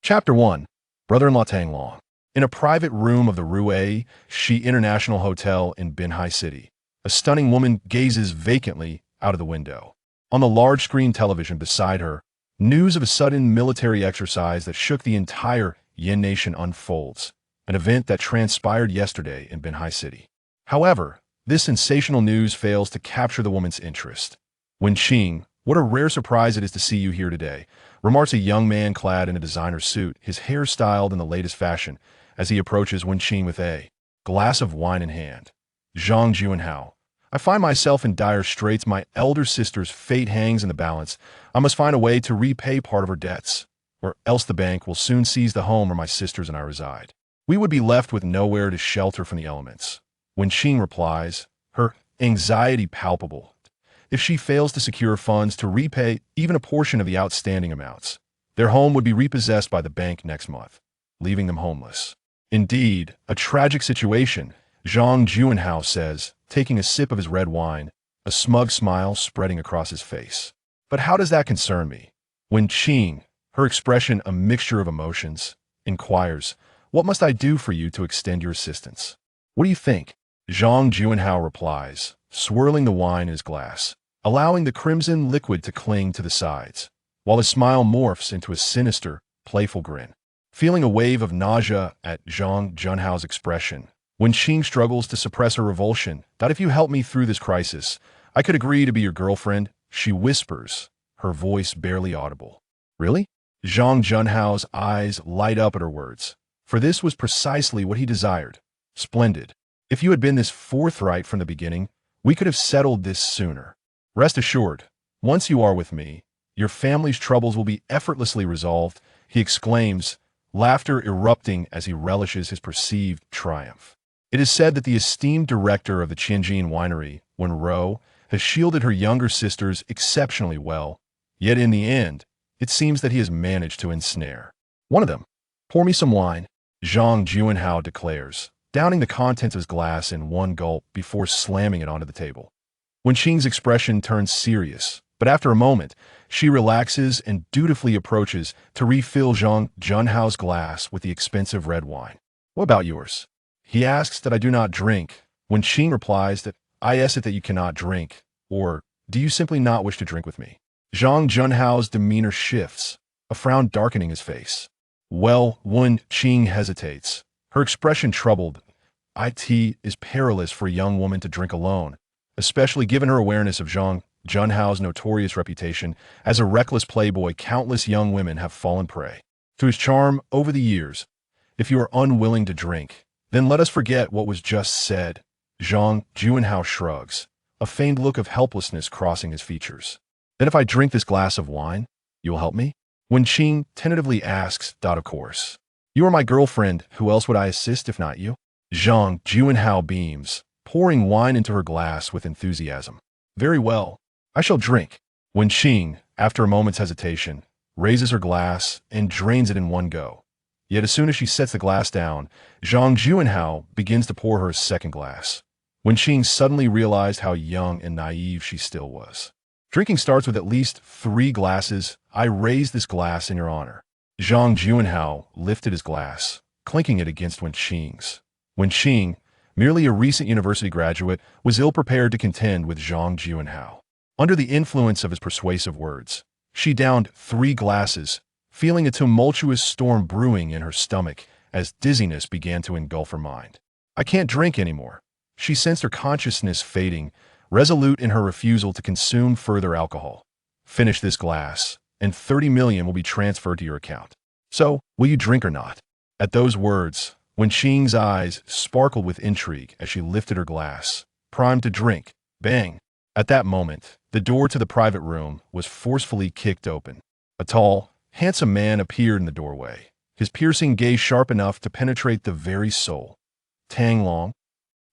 Chapter 1. Brother-in-law Tang Long. In a private room of the Rue Shi International Hotel in Binhai City, a stunning woman gazes vacantly out of the window. On the large screen television beside her, news of a sudden military exercise that shook the entire Yin nation unfolds, an event that transpired yesterday in Binhai City. However, this sensational news fails to capture the woman's interest. Wenqing, what a rare surprise it is to see you here today, remarks a young man clad in a designer suit, his hair styled in the latest fashion, as he approaches Wenqing with a glass of wine in hand. Zhang Juanhao. I find myself in dire straits. My elder sister's fate hangs in the balance. I must find a way to repay part of her debts, or else the bank will soon seize the home where my sisters and I reside. We would be left with nowhere to shelter from the elements. Wenqing replies, her anxiety palpable. If she fails to secure funds to repay even a portion of the outstanding amounts, their home would be repossessed by the bank next month, leaving them homeless. Indeed, a tragic situation, Zhang Juanhao says, taking a sip of his red wine, a smug smile spreading across his face. But how does that concern me? Wenqing, her expression a mixture of emotions, inquires, what must I do for you to extend your assistance? What do you think? Zhang Juanhao replies, swirling the wine in his glass, allowing the crimson liquid to cling to the sides, while his smile morphs into a sinister, playful grin. Feeling a wave of nausea at Zhang Junhao's expression, Wenqing struggles to suppress her revulsion. That if you help me through this crisis, I could agree to be your girlfriend, she whispers, her voice barely audible. Really? Zhang Junhao's eyes light up at her words, for this was precisely what he desired. Splendid. If you had been this forthright from the beginning, we could have settled this sooner. Rest assured, once you are with me, your family's troubles will be effortlessly resolved, he exclaims, laughter erupting as he relishes his perceived triumph. It is said that the esteemed director of the Tianjin winery, Wenrou, has shielded her younger sisters exceptionally well, yet in the end, it seems that he has managed to ensnare one of them. Pour me some wine, Zhang Juanhao declares, downing the contents of his glass in one gulp before slamming it onto the table. Wenqing's expression turns serious, but after a moment, she relaxes and dutifully approaches to refill Zhang Junhao's glass with the expensive red wine. What about yours? He asks that I do not drink. Wenqing replies that I ask it that you cannot drink, or do you simply not wish to drink with me? Zhang Junhao's demeanor shifts, a frown darkening his face. Well, Wenqing hesitates, her expression troubled. It is perilous for a young woman to drink alone, especially given her awareness of Zhang Junhao's notorious reputation as a reckless playboy. Countless young women have fallen prey to his charm over the years. If you are unwilling to drink, then let us forget what was just said. Zhang Juanhao shrugs, a feigned look of helplessness crossing his features. Then if I drink this glass of wine, you will help me? Wenqing tentatively asks, of course. You are my girlfriend, who else would I assist if not you? Zhang Juanhao beams, pouring wine into her glass with enthusiasm. Very well, I shall drink. Wenqing, after a moment's hesitation, raises her glass and drains it in one go. Yet as soon as she sets the glass down, Zhang Juanhao begins to pour her a second glass. Wenqing suddenly realized how young and naive she still was. Drinking starts with at least 3 glasses. I raise this glass in your honor. Zhang Juanhao lifted his glass, clinking it against Wenqing's. Wenqing, merely a recent university graduate, was ill-prepared to contend with Zhang Juanhao. Under the influence of his persuasive words, she downed 3 glasses, feeling a tumultuous storm brewing in her stomach as dizziness began to engulf her mind. I can't drink anymore. She sensed her consciousness fading, resolute in her refusal to consume further alcohol. Finish this glass, and 30 million will be transferred to your account. So, will you drink or not? At those words, Wenqing's eyes sparkled with intrigue as she lifted her glass, primed to drink. Bang! At that moment, the door to the private room was forcefully kicked open. A tall, handsome man appeared in the doorway, his piercing gaze sharp enough to penetrate the very soul. Tang Long?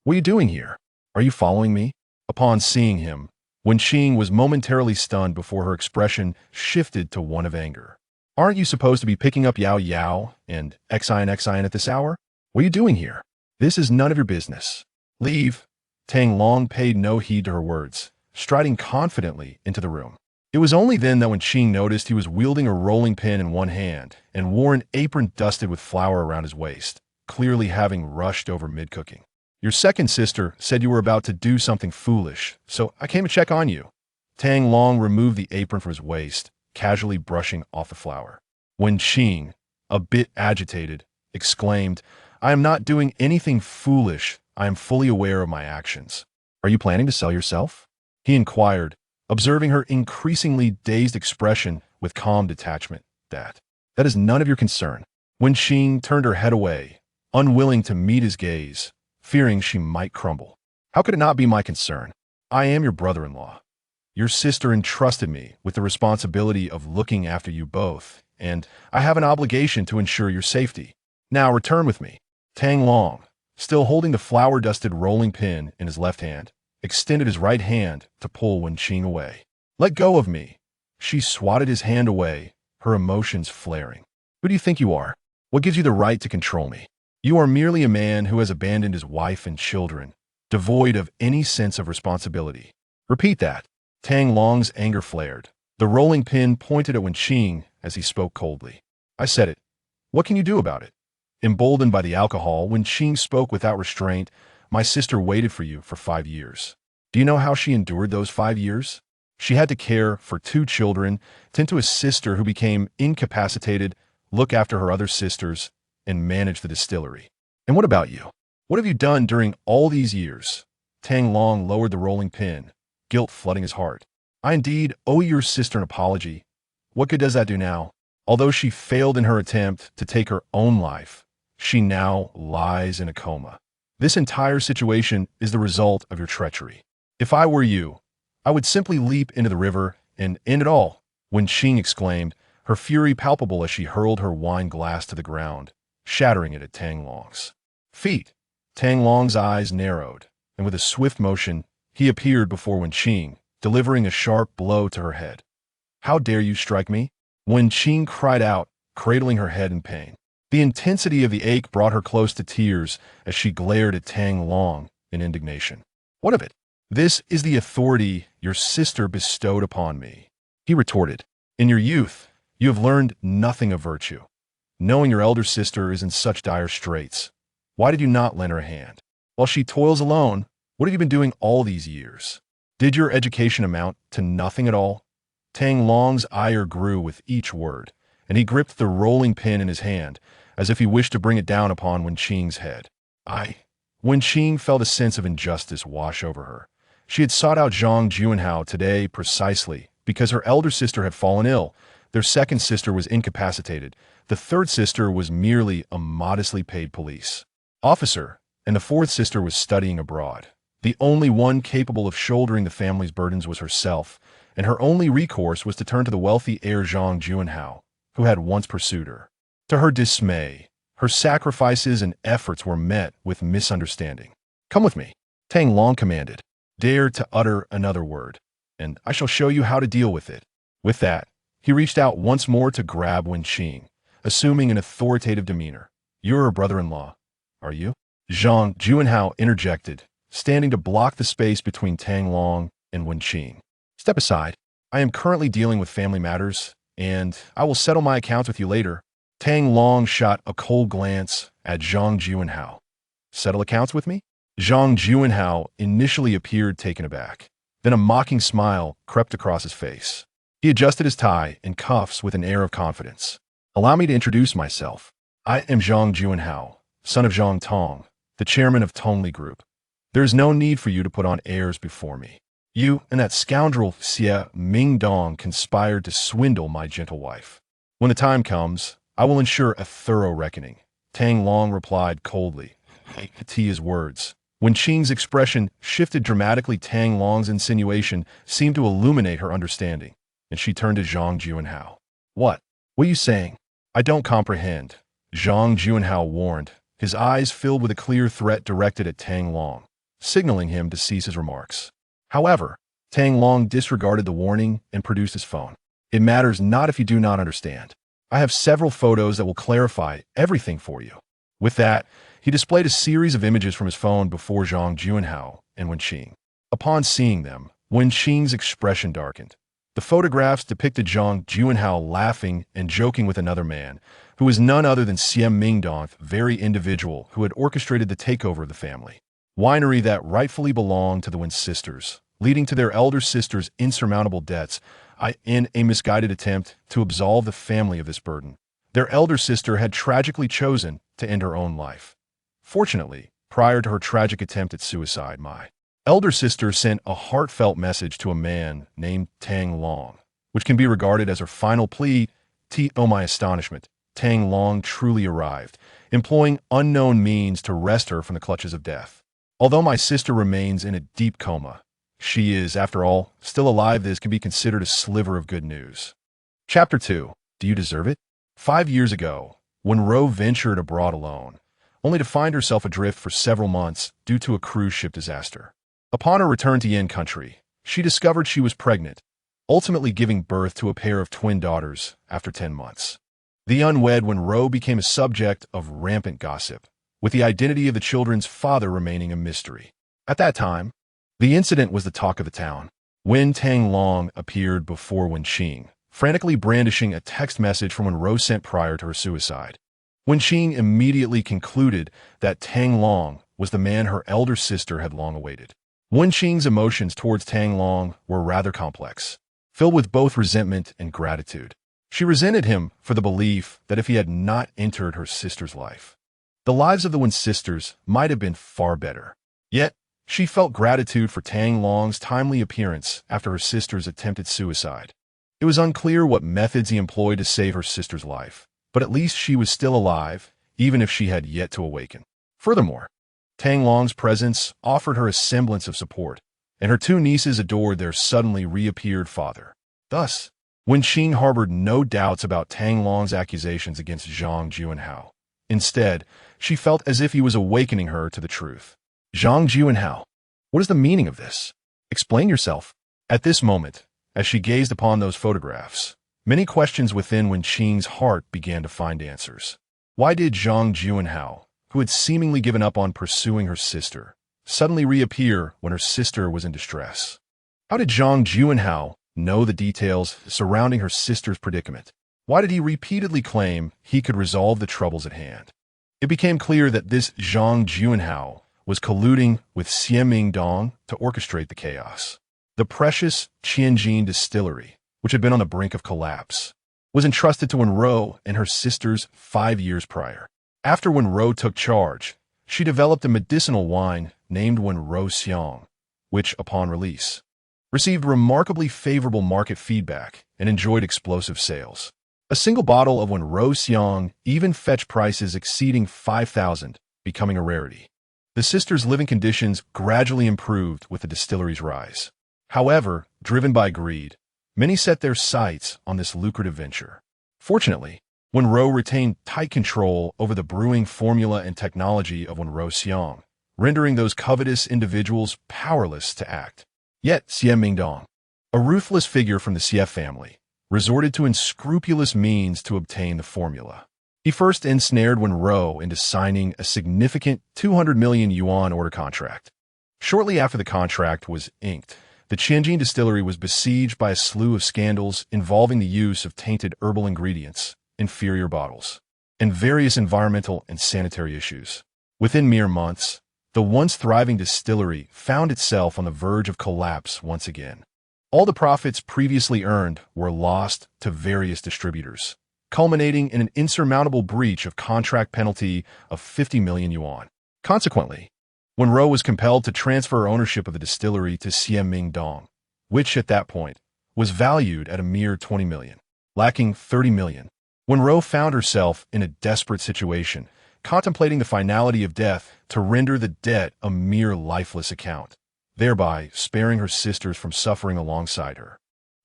What are you doing here? Are you following me? Upon seeing him, Wenqing was momentarily stunned before her expression shifted to one of anger. Aren't you supposed to be picking up Yao Yao and Xian at this hour? What are you doing here? This is none of your business. Leave. Tang Long paid no heed to her words, striding confidently into the room. It It was only then that Wenqing noticed he was wielding a rolling pin in one hand and wore an apron dusted with flour around his waist, clearly having rushed over mid-cooking. Your second sister said you were about to do something foolish, so I came to check on you. Tang Long removed the apron from his waist, casually brushing off the flour. Wenqing, a bit agitated, exclaimed, I am not doing anything foolish. I am fully aware of my actions. Are you planning to sell yourself? He inquired, observing her increasingly dazed expression with calm detachment. That is none of your concern. Wenqing turned her head away, unwilling to meet his gaze, fearing she might crumble. How could it not be my concern? I am your brother-in-law. Your sister entrusted me with the responsibility of looking after you both, and I have an obligation to ensure your safety. Now return with me. Tang Long, still holding the flour-dusted rolling pin in his left hand, extended his right hand to pull Wenqing away. Let go of me. She swatted his hand away, her emotions flaring. Who do you think you are? What gives you the right to control me? You are merely a man who has abandoned his wife and children, devoid of any sense of responsibility. Repeat that. Tang Long's anger flared. The rolling pin pointed at Wenqing as he spoke coldly. I said it. What can you do about it? Emboldened by the alcohol, Wenqing spoke without restraint. My sister waited for you for 5 years. Do you know how she endured those 5 years? She had to care for 2 children, tend to a sister who became incapacitated, look after her other sisters, and manage the distillery. And what about you? What have you done during all these years? Tang Long lowered the rolling pin, guilt flooding his heart. I indeed owe your sister an apology. What good does that do now? Although she failed in her attempt to take her own life, she now lies in a coma. This entire situation is the result of your treachery. If I were you, I would simply leap into the river and end it all, Wenqing exclaimed, her fury palpable as she hurled her wine glass to the ground, shattering it at Tang Long's feet. Tang Long's eyes narrowed, and with a swift motion, he appeared before Wenqing, delivering a sharp blow to her head. How dare you strike me? Wenqing cried out, cradling her head in pain. The intensity of the ache brought her close to tears as she glared at Tang Long in indignation. What of it? This is the authority your sister bestowed upon me. He retorted, in your youth, you have learned nothing of virtue. Knowing your elder sister is in such dire straits, why did you not lend her a hand? While she toils alone, what have you been doing all these years? Did your education amount to nothing at all? Tang Long's ire grew with each word, and he gripped the rolling pin in his hand, as if he wished to bring it down upon Wenqing's head. Wenqing felt a sense of injustice wash over her. She had sought out Zhang Juanhao today precisely because her elder sister had fallen ill, their second sister was incapacitated, the third sister was merely a modestly paid police officer, and the fourth sister was studying abroad. The only one capable of shouldering the family's burdens was herself, and her only recourse was to turn to the wealthy heir Zhang Juanhao, who had once pursued her. To her dismay, her sacrifices and efforts were met with misunderstanding. Come with me, Tang Long commanded. Dare to utter another word, and I shall show you how to deal with it. With that, he reached out once more to grab Wenqing, assuming an authoritative demeanor. You're her brother-in-law, are you? Zhang Juanhao interjected, standing to block the space between Tang Long and Wenqing. Step aside. I am currently dealing with family matters, and I will settle my accounts with you later. Tang Long shot a cold glance at Zhang Juanhao. Settle accounts with me? Zhang Juanhao initially appeared taken aback. Then a mocking smile crept across his face. He adjusted his tie and cuffs with an air of confidence. Allow me to introduce myself. I am Zhang Juanhao, son of Zhang Tong, the chairman of Tongli Group. There is no need for you to put on airs before me. You and that scoundrel Xie Mingdong conspired to swindle my gentle wife. When the time comes, I will ensure a thorough reckoning. Tang Long replied coldly, to his words. When Qing's expression shifted dramatically, Tang Long's insinuation seemed to illuminate her understanding, and she turned to Zhang Juanhao. What are you saying? I don't comprehend, Zhang Juanhao warned, his eyes filled with a clear threat directed at Tang Long, signaling him to cease his remarks. However, Tang Long disregarded the warning and produced his phone. It matters not if you do not understand. I have several photos that will clarify everything for you. With that, he displayed a series of images from his phone before Zhang Juanhao and Wenqing. Upon seeing them, Wenqing's expression darkened. The photographs depicted Zhang Juanhao laughing and joking with another man, who was none other than Siem Mingdong, the very individual who had orchestrated the takeover of the family winery that rightfully belonged to the Wen sisters, leading to their elder sister's insurmountable debts in a misguided attempt to absolve the family of this burden. Their elder sister had tragically chosen to end her own life. Fortunately, prior to her tragic attempt at suicide, my elder sister sent a heartfelt message to a man named Tang Long, which can be regarded as her final plea. To my astonishment, Tang Long truly arrived, employing unknown means to wrest her from the clutches of death. Although my sister remains in a deep coma, she is, after all, still alive. This can be considered a sliver of good news. Chapter 2. Do you deserve it? 5 years ago, Wenrou ventured abroad alone, only to find herself adrift for several months due to a cruise ship disaster. Upon her return to Yin country, she discovered she was pregnant, ultimately giving birth to a pair of twin daughters after 10 months. The unwed Wenrou became a subject of rampant gossip, with the identity of the children's father remaining a mystery. At that time, the incident was the talk of the town. When Tang Long appeared before Wen Qing, frantically brandishing a text message from Wenrou sent prior to her suicide. Wen Qing immediately concluded that Tang Long was the man her elder sister had long awaited. Wen Qing's emotions towards Tang Long were rather complex, filled with both resentment and gratitude. She resented him for the belief that if he had not entered her sister's life, the lives of the Wen sisters might have been far better. Yet, she felt gratitude for Tang Long's timely appearance after her sister's attempted suicide. It was unclear what methods he employed to save her sister's life, but at least she was still alive, even if she had yet to awaken. Furthermore, Tang Long's presence offered her a semblance of support, and her two nieces adored their suddenly reappeared father. Thus, Wen Qing harbored no doubts about Tang Long's accusations against Zhang Juanhao. Instead, she felt as if he was awakening her to the truth. Zhang Juanhao, what is the meaning of this? Explain yourself. At this moment, as she gazed upon those photographs, many questions within Wen Qing's heart began to find answers. Why did Zhang Juanhao, who had seemingly given up on pursuing her sister, suddenly reappear when her sister was in distress? How did Zhang Juanhao know the details surrounding her sister's predicament? Why did he repeatedly claim he could resolve the troubles at hand? It became clear that this Zhang Juanhao was colluding with Siem Mingdong to orchestrate the chaos. The precious Tianjin distillery, which had been on the brink of collapse, was entrusted to Wenrou and her sisters 5 years prior. After Wenrou took charge, she developed a medicinal wine named Wenrou Xiang, which, upon release, received remarkably favorable market feedback and enjoyed explosive sales. A single bottle of Wenrou Xiang even fetched prices exceeding 5,000, becoming a rarity. The sisters' living conditions gradually improved with the distillery's rise. However, driven by greed, many set their sights on this lucrative venture. Fortunately, Wenrou retained tight control over the brewing formula and technology of Wenrou Xiang, rendering those covetous individuals powerless to act. Yet Siem Mingdong, a ruthless figure from the Xie family, resorted to unscrupulous means to obtain the formula. He first ensnared Wenrou into signing a significant 200 million yuan order contract. Shortly after the contract was inked, the Tianjin distillery was besieged by a slew of scandals involving the use of tainted herbal ingredients, inferior bottles, and various environmental and sanitary issues. Within mere months, the once thriving distillery found itself on the verge of collapse once again. All the profits previously earned were lost to various distributors, culminating in an insurmountable breach of contract penalty of 50 million yuan. Consequently, Wenrou was compelled to transfer ownership of the distillery to Siem Mingdong, which at that point was valued at a mere 20 million. Lacking 30 million, Wenrou found herself in a desperate situation, contemplating the finality of death to render the debt a mere lifeless account, thereby sparing her sisters from suffering alongside her.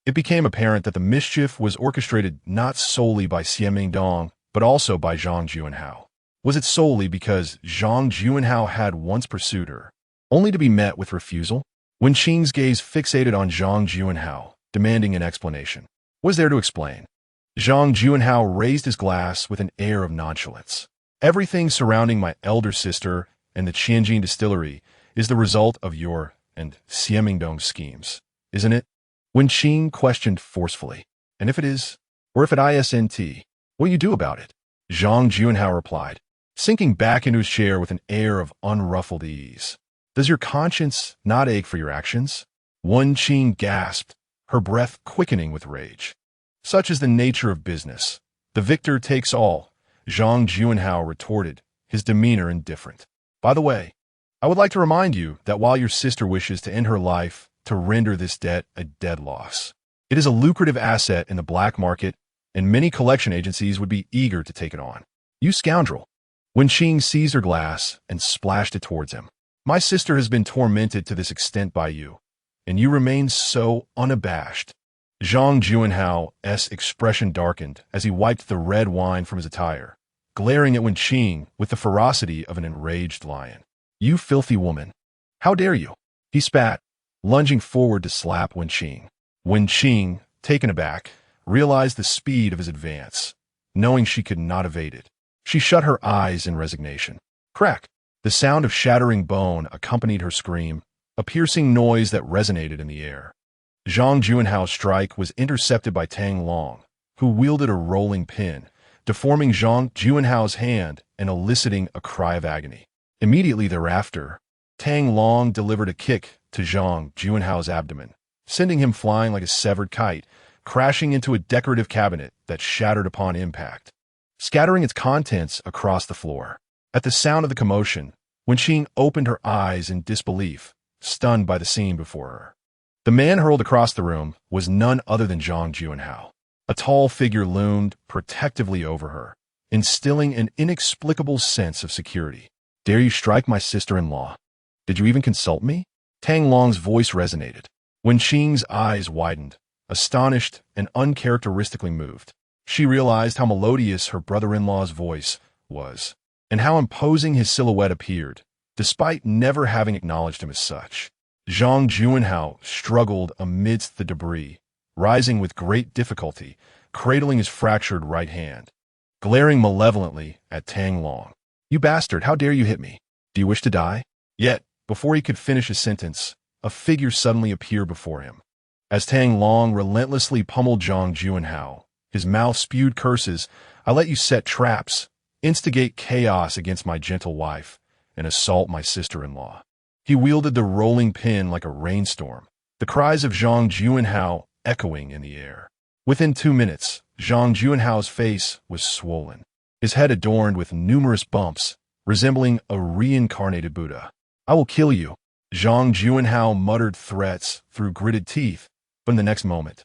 It became apparent that the mischief was orchestrated not solely by Siem Mingdong, but also by Zhang Juanhao. Was it solely because Zhang Juanhao had once pursued her, only to be met with refusal? Wen Qing's gaze fixated on Zhang Juanhao, demanding an explanation. What was there to explain? Zhang Juanhao raised his glass with an air of nonchalance. Everything surrounding my elder sister and the Tianjin distillery is the result of your and Siem Mingdong's schemes, isn't it? Wenqing questioned forcefully. And if it is, or if it isn't, what do you do about it? Zhang Juanhao replied, sinking back into his chair with an air of unruffled ease. Does your conscience not ache for your actions? Wenqing gasped, her breath quickening with rage. Such is the nature of business. The victor takes all, Zhang Juanhao retorted, his demeanor indifferent. By the way, I would like to remind you that while your sister wishes to end her life to render this debt a dead loss, it is a lucrative asset in the black market, and many collection agencies would be eager to take it on. You scoundrel! Wenqing seized her glass and splashed it towards him. My sister has been tormented to this extent by you, and you remain so unabashed. Zhang Juanhao's expression darkened as he wiped the red wine from his attire, glaring at Wenqing with the ferocity of an enraged lion. You filthy woman! How dare you? He spat, lunging forward to slap Wenqing. Wenqing, taken aback, realized the speed of his advance, knowing she could not evade it. She shut her eyes in resignation. Crack! The sound of shattering bone accompanied her scream, a piercing noise that resonated in the air. Zhang Juanhao's strike was intercepted by Tang Long, who wielded a rolling pin, deforming Zhang Juanhao's hand and eliciting a cry of agony. Immediately thereafter, Tang Long delivered a kick to Zhang Juanhao's abdomen, sending him flying like a severed kite, crashing into a decorative cabinet that shattered upon impact, scattering its contents across the floor. At the sound of the commotion, Wenqing opened her eyes in disbelief, stunned by the scene before her. The man hurled across the room was none other than Zhang Juanhao. A tall figure loomed protectively over her, instilling an inexplicable sense of security. Dare you strike my sister-in-law? Did you even consult me? Tang Long's voice resonated. Wenqing's eyes widened, astonished and uncharacteristically moved. She realized how melodious her brother-in-law's voice was, and how imposing his silhouette appeared, despite never having acknowledged him as such. Zhang Juanhao struggled amidst the debris, rising with great difficulty, cradling his fractured right hand, glaring malevolently at Tang Long. You bastard, how dare you hit me? Do you wish to die? Yet, before he could finish his sentence, a figure suddenly appeared before him. As Tang Long relentlessly pummeled Zhang Juanhao, his mouth spewed curses. I let you set traps, instigate chaos against my gentle wife, and assault my sister-in-law. He wielded the rolling pin like a rainstorm, the cries of Zhang Juanhao echoing in the air. Within 2 minutes, Zhang Juanhao's face was swollen, his head adorned with numerous bumps, resembling a reincarnated Buddha. I will kill you. Zhang Juanhao muttered threats through gritted teeth, but in the next moment,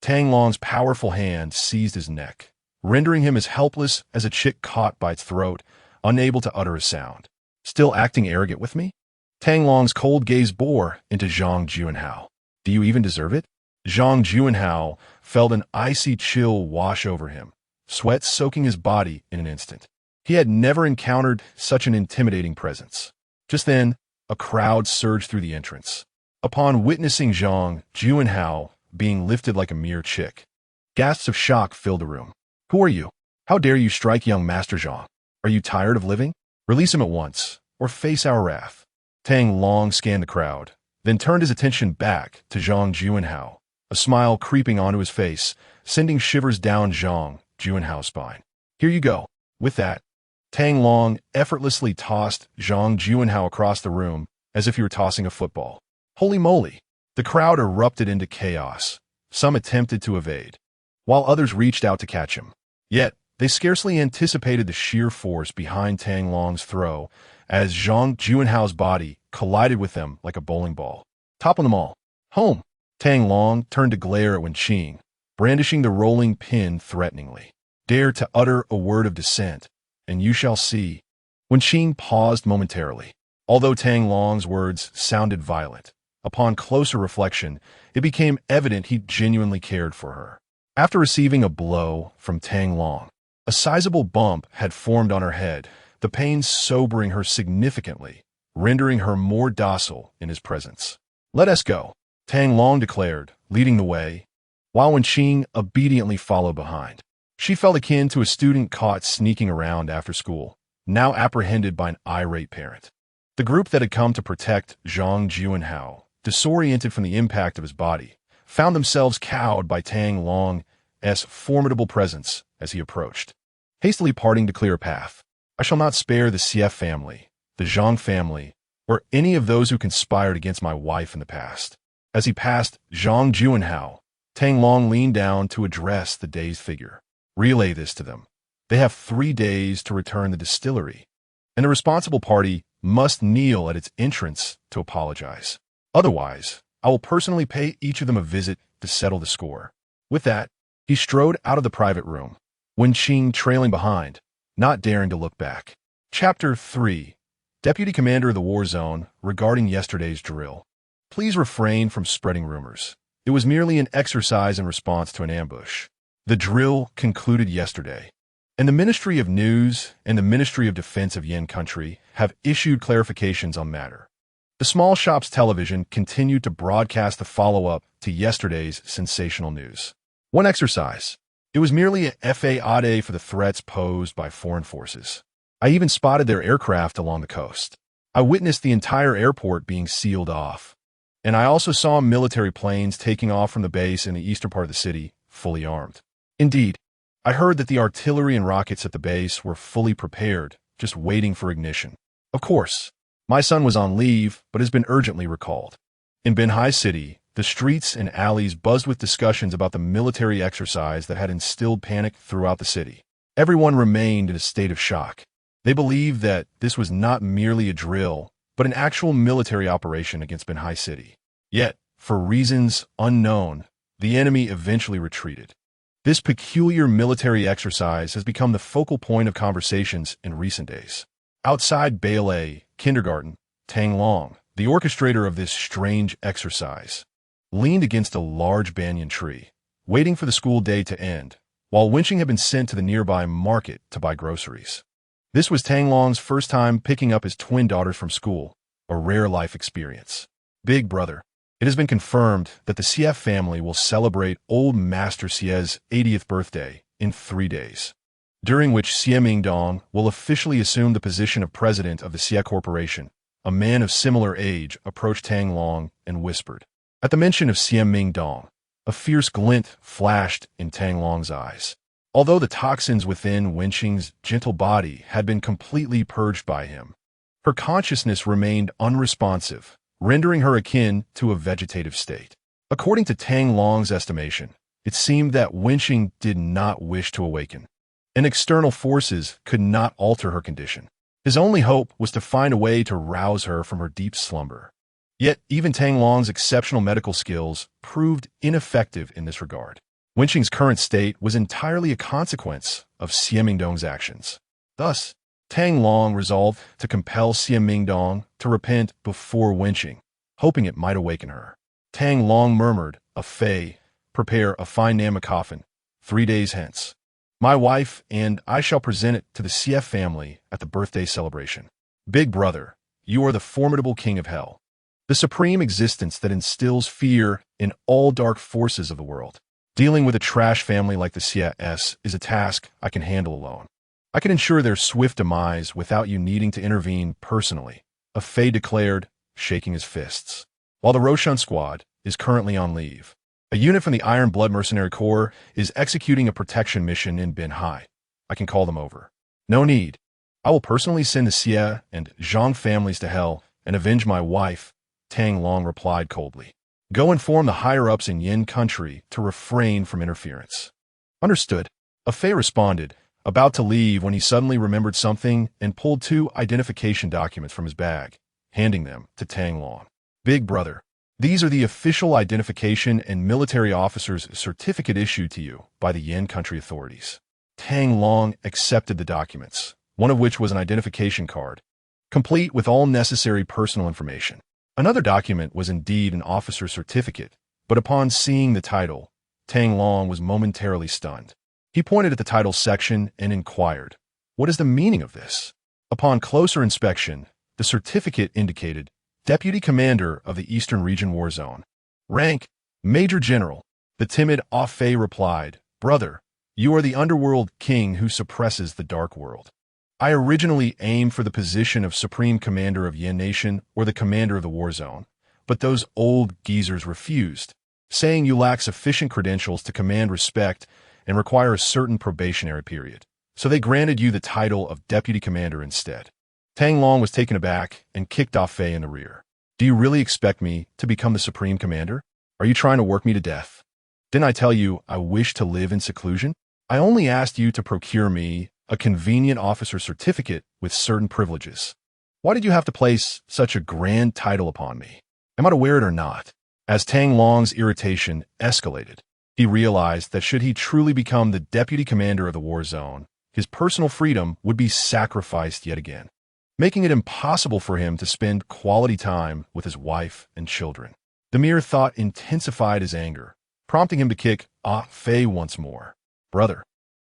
Tang Long's powerful hand seized his neck, rendering him as helpless as a chick caught by its throat, unable to utter a sound. Still acting arrogant with me? Tang Long's cold gaze bore into Zhang Juanhao. Do you even deserve it? Zhang Juanhao felt an icy chill wash over him, sweat soaking his body in an instant. He had never encountered such an intimidating presence. Just then, a crowd surged through the entrance. Upon witnessing Zhang Juanhao being lifted like a mere chick, gasps of shock filled the room. Who are you? How dare you strike young Master Zhang? Are you tired of living? Release him at once, or face our wrath. Tang Long scanned the crowd, then turned his attention back to Zhang Juanhao, a smile creeping onto his face, sending shivers down Zhang Juanhao's spine. Here you go. With that, Tang Long effortlessly tossed Zhang Juanhao across the room as if he were tossing a football. Holy moly! The crowd erupted into chaos. Some attempted to evade, while others reached out to catch him. Yet, they scarcely anticipated the sheer force behind Tang Long's throw as Zhang Juanhao's body collided with them like a bowling ball. Toppling them all. Home! Tang Long turned to glare at Wenqing, brandishing the rolling pin threateningly. Dare to utter a word of dissent, and you shall see. Wenqing paused momentarily. Although Tang Long's words sounded violent, upon closer reflection, it became evident he genuinely cared for her. After receiving a blow from Tang Long, a sizable bump had formed on her head, the pain sobering her significantly, rendering her more docile in his presence. Let us go, Tang Long declared, leading the way, while Wenqing obediently followed behind. She felt akin to a student caught sneaking around after school, now apprehended by an irate parent. The group that had come to protect Zhang Juanhao, disoriented from the impact of his body, found themselves cowed by Tang Long's formidable presence as he approached. Hastily parting to clear a path, I shall not spare the Xie family, the Zhang family, or any of those who conspired against my wife in the past. As he passed Zhang Juanhao, Tang Long leaned down to address the dazed figure. Relay this to them. They have 3 days to return the distillery, and the responsible party must kneel at its entrance to apologize. Otherwise, I will personally pay each of them a visit to settle the score. With that, he strode out of the private room, Wenqing trailing behind, not daring to look back. Chapter 3. Deputy Commander of the War Zone regarding yesterday's drill. Please refrain from spreading rumors. It was merely an exercise in response to an ambush. The drill concluded yesterday, and the Ministry of News and the Ministry of Defense of Yin Country have issued clarifications on the matter. The small shop's television continued to broadcast the follow-up to yesterday's sensational news. One exercise. It was merely a FAAD for the threats posed by foreign forces. I even spotted their aircraft along the coast. I witnessed the entire airport being sealed off, and I also saw military planes taking off from the base in the eastern part of the city, fully armed. Indeed, I heard that the artillery and rockets at the base were fully prepared, just waiting for ignition. Of course, my son was on leave, but has been urgently recalled. In Binhai City, the streets and alleys buzzed with discussions about the military exercise that had instilled panic throughout the city. Everyone remained in a state of shock. They believed that this was not merely a drill, but an actual military operation against Binhai City. Yet, for reasons unknown, the enemy eventually retreated. This peculiar military exercise has become the focal point of conversations in recent days. Outside Ballet Kindergarten, Tang Long, the orchestrator of this strange exercise, leaned against a large banyan tree, waiting for the school day to end, while Wenqing had been sent to the nearby market to buy groceries. This was Tang Long's first time picking up his twin daughters from school, a rare life experience. Big brother, it has been confirmed that the Xie family will celebrate Old Master Xie's 80th birthday in 3 days, during which Xie Mingdong will officially assume the position of president of the Xie Corporation. A man of similar age approached Tang Long and whispered. At the mention of Xie Mingdong, a fierce glint flashed in Tang Long's eyes. Although the toxins within Wenqing's gentle body had been completely purged by him, her consciousness remained unresponsive, rendering her akin to a vegetative state. According to Tang Long's estimation, it seemed that Wenqing did not wish to awaken, and external forces could not alter her condition. His only hope was to find a way to rouse her from her deep slumber. Yet, even Tang Long's exceptional medical skills proved ineffective in this regard. Wenqing's current state was entirely a consequence of Xie Mingdong's actions. Thus, Tang Long resolved to compel Xie Mingdong to repent before Wenqing, hoping it might awaken her. Tang Long murmured, "A fei, prepare a fine nama coffin, 3 days hence. My wife and I shall present it to the Xie family at the birthday celebration. Big brother, you are the formidable king of hell, the supreme existence that instills fear in all dark forces of the world. Dealing with a trash family like the Xie's is a task I can handle alone. I can ensure their swift demise without you needing to intervene personally," a fei declared, shaking his fists. While the Roshan squad is currently on leave, a unit from the Iron Blood Mercenary Corps is executing a protection mission in Binhai. I can call them over. No need. I will personally send the Xie and Zhang families to hell and avenge my wife, Tang Long replied coldly. Go inform the higher-ups in Yin Country to refrain from interference. Understood. A fei responded, about to leave when he suddenly remembered something and pulled 2 identification documents from his bag, handing them to Tang Long. Big brother, these are the official identification and military officer's certificate issued to you by the Yin Country authorities. Tang Long accepted the documents, one of which was an identification card, complete with all necessary personal information. Another document was indeed an officer's certificate, but upon seeing the title, Tang Long was momentarily stunned. He pointed at the title section and inquired, "What is the meaning of this?" Upon closer inspection, the certificate indicated Deputy Commander of the Eastern Region War Zone. Rank, Major General. The timid Ah-Fei replied, "Brother, you are the Underworld king who suppresses the Dark World. I originally aimed for the position of Supreme Commander of Yin Nation or the Commander of the War Zone, but those old geezers refused. saying you lack sufficient credentials to command respect and require a certain probationary period. So they granted you the title of Deputy Commander instead. Tang Long was taken aback and kicked Ah Fei in the rear. Do you really expect me to become the Supreme Commander? Are you trying to work me to death? Didn't I tell you I wish to live in seclusion? I only asked you to procure me a convenient officer certificate with certain privileges. Why did you have to place such a grand title upon me? Am I to wear it or not? As Tang Long's irritation escalated, he realized that should he truly become the deputy commander of the war zone, his personal freedom would be sacrificed yet again, making it impossible for him to spend quality time with his wife and children. The mere thought intensified his anger, prompting him to kick Ah Fei once more. Brother,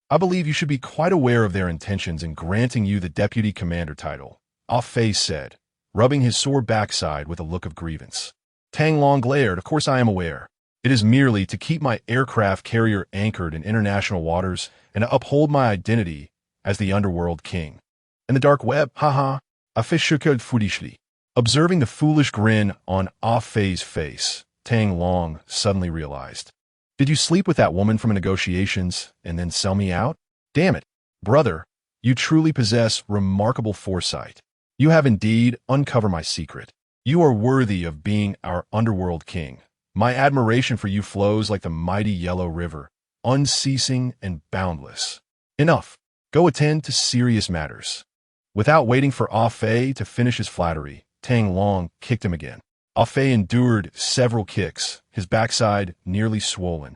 I believe you should be quite aware of their intentions in granting you the deputy commander title, Ah Fei said, rubbing his sore backside with a look of grievance. Tang Long glared. Of course I am aware. It is merely to keep my aircraft carrier anchored in international waters and to uphold my identity as the Underworld king. And the dark web, haha, Ah Fei shuked foolishly. Observing the foolish grin on Ah Fei's face, Tang Long suddenly realized. Did you sleep with that woman from negotiations and then sell me out? Damn it, brother, you truly possess remarkable foresight. You have indeed uncovered my secret. You are worthy of being our Underworld king. My admiration for you flows like the mighty Yellow River, unceasing and boundless. Enough. Go attend to serious matters. Without waiting for Ah Fei to finish his flattery, Tang Long kicked him again. Ah Fei endured several kicks, his backside nearly swollen.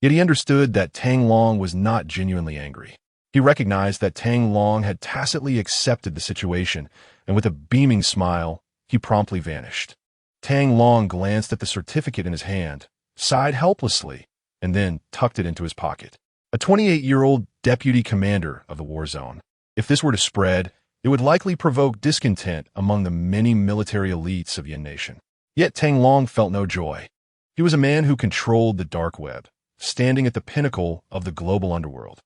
Yet he understood that Tang Long was not genuinely angry. He recognized that Tang Long had tacitly accepted the situation, and with a beaming smile, he promptly vanished. Tang Long glanced at the certificate in his hand, sighed helplessly, and then tucked it into his pocket. A 28-year-old deputy commander of the war zone. If this were to spread, it would likely provoke discontent among the many military elites of Yin Nation. Yet Tang Long felt no joy. He was a man who controlled the dark web, standing at the pinnacle of the global underworld.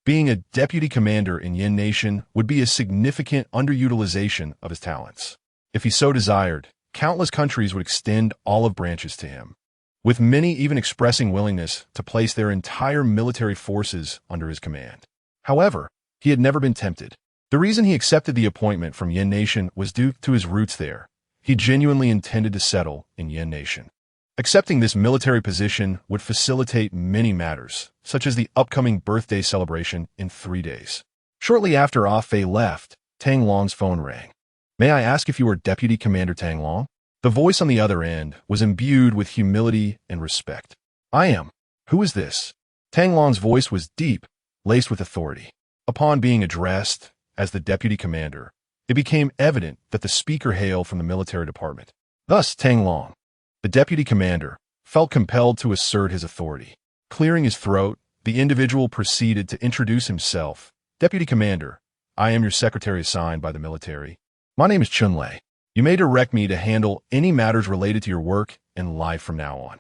Being a deputy commander in Yin Nation would be a significant underutilization of his talents. If he so desired, countless countries would extend olive branches to him, with many even expressing willingness to place their entire military forces under his command. However, he had never been tempted. The reason he accepted the appointment from Yin Nation was due to his roots there. He genuinely intended to settle in Yin Nation. Accepting this military position would facilitate many matters, such as the upcoming birthday celebration in 3 days. Shortly after Ah Fei left, Tang Long's phone rang. May I ask if you are Deputy Commander Tang Long? The voice on the other end was imbued with humility and respect. I am. Who is this? Tang Long's voice was deep, laced with authority. Upon being addressed as the Deputy Commander, it became evident that the speaker hailed from the military department. Thus, Tang Long, the Deputy Commander, felt compelled to assert his authority. Clearing his throat, the individual proceeded to introduce himself. Deputy Commander, I am your secretary assigned by the military. My name is Chun Lei. You may direct me to handle any matters related to your work and life from now on.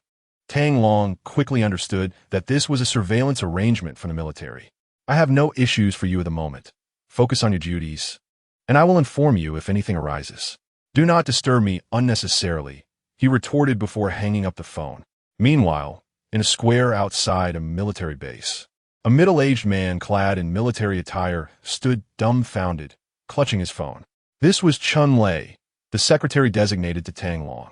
Tang Long quickly understood that this was a surveillance arrangement from the military. I have no issues for you at the moment. Focus on your duties, and I will inform you if anything arises. Do not disturb me unnecessarily, he retorted before hanging up the phone. Meanwhile, in a square outside a military base, a middle-aged man clad in military attire stood dumbfounded, clutching his phone. This was Chun Lei, the secretary designated to Tang Long.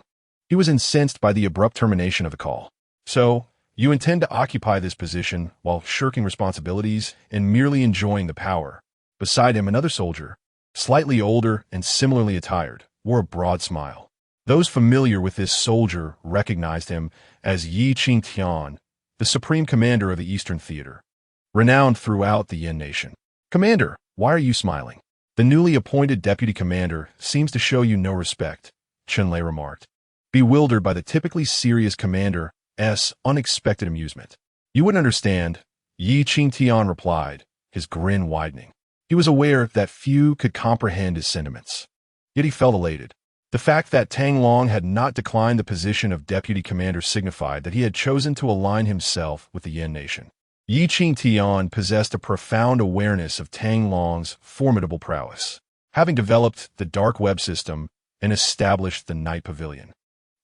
He was incensed by the abrupt termination of the call. So, you intend to occupy this position while shirking responsibilities and merely enjoying the power. Beside him, another soldier, slightly older and similarly attired, wore a broad smile. Those familiar with this soldier recognized him as Yi Qingtian, the supreme commander of the Eastern Theater, renowned throughout the Yin Nation. Commander, why are you smiling? The newly appointed deputy commander seems to show you no respect, Chun Lei remarked, bewildered by the typically serious commander's unexpected amusement. You wouldn't understand, Yi Qingtian replied, his grin widening. He was aware that few could comprehend his sentiments. Yet he felt elated. The fact that Tang Long had not declined the position of deputy commander signified that he had chosen to align himself with the Yin Nation. Yi Qingtian possessed a profound awareness of Tang Long's formidable prowess, having developed the dark web system and established the night pavilion.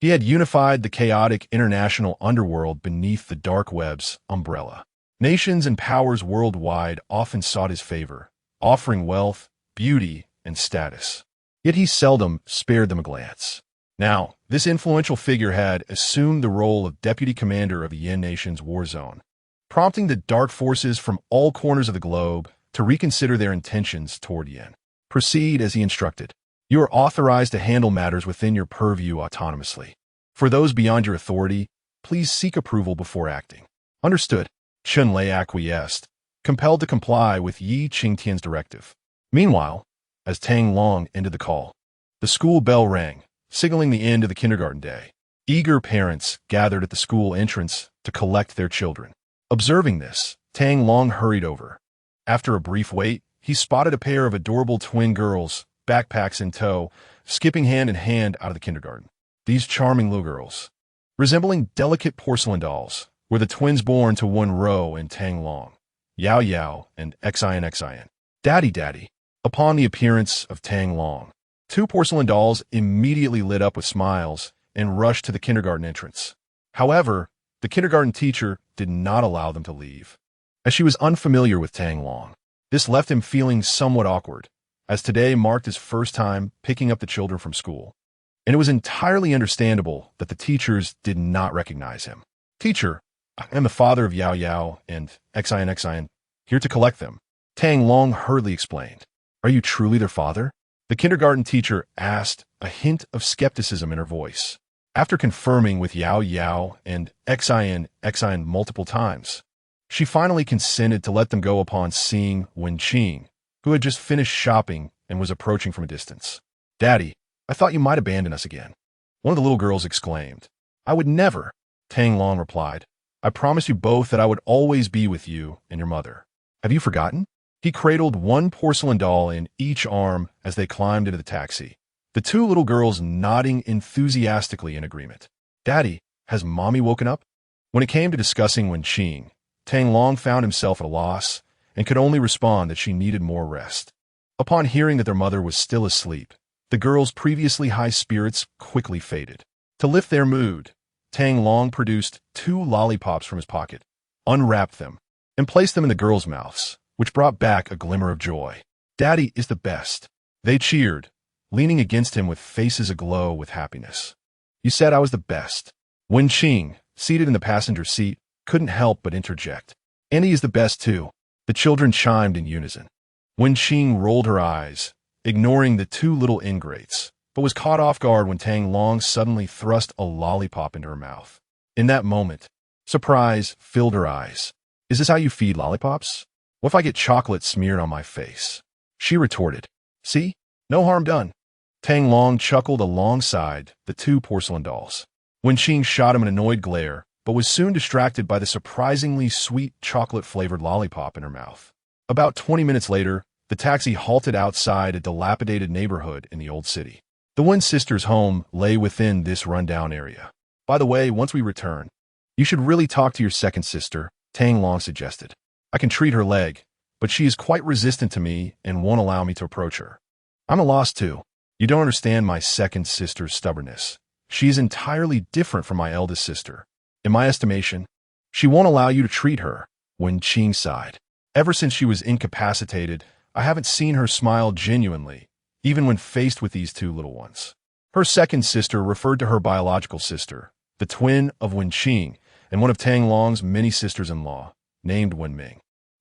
He had unified the chaotic international underworld beneath the dark web's umbrella. Nations and powers worldwide often sought his favor, offering wealth, beauty, and status. Yet he seldom spared them a glance. Now, this influential figure had assumed the role of deputy commander of the Yin Nation's war zone, prompting the dark forces from all corners of the globe to reconsider their intentions toward Yin. Proceed as he instructed. You are authorized to handle matters within your purview autonomously. For those beyond your authority, please seek approval before acting. Understood. Chun Lei acquiesced, compelled to comply with Yi Qingtian's directive. Meanwhile, as Tang Long ended the call, the school bell rang, signaling the end of the kindergarten day. Eager parents gathered at the school entrance to collect their children. Observing this, Tang Long hurried over. After a brief wait, he spotted a pair of adorable twin girls, backpacks in tow, skipping hand in hand out of the kindergarten. These charming little girls, resembling delicate porcelain dolls, were the twins born to Wenrou and Tang Long, Yao Yao and Xin. Daddy. Upon the appearance of Tang Long, two porcelain dolls immediately lit up with smiles and rushed to the kindergarten entrance. However, the kindergarten teacher did not allow them to leave, as she was unfamiliar with Tang Long. This left him feeling somewhat awkward, as today marked his first time picking up the children from school. And it was entirely understandable that the teachers did not recognize him. Teacher, I am the father of Yao Yao and Xin, here to collect them. Tang Long hurriedly explained. Are you truly their father? The kindergarten teacher asked, a hint of skepticism in her voice. After confirming with Yao Yao and Xin multiple times, she finally consented to let them go upon seeing Wenqing, who had just finished shopping and was approaching from a distance. Daddy, I thought you might abandon us again. One of the little girls exclaimed. I would never, Tang Long replied. I promised you both that I would always be with you and your mother. Have you forgotten? He cradled one porcelain doll in each arm as they climbed into the taxi, the two little girls nodding enthusiastically in agreement. Daddy, has Mommy woken up? When it came to discussing Wenqing, Tang Long found himself at a loss and could only respond that she needed more rest. Upon hearing that their mother was still asleep, the girls' previously high spirits quickly faded. To lift their mood, Tang Long produced 2 lollipops from his pocket, unwrapped them, and placed them in the girls' mouths, which brought back a glimmer of joy. Daddy is the best. They cheered, leaning against him with faces aglow with happiness. You said I was the best. Wenqing, seated in the passenger seat, couldn't help but interject. Annie is the best too. The children chimed in unison. Wenqing rolled her eyes, ignoring the 2 little ingrates, but was caught off guard when Tang Long suddenly thrust a lollipop into her mouth. In that moment, surprise filled her eyes. Is this how you feed lollipops? What if I get chocolate smeared on my face? She retorted. See? No harm done. Tang Long chuckled alongside the 2 porcelain dolls. Wenqing shot him an annoyed glare, but was soon distracted by the surprisingly sweet chocolate-flavored lollipop in her mouth. About 20 minutes later, the taxi halted outside a dilapidated neighborhood in the old city. The Wen sisters' home lay within this rundown area. By the way, once we return, you should really talk to your second sister, Tang Long suggested. I can treat her leg, but she is quite resistant to me and won't allow me to approach her. I'm a loss too. You don't understand my second sister's stubbornness. She is entirely different from my eldest sister. In my estimation, she won't allow you to treat her. Wenqing sighed. Ever since she was incapacitated, I haven't seen her smile genuinely, even when faced with these 2 little ones. Her second sister referred to her biological sister, the twin of Wenqing, and one of Tang Long's many sisters-in-law, named Wenming.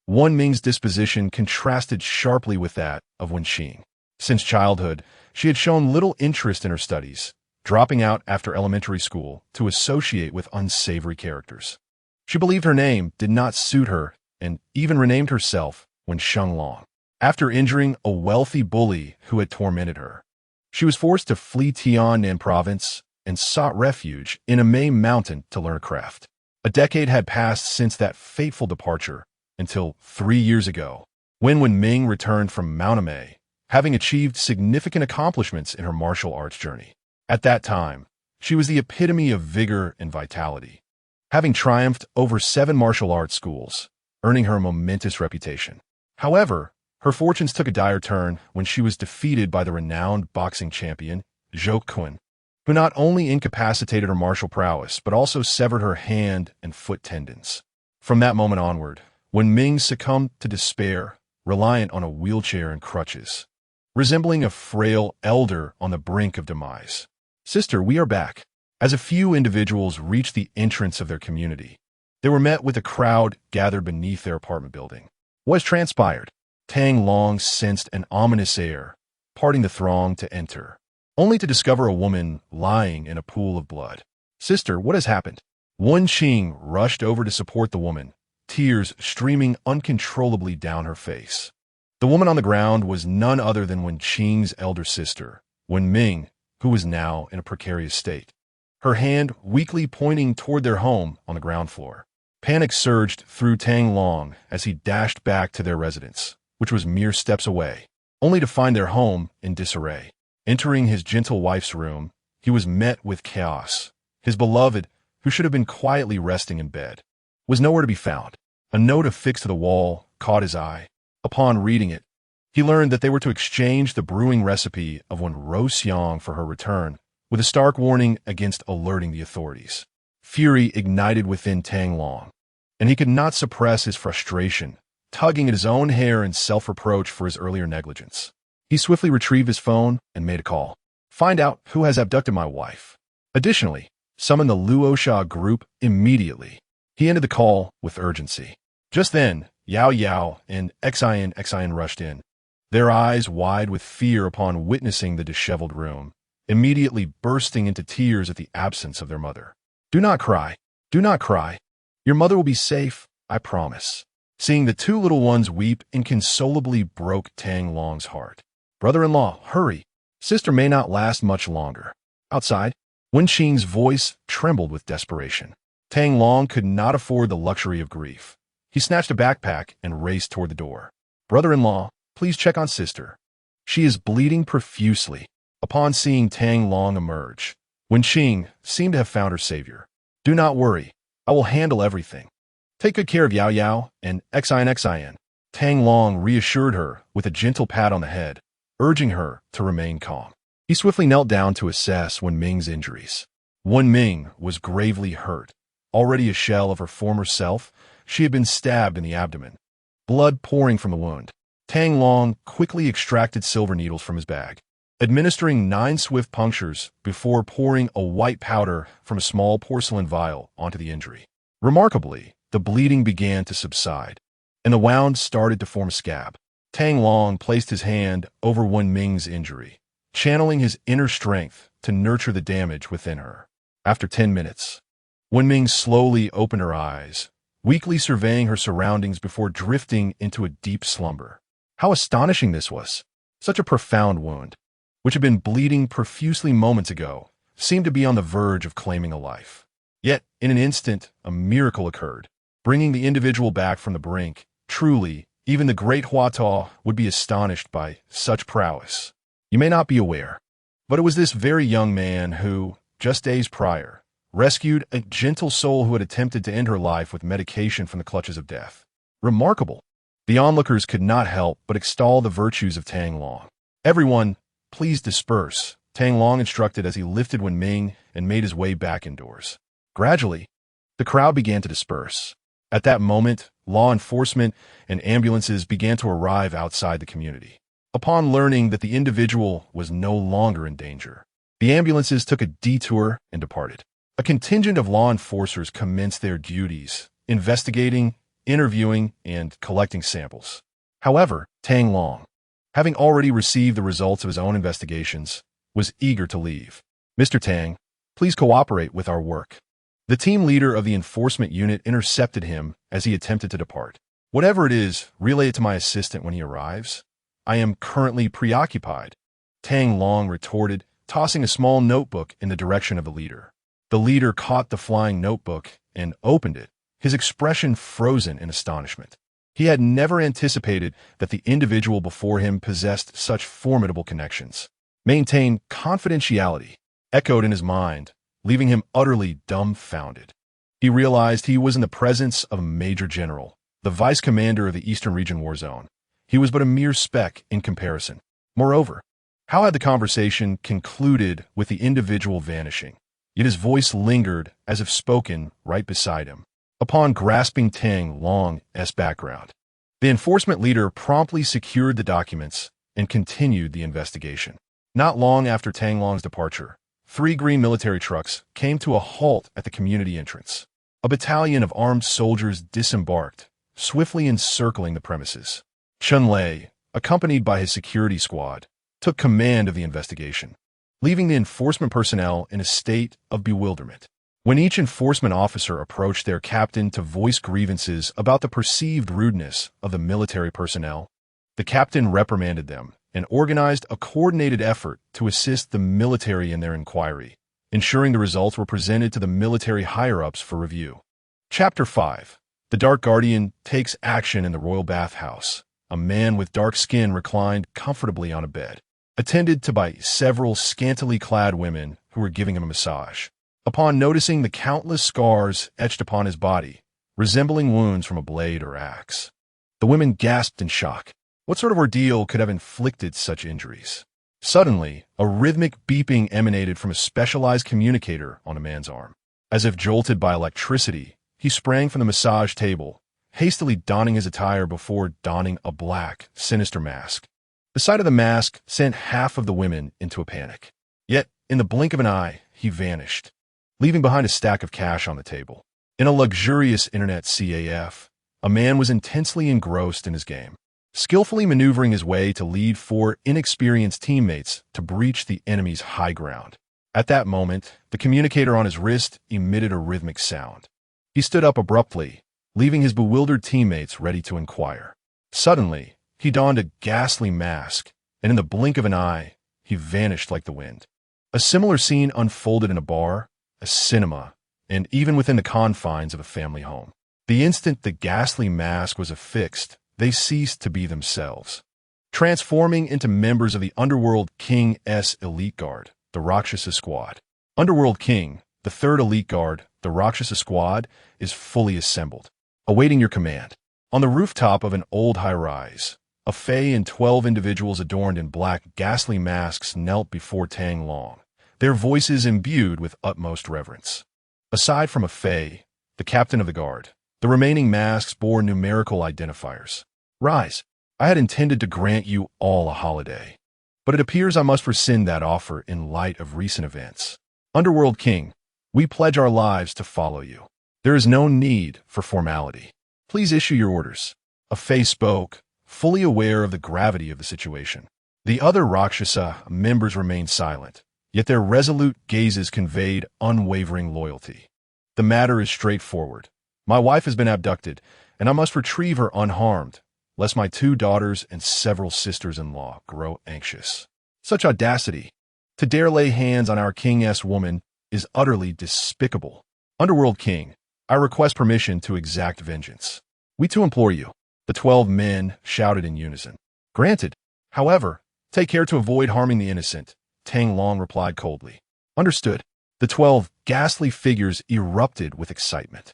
Wenming's disposition contrasted sharply with that of Wenqing. Since childhood, she had shown little interest in her studies, dropping out after elementary school to associate with unsavory characters. She believed her name did not suit her and even renamed herself Wensheng Long. After injuring a wealthy bully who had tormented her, she was forced to flee Tiannan province and sought refuge in a Mei mountain to learn a craft. A decade had passed since that fateful departure, until 3 years ago, when Wenming returned from Mount Mei, having achieved significant accomplishments in her martial arts journey. At that time, she was the epitome of vigor and vitality, having triumphed over 7 martial arts schools, earning her a momentous reputation. However, her fortunes took a dire turn when she was defeated by the renowned boxing champion, Zhou Kun. who not only incapacitated her martial prowess, but also severed her hand and foot tendons. From that moment onward, Wen Ming succumbed to despair, reliant on a wheelchair and crutches, resembling a frail elder on the brink of demise. Sister, we are back. As a few individuals reached the entrance of their community, they were met with a crowd gathered beneath their apartment building. What has transpired? Tang Long sensed an ominous air, parting the throng to enter, only to discover a woman lying in a pool of blood. Sister, what has happened? Wen Qing rushed over to support the woman, tears streaming uncontrollably down her face. The woman on the ground was none other than Wen Qing's elder sister, Wen Ming, who was now in a precarious state, her hand weakly pointing toward their home on the ground floor. Panic surged through Tang Long as he dashed back to their residence, which was mere steps away, only to find their home in disarray. Entering his gentle wife's room, he was met with chaos. His beloved, who should have been quietly resting in bed, was nowhere to be found. A note affixed to the wall caught his eye. Upon reading it, he learned that they were to exchange the brewing recipe of Wenrou for her return, with a stark warning against alerting the authorities. Fury ignited within Tang Long, and he could not suppress his frustration, tugging at his own hair in self-reproach for his earlier negligence. He swiftly retrieved his phone and made a call. Find out who has abducted my wife. Additionally, summon the Luosha group immediately. He ended the call with urgency. Just then, Yao Yao and Xian rushed in, their eyes wide with fear upon witnessing the disheveled room, immediately bursting into tears at the absence of their mother. Do not cry. Do not cry. Your mother will be safe, I promise. Seeing the two little ones weep inconsolably broke Tang Long's heart. Brother-in-law, hurry. Sister may not last much longer. Outside, Wen Qing's voice trembled with desperation. Tang Long could not afford the luxury of grief. He snatched a backpack and raced toward the door. Brother-in-law, please check on sister. She is bleeding profusely. Upon seeing Tang Long emerge, Wen Qing seemed to have found her savior. Do not worry. I will handle everything. Take good care of Yao Yao and Xian. Tang Long reassured her with a gentle pat on the head, urging her to remain calm. He swiftly knelt down to assess Wen Ming's injuries. Wen Ming was gravely hurt. Already a shell of her former self, she had been stabbed in the abdomen, blood pouring from the wound. Tang Long quickly extracted silver needles from his bag, administering 9 swift punctures before pouring a white powder from a small porcelain vial onto the injury. Remarkably, the bleeding began to subside, and the wound started to form a scab. Tang Long placed his hand over Wen Ming's injury, channeling his inner strength to nurture the damage within her. After 10 minutes, Wen Ming slowly opened her eyes, weakly surveying her surroundings before drifting into a deep slumber. How astonishing this was! Such a profound wound, which had been bleeding profusely moments ago, seemed to be on the verge of claiming a life. Yet, in an instant, a miracle occurred, bringing the individual back from the brink. Truly, even the great Huata would be astonished by such prowess. You may not be aware, but it was this very young man who, just days prior, rescued a gentle soul who had attempted to end her life with medication from the clutches of death. Remarkable! The onlookers could not help but extol the virtues of Tang Long. Everyone, please disperse, Tang Long instructed as he lifted Wen Ming and made his way back indoors. Gradually, the crowd began to disperse. At that moment, law enforcement and ambulances began to arrive outside the community. Upon learning that the individual was no longer in danger, the ambulances took a detour and departed. A contingent of law enforcers commenced their duties, investigating, interviewing, and collecting samples. However, Tang Long, having already received the results of his own investigations, was eager to leave. Mr. Tang, please cooperate with our work. The team leader of the enforcement unit intercepted him as he attempted to depart. Whatever it is, relay it to my assistant when he arrives. I am currently preoccupied, Tang Long retorted, tossing a small notebook in the direction of the leader. The leader caught the flying notebook and opened it, his expression frozen in astonishment. He had never anticipated that the individual before him possessed such formidable connections. Maintain confidentiality, echoed in his mind, leaving him utterly dumbfounded. He realized he was in the presence of a major general, the vice commander of the Eastern Region War Zone. He was but a mere speck in comparison. Moreover, How had the conversation concluded with the individual vanishing? Yet his voice lingered as if spoken right beside him. Upon grasping Tang Long's background, the enforcement leader promptly secured the documents and continued the investigation. Not long after Tang Long's departure, 3 green military trucks came to a halt at the community entrance. A battalion of armed soldiers disembarked, swiftly encircling the premises. Chun Lei, accompanied by his security squad, took command of the investigation, leaving the enforcement personnel in a state of bewilderment. When each enforcement officer approached their captain to voice grievances about the perceived rudeness of the military personnel, the captain reprimanded them and organized a coordinated effort to assist the military in their inquiry, ensuring the results were presented to the military higher-ups for review. Chapter 5. The Dark Guardian takes action in the royal bathhouse. A man with dark skin reclined comfortably on a bed, attended to by several scantily clad women who were giving him a massage. Upon noticing the countless scars etched upon his body, resembling wounds from a blade or axe, the women gasped in shock. What sort of ordeal could have inflicted such injuries? Suddenly, a rhythmic beeping emanated from a specialized communicator on a man's arm. As if jolted by electricity, he sprang from the massage table, hastily donning his attire before donning a black, sinister mask. The sight of the mask sent half of the women into a panic. Yet, in the blink of an eye, he vanished, leaving behind a stack of cash on the table. In a luxurious internet CAF, a man was intensely engrossed in his game, skillfully maneuvering his way to lead 4 inexperienced teammates to breach the enemy's high ground. At that moment, the communicator on his wrist emitted a rhythmic sound. He stood up abruptly, leaving his bewildered teammates ready to inquire. Suddenly, he donned a ghastly mask, and in the blink of an eye, he vanished like the wind. A similar scene unfolded in a bar, a cinema, and even within the confines of a family home. The instant the ghastly mask was affixed, they ceased to be themselves, transforming into members of the Underworld King's elite guard, the Rakshasa Squad. Underworld King, the 3rd elite guard, the Rakshasa Squad, is fully assembled, awaiting your command. On the rooftop of an old high-rise, a Fae and 12 individuals adorned in black, ghastly masks knelt before Tang Long, their voices imbued with utmost reverence. Aside from a Fae, the captain of the guard, the remaining masks bore numerical identifiers. Rise. I had intended to grant you all a holiday, but it appears I must rescind that offer in light of recent events. Underworld King, we pledge our lives to follow you. There is no need for formality. Please issue your orders. A Fae spoke, fully aware of the gravity of the situation. The other Rakshasa members remained silent, yet their resolute gazes conveyed unwavering loyalty. The matter is straightforward. My wife has been abducted, and I must retrieve her unharmed, lest my 2 daughters and several sisters-in-law grow anxious. Such audacity! To dare lay hands on our King's woman is utterly despicable. Underworld King, I request permission to exact vengeance. We too implore you, the 12 men shouted in unison. Granted. However, take care to avoid harming the innocent, Tang Long replied coldly. Understood. The 12 ghastly figures erupted with excitement.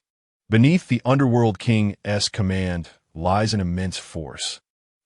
Beneath the Underworld King's command lies an immense force,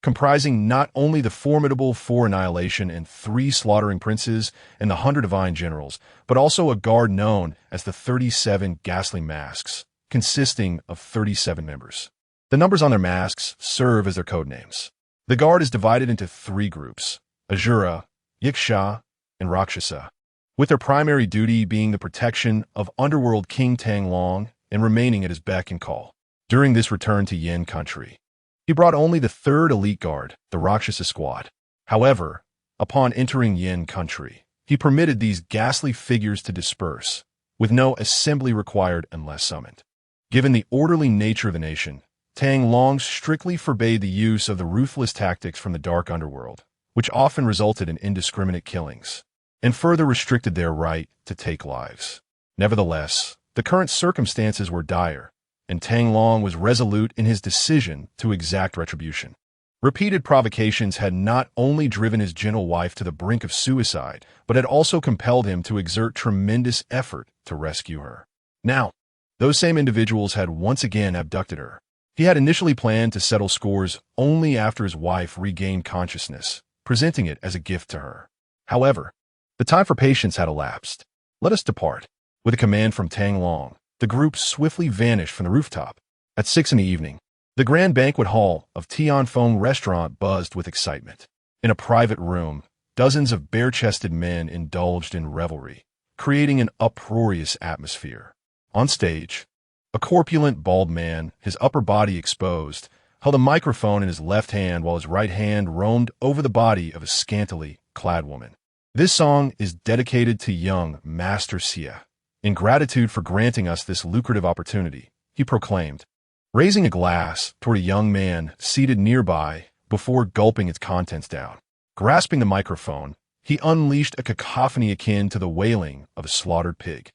comprising not only the formidable 4 annihilation and 3 slaughtering princes and the 100 divine generals, but also a guard known as the 37 ghastly masks, consisting of 37 members. The numbers on their masks serve as their code names. The guard is divided into 3 groups, Asura, Yiksha, and Rakshasa, with their primary duty being the protection of Underworld King Tang Long and remaining at his beck and call. During this return to Yin country, he brought only the 3rd elite guard, the Rakshasa Squad. However, upon entering Yin country, he permitted these ghastly figures to disperse, with no assembly required unless summoned. Given the orderly nature of the nation, Tang Long strictly forbade the use of the ruthless tactics from the dark underworld, which often resulted in indiscriminate killings, and further restricted their right to take lives. Nevertheless, the current circumstances were dire, and Tang Long was resolute in his decision to exact retribution. Repeated provocations had not only driven his gentle wife to the brink of suicide, but had also compelled him to exert tremendous effort to rescue her. Now, those same individuals had once again abducted her. He had initially planned to settle scores only after his wife regained consciousness, presenting it as a gift to her. However, the time for patience had elapsed. Let us depart. With a command from Tang Long, the group swiftly vanished from the rooftop. At 6 in the evening, the grand banquet hall of Tian Feng restaurant buzzed with excitement. In a private room, dozens of bare-chested men indulged in revelry, creating an uproarious atmosphere. On stage, a corpulent, bald man, his upper body exposed, held a microphone in his left hand while his right hand roamed over the body of a scantily clad woman. This song is dedicated to young Master Xie. In gratitude for granting us this lucrative opportunity, he proclaimed, raising a glass toward a young man seated nearby before gulping its contents down. Grasping the microphone, he unleashed a cacophony akin to the wailing of a slaughtered pig.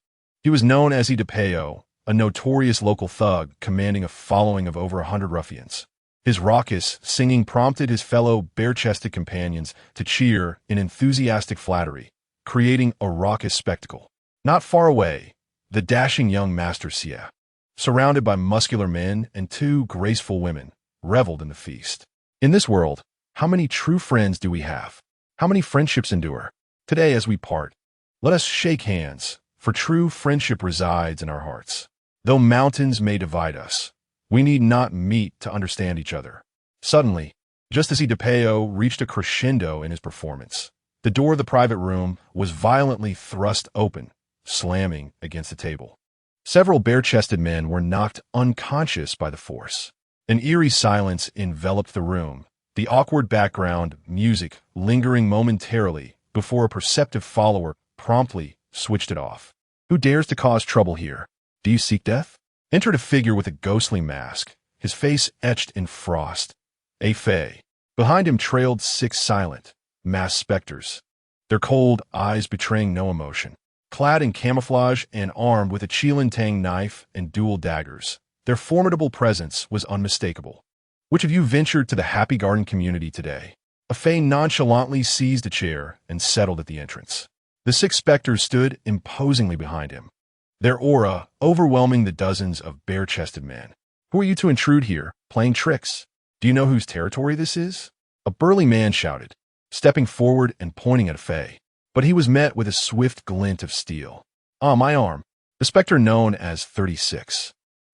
He was known as Idapeo, a notorious local thug commanding a following of over 100 ruffians. His raucous singing prompted his fellow bare-chested companions to cheer in enthusiastic flattery, creating a raucous spectacle. Not far away, the dashing young Master Xie, surrounded by muscular men and 2 graceful women, reveled in the feast. In this world, how many true friends do we have? How many friendships endure? Today, as we part, let us shake hands, for true friendship resides in our hearts. Though mountains may divide us, we need not meet to understand each other. Suddenly, just as Idapeo reached a crescendo in his performance, the door of the private room was violently thrust open, slamming against the table. Several bare-chested men were knocked unconscious by the force. An eerie silence enveloped the room, the awkward background music lingering momentarily before a perceptive follower promptly switched it off. Who dares to cause trouble here? Do you seek death? Entered a figure with a ghostly mask, his face etched in frost. A fey. Behind him trailed 6 silent, masked specters, their cold eyes betraying no emotion. Clad in camouflage and armed with a Qilin Tang knife and dual daggers, their formidable presence was unmistakable. Which of you ventured to the Happy Garden community today? A fey nonchalantly seized a chair and settled at the entrance. The 6 specters stood imposingly behind him, their aura overwhelming the dozens of bare-chested men. Who are you to intrude here, playing tricks? Do you know whose territory this is? A burly man shouted, stepping forward and pointing at a fey. But he was met with a swift glint of steel. Ah, my arm. The specter known as 36,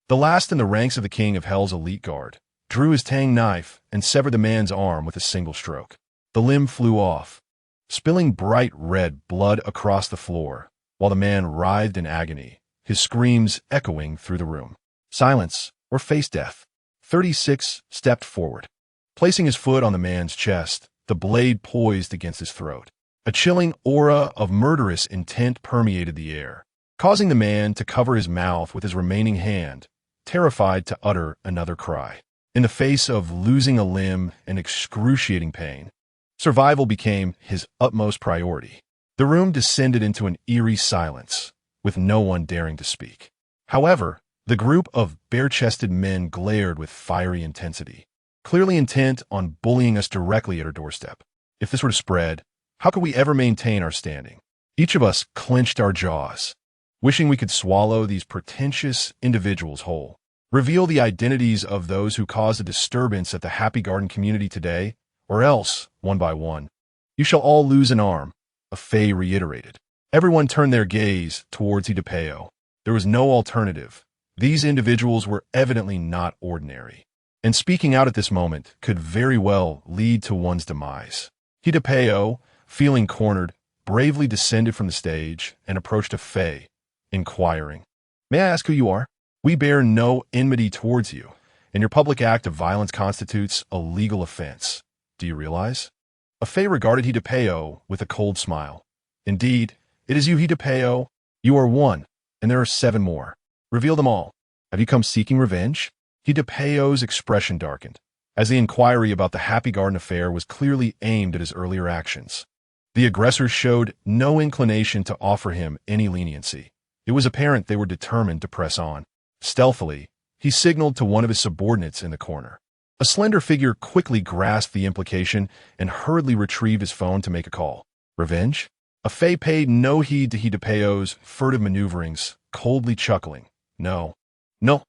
the last in the ranks of the King of Hell's elite guard, drew his Tang knife and severed the man's arm with a single stroke. The limb flew off, spilling bright red blood across the floor, while the man writhed in agony, his screams echoing through the room. Silence, or face death. 36 stepped forward, placing his foot on the man's chest, the blade poised against his throat. A chilling aura of murderous intent permeated the air, causing the man to cover his mouth with his remaining hand, terrified to utter another cry. In the face of losing a limb and excruciating pain, survival became his utmost priority. The room descended into an eerie silence, with no one daring to speak. However, the group of bare-chested men glared with fiery intensity, clearly intent on bullying us directly at our doorstep. If this were to spread, how could we ever maintain our standing? Each of us clenched our jaws, wishing we could swallow these pretentious individuals whole. Reveal the identities of those who caused a disturbance at the Happy Garden community today, or else, one by one, you shall all lose an arm, a fey reiterated. Everyone turned their gaze towards Idapeo. There was no alternative. These individuals were evidently not ordinary, and speaking out at this moment could very well lead to one's demise. Idapeo, feeling cornered, bravely descended from the stage and approached a fey, inquiring, "May I ask who you are? We bear no enmity towards you, and your public act of violence constitutes a legal offense. Do you realize?" A fey regarded Idapeo with a cold smile. "Indeed, it is you, Idapeo. You are one, and there are 7 more. Reveal them all. Have you come seeking revenge?" Hidapeo's expression darkened, as the inquiry about the Happy Garden affair was clearly aimed at his earlier actions. The aggressors showed no inclination to offer him any leniency. It was apparent they were determined to press on. Stealthily, he signaled to one of his subordinates in the corner. A slender figure quickly grasped the implication and hurriedly retrieved his phone to make a call. Revenge? A fey paid no heed to Hidapeo's furtive maneuverings, coldly chuckling. No. No.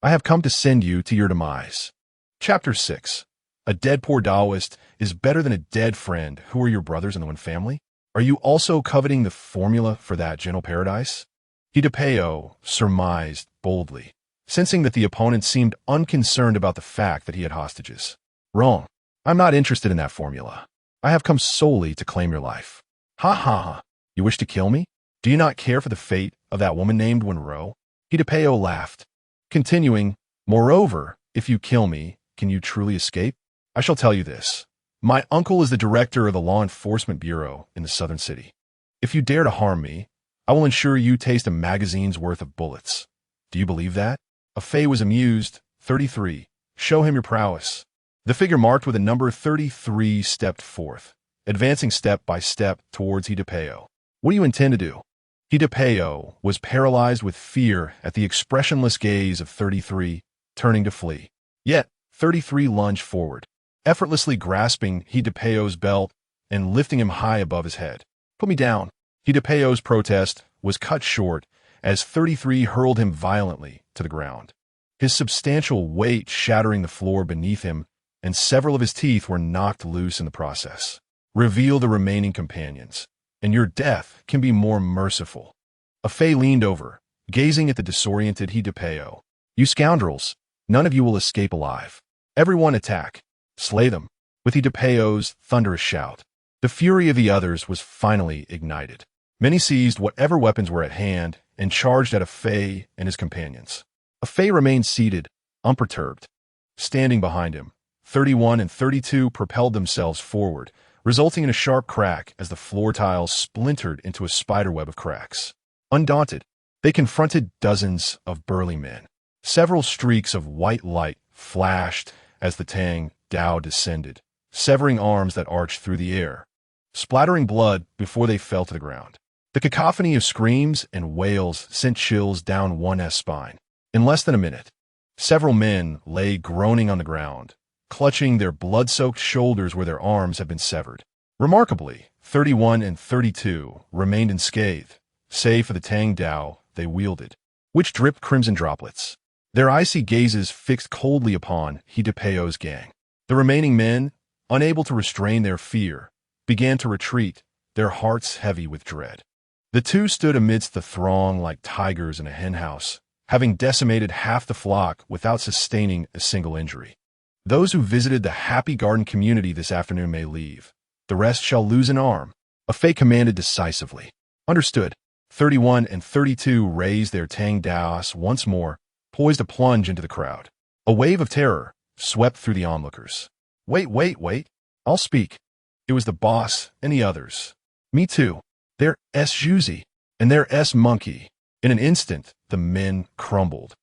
I have come to send you to your demise." Chapter 6. A dead poor Taoist is better than a dead friend. Who are your brothers in the one family? Are you also coveting the formula for that gentle paradise? Hidepeo surmised boldly, sensing that the opponent seemed unconcerned about the fact that he had hostages. Wrong. I'm not interested in that formula. I have come solely to claim your life. Ha ha ha. You wish to kill me? Do you not care for the fate of that woman named Wenrou? Hidepeo laughed, continuing, moreover, if you kill me, can you truly escape? I shall tell you this. My uncle is the director of the Law Enforcement Bureau in the southern city. If you dare to harm me, I will ensure you taste a magazine's worth of bullets. Do you believe that? Afei was amused. 33. Show him your prowess. The figure marked with a number 33 stepped forth, advancing step by step towards Hidepeo. What do you intend to do? Hidepeo was paralyzed with fear at the expressionless gaze of 33, turning to flee. Yet, 33 lunged forward, effortlessly grasping Hidepeo's belt and lifting him high above his head. Put me down. Hidepeo's protest was cut short as 33 hurled him violently to the ground, his substantial weight shattering the floor beneath him, and several of his teeth were knocked loose in the process. Reveal the remaining companions, and your death can be more merciful. Afei leaned over, gazing at the disoriented Hidepeo. You scoundrels, none of you will escape alive. Everyone attack. Slay them. With Hidepeo's thunderous shout, the fury of the others was finally ignited. Many seized whatever weapons were at hand and charged at Afei and his companions. Afei remained seated, unperturbed. Standing behind him, 31 and 32 propelled themselves forward, resulting in a sharp crack as the floor tiles splintered into a spiderweb of cracks. Undaunted, they confronted dozens of burly men. Several streaks of white light flashed as the Tang Dao descended, severing arms that arched through the air, splattering blood before they fell to the ground. The cacophony of screams and wails sent chills down one's spine. In less than a minute, several men lay groaning on the ground, clutching their blood-soaked shoulders where their arms had been severed. Remarkably, 31 and 32 remained unscathed, save for the Tang Dao they wielded, which dripped crimson droplets, their icy gazes fixed coldly upon Hidepeo's gang. The remaining men, unable to restrain their fear, began to retreat, their hearts heavy with dread. The two stood amidst the throng like tigers in a henhouse, having decimated half the flock without sustaining a single injury. Those who visited the Happy Garden community this afternoon may leave. The rest shall lose an arm. Afei commanded decisively. Understood. 31 and 32 raised their Tang Daos once more, poised to plunge into the crowd. A wave of terror swept through the onlookers. Wait. I'll speak. It was the boss and the others. Me too. They're Juzi, and they're monkey. In an instant, the men crumbled,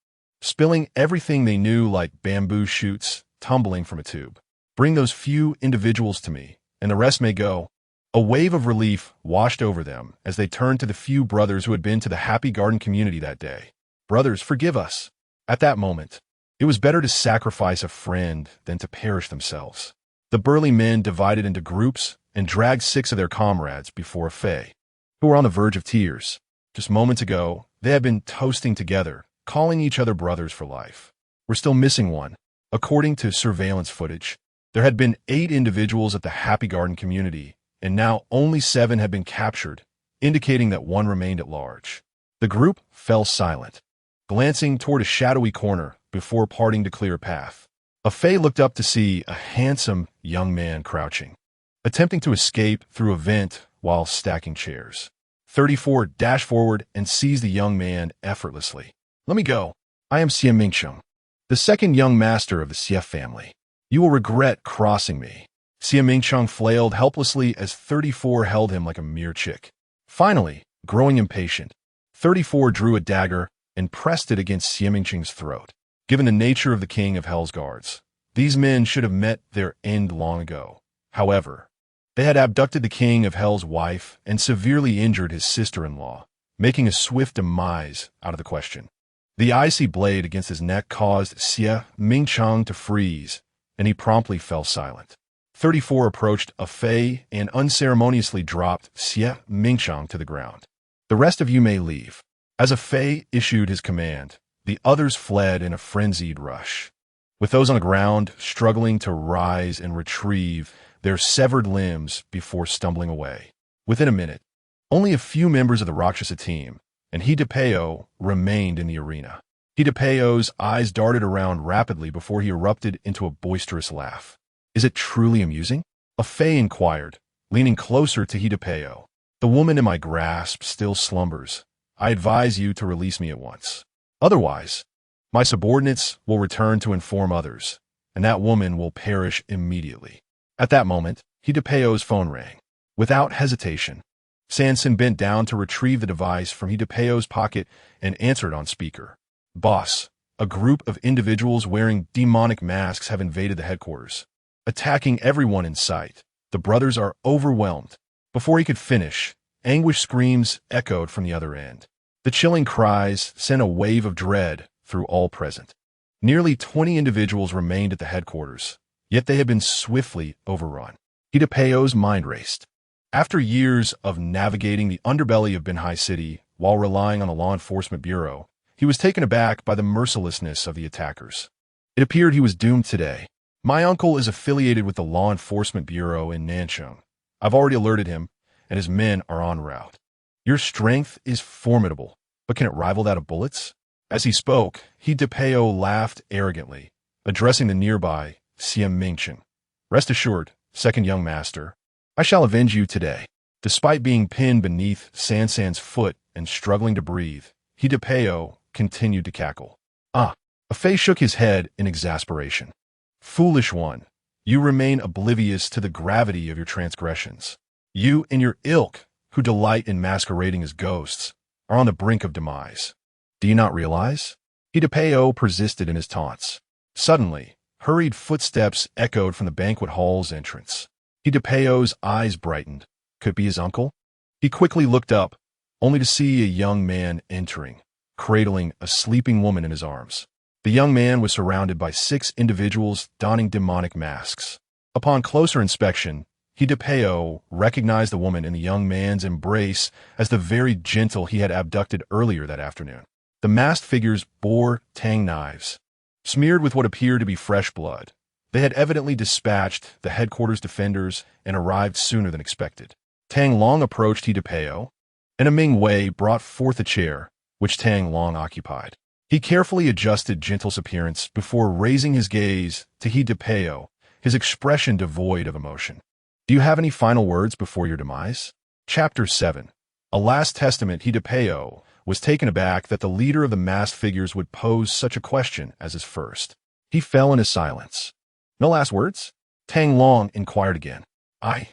spilling everything they knew like bamboo shoots tumbling from a tube. Bring those few individuals to me, and the rest may go. A wave of relief washed over them as they turned to the few brothers who had been to the Happy Garden community that day. Brothers, forgive us. At that moment, it was better to sacrifice a friend than to perish themselves. The burly men divided into groups and dragged 6 of their comrades before Afei, who were on the verge of tears. Just moments ago, they had been toasting together, calling each other brothers for life. We're still missing one. According to surveillance footage, there had been 8 individuals at the Happy Garden community, and now only 7 had been captured, indicating that 1 remained at large. The group fell silent, glancing toward a shadowy corner before parting to clear a path. Afei looked up to see a handsome young man crouching, attempting to escape through a vent while stacking chairs. 34 dashed forward and seized the young man effortlessly. Let me go. I am Xie Mingsheng, the second young master of the Xie family. You will regret crossing me. Xie Mingsheng flailed helplessly as 34 held him like a mere chick. Finally, growing impatient, 34 drew a dagger and pressed it against Xie Mingsheng's throat. Given the nature of the king of Hell's guards, these men should have met their end long ago. However, they had abducted the king of Hell's wife and severely injured his sister-in-law, making a swift demise out of the question. The icy blade against his neck caused Xie Mingsheng to freeze, and he promptly fell silent. 34 approached Afei and unceremoniously dropped Xie Mingsheng to the ground. The rest of you may leave. As Afei issued his command, the others fled in a frenzied rush. with those on the ground struggling to rise and retrieve their severed limbs before stumbling away. Within a minute, only a few members of the Rakshasa team and Hidepeo remained in the arena. Hidepeo's eyes darted around rapidly before he erupted into a boisterous laugh. "Is it truly amusing?" a Fae inquired, leaning closer to Hidepeo. "The woman in my grasp still slumbers. I advise you to release me at once. Otherwise, my subordinates will return to inform others, and that woman will perish immediately." At that moment, Hidepeo's phone rang. Without hesitation, Sanson bent down to retrieve the device from Hidepeo's pocket and answered on speaker. "Boss, a group of individuals wearing demonic masks have invaded the headquarters, attacking everyone in sight. The brothers are overwhelmed." Before he could finish, anguished screams echoed from the other end. The chilling cries sent a wave of dread through all present. Nearly 20 individuals remained at the headquarters, yet they had been swiftly overrun. Hidepeo's mind raced. After years of navigating the underbelly of Binhai City while relying on the Law Enforcement Bureau, he was taken aback by the mercilessness of the attackers. It appeared he was doomed today. "My uncle is affiliated with the Law Enforcement Bureau in Nanchung. I've already alerted him, and his men are en route. Your strength is formidable, but can it rival that of bullets?" As he spoke, Hidepeo laughed arrogantly, addressing the nearby Siem Mingchen. "Rest assured, second young master, I shall avenge you today." Despite being pinned beneath Sansan's foot and struggling to breathe, Hidepeo continued to cackle. A Fae shook his head in exasperation. "Foolish one, you remain oblivious to the gravity of your transgressions. You and your ilk, who delight in masquerading as ghosts, are on the brink of demise. Do you not realize?" Hidepeo persisted in his taunts. Suddenly, hurried footsteps echoed from the banquet hall's entrance. Hidepeo's eyes brightened. Could it be his uncle? He quickly looked up, only to see a young man entering, cradling a sleeping woman in his arms. The young man was surrounded by 6 individuals donning demonic masks. Upon closer inspection, Hidepeo recognized the woman in the young man's embrace as the very gentle he had abducted earlier that afternoon. The masked figures bore tang knives, smeared with what appeared to be fresh blood. They had evidently dispatched the headquarters defenders and arrived sooner than expected. Tang Long approached Hidepeo, and a Ming Wei brought forth a chair, which Tang Long occupied. He carefully adjusted Gentle's appearance before raising his gaze to Hidepeo, his expression devoid of emotion. "Do you have any final words before your demise?" Chapter 7. A last testament. Hidepeo was taken aback that the leader of the masked figures would pose such a question as his first. He fell into silence. "No last words?" Tang Long inquired again. I,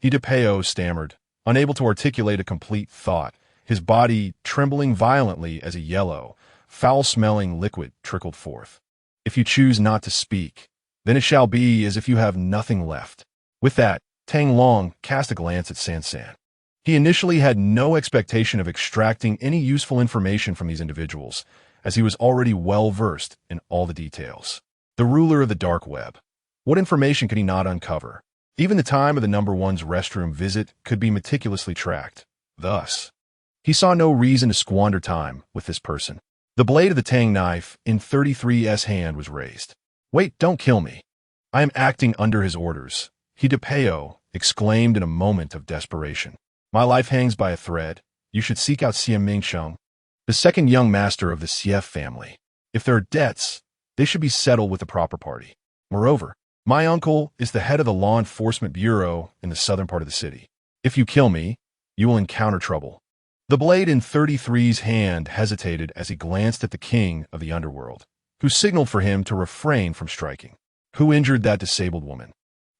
Hidepeo stammered, unable to articulate a complete thought, his body trembling violently as a yellow, foul-smelling liquid trickled forth. "If you choose not to speak, then it shall be as if you have nothing left." With that, Tang Long cast a glance at Sansan. He initially had no expectation of extracting any useful information from these individuals, as he was already well-versed in all the details. The ruler of the dark web. What information could he not uncover? Even the time of the number one's restroom visit could be meticulously tracked. Thus, he saw no reason to squander time with this person. The blade of the tang knife in 33's hand was raised. "Wait, don't kill me. I am acting under his orders," Hidepeo exclaimed in a moment of desperation. "My life hangs by a thread. You should seek out Siem Mingsheng, the second young master of the Sief family. If there are debts, they should be settled with the proper party. Moreover, my uncle is the head of the Law Enforcement Bureau in the southern part of the city. If you kill me, you will encounter trouble." The blade in 33's hand hesitated as he glanced at the king of the Underworld, who signaled for him to refrain from striking. "Who injured that disabled woman?"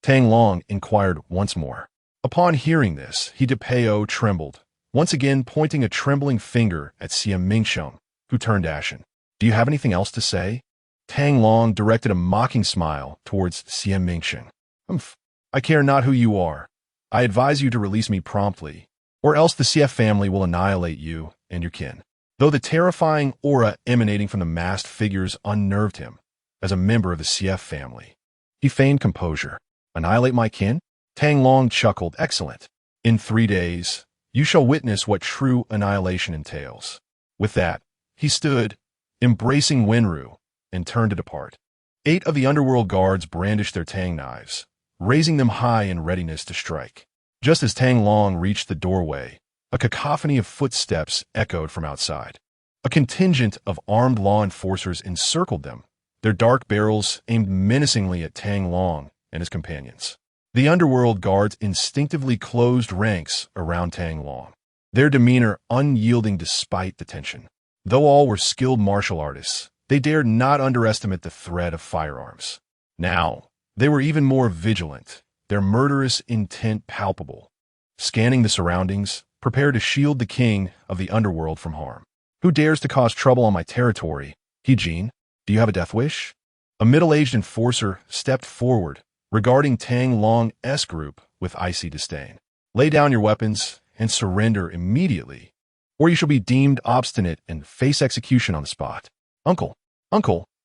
Tang Long inquired once more. Upon hearing this, Hidepeo trembled, once again pointing a trembling finger at Siem Mingsheng, who turned ashen. "Do you have anything else to say?" Tang Long directed a mocking smile towards Siem Mingsheng. "Humph. I care not who you are. I advise you to release me promptly, or else the Sief family will annihilate you and your kin." Though the terrifying aura emanating from the masked figures unnerved him, as a member of the Sief family, he feigned composure. "Annihilate my kin?" Tang Long chuckled. "Excellent. In 3 days, you shall witness what true annihilation entails." With that, he stood, embracing Wenrou, and turned to depart. 8 of the Underworld guards brandished their Tang knives, raising them high in readiness to strike. Just as Tang Long reached the doorway, a cacophony of footsteps echoed from outside. A contingent of armed law enforcers encircled them, their dark barrels aimed menacingly at Tang Long and his companions. The Underworld guards instinctively closed ranks around Tang Long, their demeanor unyielding despite the tension. Though all were skilled martial artists, they dared not underestimate the threat of firearms. Now, they were even more vigilant, their murderous intent palpable. Scanning the surroundings, prepared to shield the king of the Underworld from harm. Who dares to cause trouble on my territory? He-Jin, do you have a death wish? A middle-aged enforcer stepped forward, regarding Tang Long's group with icy disdain. Lay down your weapons and surrender immediately, or you shall be deemed obstinate and face execution on the spot. Uncle,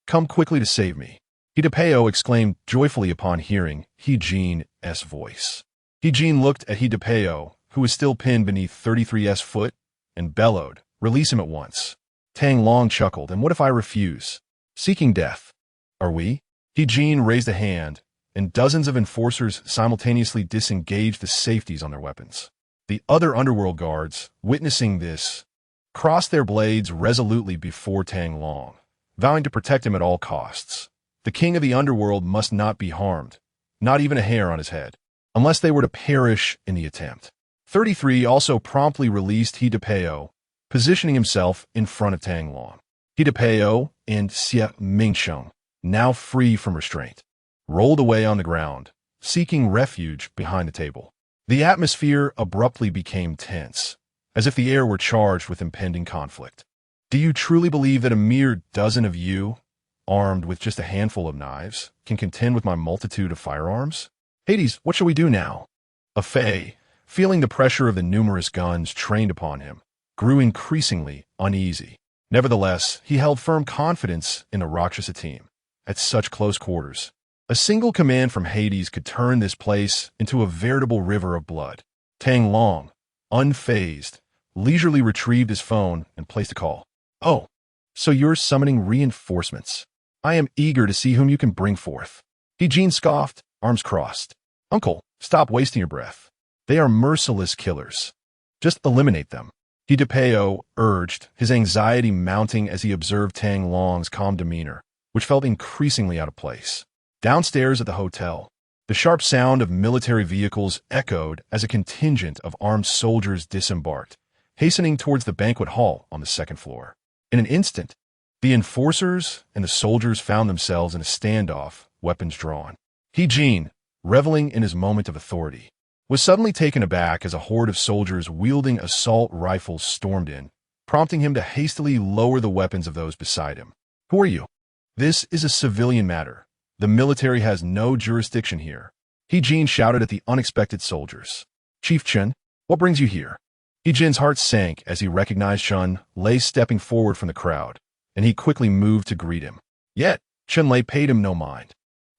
come quickly to save me. Hidepeo exclaimed joyfully upon hearing He-Jin's voice. He-Jin looked at Hidepeo, who was still pinned beneath 33's foot, and bellowed, release him at once. Tang Long chuckled, and what if I refuse? Seeking death. Are we? He-Jin raised a hand, and dozens of enforcers simultaneously disengaged the safeties on their weapons. The other Underworld guards, witnessing this, crossed their blades resolutely before Tang Long, vowing to protect him at all costs. The king of the Underworld must not be harmed, not even a hair on his head, unless they were to perish in the attempt. 33 also promptly released Hidepeo, positioning himself in front of Tang Long. Hidepeo and Xie Mingsheng, now free from restraint, rolled away on the ground, seeking refuge behind the table. The atmosphere abruptly became tense, as if the air were charged with impending conflict. Do you truly believe that a mere dozen of you, armed with just a handful of knives, can contend with my multitude of firearms? Hades, what shall we do now? Afei, feeling the pressure of the numerous guns trained upon him, grew increasingly uneasy. Nevertheless, he held firm confidence in the Rakshasa team. At such close quarters, a single command from Hades could turn this place into a veritable river of blood. Tang Long, unfazed, leisurely retrieved his phone and placed a call. Oh, so you're summoning reinforcements. I am eager to see whom you can bring forth. He-Jin scoffed, arms crossed. Uncle, stop wasting your breath. They are merciless killers. Just eliminate them. Hidepeo urged, his anxiety mounting as he observed Tang Long's calm demeanor, which felt increasingly out of place. Downstairs at the hotel, the sharp sound of military vehicles echoed as a contingent of armed soldiers disembarked, hastening towards the banquet hall on the second floor. In an instant, the enforcers and the soldiers found themselves in a standoff, weapons drawn. He-Jin, reveling in his moment of authority, was suddenly taken aback as a horde of soldiers wielding assault rifles stormed in, prompting him to hastily lower the weapons of those beside him. Who are you? This is a civilian matter. The military has no jurisdiction here. He-Jin shouted at the unexpected soldiers. Chief Chen, what brings you here? He-Jin's heart sank as he recognized Chen Lei stepping forward from the crowd, and he quickly moved to greet him. Yet, Chen Lei paid him no mind,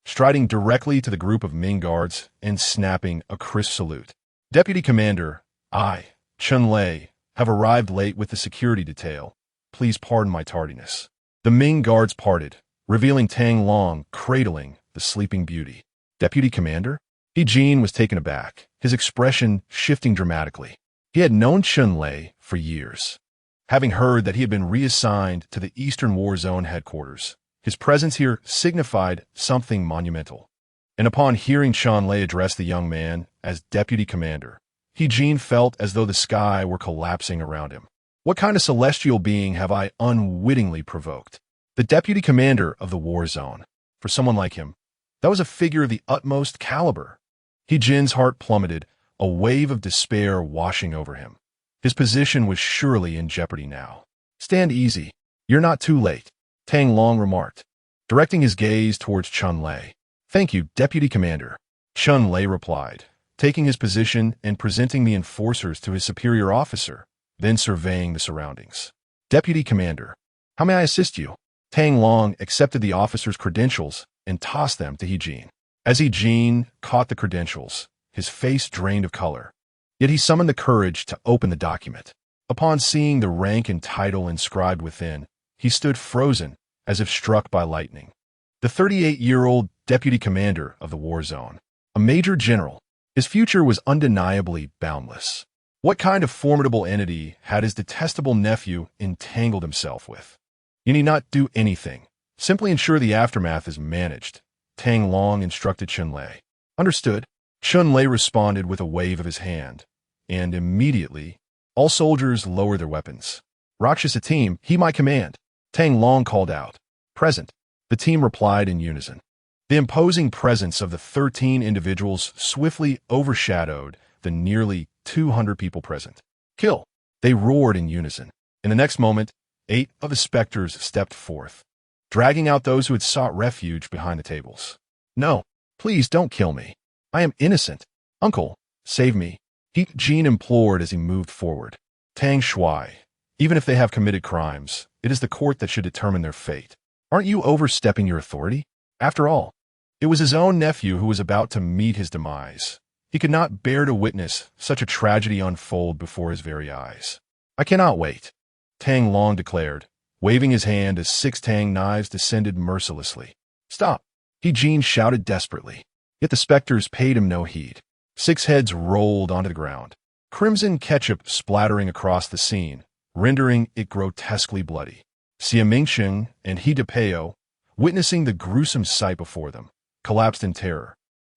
striding directly to the group of Ming guards and snapping a crisp salute. Deputy Commander, I, Chen Lei, have arrived late with the security detail. Please pardon my tardiness. The Ming guards parted, revealing Tang Long cradling the sleeping beauty. Deputy Commander? He-Jin was taken aback, his expression shifting dramatically. He had known Chen Lei for years. Having heard that he had been reassigned to the Eastern War Zone headquarters, his presence here signified something monumental. And upon hearing Chen Lei address the young man as Deputy Commander, He-Jin felt as though the sky were collapsing around him. What kind of celestial being have I unwittingly provoked? The Deputy Commander of the War Zone. For someone like him, that was a figure of the utmost caliber. He-Jin's heart plummeted, a wave of despair washing over him. His position was surely in jeopardy now. Stand easy. You're not too late, Tang Long remarked, directing his gaze towards Chen Lei. Thank you, Deputy Commander. Chen Lei replied, taking his position and presenting the enforcers to his superior officer, then surveying the surroundings. Deputy Commander, how may I assist you? Tang Long accepted the officer's credentials and tossed them to He-Jin. As He-Jin caught the credentials, his face drained of color. Yet he summoned the courage to open the document. Upon seeing the rank and title inscribed within, he stood frozen, as if struck by lightning. the 38-year-old deputy commander of the war zone, a major general. His future was undeniably boundless. What kind of formidable entity had his detestable nephew entangled himself with? You need not do anything. Simply ensure the aftermath is managed, Tang Long instructed Chun Lei. Understood. Chun Lei responded with a wave of his hand, and immediately, all soldiers lowered their weapons. Rakshasa team, he my command, Tang Long called out. Present. The team replied in unison. The imposing presence of the 13 individuals swiftly overshadowed the nearly 200 people present. Kill! They roared in unison. In the next moment, 8 of the specters stepped forth, dragging out those who had sought refuge behind the tables. No, please don't kill me. I am innocent. Uncle, save me. He Jean implored as he moved forward. Tang Shui, even if they have committed crimes, it is the court that should determine their fate. Aren't you overstepping your authority? After all, it was his own nephew who was about to meet his demise. He could not bear to witness such a tragedy unfold before his very eyes. I cannot wait, Tang Long declared, waving his hand as 6 Tang knives descended mercilessly. Stop, He Jean shouted desperately. Yet the specters paid him no heed. 6 heads rolled onto the ground, crimson ketchup splattering across the scene, rendering it grotesquely bloody. Xia Mingsheng and He Depeo, witnessing the gruesome sight before them, collapsed in terror,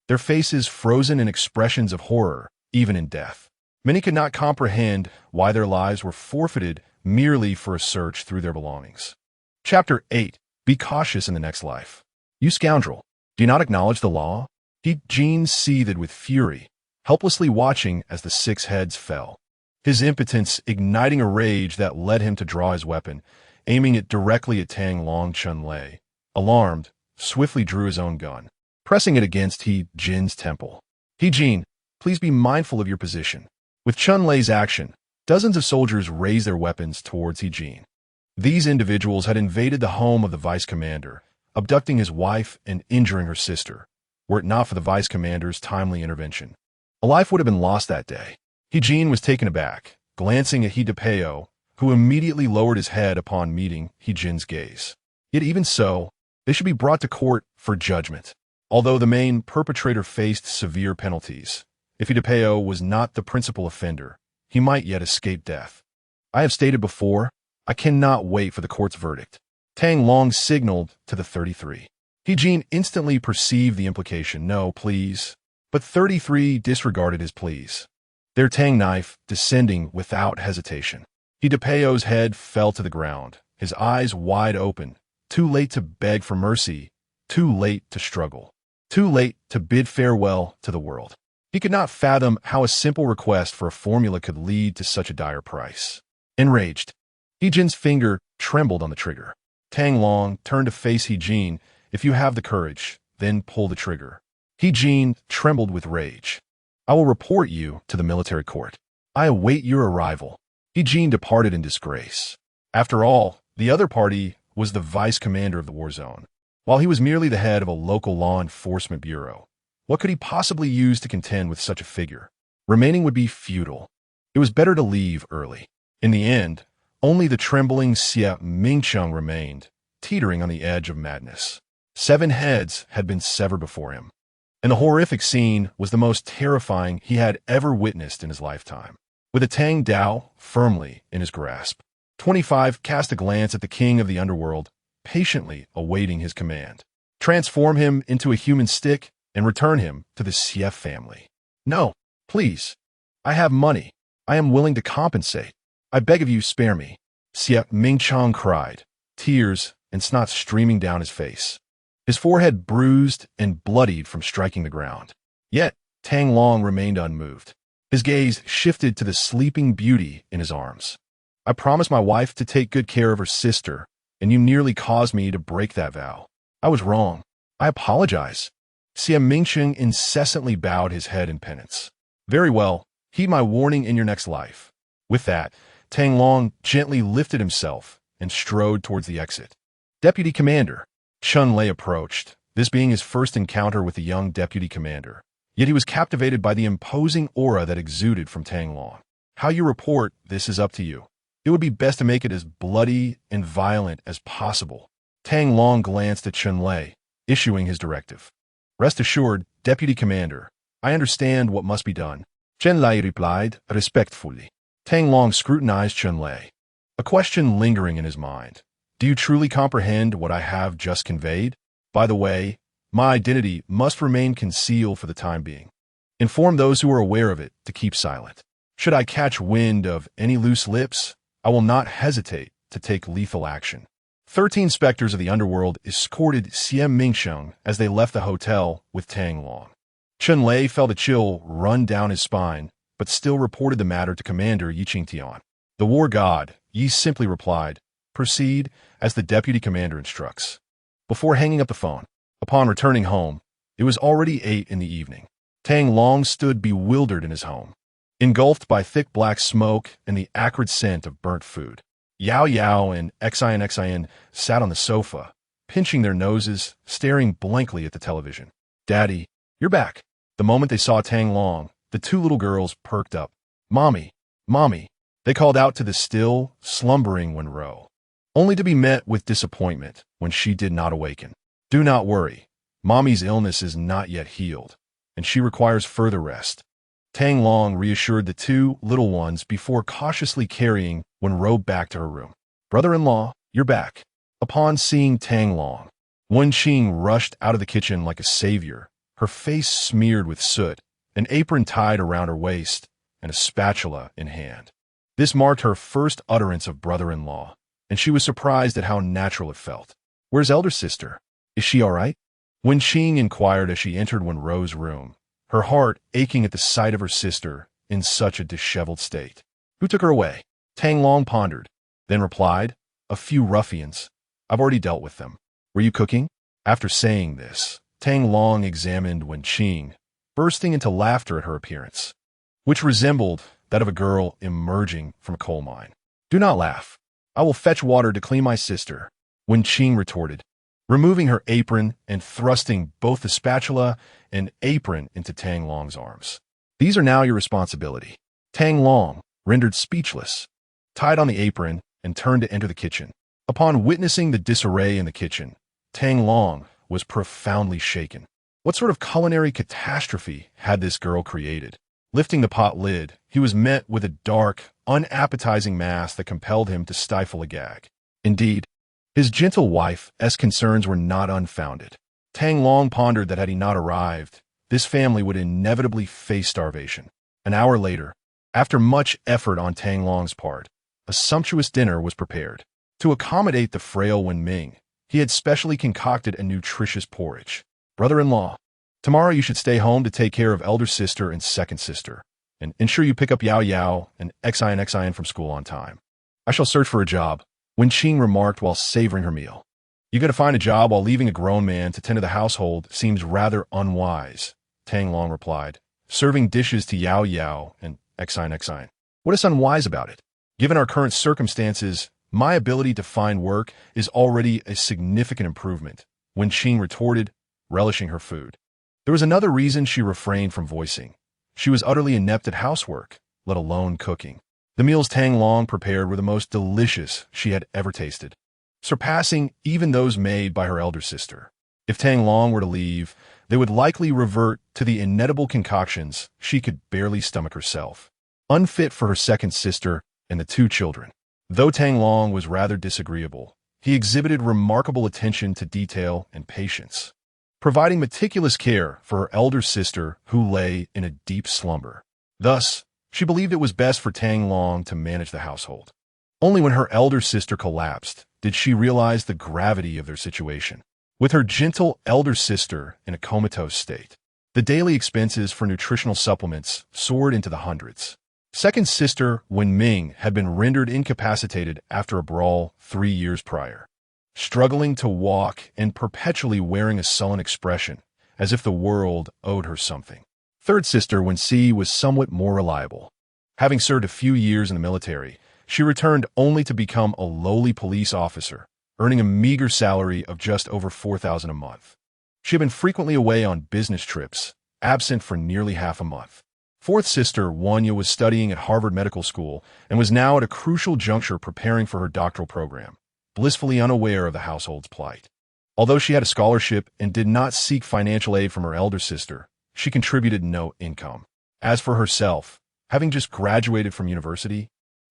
their faces frozen in expressions of horror, even in death. Many could not comprehend why their lives were forfeited merely for a search through their belongings. Chapter 8. Be cautious in the next life. You scoundrel, do you not acknowledge the law? He Jean seethed with fury, helplessly watching as the 6 heads fell, his impotence igniting a rage that led him to draw his weapon, aiming it directly at Tang Long. Chun Lei, alarmed, swiftly drew his own gun, pressing it against He Jin's temple. He Jin, please be mindful of your position. With Chun Lei's action, dozens of soldiers raised their weapons towards He Jin. These individuals had invaded the home of the vice commander, abducting his wife and injuring her sister. Were it not for the vice commander's timely intervention, a life would have been lost that day. He Jin was taken aback, glancing at He Depeo, who immediately lowered his head upon meeting He Jin's gaze. Yet even so, they should be brought to court for judgment. Although the main perpetrator faced severe penalties, if He Depeo was not the principal offender, he might yet escape death. I have stated before, I cannot wait for the court's verdict. Tang Long signaled to the 33. He Jin instantly perceived the implication. No, please. But 33 disregarded his pleas, their Tang knife descending without hesitation. He Depeo's head fell to the ground, his eyes wide open, too late to beg for mercy, too late to struggle, too late to bid farewell to the world. He could not fathom how a simple request for a formula could lead to such a dire price. Enraged, He Jin's finger trembled on the trigger. Tang Long turned to face He Jin. If you have the courage, then pull the trigger. He Jin trembled with rage. I will report you to the military court. I await your arrival. He Jin departed in disgrace. After all, the other party was the vice commander of the war zone, while he was merely the head of a local law enforcement bureau. What could he possibly use to contend with such a figure? Remaining would be futile. It was better to leave early. In the end, only the trembling Xia Mingcheng remained, teetering on the edge of madness. 7 heads had been severed before him, and the horrific scene was the most terrifying he had ever witnessed in his lifetime. With a Tang Dao firmly in his grasp, 25 cast a glance at the king of the underworld, patiently awaiting his command. Transform him into a human stick and return him to the Xie family. No, please. I have money. I am willing to compensate. I beg of you, spare me. Xie Mingcheng cried, tears and snot streaming down his face, his forehead bruised and bloodied from striking the ground. Yet, Tang Long remained unmoved. His gaze shifted to the sleeping beauty in his arms. I promised my wife to take good care of her sister, and you nearly caused me to break that vow. I was wrong. I apologize. Xia Mingcheng incessantly bowed his head in penance. Very well, heed my warning in your next life. With that, Tang Long gently lifted himself and strode towards the exit. Deputy Commander. Chun Lei approached, this being his first encounter with the young deputy commander. Yet he was captivated by the imposing aura that exuded from Tang Long. How you report this is up to you. It would be best to make it as bloody and violent as possible. Tang Long glanced at Chun Lei, issuing his directive. "Rest assured, Deputy Commander, I understand what must be done," Chen Lei replied respectfully. Tang Long scrutinized Chen Lei, a question lingering in his mind. "Do you truly comprehend what I have just conveyed? By the way, my identity must remain concealed for the time being. Inform those who are aware of it to keep silent. Should I catch wind of any loose lips, I will not hesitate to take lethal action." 13 specters of the underworld escorted Xian Mingsheng as they left the hotel with Tang Long. Chen Lei felt a chill run down his spine, but still reported the matter to Commander Yi Qingtian. "The war god," Yi simply replied, "Proceed as the deputy commander instructs." Before hanging up the phone, upon returning home, it was already 8 in the evening. Tang Long stood bewildered in his home, engulfed by thick black smoke and the acrid scent of burnt food. Yao Yao and Xian sat on the sofa, pinching their noses, staring blankly at the television. "Daddy, you're back." The moment they saw Tang Long, the two little girls perked up. "Mommy, Mommy," they called out to the still, slumbering Wenrou, only to be met with disappointment when she did not awaken. "Do not worry. Mommy's illness is not yet healed, and she requires further rest." Tang Long reassured the two little ones before cautiously carrying Wenrou back to her room. "Brother-in-law, you're back." Upon seeing Tang Long, Wenqing rushed out of the kitchen like a savior, her face smeared with soot, an apron tied around her waist, and a spatula in hand. This marked her first utterance of brother-in-law, and she was surprised at how natural it felt. "Where's elder sister? Is she all right?" Wenqing inquired as she entered Wenrou's room, her heart aching at the sight of her sister in such a disheveled state. "Who took her away?" Tang Long pondered, then replied, "A few ruffians. I've already dealt with them. Were you cooking?" After saying this, Tang Long examined Wenqing, bursting into laughter at her appearance, which resembled that of a girl emerging from a coal mine. "Do not laugh. I will fetch water to clean my sister," Wenqing retorted, removing her apron and thrusting both the spatula and apron into Tang Long's arms. "These are now your responsibility." Tang Long, rendered speechless, tied on the apron and turned to enter the kitchen. Upon witnessing the disarray in the kitchen, Tang Long was profoundly shaken. What sort of culinary catastrophe had this girl created? Lifting the pot lid, he was met with a dark, unappetizing mass that compelled him to stifle a gag. Indeed, his gentle wife's concerns were not unfounded. Tang Long pondered that had he not arrived, this family would inevitably face starvation. An hour later, after much effort on Tang Long's part, a sumptuous dinner was prepared. To accommodate the frail Wenming, he had specially concocted a nutritious porridge. "Brother-in-law, tomorrow you should stay home to take care of elder sister and second sister, and ensure you pick up Yao Yao and Xian from school on time. I shall search for a job," Wenqing remarked while savoring her meal. "You gotta find a job while leaving a grown man to tend to the household seems rather unwise," Tang Long replied, serving dishes to Yao Yao and Xian. "What is unwise about it? Given our current circumstances, my ability to find work is already a significant improvement," Wenqing retorted, relishing her food. There was another reason she refrained from voicing. She was utterly inept at housework, let alone cooking. The meals Tang Long prepared were the most delicious she had ever tasted, surpassing even those made by her elder sister. If Tang Long were to leave, they would likely revert to the inedible concoctions she could barely stomach herself, unfit for her second sister and the two children. Though Tang Long was rather disagreeable, he exhibited remarkable attention to detail and patience, providing meticulous care for her elder sister who lay in a deep slumber. Thus, she believed it was best for Tang Long to manage the household. Only when her elder sister collapsed did she realize the gravity of their situation. With her gentle elder sister in a comatose state, the daily expenses for nutritional supplements soared into the hundreds. Second sister Wenming had been rendered incapacitated after a brawl 3 years prior, struggling to walk and perpetually wearing a sullen expression, as if the world owed her something. Third sister Wenxi was somewhat more reliable. Having served a few years in the military, she returned only to become a lowly police officer, earning a meager salary of just over 4,000 a month. She had been frequently away on business trips, absent for nearly half a month. Fourth sister Wanya was studying at Harvard Medical School and was now at a crucial juncture preparing for her doctoral program, blissfully unaware of the household's plight. Although she had a scholarship and did not seek financial aid from her elder sister, she contributed no income. As for herself, having just graduated from university,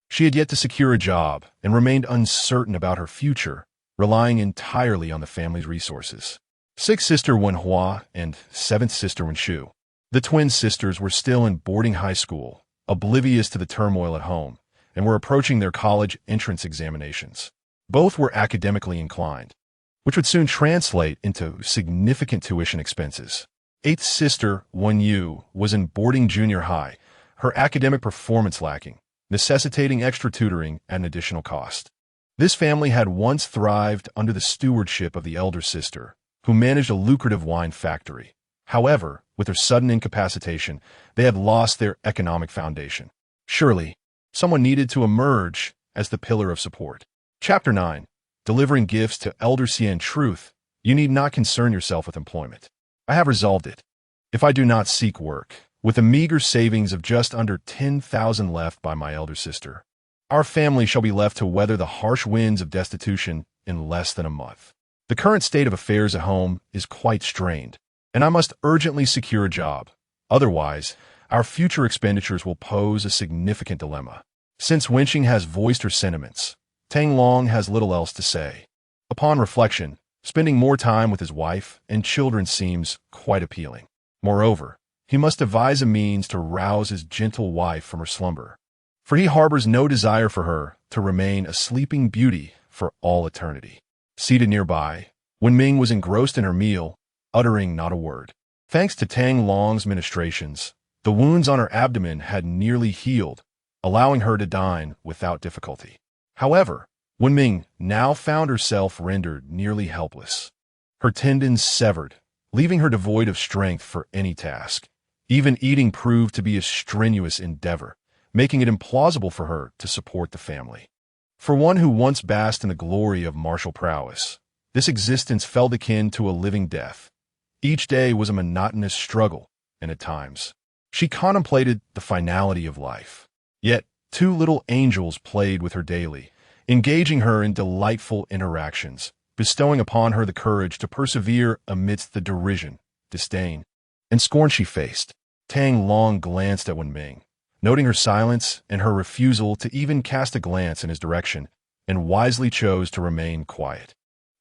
she had yet to secure a job and remained uncertain about her future, relying entirely on the family's resources. Sixth sister Wenrou and seventh sister Wenrou. The twin sisters were still in boarding high school, oblivious to the turmoil at home, and were approaching their college entrance examinations. Both were academically inclined, which would soon translate into significant tuition expenses. Eighth sister Wenrou was in boarding junior high, her academic performance lacking, necessitating extra tutoring at an additional cost. This family had once thrived under the stewardship of the elder sister, who managed a lucrative wine factory. However, with her sudden incapacitation, they had lost their economic foundation. Surely, someone needed to emerge as the pillar of support. Chapter 9. Delivering gifts to Elder Cien. Truth, you need not concern yourself with employment. I have resolved it. If I do not seek work, with a meager savings of just under 10,000 left by my elder sister, our family shall be left to weather the harsh winds of destitution in less than a month. The current state of affairs at home is quite strained, and I must urgently secure a job. Otherwise, our future expenditures will pose a significant dilemma. Since Wenqing has voiced her sentiments, Tang Long has little else to say. Upon reflection, spending more time with his wife and children seems quite appealing. Moreover, he must devise a means to rouse his gentle wife from her slumber, for he harbors no desire for her to remain a sleeping beauty for all eternity. Seated nearby, Wenming was engrossed in her meal, uttering not a word. Thanks to Tang Long's ministrations, the wounds on her abdomen had nearly healed, allowing her to dine without difficulty. However, Wenming now found herself rendered nearly helpless. Her tendons severed, leaving her devoid of strength for any task. Even eating proved to be a strenuous endeavor, making it implausible for her to support the family. For one who once basked in the glory of martial prowess, this existence felt akin to a living death. Each day was a monotonous struggle, and at times, she contemplated the finality of life. Yet, two little angels played with her daily, engaging her in delightful interactions, bestowing upon her the courage to persevere amidst the derision, disdain, and scorn she faced. Tang Long glanced at Wenming, noting her silence and her refusal to even cast a glance in his direction, and wisely chose to remain quiet.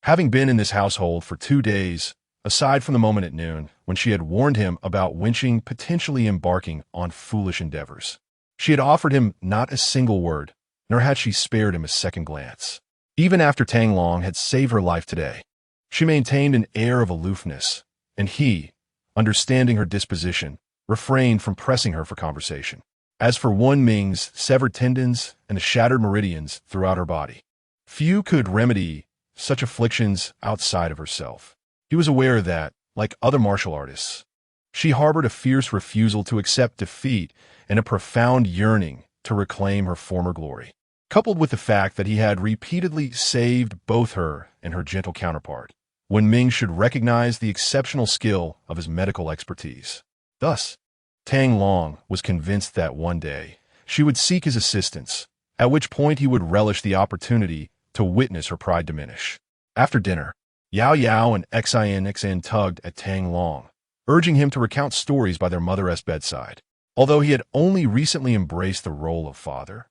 Having been in this household for 2 days, aside from the moment at noon when she had warned him about Wenqing potentially embarking on foolish endeavors, she had offered him not a single word, nor had she spared him a second glance. Even after Tang Long had saved her life today, she maintained an air of aloofness, and he, understanding her disposition, refrained from pressing her for conversation. As for Wenming's severed tendons and the shattered meridians throughout her body, few could remedy such afflictions outside of herself. He was aware that, like other martial artists, she harbored a fierce refusal to accept defeat and a profound yearning to reclaim her former glory. Coupled with the fact that he had repeatedly saved both her and her gentle counterpart, Wenming should recognize the exceptional skill of his medical expertise. Thus, Tang Long was convinced that one day she would seek his assistance, at which point he would relish the opportunity to witness her pride diminish. After dinner, Yao Yao and Xin tugged at Tang Long, urging him to recount stories by their mother's bedside. Although he had only recently embraced the role of father,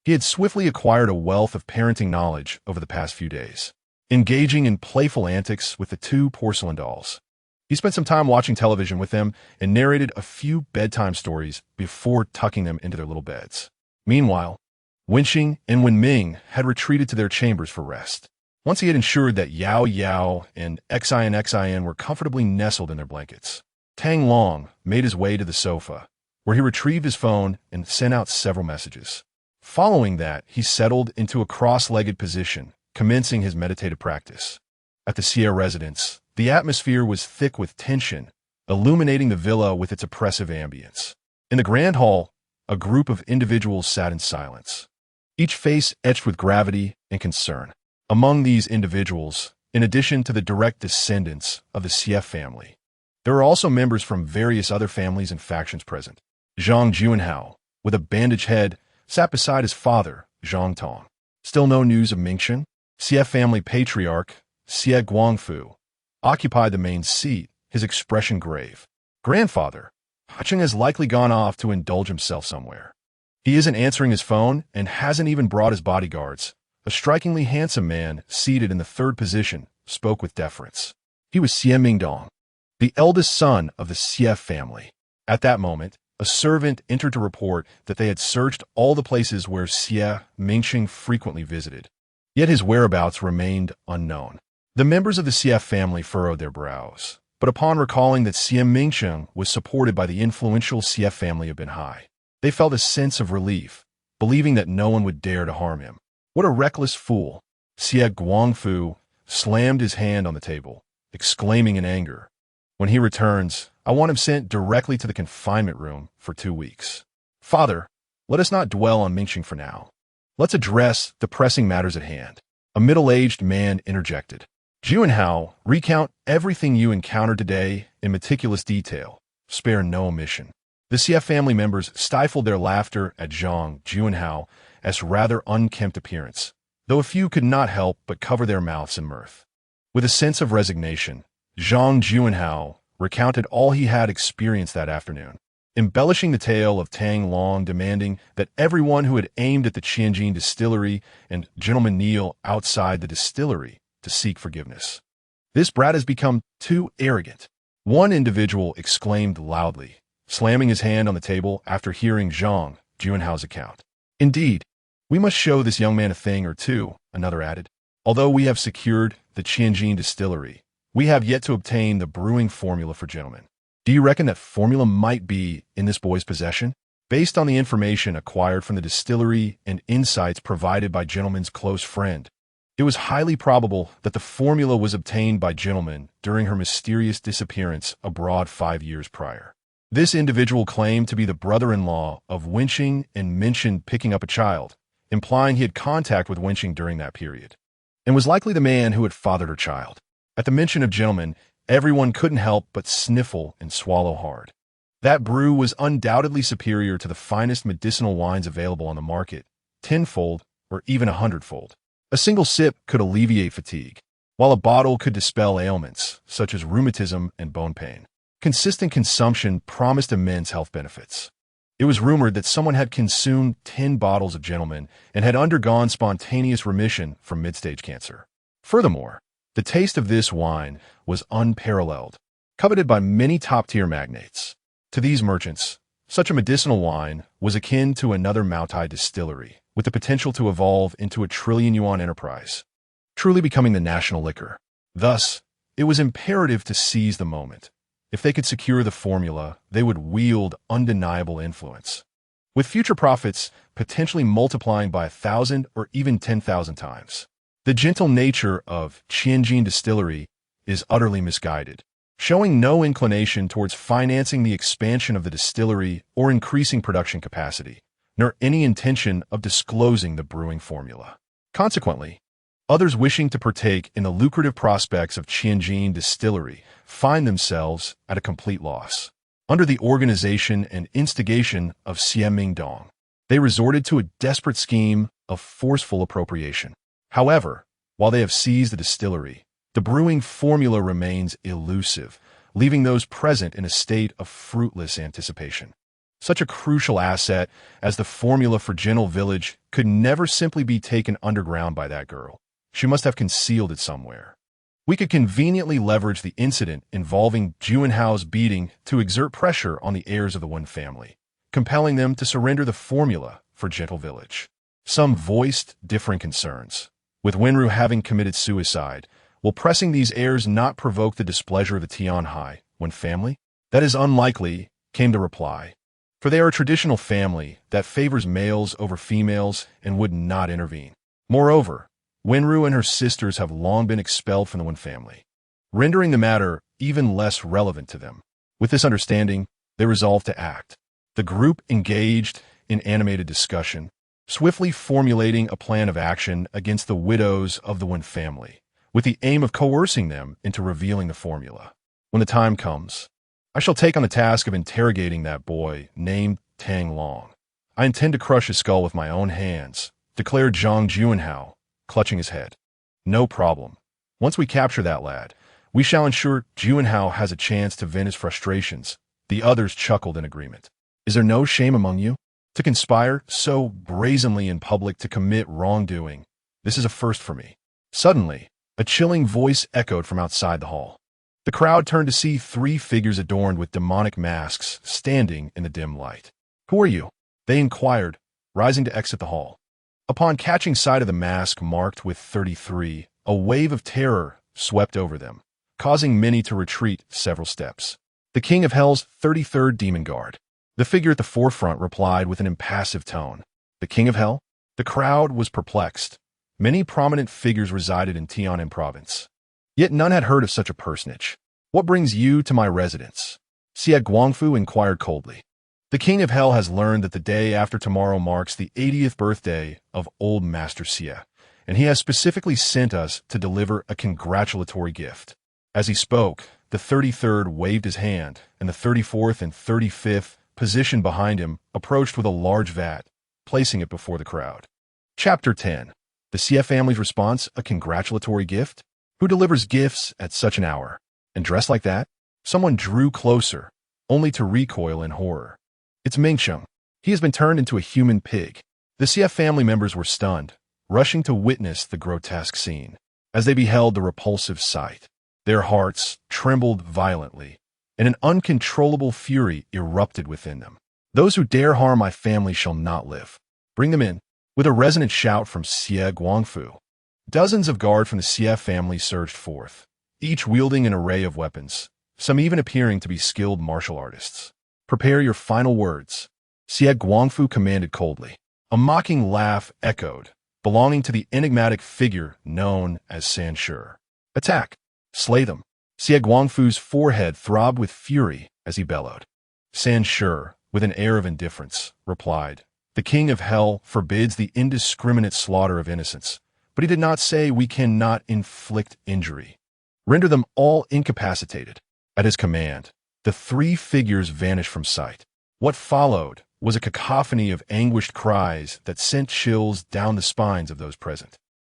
he had swiftly acquired a wealth of parenting knowledge over the past few days, engaging in playful antics with the 2 porcelain dolls. He spent some time watching television with them and narrated a few bedtime stories before tucking them into their little beds. Meanwhile, Wenqing and Wenming had retreated to their chambers for rest. Once he had ensured that Yao Yao and Xin were comfortably nestled in their blankets, Tang Long made his way to the sofa, where he retrieved his phone and sent out several messages. Following that, he settled into a cross-legged position, commencing his meditative practice. At the Sierra residence, the atmosphere was thick with tension, illuminating the villa with its oppressive ambience. In the grand hall, a group of individuals sat in silence, each face etched with gravity and concern. Among these individuals, in addition to the direct descendants of the Xie family, there were also members from various other families and factions present. Zhang Juanhao, with a bandaged head, sat beside his father, Zhang Tong. Still no news of Mingchen? Xie family patriarch, Xie Guangfu, occupied the main seat, his expression grave. Grandfather, Haching has likely gone off to indulge himself somewhere. He isn't answering his phone and hasn't even brought his bodyguards. A strikingly handsome man, seated in the third position, spoke with deference. He was Xie Mingdong, the eldest son of the Xie family. At that moment, a servant entered to report that they had searched all the places where Xie Mingsheng frequently visited. Yet his whereabouts remained unknown. The members of the Xie family furrowed their brows, but upon recalling that Xie Mingsheng was supported by the influential Xie family of Binhai, they felt a sense of relief, believing that no one would dare to harm him. What a reckless fool! Xie Guangfu slammed his hand on the table, exclaiming in anger, "When he returns, I want him sent directly to the confinement room for 2 weeks. Father, let us not dwell on Mingsheng for now. Let's address the pressing matters at hand." A middle-aged man interjected. "Juanhao, recount everything you encountered today in meticulous detail. Spare no omission." The Xie family members stifled their laughter at Zhang Juanhao's rather unkempt appearance, though a few could not help but cover their mouths in mirth. With a sense of resignation, Zhang Juanhao recounted all he had experienced that afternoon, embellishing the tale of Tang Long demanding that everyone who had aimed at the Tianjin distillery and gentlemen kneel outside the distillery to seek forgiveness. "This brat has become too arrogant," one individual exclaimed loudly, slamming his hand on the table after hearing Zhang Juanhao's account. "Indeed, we must show this young man a thing or two," another added. "Although we have secured the Tianjin distillery, we have yet to obtain the brewing formula for gentlemen. Do you reckon that formula might be in this boy's possession?" Based on the information acquired from the distillery and insights provided by gentleman's close friend, it was highly probable that the formula was obtained by gentleman during her mysterious disappearance abroad 5 years prior. This individual claimed to be the brother-in-law of Wenqing and mentioned picking up a child, implying he had contact with Wenqing during that period, and was likely the man who had fathered her child. At the mention of gentleman, everyone couldn't help but sniffle and swallow hard. That brew was undoubtedly superior to the finest medicinal wines available on the market, tenfold or even 100-fold. A single sip could alleviate fatigue, while a bottle could dispel ailments such as rheumatism and bone pain. Consistent consumption promised immense health benefits. It was rumored that someone had consumed 10 bottles of gentleman and had undergone spontaneous remission from mid-stage cancer. Furthermore, the taste of this wine was unparalleled, coveted by many top-tier magnates. To these merchants, such a medicinal wine was akin to another Maotai distillery, with the potential to evolve into a trillion-yuan enterprise, truly becoming the national liquor. Thus, it was imperative to seize the moment. If they could secure the formula, they would wield undeniable influence, with future profits potentially multiplying by 1,000 or even 10,000 times. The gentle nature of Tianjin Distillery is utterly misguided, showing no inclination towards financing the expansion of the distillery or increasing production capacity, nor any intention of disclosing the brewing formula. Consequently, others wishing to partake in the lucrative prospects of Tianjin Distillery find themselves at a complete loss. Under the organization and instigation of Xie Mingdong, they resorted to a desperate scheme of forceful appropriation. However, while they have seized the distillery, the brewing formula remains elusive, leaving those present in a state of fruitless anticipation. Such a crucial asset as the formula for Gentle Village could never simply be taken underground by that girl. She must have concealed it somewhere. We could conveniently leverage the incident involving Juanhao's beating to exert pressure on the heirs of the Wen family, compelling them to surrender the formula for Gentle Village. Some voiced differing concerns, with Wenrou having committed suicide. Will pressing these heirs not provoke the displeasure of the Tianhai Wen family? That is unlikely, came the reply, for they are a traditional family that favors males over females and would not intervene. Moreover, Wenrou and her sisters have long been expelled from the Wen family, rendering the matter even less relevant to them. With this understanding, they resolved to act. The group engaged in animated discussion, swiftly formulating a plan of action against the widows of the Wen family, with the aim of coercing them into revealing the formula. When the time comes, I shall take on the task of interrogating that boy named Tang Long. I intend to crush his skull with my own hands, declared Zhang Juanhao, clutching his head. No problem. Once we capture that lad, We shall ensure Juanhao has a chance to vent his frustrations. The others chuckled in agreement. Is there no shame among you? To conspire so brazenly in public to commit wrongdoing. This is a first for me. Suddenly, a chilling voice echoed from outside the hall. The crowd turned to see three figures adorned with demonic masks standing in the dim light. Who are you? They inquired, rising to exit the hall. Upon catching sight of the mask marked with 33, a wave of terror swept over them, causing many to retreat several steps. The King of Hell's 33rd Demon Guard. The figure at the forefront replied with an impassive tone. The King of Hell? The crowd was perplexed. Many prominent figures resided in Tianan province. Yet none had heard of such a personage. What brings you to my residence? Xie Guangfu inquired coldly. The King of Hell has learned that the day after tomorrow marks the 80th birthday of old Master Xie, and he has specifically sent us to deliver a congratulatory gift. As he spoke, the 33rd waved his hand, and the 34th and 35th, positioned behind him, approached with a large vat, placing it before the crowd. Chapter 10. The Xie family's response, a congratulatory gift? Who delivers gifts at such an hour? And dressed like that? Someone drew closer, only to recoil in horror. It's Mingsheng. He has been turned into a human pig. The Xie family members were stunned, rushing to witness the grotesque scene. As they beheld the repulsive sight, their hearts trembled violently, and an uncontrollable fury erupted within them. Those who dare harm my family shall not live. Bring them in. With a resonant shout from Xie Guangfu, dozens of guards from the Xie family surged forth, each wielding an array of weapons, some even appearing to be skilled martial artists. Prepare your final words, Xie Guangfu commanded coldly. A mocking laugh echoed, belonging to the enigmatic figure known as Sanshur. Attack! Slay them! Xie Guangfu's forehead throbbed with fury as he bellowed. Sanshur, with an air of indifference, replied, The King of Hell forbids the indiscriminate slaughter of innocents, but he did not say we cannot inflict injury. Render them all incapacitated. At his command, the three figures vanished from sight. What followed was a cacophony of anguished cries that sent chills down the spines of those present.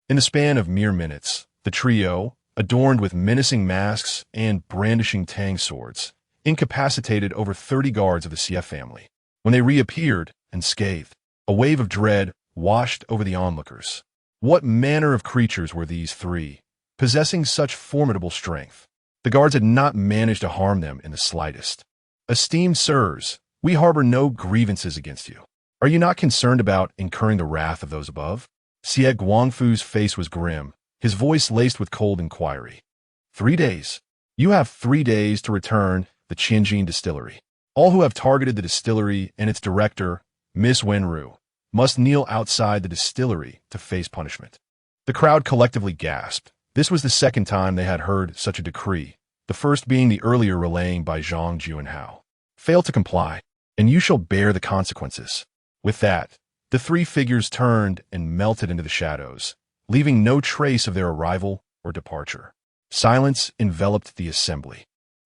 In the span of mere minutes, the trio, adorned with menacing masks and brandishing tang swords, incapacitated over 30 guards of the Xie family. When they reappeared, unscathed, a wave of dread washed over the onlookers. What manner of creatures were these three, possessing such formidable strength? The guards had not managed to harm them in the slightest. Esteemed sirs, we harbor no grievances against you. Are you not concerned about incurring the wrath of those above? Xie Guangfu's face was grim, his voice laced with cold inquiry. 3 days. You have 3 days to return the Qianjin distillery. All who have targeted the distillery and its director, Miss Wenrou, must kneel outside the distillery to face punishment. The crowd collectively gasped. This was the second time they had heard such a decree, the first being the earlier relaying by Zhang Juanhao. Fail to comply, and you shall bear the consequences. With that, the three figures turned and melted into the shadows, leaving no trace of their arrival or departure. Silence enveloped the assembly.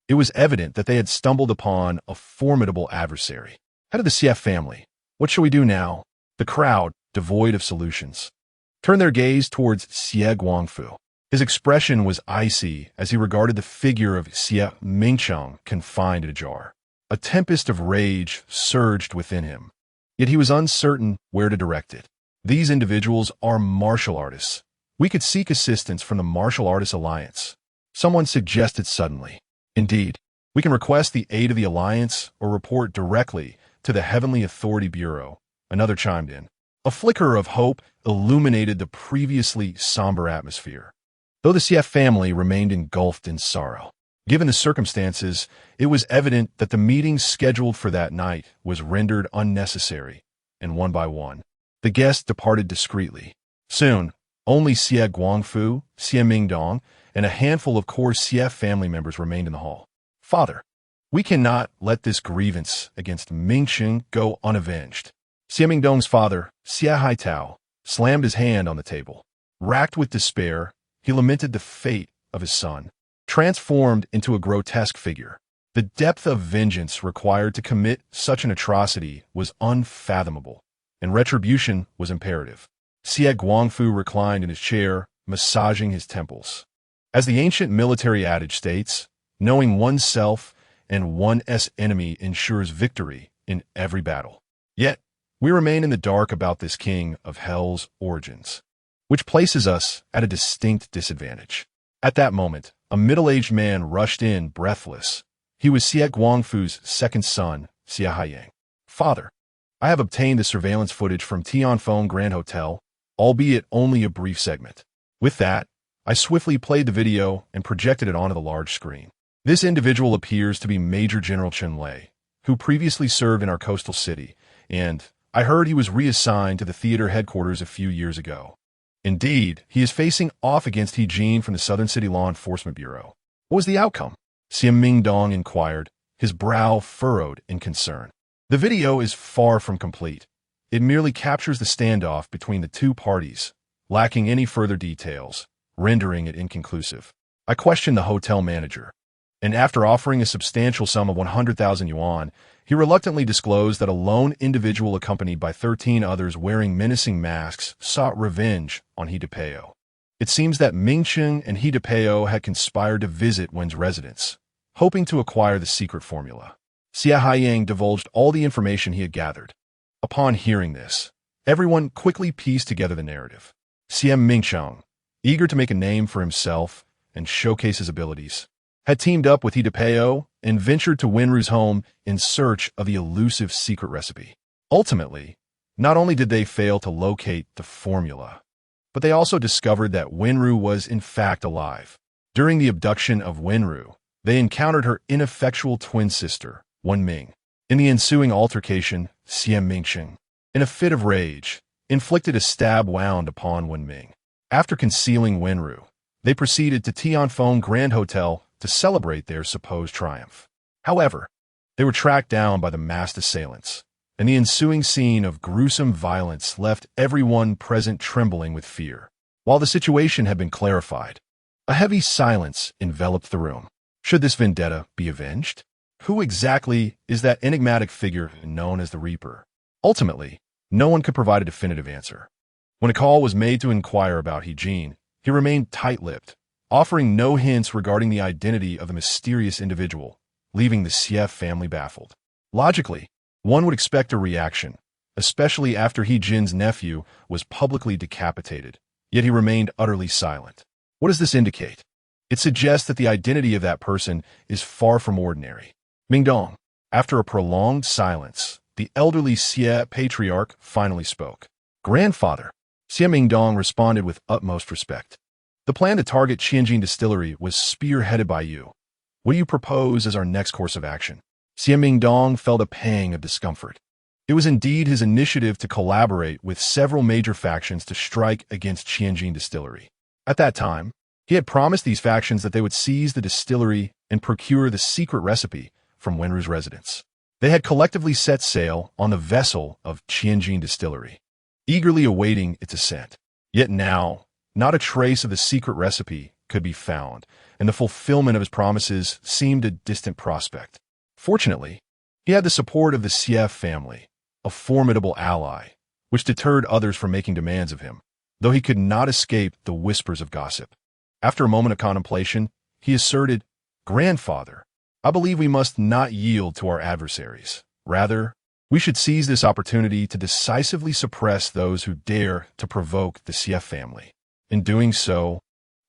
It was evident that they had stumbled upon a formidable adversary. Head of the Xie family, what shall we do now? The crowd, devoid of solutions, turned their gaze towards Xie Guangfu. His expression was icy as he regarded the figure of Xie Mingsheng confined in a jar. A tempest of rage surged within him, yet he was uncertain where to direct it. These individuals are martial artists. We could seek assistance from the Martial Artists Alliance. Someone suggested suddenly. Indeed, we can request the aid of the Alliance or report directly to the Heavenly Authority Bureau. Another chimed in. A flicker of hope illuminated the previously somber atmosphere. Though the Xie family remained engulfed in sorrow, given the circumstances, it was evident that the meeting scheduled for that night was rendered unnecessary, and one by one, the guests departed discreetly. Soon, only Xie Guangfu, Xie Mingdong, and a handful of core Xie family members remained in the hall. Father, we cannot let this grievance against Mingsheng go unavenged. Xie Mingdong's father, Xie Haitao, slammed his hand on the table. Racked with despair, he lamented the fate of his son, transformed into a grotesque figure. The depth of vengeance required to commit such an atrocity was unfathomable, and retribution was imperative. Xie Guangfu reclined in his chair, massaging his temples. As the ancient military adage states, knowing oneself and one's enemy ensures victory in every battle. Yet, we remain in the dark about this king of hell's origins, which places us at a distinct disadvantage. At that moment, a middle-aged man rushed in, breathless. He was Xie Guangfu's second son, Xie Haiyang. "Father, I have obtained the surveillance footage from Tianfeng Grand Hotel, albeit only a brief segment." With that, I swiftly played the video and projected it onto the large screen. This individual appears to be Major General Chen Lei, who previously served in our coastal city, and I heard he was reassigned to the theater headquarters a few years ago. Indeed, he is facing off against He Jin from the Southern City Law Enforcement Bureau. What was the outcome? Xie Mingdong inquired, his brow furrowed in concern. The video is far from complete. It merely captures the standoff between the two parties, lacking any further details, rendering it inconclusive. I questioned the hotel manager, and after offering a substantial sum of 100,000 yuan, he reluctantly disclosed that a lone individual accompanied by 13 others wearing menacing masks sought revenge on He Depeo. It seems that Mingcheng and He Depeo had conspired to visit Wen's residence, hoping to acquire the secret formula. Xie Haiyang divulged all the information he had gathered. Upon hearing this, everyone quickly pieced together the narrative. Xie Mingcheng, eager to make a name for himself and showcase his abilities, had teamed up with He Depeo and ventured to Wenrou's home in search of the elusive secret recipe. Ultimately, not only did they fail to locate the formula, but they also discovered that Wenrou was in fact alive. During the abduction of Wenrou, they encountered her ineffectual twin sister, Wenming. In the ensuing altercation, Xie Mingcheng, in a fit of rage, inflicted a stab wound upon Wenming. After concealing Wenrou, they proceeded to Tianfeng Grand Hotel to celebrate their supposed triumph. However, they were tracked down by the masked assailants, and the ensuing scene of gruesome violence left everyone present trembling with fear. While the situation had been clarified, a heavy silence enveloped the room. Should this vendetta be avenged? Who exactly is that enigmatic figure known as the Reaper? Ultimately, no one could provide a definitive answer. When a call was made to inquire about He Jin, he remained tight-lipped, offering no hints regarding the identity of the mysterious individual, leaving the Xie family baffled. Logically, one would expect a reaction, especially after He Jin's nephew was publicly decapitated, yet he remained utterly silent. What does this indicate? It suggests that the identity of that person is far from ordinary. Mingdong. After a prolonged silence, the elderly Xie patriarch finally spoke. "Grandfather." Xie Mingdong responded with utmost respect. "The plan to target Tianjin Distillery was spearheaded by you. What do you propose as our next course of action?" Xie Mingdong felt a pang of discomfort. It was indeed his initiative to collaborate with several major factions to strike against Tianjin Distillery. At that time, he had promised these factions that they would seize the distillery and procure the secret recipe from Wenrou's residence. They had collectively set sail on the vessel of Tianjin Distillery, eagerly awaiting its ascent. Yet now, not a trace of the secret recipe could be found, and the fulfillment of his promises seemed a distant prospect. Fortunately, he had the support of the Xie family, a formidable ally, which deterred others from making demands of him, though he could not escape the whispers of gossip. After a moment of contemplation, he asserted, "Grandfather, I believe we must not yield to our adversaries. Rather, we should seize this opportunity to decisively suppress those who dare to provoke the Xie family. In doing so,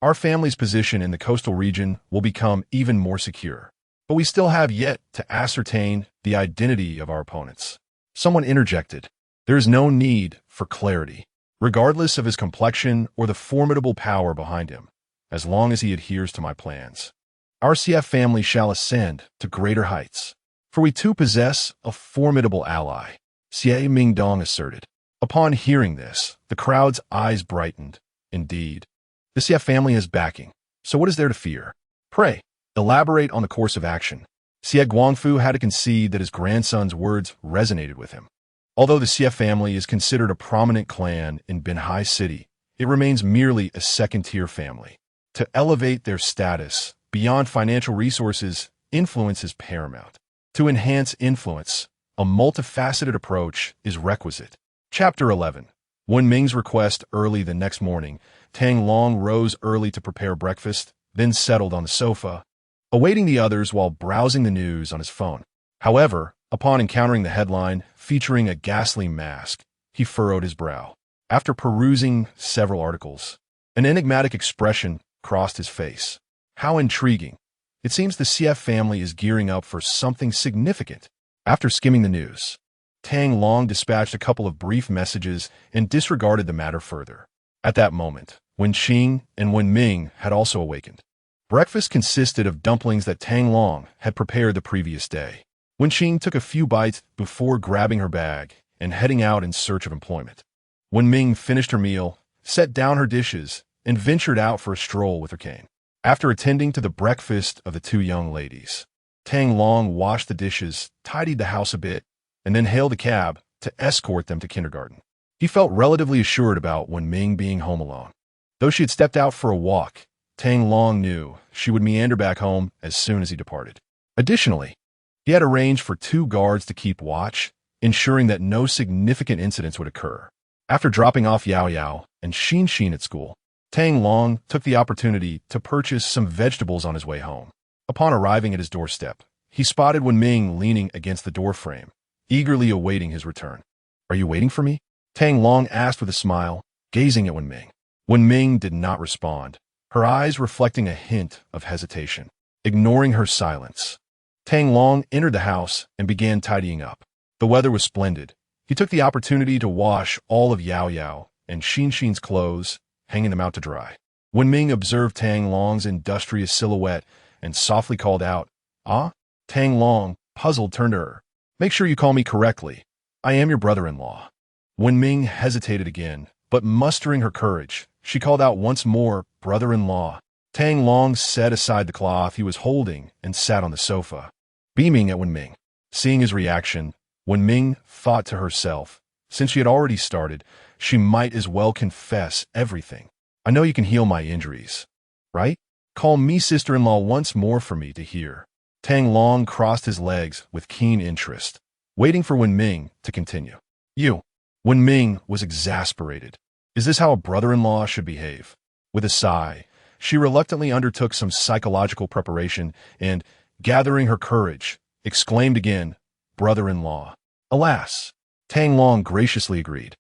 our family's position in the coastal region will become even more secure. But we still have yet to ascertain the identity of our opponents." Someone interjected, "There is no need for clarity, regardless of his complexion or the formidable power behind him, as long as he adheres to my plans. Our Xie family shall ascend to greater heights, for we too possess a formidable ally," Xie Mingdong asserted. Upon hearing this, the crowd's eyes brightened. Indeed, the Xie family has backing, so what is there to fear? Pray, elaborate on the course of action. Xie Guangfu had to concede that his grandson's words resonated with him. Although the Xie family is considered a prominent clan in Binhai City, it remains merely a second-tier family. To elevate their status beyond financial resources, influence is paramount. To enhance influence, a multifaceted approach is requisite. Chapter 11. When Ming's request early the next morning, Tang Long rose early to prepare breakfast, then settled on the sofa, awaiting the others while browsing the news on his phone. However, upon encountering the headline featuring a ghastly mask, he furrowed his brow. After perusing several articles, an enigmatic expression crossed his face. How intriguing. It seems the CF family is gearing up for something significant. After skimming the news, Tang Long dispatched a couple of brief messages and disregarded the matter further. At that moment, Wen Qing and Wen Ming had also awakened. Breakfast consisted of dumplings that Tang Long had prepared the previous day. Wen Qing took a few bites before grabbing her bag and heading out in search of employment. Wen Ming finished her meal, set down her dishes, and ventured out for a stroll with her cane. After attending to the breakfast of the two young ladies, Tang Long washed the dishes, tidied the house a bit, and then hailed a cab to escort them to kindergarten. He felt relatively assured about Wen Ming being home alone. Though she had stepped out for a walk, Tang Long knew she would meander back home as soon as he departed. Additionally, he had arranged for 2 guards to keep watch, ensuring that no significant incidents would occur. After dropping off Yao Yao and Xin Xin at school, Tang Long took the opportunity to purchase some vegetables on his way home. Upon arriving at his doorstep, he spotted Wen Ming leaning against the doorframe, eagerly awaiting his return. "Are you waiting for me?" Tang Long asked with a smile, gazing at Wen Ming. Wen Ming did not respond, her eyes reflecting a hint of hesitation. Ignoring her silence, Tang Long entered the house and began tidying up. The weather was splendid. He took the opportunity to wash all of Yao Yao and Xin Xin's clothes, hanging them out to dry. Wen Ming observed Tang Long's industrious silhouette and softly called out, "Ah?" Tang Long, puzzled, turned to her. "Make sure you call me correctly. I am your brother-in-law." Wen Ming hesitated again, but mustering her courage, she called out once more, "Brother-in-law." Tang Long set aside the cloth he was holding and sat on the sofa, beaming at Wen Ming. Seeing his reaction, Wen Ming thought to herself, since she had already started, she might as well confess everything. "I know you can heal my injuries, right? Call me sister-in-law once more for me to hear." Tang Long crossed his legs with keen interest, waiting for Wen Ming to continue. "You." Wen Ming was exasperated. Is this how a brother-in-law should behave? With a sigh, she reluctantly undertook some psychological preparation and, gathering her courage, exclaimed again, "Brother-in-law." "Alas." Tang Long graciously agreed,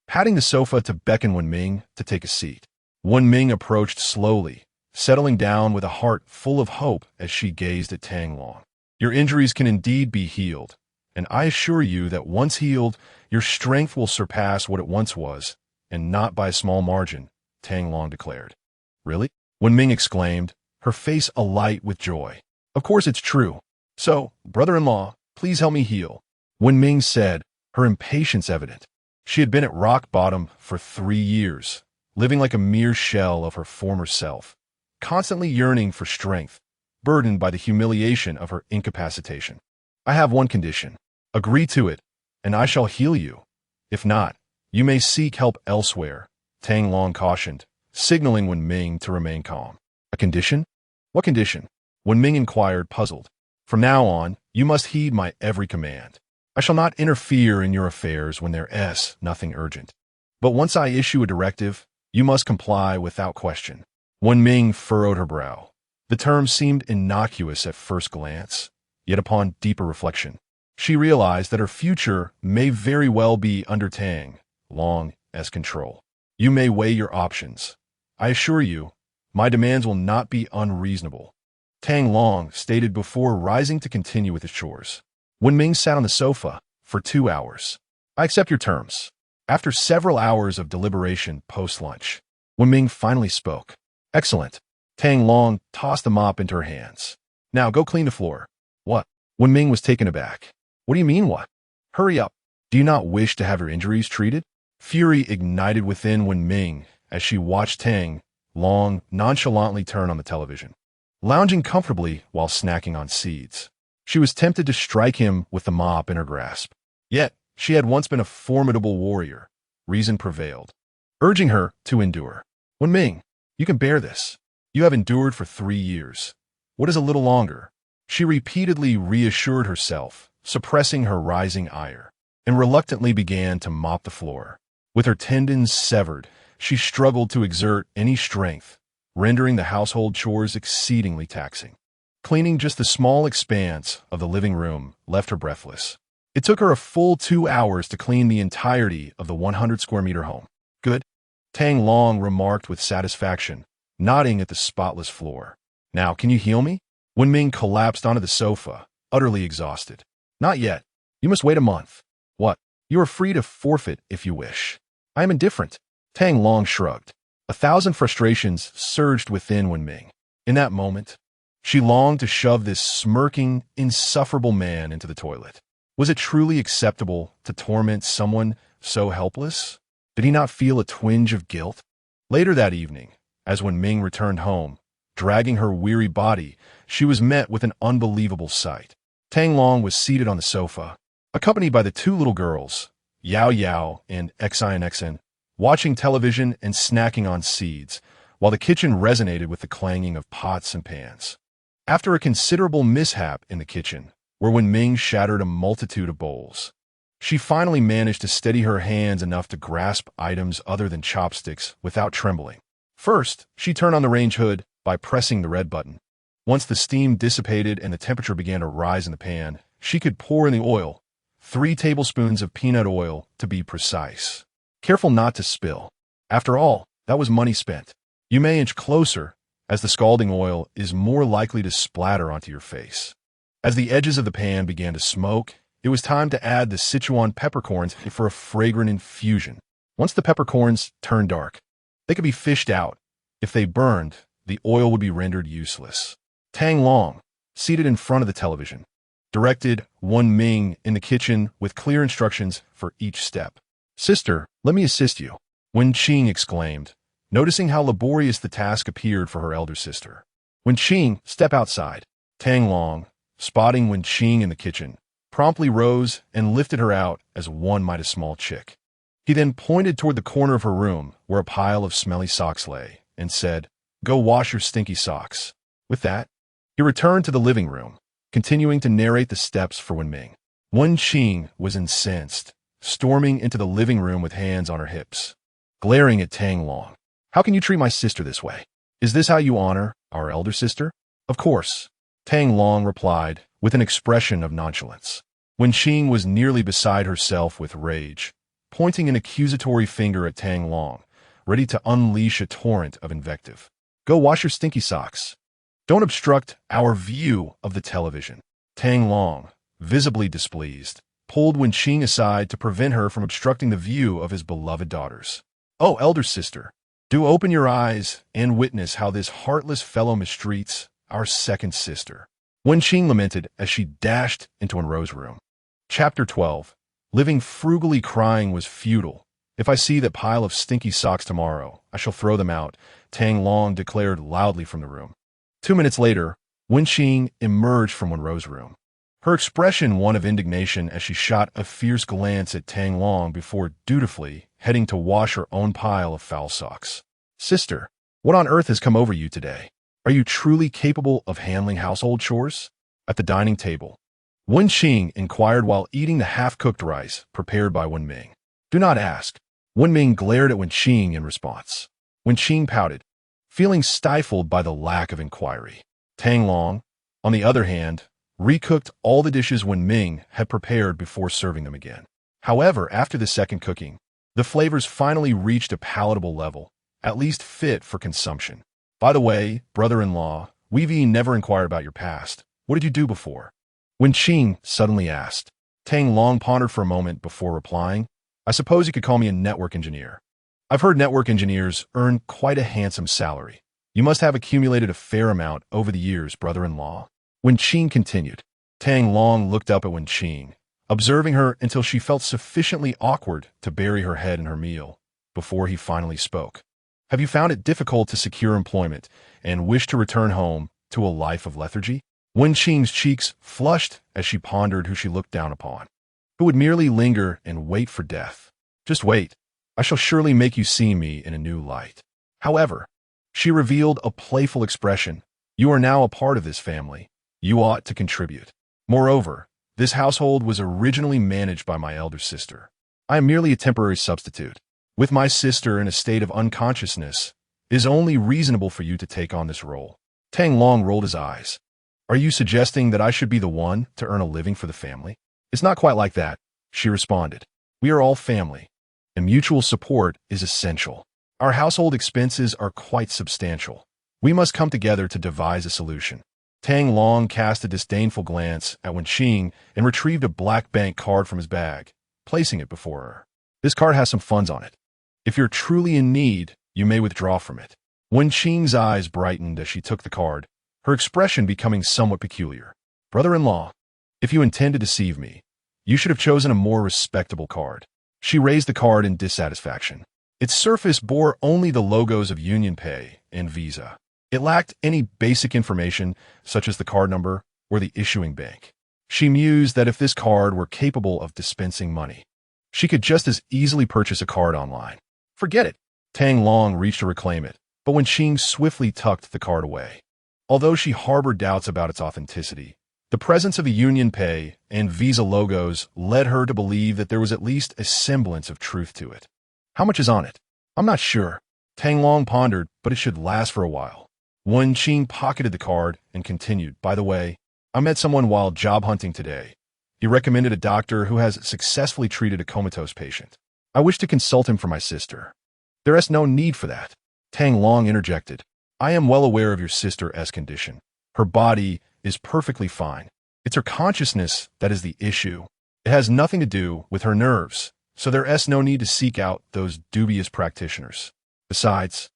patting the sofa to beckon Wen Ming to take a seat. Wen Ming approached slowly, settling down with a heart full of hope as she gazed at Tang Long. "Your injuries can indeed be healed, and I assure you that once healed, your strength will surpass what it once was, and not by a small margin," Tang Long declared. "Really?" Wen Ming exclaimed, her face alight with joy. "Of course it's true. So, brother-in-law, please help me heal," Wen Ming said, her impatience evident. She had been at rock bottom for 3 years, living like a mere shell of her former self, constantly yearning for strength, burdened by the humiliation of her incapacitation. "I have one condition. Agree to it, and I shall heal you. If not, you may seek help elsewhere," Tang Long cautioned, signaling Wen Ming to remain calm. "A condition? What condition?" Wen Ming inquired, puzzled. "From now on, you must heed my every command. I shall not interfere in your affairs when there is nothing urgent. But once I issue a directive, you must comply without question." Wen Ming furrowed her brow. The term seemed innocuous at first glance, yet upon deeper reflection, she realized that her future may very well be under Tang Long's control. "You may weigh your options. I assure you, my demands will not be unreasonable," Tang Long stated before rising to continue with his chores. Wen Ming sat on the sofa for 2 hours. "I accept your terms." After several hours of deliberation post-lunch, Wen Ming finally spoke. "Excellent." Tang Long tossed the mop into her hands. "Now go clean the floor." "What?" Wen Ming was taken aback. "What do you mean, what?" "Hurry up. Do you not wish to have your injuries treated?" Fury ignited within Wen Ming as she watched Tang Long nonchalantly turn on the television, lounging comfortably while snacking on seeds. She was tempted to strike him with the mop in her grasp. Yet, she had once been a formidable warrior. Reason prevailed, urging her to endure. "Wen Ming, you can bear this. You have endured for 3 years. What is a little longer?" She repeatedly reassured herself, suppressing her rising ire, and reluctantly began to mop the floor. With her tendons severed, she struggled to exert any strength, rendering the household chores exceedingly taxing. Cleaning just the small expanse of the living room left her breathless. It took her a full 2 hours to clean the entirety of the 100-square-meter home. Good, Tang Long remarked with satisfaction, nodding at the spotless floor. Now, can you heal me? Wen Ming collapsed onto the sofa, utterly exhausted. Not yet. You must wait a month. What? You are free to forfeit if you wish. I am indifferent. Tang Long shrugged. 1,000 frustrations surged within Wen Ming. In that moment, she longed to shove this smirking, insufferable man into the toilet. Was it truly acceptable to torment someone so helpless? Did he not feel a twinge of guilt? Later that evening, as Wen Ming returned home, dragging her weary body, she was met with an unbelievable sight. Tang Long was seated on the sofa, accompanied by the 2 little girls, Yao Yao and Xin, watching television and snacking on seeds, while the kitchen resonated with the clanging of pots and pans. After a considerable mishap in the kitchen, where Wen Ming shattered a multitude of bowls, she finally managed to steady her hands enough to grasp items other than chopsticks without trembling. First, she turned on the range hood by pressing the red button. Once the steam dissipated and the temperature began to rise in the pan, she could pour in the oil, 3 tablespoons of peanut oil to be precise. Careful not to spill. After all, that was money spent. You may inch closer, as the scalding oil is more likely to splatter onto your face. As the edges of the pan began to smoke, it was time to add the Sichuan peppercorns for a fragrant infusion. Once the peppercorns turned dark, they could be fished out. If they burned, the oil would be rendered useless. Tang Long, seated in front of the television, directed Wen Ming in the kitchen with clear instructions for each step. "Sister, let me assist you," Wen Qing exclaimed, noticing how laborious the task appeared for her elder sister. "Wen Qing, step outside." Tang Long, spotting Wen Qing in the kitchen, promptly rose and lifted her out as one might a small chick. He then pointed toward the corner of her room where a pile of smelly socks lay and said, "Go wash your stinky socks." With that, he returned to the living room, continuing to narrate the steps for Wen Ming. Wen Qing was incensed, storming into the living room with hands on her hips, glaring at Tang Long. "How can you treat my sister this way? Is this how you honor our elder sister?" "Of course," Tang Long replied with an expression of nonchalance. Wen Qing was nearly beside herself with rage, pointing an accusatory finger at Tang Long, ready to unleash a torrent of invective. "Go wash your stinky socks. Don't obstruct our view of the television." Tang Long, visibly displeased, pulled Wen Qing aside to prevent her from obstructing the view of his beloved daughters. "Oh, elder sister, do open your eyes and witness how this heartless fellow mistreats our second sister," Wen Qing lamented as she dashed into Wenrou's room. Chapter 12. Living frugally crying was futile. "If I see that pile of stinky socks tomorrow, I shall throw them out," Tang Long declared loudly from the room. 2 minutes later, Wen Qing emerged from Wenrou's room, her expression one of indignation as she shot a fierce glance at Tang Long before dutifully heading to wash her own pile of foul socks. "Sister, what on earth has come over you today? Are you truly capable of handling household chores?" At the dining table, Wen Qing inquired while eating the half-cooked rice prepared by Wen Ming. "Do not ask." Wen Ming glared at Wen Qing in response. Wen Qing pouted, feeling stifled by the lack of inquiry. Tang Long, on the other hand, recooked all the dishes Wen Ming had prepared before serving them again. However, after the second cooking, the flavors finally reached a palatable level, at least fit for consumption. "By the way, brother-in-law, we've never inquired about your past. What did you do before?" Wen Qing suddenly asked. Tang Long pondered for a moment before replying, "I suppose you could call me a network engineer. I've heard network engineers earn quite a handsome salary. You must have accumulated a fair amount over the years, brother-in-law." Wen Qing continued. Tang Long looked up at Wen Qing, observing her until she felt sufficiently awkward to bury her head in her meal, before he finally spoke. "Have you found it difficult to secure employment and wish to return home to a life of lethargy?" Wen Qing's cheeks flushed as she pondered who she looked down upon. Who would merely linger and wait for death. "Just wait. I shall surely make you see me in a new light." However, she revealed a playful expression. "You are now a part of this family. You ought to contribute. Moreover, this household was originally managed by my elder sister. I am merely a temporary substitute. With my sister in a state of unconsciousness, It is only reasonable for you to take on this role. Tang Long rolled his eyes. Are you suggesting that I should be the one to earn a living for the family? It's not quite like that, she responded. We are all family, and mutual support is essential. Our household expenses are quite substantial. We must come together to devise a solution. Tang Long cast a disdainful glance at Wenqing and retrieved a black bank card from his bag, placing it before her. This card has some funds on it. If you're truly in need, you may withdraw from it. Wenqing's eyes brightened as she took the card, her expression becoming somewhat peculiar. Brother-in-law, if you intend to deceive me, you should have chosen a more respectable card. She raised the card in dissatisfaction. Its surface bore only the logos of UnionPay and Visa. It lacked any basic information, such as the card number or the issuing bank. She mused that if this card were capable of dispensing money, she could just as easily purchase a card online. Forget it. Tang Long reached to reclaim it, but Wenqing swiftly tucked the card away. Although she harbored doubts about its authenticity, the presence of the UnionPay and Visa logos led her to believe that there was at least a semblance of truth to it. How much is on it? I'm not sure. Tang Long pondered, but it should last for a while. Wenqing pocketed the card and continued, by the way, I met someone while job hunting today. He recommended a doctor who has successfully treated a comatose patient. I wish to consult him for my sister. There is no need for that. Tang Long interjected. I am well aware of your sister's condition. Her body is perfectly fine. It's her consciousness that is the issue. It has nothing to do with her nerves, so there is no need to seek out those dubious practitioners. Besides,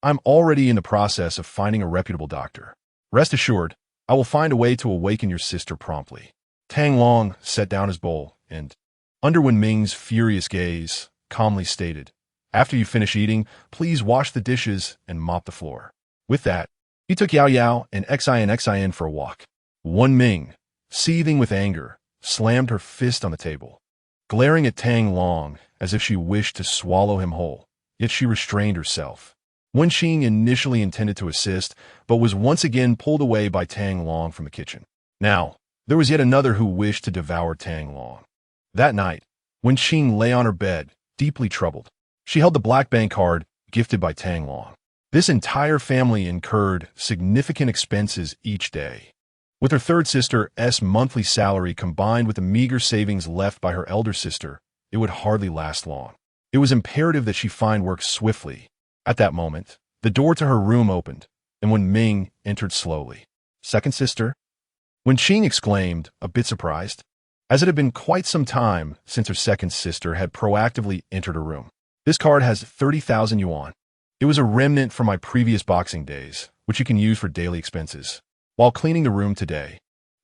I'm already in the process of finding a reputable doctor. Rest assured, I will find a way to awaken your sister promptly. Tang Long set down his bowl and, under Wenming's furious gaze, calmly stated, after you finish eating, please wash the dishes and mop the floor. With that, he took Yao Yao and Xin for a walk. Wenming, seething with anger, slammed her fist on the table, glaring at Tang Long as if she wished to swallow him whole, yet she restrained herself. Wenqing initially intended to assist, but was once again pulled away by Tang Long from the kitchen. Now, there was yet another who wished to devour Tang Long. That night, Wenqing lay on her bed, deeply troubled. She held the black bank card gifted by Tang Long. This entire family incurred significant expenses each day. With her third sister's monthly salary combined with the meager savings left by her elder sister, it would hardly last long. It was imperative that she find work swiftly. At that moment, the door to her room opened, and Wenming entered slowly. Second sister? Wenqing exclaimed, a bit surprised, as it had been quite some time since her second sister had proactively entered her room. This card has 30,000 yuan. It was a remnant from my previous boxing days, which you can use for daily expenses. While cleaning the room today,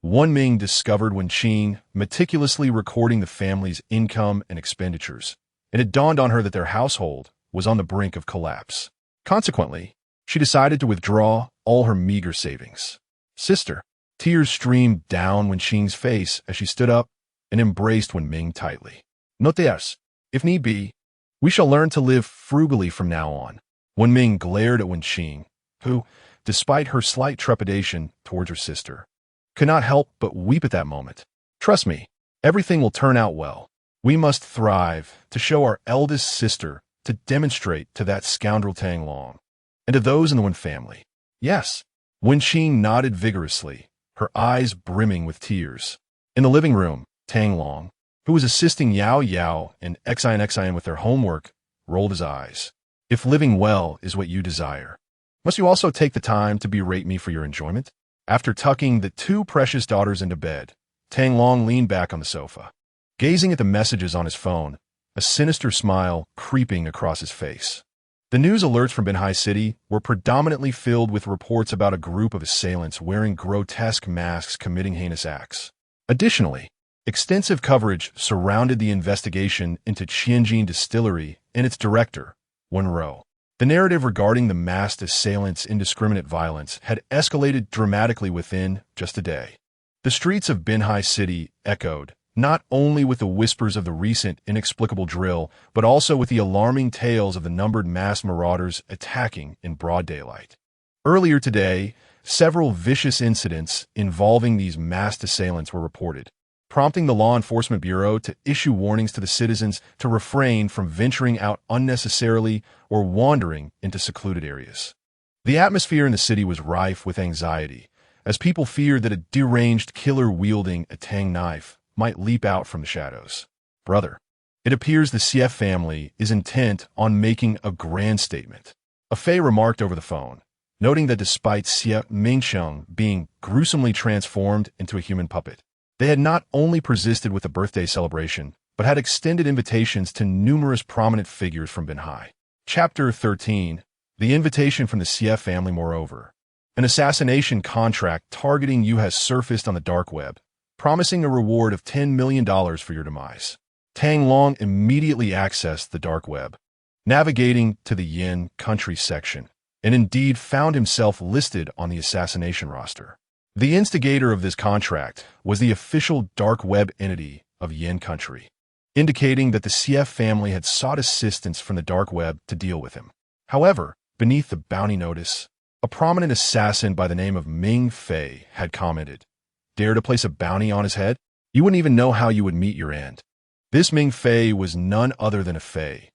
Wenming discovered Wenqing meticulously recording the family's income and expenditures, and it dawned on her that their household was on the brink of collapse. Consequently, she decided to withdraw all her meager savings. Sister, tears streamed down Wenqing's face as she stood up and embraced Wenming tightly. No tears. If need be, we shall learn to live frugally from now on. Wenming glared at Wenqing, who, despite her slight trepidation towards her sister, could not help but weep at that moment. Trust me, everything will turn out well. We must thrive to show our eldest sister to demonstrate to that scoundrel Tang Long, and to those in the Wen family. Yes, Wenqing nodded vigorously, her eyes brimming with tears. In the living room, Tang Long, who was assisting Yao Yao and Xin with their homework, rolled his eyes. If living well is what you desire, must you also take the time to berate me for your enjoyment? After tucking the two precious daughters into bed, Tang Long leaned back on the sofa, gazing at the messages on his phone, a sinister smile creeping across his face. The news alerts from Binhai City were predominantly filled with reports about a group of assailants wearing grotesque masks committing heinous acts. Additionally, extensive coverage surrounded the investigation into Tianjin Distillery and its director, Wenrou. The narrative regarding the masked assailants' indiscriminate violence had escalated dramatically within just a day. The streets of Binhai City echoed, not only with the whispers of the recent inexplicable drill, but also with the alarming tales of the numbered masked marauders attacking in broad daylight. Earlier today, several vicious incidents involving these masked assailants were reported, prompting the Law Enforcement Bureau to issue warnings to the citizens to refrain from venturing out unnecessarily or wandering into secluded areas. The atmosphere in the city was rife with anxiety, as people feared that a deranged killer wielding a tang knife might leap out from the shadows. Brother, it appears the CF family is intent on making a grand statement. A Fei remarked over the phone, noting that despite Xie Mingsheng being gruesomely transformed into a human puppet, they had not only persisted with the birthday celebration, but had extended invitations to numerous prominent figures from Binhai. Chapter 13. The invitation from the Xie family. Moreover, an assassination contract targeting you has surfaced on the dark web, promising a reward of $10 million for your demise. Tang Long immediately accessed the dark web, navigating to the Yin country section, and indeed found himself listed on the assassination roster. The instigator of this contract was the official dark web entity of Yin country, indicating that the CF family had sought assistance from the dark web to deal with him. However, beneath the bounty notice, a prominent assassin by the name of Ming Fei had commented, "Dare to place a bounty on his head? You wouldn't even know how you would meet your end." This Ming Fei was none other than a Fei,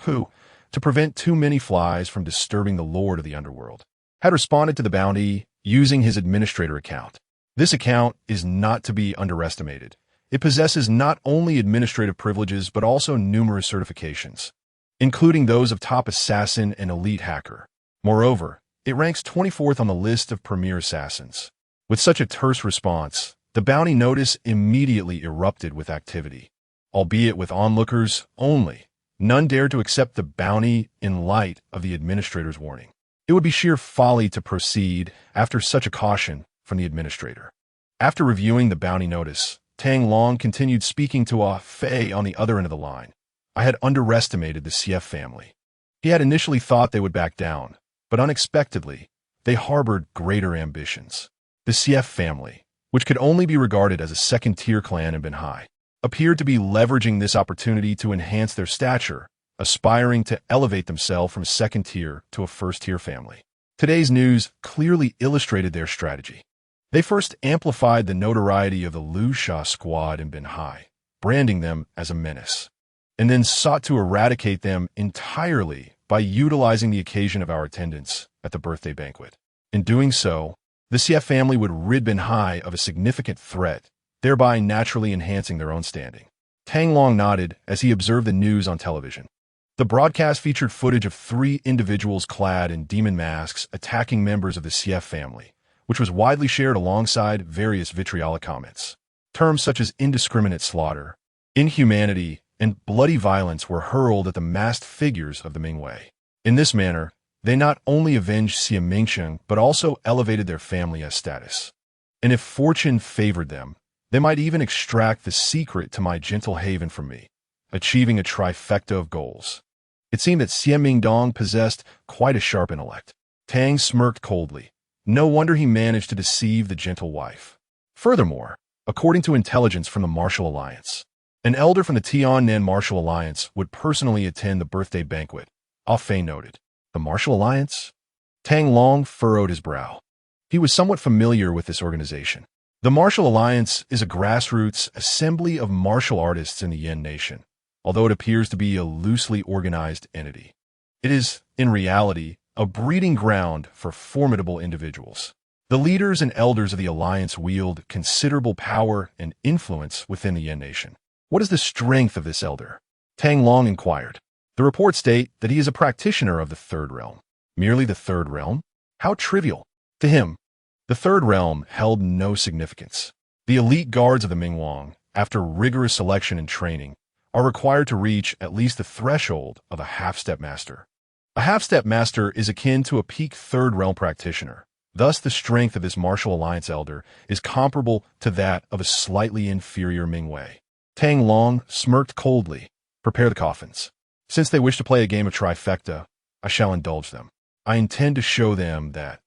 who, to prevent too many flies from disturbing the lord of the Underworld, had responded to the bounty using his administrator account. This account is not to be underestimated. It possesses not only administrative privileges but also numerous certifications, including those of top assassin and elite hacker. Moreover, it ranks 24th on the list of premier assassins. With such a terse response, the bounty notice immediately erupted with activity. Albeit with onlookers only, none dared to accept the bounty in light of the administrator's warning. It would be sheer folly to proceed after such a caution from the administrator. After reviewing the bounty notice, Tang Long continued speaking to a Fei on the other end of the line. I had underestimated the CF family. He had initially thought they would back down, but unexpectedly, they harbored greater ambitions. The CF family, which could only be regarded as a second-tier clan in Binhai, appeared to be leveraging this opportunity to enhance their stature, aspiring to elevate themselves from a second-tier to a first-tier family. Today's news clearly illustrated their strategy. They first amplified the notoriety of the Lu Sha squad in Binhai, branding them as a menace, and then sought to eradicate them entirely by utilizing the occasion of our attendance at the birthday banquet. In doing so, the CF family would rid Binhai of a significant threat, thereby naturally enhancing their own standing. Tang Long nodded as he observed the news on television. The broadcast featured footage of 3 individuals clad in demon masks attacking members of the CF family, which was widely shared alongside various vitriolic comments. Terms such as indiscriminate slaughter, inhumanity, and bloody violence were hurled at the masked figures of the Mingwei. In this manner, they not only avenged Xie Mingsheng but also elevated their family as status. And if fortune favored them, they might even extract the secret to my gentle haven from me, achieving a trifecta of goals. It seemed that Xie Mingdong possessed quite a sharp intellect. Tang smirked coldly. No wonder he managed to deceive the gentle wife. Furthermore, according to intelligence from the Martial Alliance, an elder from the Tiannan Martial Alliance would personally attend the birthday banquet. Ah Fei noted. The Martial Alliance? Tang Long furrowed his brow. He was somewhat familiar with this organization. The Martial Alliance is a grassroots assembly of martial artists in the Yin nation, although it appears to be a loosely organized entity. It is, in reality, a breeding ground for formidable individuals. The leaders and elders of the Alliance wield considerable power and influence within the Yin nation. What is the strength of this elder? Tang Long inquired. The reports state that he is a practitioner of the Third Realm. Merely the Third Realm? How trivial. To him, the Third Realm held no significance. The elite guards of the Mingwang, after rigorous selection and training, are required to reach at least the threshold of a half-step master. A half-step master is akin to a peak Third Realm practitioner. Thus, the strength of this Martial Alliance elder is comparable to that of a slightly inferior Mingwei. Tang Long smirked coldly. Prepare the coffins. Since they wish to play a game of trifecta, I shall indulge them. I intend to show them that,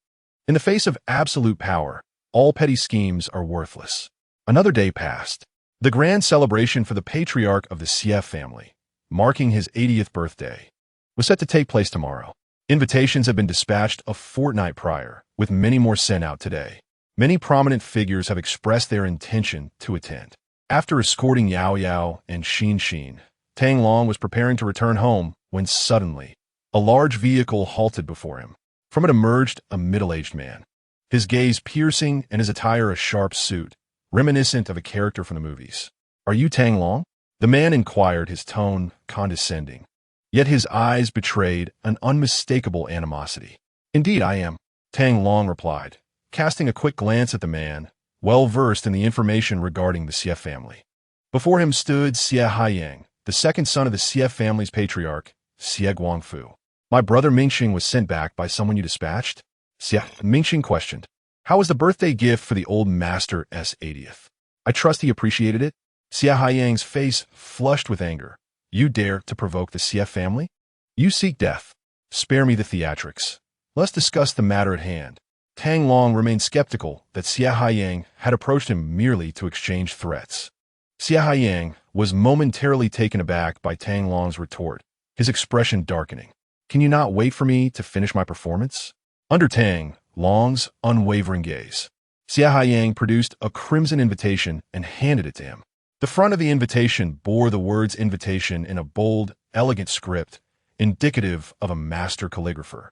in the face of absolute power, all petty schemes are worthless. Another day passed. The grand celebration for the patriarch of the CF family, marking his 80th birthday, was set to take place tomorrow. Invitations have been dispatched a fortnight prior, with many more sent out today. Many prominent figures have expressed their intention to attend. After escorting Yao Yao and Xin Xin, Tang Long was preparing to return home when suddenly, a large vehicle halted before him. From it emerged a middle-aged man, his gaze piercing and his attire a sharp suit, reminiscent of a character from the movies. "Are you Tang Long?" The man inquired, his tone condescending. Yet his eyes betrayed an unmistakable animosity. "Indeed I am," Tang Long replied, casting a quick glance at the man, well versed in the information regarding the Xie family. Before him stood Xie Haiyang, the second son of the Xie family's patriarch, Xie Guangfu. "My brother Mingxing was sent back by someone you dispatched?" Mingxing questioned. "How was the birthday gift for the old master's 80th? I trust he appreciated it?" Xie Haiyang's face flushed with anger. "You dare to provoke the Xie family? You seek death. Spare me the theatrics. Let's discuss the matter at hand." Tang Long remained skeptical that Xie Haiyang had approached him merely to exchange threats. Xie Haiyang was momentarily taken aback by Tang Long's retort, his expression darkening. "Can you not wait for me to finish my performance?" Under Tang Long's unwavering gaze, Xie Haiyang produced a crimson invitation and handed it to him. The front of the invitation bore the words "invitation" in a bold, elegant script, indicative of a master calligrapher.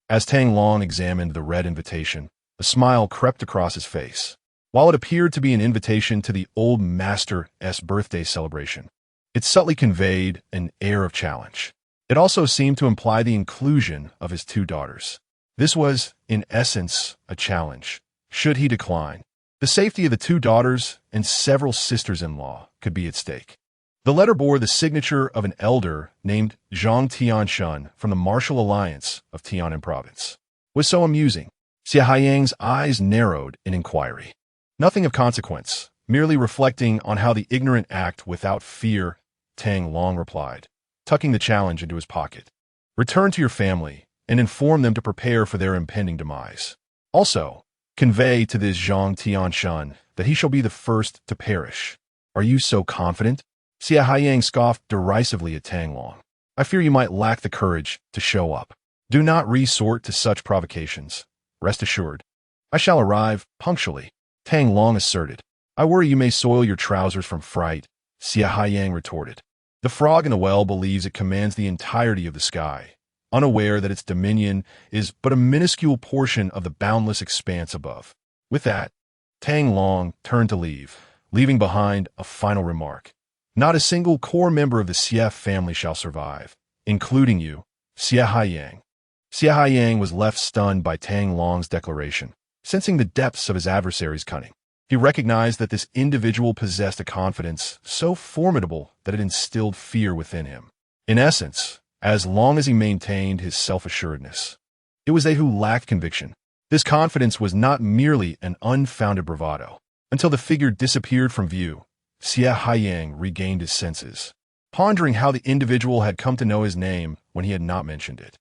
As Tang Long examined the red invitation, a smile crept across his face. While it appeared to be an invitation to the old master's birthday celebration, it subtly conveyed an air of challenge. It also seemed to imply the inclusion of his two daughters. This was, in essence, a challenge. Should he decline, the safety of the two daughters and several sisters-in-law could be at stake. The letter bore the signature of an elder named Zhang Tianshun from the Martial Alliance of Tianan Province. Was so amusing. Xie Haiyang's eyes narrowed in inquiry. "Nothing of consequence, merely reflecting on how the ignorant act without fear," Tang Long replied, tucking the challenge into his pocket. "Return to your family and inform them to prepare for their impending demise. Also, convey to this Zhang Tianshun that he shall be the first to perish." "Are you so confident?" Xie Haiyang scoffed derisively at Tang Long. "I fear you might lack the courage to show up. Do not resort to such provocations. Rest assured, I shall arrive punctually," Tang Long asserted. "I worry you may soil your trousers from fright," Xie Haiyang retorted. "The frog in the well believes it commands the entirety of the sky, unaware that its dominion is but a minuscule portion of the boundless expanse above." With that, Tang Long turned to leave, leaving behind a final remark. "Not a single core member of the Xie family shall survive, including you, Xie Haiyang." Xie Haiyang was left stunned by Tang Long's declaration, sensing the depths of his adversary's cunning. He recognized that this individual possessed a confidence so formidable that it instilled fear within him. In essence, as long as he maintained his self-assuredness, it was they who lacked conviction. This confidence was not merely an unfounded bravado. Until the figure disappeared from view, Xie Haiyang regained his senses, pondering how the individual had come to know his name when he had not mentioned it.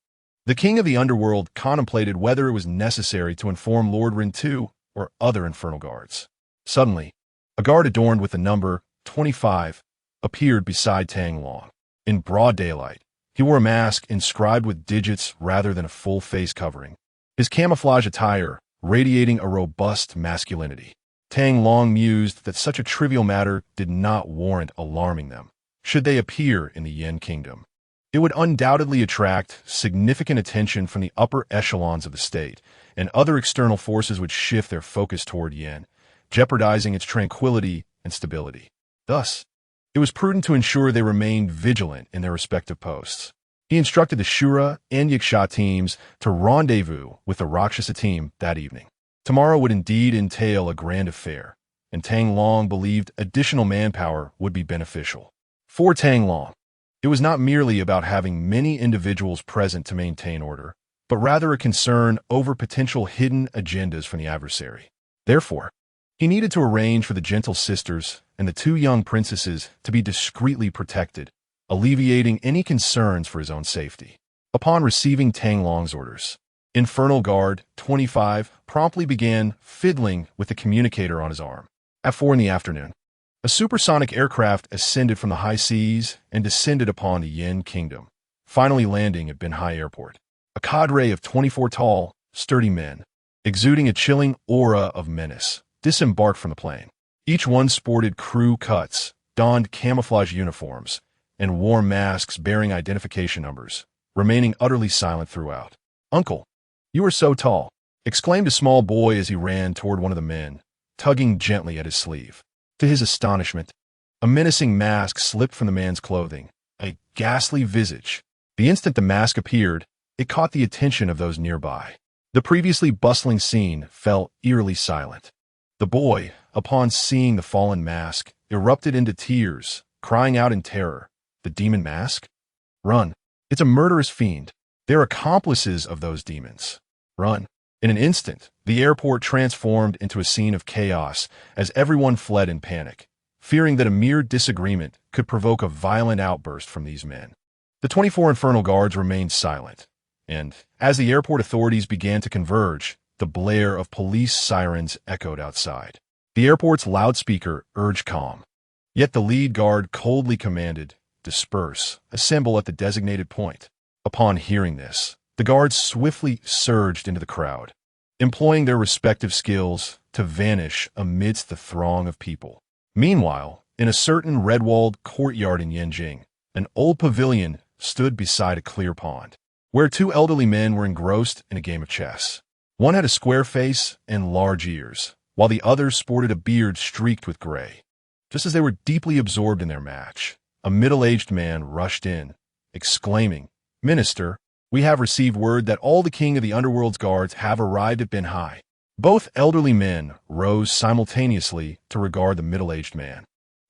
The king of the Underworld contemplated whether it was necessary to inform Lord Rintu or other infernal guards. Suddenly, a guard adorned with the number 25 appeared beside Tang Long. In broad daylight, he wore a mask inscribed with digits rather than a full face covering, his camouflage attire radiating a robust masculinity. Tang Long mused that such a trivial matter did not warrant alarming them, should they appear in the Yen Kingdom. It would undoubtedly attract significant attention from the upper echelons of the state, and other external forces would shift their focus toward Yen, jeopardizing its tranquility and stability. Thus, it was prudent to ensure they remained vigilant in their respective posts. He instructed the Shura and Yiksha teams to rendezvous with the Rakshasa team that evening. Tomorrow would indeed entail a grand affair, and Tang Long believed additional manpower would be beneficial. For Tang Long, it was not merely about having many individuals present to maintain order, but rather a concern over potential hidden agendas from the adversary. Therefore, he needed to arrange for the gentle sisters and the two young princesses to be discreetly protected, alleviating any concerns for his own safety. Upon receiving Tang Long's orders, Infernal Guard 25 promptly began fiddling with the communicator on his arm. At 4 p.m, a supersonic aircraft ascended from the high seas and descended upon the Yen Kingdom, finally landing at Binhai Airport. A cadre of 24 tall, sturdy men, exuding a chilling aura of menace, disembarked from the plane. Each one sported crew cuts, donned camouflage uniforms, and wore masks bearing identification numbers, remaining utterly silent throughout. "Uncle, you are so tall," exclaimed a small boy as he ran toward one of the men, tugging gently at his sleeve. To his astonishment, a menacing mask slipped from the man's clothing, a ghastly visage. The instant the mask appeared, it caught the attention of those nearby. The previously bustling scene fell eerily silent. The boy, upon seeing the fallen mask, erupted into tears, crying out in terror, "The demon mask? Run! It's a murderous fiend. They're accomplices of those demons. Run!" In an instant, the airport transformed into a scene of chaos as everyone fled in panic, fearing that a mere disagreement could provoke a violent outburst from these men. The 24 infernal guards remained silent, and as the airport authorities began to converge, the blare of police sirens echoed outside. The airport's loudspeaker urged calm. Yet the lead guard coldly commanded, "Disperse, assemble at the designated point." Upon hearing this, the guards swiftly surged into the crowd, employing their respective skills to vanish amidst the throng of people. Meanwhile, in a certain red-walled courtyard in Yanjing, an old pavilion stood beside a clear pond, where two elderly men were engrossed in a game of chess. One had a square face and large ears, while the other sported a beard streaked with gray. Just as they were deeply absorbed in their match, a middle-aged man rushed in, exclaiming, "Minister, we have received word that all the king of the Underworld's guards have arrived at Binhai." Both elderly men rose simultaneously to regard the middle-aged man,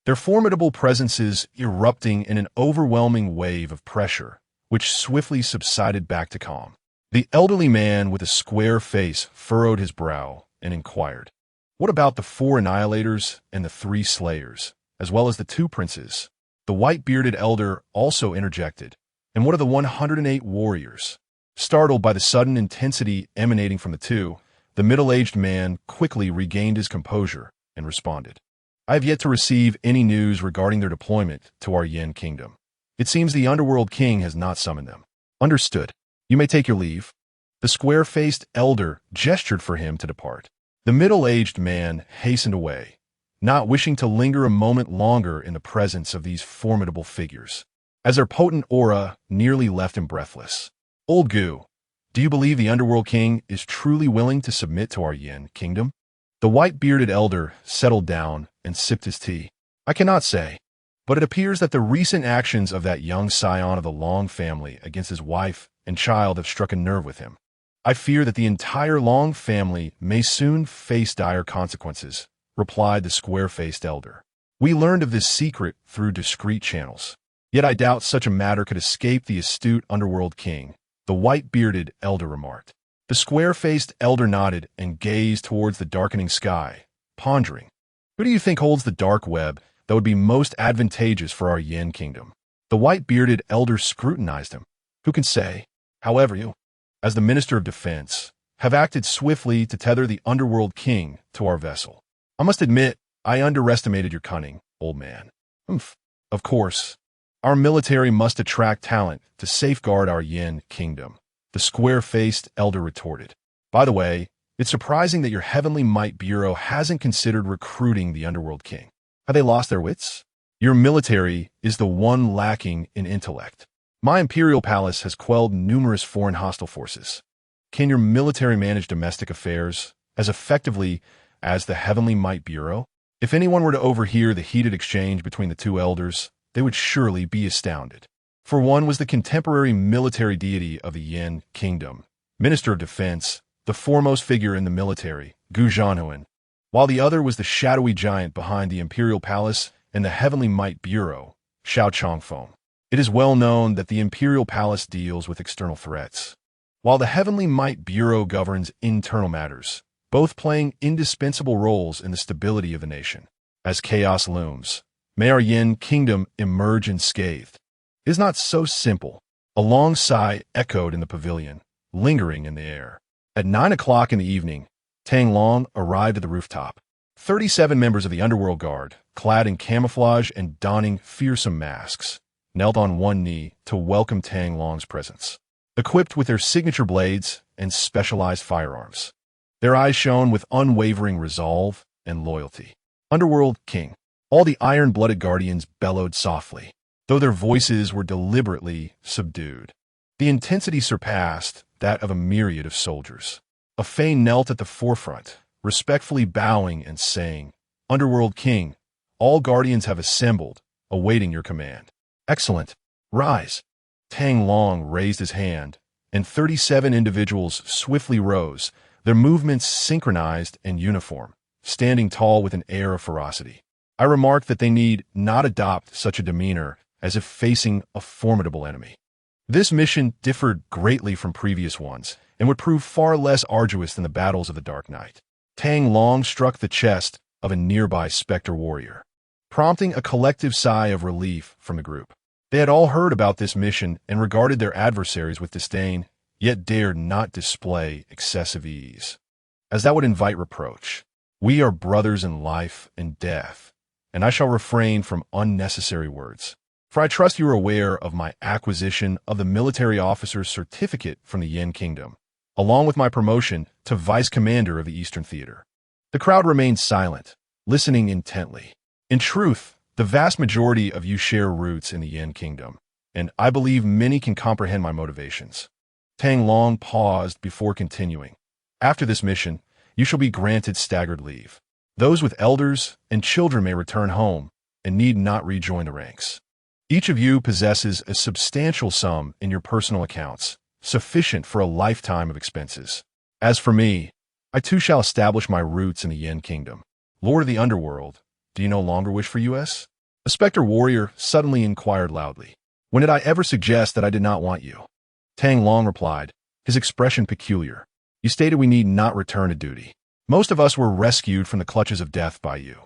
their formidable presences erupting in an overwhelming wave of pressure, which swiftly subsided back to calm. The elderly man with a square face furrowed his brow and inquired, "What about the 4 annihilators and the 3 slayers, as well as the 2 princes?" The white-bearded elder also interjected, "And what of the 108 warriors?" Startled by the sudden intensity emanating from the two, the middle-aged man quickly regained his composure and responded, "I have yet to receive any news regarding their deployment to our Yin kingdom. It seems the Underworld king has not summoned them." "Understood. You may take your leave." The square-faced elder gestured for him to depart. The middle-aged man hastened away, not wishing to linger a moment longer in the presence of these formidable figures, as their potent aura nearly left him breathless. "Old Gu, do you believe the Underworld king is truly willing to submit to our Yin kingdom?" The white-bearded elder settled down and sipped his tea. "I cannot say, but it appears that the recent actions of that young scion of the Long family against his wife and child have struck a nerve with him. I fear that the entire Long family may soon face dire consequences," replied the square-faced elder. "We learned of this secret through discreet channels. Yet I doubt such a matter could escape the astute Underworld king," the white-bearded elder remarked. The square-faced elder nodded and gazed towards the darkening sky, pondering. "Who do you think holds the dark web that would be most advantageous for our Yin kingdom?" The white-bearded elder scrutinized him. "Who can say? However, you, as the Minister of Defense, have acted swiftly to tether the Underworld king to our vessel. I must admit, I underestimated your cunning, old man." "Humph. Of course, our military must attract talent to safeguard our Yin kingdom," the square-faced elder retorted. "By the way, it's surprising that your Heavenly Might Bureau hasn't considered recruiting the Underworld king. Have they lost their wits? Your military is the one lacking in intellect. My imperial palace has quelled numerous foreign hostile forces. Can your military manage domestic affairs as effectively as the Heavenly Might Bureau?" If anyone were to overhear the heated exchange between the two elders, they would surely be astounded. For one was the contemporary military deity of the Yin kingdom, Minister of Defense, the foremost figure in the military, Gu Zhanhuan, while the other was the shadowy giant behind the imperial palace and the Heavenly Might Bureau, Xiao Chongfeng. It is well known that the imperial palace deals with external threats, while the Heavenly Might Bureau governs internal matters, both playing indispensable roles in the stability of the nation. As chaos looms, may our Yin kingdom emerge unscathed. It is not so simple. A long sigh echoed in the pavilion, lingering in the air. At 9 o'clock in the evening, Tang Long arrived at the rooftop. 37 members of the Underworld Guard, clad in camouflage and donning fearsome masks, knelt on one knee to welcome Tang Long's presence, equipped with their signature blades and specialized firearms. Their eyes shone with unwavering resolve and loyalty. Underworld King. All the iron-blooded guardians bellowed softly, though their voices were deliberately subdued. The intensity surpassed that of a myriad of soldiers. A Fae knelt at the forefront, respectfully bowing and saying, "Underworld King, all guardians have assembled, awaiting your command." "Excellent. Rise." Tang Long raised his hand, and 37 individuals swiftly rose, their movements synchronized and uniform, standing tall with an air of ferocity. I remarked that they need not adopt such a demeanor as if facing a formidable enemy. This mission differed greatly from previous ones and would prove far less arduous than the battles of the Dark Night. Tang Long struck the chest of a nearby specter warrior, prompting a collective sigh of relief from the group. They had all heard about this mission and regarded their adversaries with disdain, yet dared not display excessive ease, as that would invite reproach. "We are brothers in life and death, and I shall refrain from unnecessary words. For I trust you are aware of my acquisition of the military officer's certificate from the Yin Kingdom, along with my promotion to Vice Commander of the Eastern Theater." The crowd remained silent, listening intently. In truth, the vast majority of you share roots in the Yin Kingdom, and I believe many can comprehend my motivations. Tang Long paused before continuing. "After this mission, you shall be granted staggered leave. Those with elders and children may return home and need not rejoin the ranks. Each of you possesses a substantial sum in your personal accounts, sufficient for a lifetime of expenses. As for me, I too shall establish my roots in the Yin Kingdom. Lord of the Underworld, do you no longer wish for us?" A specter warrior suddenly inquired loudly. "When did I ever suggest that I did not want you?" Tang Long replied, his expression peculiar. "You stated we need not return to duty. Most of us were rescued from the clutches of death by you.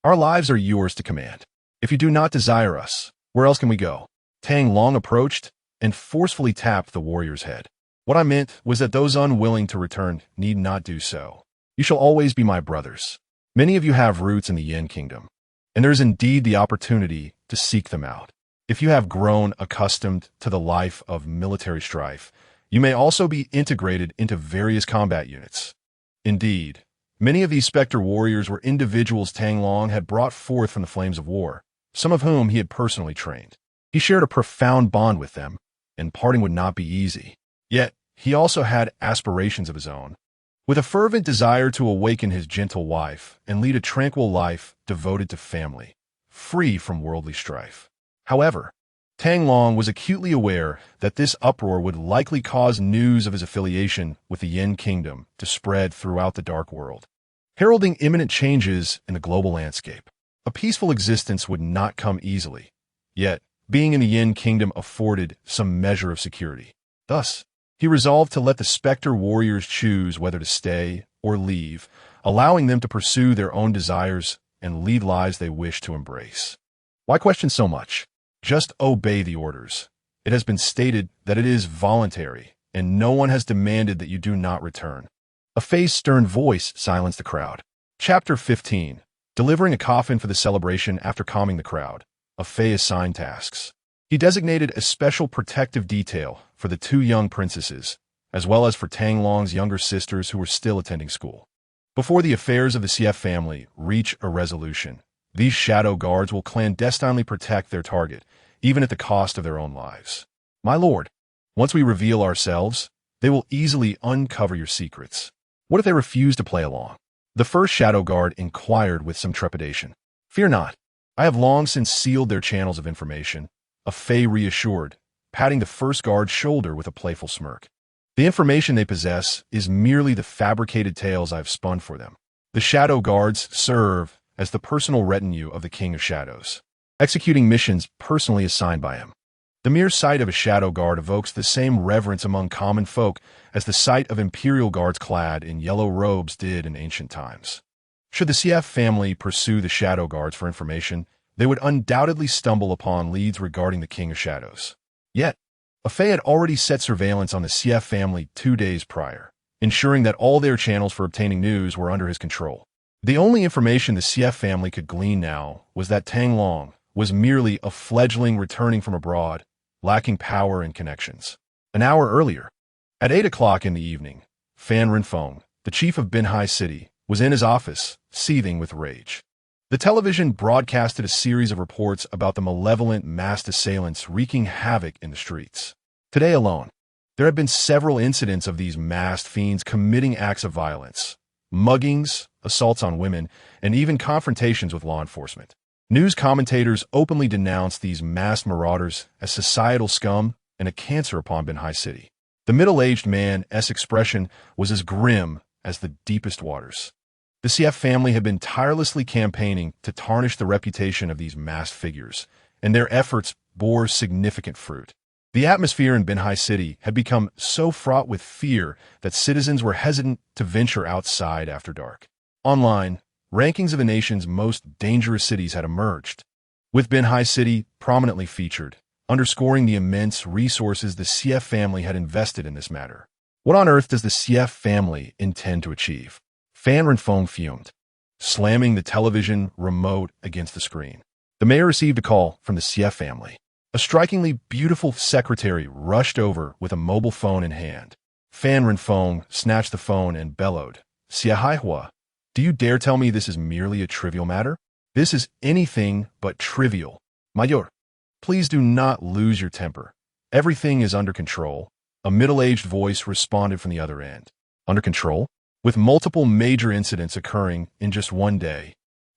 Our lives are yours to command. If you do not desire us, where else can we go?" Tang Long approached and forcefully tapped the warrior's head. "What I meant was that those unwilling to return need not do so. You shall always be my brothers. Many of you have roots in the Yin Kingdom, and there is indeed the opportunity to seek them out. If you have grown accustomed to the life of military strife, you may also be integrated into various combat units." Indeed, many of these specter warriors were individuals Tang Long had brought forth from the flames of war, some of whom he had personally trained. He shared a profound bond with them, and parting would not be easy. Yet, he also had aspirations of his own. With a fervent desire to awaken his gentle wife and lead a tranquil life devoted to family, free from worldly strife. However, Tang Long was acutely aware that this uproar would likely cause news of his affiliation with the Yin Kingdom to spread throughout the dark world, heralding imminent changes in the global landscape. A peaceful existence would not come easily, yet being in the Yin Kingdom afforded some measure of security. Thus, he resolved to let the specter warriors choose whether to stay or leave, allowing them to pursue their own desires and lead lives they wish to embrace. Why question so much? Just obey the orders. It has been stated that it is voluntary, and no one has demanded that you do not return. A Fae's stern voice silenced the crowd. Chapter 15. Delivering a coffin for the celebration after calming the crowd. A Fae assigned tasks. He designated a special protective detail for the two young princesses, as well as for Tang Long's younger sisters who were still attending school. Before the affairs of the CF family reach a resolution, these shadow guards will clandestinely protect their target, even at the cost of their own lives. My lord, once we reveal ourselves, they will easily uncover your secrets. What if they refuse to play along? The first shadow guard inquired with some trepidation. Fear not. I have long since sealed their channels of information, a Fae reassured, patting the first guard's shoulder with a playful smirk. The information they possess is merely the fabricated tales I've spun for them. The shadow guards serve as the personal retinue of the King of Shadows, executing missions personally assigned by him. The mere sight of a shadow guard evokes the same reverence among common folk as the sight of imperial guards clad in yellow robes did in ancient times. Should the CF family pursue the shadow guards for information, they would undoubtedly stumble upon leads regarding the King of Shadows. Yet, a Fae had already set surveillance on the CF family 2 days prior, ensuring that all their channels for obtaining news were under his control. The only information the CF family could glean now was that Tang Long was merely a fledgling returning from abroad, lacking power and connections. An hour earlier, at 8 o'clock in the evening, Fan Renfeng, the chief of Binhai City, was in his office, seething with rage. The television broadcasted a series of reports about the malevolent masked assailants wreaking havoc in the streets. Today alone, there have been several incidents of these masked fiends committing acts of violence, muggings, assaults on women, and even confrontations with law enforcement. News commentators openly denounced these masked marauders as societal scum and a cancer upon Binhai City. The middle-aged man's expression was as grim as the deepest waters. The CF family had been tirelessly campaigning to tarnish the reputation of these masked figures, and their efforts bore significant fruit. The atmosphere in Binhai City had become so fraught with fear that citizens were hesitant to venture outside after dark. Online, rankings of the nation's most dangerous cities had emerged, with Binhai City prominently featured, underscoring the immense resources the CF family had invested in this matter. What on earth does the CF family intend to achieve? Fan Renfeng fumed, slamming the television remote against the screen. The mayor received a call from the CF family. A strikingly beautiful secretary rushed over with a mobile phone in hand. Fan Renfeng snatched the phone and bellowed, "Xia Haihua, do you dare tell me this is merely a trivial matter? This is anything but trivial. Mayor, please do not lose your temper. Everything is under control." A middle-aged voice responded from the other end. Under control? With multiple major incidents occurring in just one day,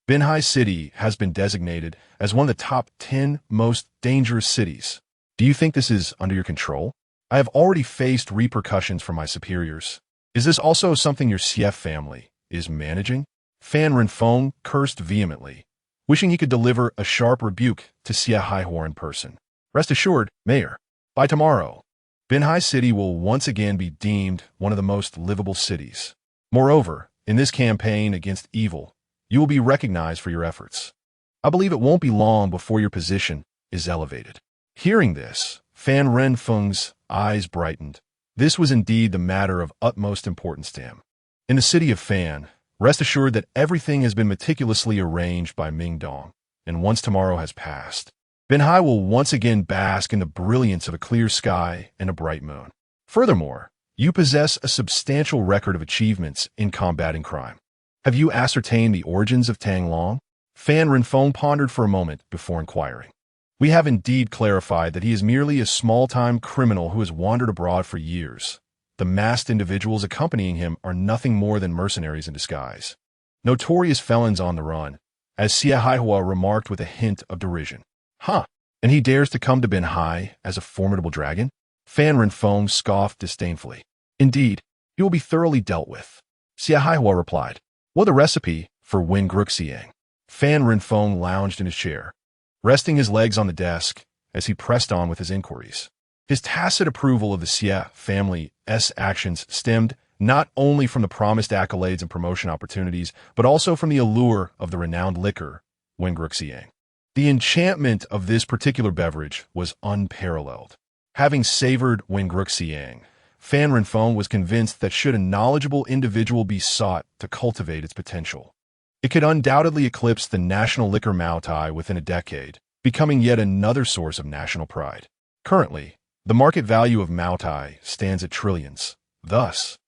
Binhai City has been designated as one of the top 10 most dangerous cities. Do you think this is under your control? I have already faced repercussions from my superiors. Is this also something your CF family is managing? Fan Renfeng cursed vehemently, wishing he could deliver a sharp rebuke to Xia Haihua in person. Rest assured, Mayor, by tomorrow, Binhai City will once again be deemed one of the most livable cities. Moreover, in this campaign against evil, you will be recognized for your efforts. I believe it won't be long before your position is elevated. Hearing this, Fan Renfeng's eyes brightened. This was indeed the matter of utmost importance to him. In the city of Fan, rest assured that everything has been meticulously arranged by Ming Dong, and once tomorrow has passed, Binhai will once again bask in the brilliance of a clear sky and a bright moon. Furthermore, you possess a substantial record of achievements in combating crime. Have you ascertained the origins of Tang Long? Fan Renfeng pondered for a moment before inquiring. We have indeed clarified that he is merely a small-time criminal who has wandered abroad for years. The masked individuals accompanying him are nothing more than mercenaries in disguise. Notorious felons on the run, as Xia Haihua remarked with a hint of derision. Huh, and he dares to come to Binhai as a formidable dragon? Fan Renfeng scoffed disdainfully. Indeed, he will be thoroughly dealt with. Xia Haihua replied. What a recipe for Wenrou. Fan Renfeng lounged in his chair, resting his legs on the desk as he pressed on with his inquiries. His tacit approval of the Xia family's actions stemmed not only from the promised accolades and promotion opportunities, but also from the allure of the renowned liquor, Wenrou. The enchantment of this particular beverage was unparalleled. Having savored Wenrou, Fan Renfeng was convinced that should a knowledgeable individual be sought to cultivate its potential, it could undoubtedly eclipse the national liquor Maotai within a decade, becoming yet another source of national pride. Currently, the market value of Maotai stands at trillions. Thus,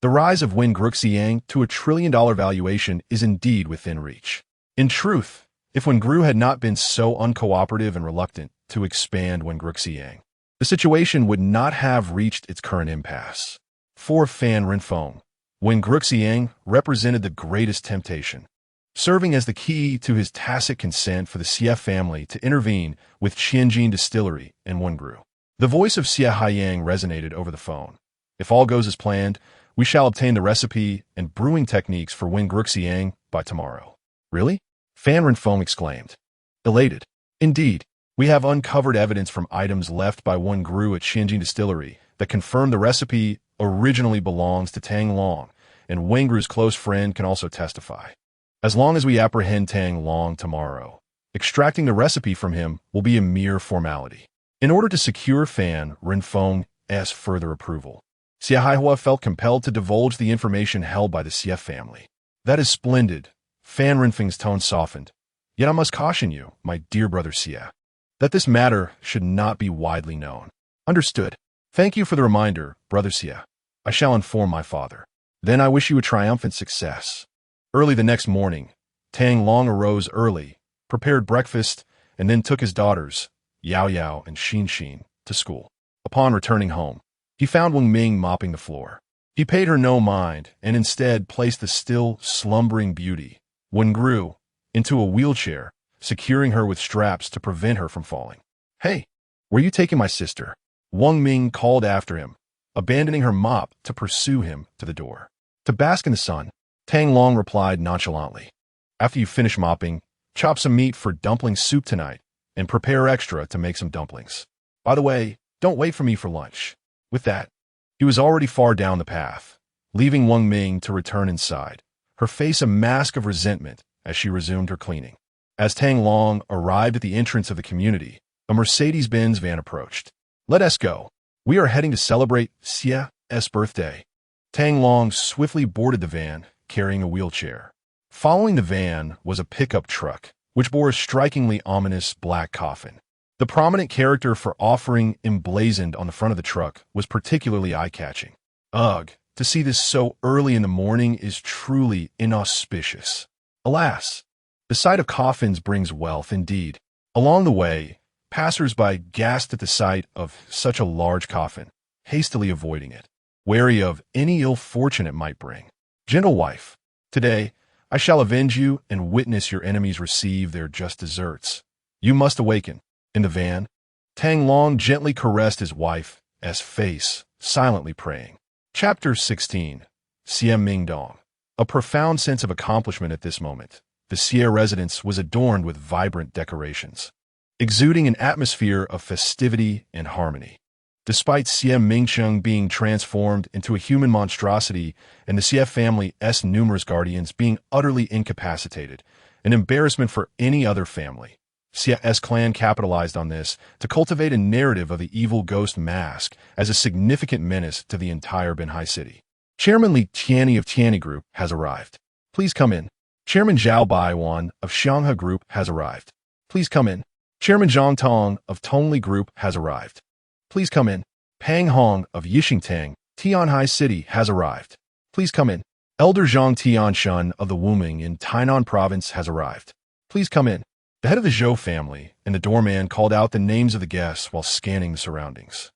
the rise of Wenrou to a trillion-dollar valuation is indeed within reach. In truth, if Wenrou had not been so uncooperative and reluctant to expand Wenrou, the situation would not have reached its current impasse. For Fan Renfeng, Wenrou represented the greatest temptation, serving as the key to his tacit consent for the CF family to intervene with Tianjin Distillery and Wenrou. The voice of Xia Haiyang resonated over the phone. If all goes as planned, we shall obtain the recipe and brewing techniques for Wenrou by tomorrow. Really? Fan Renfeng exclaimed, elated. Indeed, we have uncovered evidence from items left by Wenrou at Tianjin Distillery that confirm the recipe originally belongs to Tang Long, and Wenrou's close friend can also testify. As long as we apprehend Tang Long tomorrow, extracting the recipe from him will be a mere formality. In order to secure Fan Renfeng's further approval, Xia Haihua felt compelled to divulge the information held by the CF family. That is splendid. Fan Renfeng's tone softened. Yet I must caution you, my dear brother Xia, that this matter should not be widely known. Understood. Thank you for the reminder, brother Xia. I shall inform my father. Then I wish you a triumphant success. Early the next morning, Tang Long arose early, prepared breakfast, and then took his daughters, Yao Yao and Xin Xin, to school. Upon returning home, he found Wang Ming mopping the floor. He paid her no mind and instead placed the still slumbering beauty, Wenrou, into a wheelchair, securing her with straps to prevent her from falling. "Hey, where are you taking my sister?" Wang Ming called after him, abandoning her mop to pursue him to the door. "To bask in the sun," Tang Long replied nonchalantly. "After you finish mopping, chop some meat for dumpling soup tonight and prepare extra to make some dumplings. By the way, don't wait for me for lunch." With that, he was already far down the path, leaving Wang Ming to return inside, her face a mask of resentment as she resumed her cleaning. As Tang Long arrived at the entrance of the community, a Mercedes-Benz van approached. "Let us go. We are heading to celebrate Xia's birthday." Tang Long swiftly boarded the van, carrying a wheelchair. Following the van was a pickup truck, which bore a strikingly ominous black coffin. The prominent character for offering emblazoned on the front of the truck was particularly eye-catching. Ugh, to see this so early in the morning is truly inauspicious. Alas, the sight of coffins brings wealth indeed. Along the way, passers-by gasped at the sight of such a large coffin, hastily avoiding it, wary of any ill fortune it might bring. "Gentle wife, today I shall avenge you and witness your enemies receive their just deserts. You must awaken." In the van, Tang Long gently caressed his wife's face, silently praying. Chapter 16. Xia Mingdong. A profound sense of accomplishment at this moment. The Xia residence was adorned with vibrant decorations, exuding an atmosphere of festivity and harmony. Despite Xia Mingcheng being transformed into a human monstrosity and the Xia family's numerous guardians being utterly incapacitated, an embarrassment for any other family, Xia's clan capitalized on this to cultivate a narrative of the evil ghost mask as a significant menace to the entire Binhai city. Chairman Li Tianyi of Tianyi Group has arrived. Please come in. Chairman Zhao Baiwan of Xianghe Group has arrived. Please come in. Chairman Zhang Tong of Tongli Group has arrived. Please come in. Pang Hong of Yixingtang, Tianhai City has arrived. Please come in. Elder Zhang Tianshun of the Wuming in Tainan Province has arrived. Please come in. The head of the Zhou family and the doorman called out the names of the guests while scanning the surroundings.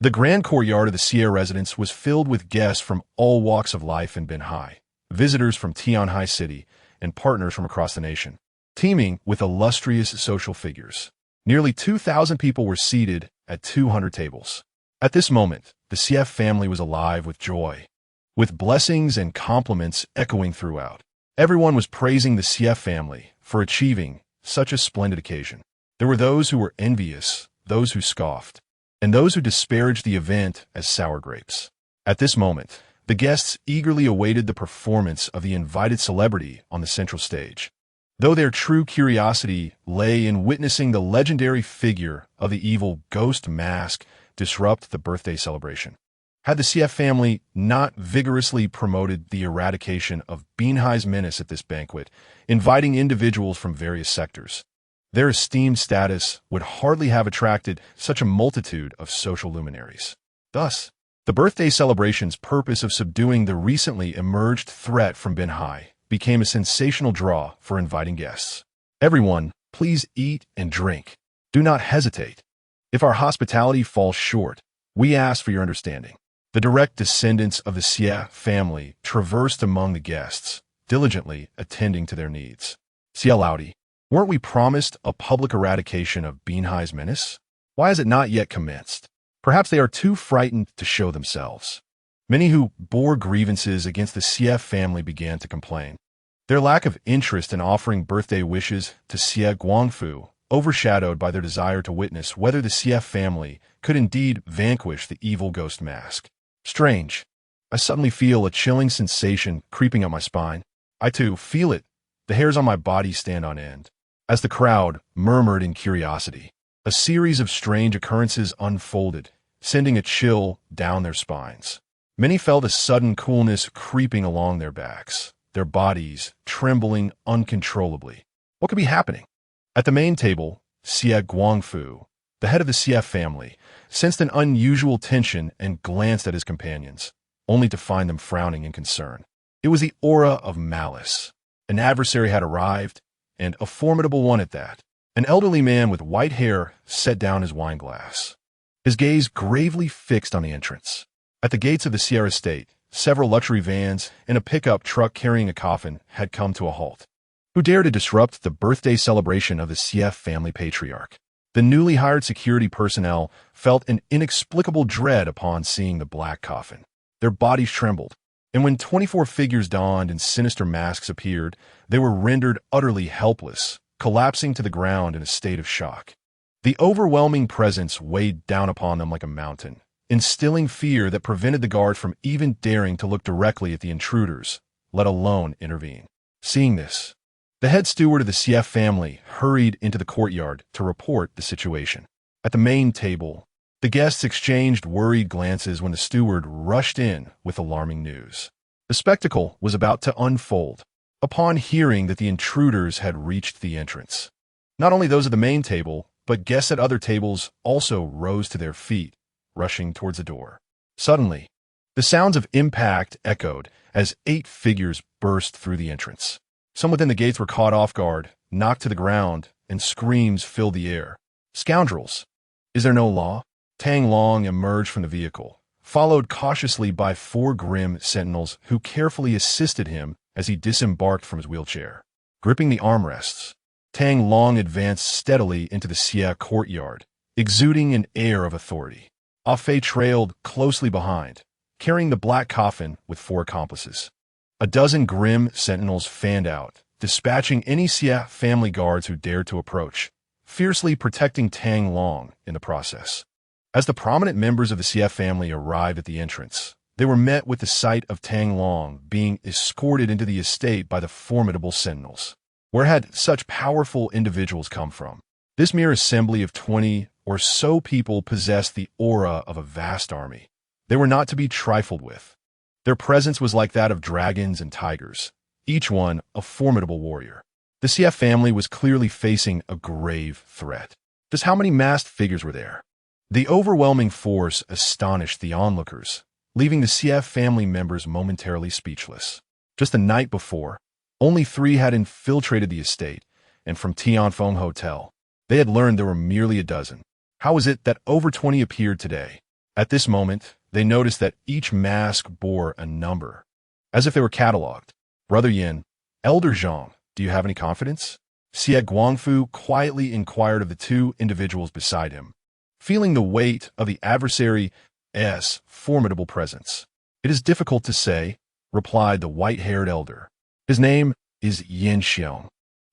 The grand courtyard of the Xia residence was filled with guests from all walks of life in Binhai, visitors from Tianhai City, and partners from across the nation, teeming with illustrious social figures. Nearly 2,000 people were seated at 200 tables. At this moment, the Xia family was alive with joy, with blessings and compliments echoing throughout. Everyone was praising the Xia family for achieving such a splendid occasion. There were those who were envious, those who scoffed, and those who disparaged the event as sour grapes. At this moment, the guests eagerly awaited the performance of the invited celebrity on the central stage, though their true curiosity lay in witnessing the legendary figure of the evil ghost mask disrupt the birthday celebration. Had the Xia family not vigorously promoted the eradication of Binhai's menace at this banquet, inviting individuals from various sectors, their esteemed status would hardly have attracted such a multitude of social luminaries. Thus, the birthday celebration's purpose of subduing the recently emerged threat from Binhai became a sensational draw for inviting guests. "Everyone, please eat and drink. Do not hesitate. If our hospitality falls short, we ask for your understanding." The direct descendants of the Xia family traversed among the guests, diligently attending to their needs. "Xia Laodi, weren't we promised a public eradication of Binhai's menace? Why has it not yet commenced? Perhaps they are too frightened to show themselves." Many who bore grievances against the Xia family began to complain. Their lack of interest in offering birthday wishes to Xia Guangfu, overshadowed by their desire to witness whether the Xia family could indeed vanquish the evil ghost mask. Strange. I suddenly feel a chilling sensation creeping up my spine. I too feel it. The hairs on my body stand on end. As the crowd murmured in curiosity, a series of strange occurrences unfolded, sending a chill down their spines. Many felt a sudden coolness creeping along their backs, their bodies trembling uncontrollably. What could be happening? At the main table, Xia Guangfu, the head of the Xia family, sensed an unusual tension and glanced at his companions, only to find them frowning in concern. It was the aura of malice. An adversary had arrived, and a formidable one at that. An elderly man with white hair set down his wineglass, his gaze gravely fixed on the entrance. At the gates of the Sierra Estate, several luxury vans and a pickup truck carrying a coffin had come to a halt. Who dared to disrupt the birthday celebration of the CF family patriarch? The newly hired security personnel felt an inexplicable dread upon seeing the black coffin. Their bodies trembled, and when 24 figures donned in sinister masks appeared, they were rendered utterly helpless, collapsing to the ground in a state of shock. The overwhelming presence weighed down upon them like a mountain, instilling fear that prevented the guard from even daring to look directly at the intruders, let alone intervene. Seeing this, the head steward of the CF family hurried into the courtyard to report the situation. At the main table, the guests exchanged worried glances when the steward rushed in with alarming news. The spectacle was about to unfold upon hearing that the intruders had reached the entrance. Not only those at the main table, but guests at other tables also rose to their feet, rushing towards the door. Suddenly, the sounds of impact echoed as 8 figures burst through the entrance. Some within the gates were caught off guard, knocked to the ground, and screams filled the air. "Scoundrels! Is there no law?" Tang Long emerged from the vehicle, followed cautiously by 4 grim sentinels who carefully assisted him as he disembarked from his wheelchair. Gripping the armrests, Tang Long advanced steadily into the Xia courtyard, exuding an air of authority. Ah Fei trailed closely behind, carrying the black coffin with 4 accomplices. A dozen grim sentinels fanned out, dispatching any Xia family guards who dared to approach, fiercely protecting Tang Long in the process. As the prominent members of the Xia family arrived at the entrance, they were met with the sight of Tang Long being escorted into the estate by the formidable sentinels. Where had such powerful individuals come from? This mere assembly of 20 or so people possessed the aura of a vast army. They were not to be trifled with. Their presence was like that of dragons and tigers, each one a formidable warrior. The CF family was clearly facing a grave threat. Just how many masked figures were there? The overwhelming force astonished the onlookers, leaving the CF family members momentarily speechless. Just the night before, only 3 had infiltrated the estate, and from Tianfeng Hotel, they had learned there were merely a dozen. How was it that over 20 appeared today? At this moment, they noticed that each mask bore a number, as if they were catalogued. "Brother Yin, Elder Zhang, do you have any confidence?" Xie Guangfu quietly inquired of the 2 individuals beside him, feeling the weight of the adversary's formidable presence. "It is difficult to say," replied the white-haired elder. "His name is Yin Xiong,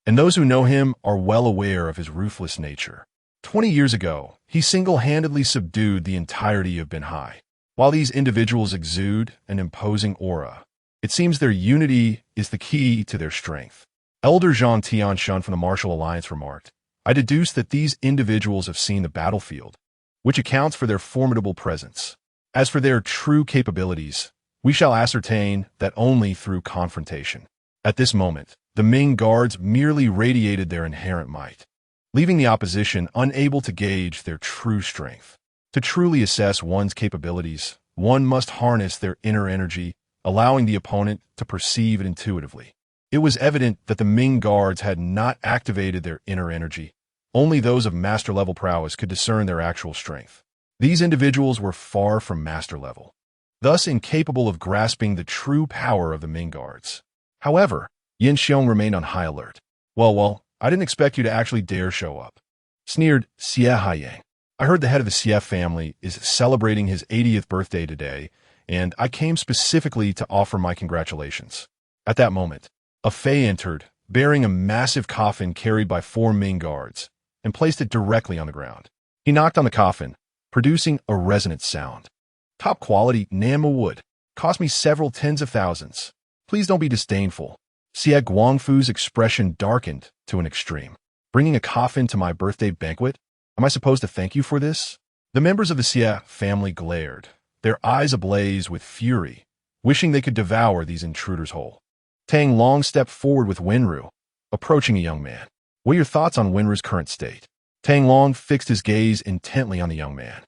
and those who know him are well aware of his ruthless nature. 20 years ago, he single-handedly subdued the entirety of Binhai. While these individuals exude an imposing aura, it seems their unity is the key to their strength." Elder Zhang Tianshun from the Martial Alliance remarked, "I deduce that these individuals have seen the battlefield, which accounts for their formidable presence. As for their true capabilities, we shall ascertain that only through confrontation." At this moment, the Ming guards merely radiated their inherent might, leaving the opposition unable to gauge their true strength. To truly assess one's capabilities, one must harness their inner energy, allowing the opponent to perceive it intuitively. It was evident that the Ming guards had not activated their inner energy. Only those of master-level prowess could discern their actual strength. These individuals were far from master-level, thus incapable of grasping the true power of the Ming guards. However, Yin Xiong remained on high alert. Well, I didn't expect you to actually dare show up," sneered Xie Haiyang. "I heard the head of the CF family is celebrating his 80th birthday today, and I came specifically to offer my congratulations." At that moment, a Fei entered, bearing a massive coffin carried by 4 Ming guards, and placed it directly on the ground. He knocked on the coffin, producing a resonant sound. "Top-quality Nanma wood. Cost me several tens of thousands. Please don't be disdainful." Xie Guangfu's expression darkened to an extreme. "Bringing a coffin to my birthday banquet? Am I supposed to thank you for this?" The members of the Xie family glared, their eyes ablaze with fury, wishing they could devour these intruders whole. Tang Long stepped forward with Wenrou, approaching a young man. "What are your thoughts on Wenrou's current state?" Tang Long fixed his gaze intently on the young man.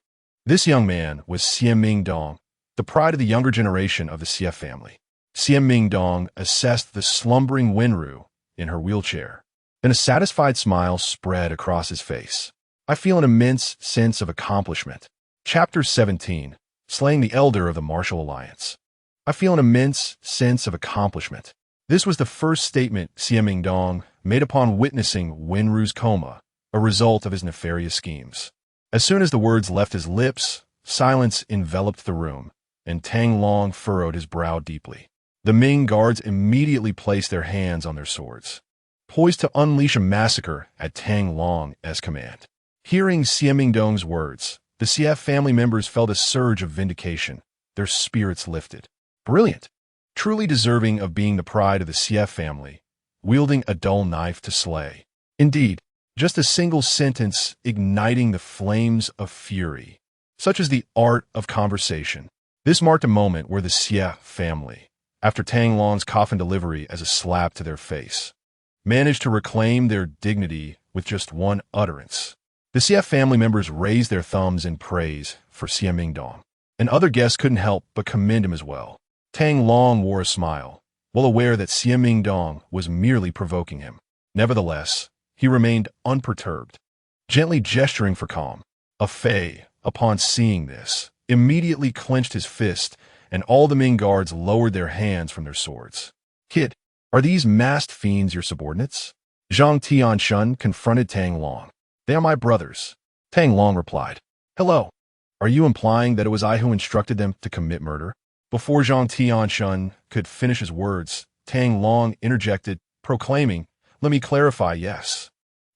This young man was Xie Ming Dong, the pride of the younger generation of the Xie family. Xian Mingdong assessed the slumbering Wenrou in her wheelchair. Then a satisfied smile spread across his face. I feel an immense sense of accomplishment. Chapter 17. Slaying the Elder of the Martial Alliance. I feel an immense sense of accomplishment. This was the first statement Xian Mingdong made upon witnessing Wenrou's coma, a result of his nefarious schemes. As soon as the words left his lips, silence enveloped the room, and Tang Long furrowed his brow deeply. The Ming guards immediately placed their hands on their swords, poised to unleash a massacre at Tang Long's command. Hearing Xian Mingdong's words, the CF family members felt a surge of vindication. Their spirits lifted. Brilliant! Truly deserving of being the pride of the CF family, wielding a dull knife to slay. Indeed, just a single sentence igniting the flames of fury, such as the art of conversation. This marked a moment where the Xie family, after Tang Long's coffin delivery as a slap to their face, managed to reclaim their dignity with just one utterance. The Xie family members raised their thumbs in praise for Xian Mingdong, and other guests couldn't help but commend him as well. Tang Long wore a smile, well aware that Xian Mingdong was merely provoking him. Nevertheless, he remained unperturbed, gently gesturing for calm. A Fei, upon seeing this, immediately clenched his fist, and all the Ming guards lowered their hands from their swords. Kid, are these masked fiends your subordinates? Zhang Tianshun confronted Tang Long. They are my brothers. Tang Long replied. Hello. Are you implying that it was I who instructed them to commit murder? Before Zhang Tianshun could finish his words, Tang Long interjected, proclaiming, Let me clarify, yes.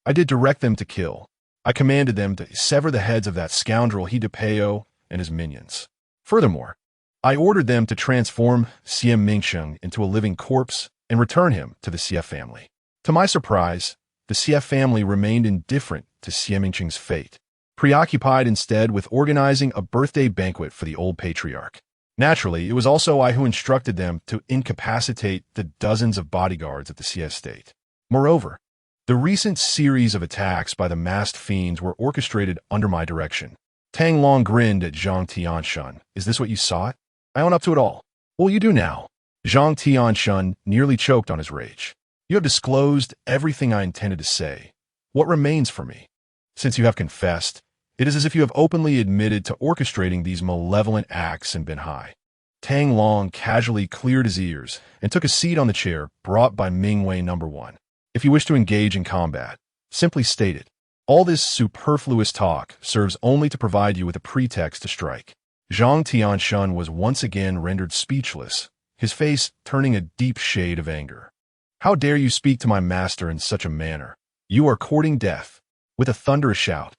I did direct them to kill. I commanded them to sever the heads of that scoundrel He DePeo and his minions. Furthermore, I ordered them to transform Xian Mingsheng into a living corpse and return him to the Xie family. To my surprise, the Xie family remained indifferent to Xian Mingsheng's fate, preoccupied instead with organizing a birthday banquet for the old patriarch. Naturally, it was also I who instructed them to incapacitate the dozens of bodyguards at the Xie estate. Moreover, the recent series of attacks by the masked fiends were orchestrated under my direction. Tang Long grinned at Zhang Tianshun. Is this what you sought? I own up to it all. Well, you do now. Zhang Tianshun nearly choked on his rage. You have disclosed everything I intended to say. What remains for me? Since you have confessed, it is as if you have openly admitted to orchestrating these malevolent acts in Binhai. Tang Long casually cleared his ears and took a seat on the chair brought by Mingwei No. 1. If you wish to engage in combat, simply state it. All this superfluous talk serves only to provide you with a pretext to strike. Zhang Tianshun was once again rendered speechless, his face turning a deep shade of anger. How dare you speak to my master in such a manner? You are courting death. With a thunderous shout,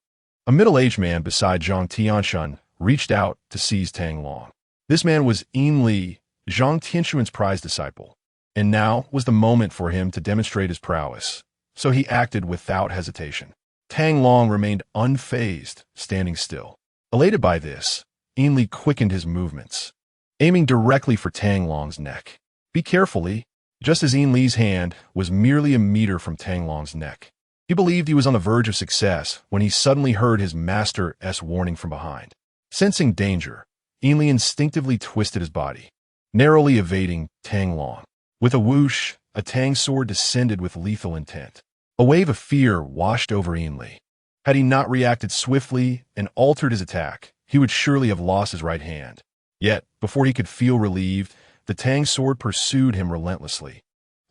a middle-aged man beside Zhang Tianshun reached out to seize Tang Long. This man was Yin Li, Zhang Tianshun's prized disciple, and now was the moment for him to demonstrate his prowess, so he acted without hesitation. Tang Long remained unfazed, standing still. Elated by this, Yin Li quickened his movements, aiming directly for Tang Long's neck. Be careful, Li. Just as Yin Li's hand was merely a meter from Tang Long's neck, he believed he was on the verge of success when he suddenly heard his master's warning from behind. Sensing danger, Yin Li instinctively twisted his body, narrowly evading Tang Long. With a whoosh, a Tang sword descended with lethal intent. A wave of fear washed over Yin Li. Had he not reacted swiftly and altered his attack, he would surely have lost his right hand. Yet, before he could feel relieved, the Tang sword pursued him relentlessly.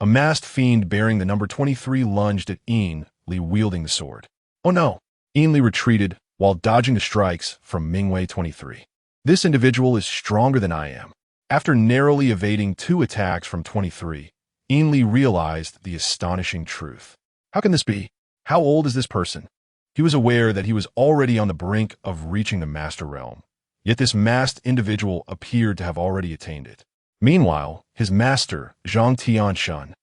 A masked fiend bearing the number 23 lunged at Yin Li wielding the sword. Oh no! Yin Li retreated while dodging the strikes from Mingwei 23. This individual is stronger than I am. After narrowly evading 2 attacks from 23, Yin Li realized the astonishing truth. How can this be? How old is this person? He was aware that he was already on the brink of reaching the Master Realm, yet this masked individual appeared to have already attained it. Meanwhile, his master, Zhang Tianshun,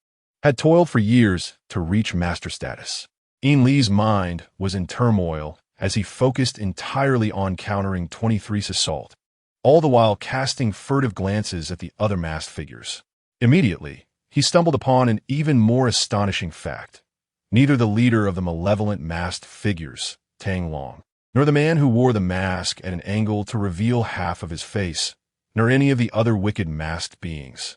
had toiled for years to reach master status. Yin Li's mind was in turmoil as he focused entirely on countering 23's assault, all the while casting furtive glances at the other masked figures. Immediately, he stumbled upon an even more astonishing fact. Neither the leader of the malevolent masked figures, Tang Long, nor the man who wore the mask at an angle to reveal half of his face, nor any of the other wicked masked beings,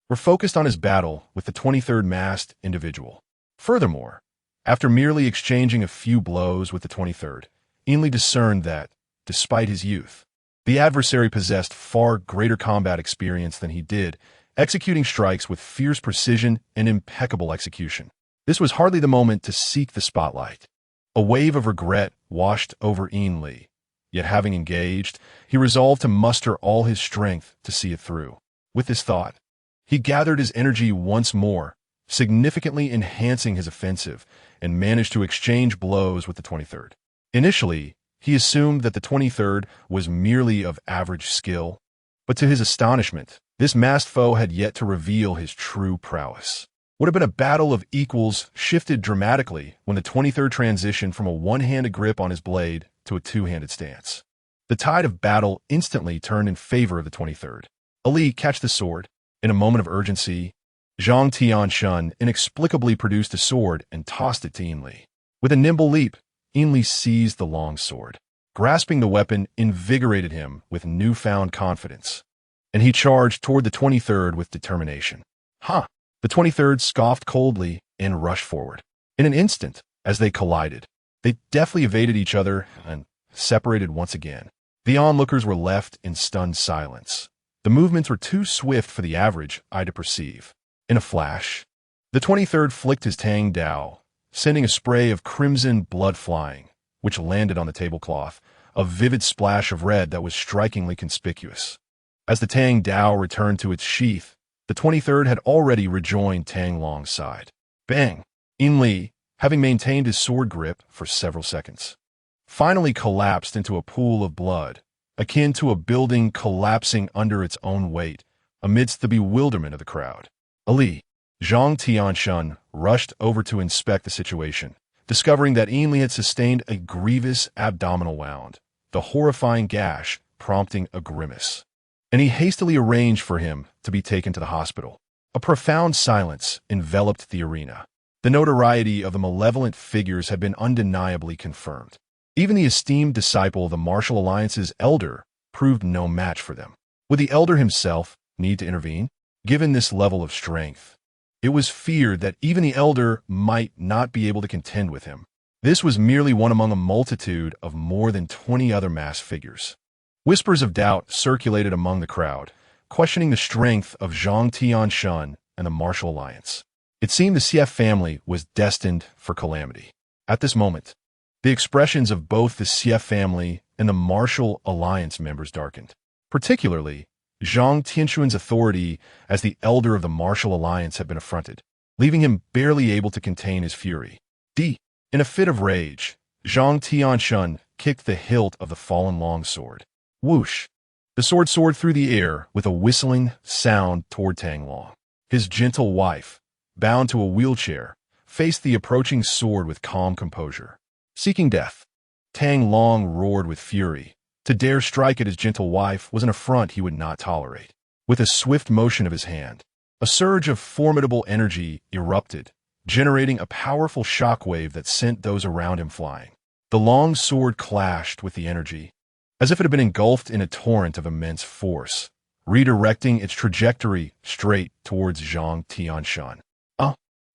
were focused on his battle with the 23rd masked individual. Furthermore, after merely exchanging a few blows with the 23rd, Ainley discerned that, despite his youth, the adversary possessed far greater combat experience than he did, executing strikes with fierce precision and impeccable execution. This was hardly the moment to seek the spotlight. A wave of regret washed over Ainley, yet having engaged, he resolved to muster all his strength to see it through. With this thought, he gathered his energy once more, significantly enhancing his offensive, and managed to exchange blows with the 23rd. Initially, he assumed that the 23rd was merely of average skill, but to his astonishment, this masked foe had yet to reveal his true prowess. What had been a battle of equals shifted dramatically when the 23rd transitioned from a one-handed grip on his blade to a two-handed stance. The tide of battle instantly turned in favor of the 23rd. Ali, catch the sword. In a moment of urgency, Zhang Tianshun inexplicably produced a sword and tossed it to Ainley. With a nimble leap, Ainley seized the long sword. Grasping the weapon invigorated him with newfound confidence, and he charged toward the 23rd with determination. Ha! The 23rd scoffed coldly and rushed forward. In an instant, as they collided, they deftly evaded each other and separated once again. The onlookers were left in stunned silence. The movements were too swift for the average eye to perceive. In a flash, the 23rd flicked his Tang Dao, sending a spray of crimson blood flying, which landed on the tablecloth, a vivid splash of red that was strikingly conspicuous. As the Tang Dao returned to its sheath, the 23rd had already rejoined Tang Long's side. Bang! Ainley, having maintained his sword grip for several seconds, finally collapsed into a pool of blood, akin to a building collapsing under its own weight, amidst the bewilderment of the crowd. Ali, Zhang Tianshun, rushed over to inspect the situation, discovering that Ainley had sustained a grievous abdominal wound, the horrifying gash prompting a grimace. And he hastily arranged for him to be taken to the hospital. A profound silence enveloped the arena. The notoriety of the malevolent figures had been undeniably confirmed. Even the esteemed disciple of the Martial Alliance's elder proved no match for them. Would the elder himself need to intervene? Given this level of strength, it was feared that even the elder might not be able to contend with him. This was merely one among a multitude of more than 20 other masked figures. Whispers of doubt circulated among the crowd, questioning the strength of Zhang Tianshun and the Martial Alliance. It seemed the CF family was destined for calamity. At this moment, the expressions of both the CF family and the Martial Alliance members darkened. Particularly, Zhang Tianshun's authority as the elder of the Martial Alliance had been affronted, leaving him barely able to contain his fury. In a fit of rage, Zhang Tianshun kicked the hilt of the fallen longsword. Whoosh! The sword soared through the air with a whistling sound toward Tang Long. His gentle wife, bound to a wheelchair, faced the approaching sword with calm composure. Seeking death, Tang Long roared with fury. To dare strike at his gentle wife was an affront he would not tolerate. With a swift motion of his hand, a surge of formidable energy erupted, generating a powerful shockwave that sent those around him flying. The long sword clashed with the energy, as if it had been engulfed in a torrent of immense force, redirecting its trajectory straight towards Zhang Tianshun.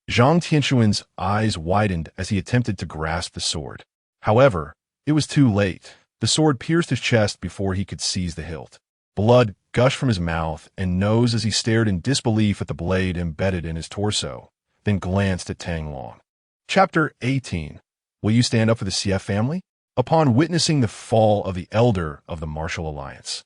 Zhang Tianshun's eyes widened as he attempted to grasp the sword. However, it was too late. The sword pierced his chest before he could seize the hilt. Blood gushed from his mouth and nose as he stared in disbelief at the blade embedded in his torso, then glanced at Tang Long. Chapter 18. Will you stand up for the CF family? Upon witnessing the fall of the elder of the Martial Alliance,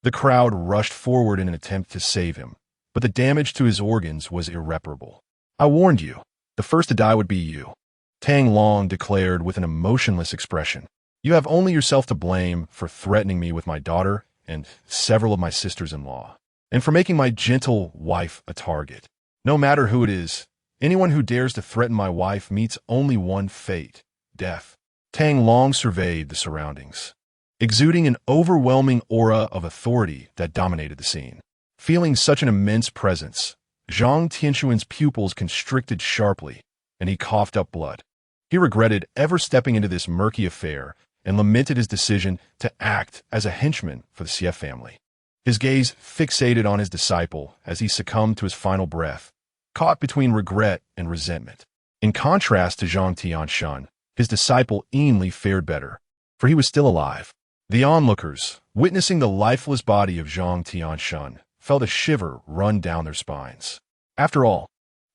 the crowd rushed forward in an attempt to save him, but the damage to his organs was irreparable. I warned you. The first to die would be you, Tang Long declared with an emotionless expression. You have only yourself to blame for threatening me with my daughter and several of my sisters-in-law, and for making my gentle wife a target. No matter who it is, anyone who dares to threaten my wife meets only one fate, death. Tang Long surveyed the surroundings, exuding an overwhelming aura of authority that dominated the scene. Feeling such an immense presence, Zhang Tianshun's pupils constricted sharply, and he coughed up blood. He regretted ever stepping into this murky affair and lamented his decision to act as a henchman for the CF family. his gaze fixated on his disciple as he succumbed to his final breath, caught between regret and resentment. In contrast to Zhang Tianshun, his disciple Ainli fared better, for he was still alive. The onlookers, witnessing the lifeless body of Zhang Tianshun, felt a shiver run down their spines. After all,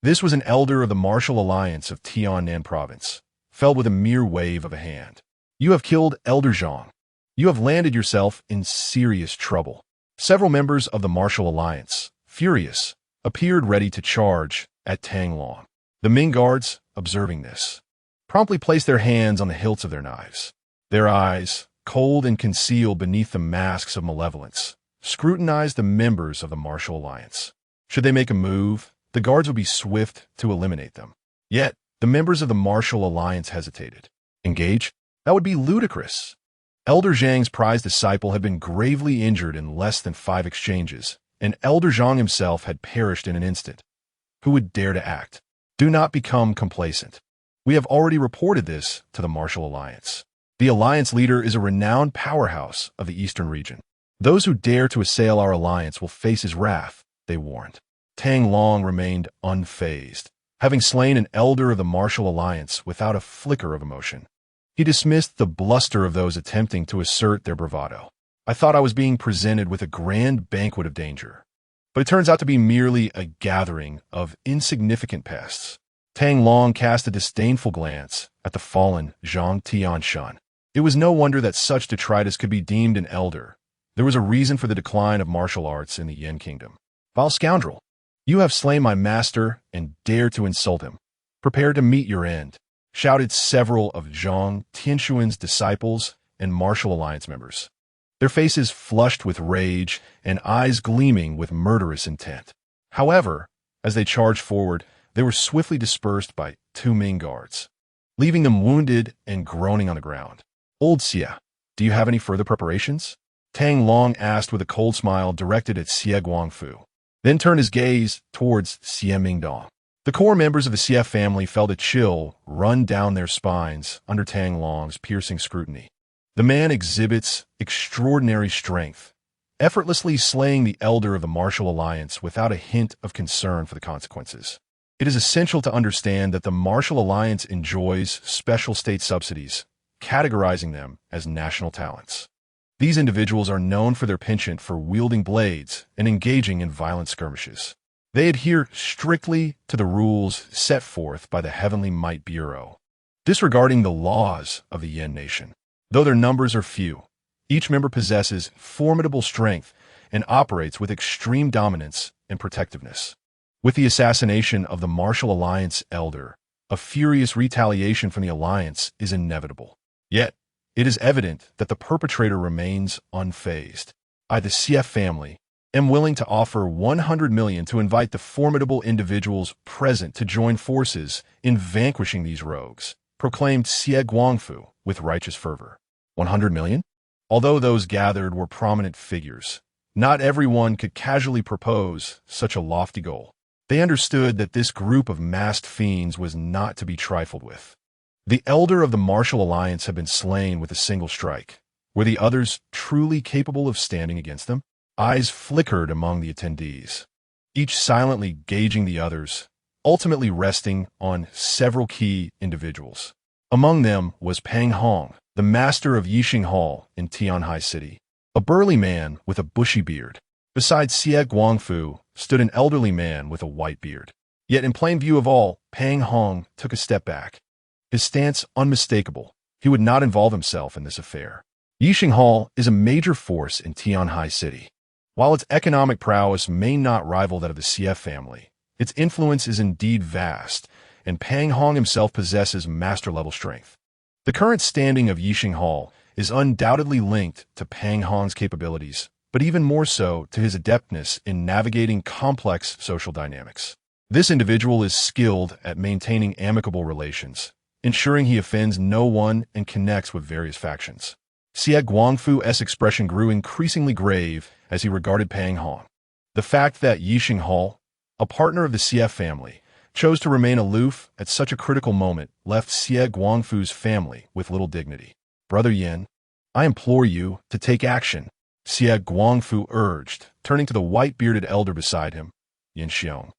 this was an elder of the martial alliance of Tiannan province, felled with a mere wave of a hand. You have killed Elder Zhang. You have landed yourself in serious trouble. Several members of the martial alliance, furious, appeared ready to charge at Tang Long. The Ming guards, observing this, promptly placed their hands on the hilts of their knives. Their eyes, cold and concealed beneath the masks of malevolence, scrutinized the members of the martial alliance. Should they make a move, the guards would be swift to eliminate them. Yet, the members of the martial alliance hesitated. Engage? That would be ludicrous. Elder Zhang's prized disciple had been gravely injured in less than 5 exchanges, and Elder Zhang himself had perished in an instant. Who would dare to act? Do not become complacent. We have already reported this to the martial alliance. The alliance leader is a renowned powerhouse of the eastern region. Those who dare to assail our alliance will face his wrath, they warned. Tang Long remained unfazed, having slain an elder of the martial alliance without a flicker of emotion. He dismissed the bluster of those attempting to assert their bravado. I thought I was being presented with a grand banquet of danger, but it turns out to be merely a gathering of insignificant pests. Tang Long cast a disdainful glance at the fallen Zhang Tianshun. It was no wonder that such detritus could be deemed an elder. There was a reason for the decline of martial arts in the Yin Kingdom. Vile scoundrel! You have slain my master and dare to insult him. Prepare to meet your end, shouted several of Zhang Tianshun's disciples and martial alliance members, their faces flushed with rage and eyes gleaming with murderous intent. However, as they charged forward, they were swiftly dispersed by 2 Ming guards, leaving them wounded and groaning on the ground. Old Xie, do you have any further preparations? Tang Long asked with a cold smile directed at Xie Guangfu, then turned his gaze towards Xie Mingdong. The core members of the Xie family felt a chill run down their spines under Tang Long's piercing scrutiny. The man exhibits extraordinary strength, effortlessly slaying the elder of the martial alliance without a hint of concern for the consequences. It is essential to understand that the martial alliance enjoys special state subsidies, categorizing them as national talents. These individuals are known for their penchant for wielding blades and engaging in violent skirmishes. They adhere strictly to the rules set forth by the Heavenly Might Bureau, disregarding the laws of the Yin Nation. Though their numbers are few, each member possesses formidable strength and operates with extreme dominance and protectiveness. With the assassination of the Martial Alliance elder, a furious retaliation from the Alliance is inevitable. Yet, it is evident that the perpetrator remains unfazed. I, the Xie family, am willing to offer 100 million to invite the formidable individuals present to join forces in vanquishing these rogues, proclaimed Xie Guangfu with righteous fervor. 100 million? Although those gathered were prominent figures, not everyone could casually propose such a lofty goal. They understood that this group of masked fiends was not to be trifled with. The elder of the martial alliance had been slain with a single strike. Were the others truly capable of standing against them? Eyes flickered among the attendees, each silently gauging the others, ultimately resting on several key individuals. Among them was Pang Hong, the master of Yixing Hall in Tianhai City, a burly man with a bushy beard. Beside Xie Guangfu stood an elderly man with a white beard. Yet in plain view of all, Pang Hong took a step back, his stance unmistakable. He would not involve himself in this affair. Yixing Hall is a major force in Tianhai City. While its economic prowess may not rival that of the Xie family, its influence is indeed vast, and Pang Hong himself possesses master-level strength. The current standing of Yixing Hall is undoubtedly linked to Pang Hong's capabilities, but even more so to his adeptness in navigating complex social dynamics. This individual is skilled at maintaining amicable relations, ensuring he offends no one and connects with various factions. Xie Guangfu's expression grew increasingly grave as he regarded Pang Hong. The fact that Yixing Hall, a partner of the Xie family, chose to remain aloof at such a critical moment left Xie Guangfu's family with little dignity. Brother Yin, I implore you to take action. Xie Guangfu urged, turning to the white-bearded elder beside him, Yin Xiong.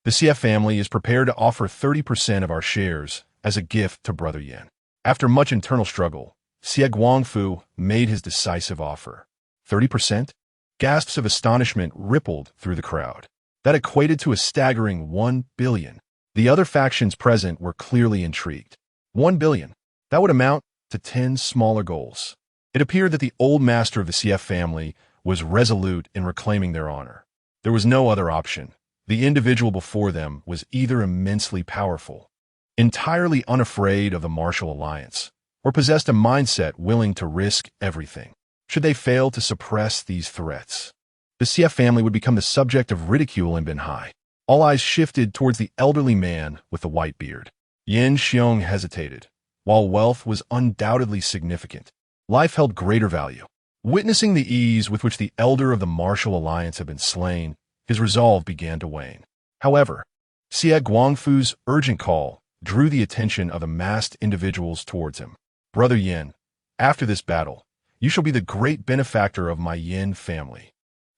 The Xie family is prepared to offer 30% of our shares as a gift to Brother Yin. After much internal struggle, Xie Guangfu made his decisive offer. 30%? Gasps of astonishment rippled through the crowd. That equated to a staggering 1 billion. The other factions present were clearly intrigued. 1 billion. That would amount to 10 smaller goals. It appeared that the old master of the CF family was resolute in reclaiming their honor. There was no other option. The individual before them was either immensely powerful, entirely unafraid of the martial alliance, or possessed a mindset willing to risk everything. Should they fail to suppress these threats, the CF family would become the subject of ridicule in Binhai. All eyes shifted towards the elderly man with the white beard. Yin Xiong hesitated. While wealth was undoubtedly significant, life held greater value. Witnessing the ease with which the elder of the martial alliance had been slain, his resolve began to wane. However, Xie Guangfu's urgent call drew the attention of the masked individuals towards him. Brother Yin, after this battle, you shall be the great benefactor of my Yin family.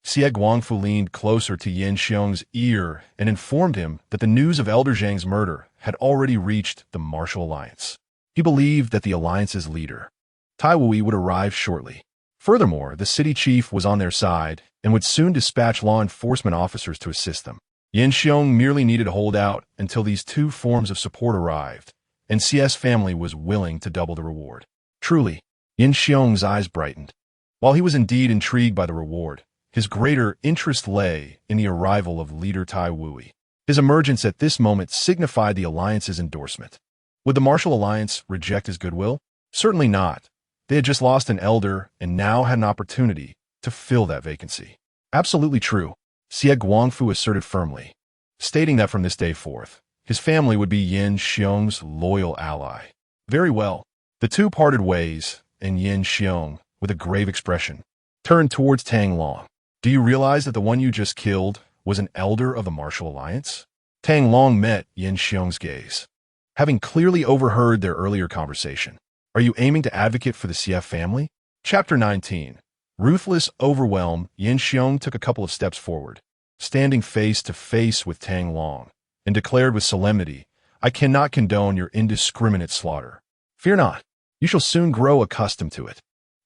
Xie Guangfu leaned closer to Yin Xiong's ear and informed him that the news of Elder Zhang's murder had already reached the martial alliance. He believed that the alliance's leader, Tai Wui, would arrive shortly. Furthermore, the city chief was on their side and would soon dispatch law enforcement officers to assist them. Yin Xiong merely needed to hold out until these two forms of support arrived, and Xie's family was willing to double the reward. Truly, Yin Xiong's eyes brightened. While he was indeed intrigued by the reward, his greater interest lay in the arrival of leader Tai Wui. His emergence at this moment signified the alliance's endorsement. Would the martial alliance reject his goodwill? Certainly not. They had just lost an elder and now had an opportunity to fill that vacancy. Absolutely true, Xie Guangfu asserted firmly, stating that from this day forth, his family would be Yin Xiong's loyal ally. Very well. The two parted ways, and Yin Xiong, with a grave expression, turned towards Tang Long. Do you realize that the one you just killed was an elder of the martial alliance? Tang Long met Yin Xiong's gaze, having clearly overheard their earlier conversation. Are you aiming to advocate for the CF family? Chapter 19. Ruthless overwhelm. Yin Xiong took a couple of steps forward, standing face to face with Tang Long, and declared with solemnity, I cannot condone your indiscriminate slaughter. Fear not. You shall soon grow accustomed to it.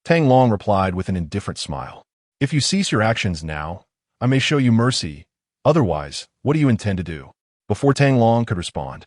Tang Long replied with an indifferent smile. If you cease your actions now, I may show you mercy. Otherwise, what do you intend to do? Before Tang Long could respond,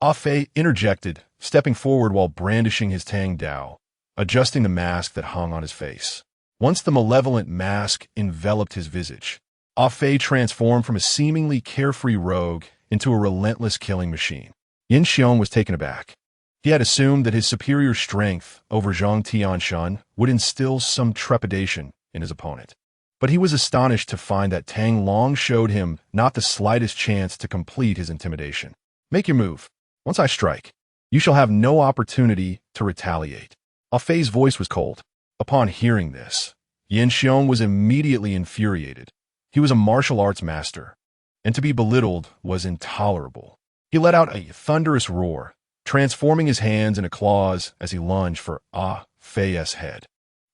Ah Fei interjected, stepping forward while brandishing his Tang Dao, adjusting the mask that hung on his face. Once the malevolent mask enveloped his visage, Ah Fei transformed from a seemingly carefree rogue into a relentless killing machine. Yin Xiong was taken aback. He had assumed that his superior strength over Zhang Tianshan would instill some trepidation in his opponent. But he was astonished to find that Tang Long showed him not the slightest chance to complete his intimidation. Make your move. Once I strike, you shall have no opportunity to retaliate. Ah Fei's voice was cold. Upon hearing this, Yin Xiong was immediately infuriated. He was a martial arts master, and to be belittled was intolerable. He let out a thunderous roar, transforming his hands into claws as he lunged for Ah Fei's head.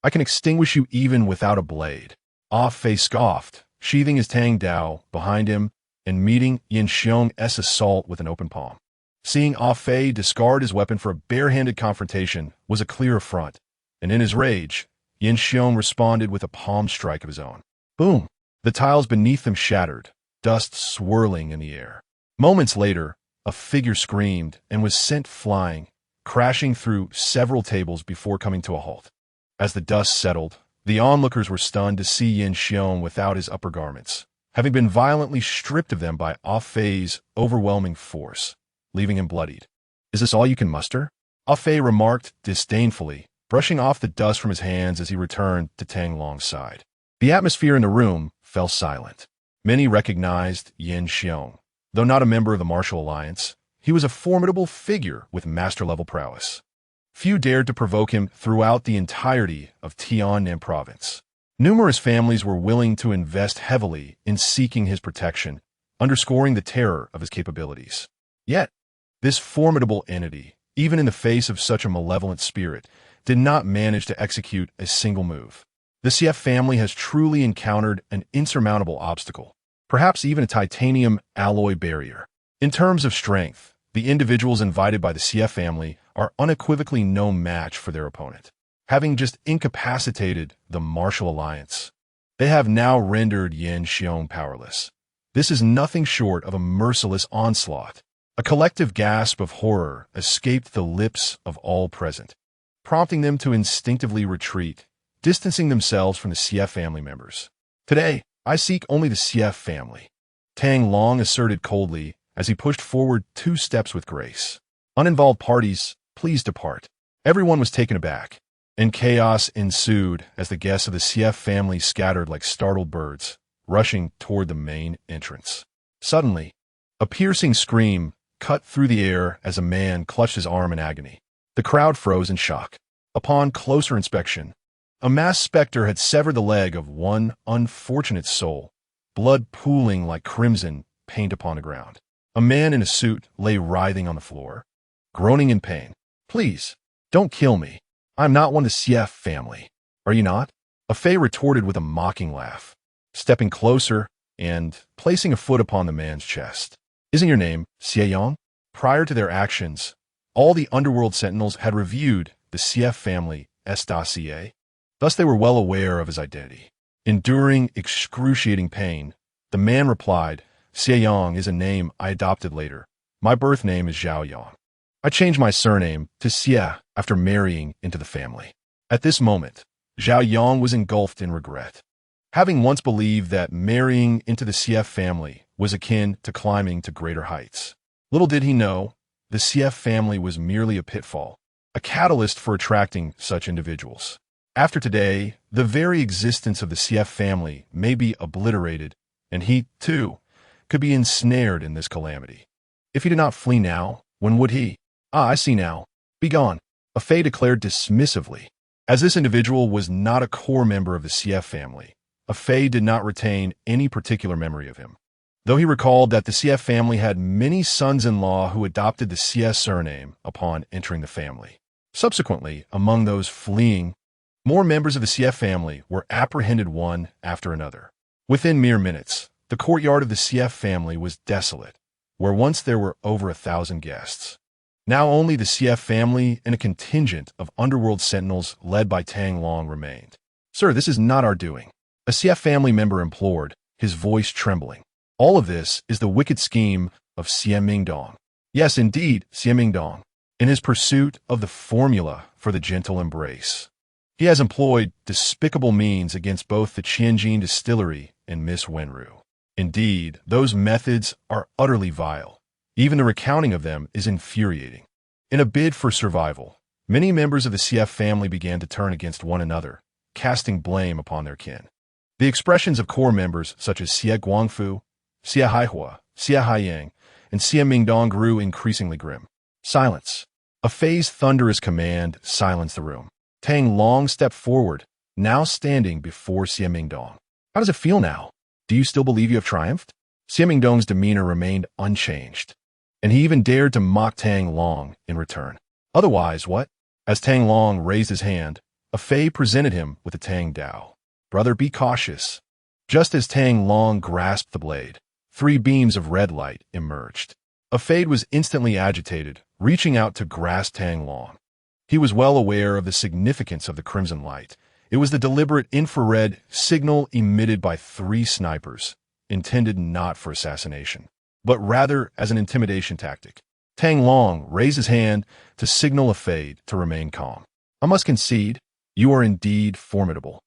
I can extinguish you even without a blade. Ah Fei scoffed, sheathing his Tang Dao behind him and meeting Yin Xiong's assault with an open palm. Seeing Ah Fei discard his weapon for a barehanded confrontation was a clear affront, and in his rage, Yin Xiong responded with a palm strike of his own. Boom! The tiles beneath them shattered, dust swirling in the air. Moments later, a figure screamed and was sent flying, crashing through several tables before coming to a halt. As the dust settled, the onlookers were stunned to see Yin Xiong without his upper garments, having been violently stripped of them by Ah Fei's overwhelming force, leaving him bloodied. Is this all you can muster? Ah Fei remarked disdainfully, brushing off the dust from his hands as he returned to Tang Long's side. The atmosphere in the room fell silent. Many recognized Yin Xiong. Though not a member of the martial alliance, he was a formidable figure with master-level prowess. Few dared to provoke him throughout the entirety of Tiannan province. Numerous families were willing to invest heavily in seeking his protection, underscoring the terror of his capabilities. Yet, this formidable entity, even in the face of such a malevolent spirit, did not manage to execute a single move. The CF family has truly encountered an insurmountable obstacle, perhaps even a titanium alloy barrier. In terms of strength, the individuals invited by the CF family are unequivocally no match for their opponent. Having just incapacitated the Martial Alliance, they have now rendered Yan Xiong powerless. This is nothing short of a merciless onslaught. A collective gasp of horror escaped the lips of all present, prompting them to instinctively retreat, distancing themselves from the CF family members. Today, I seek only the CF family, Tang Long asserted coldly as he pushed forward 2 steps with grace. Uninvolved parties, please depart. Everyone was taken aback, and chaos ensued as the guests of the CF family scattered like startled birds, rushing toward the main entrance. Suddenly, a piercing scream cut through the air as a man clutched his arm in agony. The crowd froze in shock. Upon closer inspection, a masked specter had severed the leg of one unfortunate soul, blood pooling like crimson paint upon the ground. A man in a suit lay writhing on the floor, groaning in pain. Please, don't kill me. I'm not one of the CF family. Are you not? A Fei retorted with a mocking laugh, stepping closer and placing a foot upon the man's chest. Isn't your name Xie Yang? Prior to their actions, all the Underworld Sentinels had reviewed the CF family dossier. Thus they were well aware of his identity. Enduring excruciating pain, the man replied, Xie Yang is a name I adopted later. My birth name is Zhao Yang. I changed my surname to Xie after marrying into the family. At this moment, Zhao Yang was engulfed in regret. Having once believed that marrying into the CF family was akin to climbing to greater heights, little did he know the CF family was merely a pitfall, a catalyst for attracting such individuals. After today, the very existence of the CF family may be obliterated, and he, too, could be ensnared in this calamity. If he did not flee now, when would he? Ah, I see now. Begone, a Fei declared dismissively. As this individual was not a core member of the CF family, a Fei did not retain any particular memory of him, though he recalled that the CF family had many sons-in-law who adopted the CS surname upon entering the family. Subsequently, among those fleeing, more members of the CF family were apprehended one after another. Within mere minutes, the courtyard of the CF family was desolate, where once there were over 1,000 guests. Now only the CF family and a contingent of Underworld Sentinels led by Tang Long remained. Sir, this is not our doing, a CF family member implored, his voice trembling. All of this is the wicked scheme of Xie Mingdong. Yes, indeed, Xie Mingdong, in his pursuit of the formula for the gentle embrace. He has employed despicable means against both the Tianjin distillery and Miss Wenrou. Indeed, those methods are utterly vile. Even the recounting of them is infuriating. In a bid for survival, many members of the CF family began to turn against one another, casting blame upon their kin. The expressions of core members such as Xie Guangfu, Xie Haihua, Xie Haiyang, and Xie Mingdong grew increasingly grim. Silence. A Fei's thunderous command silenced the room. Tang Long stepped forward, now standing before Xie Mingdong. How does it feel now? Do you still believe you have triumphed? Xie Mingdong's demeanor remained unchanged, and he even dared to mock Tang Long in return. Otherwise, what? As Tang Long raised his hand, a Fei presented him with a Tang Dao. Brother, be cautious. Just as Tang Long grasped the blade, 3 beams of red light emerged. A Fei was instantly agitated, reaching out to grasp Tang Long. He was well aware of the significance of the crimson light. It was the deliberate infrared signal emitted by 3 snipers, intended not for assassination, but rather as an intimidation tactic. Tang Long raised his hand to signal a Fei to remain calm. I must concede, you are indeed formidable.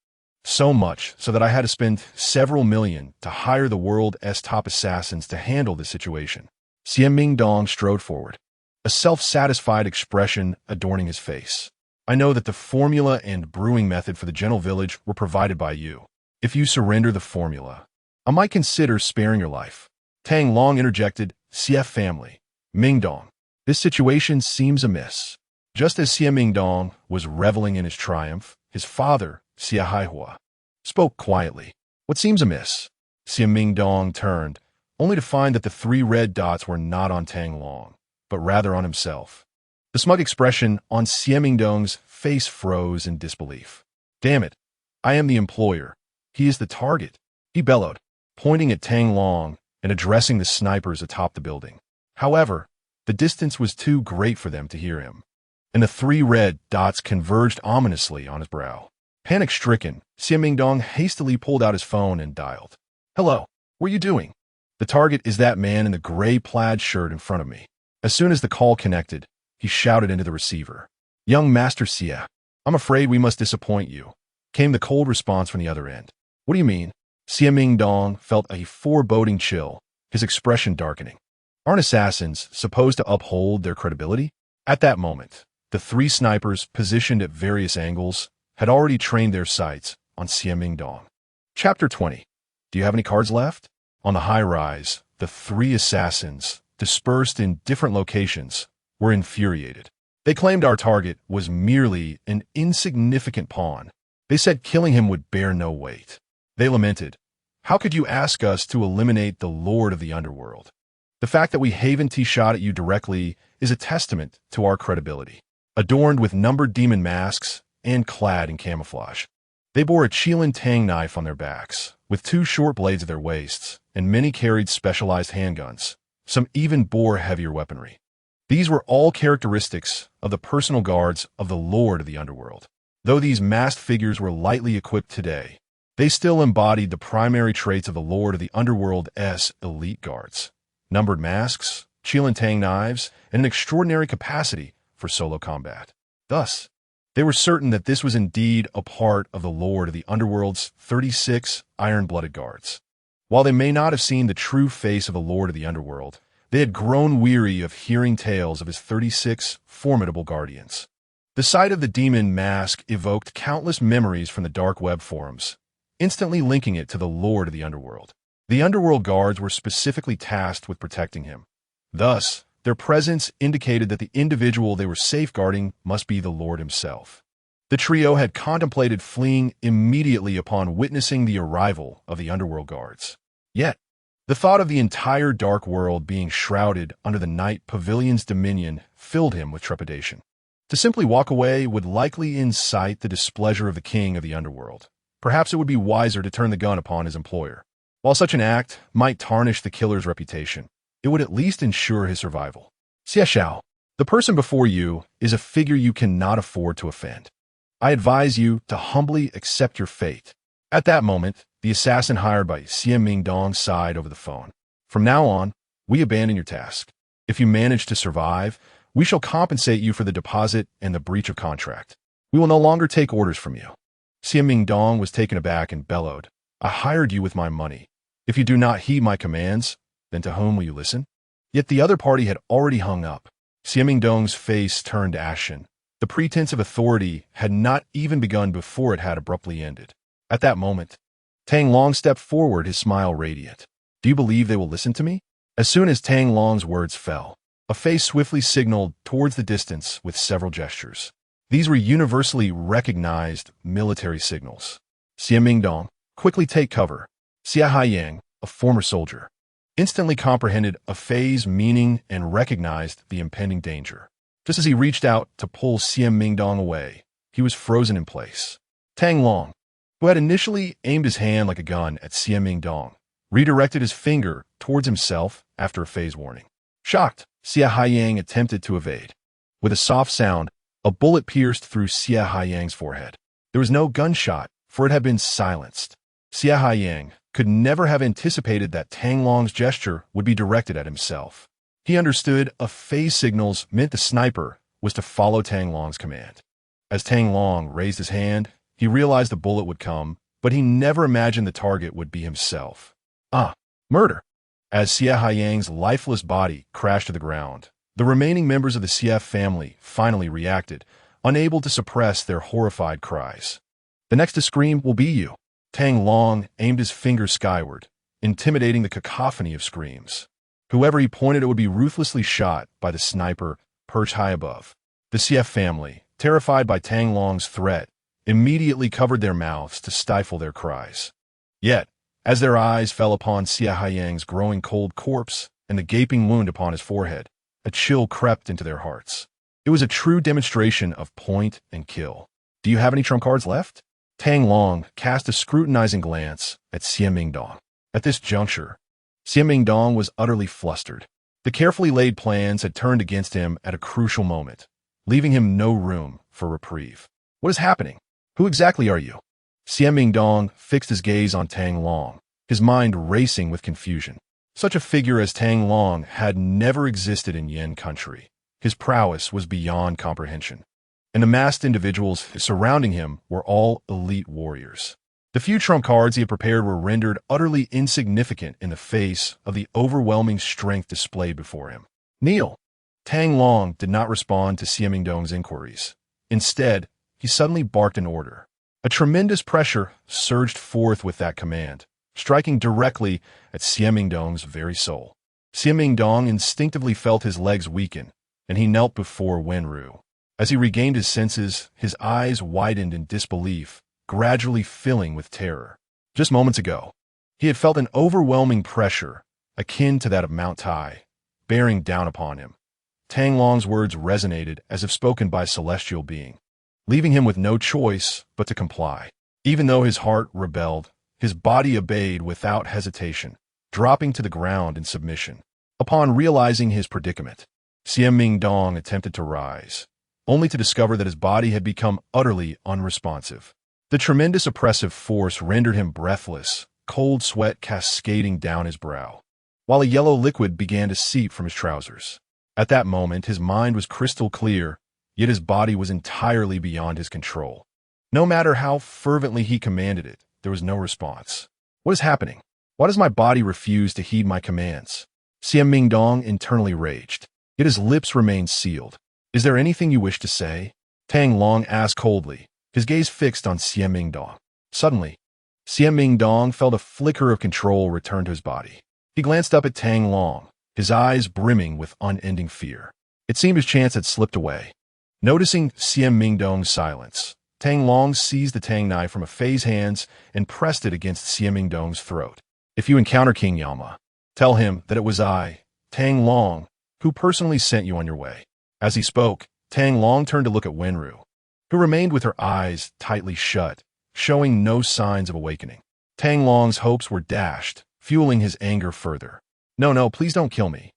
So much so that I had to spend several million to hire the world's top assassins to handle the situation. Xie Mingdong strode forward, a self-satisfied expression adorning his face. I know that the formula and brewing method for the gentle village were provided by you. If you surrender the formula, I might consider sparing your life. Tang Long interjected, CF family, Mingdong, this situation seems amiss. Just as Xie Mingdong was reveling in his triumph, his father, Xie Haihua, spoke quietly. What seems amiss? Xie Mingdong turned, only to find that the 3 red dots were not on Tang Long, but rather on himself. The smug expression on Xie Mingdong's face froze in disbelief. Damn it, I am the employer. He is the target, he bellowed, pointing at Tang Long and addressing the snipers atop the building. However, the distance was too great for them to hear him, and the three red dots converged ominously on his brow. Panic-stricken, Xie Mingdong hastily pulled out his phone and dialed. "Hello, what are you doing?" "The target is that man in the gray plaid shirt in front of me." As soon as the call connected, he shouted into the receiver. "Young Master Xie, I'm afraid we must disappoint you," came the cold response from the other end. "What do you mean?" Xie Mingdong felt a foreboding chill, his expression darkening. Aren't assassins supposed to uphold their credibility? At that moment, the three snipers positioned at various angles had already trained their sights on Xie Mingdong. Chapter 20. Do you have any cards left? On the high-rise, the three assassins, dispersed in different locations, were infuriated. They claimed our target was merely an insignificant pawn. They said killing him would bear no weight. They lamented, "How could you ask us to eliminate the Lord of the Underworld? The fact that we haven't shot at you directly is a testament to our credibility." Adorned with numbered demon masks and clad in camouflage, they bore a Qilin Tang knife on their backs, with two short blades at their waists, and many carried specialized handguns. Some even bore heavier weaponry. These were all characteristics of the personal guards of the Lord of the Underworld. Though these masked figures were lightly equipped today, they still embodied the primary traits of the Lord of the Underworld's elite guards: numbered masks, Qilin Tang knives, and an extraordinary capacity for solo combat. Thus, they were certain that this was indeed a part of the Lord of the Underworld's 36 iron-blooded guards. While they may not have seen the true face of the Lord of the Underworld, they had grown weary of hearing tales of his 36 formidable guardians. The sight of the demon mask evoked countless memories from the dark web forums, instantly linking it to the Lord of the Underworld. The Underworld guards were specifically tasked with protecting him. Thus, their presence indicated that the individual they were safeguarding must be the Lord himself. The trio had contemplated fleeing immediately upon witnessing the arrival of the Underworld guards. Yet, the thought of the entire dark world being shrouded under the Night Pavilion's dominion filled him with trepidation. To simply walk away would likely incite the displeasure of the king of the Underworld. Perhaps it would be wiser to turn the gun upon his employer. While such an act might tarnish the killer's reputation, it would at least ensure his survival. Xie Xiao, the person before you is a figure you cannot afford to offend. I advise you to humbly accept your fate. At that moment, the assassin hired by Xie Mingdong sighed over the phone. From now on, we abandon your task. If you manage to survive, we shall compensate you for the deposit and the breach of contract. We will no longer take orders from you. Xie Mingdong was taken aback and bellowed, "I hired you with my money. If you do not heed my commands, then to whom will you listen?" Yet the other party had already hung up. Xie Mingdong's face turned ashen. The pretense of authority had not even begun before it had abruptly ended. At that moment, Tang Long stepped forward, his smile radiant. "Do you believe they will listen to me?" As soon as Tang Long's words fell, a face swiftly signaled towards the distance with several gestures. These were universally recognized military signals. Xie Mingdong, quickly take cover. Xie Haiyang, a former soldier, instantly comprehended a phrase meaning and recognized the impending danger. Just as he reached out to pull Xie Mingdong away, he was frozen in place. Tang Long, who had initially aimed his hand like a gun at Xie Mingdong, redirected his finger towards himself after a phase warning. Shocked, Xie Haiyang attempted to evade. With a soft sound, a bullet pierced through Xie Haiyang's forehead. There was no gunshot, for it had been silenced. Xie Haiyang could never have anticipated that Tang Long's gesture would be directed at himself. He understood a phase signals meant the sniper was to follow Tang Long's command. As Tang Long raised his hand, he realized the bullet would come, but he never imagined the target would be himself. Murder! As Xie Haiyang's lifeless body crashed to the ground, the remaining members of the Xie family finally reacted, unable to suppress their horrified cries. The next to scream will be you. Tang Long aimed his finger skyward, intimidating the cacophony of screams. Whoever he pointed at would be ruthlessly shot by the sniper perched high above. The Xie family, terrified by Tang Long's threat, immediately covered their mouths to stifle their cries. Yet, as their eyes fell upon Xie Haiyang's growing cold corpse and the gaping wound upon his forehead, a chill crept into their hearts. It was a true demonstration of point and kill. Do you have any trump cards left? Tang Long cast a scrutinizing glance at Xie Mingdong. At this juncture, Xie Mingdong was utterly flustered. The carefully laid plans had turned against him at a crucial moment, leaving him no room for reprieve. What is happening? Who exactly are you? Xie Mingdong fixed his gaze on Tang Long, his mind racing with confusion. Such a figure as Tang Long had never existed in Yen country. His prowess was beyond comprehension, and the masked individuals surrounding him were all elite warriors. The few trump cards he had prepared were rendered utterly insignificant in the face of the overwhelming strength displayed before him. Kneel! Tang Long did not respond to Xie Mingdong's inquiries. Instead, he suddenly barked an order. A tremendous pressure surged forth with that command, striking directly at Xie Mingdong's very soul. Xie Mingdong instinctively felt his legs weaken, and he knelt before Wenrou. As he regained his senses, his eyes widened in disbelief, gradually filling with terror. Just moments ago, he had felt an overwhelming pressure, akin to that of Mount Tai, bearing down upon him. Tang Long's words resonated as if spoken by a celestial being, leaving him with no choice but to comply. Even though his heart rebelled, his body obeyed without hesitation, dropping to the ground in submission. Upon realizing his predicament, Xie Mingdong attempted to rise, only to discover that his body had become utterly unresponsive. The tremendous oppressive force rendered him breathless, cold sweat cascading down his brow, while a yellow liquid began to seep from his trousers. At that moment, his mind was crystal clear, yet his body was entirely beyond his control. No matter how fervently he commanded it, there was no response. What is happening? Why does my body refuse to heed my commands? Xie Mingdong internally raged, yet his lips remained sealed. Is there anything you wish to say? Tang Long asked coldly, his gaze fixed on Xie Mingdong. Suddenly, Xie Mingdong felt a flicker of control return to his body. He glanced up at Tang Long, his eyes brimming with unending fear. It seemed his chance had slipped away. Noticing Xie Mingdong's silence, Tang Long seized the tang knife from Fei's hands and pressed it against Xie Mingdong's throat. If you encounter King Yama, tell him that it was I, Tang Long, who personally sent you on your way. As he spoke, Tang Long turned to look at Wenrou, who remained with her eyes tightly shut, showing no signs of awakening. Tang Long's hopes were dashed, fueling his anger further. No, please don't kill me.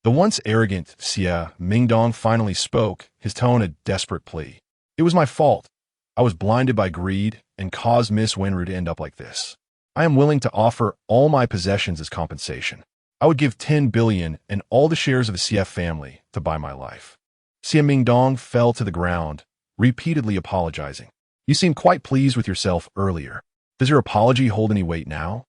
The once arrogant Xie Mingdong finally spoke, his tone a desperate plea. It was my fault. I was blinded by greed and caused Miss Wenrou to end up like this. I am willing to offer all my possessions as compensation. I would give 10 billion and all the shares of the Xie family to buy my life. Xie Mingdong fell to the ground, repeatedly apologizing. You seemed quite pleased with yourself earlier. Does your apology hold any weight now?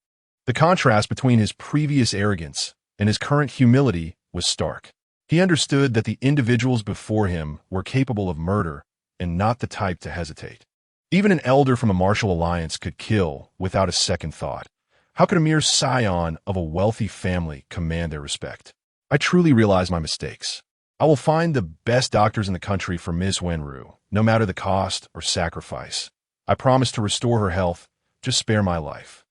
The contrast between his previous arrogance and his current humility was stark. He understood that the individuals before him were capable of murder and not the type to hesitate. Even an elder from a martial alliance could kill without a second thought. How could a mere scion of a wealthy family command their respect? I truly realize my mistakes. I will find the best doctors in the country for Ms. Wenrou, no matter the cost or sacrifice. I promise to restore her health. Just spare my life.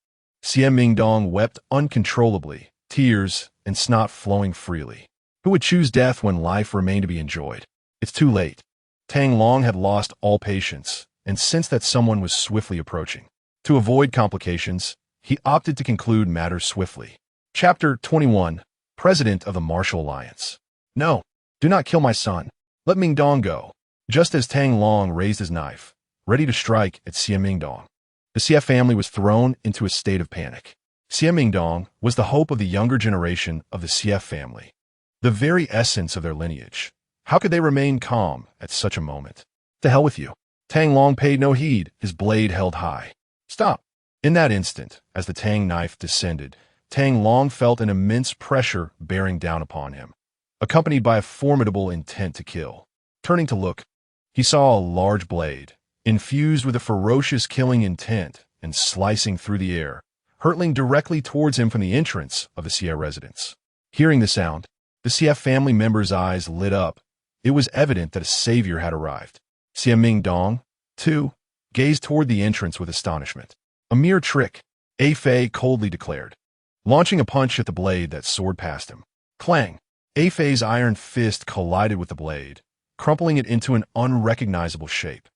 Xie Mingdong wept uncontrollably, tears and snot flowing freely. Who would choose death when life remained to be enjoyed? It's too late. Tang Long had lost all patience, and sensed that someone was swiftly approaching. To avoid complications, he opted to conclude matters swiftly. Chapter 21. President of the Martial Alliance. No, do not kill my son. Let Mingdong go. Just as Tang Long raised his knife, ready to strike at Xie Mingdong, the Xie family was thrown into a state of panic. Xie Mingdong was the hope of the younger generation of the Xie family, the very essence of their lineage. How could they remain calm at such a moment? To hell with you. Tang Long paid no heed, his blade held high. Stop. In that instant, as the tang knife descended, Tang Long felt an immense pressure bearing down upon him, accompanied by a formidable intent to kill. Turning to look, he saw a large blade, infused with a ferocious killing intent and slicing through the air, hurtling directly towards him from the entrance of the Xie residence. Hearing the sound, the Xie family member's eyes lit up. It was evident that a savior had arrived. Xie Mingdong, too, gazed toward the entrance with astonishment. A mere trick, Fei coldly declared, launching a punch at the blade that soared past him. Clang! Fei's iron fist collided with the blade, crumpling it into an unrecognizable shape.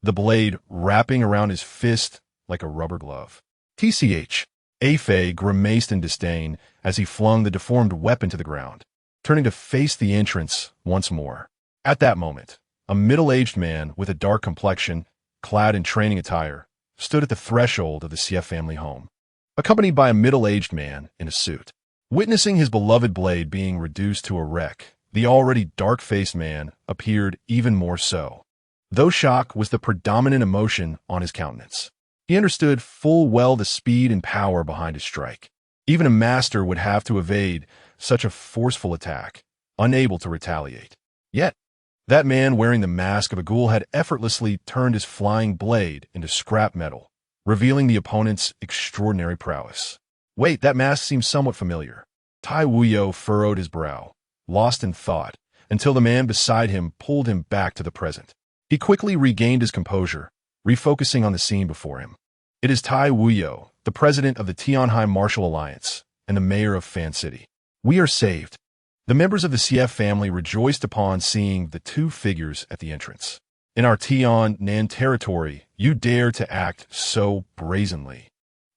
the blade wrapping around his fist like a rubber glove. TCH. Afei grimaced in disdain as he flung the deformed weapon to the ground, turning to face the entrance once more. At that moment, a middle-aged man with a dark complexion, clad in training attire, stood at the threshold of the Sief family home, accompanied by a middle-aged man in a suit. Witnessing his beloved blade being reduced to a wreck, the already dark-faced man appeared even more so, though shock was the predominant emotion on his countenance. He understood full well the speed and power behind his strike. Even a master would have to evade such a forceful attack, unable to retaliate. Yet, that man wearing the mask of a ghoul had effortlessly turned his flying blade into scrap metal, revealing the opponent's extraordinary prowess. Wait, that mask seems somewhat familiar. Tai Wuyo furrowed his brow, lost in thought, until the man beside him pulled him back to the present. He quickly regained his composure, refocusing on the scene before him. It is Tai Wuyo, the president of the Tianhai Martial Alliance and the mayor of Fan City. We are saved. The members of the Sief family rejoiced upon seeing the two figures at the entrance. In our Tian-Nan territory, you dare to act so brazenly.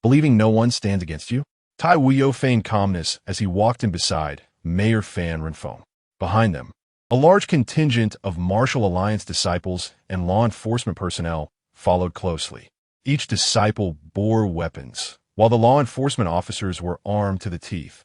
Believing no one stands against you? Tai Wuyo feigned calmness as he walked in beside Mayor Fan Renfeng. Behind them, a large contingent of Martial Alliance disciples and law enforcement personnel followed closely. Each disciple bore weapons, while the law enforcement officers were armed to the teeth,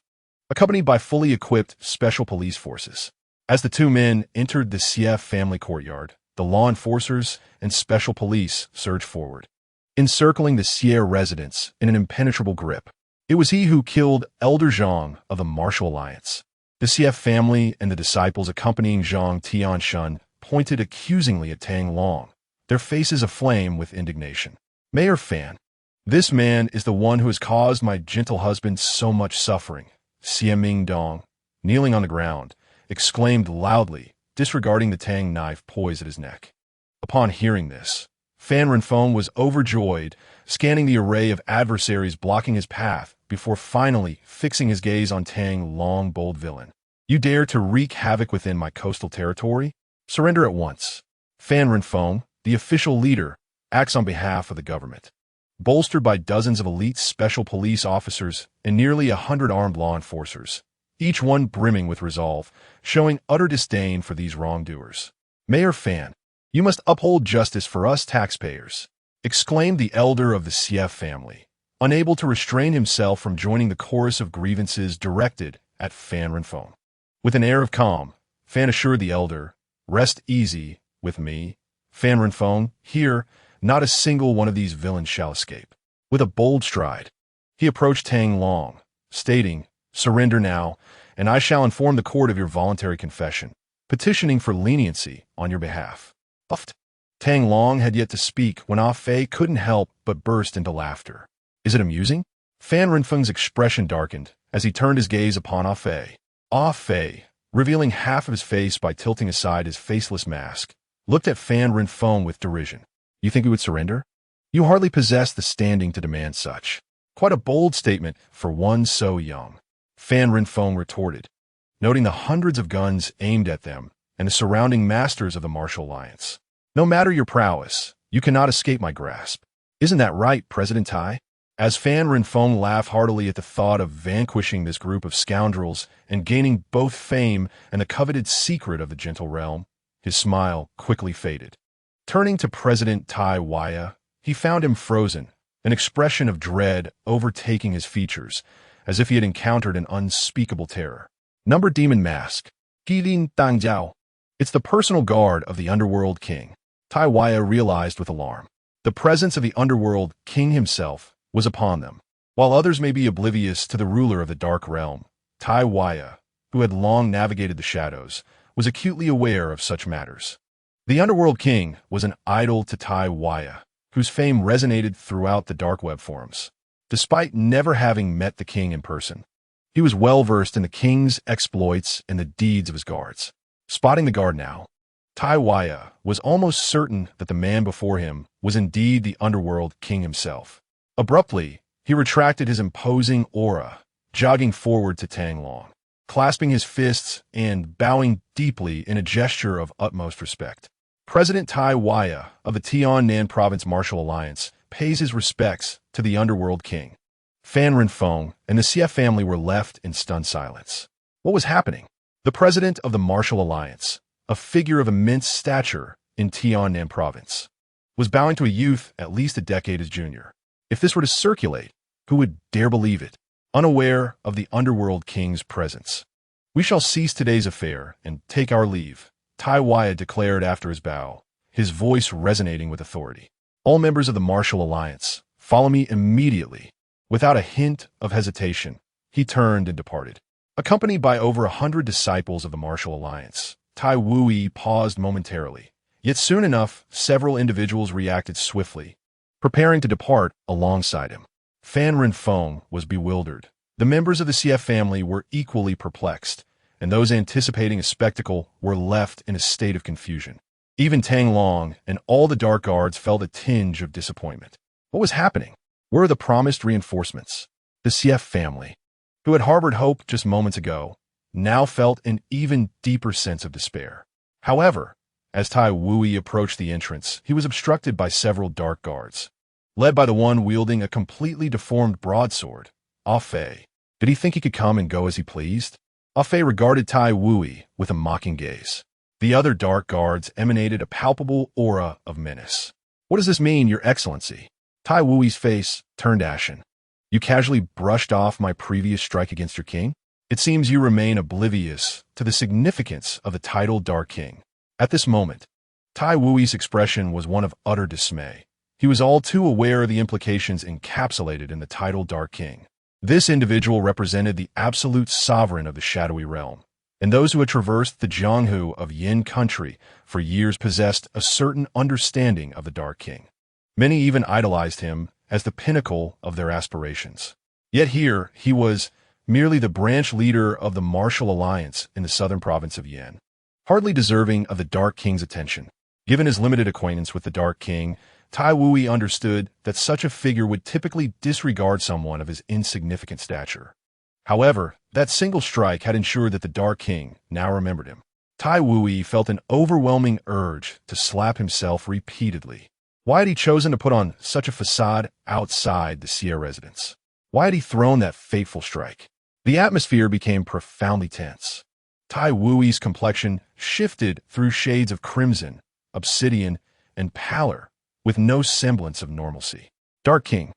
accompanied by fully equipped special police forces. As the two men entered the Sief family courtyard, the law enforcers and special police surged forward, encircling the Sier residence in an impenetrable grip. It was he who killed Elder Zhang of the Martial Alliance. The Sief family and the disciples accompanying Zhang Tianshun pointed accusingly at Tang Long, their faces aflame with indignation. Mayor Fan, this man is the one who has caused my gentle husband so much suffering. Xie Ming Dong, kneeling on the ground, exclaimed loudly, disregarding the Tang knife poised at his neck. Upon hearing this, Fan Renfeng was overjoyed, scanning the array of adversaries blocking his path before finally fixing his gaze on Tang Long, bold villain. You dare to wreak havoc within my coastal territory? Surrender at once. Fan Renfeng, the official leader, acts on behalf of the government. Bolstered by dozens of elite special police officers and nearly 100 armed law enforcers, each one brimming with resolve, showing utter disdain for these wrongdoers. Mayor Fan, you must uphold justice for us taxpayers, exclaimed the elder of the Sief family, unable to restrain himself from joining the chorus of grievances directed at Fan Renfeng. With an air of calm, Fan assured the elder, rest easy with me, Fan Renfeng, here, not a single one of these villains shall escape. With a bold stride, he approached Tang Long, stating, surrender now, and I shall inform the court of your voluntary confession, petitioning for leniency on your behalf. Puffed. Tang Long had yet to speak when Ah Fei couldn't help but burst into laughter. Is it amusing? Fan Renfeng's expression darkened as he turned his gaze upon Ah Fei. Ah Fei, revealing half of his face by tilting aside his faceless mask, looked at Fan Renfeng with derision. You think he would surrender? You hardly possess the standing to demand such. Quite a bold statement for one so young. Fan Renfeng retorted, noting the hundreds of guns aimed at them and the surrounding masters of the Martial Alliance. No matter your prowess, you cannot escape my grasp. Isn't that right, President Tai? As Fan Renfeng laughed heartily at the thought of vanquishing this group of scoundrels and gaining both fame and the coveted secret of the Gentle Realm, his smile quickly faded. Turning to President Tai Waya, he found him frozen, an expression of dread overtaking his features, as if he had encountered an unspeakable terror. Number Demon Mask. Gilin Dangjiao. It's the personal guard of the Underworld King. Tai Waya realized with alarm. The presence of the Underworld King himself was upon them. While others may be oblivious to the ruler of the Dark Realm, Tai Waya, who had long navigated the shadows, was acutely aware of such matters. The Underworld King was an idol to Tai Waya, whose fame resonated throughout the dark web forums. Despite never having met the king in person, he was well versed in the king's exploits and the deeds of his guards. Spotting the guard now, Tai Waya was almost certain that the man before him was indeed the Underworld King himself. Abruptly, he retracted his imposing aura, jogging forward to Tang Long, clasping his fists and bowing deeply in a gesture of utmost respect. President Tai Waya of the Tian-Nan Province Martial Alliance pays his respects to the Underworld King. Fan Renfeng and the Xie family were left in stunned silence. What was happening? The president of the Martial Alliance, a figure of immense stature in Tian-Nan Province, was bowing to a youth at least a decade his junior. If this were to circulate, who would dare believe it? Unaware of the Underworld King's presence. "We shall cease today's affair and take our leave," Tai Waya declared after his bow, his voice resonating with authority. "All members of the Martial Alliance, follow me immediately." Without a hint of hesitation, he turned and departed. Accompanied by over 100 disciples of the Martial Alliance, Tai Wui paused momentarily. Yet soon enough, several individuals reacted swiftly, preparing to depart alongside him. Fan Renfeng was bewildered. The members of the Xie family were equally perplexed, and those anticipating a spectacle were left in a state of confusion. Even Tang Long and all the Dark Guards felt a tinge of disappointment. What was happening? Where were the promised reinforcements? The Xie family, who had harbored hope just moments ago, now felt an even deeper sense of despair. However, as Tai Wui approached the entrance, he was obstructed by several Dark Guards, led by the one wielding a completely deformed broadsword, Ah Fei. Did he think he could come and go as he pleased? Ah Fei regarded Tai Wui with a mocking gaze. The other Dark Guards emanated a palpable aura of menace. "What does this mean, Your Excellency?" Tai Wui's face turned ashen. "You casually brushed off my previous strike against your king? It seems you remain oblivious to the significance of the title Dark King." At this moment, Tai Wui's expression was one of utter dismay. He was all too aware of the implications encapsulated in the title Dark King. This individual represented the absolute sovereign of the shadowy realm, and those who had traversed the Jianghu of Yin country for years possessed a certain understanding of the Dark King. Many even idolized him as the pinnacle of their aspirations. Yet here he was, merely the branch leader of the Martial Alliance in the southern province of Yin, hardly deserving of the Dark King's attention. Given his limited acquaintance with the Dark King, Tai Wui understood that such a figure would typically disregard someone of his insignificant stature. However, that single strike had ensured that the Dark King now remembered him. Tai Wui felt an overwhelming urge to slap himself repeatedly. Why had he chosen to put on such a facade outside the Xie residence? Why had he thrown that fateful strike? The atmosphere became profoundly tense. Tai Wui's complexion shifted through shades of crimson, obsidian, and pallor, with no semblance of normalcy. "Dark King,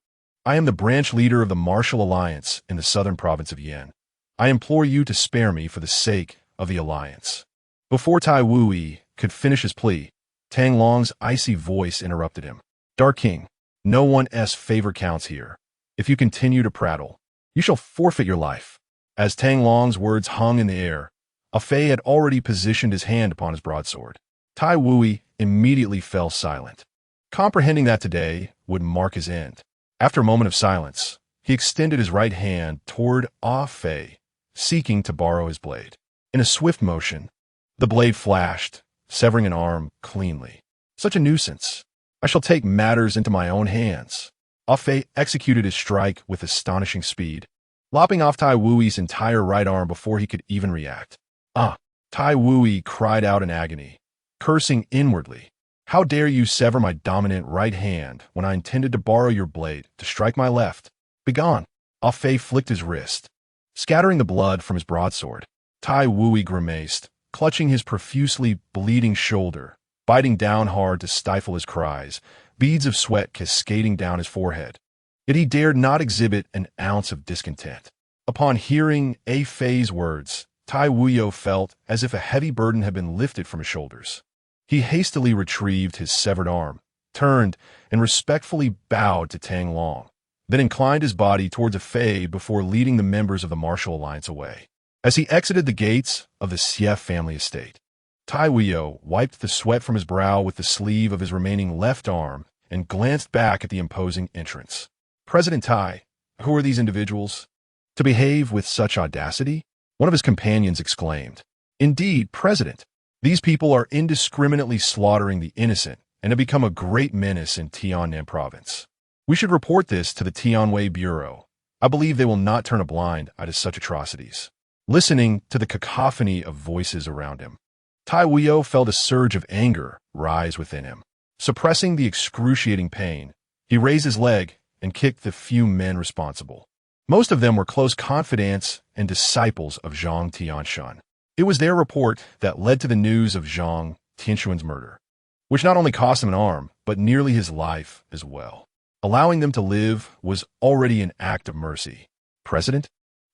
I am the branch leader of the Martial Alliance in the southern province of Yin. I implore you to spare me for the sake of the Alliance." Before Tai Wui could finish his plea, Tang Long's icy voice interrupted him. "Dark King, no one's favor counts here. If you continue to prattle, you shall forfeit your life." As Tang Long's words hung in the air, Ah Fei had already positioned his hand upon his broadsword. Tai Wui immediately fell silent, comprehending that today would mark his end. After a moment of silence, he extended his right hand toward Ah Fei, seeking to borrow his blade. In a swift motion, the blade flashed, severing an arm cleanly. "Such a nuisance. I shall take matters into my own hands." Ah Fei executed his strike with astonishing speed, lopping off Tai Wui's entire right arm before he could even react. "Ah!" Tai Wui cried out in agony, cursing inwardly. "How dare you sever my dominant right hand when I intended to borrow your blade to strike my left? Begone!" Ah Fei flicked his wrist, scattering the blood from his broadsword. Tai Wui grimaced, clutching his profusely bleeding shoulder, biting down hard to stifle his cries, beads of sweat cascading down his forehead. Yet he dared not exhibit an ounce of discontent. Upon hearing Ah Fei's words, Tai Wuyo felt as if a heavy burden had been lifted from his shoulders. He hastily retrieved his severed arm, turned, and respectfully bowed to Tang Long, then inclined his body towards Ah Fei before leading the members of the Martial Alliance away. As he exited the gates of the Xie family estate, Tai Wuyo wiped the sweat from his brow with the sleeve of his remaining left arm and glanced back at the imposing entrance. "President Tai, who are these individuals? To behave with such audacity?" One of his companions exclaimed. "Indeed, President. These people are indiscriminately slaughtering the innocent and have become a great menace in Tian-Nan province. We should report this to the Tianwei Bureau. I believe they will not turn a blind eye to such atrocities." Listening to the cacophony of voices around him, Tai Wuyo felt a surge of anger rise within him. Suppressing the excruciating pain, he raised his leg and kicked the few men responsible. Most of them were close confidants and disciples of Zhang Tianxuan. It was their report that led to the news of Zhang Tianxuan's murder, which not only cost him an arm, but nearly his life as well. Allowing them to live was already an act of mercy. President?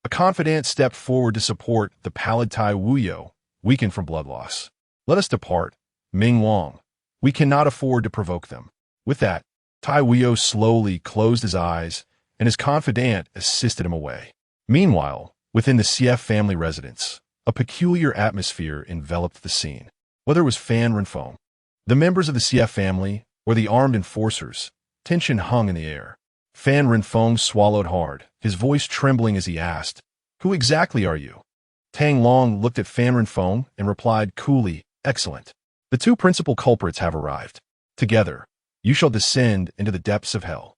A confidant stepped forward to support the pallid Tai Wuyo, weakened from blood loss. Let us depart, Ming Wang. We cannot afford to provoke them. With that, Tai Wuyo slowly closed his eyes, and his confidant assisted him away. Meanwhile, within the CF family residence, a peculiar atmosphere enveloped the scene. Whether it was Fan Renfeng, the members of the CF family, or the armed enforcers, tension hung in the air. Fan Renfeng swallowed hard, his voice trembling as he asked, "Who exactly are you?" Tang Long looked at Fan Renfeng and replied coolly, "Excellent. The two principal culprits have arrived. Together, you shall descend into the depths of hell."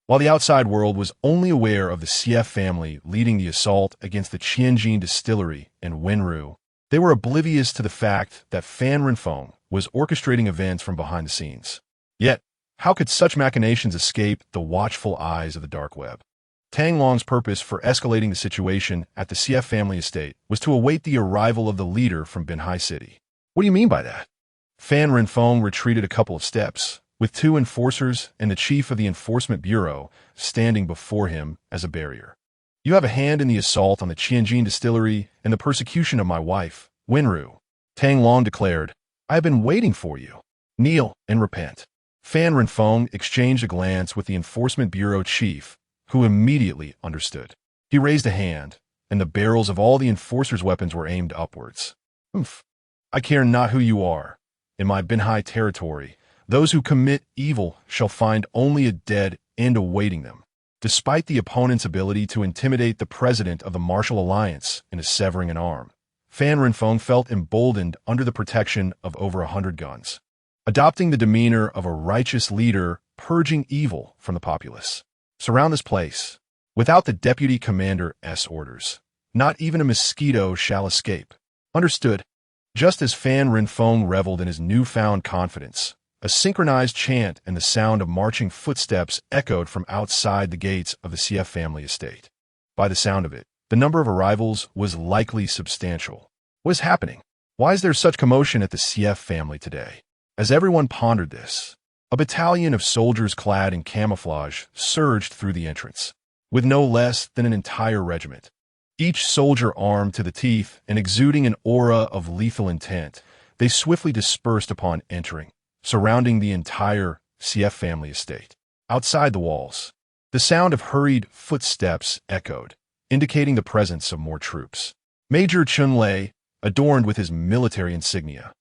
While the outside world was only aware of the CF family leading the assault against the Tianjin distillery and Wenrou, they were oblivious to the fact that Fan Renfeng was orchestrating events from behind the scenes. Yet, how could such machinations escape the watchful eyes of the dark web? Tang Long's purpose for escalating the situation at the CF family estate was to await the arrival of the leader from Binhai City. What do you mean by that? Fan Renfeng retreated a couple of steps, with two enforcers and the chief of the Enforcement Bureau standing before him as a barrier. You have a hand in the assault on the Tianjin distillery and the persecution of my wife, Wenrou. Tang Long declared, "I have been waiting for you. Kneel and repent." Fan Renfeng exchanged a glance with the Enforcement Bureau chief, who immediately understood. He raised a hand, and the barrels of all the enforcers' weapons were aimed upwards. "Oomph. I care not who you are. In my Binhai territory, those who commit evil shall find only a dead end awaiting them." Despite the opponent's ability to intimidate the president of the Martial Alliance into severing an arm, Fan Renfeng felt emboldened under the protection of over 100 guns, adopting the demeanor of a righteous leader purging evil from the populace. Surround this place. Without the deputy commander's orders, not even a mosquito shall escape. Understood. Just as Fan Renfeng reveled in his newfound confidence, a synchronized chant and the sound of marching footsteps echoed from outside the gates of the CF family estate. By the sound of it, the number of arrivals was likely substantial. What is happening? Why is there such commotion at the CF family today? As everyone pondered this, a battalion of soldiers clad in camouflage surged through the entrance, with no less than an entire regiment. Each soldier armed to the teeth and exuding an aura of lethal intent, they swiftly dispersed upon entering, surrounding the entire CF family estate. Outside the walls, the sound of hurried footsteps echoed, indicating the presence of more troops. Major Chun Lei, adorned with his military insignia,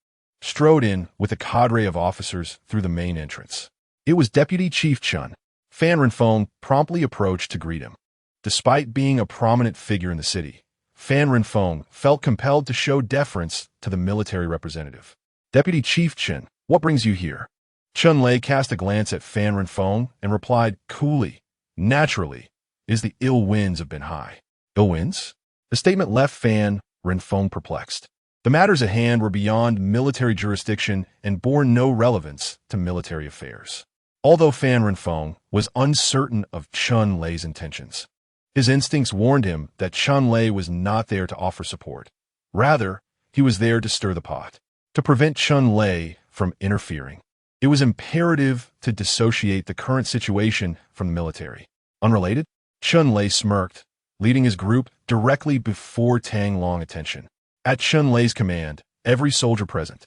strode in with a cadre of officers through the main entrance. It was Deputy Chief Chun. Fan Renfeng promptly approached to greet him. Despite being a prominent figure in the city, Fan Renfeng felt compelled to show deference to the military representative. "Deputy Chief Chun, what brings you here?" Chun Lei cast a glance at Fan Renfeng and replied coolly, "Naturally, it is the ill winds of Binhai." Ill winds? The statement left Fan Renfeng perplexed. The matters at hand were beyond military jurisdiction and bore no relevance to military affairs. Although Fan Renfeng was uncertain of Chun Lei's intentions, his instincts warned him that Chun Lei was not there to offer support. Rather, he was there to stir the pot, to prevent Chun Lei from interfering. It was imperative to dissociate the current situation from the military. Unrelated, Chun Lei smirked, leading his group directly before Tang Long attention. At Chun Lei's command, every soldier present,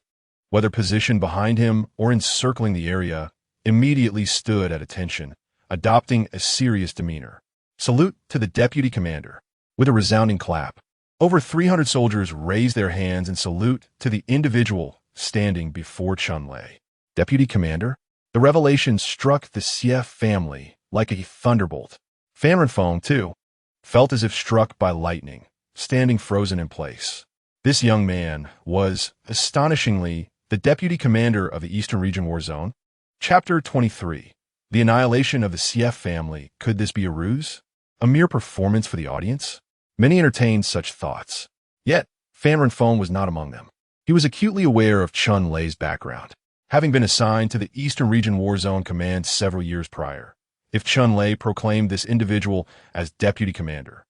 whether positioned behind him or encircling the area, immediately stood at attention, adopting a serious demeanor. Salute to the deputy commander. With a resounding clap, over 300 soldiers raised their hands in salute to the individual standing before Chun Lei. Deputy commander? The revelation struck the CF family like a thunderbolt. Fan Renfeng, too, felt as if struck by lightning, standing frozen in place. This young man was, astonishingly, the deputy commander of the Eastern Region War Zone. Chapter 23. The annihilation of the CF family. Could this be a ruse? A mere performance for the audience? Many entertained such thoughts. Yet, Fan Renfeng was not among them. He was acutely aware of Chun Lei's background, having been assigned to the Eastern Region War Zone Command several years prior. If Chun Lei proclaimed this individual as deputy commander,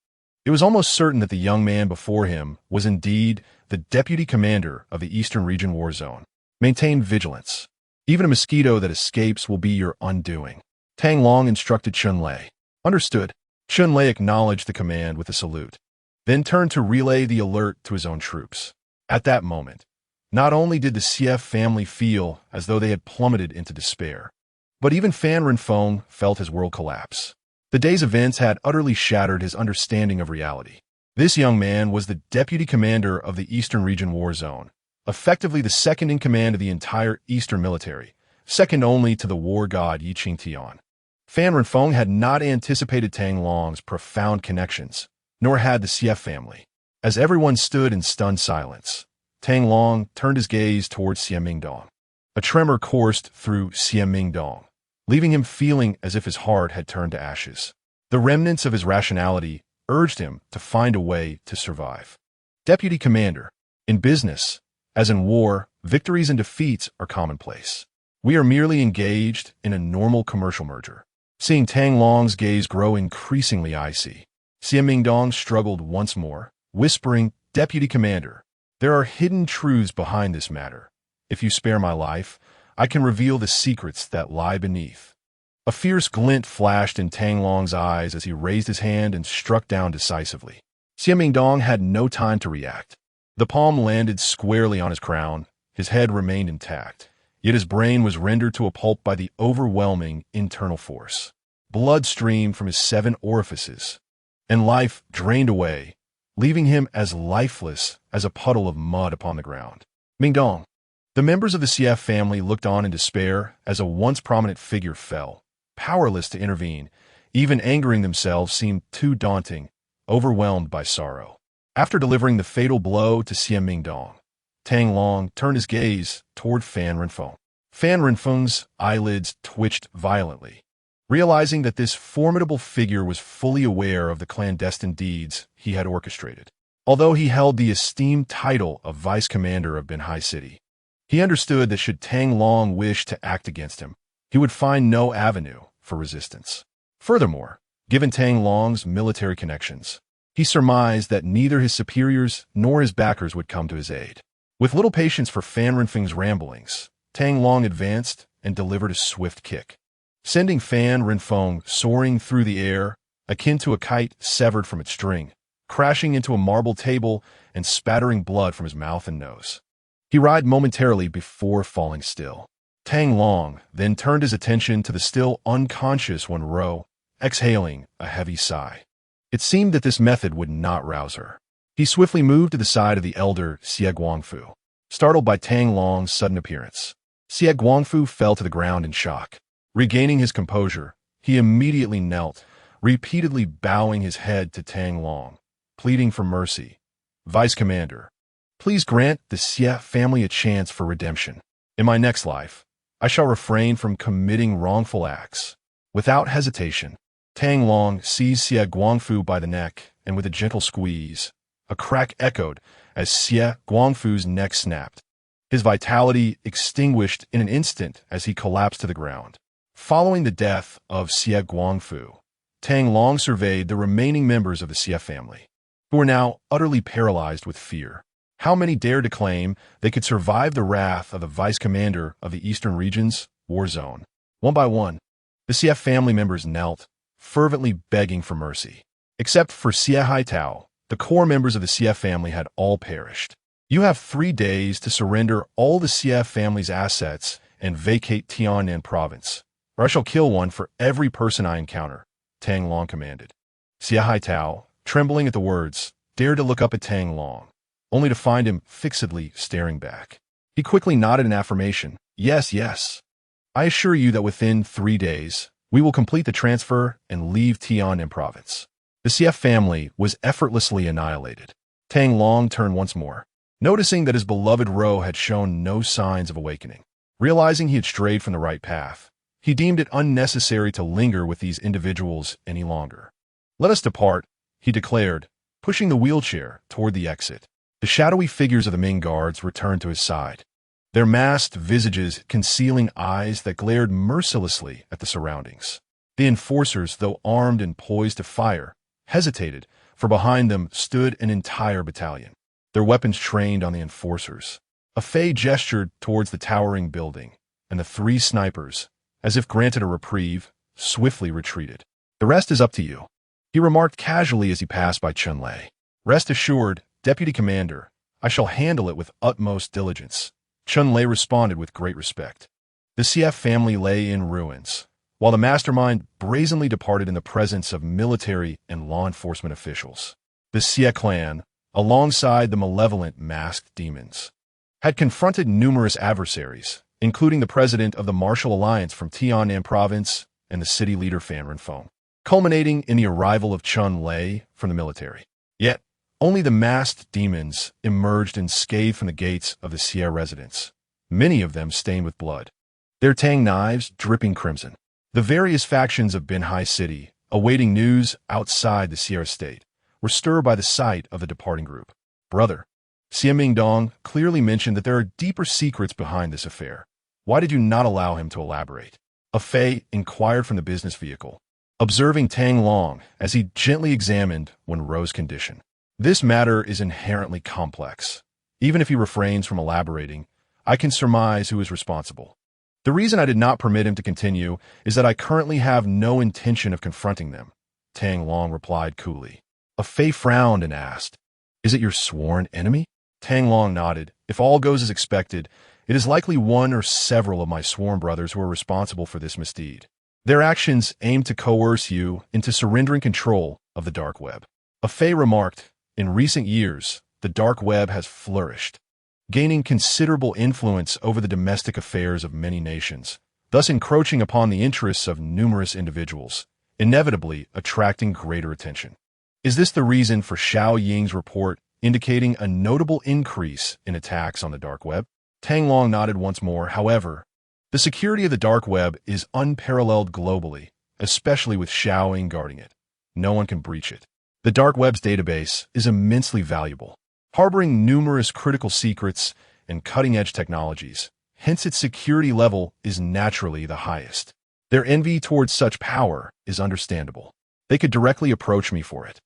it was almost certain that the young man before him was indeed the deputy commander of the Eastern Region War Zone. Maintain vigilance. Even a mosquito that escapes will be your undoing. Tang Long instructed Chun Lei. Understood. Chun Lei acknowledged the command with a salute, then turned to relay the alert to his own troops. At that moment, not only did the CF family feel as though they had plummeted into despair, but even Fan Renfeng felt his world collapse. The day's events had utterly shattered his understanding of reality. This young man was the deputy commander of the Eastern Region War Zone, effectively the second in command of the entire Eastern military, second only to the war god Yi Qingtian. Fan Renfeng had not anticipated Tang Long's profound connections, nor had the CF family. As everyone stood in stunned silence, Tang Long turned his gaze towards Xie Mingdong. A tremor coursed through Xie Mingdong, leaving him feeling as if his heart had turned to ashes. The remnants of his rationality urged him to find a way to survive. Deputy Commander, in business, as in war, victories and defeats are commonplace. We are merely engaged in a normal commercial merger. Seeing Tang Long's gaze grow increasingly icy, Xie Mingdong struggled once more, whispering, Deputy Commander, there are hidden truths behind this matter. If you spare my life, I can reveal the secrets that lie beneath. A fierce glint flashed in Tang Long's eyes as he raised his hand and struck down decisively. Xie Mingdong had no time to react. The palm landed squarely on his crown, his head remained intact, yet his brain was rendered to a pulp by the overwhelming internal force. Blood streamed from his 7 orifices, and life drained away, leaving him as lifeless as a puddle of mud upon the ground. Mingdong. The members of the CF family looked on in despair as a once prominent figure fell, powerless to intervene. Even angering themselves seemed too daunting, overwhelmed by sorrow. After delivering the fatal blow to Xie Mingdong, Tang Long turned his gaze toward Fan Renfeng. Fan Renfeng's eyelids twitched violently, realizing that this formidable figure was fully aware of the clandestine deeds he had orchestrated. Although he held the esteemed title of Vice Commander of Binhai City, he understood that should Tang Long wish to act against him, he would find no avenue for resistance. Furthermore, given Tang Long's military connections, he surmised that neither his superiors nor his backers would come to his aid. With little patience for Fan Renfeng's ramblings, Tang Long advanced and delivered a swift kick, sending Fan Renfeng soaring through the air, akin to a kite severed from its string, crashing into a marble table and spattering blood from his mouth and nose. He writhed momentarily before falling still. Tang Long then turned his attention to the still unconscious Wenrou, exhaling a heavy sigh. It seemed that this method would not rouse her. He swiftly moved to the side of the elder Xie Guangfu, startled by Tang Long's sudden appearance. Xie Guangfu fell to the ground in shock. Regaining his composure, he immediately knelt, repeatedly bowing his head to Tang Long, pleading for mercy. Vice Commander, please grant the Xie family a chance for redemption. In my next life, I shall refrain from committing wrongful acts. Without hesitation, Tang Long seized Xie Guangfu by the neck, and with a gentle squeeze, a crack echoed as Xie Guangfu's neck snapped. His vitality extinguished in an instant as he collapsed to the ground. Following the death of Xie Guangfu, Tang Long surveyed the remaining members of the Xie family, who were now utterly paralyzed with fear. How many dared to claim they could survive the wrath of the vice commander of the Eastern Region's war zone? One by one, the Xie family members knelt, fervently begging for mercy. Except for Xie Haitao, the core members of the Xie family had all perished. You have 3 days to surrender all the Xie family's assets and vacate Tiannan province, or I shall kill one for every person I encounter, Tang Long commanded. Xie Haitao, trembling at the words, dared to look up at Tang Long, only to find him fixedly staring back. He quickly nodded in affirmation. Yes, yes. I assure you that within 3 days, we will complete the transfer and leave Tiannan province. The Xie family was effortlessly annihilated. Tang Long turned once more, noticing that his beloved Rou had shown no signs of awakening. Realizing he had strayed from the right path, he deemed it unnecessary to linger with these individuals any longer. Let us depart, he declared, pushing the wheelchair toward the exit. The shadowy figures of the Ming guards returned to his side, their masked visages concealing eyes that glared mercilessly at the surroundings. The enforcers, though armed and poised to fire, hesitated, for behind them stood an entire battalion, their weapons trained on the enforcers. A Fey gestured towards the towering building, and the three snipers, as if granted a reprieve, swiftly retreated. "The rest is up to you," he remarked casually as he passed by Chun-Lei. "Rest assured, Deputy Commander, I shall handle it with utmost diligence." Chun-Lei responded with great respect. The CF family lay in ruins, while the mastermind brazenly departed in the presence of military and law enforcement officials. The Xie clan, alongside the malevolent masked demons, had confronted numerous adversaries, including the president of the Martial Alliance from Tiannan Province and the city leader Fan Renfeng, culminating in the arrival of Chun-Lei from the military. Yet, only the masked demons emerged unscathed from the gates of the Xie residence, many of them stained with blood, their tang knives dripping crimson. The various factions of Binhai City, awaiting news outside the Sierra State, were stirred by the sight of the departing group. "Brother," Xie Mingdong clearly mentioned that there are deeper secrets behind this affair. "Why did you not allow him to elaborate?" A Fei inquired from the business vehicle, observing Tang Long as he gently examined Wenrou's condition. "This matter is inherently complex. Even if he refrains from elaborating, I can surmise who is responsible. The reason I did not permit him to continue is that I currently have no intention of confronting them," Tang Long replied coolly. A Fei frowned and asked, "Is it your sworn enemy?" Tang Long nodded. "If all goes as expected, it is likely one or several of my sworn brothers who are responsible for this misdeed. Their actions aim to coerce you into surrendering control of the dark web." A Fei remarked, "In recent years, the dark web has flourished, gaining considerable influence over the domestic affairs of many nations, thus encroaching upon the interests of numerous individuals, inevitably attracting greater attention. Is this the reason for Xiao Ying's report indicating a notable increase in attacks on the dark web?" Tang Long nodded once more. "However, the security of the dark web is unparalleled globally, especially with Xiao Ying guarding it. No one can breach it. The dark web's database is immensely valuable, harboring numerous critical secrets and cutting-edge technologies. Hence its security level is naturally the highest. Their envy towards such power is understandable. They could directly approach me for it.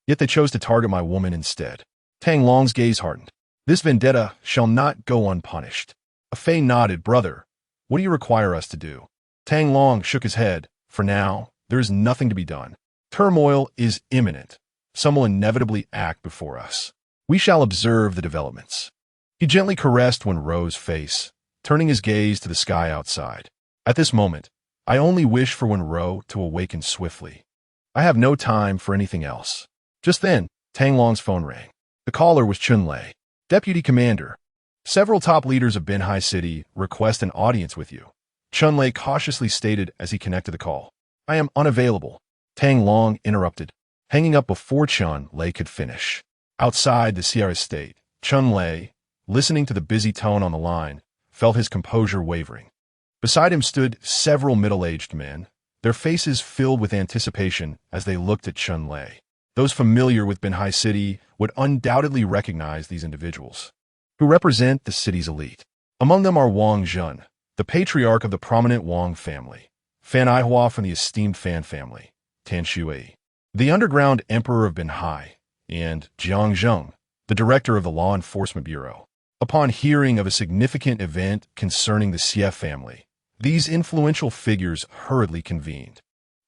Yet they chose to target my woman instead." Tang Long's gaze hardened. "This vendetta shall not go unpunished." A Fei nodded. "Brother, what do you require us to do?" Tang Long shook his head. "For now, there is nothing to be done. Turmoil is imminent. Some will inevitably act before us. We shall observe the developments." He gently caressed Wenrou's face, turning his gaze to the sky outside. "At this moment, I only wish for Wenrou to awaken swiftly. I have no time for anything else." Just then, Tang Long's phone rang. The caller was Chun-Lei. "Deputy Commander, several top leaders of Binhai City request an audience with you," Chun-Lei cautiously stated as he connected the call. "I am unavailable," Tang Long interrupted, hanging up before Chun-Lei could finish. Outside the Sierra State, Chun-Lei, listening to the busy tone on the line, felt his composure wavering. Beside him stood several middle-aged men, their faces filled with anticipation as they looked at Chun-Lei. Those familiar with Binhai City would undoubtedly recognize these individuals, who represent the city's elite. Among them are Wang Zhen, the patriarch of the prominent Wang family, Fan Aihua from the esteemed Fan family, Tan Shui, the underground emperor of Binhai, and Jiang Zheng, the director of the Law Enforcement Bureau. Upon hearing of a significant event concerning the Xie family, these influential figures hurriedly convened.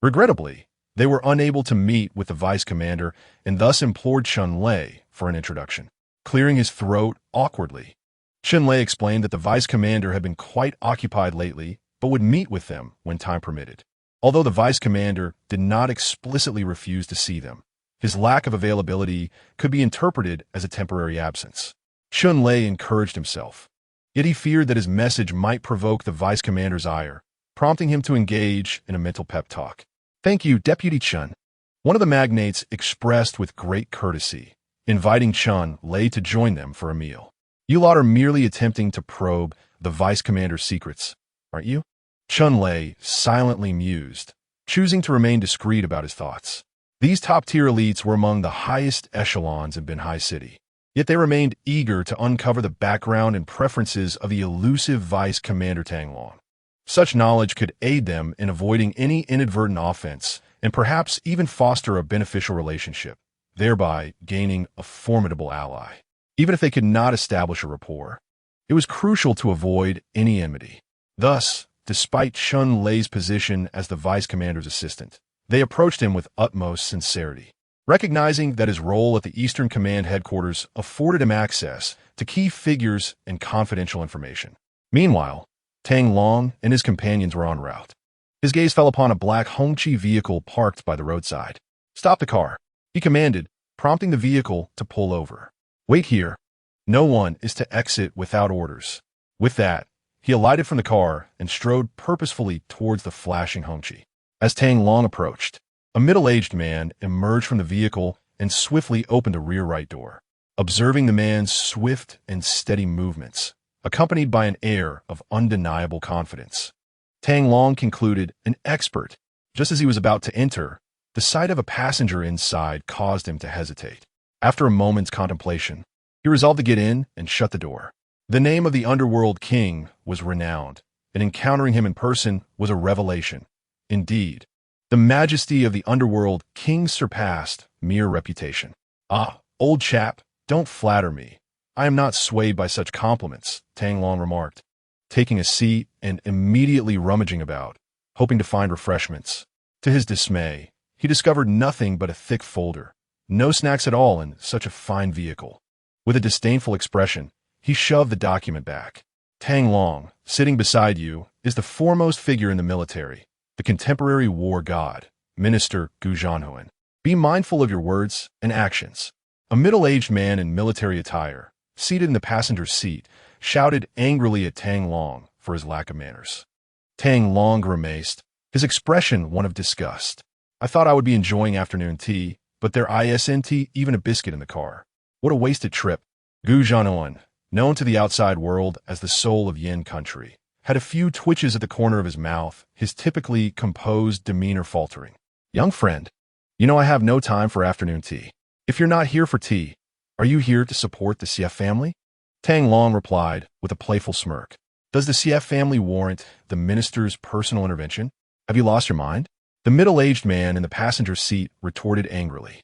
Regrettably, they were unable to meet with the vice commander and thus implored Chun-Lei for an introduction. Clearing his throat awkwardly, Chun-Lei explained that the vice commander had been quite occupied lately, but would meet with them when time permitted. Although the vice commander did not explicitly refuse to see them, his lack of availability could be interpreted as a temporary absence. Chun-Lei encouraged himself, yet he feared that his message might provoke the vice commander's ire, prompting him to engage in a mental pep talk. "Thank you, Deputy Chun," one of the magnates expressed with great courtesy, inviting Chun-Lei to join them for a meal. "You lot are merely attempting to probe the vice commander's secrets, aren't you?" Chun-Lei silently mused, choosing to remain discreet about his thoughts. These top-tier elites were among the highest echelons in Binhai City, Yet they remained eager to uncover the background and preferences of the elusive Vice Commander Tang Long. Such knowledge could aid them in avoiding any inadvertent offense and perhaps even foster a beneficial relationship, thereby gaining a formidable ally. Even if they could not establish a rapport, it was crucial to avoid any enmity. Thus, despite Chun Lei's position as the Vice Commander's assistant, they approached him with utmost sincerity. Recognizing that his role at the Eastern Command headquarters afforded him access to key figures and confidential information. Meanwhile, Tang Long and his companions were en route. His gaze fell upon a black Hongqi vehicle parked by the roadside. "Stop the car," he commanded, prompting the vehicle to pull over. "Wait here. No one is to exit without orders." With that, he alighted from the car and strode purposefully towards the flashing Hongqi. As Tang Long approached, a middle-aged man emerged from the vehicle and swiftly opened the rear right door. Observing the man's swift and steady movements, accompanied by an air of undeniable confidence, Tang Long concluded an expert. Just as he was about to enter, the sight of a passenger inside caused him to hesitate. After a moment's contemplation, he resolved to get in and shut the door. The name of the Underworld King was renowned, and encountering him in person was a revelation. Indeed, the majesty of the Underworld King surpassed mere reputation. "Ah, old chap, don't flatter me. I am not swayed by such compliments," Tang Long remarked, taking a seat and immediately rummaging about, hoping to find refreshments. To his dismay, he discovered nothing but a thick folder. No snacks at all in such a fine vehicle. With a disdainful expression, he shoved the document back. "Tang Long, sitting beside you, is the foremost figure in the military, the contemporary war god, Minister Gu Zhanhuan. Be mindful of your words and actions." A middle-aged man in military attire, seated in the passenger seat, shouted angrily at Tang Long for his lack of manners. Tang Long grimaced, his expression one of disgust. "I thought I would be enjoying afternoon tea, but there isn't even a biscuit in the car. What a wasted trip." Gu Zhanhuan, known to the outside world as the soul of Yin country, had a few twitches at the corner of his mouth, his typically composed demeanor faltering. "Young friend, you know I have no time for afternoon tea. If you're not here for tea, are you here to support the CF family?" Tang Long replied with a playful smirk. "Does the CF family warrant the minister's personal intervention? Have you lost your mind?" The middle-aged man in the passenger seat retorted angrily.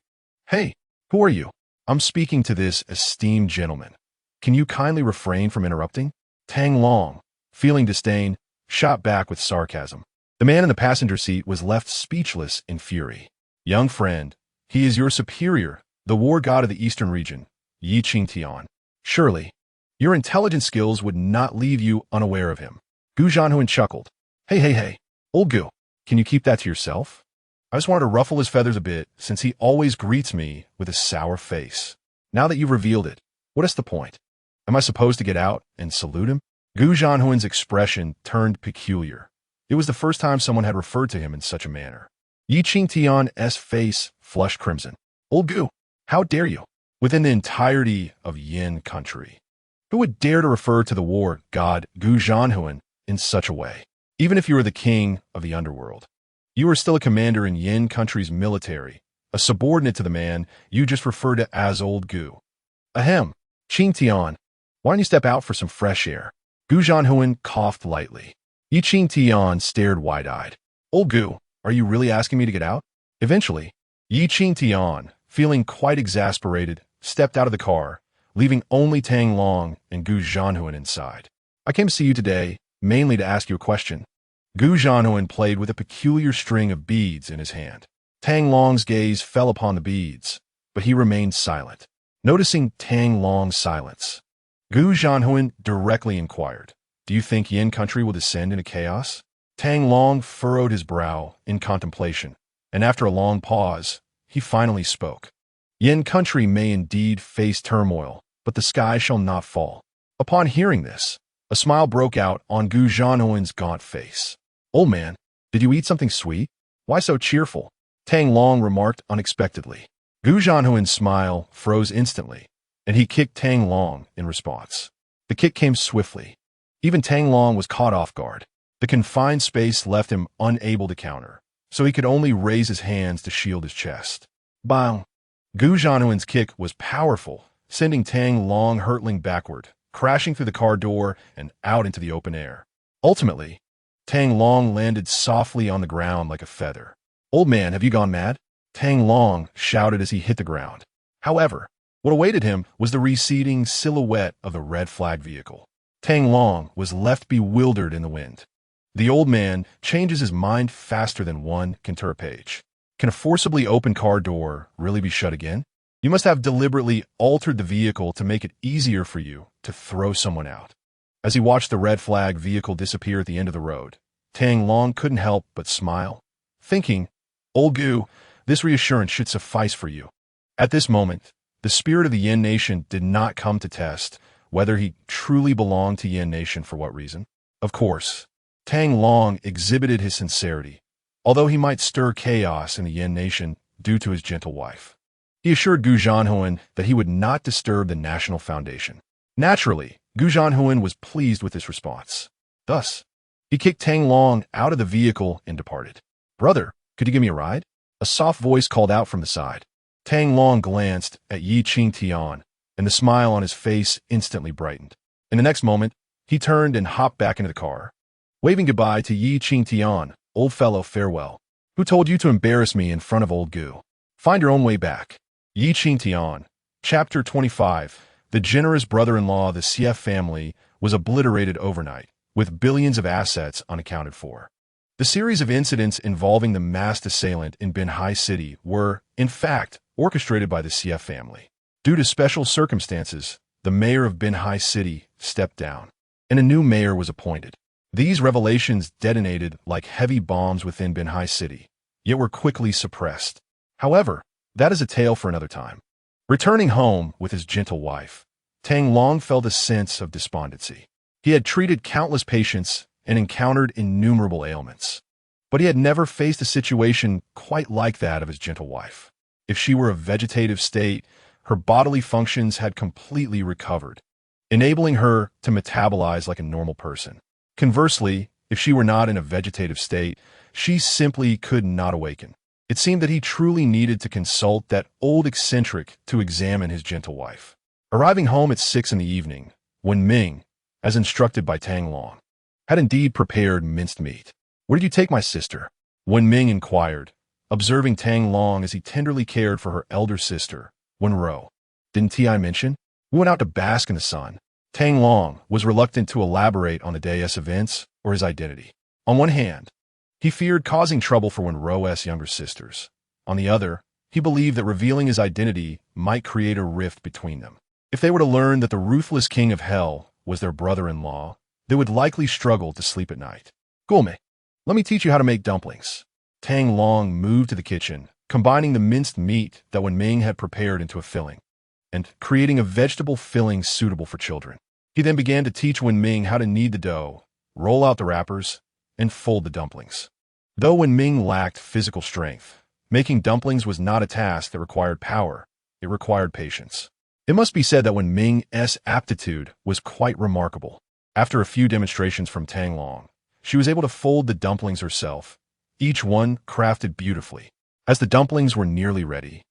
"Hey, who are you? I'm speaking to this esteemed gentleman. Can you kindly refrain from interrupting?" Tang Long, feeling disdain, shot back with sarcasm. The man in the passenger seat was left speechless in fury. "Young friend, he is your superior, the war god of the Eastern region, Yi Qingtian. Surely, your intelligence skills would not leave you unaware of him." Gu Zhanhuan chuckled. Hey, old Gu, can you keep that to yourself? I just wanted to ruffle his feathers a bit since he always greets me with a sour face. Now that you've revealed it, what is the point? Am I supposed to get out and salute him?" Gu Zhanhuan's expression turned peculiar. It was the first time someone had referred to him in such a manner. Yi Qingtian's face flushed crimson. "Old Gu, how dare you? Within the entirety of Yin country, who would dare to refer to the war god Gu Zhanhuan in such a way? Even if you were the king of the underworld, you are still a commander in Yin country's military, a subordinate to the man you just referred to as Old Gu. Ahem, Qingtian, why don't you step out for some fresh air?" Gu Zhanhuan coughed lightly. Yi Qingtian stared wide-eyed. "Old Gu, are you really asking me to get out?" Eventually, Yi Qingtian, feeling quite exasperated, stepped out of the car, leaving only Tang Long and Gu Zhanhuan inside. "I came to see you today, mainly to ask you a question." Gu Zhanhuan played with a peculiar string of beads in his hand. Tang Long's gaze fell upon the beads, but he remained silent. Noticing Tang Long's silence, Gu Zhanhuan directly inquired, "Do you think Yin country will descend into chaos?" Tang Long furrowed his brow in contemplation, and after a long pause, he finally spoke. "Yin country may indeed face turmoil, but the sky shall not fall." Upon hearing this, a smile broke out on Gu Zhanhuan's gaunt face. "Old man, did you eat something sweet? Why so cheerful?" Tang Long remarked unexpectedly. Gu Zhanhuan's smile froze instantly, and he kicked Tang Long in response. The kick came swiftly. Even Tang Long was caught off guard. The confined space left him unable to counter, so he could only raise his hands to shield his chest. Bang! Gu Zhanhuan's kick was powerful, sending Tang Long hurtling backward, crashing through the car door and out into the open air. Ultimately, Tang Long landed softly on the ground like a feather. "Old man, have you gone mad?" Tang Long shouted as he hit the ground. However, what awaited him was the receding silhouette of the red flag vehicle. Tang Long was left bewildered in the wind. The old man changes his mind faster than one can turn a page. Can a forcibly open car door really be shut again? You must have deliberately altered the vehicle to make it easier for you to throw someone out. As he watched the red flag vehicle disappear at the end of the road, Tang Long couldn't help but smile, thinking, "Old Gu, this reassurance should suffice for you." At this moment, the spirit of the Yin Nation did not come to test whether he truly belonged to Yin Nation for what reason. Of course, Tang Long exhibited his sincerity, although he might stir chaos in the Yin Nation due to his gentle wife. He assured Gu Zhanhuan that he would not disturb the National Foundation. Naturally, Gu Zhanhuan was pleased with this response. Thus, he kicked Tang Long out of the vehicle and departed. "Brother, could you give me a ride?" A soft voice called out from the side. Tang Long glanced at Yi Qingtian, and the smile on his face instantly brightened. In the next moment, he turned and hopped back into the car. Waving goodbye to Yi Qingtian, "Old fellow, farewell. Who told you to embarrass me in front of old Gu? Find your own way back." Yi Qingtian. Chapter 25. The generous brother-in-law of the Xie family was obliterated overnight, with billions of assets unaccounted for. The series of incidents involving the masked assailant in Binhai City were, in fact, orchestrated by the Xie family. Due to special circumstances, the mayor of Binhai City stepped down, and a new mayor was appointed. These revelations detonated like heavy bombs within Binhai City, yet were quickly suppressed. However, that is a tale for another time. Returning home with his gentle wife, Tang Long felt a sense of despondency. He had treated countless patients and encountered innumerable ailments, but he had never faced a situation quite like that of his gentle wife. If she were a vegetative state, her bodily functions had completely recovered, enabling her to metabolize like a normal person. Conversely, if she were not in a vegetative state, she simply could not awaken. It seemed that he truly needed to consult that old eccentric to examine his gentle wife. Arriving home at 6 in the evening, Wen Ming, as instructed by Tang Long, had indeed prepared minced meat. "Where did you take my sister?" Wen Ming inquired, observing Tang Long as he tenderly cared for her elder sister, Wenrou. "Didn't I mention? We went out to bask in the sun." Tang Long was reluctant to elaborate on the day's events or his identity. On one hand, he feared causing trouble for Wenrou's younger sisters. On the other, he believed that revealing his identity might create a rift between them. If they were to learn that the ruthless king of hell was their brother-in-law, they would likely struggle to sleep at night. "Gulme, let me teach you how to make dumplings." Tang Long moved to the kitchen, combining the minced meat that Wen Ming had prepared into a filling, and creating a vegetable filling suitable for children. He then began to teach Wen Ming how to knead the dough, roll out the wrappers, and fold the dumplings. Though Wen Ming lacked physical strength, making dumplings was not a task that required power, it required patience. It must be said that Wen Ming's aptitude was quite remarkable. After a few demonstrations from Tang Long, she was able to fold the dumplings herself, each one crafted beautifully. As the dumplings were nearly ready,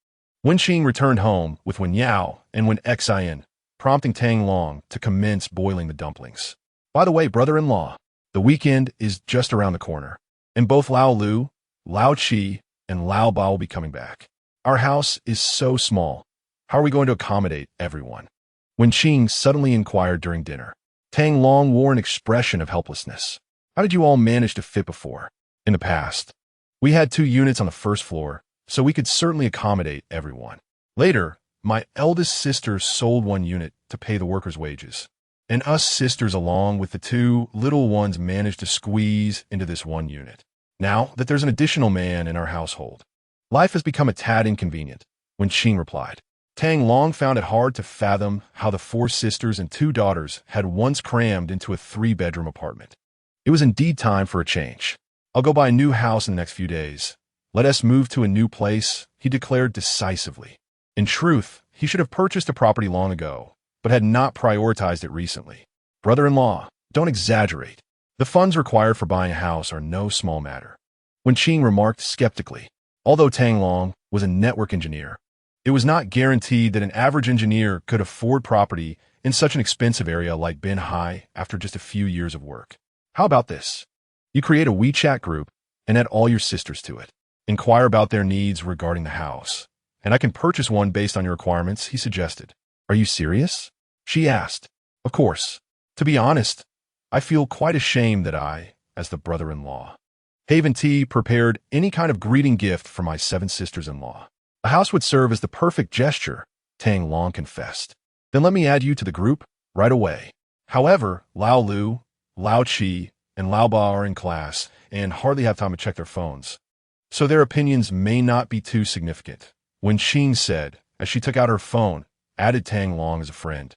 Wen Qing returned home with Wen Yao and Wen Xian, prompting Tang Long to commence boiling the dumplings. "By the way, brother-in-law, the weekend is just around the corner, and both Lao Lu, Lao Qi, and Lao Bao will be coming back. Our house is so small. How are we going to accommodate everyone?" Wen Qing suddenly inquired during dinner. Tang Long wore an expression of helplessness. "How did you all manage to fit before?" "In the past, we had 2 units on the first floor, so we could certainly accommodate everyone. Later, my eldest sister sold 1 unit to pay the workers' wages, and us sisters along with the 2 little ones managed to squeeze into this 1 unit. Now that there's an additional man in our household, life has become a tad inconvenient," Wen Qing replied. Tang Long found it hard to fathom how the 4 sisters and 2 daughters had once crammed into a 3-bedroom apartment. It was indeed time for a change. "I'll go buy a new house in the next few days. Let us move to a new place," he declared decisively. In truth, he should have purchased the property long ago, but had not prioritized it recently. "Brother-in-law, don't exaggerate. The funds required for buying a house are no small matter," Wen Qing remarked skeptically. Although Tang Long was a network engineer, It was not guaranteed that an average engineer could afford property in such an expensive area like Binhai after just a few years of work. How about this? You create a WeChat group and add all your sisters to it. Inquire about their needs regarding the house. And I can purchase one based on your requirements, he suggested. Are you serious? She asked. Of course. To be honest, I feel quite ashamed that I, as the brother-in-law, Haven T prepared any kind of greeting gift for my 7 sisters-in-law. A house would serve as the perfect gesture, Tang Long confessed. Then let me add you to the group right away. However, Lao Lu, Lao Chi, and Lao Ba are in class and hardly have time to check their phones, so their opinions may not be too significant. Wen Qing said, as she took out her phone, added Tang Long as a friend,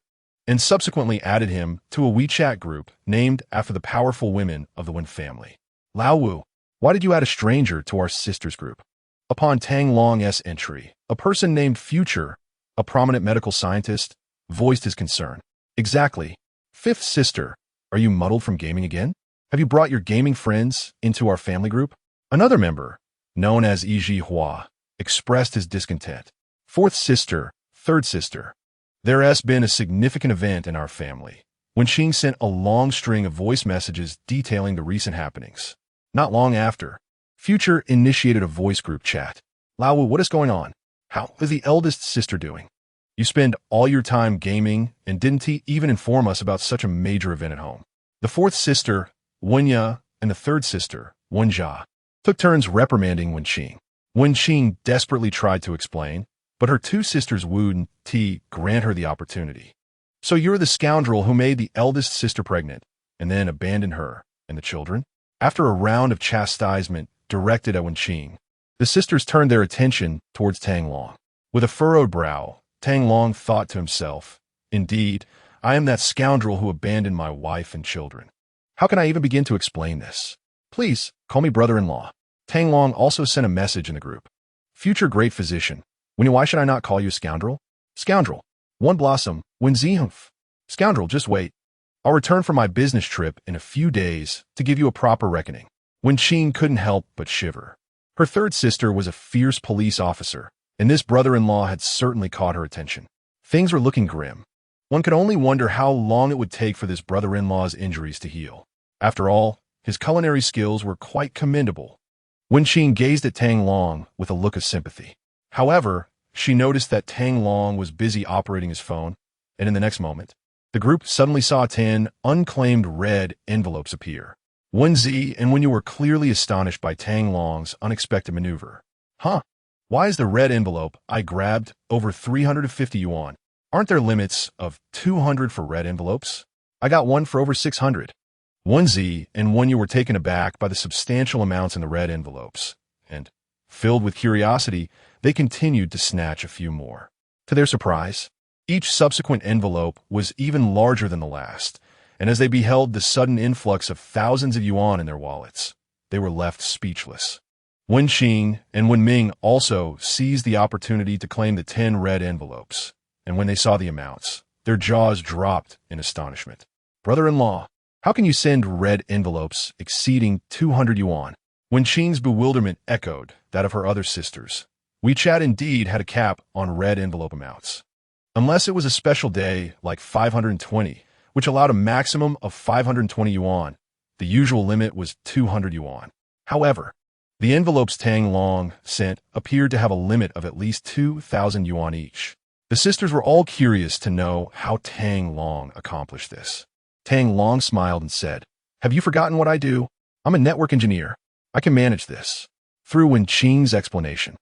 and subsequently added him to a WeChat group named after the powerful women of the Wen family. Lao Wu, why did you add a stranger to our sisters group? Upon Tang Long's entry, a person named Future, a prominent medical scientist, voiced his concern. Exactly. 5th sister, are you muddled from gaming again? Have you brought your gaming friends into our family group? Another member, known as Yi Hua, expressed his discontent. 4th sister, 3rd sister. There has been a significant event in our family. Wen Qing sent a long string of voice messages detailing the recent happenings. Not long after, Future initiated a voice group chat. Lao Wu, what is going on? How is the eldest sister doing? You spend all your time gaming and didn't even inform us about such a major event at home. The 4th sister, Wenya, and the 3rd sister, Wenjia, took turns reprimanding Wen Qing. Wen Qing desperately tried to explain, but her 2 sisters Wu Ti grant her the opportunity. So you're the scoundrel who made the eldest sister pregnant and then abandoned her and the children? After a round of chastisement directed at Wen Qing, the sisters turned their attention towards Tang Long. With a furrowed brow, Tang Long thought to himself, indeed, I am that scoundrel who abandoned my wife and children. How can I even begin to explain this? Please, call me brother-in-law. Tang Long also sent a message in the group. Future great physician, why should I not call you a scoundrel? Scoundrel. One blossom, Wen Zihumph. Scoundrel, just wait. I'll return from my business trip in a few days to give you a proper reckoning. Wen Qing couldn't help but shiver. Her 3rd sister was a fierce police officer, and this brother-in-law had certainly caught her attention. Things were looking grim. One could only wonder how long it would take for this brother-in-law's injuries to heal. After all, his culinary skills were quite commendable. Wen Qing gazed at Tang Long with a look of sympathy. However, she noticed that Tang Long was busy operating his phone, and in the next moment, the group suddenly saw 10 unclaimed red envelopes appear. Wen Zi and Wenyu were clearly astonished by Tang Long's unexpected maneuver. Huh? Why is the red envelope I grabbed over 350 yuan? Aren't there limits of 200 for red envelopes? I got one for over 600. Wen Zi and Wenyu were taken aback by the substantial amounts in the red envelopes, and, filled with curiosity, they continued to snatch a few more. To their surprise, each subsequent envelope was even larger than the last, and as they beheld the sudden influx of thousands of yuan in their wallets, they were left speechless. Wen Qing and Wen Ming also seized the opportunity to claim the 10 red envelopes, and when they saw the amounts, their jaws dropped in astonishment. Brother-in-law, how can you send red envelopes exceeding 200 yuan? Wen Qing's bewilderment echoed that of her other sisters. WeChat indeed had a cap on red envelope amounts. Unless it was a special day like 520, which allowed a maximum of 520 yuan, the usual limit was 200 yuan. However, the envelopes Tang Long sent appeared to have a limit of at least 2,000 yuan each. The sisters were all curious to know how Tang Long accomplished this. Tang Long smiled and said, "Have you forgotten what I do? I'm a network engineer. I can manage this." Through Wen Qing's explanation,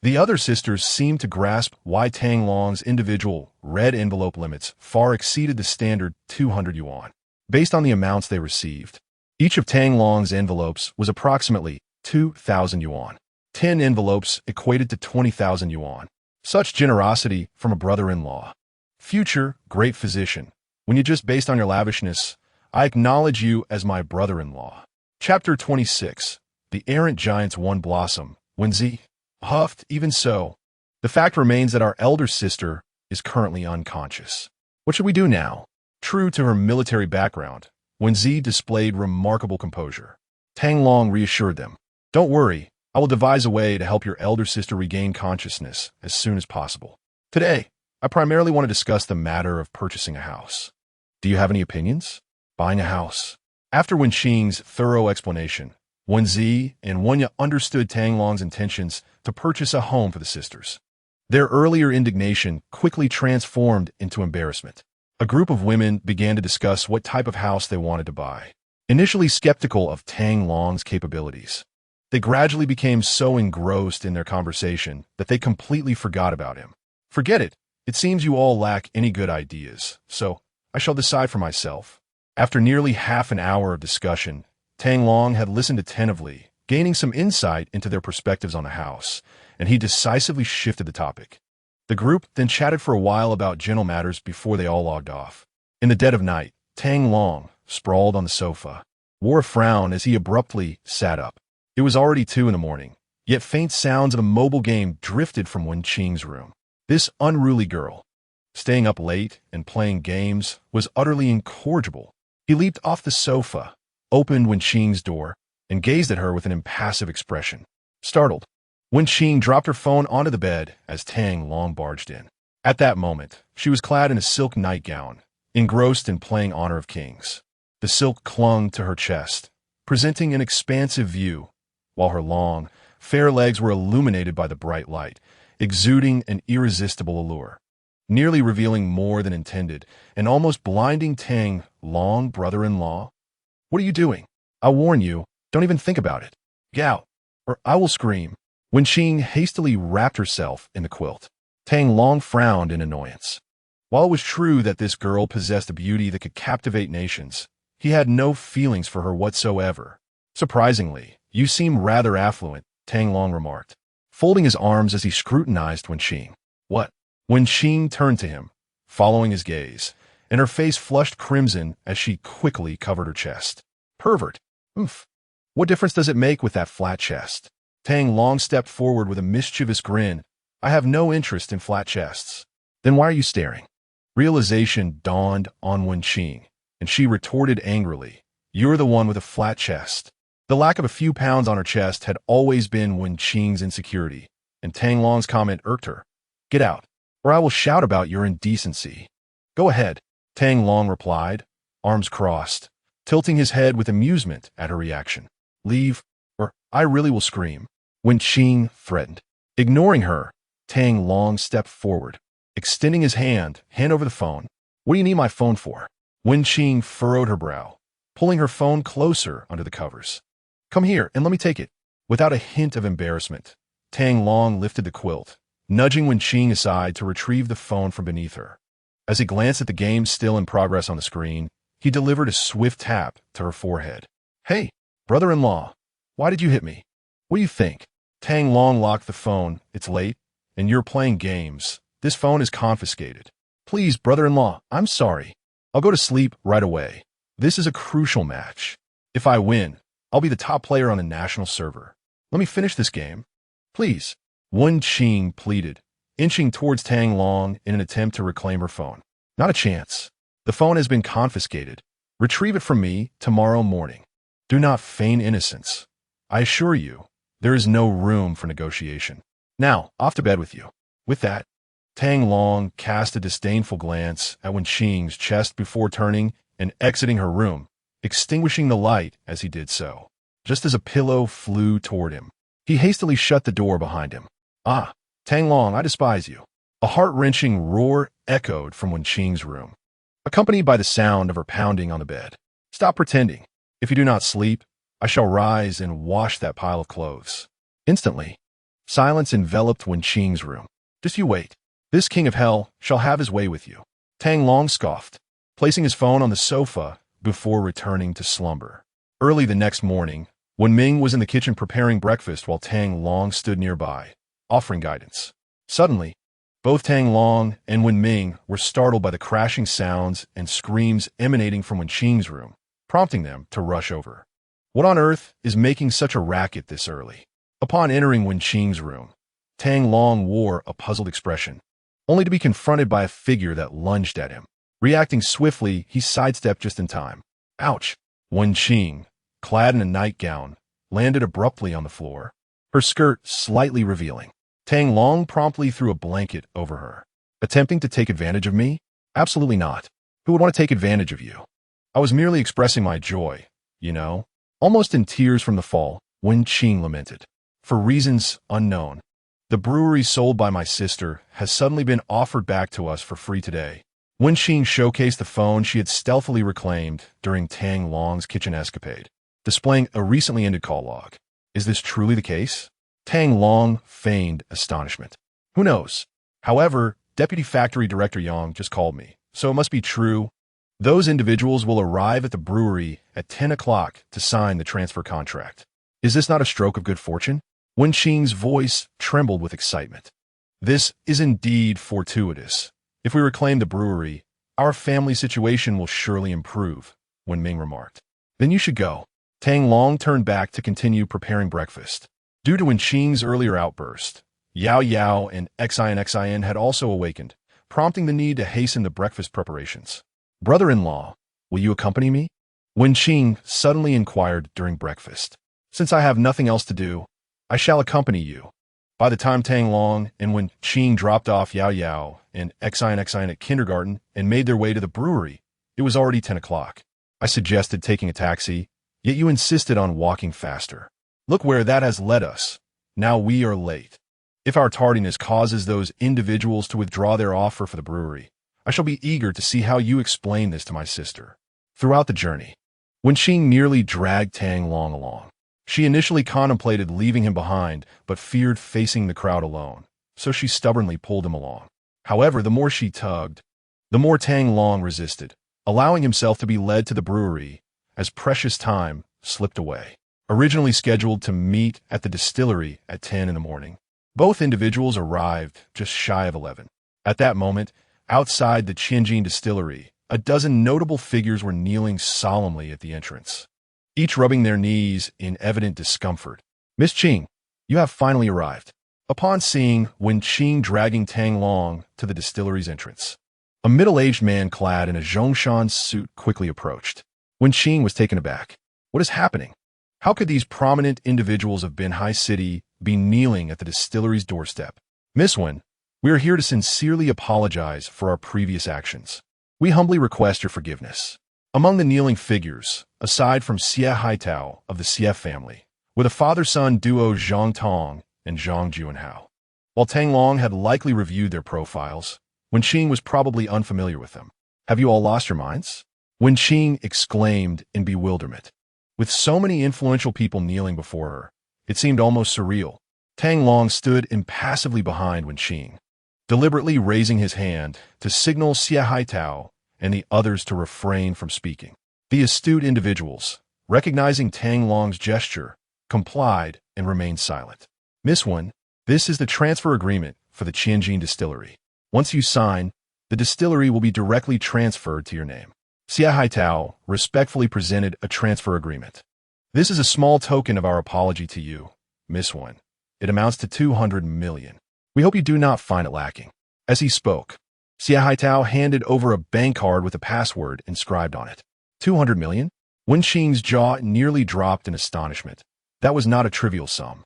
the other sisters seemed to grasp why Tang Long's individual red envelope limits far exceeded the standard 200 yuan. Based on the amounts they received, each of Tang Long's envelopes was approximately 2,000 yuan. 10 envelopes equated to 20,000 yuan. Such generosity from a brother-in-law. Future great physician, when you just based on your lavishness, I acknowledge you as my brother-in-law. Chapter 26. The errant giant's one blossom. Wen Zi huffed. Even so, the fact remains that our elder sister is currently unconscious. What should we do now? True to her military background, Wen Zi displayed remarkable composure. Tang Long reassured them. Don't worry, I will devise a way to help your elder sister regain consciousness as soon as possible. Today, I primarily want to discuss the matter of purchasing a house. Do you have any opinions? Buying a house. After Wenqing's thorough explanation, Wenzi and Wenya understood Tang Long's intentions to purchase a home for the sisters. Their earlier indignation quickly transformed into embarrassment. A group of women began to discuss what type of house they wanted to buy. Initially skeptical of Tang Long's capabilities, they gradually became so engrossed in their conversation that they completely forgot about him. Forget it. It seems you all lack any good ideas, so I shall decide for myself. After nearly half an hour of discussion, Tang Long had listened attentively, gaining some insight into their perspectives on the house, and he decisively shifted the topic. The group then chatted for a while about general matters before they all logged off. In the dead of night, Tang Long, sprawled on the sofa, wore a frown as he abruptly sat up. It was already 2 in the morning, yet faint sounds of a mobile game drifted from Wenqing's room. This unruly girl, staying up late and playing games, was utterly incorrigible. He leaped off the sofa, opened Wenqing's door, and gazed at her with an impassive expression. Startled, Wenqing dropped her phone onto the bed as Tang Long barged in. At that moment, she was clad in a silk nightgown, engrossed in playing Honor of Kings. The silk clung to her chest, presenting an expansive view, while her long, fair legs were illuminated by the bright light, exuding an irresistible allure, nearly revealing more than intended, and almost blinding Tang Long, brother-in-law. What are you doing? I warn you, don't even think about it. Get out, or I will scream. Wenqing hastily wrapped herself in the quilt. Tang Long frowned in annoyance. While it was true that this girl possessed a beauty that could captivate nations, he had no feelings for her whatsoever. Surprisingly, you seem rather affluent, Tang Long remarked, folding his arms as he scrutinized Wenqing. What? Wenqing turned to him, following his gaze, and her face flushed crimson as she quickly covered her chest. Pervert. Oof. What difference does it make with that flat chest? Tang Long stepped forward with a mischievous grin. I have no interest in flat chests. Then why are you staring? Realization dawned on Wenqing, and she retorted angrily. You're the one with a flat chest. The lack of a few pounds on her chest had always been Wenqing's insecurity, and Tang Long's comment irked her. Get out, or I will shout about your indecency. Go ahead, Tang Long replied, arms crossed, tilting his head with amusement at her reaction. Leave, or I really will scream. Wenqing threatened. Ignoring her, Tang Long stepped forward, extending his hand over the phone. What do you need my phone for? Wenqing furrowed her brow, pulling her phone closer under the covers. Come here and let me take it. Without a hint of embarrassment, Tang Long lifted the quilt, nudging Wenqing aside to retrieve the phone from beneath her. As he glanced at the game still in progress on the screen, he delivered a swift tap to her forehead. Hey, brother-in-law, why did you hit me? What do you think? Tang Long locked the phone. It's late, and you're playing games. This phone is confiscated. Please, brother-in-law, I'm sorry. I'll go to sleep right away. This is a crucial match. If I win, I'll be the top player on the national server. Let me finish this game. Please. Wenqing pleaded, inching towards Tang Long in an attempt to reclaim her phone. Not a chance. The phone has been confiscated. Retrieve it from me tomorrow morning. Do not feign innocence. I assure you, there is no room for negotiation. Now, off to bed with you. With that, Tang Long cast a disdainful glance at Wenqing's chest before turning and exiting her room, extinguishing the light as he did so. Just as a pillow flew toward him, he hastily shut the door behind him. Ah, Tang Long, I despise you. A heart-wrenching roar echoed from Wenqing's room, accompanied by the sound of her pounding on the bed. Stop pretending. If you do not sleep, I shall rise and wash that pile of clothes. Instantly, silence enveloped Wenqing's room. Just you wait. This king of hell shall have his way with you. Tang Long scoffed, placing his phone on the sofa before returning to slumber. Early the next morning, when Ming was in the kitchen preparing breakfast while Tang Long stood nearby, offering guidance. Suddenly, both Tang Long and Wen Ming were startled by the crashing sounds and screams emanating from Wenqing's room, prompting them to rush over. What on earth is making such a racket this early? Upon entering Wenqing's room, Tang Long wore a puzzled expression, only to be confronted by a figure that lunged at him. Reacting swiftly, he sidestepped just in time. Ouch! Wenqing, clad in a nightgown, landed abruptly on the floor. her skirt slightly revealing. Tang Long promptly threw a blanket over her. Attempting to take advantage of me? Absolutely not. Who would want to take advantage of you? I was merely expressing my joy, you know? Almost in tears from the fall, Wen Qing lamented. For reasons unknown, the brewery sold by my sister has suddenly been offered back to us for free today. Wen Qing showcased the phone she had stealthily reclaimed during Tang Long's kitchen escapade, displaying a recently ended call log. Is this truly the case? Tang Long feigned astonishment. Who knows? However, Deputy Factory Director Yang just called me, so it must be true. Those individuals will arrive at the brewery at 10 o'clock to sign the transfer contract. Is this not a stroke of good fortune? Wen Qing's voice trembled with excitement. This is indeed fortuitous. If we reclaim the brewery, our family situation will surely improve, Wen Ming remarked. Then you should go. Tang Long turned back to continue preparing breakfast. Due to Wen Qing's earlier outburst, Yao Yao and Xin had also awakened, prompting the need to hasten the breakfast preparations. Brother-in-law, will you accompany me? Wen Qing suddenly inquired during breakfast. Since I have nothing else to do, I shall accompany you. By the time Tang Long and Wen Qing dropped off Yao Yao and Xin at kindergarten and made their way to the brewery, it was already 10 o'clock. I suggested taking a taxi, yet you insisted on walking faster. Look where that has led us. Now we are late. If our tardiness causes those individuals to withdraw their offer for the brewery, I shall be eager to see how you explain this to my sister. Throughout the journey, Wen Qing nearly dragged Tang Long along. She initially contemplated leaving him behind, but feared facing the crowd alone, so she stubbornly pulled him along. However, the more she tugged, the more Tang Long resisted, allowing himself to be led to the brewery as precious time slipped away. Originally scheduled to meet at the distillery at 10 in the morning, both individuals arrived just shy of 11. At that moment, outside the Tianjin distillery, a dozen notable figures were kneeling solemnly at the entrance, each rubbing their knees in evident discomfort. Miss Qing, you have finally arrived. Upon seeing Wen Qing dragging Tang Long to the distillery's entrance, a middle-aged man clad in a Zhongshan suit quickly approached. Wen Qing was taken aback. What is happening? How could these prominent individuals of Binhai City be kneeling at the distillery's doorstep? Miss Wen, we are here to sincerely apologize for our previous actions. We humbly request your forgiveness. Among the kneeling figures, aside from Xie Haitao of the Xie family, were the father-son duo Zhang Tong and Zhang Juanhao. While Tang Long had likely reviewed their profiles, Wen Qing was probably unfamiliar with them. Have you all lost your minds? Wen Qing exclaimed in bewilderment. With so many influential people kneeling before her, it seemed almost surreal. Tang Long stood impassively behind Wen Qing, deliberately raising his hand to signal Xie Haitao and the others to refrain from speaking. The astute individuals, recognizing Tang Long's gesture, complied and remained silent. Miss Wen, this is the transfer agreement for the Tianjin distillery. Once you sign, the distillery will be directly transferred to your name. Xie Haitao respectfully presented a transfer agreement. This is a small token of our apology to you, Miss Wen. It amounts to 200 million. We hope you do not find it lacking. As he spoke, Xie Haitao handed over a bank card with a password inscribed on it. 200 million? Wen Qing's jaw nearly dropped in astonishment. That was not a trivial sum.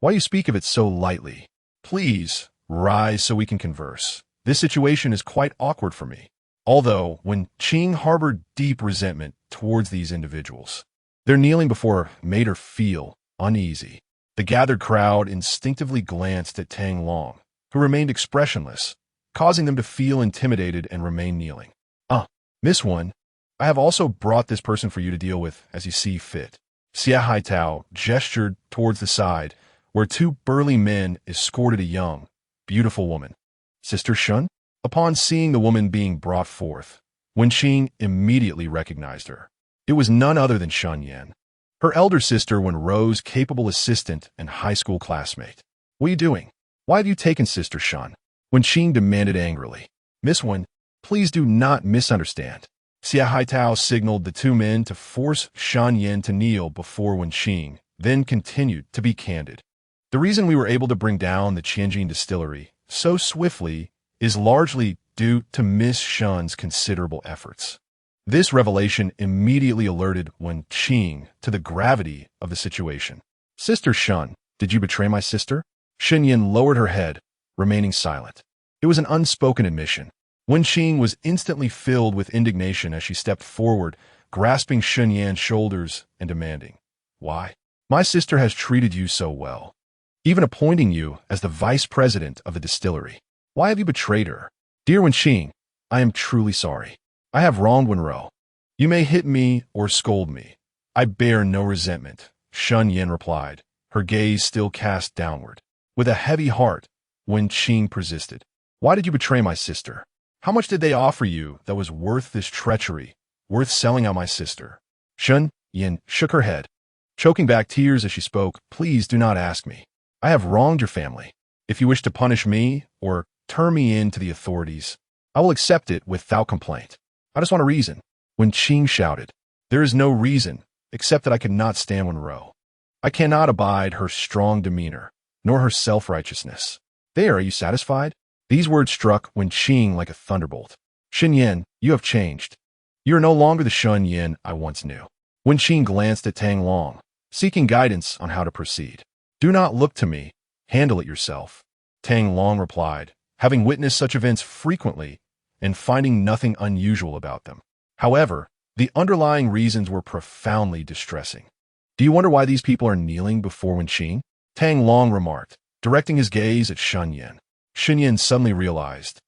Why you speak of it so lightly? Please, rise so we can converse. This situation is quite awkward for me. Although, Wen Qing harbored deep resentment towards these individuals, their kneeling before her made her feel uneasy. The gathered crowd instinctively glanced at Tang Long, who remained expressionless, causing them to feel intimidated and remain kneeling. Miss Wen, I have also brought this person for you to deal with as you see fit. Xie Haitao gestured towards the side, where two burly men escorted a young, beautiful woman. Sister Shun? Upon seeing the woman being brought forth, Wen Qing immediately recognized her. It was none other than Shun Yan, her elder sister Wenrou's capable assistant and high school classmate. What are you doing? Why have you taken Sister Shun? Wen Qing demanded angrily. Miss Wen, please do not misunderstand. Xie Haitao signaled the two men to force Shun Yan to kneel before Wen Qing, then continued to be candid. The reason we were able to bring down the Tianjin distillery so swiftly is largely due to Miss Shun's considerable efforts. This revelation immediately alerted Wen Qing to the gravity of the situation. Sister Shun, Did you betray my sister? Shen Yin lowered her head, remaining silent. It was an unspoken admission. Wen Qing was instantly filled with indignation as she stepped forward, grasping Shen Yan's shoulders and demanding, "Why? My sister has treated you so well, even appointing you as the vice president of the distillery. Why have you betrayed her? Dear Wen Qing, I am truly sorry. I have wronged Wenrou. You may hit me or scold me. I bear no resentment," Shen Yin replied, her gaze still cast downward. With a heavy heart, Wen Qing persisted. "Why did you betray my sister? How much did they offer you that was worth this treachery, worth selling out my sister?" Shen Yin shook her head, choking back tears as she spoke. "Please do not ask me. I have wronged your family. If you wish to punish me or turn me in to the authorities, I will accept it without complaint. I just want a reason." When Qing shouted, "There is no reason, except that I cannot stand Wenrou. I cannot abide her strong demeanor, nor her self-righteousness. There, are you satisfied?" These words struck Wen Qing like a thunderbolt. "Shen Yin, you have changed. You are no longer the Shen Yin I once knew." Wen Qing glanced at Tang Long, seeking guidance on how to proceed. "Do not look to me. Handle it yourself," Tang Long replied, having witnessed such events frequently and finding nothing unusual about them. However, the underlying reasons were profoundly distressing. "Do you wonder why these people are kneeling before Wen Qing?" Tang Long remarked, directing his gaze at Shen Yin. Shen Yin suddenly realized,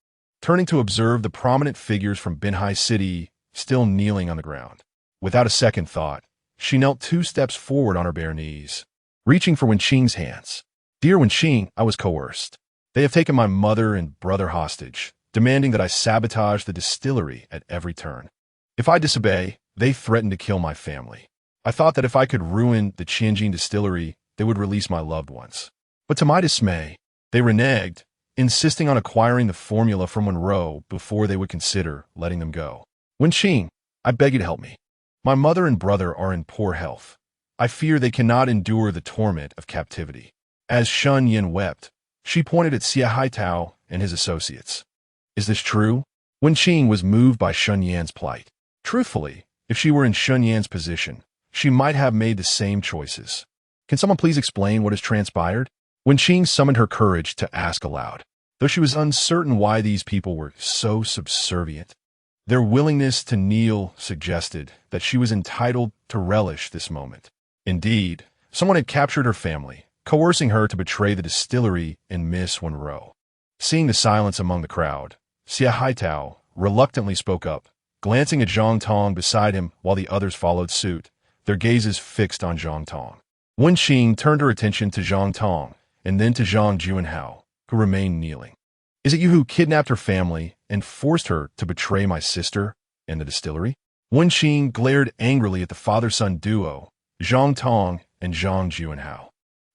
turning to observe the prominent figures from Binhai City still kneeling on the ground. Without a second thought, she knelt 2 steps forward on her bare knees, reaching for Wen Qing's hands. "Dear Wen Qing, I was coerced. They have taken my mother and brother hostage, demanding that I sabotage the distillery at every turn. If I disobey, they threaten to kill my family. I thought that if I could ruin the Tianjin distillery, they would release my loved ones. But to my dismay, they reneged, insisting on acquiring the formula from Wenrou before they would consider letting them go. Wen Qing, I beg you to help me. My mother and brother are in poor health. I fear they cannot endure the torment of captivity." As Shen Yin wept, she pointed at Xia Haitao and his associates. "Is this true?" Wen Qing was moved by Shen Yan's plight. Truthfully, if she were in Shen Yan's position, she might have made the same choices. "Can someone please explain what has transpired?" Wen Qing summoned her courage to ask aloud. Though she was uncertain why these people were so subservient, their willingness to kneel suggested that she was entitled to relish this moment. Indeed, someone had captured her family, coercing her to betray the distillery and miss Wenrou. Seeing the silence among the crowd, Xia Haitao reluctantly spoke up, glancing at Zhang Tong beside him while the others followed suit, their gazes fixed on Zhang Tong. Wen Qing turned her attention to Zhang Tong and then to Zhang Juanhao, who remained kneeling. "Is it you who kidnapped her family and forced her to betray my sister and the distillery?" Wen Qing glared angrily at the father-son duo, Zhang Tong and Zhang Juanhao.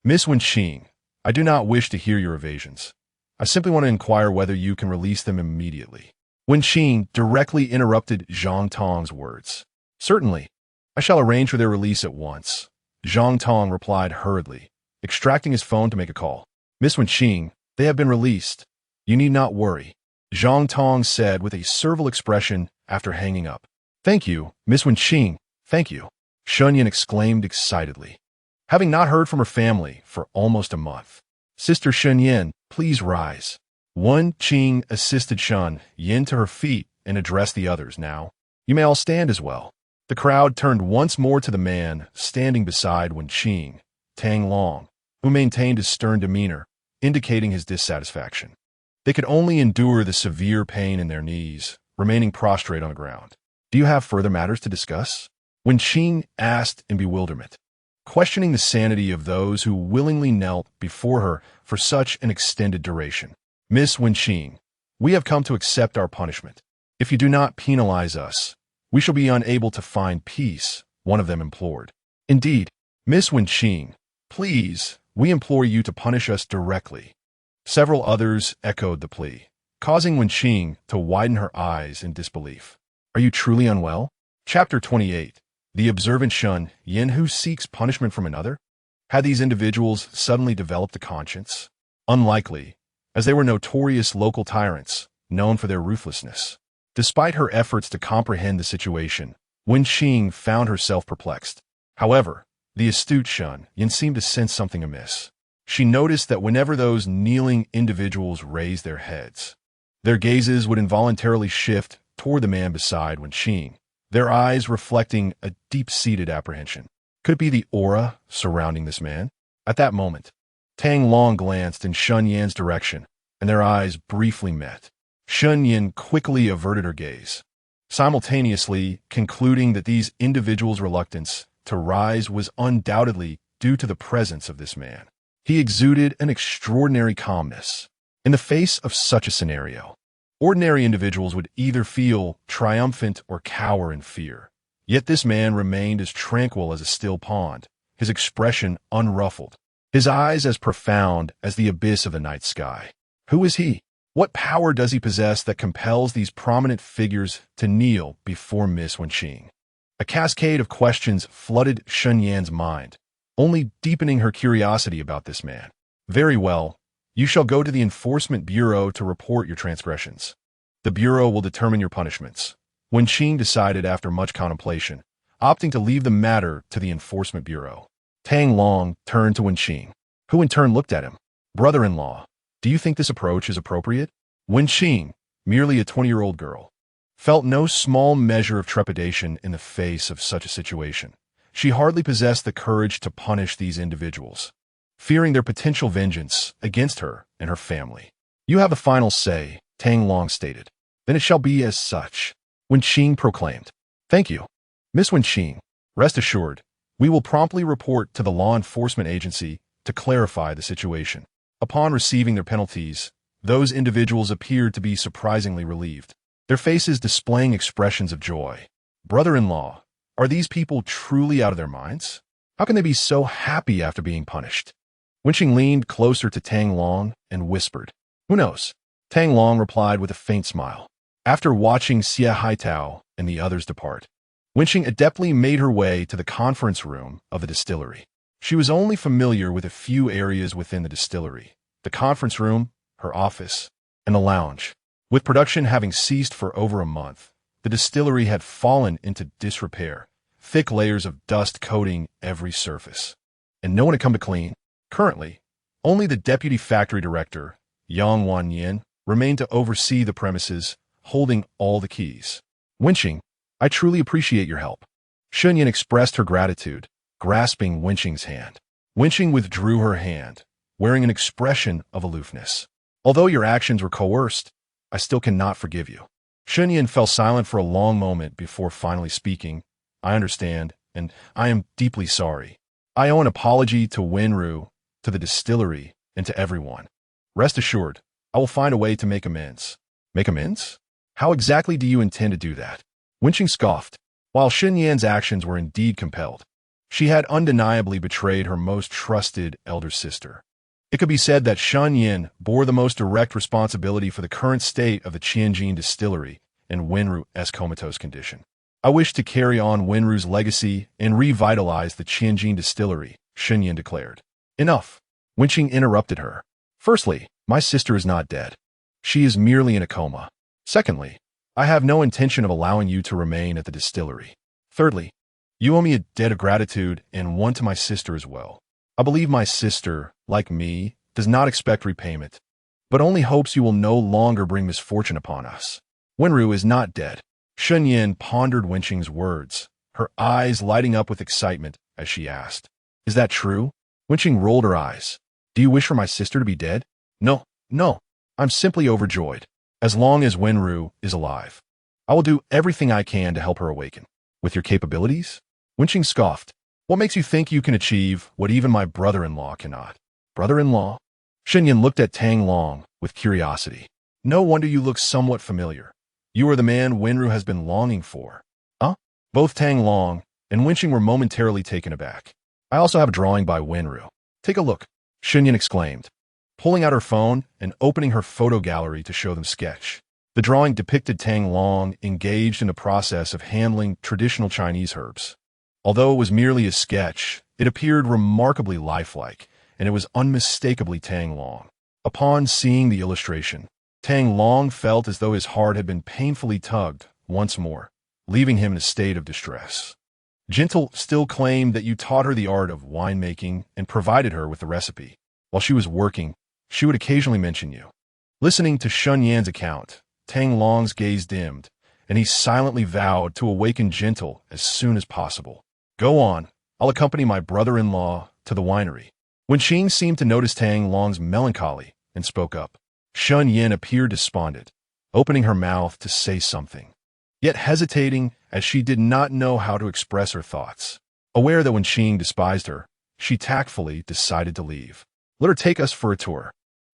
"Miss Wen Qing, I do not wish to hear your evasions. I simply want to inquire whether you can release them immediately." Wen Qing directly interrupted Zhang Tong's words. "Certainly. I shall arrange for their release at once," Zhang Tong replied hurriedly, extracting his phone to make a call. "Miss Wen Qing, they have been released. You need not worry," Zhang Tong said with a servile expression after hanging up. "Thank you, Miss Wen Qing, thank you," Shen Yin exclaimed excitedly. Having not heard from her family for almost a month, "Sister Shen Yin, please rise." Wen Qing assisted Shen Yin to her feet and addressed the others. "Now, you may all stand as well." The crowd turned once more to the man standing beside Wen Qing, Tang Long, who maintained his stern demeanor, indicating his dissatisfaction. They could only endure the severe pain in their knees, remaining prostrate on the ground. "Do you have further matters to discuss?" Wen Qing asked in bewilderment, questioning the sanity of those who willingly knelt before her for such an extended duration. "Miss Wen Qing, we have come to accept our punishment. If you do not penalize us, we shall be unable to find peace," one of them implored. "Indeed, Miss Wen Qing, please, we implore you to punish us directly." Several others echoed the plea, causing Wen Qing to widen her eyes in disbelief. "Are you truly unwell?" Chapter 28. The observant Shen Yin who seeks punishment from another? Had these individuals suddenly developed a conscience? Unlikely, as they were notorious local tyrants, known for their ruthlessness. Despite her efforts to comprehend the situation, Wen Qing found herself perplexed. However, the astute Shen Yin seemed to sense something amiss. she noticed that whenever those kneeling individuals raised their heads, their gazes would involuntarily shift toward the man beside Wenqing, their eyes reflecting a deep-seated apprehension. Could it be the aura surrounding this man? At that moment, Tang Long glanced in Shun Yan's direction, and their eyes briefly met. Shun Yan quickly averted her gaze, simultaneously concluding that these individuals' reluctance to rise was undoubtedly due to the presence of this man. He exuded an extraordinary calmness. In the face of such a scenario, ordinary individuals would either feel triumphant or cower in fear. Yet this man remained as tranquil as a still pond, his expression unruffled, his eyes as profound as the abyss of the night sky. Who is he? What power does he possess that compels these prominent figures to kneel before Miss Wenqing? A cascade of questions flooded Shun Yan's mind, only deepening her curiosity about this man. Very well, you shall go to the Enforcement Bureau to report your transgressions. The Bureau will determine your punishments. Wenqing decided after much contemplation, opting to leave the matter to the Enforcement Bureau. Tang Long turned to Wenqing, who in turn looked at him. Brother-in-law, do you think this approach is appropriate? Wenqing, merely a 20-year-old girl, felt no small measure of trepidation in the face of such a situation. She hardly possessed the courage to punish these individuals, fearing their potential vengeance against her and her family. You have the final say, Tang Long stated. Then it shall be as such, Wenqing proclaimed. Thank you. Miss Wenqing, rest assured, we will promptly report to the law enforcement agency to clarify the situation. Upon receiving their penalties, those individuals appeared to be surprisingly relieved, their faces displaying expressions of joy. Brother-in-law, are these people truly out of their minds? How can they be so happy after being punished? Wenqing leaned closer to Tang Long and whispered. Who knows? Tang Long replied with a faint smile. After watching Xie Haitao and the others depart, Wenqing adeptly made her way to the conference room of the distillery. She was only familiar with a few areas within the distillery: the conference room, her office, and the lounge. With production having ceased for over a month, the distillery had fallen into disrepair, thick layers of dust coating every surface. And no one had come to clean. Currently, only the deputy factory director, Yang Wanyin, remained to oversee the premises, holding all the keys. Wenqing, I truly appreciate your help. Shun Yan expressed her gratitude, grasping Wenqing's hand. Wenqing withdrew her hand, wearing an expression of aloofness. Although your actions were coerced, I still cannot forgive you. Shun Yan fell silent for a long moment before finally speaking. I understand, and I am deeply sorry. I owe an apology to Wenrou, to the distillery, and to everyone. Rest assured, I will find a way to make amends. Make amends? How exactly do you intend to do that? Wenqing scoffed. While Shun Yan's actions were indeed compelled, she had undeniably betrayed her most trusted elder sister. It could be said that Shun Yan bore the most direct responsibility for the current state of the Tianjin distillery and Wenrou's comatose condition. I wish to carry on Wenrou's legacy and revitalize the Tianjin distillery, Shun Yan declared. Enough. Wenqing interrupted her. Firstly, my sister is not dead. She is merely in a coma. Secondly, I have no intention of allowing you to remain at the distillery. Thirdly, you owe me a debt of gratitude and one to my sister as well. I believe my sister, like me, does not expect repayment, but only hopes you will no longer bring misfortune upon us. Wenrou is not dead. Shun Yan pondered Wenqing's words, her eyes lighting up with excitement as she asked, Is that true? Wenqing rolled her eyes. Do you wish for my sister to be dead? No, no. I'm simply overjoyed. As long as Wenrou is alive, I will do everything I can to help her awaken. With your capabilities? Wenqing scoffed. What makes you think you can achieve what even my brother-in-law cannot? Brother-in-law? Shun Yan looked at Tang Long with curiosity. No wonder you look somewhat familiar. You are the man Wenrou has been longing for. Huh? Both Tang Long and Wenqing were momentarily taken aback. I also have a drawing by Wenrou. Take a look, Shun Yan exclaimed, pulling out her phone and opening her photo gallery to show them sketch. The drawing depicted Tang Long engaged in the process of handling traditional Chinese herbs. Although it was merely a sketch, it appeared remarkably lifelike, and it was unmistakably Tang Long. Upon seeing the illustration, Tang Long felt as though his heart had been painfully tugged once more, leaving him in a state of distress. Gentle still claimed that you taught her the art of winemaking and provided her with the recipe. While she was working, she would occasionally mention you. Listening to Shun Yan's account, Tang Long's gaze dimmed, and he silently vowed to awaken gentle as soon as possible. Go on, I'll accompany my brother-in-law to the winery. Wenqing seemed to notice Tang Long's melancholy and spoke up. Shun Yan appeared despondent, opening her mouth to say something, yet hesitating as she did not know how to express her thoughts. Aware that Wenqing despised her, she tactfully decided to leave. Let her take us for a tour.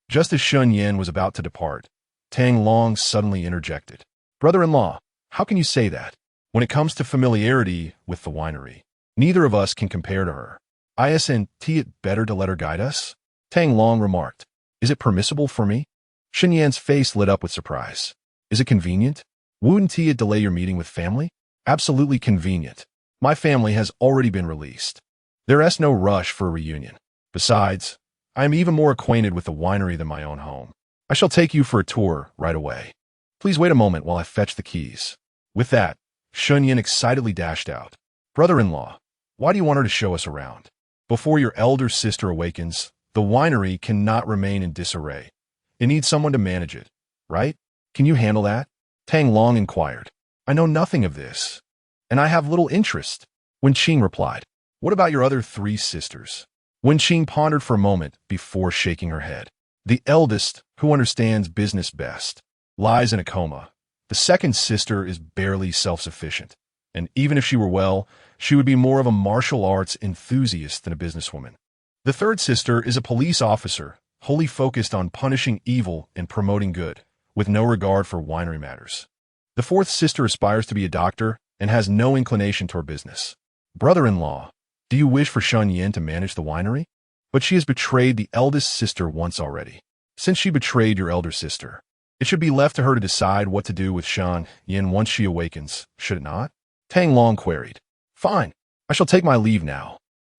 Just as Shun Yan was about to depart, Tang Long suddenly interjected. Brother-in-law, how can you say that? When it comes to familiarity with the winery, neither of us can compare to her. Isn't it better to let her guide us? Tang Long remarked. Is it permissible for me? Shun Yan's face lit up with surprise. Is it convenient? Wouldn't it delay your meeting with family? Absolutely convenient. My family has already been released. There is no rush for a reunion. Besides, I am even more acquainted with the winery than my own home. I shall take you for a tour right away. Please wait a moment while I fetch the keys. With that, Shun Yan excitedly dashed out. Brother-in-law, why do you want her to show us around? Before your elder sister awakens, the winery cannot remain in disarray. It needs someone to manage it, right? Can you handle that? Tang Long inquired. I know nothing of this, and I have little interest. Wenqing replied. What about your other 3 sisters? Wenqing pondered for a moment before shaking her head. The eldest, who understands business best, lies in a coma. The second sister is barely self-sufficient, and even if she were well, she would be more of a martial arts enthusiast than a businesswoman. The third sister is a police officer, wholly focused on punishing evil and promoting good, with no regard for winery matters. The fourth sister aspires to be a doctor and has no inclination toward business. Brother-in-law, do you wish for Shun Yan to manage the winery? But she has betrayed the eldest sister once already. Since she betrayed your elder sister, it should be left to her to decide what to do with Shun Yan once she awakens, should it not? Tang Long queried. Fine, I shall take my leave now.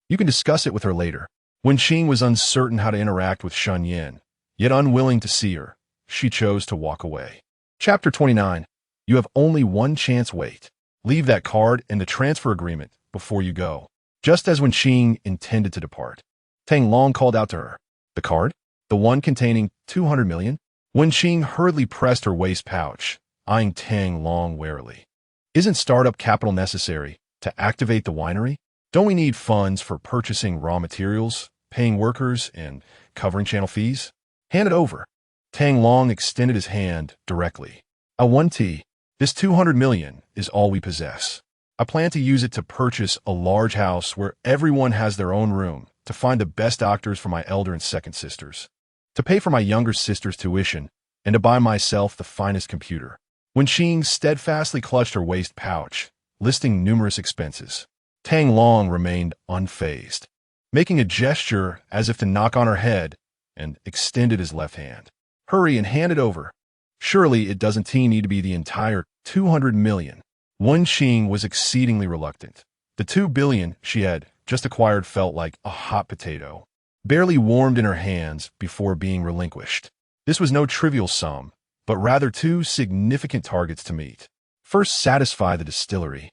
You can discuss it with her later. Wenqing was uncertain how to interact with Shun Yan, yet unwilling to see her, she chose to walk away. Chapter 29. You have only one chance. Wait. Leave that card and the transfer agreement before you go. Just as Wenqing intended to depart, Tang Long called out to her. The card? The one containing 200 million? Wenqing hurriedly pressed her waist pouch, eyeing Tang Long warily. Isn't startup capital necessary to activate the winery? Don't we need funds for purchasing raw materials, paying workers, and covering channel fees? Hand it over. Tang Long extended his hand directly. I want tea. This 200 million is all we possess. I plan to use it to purchase a large house where everyone has their own room, to find the best doctors for my elder and second sisters, to pay for my younger sister's tuition, and to buy myself the finest computer. Wenqing steadfastly clutched her waist pouch, listing numerous expenses. Tang Long remained unfazed, making a gesture as if to knock on her head, and extended his left hand. Hurry and hand it over. Surely it doesn't need to be the entire 200 million. Wenqing was exceedingly reluctant. The 2 billion she had just acquired felt like a hot potato, barely warmed in her hands before being relinquished. This was no trivial sum, but rather 2 significant targets to meet. First, satisfy the distillery,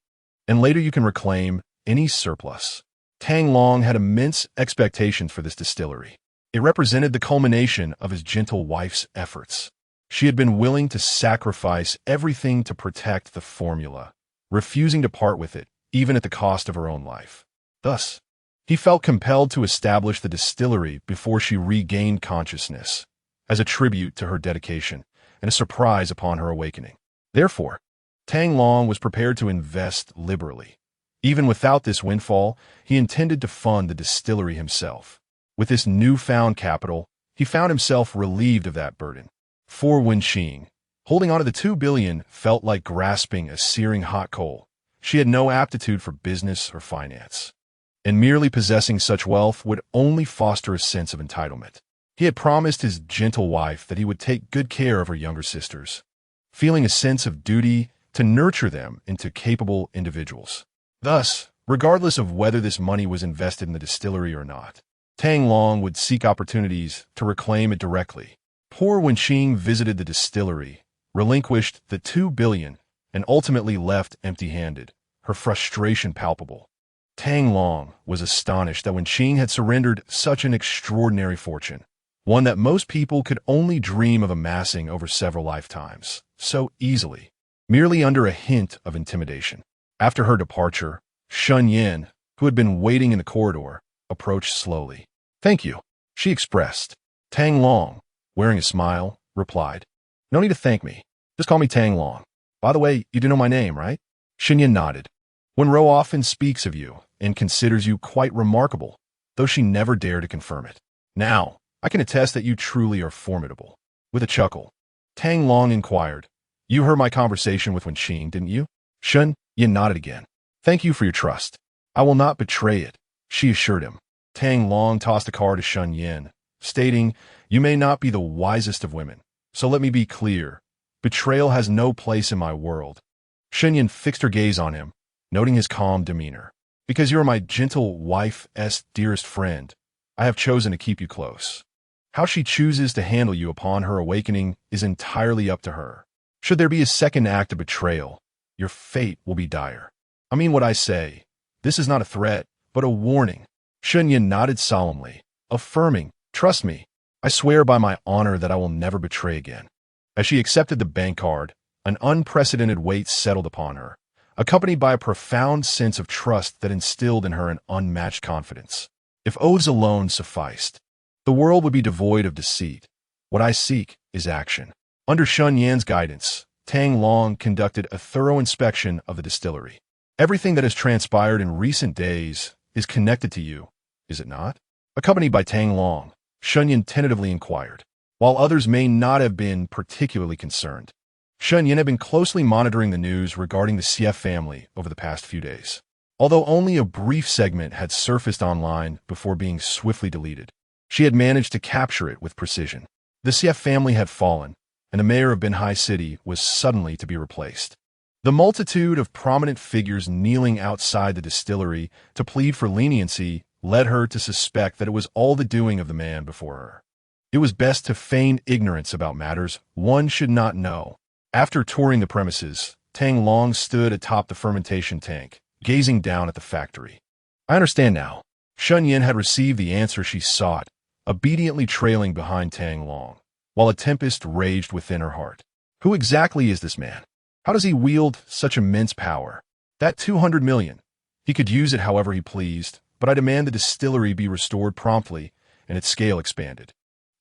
and later you can reclaim any surplus. Tang Long had immense expectations for this distillery. It represented the culmination of his gentle wife's efforts. She had been willing to sacrifice everything to protect the formula, refusing to part with it, even at the cost of her own life. Thus, he felt compelled to establish the distillery before she regained consciousness, as a tribute to her dedication and a surprise upon her awakening. Therefore, Tang Long was prepared to invest liberally. Even without this windfall, he intended to fund the distillery himself. With this newfound capital, he found himself relieved of that burden. For Wenqing, holding on to the 2 billion felt like grasping a searing hot coal. She had no aptitude for business or finance, and merely possessing such wealth would only foster a sense of entitlement. He had promised his gentle wife that he would take good care of her younger sisters, feeling a sense of duty to nurture them into capable individuals. Thus, regardless of whether this money was invested in the distillery or not, Tang Long would seek opportunities to reclaim it directly. Poor Wenqing visited the distillery, relinquished the 2 billion, and ultimately left empty-handed, her frustration palpable. Tang Long was astonished that Wenqing had surrendered such an extraordinary fortune, one that most people could only dream of amassing over several lifetimes, so easily, merely under a hint of intimidation. After her departure, Shun Yin, who had been waiting in the corridor, approached slowly. "Thank you," she expressed. Tang Long, wearing a smile, replied, "No need to thank me. Just call me Tang Long. By the way, you do know my name, right?" Shun Yin nodded. "Wenrou often speaks of you and considers you quite remarkable, though she never dared to confirm it. Now, I can attest that you truly are formidable." With a chuckle, Tang Long inquired, "You heard my conversation with Wenqing, didn't you?" Shun Yin nodded again. "Thank you for your trust. I will not betray it," she assured him. Tang Long tossed a card to Shun Yin, stating, "You may not be the wisest of women, so let me be clear. Betrayal has no place in my world." Shun Yin fixed her gaze on him, noting his calm demeanor. "Because you are my gentle wife's dearest friend, I have chosen to keep you close. How she chooses to handle you upon her awakening is entirely up to her. Should there be a second act of betrayal, your fate will be dire. I mean what I say. This is not a threat, but a warning." Shun Yin nodded solemnly, affirming, "Trust me, I swear by my honor that I will never betray again." As she accepted the bank card, an unprecedented weight settled upon her, accompanied by a profound sense of trust that instilled in her an unmatched confidence. If oaths alone sufficed, the world would be devoid of deceit. What I seek is action. Under Shun Yan's guidance, Tang Long conducted a thorough inspection of the distillery. "Everything that has transpired in recent days is connected to you, is it not?" Accompanied by Tang Long, Shun Yin tentatively inquired, while others may not have been particularly concerned. Shun Yin had been closely monitoring the news regarding the Xie family over the past few days, although only a brief segment had surfaced online before being swiftly deleted. She had managed to capture it with precision. The Xie family had fallen, and the mayor of Binhai City was suddenly to be replaced. The multitude of prominent figures kneeling outside the distillery to plead for leniency led her to suspect that it was all the doing of the man before her. It was best to feign ignorance about matters one should not know. After touring the premises, Tang Long stood atop the fermentation tank, gazing down at the factory. "I understand now." Shun Yin had received the answer she sought, obediently trailing behind Tang Long, while a tempest raged within her heart. Who exactly is this man? How does he wield such immense power? That 200 million. He could use it however he pleased, but I demand the distillery be restored promptly and its scale expanded.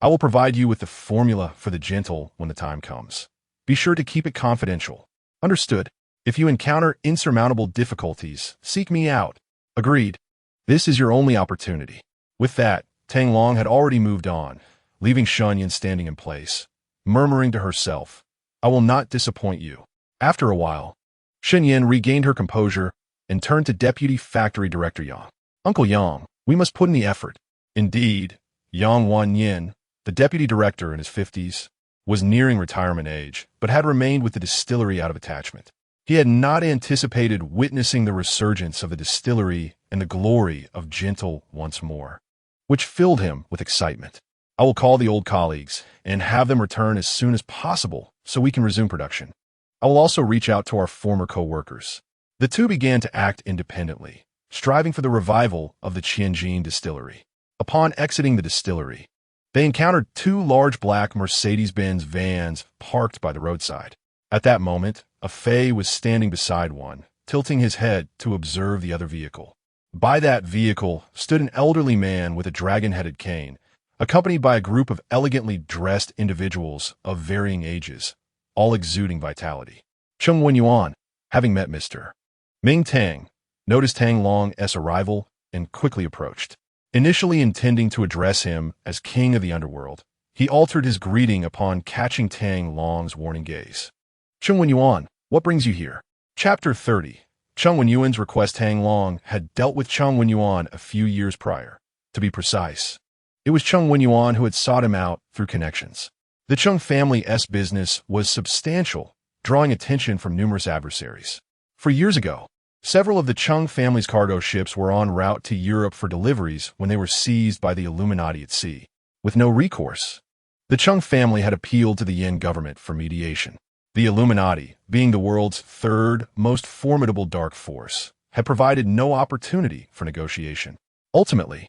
I will provide you with the formula for the gentle when the time comes. Be sure to keep it confidential. Understood. If you encounter insurmountable difficulties, seek me out. Agreed. This is your only opportunity. With that, Tang Long had already moved on, leaving Shun Yin standing in place, murmuring to herself, "I will not disappoint you." After a while, Shun Yin regained her composure and turned to Deputy Factory Director Yang. "Uncle Yang, we must put in the effort." Indeed, Yang Wan Yin, the deputy director in his 50s, was nearing retirement age, but had remained with the distillery out of attachment. He had not anticipated witnessing the resurgence of the distillery and the glory of gentle once more, which filled him with excitement. "I will call the old colleagues and have them return as soon as possible so we can resume production. I will also reach out to our former co-workers." The two began to act independently, striving for the revival of the Tianjin distillery. Upon exiting the distillery, they encountered two large black Mercedes-Benz vans parked by the roadside. At that moment, a Fei was standing beside one, tilting his head to observe the other vehicle. By that vehicle stood an elderly man with a dragon-headed cane, accompanied by a group of elegantly dressed individuals of varying ages, all exuding vitality. Chung Wenyuan, having met Mr. Ming Tang, noticed Tang Long's arrival and quickly approached. Initially intending to address him as king of the underworld, he altered his greeting upon catching Tang Long's warning gaze. "Chung Wenyuan, what brings you here?" Chapter 30. Chung Wenyuan's request. Tang Long had dealt with Chung Wenyuan a few years prior. To be precise, it was Chung Wenyuan who had sought him out through connections. The Chung family's business was substantial, drawing attention from numerous adversaries. For years ago, several of the Chung family's cargo ships were en route to Europe for deliveries when they were seized by the Illuminati at sea. With no recourse, the Chung family had appealed to the Yin government for mediation. The Illuminati, being the world's third most formidable dark force, had provided no opportunity for negotiation. Ultimately,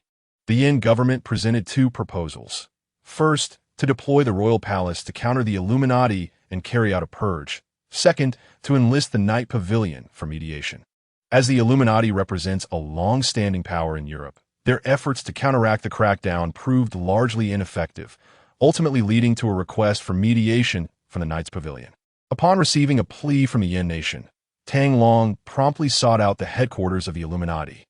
the Yin government presented two proposals. First, to deploy the royal palace to counter the Illuminati and carry out a purge. Second, to enlist the Night Pavilion for mediation. As the Illuminati represents a long-standing power in Europe, their efforts to counteract the crackdown proved largely ineffective, ultimately leading to a request for mediation from the Knights Pavilion. Upon receiving a plea from the Yin Nation, Tang Long promptly sought out the headquarters of the Illuminati,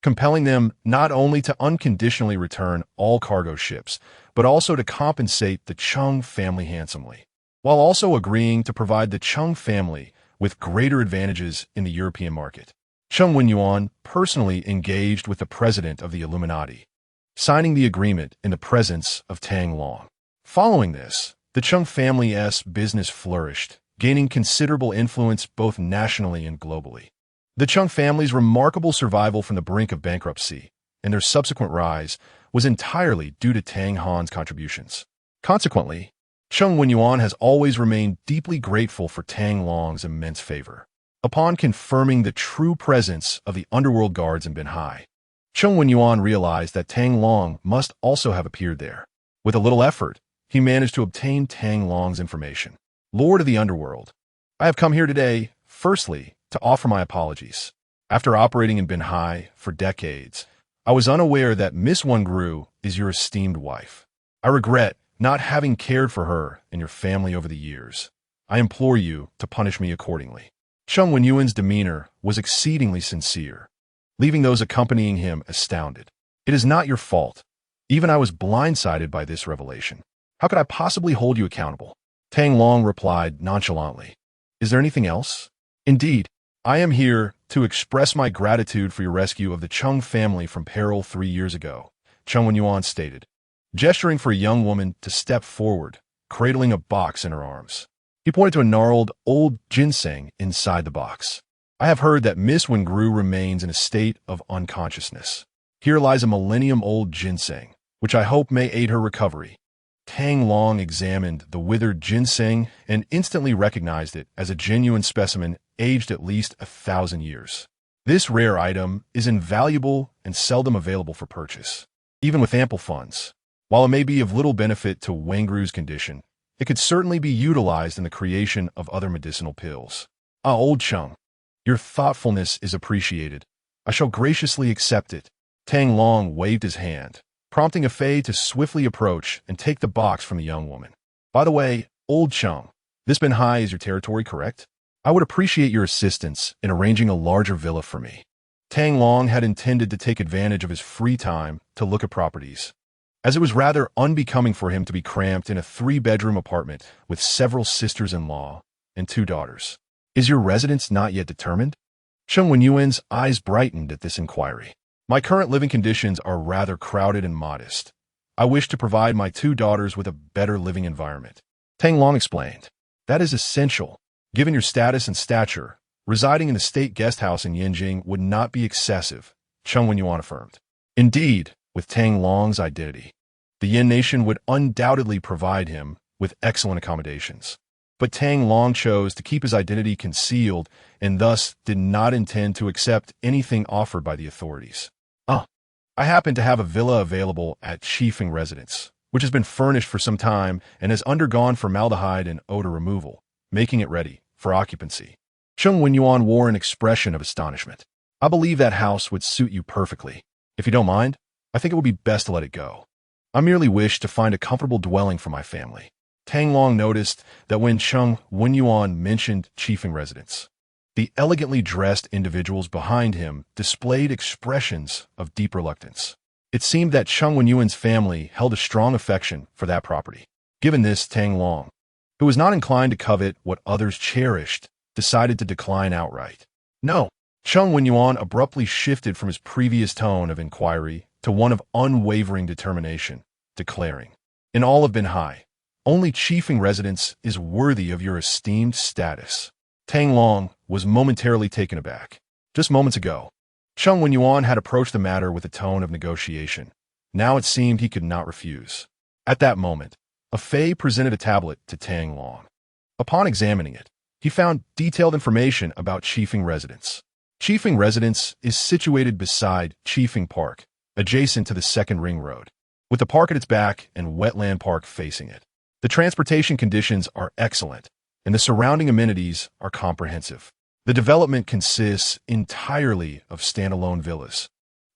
compelling them not only to unconditionally return all cargo ships, but also to compensate the Chung family handsomely, while also agreeing to provide the Chung family with greater advantages in the European market. Chung Wenyuan personally engaged with the president of the Illuminati, signing the agreement in the presence of Tang Long. Following this, the Chung family's business flourished, gaining considerable influence both nationally and globally. The Chung family's remarkable survival from the brink of bankruptcy and their subsequent rise was entirely due to Tang Han's contributions. Consequently, Chung Wenyuan has always remained deeply grateful for Tang Long's immense favor. Upon confirming the true presence of the Underworld guards in Binhai, Chung Wenyuan realized that Tang Long must also have appeared there. With a little effort, he managed to obtain Tang Long's information. Lord of the Underworld, I have come here today, firstly, to offer my apologies. After operating in Binhai for decades, I was unaware that Miss Wenrou is your esteemed wife. I regret not having cared for her and your family over the years. I implore you to punish me accordingly. Chung Wenyuan's demeanor was exceedingly sincere, leaving those accompanying him astounded. It is not your fault. Even I was blindsided by this revelation. How could I possibly hold you accountable? Tang Long replied nonchalantly. Is there anything else? Indeed, I am here to express my gratitude for your rescue of the Chung family from peril 3 years ago, Chung Wenyuan stated, gesturing for a young woman to step forward, cradling a box in her arms. He pointed to a gnarled, old ginseng inside the box. I have heard that Miss Wenrou remains in a state of unconsciousness. Here lies a millennium-old ginseng, which I hope may aid her recovery. Tang Long examined the withered ginseng and instantly recognized it as a genuine specimen aged at least 1,000 years. This rare item is invaluable and seldom available for purchase, even with ample funds. While it may be of little benefit to Wenrou's condition, it could certainly be utilized in the creation of other medicinal pills. Ah, old Chung, your thoughtfulness is appreciated. I shall graciously accept it. Tang Long waved his hand, prompting a Fei to swiftly approach and take the box from the young woman. By the way, old Chung, this Binhai is your territory, correct? I would appreciate your assistance in arranging a larger villa for me. Tang Long had intended to take advantage of his free time to look at properties, as it was rather unbecoming for him to be cramped in a 3-bedroom apartment with several sisters-in-law and 2 daughters. Is your residence not yet determined? Chung Wenyuan's eyes brightened at this inquiry. My current living conditions are rather crowded and modest. I wish to provide my 2 daughters with a better living environment. Tang Long explained. That is essential. Given your status and stature, residing in the state guest house in Yanjing would not be excessive, Chung Wenyuan affirmed. Indeed, with Tang Long's identity, the Yin Nation would undoubtedly provide him with excellent accommodations. But Tang Long chose to keep his identity concealed and thus did not intend to accept anything offered by the authorities. I happen to have a villa available at Chifeng Residence, which has been furnished for some time and has undergone formaldehyde and odor removal, making it ready for occupancy. Chung Wenyuan wore an expression of astonishment. I believe that house would suit you perfectly. If you don't mind, I think it would be best to let it go. I merely wish to find a comfortable dwelling for my family. Tang Long noticed that when Chung Wenyuan mentioned Chifeng Residence, the elegantly dressed individuals behind him displayed expressions of deep reluctance. It seemed that Chung Wenyuan's family held a strong affection for that property. Given this, Tang Long, who was not inclined to covet what others cherished, decided to decline outright. No. Chung Wenyuan abruptly shifted from his previous tone of inquiry to one of unwavering determination, declaring, in all of Binhai, only Chifeng Residence is worthy of your esteemed status. Tang Long was momentarily taken aback. Just moments ago, Chung Wenyuan had approached the matter with a tone of negotiation. Now it seemed he could not refuse. At that moment, a Fei presented a tablet to Tang Long. Upon examining it, he found detailed information about Chifeng Residence. Chiefing residence is situated beside Chiefing Park, adjacent to the second ring road, with the park at its back and wetland park facing it. The transportation conditions are excellent, and the surrounding amenities are comprehensive. The development consists entirely of standalone villas,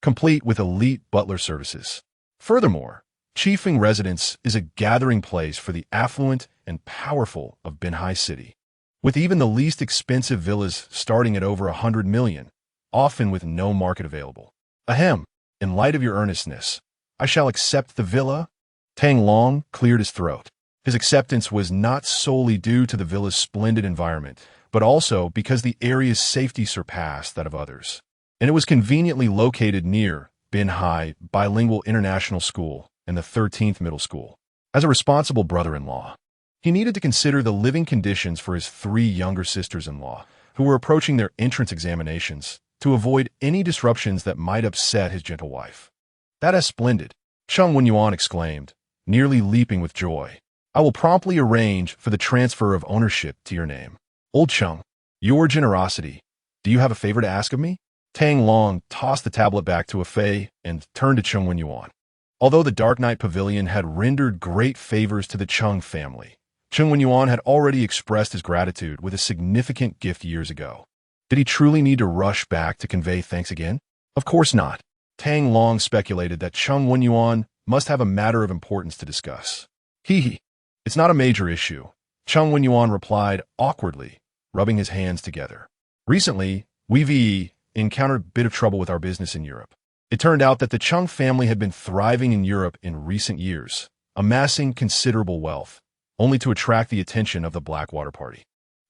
complete with elite butler services. Furthermore, Chiefing Residence is a gathering place for the affluent and powerful of Binhai City, with even the least expensive villas starting at over 100 million, often with no market available. Ahem, in light of your earnestness, I shall accept the villa. Tang Long cleared his throat. His acceptance was not solely due to the villa's splendid environment, but also because the area's safety surpassed that of others. And it was conveniently located near Binhai Bilingual International School and the 13th Middle School. As a responsible brother-in-law, he needed to consider the living conditions for his 3 younger sisters-in-law, who were approaching their entrance examinations, to avoid any disruptions that might upset his gentle wife. "That is splendid," Chung Wenyuan exclaimed, nearly leaping with joy. "I will promptly arrange for the transfer of ownership to your name." "Old Chung, your generosity. Do you have a favor to ask of me?" Tang Long tossed the tablet back to Fei and turned to Chung Wenyuan. Although the Dark Knight Pavilion had rendered great favors to the Chung family, Chung Wenyuan had already expressed his gratitude with a significant gift years ago. Did he truly need to rush back to convey thanks again? Of course not. Tang Long speculated that Chung Wenyuan must have a matter of importance to discuss. It's not a major issue," Chung Wenyuan replied awkwardly, rubbing his hands together. "Recently, we've encountered a bit of trouble with our business in Europe. It turned out that the Chung family had been thriving in Europe in recent years, amassing considerable wealth, only to attract the attention of the Blackwater Party.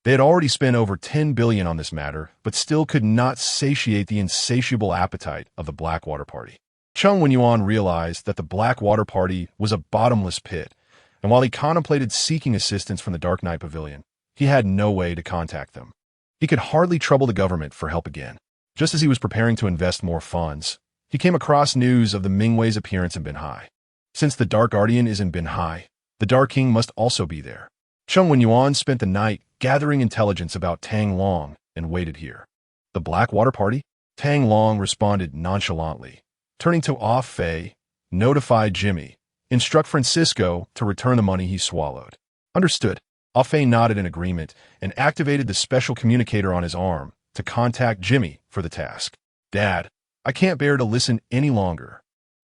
They had already spent over 10 billion on this matter, but still could not satiate the insatiable appetite of the Blackwater Party. Chung Wenyuan realized that the Blackwater Party was a bottomless pit, and while he contemplated seeking assistance from the Dark Knight Pavilion, he had no way to contact them. He could hardly trouble the government for help again. Just as he was preparing to invest more funds, he came across news of the Mingwei's appearance in Binhai. Since the Dark Guardian is in Binhai, the Dark King must also be there. Chung Wenyuan spent the night gathering intelligence about Tang Long and waited here. "The Blackwater Party?" Tang Long responded nonchalantly, turning to Ah Fei, notified Jimmy, instruct Francisco to return the money he swallowed. "Understood." Ah Fei nodded in agreement and activated the special communicator on his arm to contact Jimmy for the task. "Dad, I can't bear to listen any longer."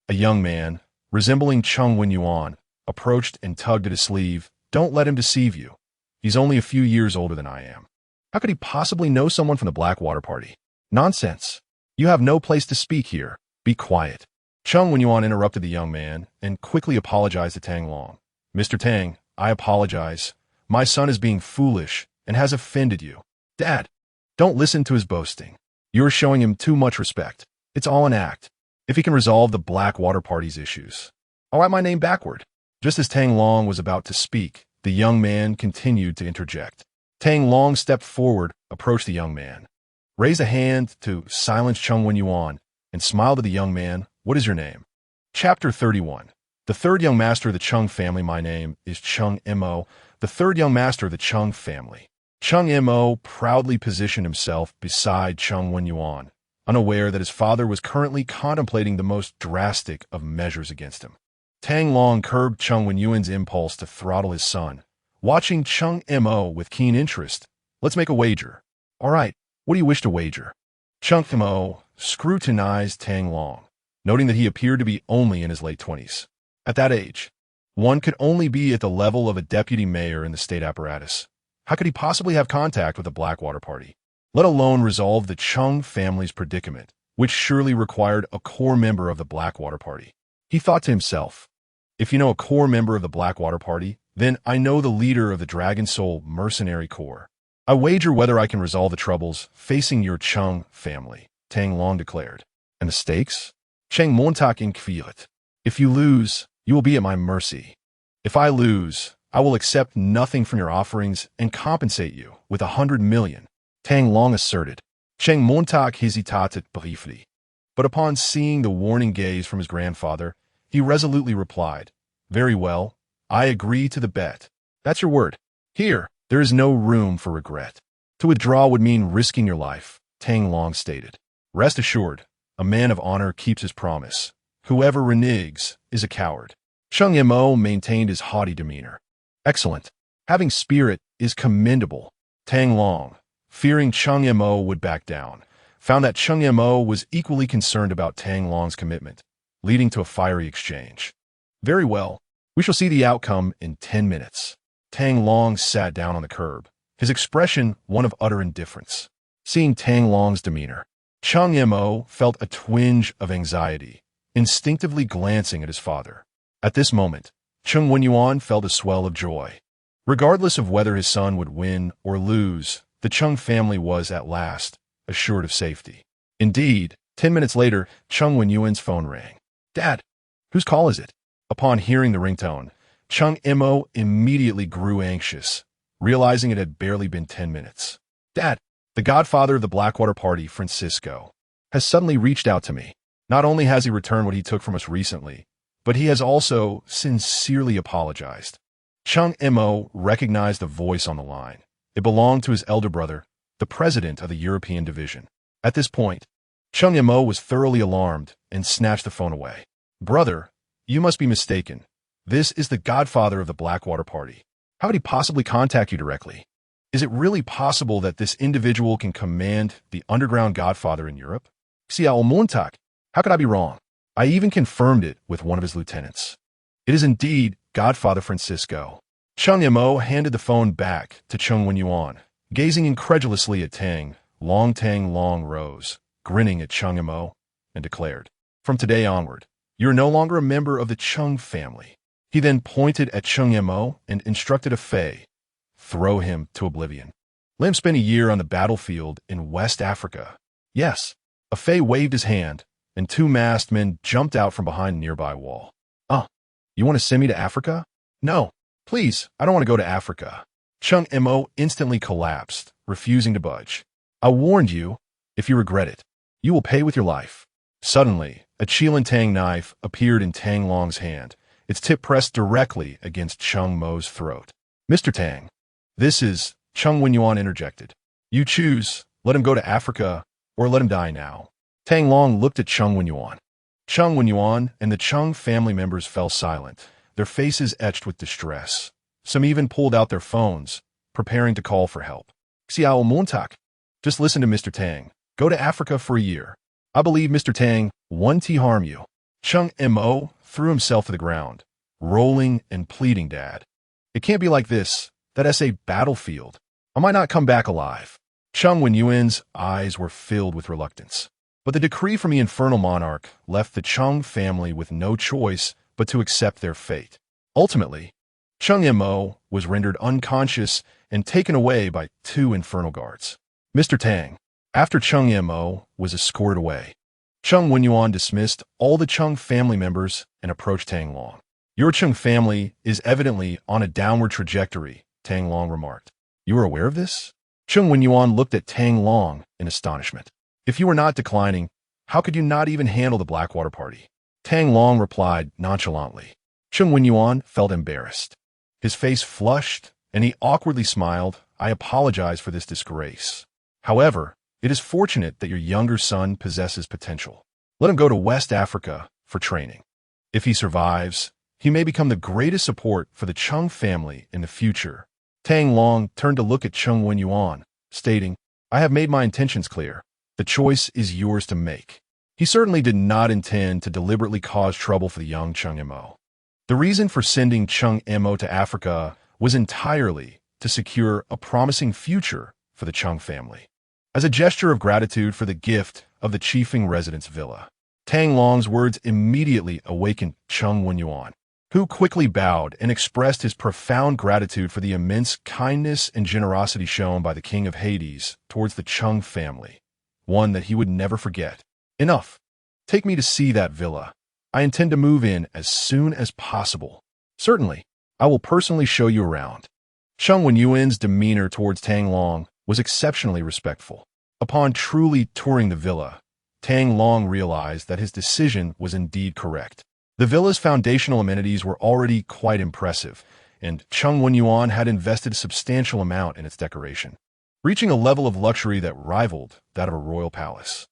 A young man, resembling Chung Wenyuan, approached and tugged at his sleeve. "Don't let him deceive you. He's only a few years older than I am. How could he possibly know someone from the Blackwater Party?" "Nonsense. You have no place to speak here. Be quiet." Chung Wenyuan interrupted the young man and quickly apologized to Tang Long. "Mr. Tang, I apologize. My son is being foolish and has offended you." "Dad, don't listen to his boasting. You're showing him too much respect. It's all an act. If he can resolve the Blackwater Party's issues, I'll write my name backward." Just as Tang Long was about to speak, the young man continued to interject. Tang Long stepped forward, approached the young man, raised a hand to silence Chung Wenyuan, and smiled at the young man. "What is your name?" Chapter 31. The third young master of the Chung family. "My name is Chung Mo, the third young master of the Chung family." Chung Mo proudly positioned himself beside Chung Wenyuan, unaware that his father was currently contemplating the most drastic of measures against him. Tang Long curbed Chung Wenyuan's impulse to throttle his son, watching Chung Mo with keen interest. "Let's make a wager." "All right, what do you wish to wager?" Chung Mo scrutinized Tang Long, noting that he appeared to be only in his late 20s. At that age, one could only be at the level of a deputy mayor in the state apparatus. How could he possibly have contact with the Blackwater Party, let alone resolve the Chung family's predicament, which surely required a core member of the Blackwater Party? He thought to himself, "If you know a core member of the Blackwater Party, then I know the leader of the Dragon Soul Mercenary Corps. I wager whether I can resolve the troubles facing your Chung family," Tang Long declared. "And the stakes?" Cheng Montak inquired. "If you lose, you will be at my mercy. If I lose, I will accept nothing from your offerings and compensate you with 100 million, Tang Long asserted. Cheng Montak hesitated briefly, but upon seeing the warning gaze from his grandfather, he resolutely replied, "Very well, I agree to the bet. That's your word. Here, there is no room for regret. To withdraw would mean risking your life." Tang Long stated. Rest assured, a man of honor keeps his promise. Whoever reneges is a coward. Chung Mo maintained his haughty demeanor. Excellent. Having spirit is commendable. Tang Long, fearing Chung Mo would back down, found that Chung Mo was equally concerned about Tang Long's commitment, leading to a fiery exchange. Very well. We shall see the outcome in 10 minutes. Tang Long sat down on the curb, his expression one of utter indifference. Seeing Tang Long's demeanor, Chung Mo felt a twinge of anxiety, instinctively glancing at his father. At this moment, Chung Wenyuan felt a swell of joy. Regardless of whether his son would win or lose, the Chung family was, at last, assured of safety. Indeed, 10 minutes later, Chung Wenyuan's phone rang. Dad, whose call is it? Upon hearing the ringtone, Chung Mo immediately grew anxious, realizing it had barely been 10 minutes. Dad, the godfather of the Blackwater Party, Francisco, has suddenly reached out to me. Not only has he returned what he took from us recently, but he has also sincerely apologized. Chung Mo recognized the voice on the line. It belonged to his elder brother, the president of the European division. At this point, Chung Mo was thoroughly alarmed and snatched the phone away. Brother, you must be mistaken. This is the godfather of the Blackwater Party. How would he possibly contact you directly? Is it really possible that this individual can command the underground godfather in Europe? Xiao Montak, how could I be wrong? I even confirmed it with one of his lieutenants. It is indeed Godfather Francisco. Chung Mo handed the phone back to Chung Wenyuan, gazing incredulously at Tang Long rose, grinning at Chung Mo, and declared, From today onward, you are no longer a member of the Chung family. He then pointed at Chung Mo and instructed a Fei, throw him to oblivion. Let him spend a year on the battlefield in West Africa. Yes, a Fei waved his hand, and two masked men jumped out from behind a nearby wall. You want to send me to Africa? No, please, I don't want to go to Africa. Chung Mo instantly collapsed, refusing to budge. I warned you. If you regret it, you will pay with your life. Suddenly, a Qilin knife appeared in Tang Long's hand, its tip pressed directly against Chung Mo's throat. Mr. Tang, this is, Chung Wenyuan interjected. You choose, let him go to Africa, or let him die now. Tang Long looked at Chung Wenyuan. Chung Wenyuan and the Chung family members fell silent, their faces etched with distress. Some even pulled out their phones, preparing to call for help. Xiao Montak, just listen to Mr. Tang. Go to Africa for a year. I believe Mr. Tang won't harm you. Chung Mo threw himself to the ground, rolling and pleading, Dad. It can't be like this. That's a battlefield. I might not come back alive. Chung Wenyuan's eyes were filled with reluctance. But the decree from the Infernal Monarch left the Chung family with no choice but to accept their fate. Ultimately, Chung Mo was rendered unconscious and taken away by two Infernal Guards. Mr. Tang, after Chung Mo was escorted away, Chung Wenyuan dismissed all the Chung family members and approached Tang Long. Your Chung family is evidently on a downward trajectory, Tang Long remarked. You are aware of this? Chung Wenyuan looked at Tang Long in astonishment. If you were not declining, how could you not even handle the Blackwater Party? Tang Long replied nonchalantly. Chung Wenyuan felt embarrassed. His face flushed, and he awkwardly smiled. I apologize for this disgrace. However, it is fortunate that your younger son possesses potential. Let him go to West Africa for training. If he survives, he may become the greatest support for the Chung family in the future. Tang Long turned to look at Chung Wenyuan, stating, I have made my intentions clear. The choice is yours to make. He certainly did not intend to deliberately cause trouble for the young Chung Mo. The reason for sending Chung Mo to Africa was entirely to secure a promising future for the Chung family. As a gesture of gratitude for the gift of the chiefing residence villa, Tang Long's words immediately awakened Chung Wenyuan, who quickly bowed and expressed his profound gratitude for the immense kindness and generosity shown by the King of Hades towards the Chung family. One that he would never forget. Enough. Take me to see that villa. I intend to move in as soon as possible. Certainly, I will personally show you around. Chung Wenyuan's demeanor towards Tang Long was exceptionally respectful. Upon truly touring the villa, Tang Long realized that his decision was indeed correct. The villa's foundational amenities were already quite impressive, and Chung Wenyuan had invested a substantial amount in its decoration. reaching a level of luxury that rivaled that of a royal palace.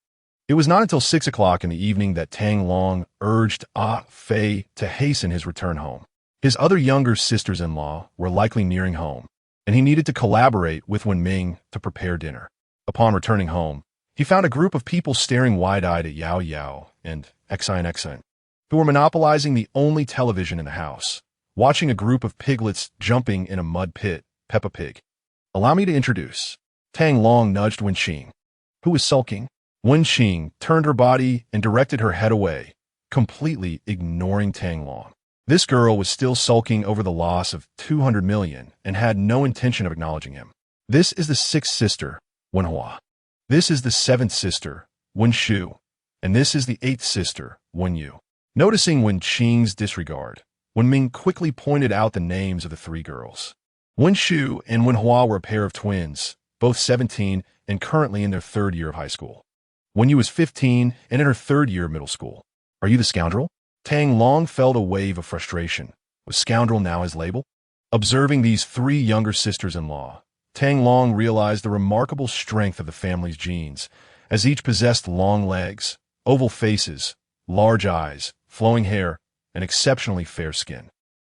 It was not until 6 o'clock in the evening that Tang Long urged Fei to hasten his return home. His other younger sisters-in-law were likely nearing home, and he needed to collaborate with Wenming to prepare dinner. Upon returning home, he found a group of people staring wide-eyed at Yao Yao and Xin, who were monopolizing the only television in the house, watching a group of piglets jumping in a mud pit, Peppa Pig. "Allow me to introduce." Tang Long nudged Wenqing, who was sulking. Wenqing turned her body and directed her head away, completely ignoring Tang Long. This girl was still sulking over the loss of 200 million and had no intention of acknowledging him. "This is the sixth sister, Wenhua. This is the seventh sister, Wenshu. And this is the eighth sister, Wenyu." Noticing Wenqing's disregard, Wenming quickly pointed out the names of the three girls. Wenshu and Wenhua were a pair of twins, both 17 and currently in their third year of high school. Wenyu was 15 and in her third year of middle school. "Are you the scoundrel?" Tang Long felt a wave of frustration. Was scoundrel now his label? Observing these three younger sisters-in-law, Tang Long realized the remarkable strength of the family's genes, as each possessed long legs, oval faces, large eyes, flowing hair, and exceptionally fair skin.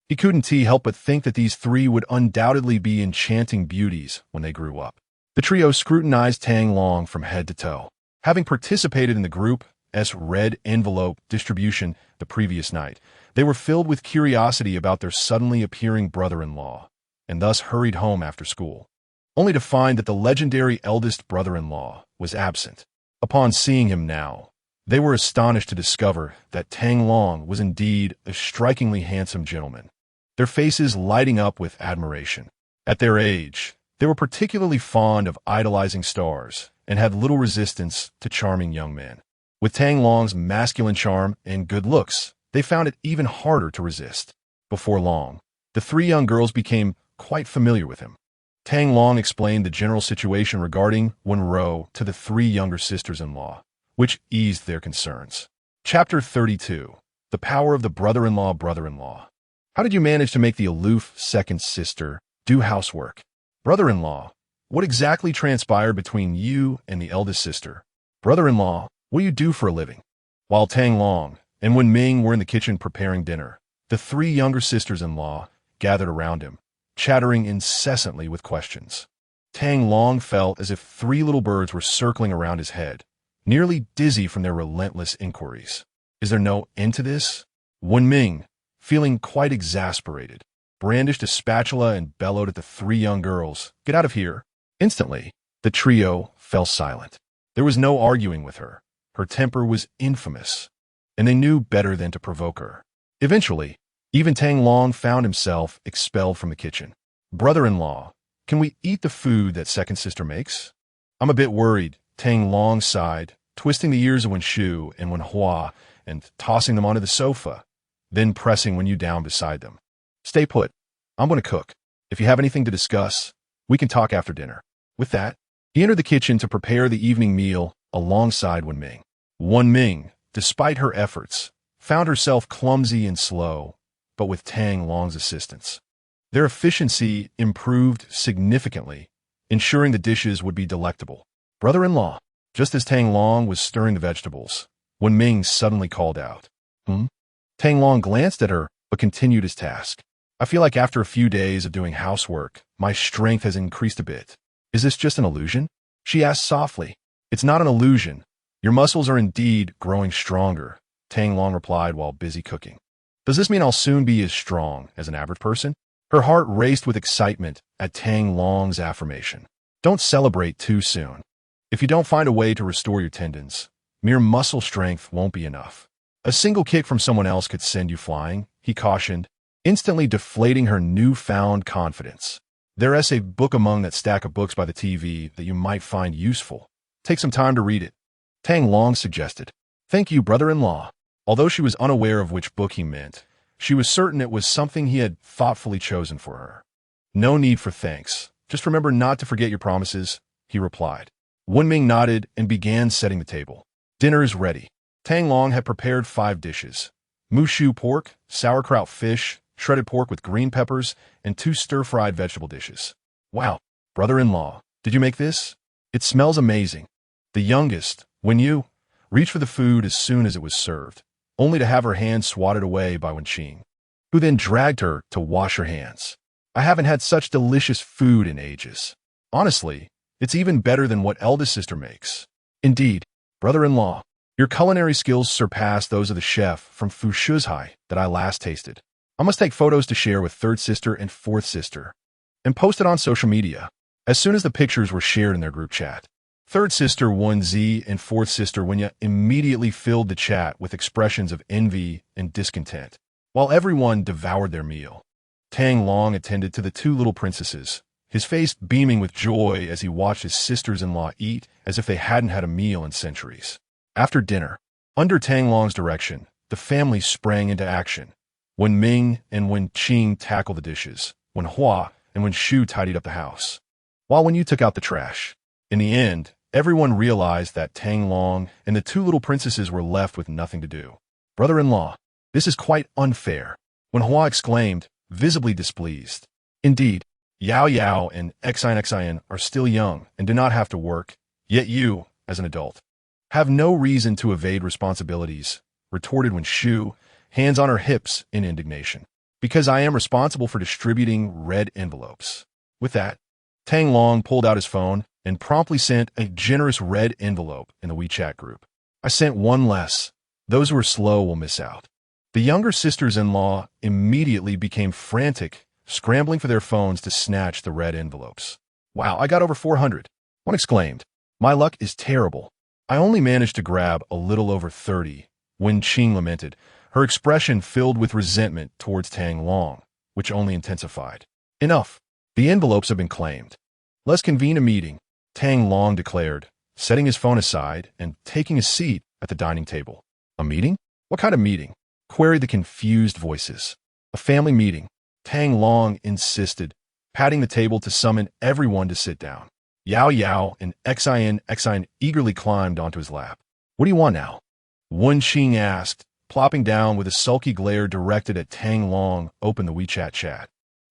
He couldn't help but think that these three would undoubtedly be enchanting beauties when they grew up. The trio scrutinized Tang Long from head to toe. Having participated in the group's red envelope distribution the previous night, they were filled with curiosity about their suddenly appearing brother-in-law, and thus hurried home after school, only to find that the legendary eldest brother-in-law was absent. Upon seeing him now, they were astonished to discover that Tang Long was indeed a strikingly handsome gentleman, their faces lighting up with admiration. At their age, they were particularly fond of idolizing stars and had little resistance to charming young men. With Tang Long's masculine charm and good looks, they found it even harder to resist. Before long, the three young girls became quite familiar with him. Tang Long explained the general situation regarding Wenrou to the three younger sisters-in-law, which eased their concerns. Chapter 32. The Power of the Brother-in-law. How did you manage to make the aloof second sister do housework? Brother-in-law, what exactly transpired between you and the eldest sister? Brother-in-law, what do you do for a living? While Tang Long and Wenming were in the kitchen preparing dinner, the three younger sisters-in-law gathered around him, chattering incessantly with questions. Tang Long felt as if three little birds were circling around his head, nearly dizzy from their relentless inquiries. Is there no end to this? Wenming, feeling quite exasperated, brandished a spatula and bellowed at the three young girls, "Get out of here!" Instantly, the trio fell silent. There was no arguing with her. Her temper was infamous, and they knew better than to provoke her. Eventually, even Tang Long found himself expelled from the kitchen. "Brother-in-law, can we eat the food that second sister makes?" "I'm a bit worried," Tang Long sighed, twisting the ears of Wenshu and Wenhua and tossing them onto the sofa, then pressing Wenyu down beside them. "Stay put. I'm going to cook. If you have anything to discuss, we can talk after dinner." With that, he entered the kitchen to prepare the evening meal alongside Wenming. Wenming, despite her efforts, found herself clumsy and slow, but with Tang Long's assistance, their efficiency improved significantly, ensuring the dishes would be delectable. "Brother-in-law," just as Tang Long was stirring the vegetables, Wenming suddenly called out. Tang Long glanced at her, but continued his task. "I feel like after a few days of doing housework, my strength has increased a bit. Is this just an illusion?" she asked softly. "It's not an illusion. Your muscles are indeed growing stronger," Tang Long replied while busy cooking. "Does this mean I'll soon be as strong as an average person?" Her heart raced with excitement at Tang Long's affirmation. "Don't celebrate too soon. If you don't find a way to restore your tendons, mere muscle strength won't be enough. A single kick from someone else could send you flying," he cautioned, instantly deflating her newfound confidence. "There's a book among that stack of books by the TV that you might find useful. Take some time to read it," Tang Long suggested. "Thank you, brother-in-law." Although she was unaware of which book he meant, she was certain it was something he had thoughtfully chosen for her. "No need for thanks. Just remember not to forget your promises," he replied. Wenming nodded and began setting the table. "Dinner is ready." Tang Long had prepared 5 dishes: mushu pork, sauerkraut fish, shredded pork with green peppers, and 2 stir-fried vegetable dishes. "Wow, brother-in-law, Did you make this? It smells amazing. The youngest, Wenrou, reached for the food as soon as it was served, only to have her hand swatted away by Wenqing, who then dragged her to wash her hands. I haven't had such delicious food in ages. Honestly, it's even better than what eldest sister makes. Indeed, brother-in-law, your culinary skills surpass those of the chef from Fushuzhai that I last tasted. I must take photos to share with third sister and fourth sister and post it on social media. As soon as the pictures were shared in their group chat, third sister Wenzi and fourth sister Wenya immediately filled the chat with expressions of envy and discontent, while everyone devoured their meal. Tang Long attended to the two little princesses, his face beaming with joy as he watched his sisters-in-law eat as if they hadn't had a meal in centuries. After dinner, under Tang Long's direction, the family sprang into action. When Ming and Wen Qing tackled the dishes, when Hua and Wen Shu tidied up the house, while Wen Yu took out the trash. In the end, everyone realized that Tang Long and the two little princesses were left with nothing to do. Brother-in-law, this is quite unfair, Wen Hua exclaimed, visibly displeased. Indeed, Yao Yao and Xin are still young and do not have to work, yet you, as an adult, have no reason to evade responsibilities, retorted Wen Shu, hands on her hips in indignation. Because I am responsible for distributing red envelopes. With that, Tang Long pulled out his phone and promptly sent a generous red envelope in the WeChat group. I sent one less. Those who are slow will miss out. The younger sisters-in-law immediately became frantic, scrambling for their phones to snatch the red envelopes. Wow, I got over 400. One exclaimed. My luck is terrible. I only managed to grab a little over 30, Wen Qing lamented, her expression filled with resentment towards Tang Long, which only intensified. Enough. The envelopes have been claimed. Let's convene a meeting, Tang Long declared, setting his phone aside and taking a seat at the dining table. A meeting? What kind of meeting? Queried the confused voices. A family meeting, Tang Long insisted, patting the table to summon everyone to sit down. Yao Yao and Xin eagerly climbed onto his lap. What do you want now? Wen Qing asked, plopping down with a sulky glare directed at Tang Long. Open the WeChat chat,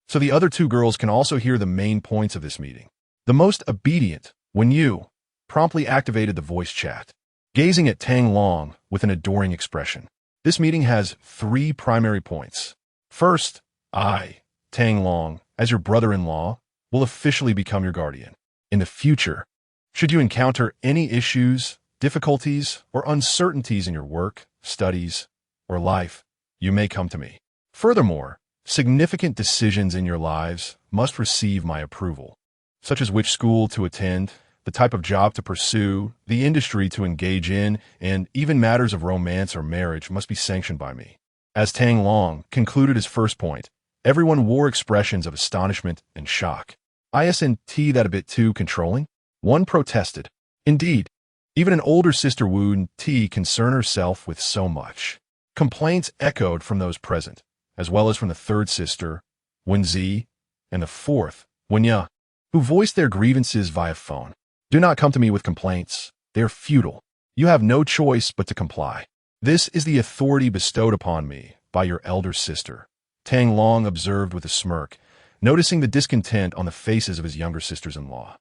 so the other two girls can also hear the main points of this meeting. The most obedient, Wenrou, promptly activated the voice chat, gazing at Tang Long with an adoring expression. This meeting has 3 primary points. First, I, Tang Long, as your brother-in-law, will officially become your guardian. In the future, should you encounter any issues, difficulties, or uncertainties in your work, studies, or life, you may come to me. Furthermore, significant decisions in your lives must receive my approval, such as which school to attend, the type of job to pursue, the industry to engage in, and even matters of romance or marriage must be sanctioned by me. As Tang Long concluded his first point, everyone wore expressions of astonishment and shock. Isn't that a bit too controlling? One protested. Indeed, even an older sister Wen Ti concerned herself with so much. Complaints echoed from those present, as well as from the third sister, Wenzi, and the fourth, Wenya, who voiced their grievances via phone. Do not come to me with complaints. They are futile. You have no choice but to comply. This is the authority bestowed upon me by your elder sister, Tang Long observed with a smirk, noticing the discontent on the faces of his younger sisters-in-law.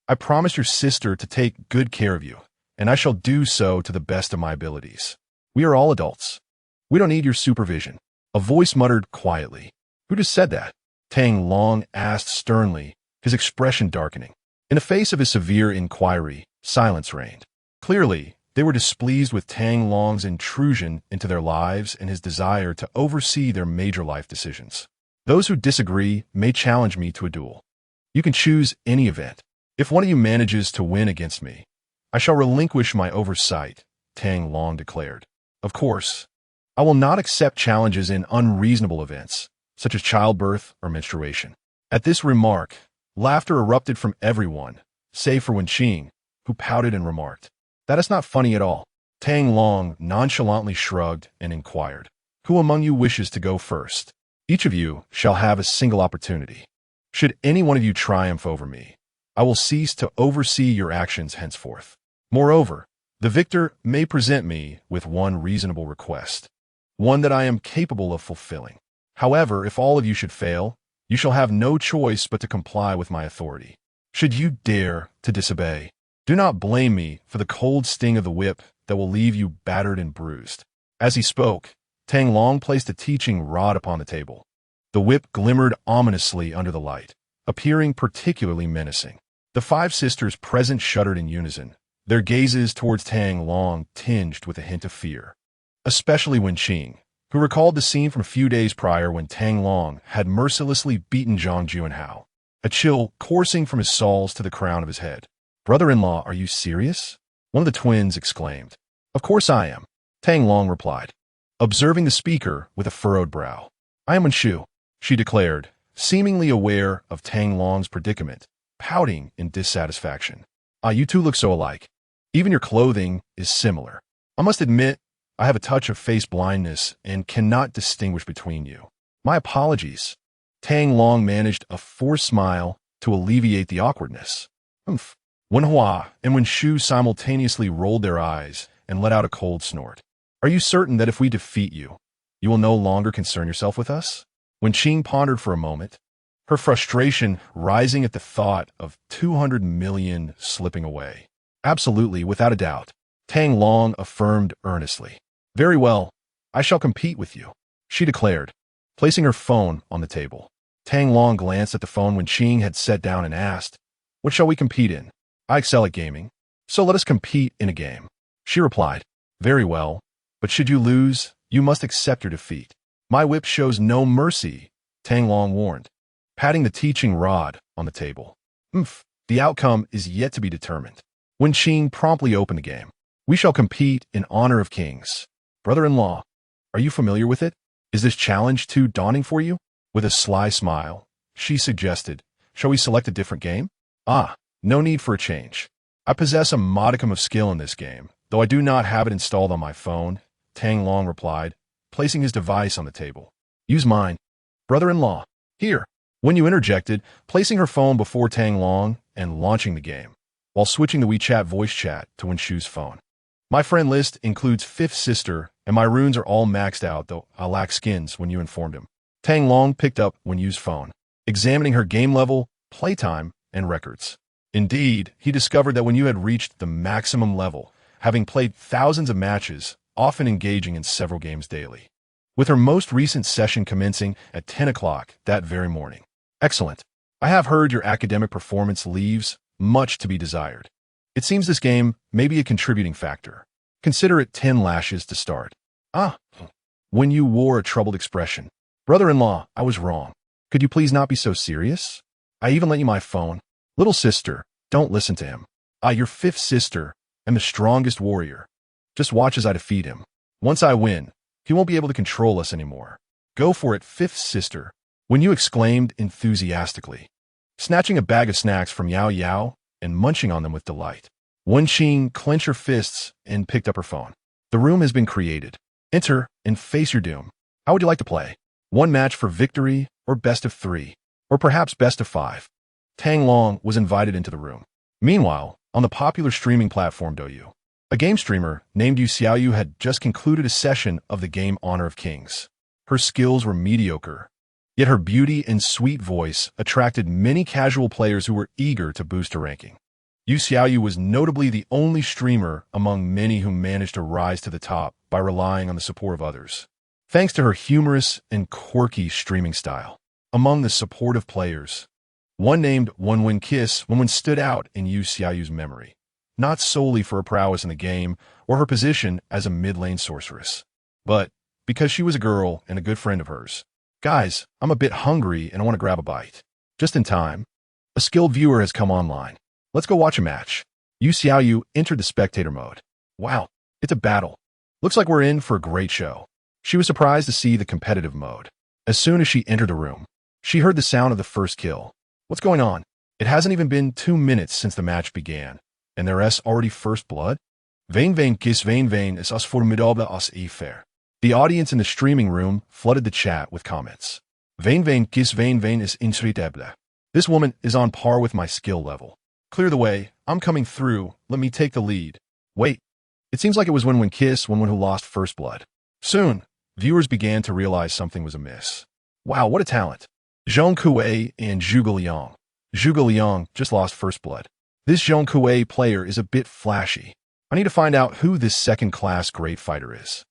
I promised your sister to take good care of you, and I shall do so to the best of my abilities. We are all adults. We don't need your supervision. A voice muttered quietly. Who just said that? Tang Long asked sternly, his expression darkening. In the face of his severe inquiry, silence reigned. Clearly, they were displeased with Tang Long's intrusion into their lives and his desire to oversee their major life decisions. Those who disagree may challenge me to a duel. You can choose any event. If one of you manages to win against me, I shall relinquish my oversight, Tang Long declared. Of course, I will not accept challenges in unreasonable events, such as childbirth or menstruation. At this remark, laughter erupted from everyone, save for Wen Qing, who pouted and remarked, That is not funny at all. Tang Long nonchalantly shrugged and inquired, Who among you wishes to go first? Each of you shall have a single opportunity. Should any one of you triumph over me, I will cease to oversee your actions henceforth. Moreover, the victor may present me with one reasonable request, one that I am capable of fulfilling. However, if all of you should fail, you shall have no choice but to comply with my authority. Should you dare to disobey, do not blame me for the cold sting of the whip that will leave you battered and bruised." As he spoke, Tang Long placed a teaching rod upon the table. The whip glimmered ominously under the light, appearing particularly menacing. The five sisters present shuddered in unison, their gazes towards Tang Long tinged with a hint of fear. Especially Wenqing, who recalled the scene from a few days prior when Tang Long had mercilessly beaten Zhang Juanhao, a chill coursing from his soles to the crown of his head. "Brother-in-law, are you serious?" one of the twins exclaimed. "Of course I am," Tang Long replied, observing the speaker with a furrowed brow. "I am Wenrou," she declared, seemingly aware of Tang Long's predicament, pouting in dissatisfaction. "Ah, you two look so alike. Even your clothing is similar. I must admit, I have a touch of face blindness and cannot distinguish between you. My apologies." Tang Long managed a forced smile to alleviate the awkwardness. "Humph." Wenhua and Wenqing simultaneously rolled their eyes and let out a cold snort. "Are you certain that if we defeat you, you will no longer concern yourself with us?" Wenqing pondered for a moment, her frustration rising at the thought of 200 million slipping away. "Absolutely, without a doubt," Tang Long affirmed earnestly. "Very well, I shall compete with you," she declared, placing her phone on the table. Tang Long glanced at the phone Wenqing had set down and asked, "What shall we compete in?" "I excel at gaming, so let us compete in a game," she replied. "Very well, but should you lose, you must accept your defeat." "My whip shows no mercy," Tang Long warned, patting the teaching rod on the table. The outcome is yet to be determined." Wenqing promptly opened the game. "We shall compete in honor of kings." "Brother-in-law, are you familiar with it? Is this challenge too daunting for you?" With a sly smile, she suggested, "Shall we select a different game?" "Ah, no need for a change. I possess a modicum of skill in this game, though I do not have it installed on my phone," Tang Long replied, placing his device on the table. "Use mine." "Brother-in-law, here." Wenyu interjected, placing her phone before Tang Long and launching the game, while switching the WeChat voice chat to Wenqu's phone. "My friend list includes fifth sister, and my runes are all maxed out, though I lack skins," Wenyu informed him. Tang Long picked up Wenyu's phone, examining her game level, playtime, and records. Indeed, he discovered that Wenyu had reached the maximum level, having played thousands of matches, often engaging in several games daily, with her most recent session commencing at 10 o'clock that very morning. "Excellent. I have heard your academic performance leaves much to be desired. It seems this game may be a contributing factor. Consider it 10 lashes to start." "Ah." Wenyu wore a troubled expression. "Brother-in-law, I was wrong. Could you please not be so serious? I even lent you my phone." "Little sister, don't listen to him. I, your fifth sister, am the strongest warrior. Just watch as I defeat him. Once I win, he won't be able to control us anymore." "Go for it, fifth sister," Wenyu exclaimed enthusiastically, snatching a bag of snacks from Yao Yao and munching on them with delight. Wenqing clenched her fists and picked up her phone. "The room has been created. Enter and face your doom. How would you like to play? One match for victory, or best of 3, or perhaps best of 5. Tang Long was invited into the room. Meanwhile, on the popular streaming platform Douyu, a game streamer named Yu Xiaoyu had just concluded a session of the game Honor of Kings. Her skills were mediocre, yet her beauty and sweet voice attracted many casual players who were eager to boost her ranking. Yu Xiaoyu was notably the only streamer among many who managed to rise to the top by relying on the support of others, thanks to her humorous and quirky streaming style. Among the supportive players, one named Wenwen stood out in Yu Xiaoyu's memory, not solely for her prowess in the game or her position as a mid-lane sorceress, but because she was a girl and a good friend of hers. "Guys, I'm a bit hungry and I want to grab a bite." Just in time, a skilled viewer has come online. "Let's go watch a match." Yu Xiaoyu entered the spectator mode. "Wow, it's a battle. Looks like we're in for a great show." She was surprised to see the competitive mode. As soon as she entered the room, she heard the sound of the first kill. "What's going on? It hasn't even been 2 minutes since the match began, and there's already first blood? Vain is as formidable as Efer." The audience in the streaming room flooded the chat with comments. Vain is incredible. This woman is on par with my skill level. Clear the way, I'm coming through, let me take the lead. Wait, it seems like it was when who lost first blood. Soon, viewers began to realize something was amiss. Wow, what a talent. Zhong Kuei and Zhuge Liang, Zhuge Liang just lost first blood. This Zhong Kuei player is a bit flashy. I need to find out who this second-class great fighter is.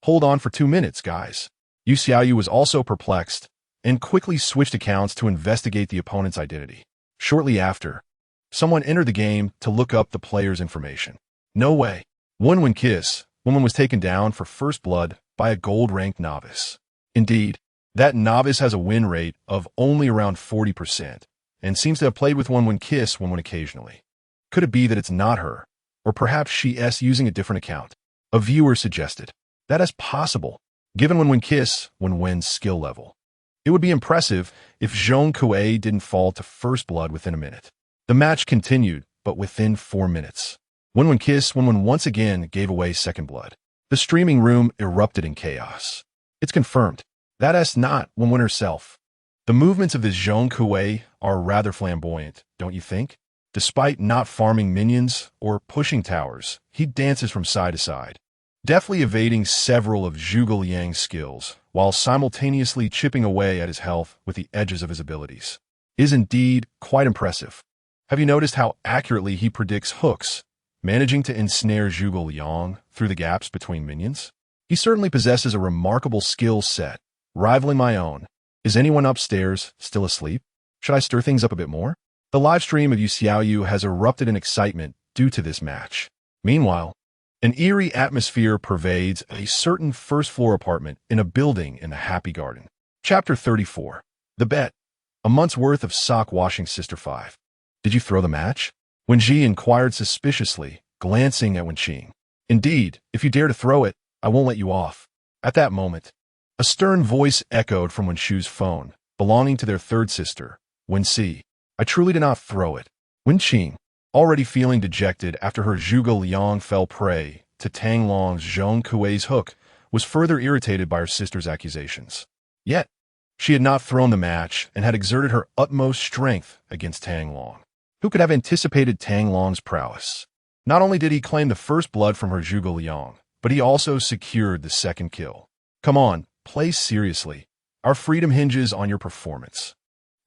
Hold on for 2 minutes, guys. Yu Xiaoyu was also perplexed and quickly switched accounts to investigate the opponent's identity. Shortly after, someone entered the game to look up the player's information. No way. Wenrou Kiss, woman was taken down for first blood by a gold-ranked novice. Indeed, that novice has a win rate of only around 40% and seems to have played with Wenrou Kiss occasionally. Could it be that it's not her, or perhaps she's using a different account? A viewer suggested. That is possible, given Wenrou Kiss Wen's skill level. It would be impressive if Zhong Kuei didn't fall to first blood within a minute. The match continued, but within 4 minutes. Wenrou Kiss once again gave away second blood. The streaming room erupted in chaos. It's confirmed. That's not Wenwen herself. The movements of this Zhong Kuei are rather flamboyant, don't you think? Despite not farming minions or pushing towers, he dances from side to side, deftly evading several of Zhuge Liang's skills, while simultaneously chipping away at his health with the edges of his abilities. It is indeed quite impressive. Have you noticed how accurately he predicts hooks, managing to ensnare Zhuge Liang through the gaps between minions? He certainly possesses a remarkable skill set, rivaling my own. Is anyone upstairs still asleep? Should I stir things up a bit more? The live stream of Yu Xiaoyu has erupted in excitement due to this match. Meanwhile, an eerie atmosphere pervades a certain first-floor apartment in a building in the Happy Garden. Chapter 34. The Bet. A month's worth of sock washing, Sister 5. Did you throw the match? Wenji inquired suspiciously, glancing at Wenqing. Indeed, if you dare to throw it, I won't let you off. At that moment, a stern voice echoed from Wenshu's phone, belonging to their third sister, Wenxi. I truly did not throw it. Wenqing, already feeling dejected after her Zhuge Liang fell prey to Tang Long's Zhong Kuei's hook, was further irritated by her sister's accusations. Yet, she had not thrown the match and had exerted her utmost strength against Tang Long. Who could have anticipated Tang Long's prowess? Not only did he claim the first blood from her Zhuge Liang, but he also secured the second kill. Come on, play seriously. Our freedom hinges on your performance.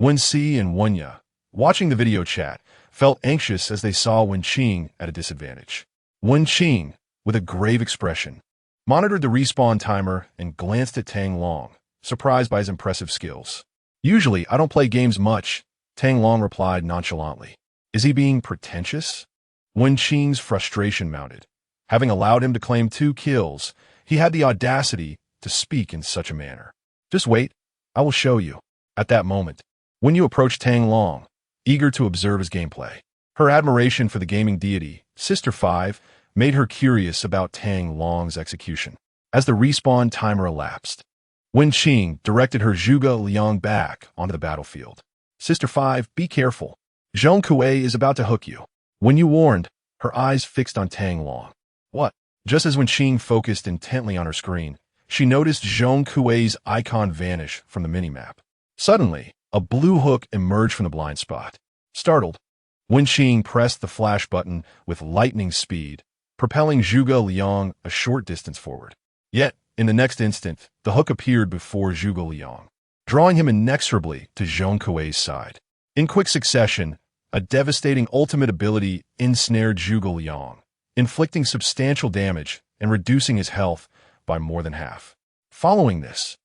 Wenxi and Wenya, watching the video chat, felt anxious as they saw Wenqing at a disadvantage. Wenqing, with a grave expression, monitored the respawn timer and glanced at Tang Long, surprised by his impressive skills. Usually, I don't play games much, Tang Long replied nonchalantly. Is he being pretentious? Wenqing's frustration mounted. Having allowed him to claim 2 kills, he had the audacity to speak in such a manner. Just wait, I will show you. At that moment, Wenyu approached Tang Long, eager to observe his gameplay. Her admiration for the gaming deity, Sister 5, made her curious about Tang Long's execution. As the respawn timer elapsed, Wenqing directed her Zhuge Liang back onto the battlefield. Sister 5, be careful. Zhong Kuei is about to hook you. Wenyu warned, her eyes fixed on Tang Long. What? Just as Wenqing focused intently on her screen, she noticed Zhong Kuei's icon vanish from the minimap. Suddenly, a blue hook emerged from the blind spot. Startled, Wenqing pressed the flash button with lightning speed, propelling Zhuge Liang a short distance forward. Yet, in the next instant, the hook appeared before Zhuge Liang, drawing him inexorably to Zhong Kuei's side. In quick succession, a devastating ultimate ability ensnared Zhuge Liang, inflicting substantial damage and reducing his health by more than half. Following this,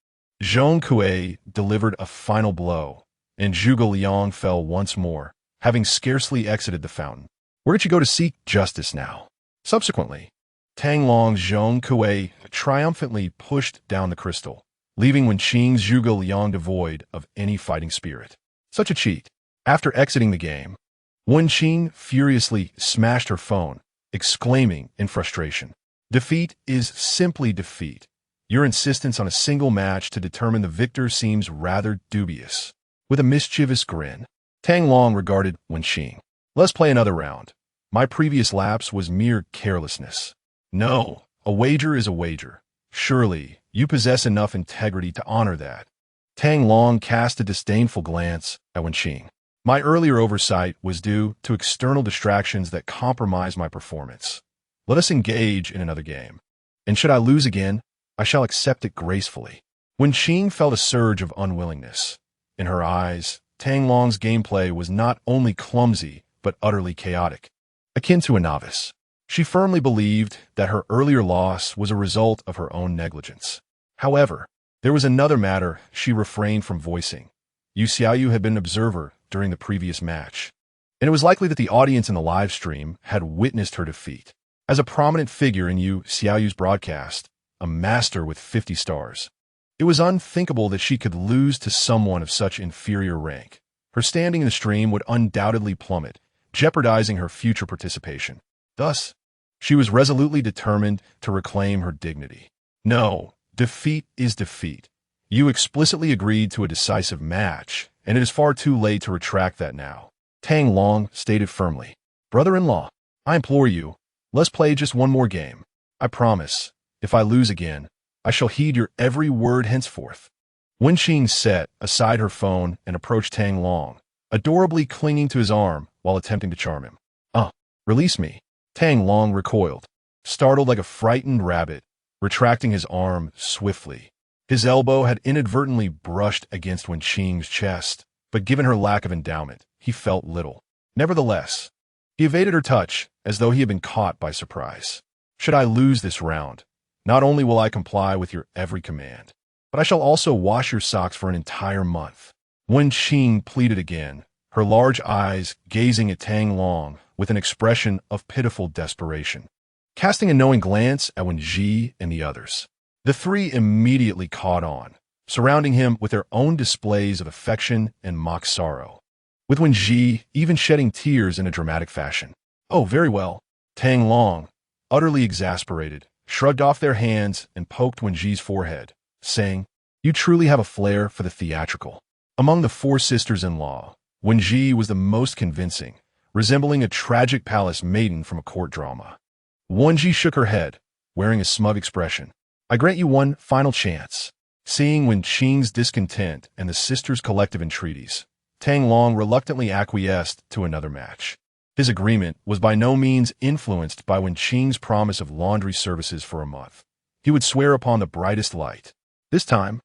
Zhong Kuei delivered a final blow, and Zhuge Liang fell once more, having scarcely exited the fountain. Where did you go to seek justice now? Subsequently, Tang Long's Zhong Kuei triumphantly pushed down the crystal, leaving Wenqing's Zhuge Liang devoid of any fighting spirit. Such a cheat. After exiting the game, Wenqing furiously smashed her phone, exclaiming in frustration, "Defeat is simply defeat. Your insistence on a single match to determine the victor seems rather dubious." With a mischievous grin, Tang Long regarded Wenqing. "Let's play another round. My previous lapse was mere carelessness." "No, a wager is a wager. Surely, you possess enough integrity to honor that." Tang Long cast a disdainful glance at Wenqing. "My earlier oversight was due to external distractions that compromised my performance. Let us engage in another game. And should I lose again, I shall accept it gracefully." Wenqing felt a surge of unwillingness. In her eyes, Tang Long's gameplay was not only clumsy, but utterly chaotic. Akin to a novice, she firmly believed that her earlier loss was a result of her own negligence. However, there was another matter she refrained from voicing. Yu Xiaoyu had been an observer during the previous match, and it was likely that the audience in the live stream had witnessed her defeat. As a prominent figure in Yu Xiaoyu's broadcast, a master with 50 stars, it was unthinkable that she could lose to someone of such inferior rank. Her standing in the stream would undoubtedly plummet, jeopardizing her future participation. Thus, she was resolutely determined to reclaim her dignity. No, defeat is defeat. You explicitly agreed to a decisive match, and it is far too late to retract that now. Tang Long stated firmly. Brother-in-law, I implore you, let's play just one more game. I promise, if I lose again, I shall heed your every word henceforth. Wenqing set aside her phone and approached Tang Long, adorably clinging to his arm while attempting to charm him. Release me. Tang Long recoiled, startled like a frightened rabbit, retracting his arm swiftly. His elbow had inadvertently brushed against Wenqing's chest, but given her lack of endowment, he felt little. Nevertheless, he evaded her touch as though he had been caught by surprise. Should I lose this round, not only will I comply with your every command, but I shall also wash your socks for an entire month. Wenqing pleaded again, her large eyes gazing at Tang Long with an expression of pitiful desperation. Casting a knowing glance at Wenji and the others, the three immediately caught on, surrounding him with their own displays of affection and mock sorrow, with Wenji even shedding tears in a dramatic fashion. Oh, very well. Tang Long, utterly exasperated, shrugged off their hands and poked Wenji's forehead, saying, You truly have a flair for the theatrical. Among the four sisters-in-law, Wenji was the most convincing, resembling a tragic palace maiden from a court drama. Wenji shook her head, wearing a smug expression. I grant you one final chance. Seeing Wenqing's discontent and the sisters' collective entreaties, Tang Long reluctantly acquiesced to another match. His agreement was by no means influenced by Wenqing's promise of laundry services for a month. He would swear upon the brightest light. This time,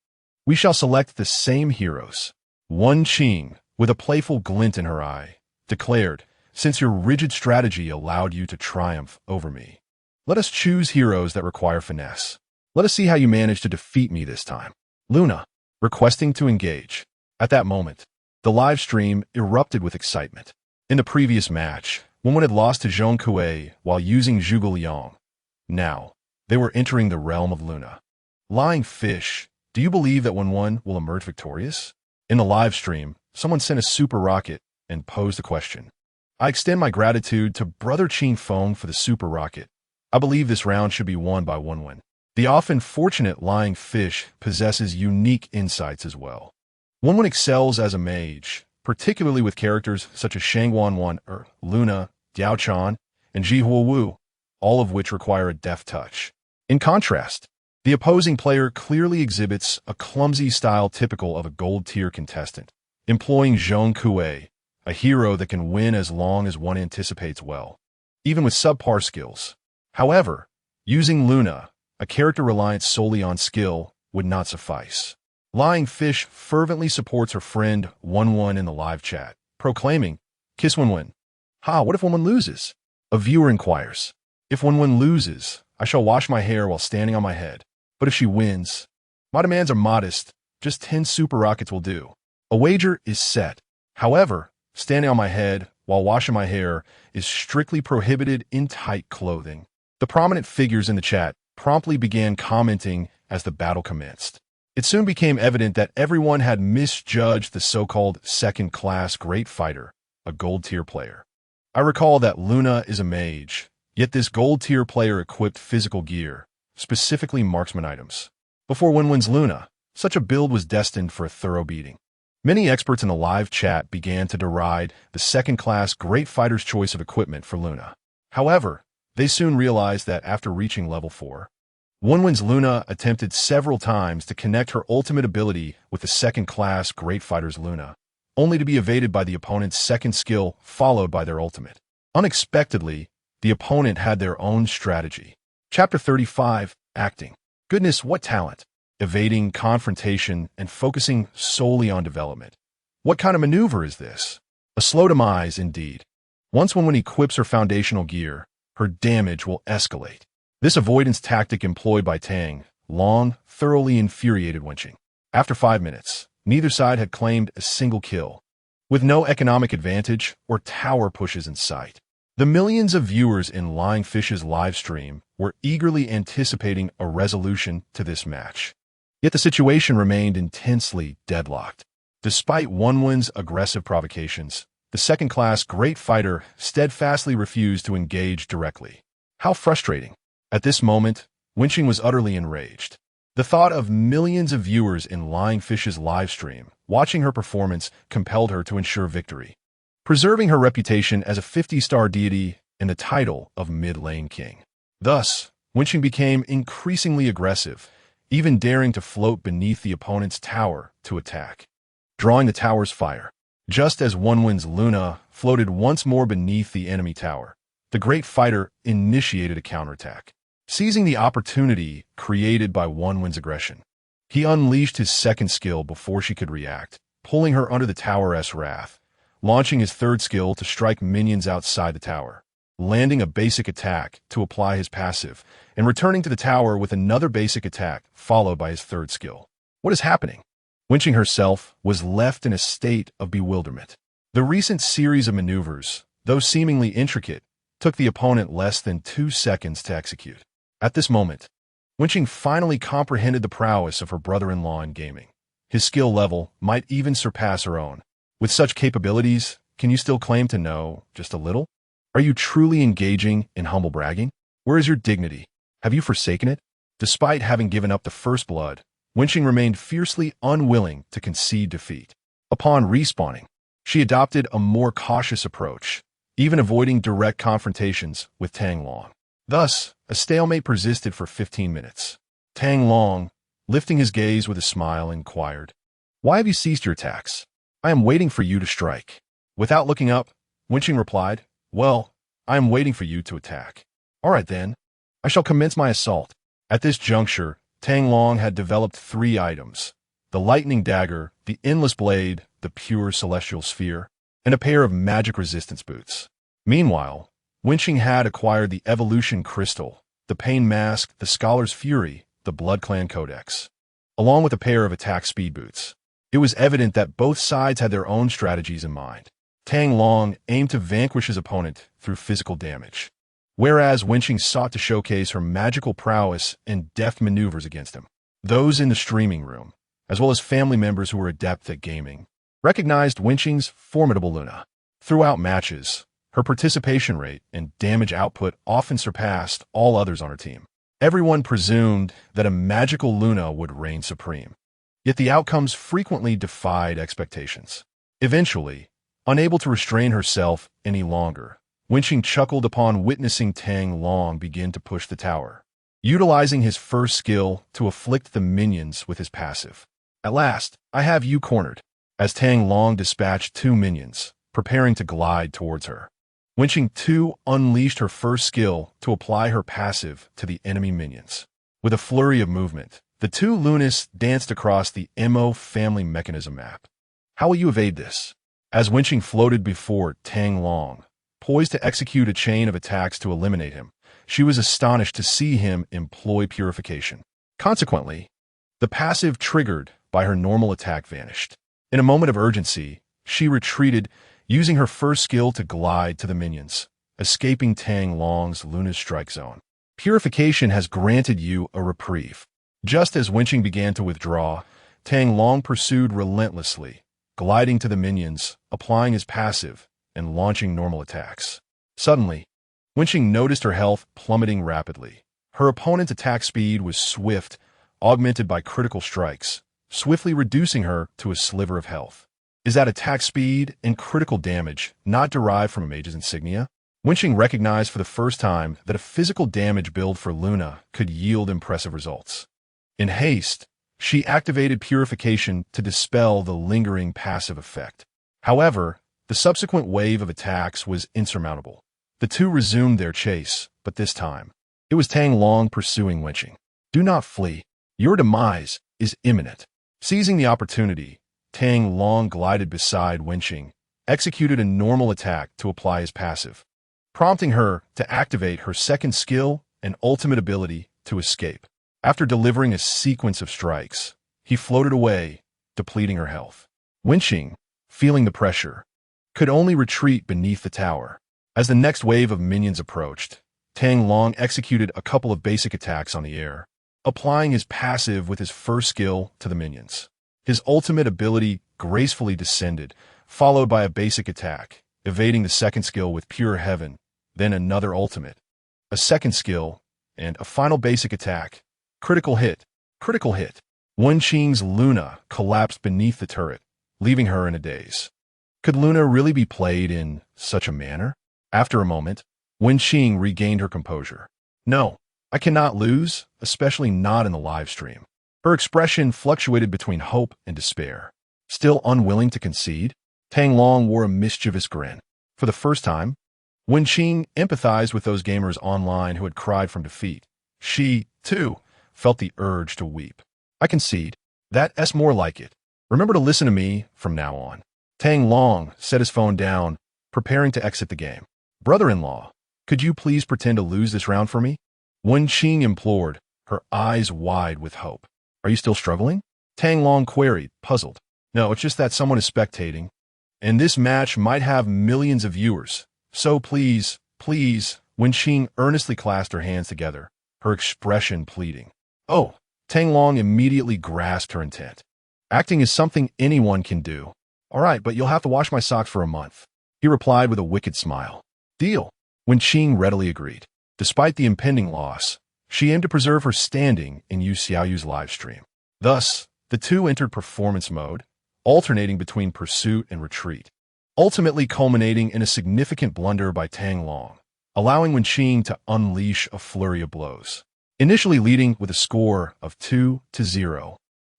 we shall select the same heroes. Wenqing, with a playful glint in her eye, declared, Since your rigid strategy allowed you to triumph over me, let us choose heroes that require finesse. Let us see how you manage to defeat me this time. Luna, requesting to engage. At that moment, the live stream erupted with excitement. In the previous match, Wenwen had lost to Zhong Kuei while using Zhuge Liang. Now, they were entering the realm of Luna. Lying fish, do you believe that Wenwen will emerge victorious? In the live stream, someone sent a super rocket and posed a question. I extend my gratitude to Brother Qin Feng for the super rocket. I believe this round should be won by Wenwen. The often fortunate lying fish possesses unique insights as well. Wenwen excels as a mage, particularly with characters such as Shang Wanwan, Luna, Diao Chan, and Ji Huowu, all of which require a deft touch. In contrast, the opposing player clearly exhibits a clumsy style typical of a gold-tier contestant, employing Zhong Kuei, a hero that can win as long as one anticipates well, even with subpar skills. However, using Luna, a character reliant solely on skill, would not suffice. Lying Fish fervently supports her friend Wenwen in the live chat, proclaiming, Kiss Wenwen. What if Wenwen loses? A viewer inquires. If Wenwen loses, I shall wash my hair while standing on my head. But if she wins, my demands are modest, just 10 super rockets will do. A wager is set. However, standing on my head while washing my hair is strictly prohibited in tight clothing. The prominent figures in the chat promptly began commenting as the battle commenced. It soon became evident that everyone had misjudged the so-called second-class great fighter, a gold-tier player. I recall that Luna is a mage, yet this gold-tier player equipped physical gear, specifically marksman items. Before Wenwen's Luna, such a build was destined for a thorough beating. Many experts in the live chat began to deride the second-class great fighter's choice of equipment for Luna. However, they soon realized that after reaching level 4, Wenwen's Luna attempted several times to connect her ultimate ability with the second-class great fighter's Luna, only to be evaded by the opponent's second skill followed by their ultimate. Unexpectedly, the opponent had their own strategy. Chapter 35, Acting. Goodness, what talent! Evading confrontation and focusing solely on development. What kind of maneuver is this? A slow demise, indeed. Once when equips her foundational gear, her damage will escalate. This avoidance tactic employed by Tang Long thoroughly infuriated Wenqing. After 5 minutes, neither side had claimed a single kill, with no economic advantage or tower pushes in sight. The millions of viewers in Lying Fish's live stream were eagerly anticipating a resolution to this match. Yet the situation remained intensely deadlocked. Despite Wenwu's aggressive provocations, the second-class great fighter steadfastly refused to engage directly. How frustrating! At this moment, Wenqing was utterly enraged. The thought of millions of viewers in Lying Fish's live stream watching her performance compelled her to ensure victory, preserving her reputation as a 50-star deity and the title of mid-lane king. Thus, Wenqing became increasingly aggressive, even daring to float beneath the opponent's tower to attack, drawing the tower's fire. Just as Wenwu's Luna floated once more beneath the enemy tower, the great fighter initiated a counterattack. Seizing the opportunity created by Wenwu's aggression, he unleashed his second skill before she could react, pulling her under the tower's wrath, launching his third skill to strike minions outside the tower, landing a basic attack to apply his passive, and returning to the tower with another basic attack followed by his third skill. What is happening? Wenqing herself was left in a state of bewilderment. The recent series of maneuvers, though seemingly intricate, took the opponent less than 2 seconds to execute. At this moment, Wenqing finally comprehended the prowess of her brother-in-law in gaming. His skill level might even surpass her own. With such capabilities, can you still claim to know just a little? Are you truly engaging in humble bragging? Where is your dignity? Have you forsaken it? Despite having given up the first blood, Wenqing remained fiercely unwilling to concede defeat. Upon respawning, she adopted a more cautious approach, even avoiding direct confrontations with Tang Long. Thus, a stalemate persisted for 15 minutes. Tang Long, lifting his gaze with a smile, inquired, "Why have you ceased your attacks? I am waiting for you to strike." Without looking up, Wenqing replied, "Well, I am waiting for you to attack." "All right then, I shall commence my assault." At this juncture, Tang Long had developed 3 items: the lightning dagger, the endless blade, the pure celestial sphere, and a pair of magic resistance boots. Meanwhile, Wenqing had acquired the evolution crystal, the pain mask, the scholar's fury, the blood clan codex, along with a pair of attack speed boots. It was evident that both sides had their own strategies in mind. Tang Long aimed to vanquish his opponent through physical damage, whereas Wenqing sought to showcase her magical prowess and deft maneuvers against him. Those in the streaming room, as well as family members who were adept at gaming, recognized Wenqing's formidable Luna. Throughout matches, her participation rate and damage output often surpassed all others on her team. Everyone presumed that a magical Luna would reign supreme. Yet the outcomes frequently defied expectations. Eventually, unable to restrain herself any longer, Wenqing chuckled upon witnessing Tang Long begin to push the tower, utilizing his first skill to afflict the minions with his passive. "At last, I have you cornered," as Tang Long dispatched 2 minions, preparing to glide towards her. Wenqing too unleashed her first skill to apply her passive to the enemy minions. With a flurry of movement, the 2 Lunas danced across the MO family mechanism map. How will you evade this? As Wenqing floated before Tang Long, poised to execute a chain of attacks to eliminate him, she was astonished to see him employ purification. Consequently, the passive triggered by her normal attack vanished. In a moment of urgency, she retreated, using her first skill to glide to the minions, escaping Tang Long's Luna's strike zone. Purification has granted you a reprieve. Just as Wenqing began to withdraw, Tang Long pursued relentlessly, gliding to the minions, applying his passive, and launching normal attacks. Suddenly, Wenqing noticed her health plummeting rapidly. Her opponent's attack speed was swift, augmented by critical strikes, swiftly reducing her to a sliver of health. Is that attack speed and critical damage not derived from a mage's insignia? Wenqing recognized for the first time that a physical damage build for Luna could yield impressive results. In haste, she activated purification to dispel the lingering passive effect. However, the subsequent wave of attacks was insurmountable. The 2 resumed their chase, but this time, it was Tang Long pursuing Wenqing. "Do not flee. Your demise is imminent." Seizing the opportunity, Tang Long glided beside Wenqing, executed a normal attack to apply his passive, prompting her to activate her second skill and ultimate ability to escape. After delivering a sequence of strikes, he floated away, depleting her health. Wenqing, feeling the pressure, could only retreat beneath the tower. As the next wave of minions approached, Tang Long executed a couple of basic attacks on the air, applying his passive with his first skill to the minions. His ultimate ability gracefully descended, followed by a basic attack, evading the second skill with pure heaven, then another ultimate, a second skill, and a final basic attack. Critical hit. Critical hit. Wenqing's Luna collapsed beneath the turret, leaving her in a daze. Could Luna really be played in such a manner? After a moment, Wenqing regained her composure. No, I cannot lose, especially not in the live stream. Her expression fluctuated between hope and despair. Still unwilling to concede, Tang Long wore a mischievous grin. For the first time, Wenqing empathized with those gamers online who had cried from defeat. She, too, felt the urge to weep. I concede. That's more like it. Remember to listen to me from now on. Tang Long set his phone down, preparing to exit the game. Brother-in-law, could you please pretend to lose this round for me? Wenqing implored, her eyes wide with hope. Are you still struggling? Tang Long queried, puzzled. No, it's just that someone is spectating, and this match might have millions of viewers. So please, please, Wenqing earnestly clasped her hands together, her expression pleading. Oh, Tang Long immediately grasped her intent. Acting is something anyone can do. All right, but you'll have to wash my socks for a month, he replied with a wicked smile. Deal. Wenqing readily agreed. Despite the impending loss, she aimed to preserve her standing in Yu Xiaoyu's live stream. Thus, the two entered performance mode, alternating between pursuit and retreat, ultimately culminating in a significant blunder by Tang Long, allowing Wenqing to unleash a flurry of blows. Initially leading with a score of 2-0,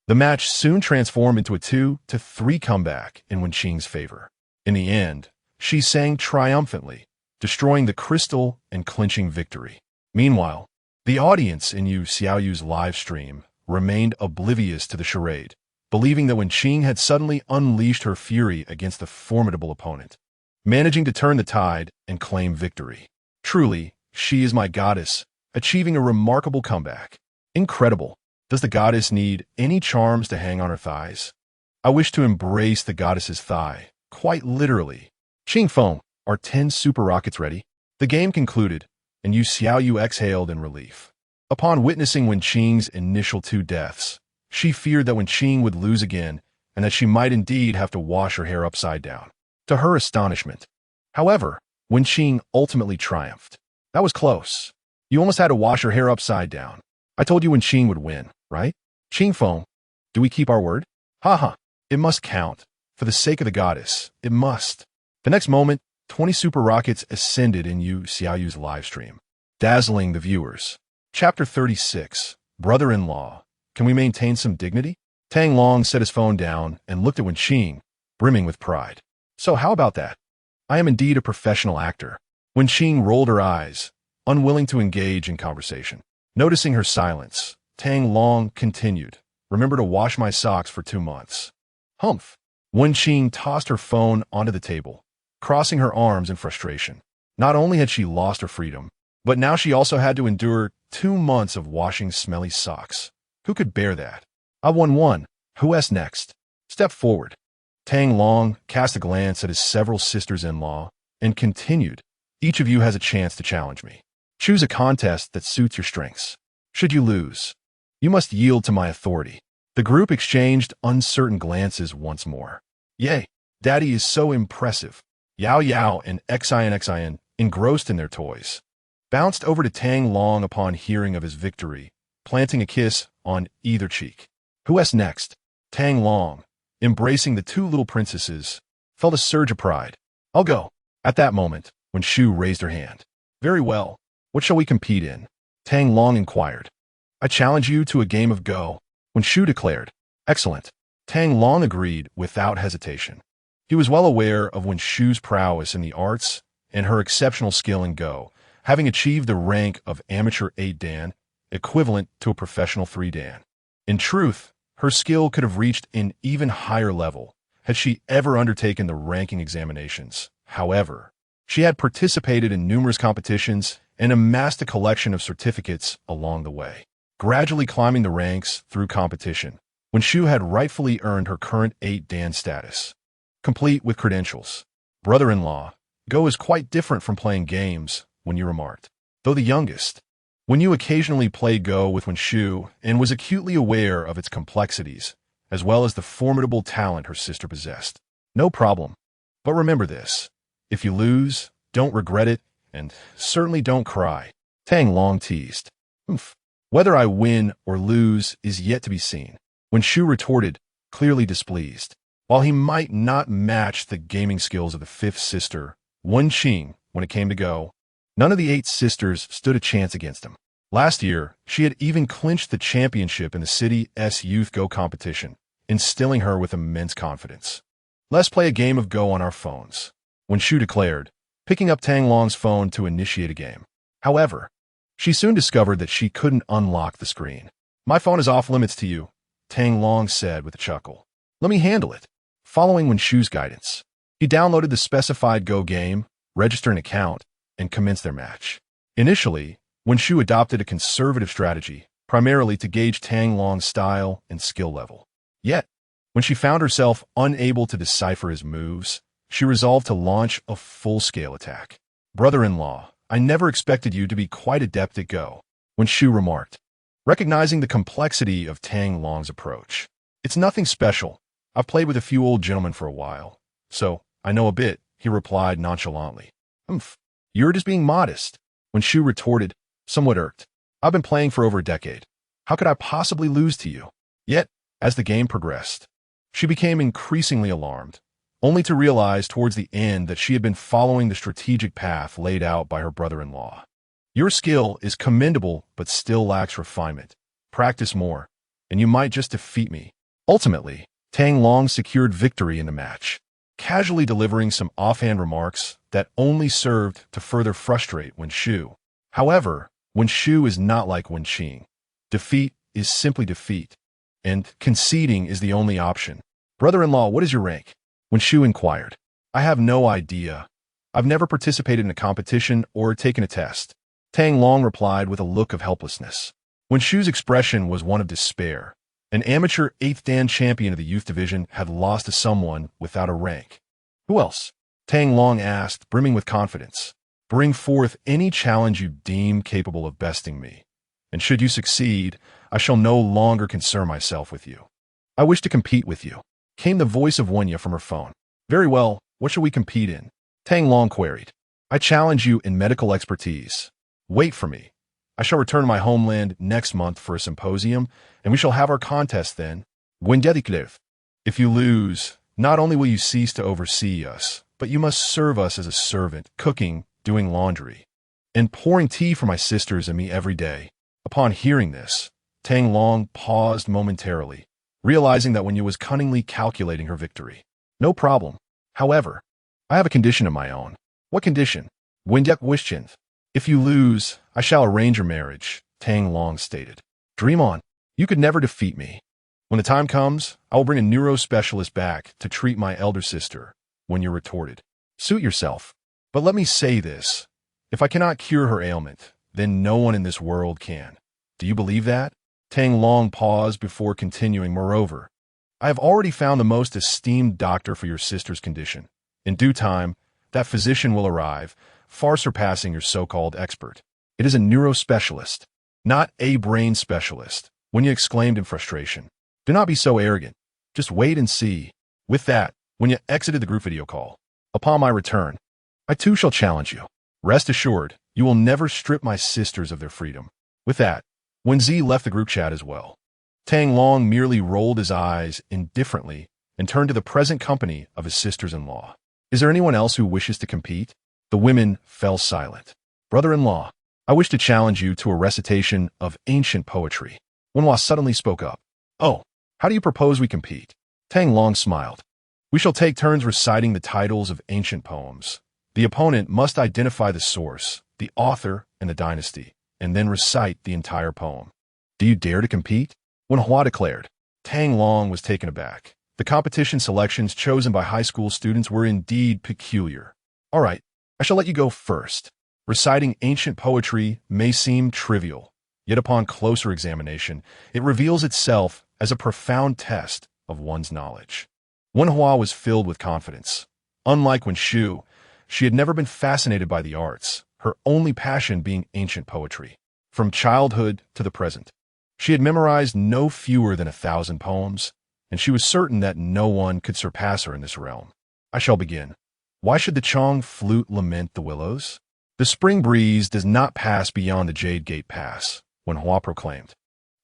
the match soon transformed into a 2-3 comeback in Wenqing's favor. In the end, she sang triumphantly, destroying the crystal and clinching victory. Meanwhile, the audience in Yu Xiaoyu's live stream remained oblivious to the charade, believing that Wenqing had suddenly unleashed her fury against a formidable opponent, managing to turn the tide and claim victory. Truly, she is my goddess, achieving a remarkable comeback. Incredible. Does the goddess need any charms to hang on her thighs? I wish to embrace the goddess's thigh, quite literally. Qingfeng, are 10 super rockets ready? The game concluded, and Yu Xiaoyu exhaled in relief. Upon witnessing Wenqing's initial 2 deaths, she feared that Wenqing would lose again and that she might indeed have to wash her hair upside down. To her astonishment, however, Wenqing ultimately triumphed. That was close. You almost had to wash her hair upside down. I told you Wenqing would win, right? Qingfeng, do we keep our word? Haha, it must count. For the sake of the goddess, it must. The next moment, 20 super rockets ascended in Yu Xiaoyu's livestream, dazzling the viewers. Chapter 36, Brother-in-Law. Can we maintain some dignity? Tang Long set his phone down and looked at Wenqing, brimming with pride. So how about that? I am indeed a professional actor. Wenqing rolled her eyes, unwilling to engage in conversation. Noticing her silence, Tang Long continued, remember to wash my socks for 2 months. Humph. Wenqing tossed her phone onto the table, crossing her arms in frustration. Not only had she lost her freedom, but now she also had to endure 2 months of washing smelly socks. Who could bear that? I won one. Who's next? Step forward. Tang Long cast a glance at his several sisters-in-law and continued, each of you has a chance to challenge me. Choose a contest that suits your strengths. Should you lose, you must yield to my authority. The group exchanged uncertain glances once more. Yay, Daddy is so impressive. Yao Yao and Xian, engrossed in their toys, bounced over to Tang Long upon hearing of his victory, planting a kiss on either cheek. Who's next? Tang Long, embracing the 2 little princesses, felt a surge of pride. I'll go. At that moment, when Shu raised her hand. Very well. What shall we compete in? Tang Long inquired. I challenge you to a game of Go. When Shu declared, excellent, Tang Long agreed without hesitation. He was well aware of Wen Shu's prowess in the arts and her exceptional skill in Go, having achieved the rank of amateur 8 Dan, equivalent to a professional 3 Dan. In truth, Her skill could have reached an even higher level had she ever undertaken the ranking examinations. However, she had participated in numerous competitions and amassed a collection of certificates along the way, gradually climbing the ranks through competition. Wenrou had rightfully earned her current 8-dan status, complete with credentials. Brother-in-law, Go is quite different from playing games, Wenrou remarked. Though the youngest, Wenrou occasionally played Go with Wenrou and was acutely aware of its complexities, as well as the formidable talent her sister possessed. No problem. But remember this. If you lose, don't regret it, and certainly don't cry. Tang Long teased. Whether I win or lose is yet to be seen. Wenrou retorted, clearly displeased. While he might not match the gaming skills of the fifth sister, Wenqing, when it came to Go, none of the 8 sisters stood a chance against him. Last year, she had even clinched the championship in the city's youth Go competition, instilling her with immense confidence. Let's play a game of Go on our phones, Wenrou declared, picking up Tang Long's phone to initiate a game. However, she soon discovered that she couldn't unlock the screen. My phone is off limits to you, Tang Long said with a chuckle. Let me handle it. Following Wenchu's guidance, he downloaded the specified Go game, registered an account, and commenced their match. Initially, Wenrou adopted a conservative strategy, primarily to gauge Tang Long's style and skill level. Yet, when she found herself unable to decipher his moves, she resolved to launch a full-scale attack. Brother-in-law, I never expected you to be quite adept at Go, Wenrou remarked, recognizing the complexity of Tang Long's approach. It's nothing special. I've played with a few old gentlemen for a while, so I know a bit, he replied nonchalantly. You're just being modest, Wenrou retorted, somewhat irked. I've been playing for over a decade. How could I possibly lose to you? Yet, as the game progressed, she became increasingly alarmed, only to realize towards the end that she had been following the strategic path laid out by her brother-in-law. Your skill is commendable but still lacks refinement. Practice more, and you might just defeat me. Ultimately, Tang Long secured victory in the match, casually delivering some offhand remarks that only served to further frustrate Wenrou. However, Wenrou is not like Wenqing. Defeat is simply defeat, and conceding is the only option. Brother-in-law, what is your rank? Wenrou inquired. I have no idea. I've never participated in a competition or taken a test, Tang Long replied with a look of helplessness. Wenchu's expression was one of despair. An amateur 8th Dan champion of the youth division had lost to someone without a rank. Who else? Tang Long asked, brimming with confidence. Bring forth any challenge you deem capable of besting me, and should you succeed, I shall no longer concern myself with you. I wish to compete with you, came the voice of Wenrou from her phone. Very well, what shall we compete in? Tang Long queried. I challenge you in medical expertise. Wait for me. I shall return to my homeland next month for a symposium, and we shall have our contest then. If you lose, not only will you cease to oversee us, but you must serve us as a servant, cooking, doing laundry, and pouring tea for my sisters and me every day. Upon hearing this, Tang Long paused momentarily, realizing that Wenrou was cunningly calculating her victory. No problem. However, I have a condition of my own. What condition? If you lose, I shall arrange your marriage, Tang Long stated. Dream on. You could never defeat me. When the time comes, I will bring a neuro specialist back to treat my elder sister, Wenrou retorted. Suit yourself. But let me say this. If I cannot cure her ailment, then no one in this world can. Do you believe that? Tang Long paused before continuing. Moreover, I have already found the most esteemed doctor for your sister's condition. In due time, that physician will arrive, far surpassing your so-called expert. It is a neurospecialist, not a brain specialist, Wenrou exclaimed in frustration. Do not be so arrogant. Just wait and see. With that, Wenrou exited the group video call. Upon my return, I too shall challenge you. Rest assured, you will never strip my sisters of their freedom. With that, Wenzi left the group chat as well. Tang Long merely rolled his eyes indifferently and turned to the present company of his sisters-in-law. Is there anyone else who wishes to compete? The women fell silent. Brother-in-law, I wish to challenge you to a recitation of ancient poetry. Wenhua suddenly spoke up. Oh, how do you propose we compete? Tang Long smiled. We shall take turns reciting the titles of ancient poems. The opponent must identify the source, the author, and the dynasty, and then recite the entire poem. Do you dare to compete? Wenhua declared. Tang Long was taken aback. The competition selections chosen by high school students were indeed peculiar. All right, I shall let you go first. Reciting ancient poetry may seem trivial, yet upon closer examination, it reveals itself as a profound test of one's knowledge. Wenhua was filled with confidence. Unlike Wenrou, she had never been fascinated by the arts, her only passion being ancient poetry. From childhood to the present, she had memorized no fewer than 1,000 poems, and she was certain that no one could surpass her in this realm. I shall begin. Why should the Chong flute lament the willows? The spring breeze does not pass beyond the Jade Gate Pass, Wenhua proclaimed.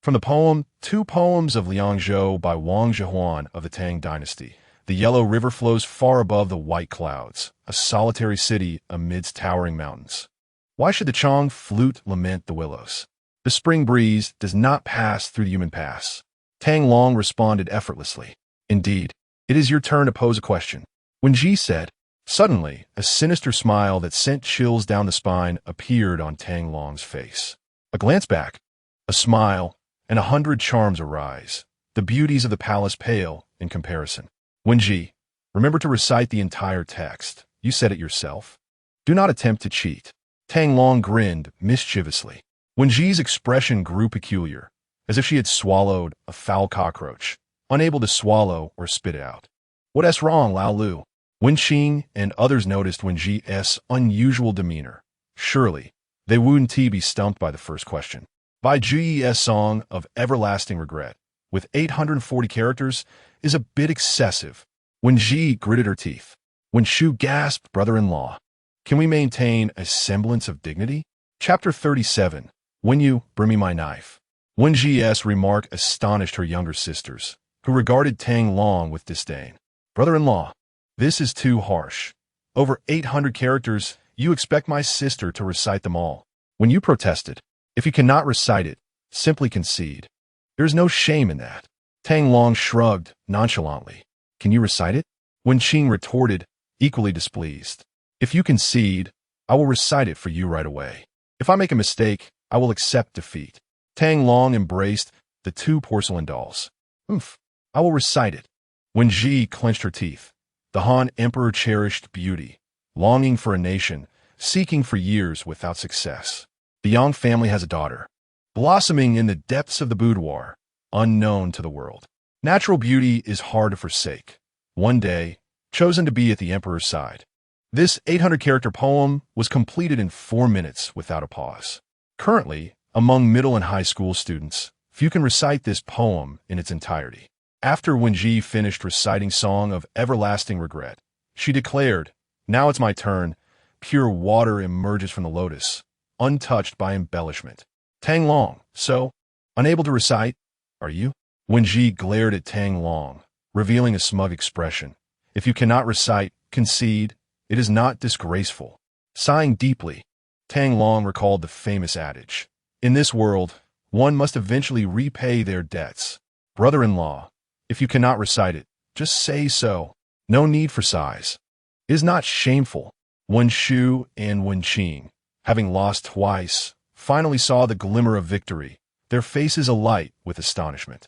From the poem Two Poems of Liangzhou by Wang Zhehuan of the Tang Dynasty, the Yellow River flows far above the white clouds, a solitary city amidst towering mountains. Why should the Chong flute lament the willows? The spring breeze does not pass through the human pass. Tang Long responded effortlessly. Indeed, it is your turn to pose a question. Wenji said. Suddenly, a sinister smile that sent chills down the spine appeared on Tang Long's face. A glance back, a smile, and 100 charms arise. The beauties of the palace pale in comparison. Wenji, remember to recite the entire text. You said it yourself. Do not attempt to cheat. Tang Long grinned mischievously. Wenji's expression grew peculiar, as if she had swallowed a foul cockroach, unable to swallow or spit it out. What's wrong, Lao Lu? Wenqing and others noticed Wenji's unusual demeanor. Surely, they wouldn't be stumped by the first question. By Ji's Song of Everlasting Regret, with 840 characters, is a bit excessive. Wenji gritted her teeth. Wenrou gasped, brother-in-law. Can we maintain a semblance of dignity? Chapter 37. When you bring me my knife. Wenji's remark astonished her younger sisters, who regarded Tang Long with disdain. Brother-in-law, this is too harsh. Over 800 characters, you expect my sister to recite them all. When you protested, if you cannot recite it, simply concede. There is no shame in that. Tang Long shrugged nonchalantly. Can you recite it? Wenqing retorted, equally displeased. If you concede, I will recite it for you right away. If I make a mistake, I will accept defeat. Tang Long embraced the two porcelain dolls. I will recite it. Wenji clenched her teeth. The Han Emperor cherished beauty, longing for a nation, seeking for years without success. The Yang family has a daughter, blossoming in the depths of the boudoir, unknown to the world. Natural beauty is hard to forsake. One day, chosen to be at the Emperor's side. This 800-character poem was completed in 4 minutes without a pause. Currently, among middle and high school students, few can recite this poem in its entirety. After Wenji finished reciting Song of Everlasting Regret, she declared, now it's my turn. Pure water emerges from the lotus, untouched by embellishment. Tang Long, so, unable to recite, are you? Wenji glared at Tang Long, revealing a smug expression. If you cannot recite, concede. It is not disgraceful. Sighing deeply, Tang Long recalled the famous adage. In this world, one must eventually repay their debts. Brother-in-law, if you cannot recite it, just say so. No need for sighs. It is not shameful. Wenrou and Wenqing, having lost twice, finally saw the glimmer of victory, their faces alight with astonishment.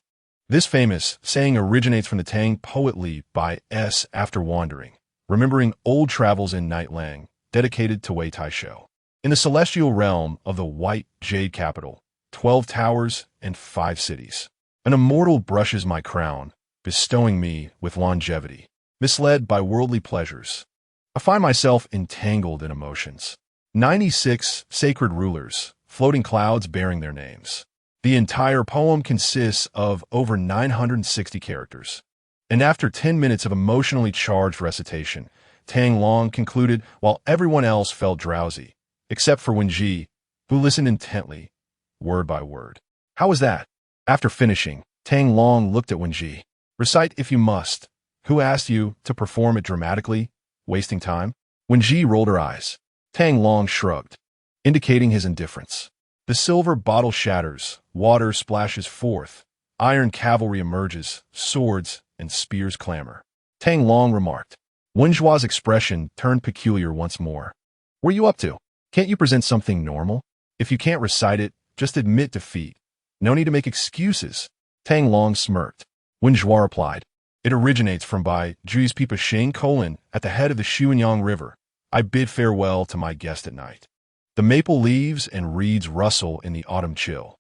This famous saying originates from the Tang poet Li by S. After Wandering, remembering old travels in Nightlang, dedicated to Wei Taisho. In the celestial realm of the white jade capital, 12 towers and 5 cities. An immortal brushes my crown, bestowing me with longevity. Misled by worldly pleasures, I find myself entangled in emotions. 96 sacred rulers, floating clouds bearing their names. The entire poem consists of over 960 characters. And after 10 minutes of emotionally charged recitation, Tang Long concluded while everyone else felt drowsy, except for Wenji, who listened intently, word by word. How was that? After finishing, Tang Long looked at Wenji. Recite if you must. Who asked you to perform it dramatically, wasting time? Wenji rolled her eyes. Tang Long shrugged, indicating his indifference. The silver bottle shatters, water splashes forth, iron cavalry emerges, swords and spears clamor. Tang Long remarked. Wenjua's expression turned peculiar once more. What are you up to? Can't you present something normal? If you can't recite it, just admit defeat. No need to make excuses. Tang Long smirked. Wenrou replied. It originates from by Jui's Pipa Xing colon at the head of the Xuanyang River. I bid farewell to my guest at night. The maple leaves and reeds rustle in the autumn chill.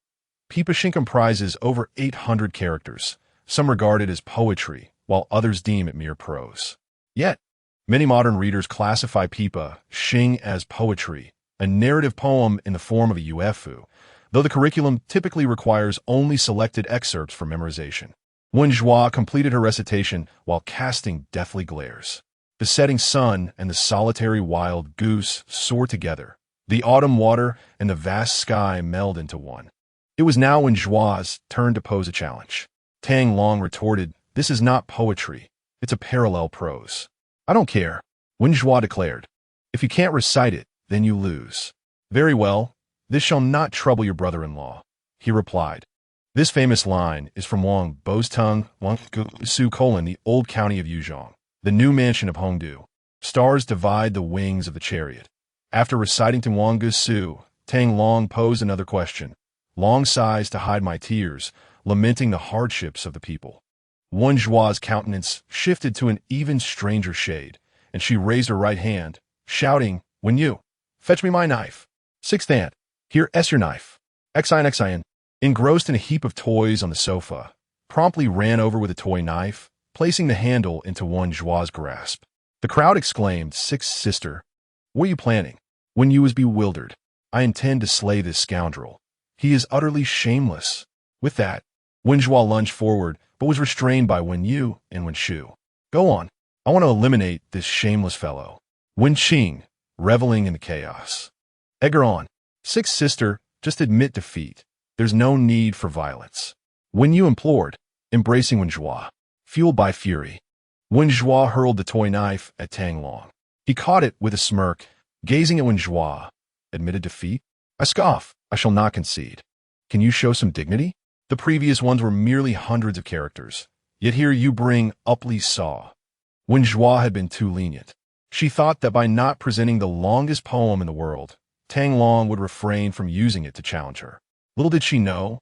Pipa Xing comprises over 800 characters, some regard it as poetry, while others deem it mere prose. Yet, many modern readers classify Pipa Xing as poetry, a narrative poem in the form of a UFU, though the curriculum typically requires only selected excerpts for memorization. Wenrou completed her recitation while casting deathly glares. The setting sun and the solitary wild goose soar together. The autumn water and the vast sky meld into one. It was now Wenrou's turn to pose a challenge. Tang Long retorted, "This is not poetry. It's a parallel prose." "I don't care," Wenrou declared. "If you can't recite it, then you lose." "Very well. This shall not trouble your brother-in-law," he replied. This famous line is from Wang Bo's tongue, Wang Su colon, the old county of Yuzhong, the new mansion of Hongdu. Stars divide the wings of the chariot. After reciting to Wang Su, Tang Long posed another question. Long sighs to hide my tears, lamenting the hardships of the people. Wenrou's countenance shifted to an even stranger shade, and she raised her right hand, shouting, "Wenrou, fetch me my knife." Sixth aunt, "Here, your knife." Xian, engrossed in a heap of toys on the sofa, promptly ran over with a toy knife, placing the handle into Wenrou's grasp. The crowd exclaimed, "Sixth sister, what are you planning?" Wenrou was bewildered. "I intend to slay this scoundrel. He is utterly shameless." With that, Wenrou lunged forward, but was restrained by Wenrou and Wenshu. "Go on. I want to eliminate this shameless fellow." Wenqing, reveling in the chaos. "Egger on. Sixth sister, just admit defeat. There's no need for violence." Wenrou implored, embracing Wenrou. Fueled by fury, Wenrou hurled the toy knife at Tang Long. He caught it with a smirk, gazing at Wenrou. "Admitted defeat? I scoff. I shall not concede. Can you show some dignity? The previous ones were merely hundreds of characters, yet here you bring Uply Saw." Wenrou had been too lenient. She thought that by not presenting the longest poem in the world, Tang Long would refrain from using it to challenge her. Little did she know,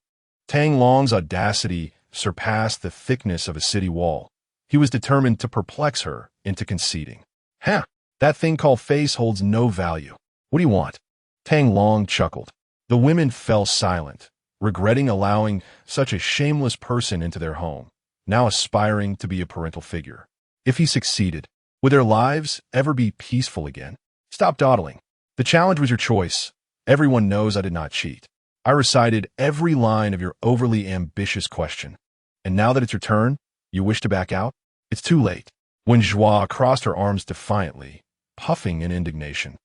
Tang Long's audacity surpassed the thickness of a city wall. He was determined to perplex her into conceding. "Huh, that thing called face holds no value. What do you want?" Tang Long chuckled. The women fell silent, regretting allowing such a shameless person into their home, now aspiring to be a parental figure. If he succeeded, would their lives ever be peaceful again? "Stop dawdling. The challenge was your choice. Everyone knows I did not cheat. I recited every line of your overly ambitious question. And now that it's your turn, you wish to back out? It's too late." Wenrou crossed her arms defiantly, puffing in indignation.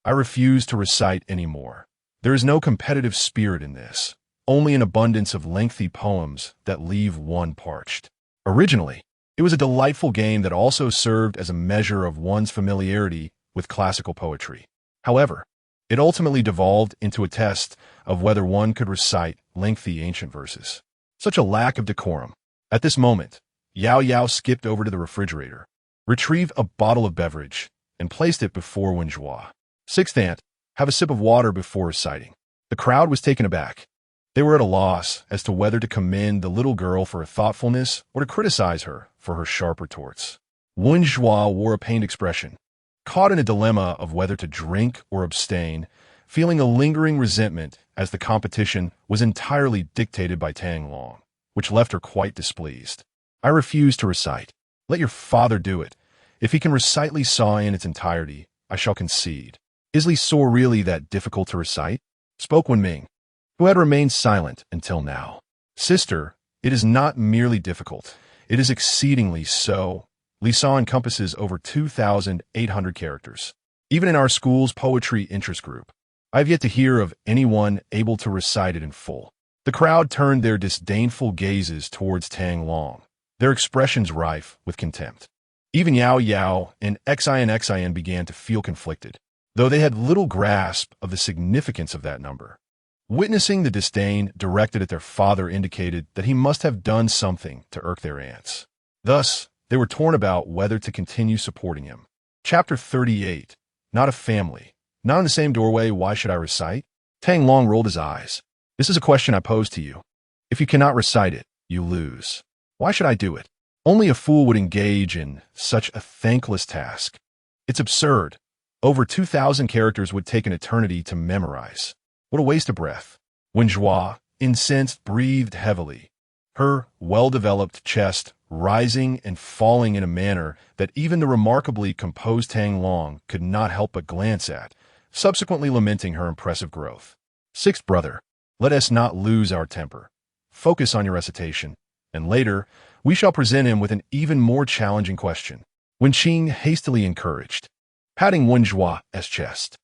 "I refuse to recite any more. There is no competitive spirit in this, only an abundance of lengthy poems that leave one parched." Originally, it was a delightful game that also served as a measure of one's familiarity with classical poetry. However, it ultimately devolved into a test of whether one could recite lengthy ancient verses. Such a lack of decorum. At this moment, Yao Yao skipped over to the refrigerator, retrieved a bottle of beverage, and placed it before Wenrou. "Sixth aunt, have a sip of water before reciting." The crowd was taken aback. They were at a loss as to whether to commend the little girl for her thoughtfulness or to criticize her for her sharp retorts. Wenrou wore a pained expression, caught in a dilemma of whether to drink or abstain, feeling a lingering resentment as the competition was entirely dictated by Tang Long, which left her quite displeased. "I refuse to recite. Let your father do it. If he can recite Li Saw in its entirety, I shall concede." "Is Li Saw really that difficult to recite?" spoke Wenming, who had remained silent until now. "Sister, it is not merely difficult. It is exceedingly so. Li Saw encompasses over 2,800 characters. Even in our school's poetry interest group, I have yet to hear of anyone able to recite it in full." The crowd turned their disdainful gazes towards Tang Long, their expressions rife with contempt. Even Yao Yao and Xian began to feel conflicted, though they had little grasp of the significance of that number. Witnessing the disdain directed at their father indicated that he must have done something to irk their aunts. Thus, they were torn about whether to continue supporting him. Chapter 38. Not a family. Not in the same doorway, why should I recite? Tang Long rolled his eyes. "This is a question I pose to you. If you cannot recite it, you lose." Why should I do it? Only a fool would engage in such a thankless task. It's absurd. Over 2,000 characters would take an eternity to memorize. What a waste of breath. Wenrou, incensed, breathed heavily, her well-developed chest rising and falling in a manner that even the remarkably composed Tang Long could not help but glance at, subsequently lamenting her impressive growth. Sixth brother, let us not lose our temper. Focus on your recitation, and later we shall present him with an even more challenging question. Wenqing hastily encouraged, patting Wenrou's chest.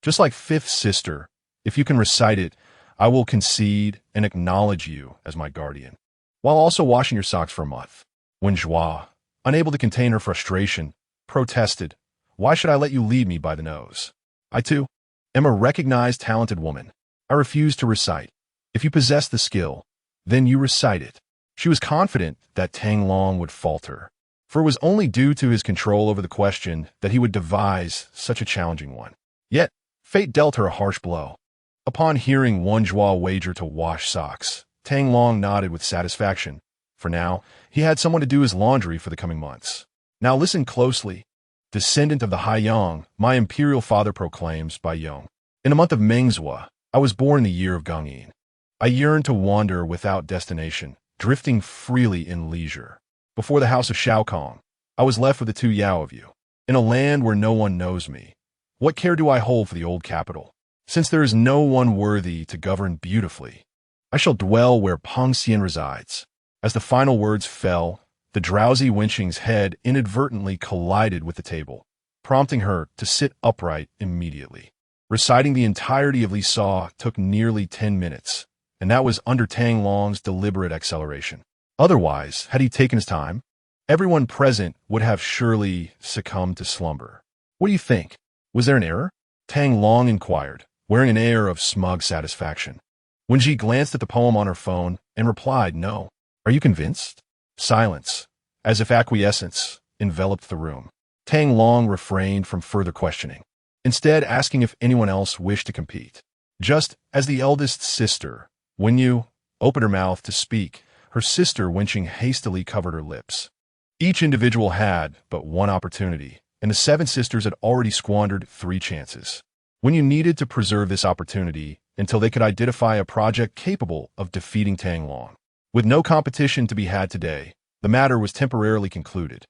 Just like fifth sister, if you can recite it, I will concede and acknowledge you as my guardian, while also washing your socks for a month. Wenrou, unable to contain her frustration, protested, why should I let you lead me by the nose? I, too, am a recognized talented woman. I refuse to recite. If you possess the skill, then you recite it. She was confident that Tang Long would falter, for it was only due to his control over the question that he would devise such a challenging one. Yet, fate dealt her a harsh blow. Upon hearing Wenrou wager to wash socks, Tang Long nodded with satisfaction. For now, he had someone to do his laundry for the coming months. Now listen closely. Descendant of the Haiyang, my imperial father proclaims by Yong. In the month of Mengzhou, I was born in the year of Gongyin. I yearned to wander without destination, drifting freely in leisure. Before the house of Shaokong, I was left with the two Yao of you. In a land where no one knows me, what care do I hold for the old capital? Since there is no one worthy to govern beautifully, I shall dwell where Peng Xian resides. As the final words fell, the drowsy Wenqing's head inadvertently collided with the table, prompting her to sit upright immediately. Reciting the entirety of Li Sa took nearly 10 minutes, and that was under Tang Long's deliberate acceleration. Otherwise, had he taken his time, everyone present would have surely succumbed to slumber. What do you think? Was there an error? Tang Long inquired, wearing an air of smug satisfaction. Wenji glanced at the poem on her phone and replied, no. Are you convinced? Silence, as if acquiescence, enveloped the room. Tang Long refrained from further questioning, instead asking if anyone else wished to compete. Just as the eldest sister, Wenyu, opened her mouth to speak, her sister Wenqing hastily covered her lips. Each individual had but one opportunity, and the seven sisters had already squandered 3 chances. Wenyu needed to preserve this opportunity until they could identify a project capable of defeating Tang Long. With no competition to be had today, the matter was temporarily concluded.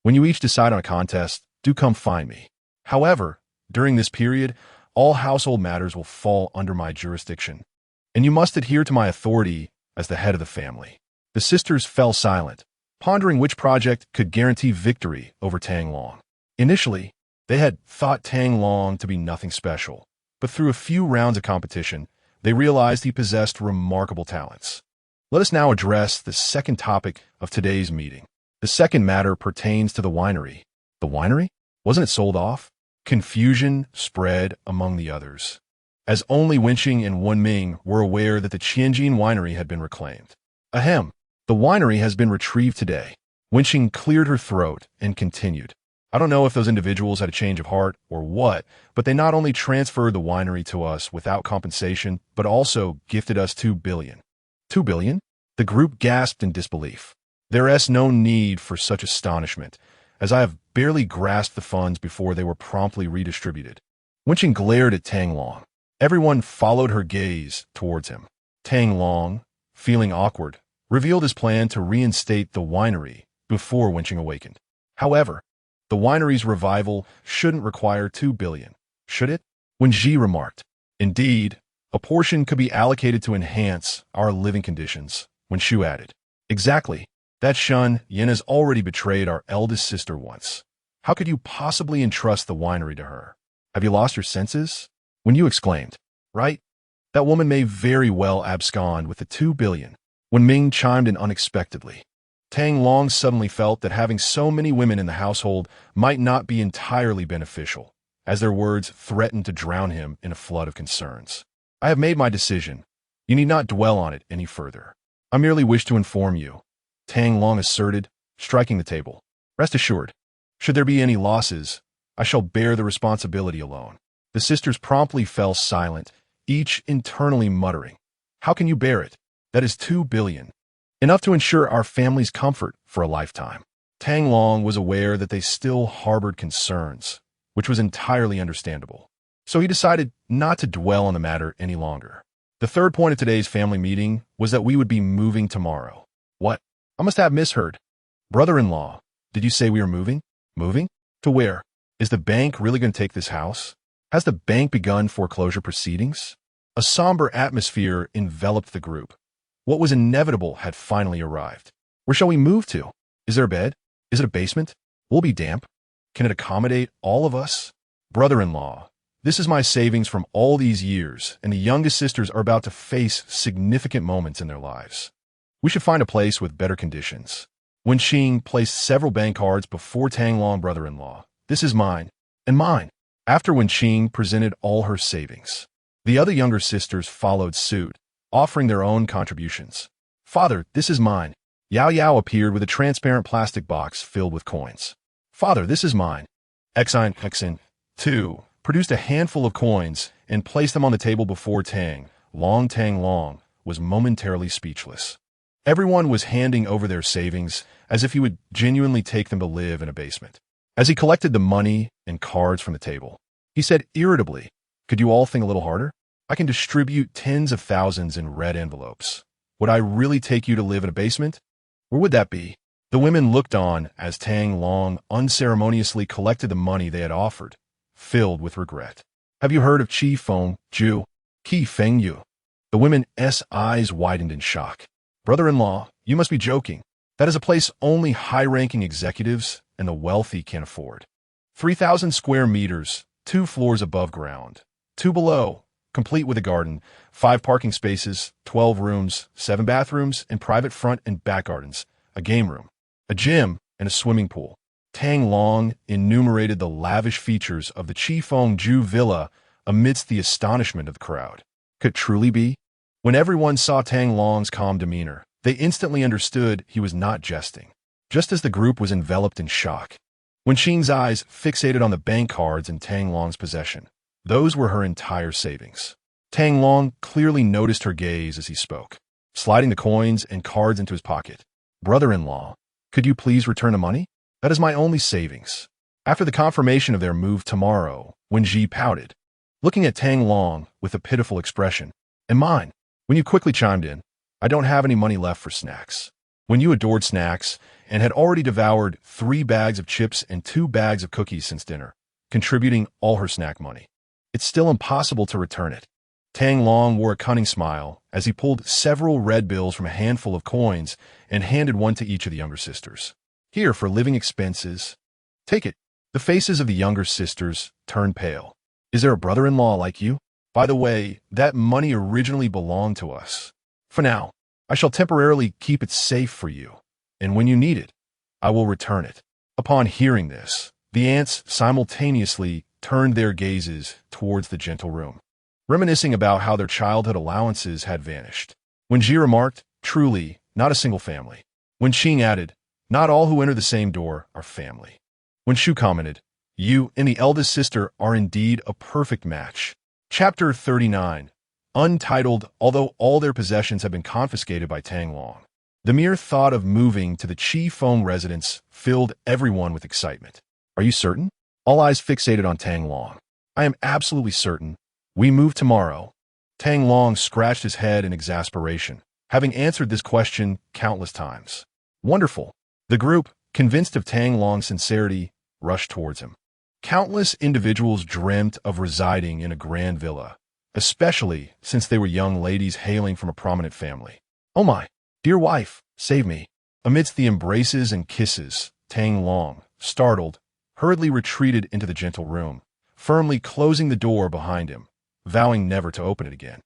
When you each decide on a contest, do come find me. However, during this period, all household matters will fall under my jurisdiction, and you must adhere to my authority as the head of the family. The sisters fell silent, pondering which project could guarantee victory over Tang Long. Initially, they had thought Tang Long to be nothing special, but through a few rounds of competition, they realized he possessed remarkable talents. Let us now address the second topic of today's meeting. The second matter pertains to the winery. The winery? Wasn't it sold off? Confusion spread among the others, as only Wenqing and Wenming were aware that the Qianjin winery had been reclaimed. Ahem, the winery has been retrieved today. Wenqing cleared her throat and continued. I don't know if those individuals had a change of heart or what, but they not only transferred the winery to us without compensation, but also gifted us 2 billion. 2 billion? The group gasped in disbelief. There is no need for such astonishment, as I have barely grasped the funds before they were promptly redistributed. Wenqing glared at Tang Long. Everyone followed her gaze towards him. Tang Long, feeling awkward, revealed his plan to reinstate the winery before Wenqing awakened. However, the winery's revival shouldn't require 2 billion, should it? Wenji remarked. Indeed, a portion could be allocated to enhance our living conditions, Wenshu added. Exactly. That Shun Yin has already betrayed our eldest sister once. How could you possibly entrust the winery to her? Have you lost your senses? When you exclaimed, right? That woman may very well abscond with the 2 billion. When Ming chimed in unexpectedly, Tang Long suddenly felt that having so many women in the household might not be entirely beneficial, as their words threatened to drown him in a flood of concerns. I have made my decision. You need not dwell on it any further. I merely wish to inform you, Tang Long asserted, striking the table. Rest assured, should there be any losses, I shall bear the responsibility alone. The sisters promptly fell silent, each internally muttering. How can you bear it? That is 2 billion. enough to ensure our family's comfort for a lifetime. Tang Long was aware that they still harbored concerns, which was entirely understandable. So he decided not to dwell on the matter any longer. The third point of today's family meeting was that we would be moving tomorrow. What? I must have misheard. Brother-in-law, did you say we were moving? Moving? To where? Is the bank really going to take this house? Has the bank begun foreclosure proceedings? A somber atmosphere enveloped the group. What was inevitable had finally arrived. Where shall we move to? Is there a bed? Is it a basement? Will it be damp? Can it accommodate all of us? Brother-in-law, this is my savings from all these years, and the youngest sisters are about to face significant moments in their lives. We should find a place with better conditions. Wenxing placed several bank cards before Tang Long brother-in-law. This is mine, and mine. After Wenxing presented all her savings, the other younger sisters followed suit, offering their own contributions. Father, this is mine. Yao Yao appeared with a transparent plastic box filled with coins. Father, this is mine. Exine, too, produced a handful of coins and placed them on the table before Tang. Tang Long was momentarily speechless. Everyone was handing over their savings as if he would genuinely take them to live in a basement. As he collected the money and cards from the table, he said irritably, "Could you all think a little harder? I can distribute tens of thousands in red envelopes. Would I really take you to live in a basement? Where would that be?" The women looked on as Tang Long unceremoniously collected the money they had offered, filled with regret. "Have you heard of Qi Feng Ju? Qi Feng Yu?" The women's eyes widened in shock. "Brother-in-law, you must be joking. That is a place only high-ranking executives and the wealthy can afford. 3,000 square meters, 2 floors above ground, 2 below, complete with a garden, 5 parking spaces, 12 rooms, 7 bathrooms, and private front and back gardens, a game room, a gym, and a swimming pool." Tang Long enumerated the lavish features of the Qi Feng Ju villa amidst the astonishment of the crowd. Could it truly be? When everyone saw Tang Long's calm demeanor, they instantly understood he was not jesting. Just as the group was enveloped in shock, Wenxing's eyes fixated on the bank cards in Tang Long's possession. Those were her entire savings. Tang Long clearly noticed her gaze as he spoke, sliding the coins and cards into his pocket. "Brother-in-law, could you please return the money? That is my only savings." After the confirmation of their move tomorrow, Wenji pouted, looking at Tang Long with a pitiful expression. "And mine?" When you quickly chimed in, "I don't have any money left for snacks." When you adored snacks and had already devoured 3 bags of chips and 2 bags of cookies since dinner, contributing all her snack money, it's still impossible to return it. Tang Long wore a cunning smile as he pulled several red bills from a handful of coins and handed one to each of the younger sisters. "Here for living expenses. Take it." The faces of the younger sisters turned pale. "Is there a brother-in-law like you? By the way, that money originally belonged to us. For now, I shall temporarily keep it safe for you, and when you need it, I will return it." Upon hearing this, the aunts simultaneously turned their gazes towards the gentle room, reminiscing about how their childhood allowances had vanished. When Ji remarked, "Truly, not a single family." When Qing added, "Not all who enter the same door are family." When Shu commented, "You and the eldest sister are indeed a perfect match." Chapter 39. Untitled, although all their possessions have been confiscated by Tang Long. The mere thought of moving to the Qi Feng residence filled everyone with excitement. "Are you certain?" All eyes fixated on Tang Long. "I am absolutely certain. We move tomorrow." Tang Long scratched his head in exasperation, having answered this question countless times. "Wonderful." The group, convinced of Tang Long's sincerity, rushed towards him. Countless individuals dreamt of residing in a grand villa, especially since they were young ladies hailing from a prominent family. "Oh my, dear wife, save me." Amidst the embraces and kisses, Tang Long, startled, hurriedly retreated into the gentle room, firmly closing the door behind him, vowing never to open it again.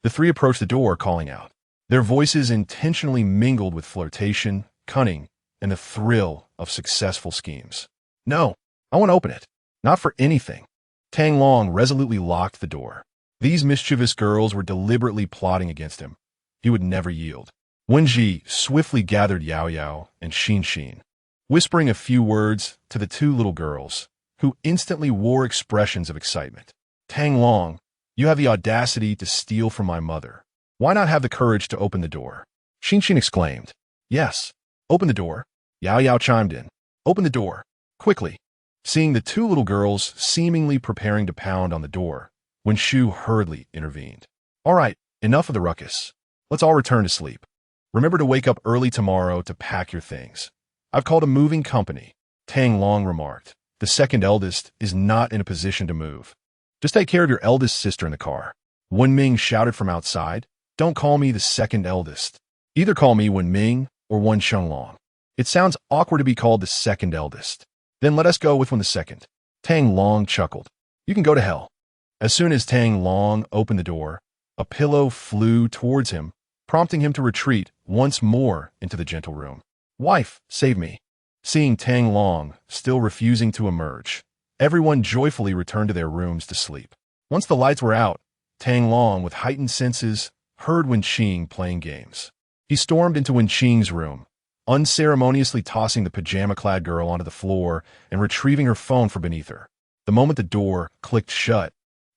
The 3 approached the door, calling out. Their voices intentionally mingled with flirtation, cunning, and the thrill of successful schemes. "No, I won't open it. Not for anything." Tang Long resolutely locked the door. These mischievous girls were deliberately plotting against him. He would never yield. Wenji swiftly gathered Yao Yao and Xin Xin, whispering a few words to the 2 little girls, who instantly wore expressions of excitement. "Tang Long, you have the audacity to steal from my mother. Why not have the courage to open the door?" Xin Xin exclaimed. Yes. Open the door. Yao Yao chimed in. Open the door. Quickly. Seeing the two little girls seemingly preparing to pound on the door, Wenrou hurriedly intervened. All right, enough of the ruckus. Let's all return to sleep. Remember to wake up early tomorrow to pack your things. I've called a moving company. Tang Long remarked. The second eldest is not in a position to move. Just take care of your eldest sister in the car. Wen Ming shouted from outside. Don't call me the second eldest. Either call me Wen Ming or Wen Shenglong. It sounds awkward to be called the second eldest. Then let us go with Wen the second. Tang Long chuckled. You can go to hell. As soon as Tang Long opened the door, a pillow flew towards him, prompting him to retreat once more into the gentle room. Wife, save me. Seeing Tang Long still refusing to emerge, everyone joyfully returned to their rooms to sleep. Once the lights were out, Tang Long, with heightened senses, heard Wenqing playing games. He stormed into Wenqing's room, unceremoniously tossing the pajama-clad girl onto the floor and retrieving her phone from beneath her. The moment the door clicked shut,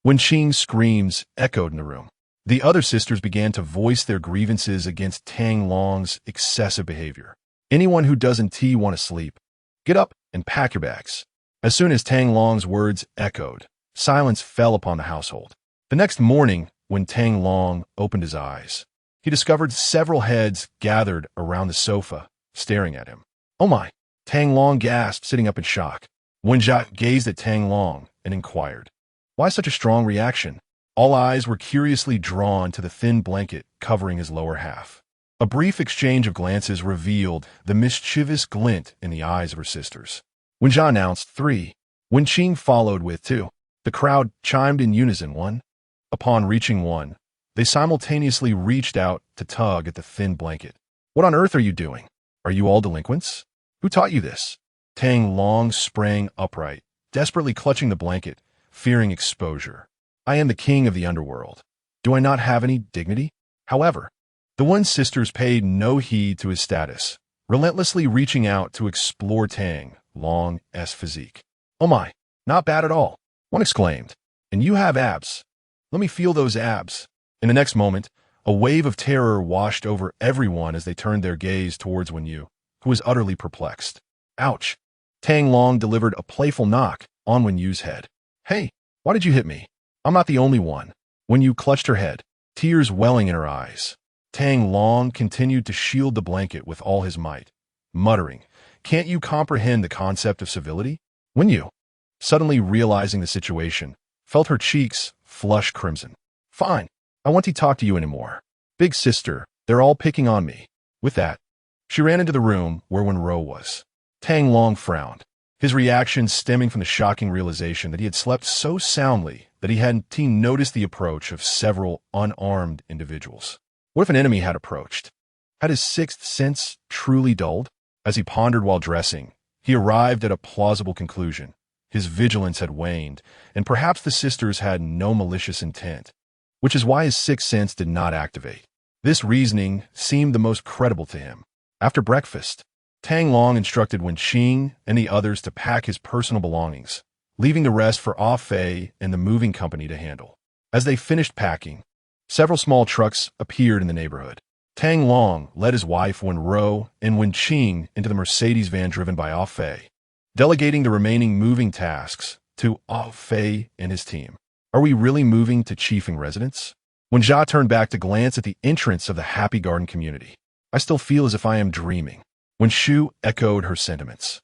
Wenqing's screams echoed in the room. The other sisters began to voice their grievances against Tang Long's excessive behavior. Anyone who doesn't want to sleep, get up and pack your bags. As soon as Tang Long's words echoed, silence fell upon the household. The next morning, when Tang Long opened his eyes, he discovered several heads gathered around the sofa, staring at him. Oh my! Tang Long gasped, sitting up in shock. Wenjia gazed at Tang Long and inquired, why such a strong reaction? All eyes were curiously drawn to the thin blanket covering his lower half. A brief exchange of glances revealed the mischievous glint in the eyes of her sisters. Wenjia announced 3. Wenqing followed with 2. The crowd chimed in unison 1. Upon reaching 1, they simultaneously reached out to tug at the thin blanket. What on earth are you doing? Are you all delinquents? Who taught you this? Tang Long sprang upright, desperately clutching the blanket, fearing exposure. I am the king of the underworld. Do I not have any dignity? However, the Wen sisters paid no heed to his status, relentlessly reaching out to explore Tang Long's physique. Oh my, not bad at all, one exclaimed. And you have abs. Let me feel those abs. In the next moment, a wave of terror washed over everyone as they turned their gaze towards Wenrou, who was utterly perplexed. Ouch! Tang Long delivered a playful knock on Wenru's head. Hey, why did you hit me? I'm not the only one. Wenrou clutched her head, tears welling in her eyes. Tang Long continued to shield the blanket with all his might, muttering, Can't you comprehend the concept of civility? Wenrou, suddenly realizing the situation, felt her cheeks flush crimson. Fine, I won't talk to you anymore. Big sister, they're all picking on me. With that, she ran into the room where Wenrou was. Tang Long frowned, his reaction stemming from the shocking realization that he had slept so soundly that he hadn't noticed the approach of several unarmed individuals. What if an enemy had approached? Had his sixth sense truly dulled? As he pondered while dressing, he arrived at a plausible conclusion. His vigilance had waned, and perhaps the sisters had no malicious intent, which is why his sixth sense did not activate. This reasoning seemed the most credible to him. After breakfast, Tang Long instructed Wenqing and the others to pack his personal belongings, leaving the rest for Ah Fei and the moving company to handle. As they finished packing, several small trucks appeared in the neighborhood. Tang Long led his wife Wenrou and Wenqing into the Mercedes van driven by Ah Fei, delegating the remaining moving tasks to Ah Fei and his team. Are we really moving to Chiefing residence? Wenjia turned back to glance at the entrance of the Happy Garden community. I still feel as if I am dreaming. Wenrou echoed her sentiments,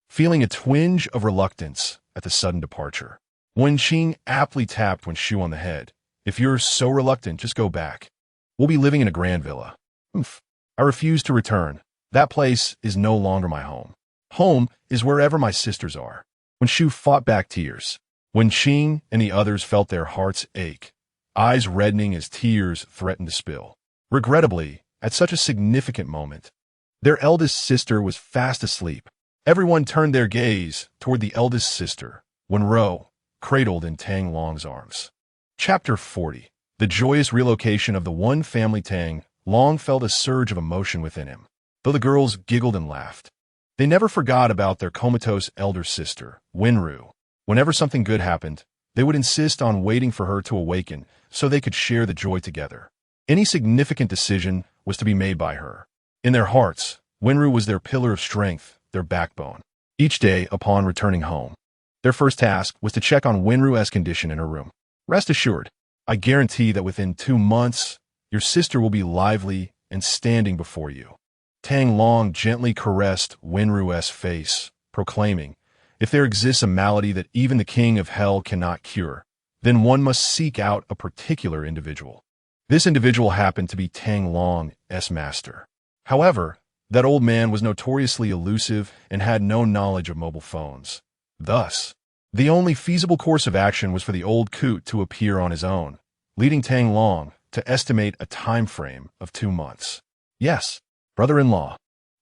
feeling a twinge of reluctance at the sudden departure. Wenqing aptly tapped Wenrou on the head. If you're so reluctant, just go back. We'll be living in a grand villa. Oof. I refuse to return. That place is no longer my home. Home is wherever my sisters are. Wenrou fought back tears. Wenqing and the others felt their hearts ache, eyes reddening as tears threatened to spill. Regrettably, at such a significant moment, their eldest sister was fast asleep. Everyone turned their gaze toward the eldest sister, Wenrou, cradled in Tang Long's arms. Chapter 40. The joyous relocation of the one family. Tang Long felt a surge of emotion within him, though the girls giggled and laughed. They never forgot about their comatose elder sister, Wenrou. Whenever something good happened, they would insist on waiting for her to awaken so they could share the joy together. Any significant decision was to be made by her. In their hearts, Wenrou was their pillar of strength, their backbone. Each day, upon returning home, their first task was to check on Wenrou's condition in her room. Rest assured, I guarantee that within 2 months, your sister will be lively and standing before you. Tang Long gently caressed Wenrou's face, proclaiming, if there exists a malady that even the king of hell cannot cure, then one must seek out a particular individual. This individual happened to be Tang Long's master. However, that old man was notoriously elusive and had no knowledge of mobile phones. Thus, the only feasible course of action was for the old coot to appear on his own, leading Tang Long to estimate a time frame of 2 months. Yes, brother-in-law,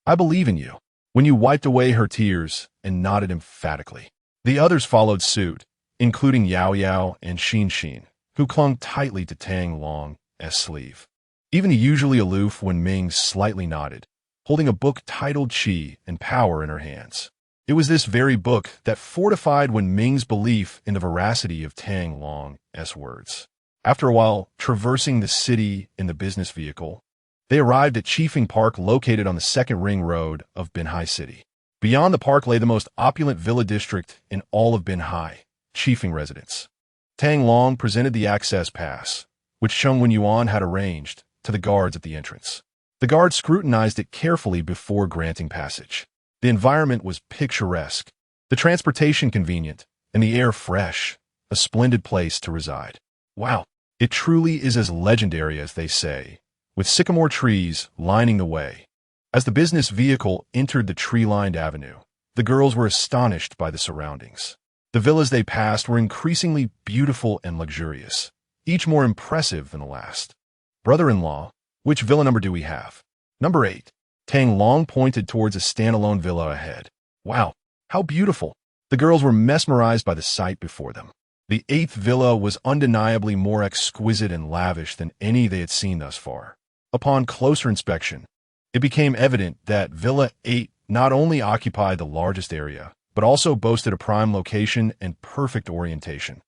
I believe in you. When you wiped away her tears and nodded emphatically. The others followed suit, including Yao Yao and Xin Xin, who clung tightly to Tang Long's sleeve. Even the usually aloof Wen Ming slightly nodded, holding a book titled Qi and Power in her hands. It was this very book that fortified Wen Ming's belief in the veracity of Tang Long's words. After a while, traversing the city in the business vehicle, they arrived at Chifeng Park located on the second ring road of Binhai City. Beyond the park lay the most opulent villa district in all of Binhai, Chifeng Residence. Tang Long presented the access pass, which Cheng Wenyuan had arranged, to the guards at the entrance. The guards scrutinized it carefully before granting passage. The environment was picturesque, the transportation convenient, and the air fresh, a splendid place to reside. Wow, it truly is as legendary as they say, with sycamore trees lining the way. As the business vehicle entered the tree-lined avenue, the girls were astonished by the surroundings. The villas they passed were increasingly beautiful and luxurious, each more impressive than the last. Brother-in-law, which villa number do we have? Number 8. Tang Long pointed towards a standalone villa ahead. Wow, how beautiful! The girls were mesmerized by the sight before them. The 8th villa was undeniably more exquisite and lavish than any they had seen thus far. Upon closer inspection, it became evident that Villa 8 not only occupied the largest area, but also boasted a prime location and perfect orientation.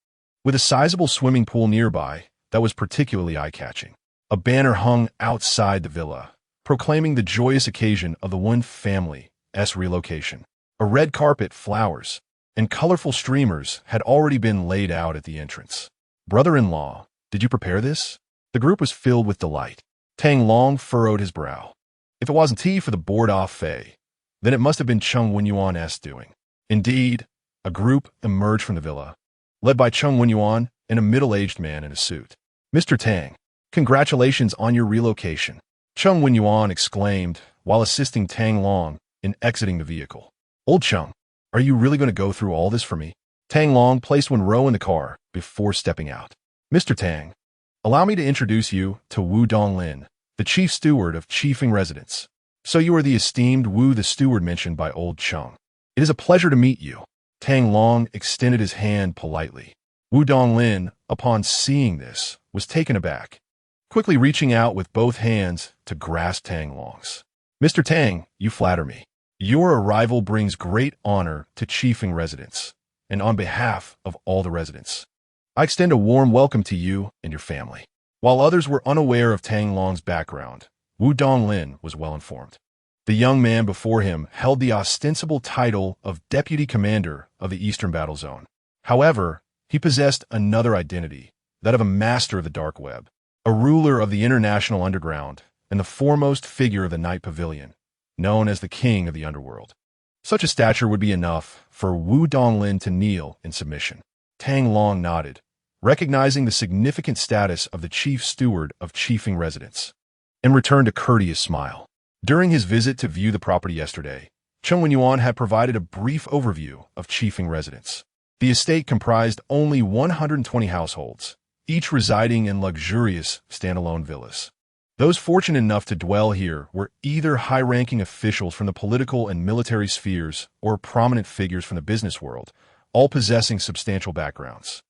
With a sizable swimming pool nearby that was particularly eye-catching, a banner hung outside the villa, proclaiming the joyous occasion of the Wen family's relocation. A red carpet, flowers, and colorful streamers had already been laid out at the entrance. Brother-in-law, did you prepare this? The group was filled with delight. Tang Long furrowed his brow. If it wasn't tea for the bored-off Fei, then it must have been Cheng Wenyuan's doing. Indeed, a group emerged from the villa, led by Cheng Wenyuan and a middle-aged man in a suit. Mr. Tang, congratulations on your relocation, Cheng Wenyuan exclaimed while assisting Tang Long in exiting the vehicle. Old Cheng, are you really going to go through all this for me? Tang Long placed Wenrou in the car before stepping out. Mr. Tang, allow me to introduce you to Wu Donglin, the chief steward of Chifeng Residence. So you are the esteemed Wu the steward mentioned by old Cheng. It is a pleasure to meet you. Tang Long extended his hand politely. Wu Donglin, upon seeing this, was taken aback, quickly reaching out with both hands to grasp Tang Long's. Mr. Tang, you flatter me. Your arrival brings great honor to Chifeng Residence, and on behalf of all the residents, I extend a warm welcome to you and your family. While others were unaware of Tang Long's background, Wu Donglin was well informed. The young man before him held the ostensible title of Deputy Commander of the Eastern Battle Zone. However, he possessed another identity, that of a master of the dark web, a ruler of the international underground, and the foremost figure of the Night Pavilion, known as the King of the Underworld. Such a stature would be enough for Wu Donglin to kneel in submission. Tang Long nodded, recognizing the significant status of the chief steward of Chifeng Residence, and returned a courteous smile. During his visit to view the property yesterday, Cheng Wenyuan had provided a brief overview of Chifeng Residence. The estate comprised only 120 households, each residing in luxurious standalone villas. Those fortunate enough to dwell here were either high-ranking officials from the political and military spheres or prominent figures from the business world, all possessing substantial backgrounds.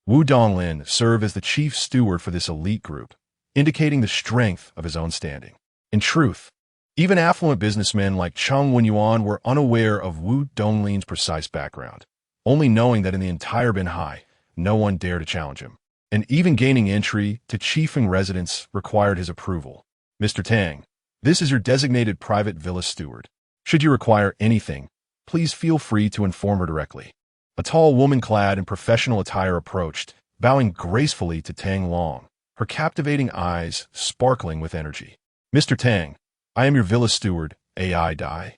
Wu Donglin served as the chief steward for this elite group, indicating the strength of his own standing. In truth, even affluent businessmen like Cheng Wenyuan were unaware of Wu Donglin's precise background, only knowing that in the entire Binhai, no one dared to challenge him. And even gaining entry to Chifeng Residence required his approval. Mr. Tang, This is your designated private villa steward. Should you require anything, please feel free to inform her directly. A tall woman clad in professional attire approached, bowing gracefully to Tang Long, her captivating eyes sparkling with energy. Mr. Tang, I am your villa steward, AI Dai.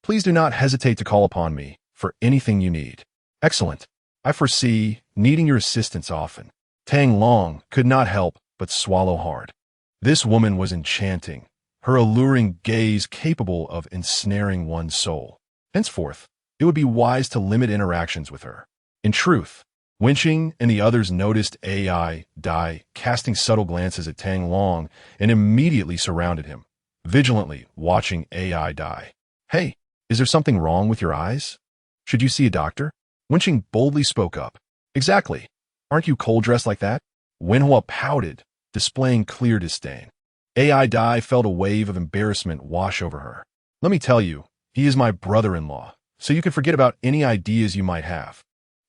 Please do not hesitate to call upon me for anything you need. Excellent. I foresee needing your assistance often. Tang Long could not help but swallow hard. This woman was enchanting, her alluring gaze capable of ensnaring one's soul. Henceforth, it would be wise to limit interactions with her. In truth, Wenqing and the others noticed AI Dai casting subtle glances at Tang Long and immediately surrounded him, vigilantly watching AI Dai. Hey, is there something wrong with your eyes? Should you see a doctor? Wenqing boldly spoke up. Exactly. Aren't you cold-dressed like that? Wenhua pouted, displaying clear disdain. AI Dai felt a wave of embarrassment wash over her. Let me tell you, he is my brother-in-law, so you can forget about any ideas you might have.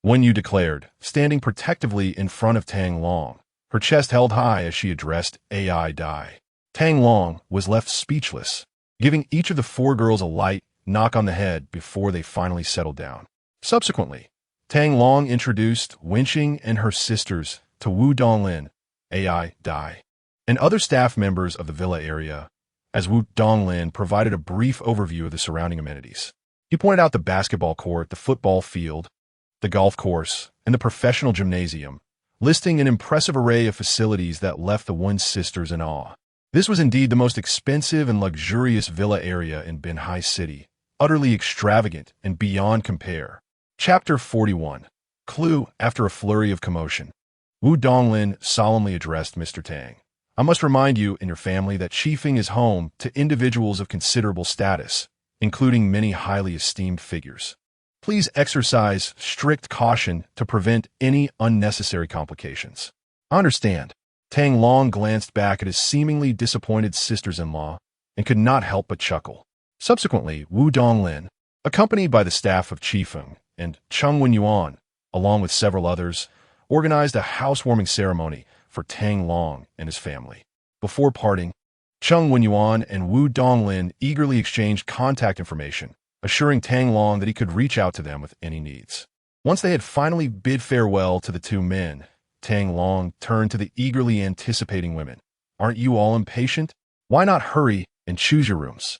Wenyu declared, standing protectively in front of Tang Long, her chest held high as she addressed AI Dai. Tang Long was left speechless, giving each of the four girls a light knock on the head before they finally settled down. Subsequently, Tang Long introduced Wenqing and her sisters to Wu Donglin, AI Dai, and other staff members of the villa area, as Wu Donglin provided a brief overview of the surrounding amenities. He pointed out the basketball court, the football field, the golf course, and the professional gymnasium, listing an impressive array of facilities that left the Wen sisters in awe. This was indeed the most expensive and luxurious villa area in Binhai City, utterly extravagant and beyond compare. Chapter 41. Clue. After a flurry of commotion, Wu Donglin solemnly addressed Mr. Tang. I must remind you and your family that chiefing is home to individuals of considerable status, including many highly esteemed figures. Please exercise strict caution to prevent any unnecessary complications. I understand. Tang Long glanced back at his seemingly disappointed sisters-in-law and could not help but chuckle. Subsequently, Wu Donglin, accompanied by the staff of Qifeng and Cheng Wenyuan, along with several others, organized a housewarming ceremony for Tang Long and his family. Before parting, Cheng Wenyuan and Wu Donglin eagerly exchanged contact information, assuring Tang Long that he could reach out to them with any needs. Once they had finally bid farewell to the two men, Tang Long turned to the eagerly anticipating women. Aren't you all impatient? Why not hurry and choose your rooms?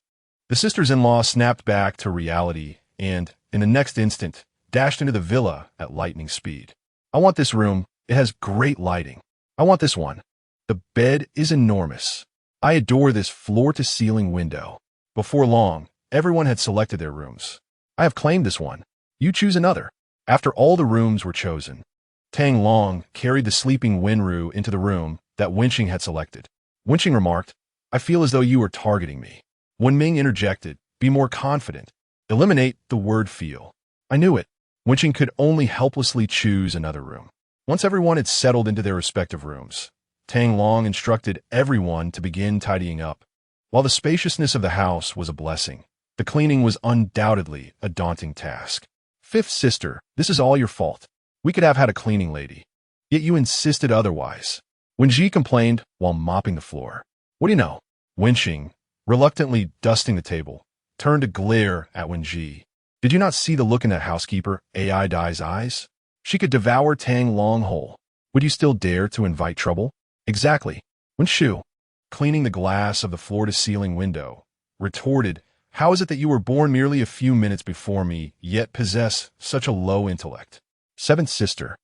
The sisters-in-law snapped back to reality and, in the next instant, dashed into the villa at lightning speed. I want this room. It has great lighting. I want this one. The bed is enormous. I adore this floor-to-ceiling window. Before long, everyone had selected their rooms. I have claimed this one. You choose another. After all the rooms were chosen, Tang Long carried the sleeping Wenrou into the room that Wenqing had selected. Wenqing remarked, I feel as though you are targeting me. Wenming interjected, be more confident. Eliminate the word feel. I knew it. Wenqing could only helplessly choose another room. Once everyone had settled into their respective rooms, Tang Long instructed everyone to begin tidying up. While the spaciousness of the house was a blessing, the cleaning was undoubtedly a daunting task. Fifth sister, this is all your fault. We could have had a cleaning lady. Yet you insisted otherwise. Wenji complained while mopping the floor. What do you know? Wenqing, reluctantly dusting the table, turned to glare at Wenji. Did you not see the look in that housekeeper, AI Dai's eyes? She could devour Tang Long whole. Would you still dare to invite trouble? Exactly. Wenshu, cleaning the glass of the floor-to-ceiling window, retorted, how is it that you were born merely a few minutes before me, yet possess such a low intellect? Seventh sister,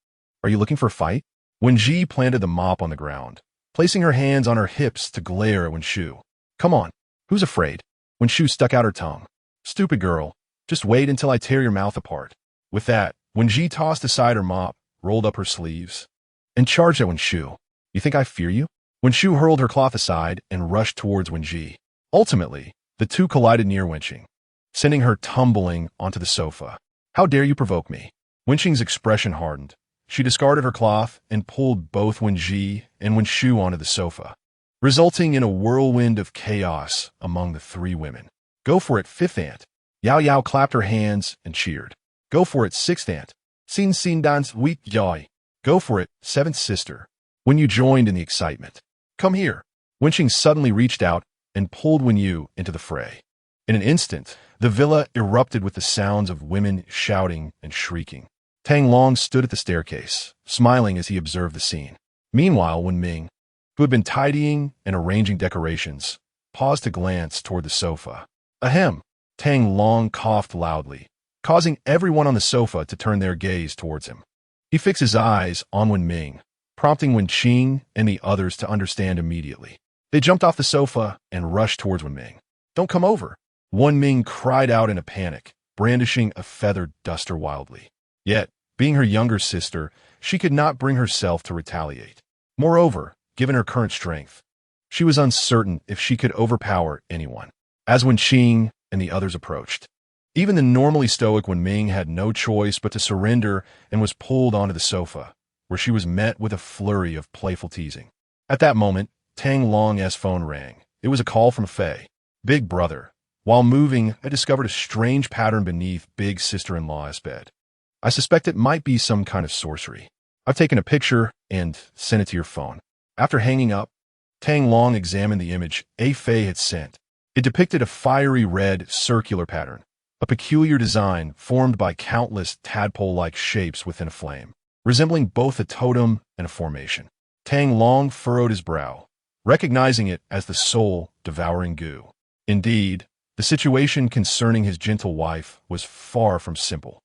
are you looking for a fight? Wenji planted the mop on the ground, placing her hands on her hips to glare at Wenshu. Come on, who's afraid? Wenshu stuck out her tongue. Stupid girl, just wait until I tear your mouth apart. With that, Wenji tossed aside her mop, rolled up her sleeves, and charged at Wenshu. You think I fear you? Wenshu hurled her cloth aside and rushed towards Wenji. Ultimately, the two collided near Wenqing, sending her tumbling onto the sofa. How dare you provoke me? Wenqing's expression hardened. She discarded her cloth and pulled both Wenji and Wenshu onto the sofa, resulting in a whirlwind of chaos among the three women. Go for it, fifth aunt. Yao Yao clapped her hands and cheered. Go for it, sixth aunt. Xin Xin dance weak joy. Go for it, seventh sister. When you joined in the excitement. Come here. Wenqing suddenly reached out and pulled Wenrou into the fray. In an instant, the villa erupted with the sounds of women shouting and shrieking. Tang Long stood at the staircase, smiling as he observed the scene. Meanwhile, Wenming, who had been tidying and arranging decorations, paused to glance toward the sofa. Ahem! Tang Long coughed loudly, causing everyone on the sofa to turn their gaze towards him. He fixed his eyes on Wenming, prompting Wenqing and the others to understand immediately. They jumped off the sofa and rushed towards Wenming. Don't come over! Wenming cried out in a panic, brandishing a feathered duster wildly. Yet, being her younger sister, she could not bring herself to retaliate. Moreover, given her current strength, she was uncertain if she could overpower anyone. As Wenqing and the others approached, even the normally stoic Wenming had no choice but to surrender and was pulled onto the sofa, where she was met with a flurry of playful teasing. At that moment, Tang Long's phone rang. It was a call from Fei. Big brother. While moving, I discovered a strange pattern beneath big sister-in-law's bed. I suspect it might be some kind of sorcery. I've taken a picture and sent it to your phone. After hanging up, Tang Long examined the image Fei had sent. It depicted a fiery red circular pattern, a peculiar design formed by countless tadpole-like shapes within a flame, resembling both a totem and a formation. Tang Long furrowed his brow, recognizing it as the soul-devouring goo. Indeed, the situation concerning his gentle wife was far from simple.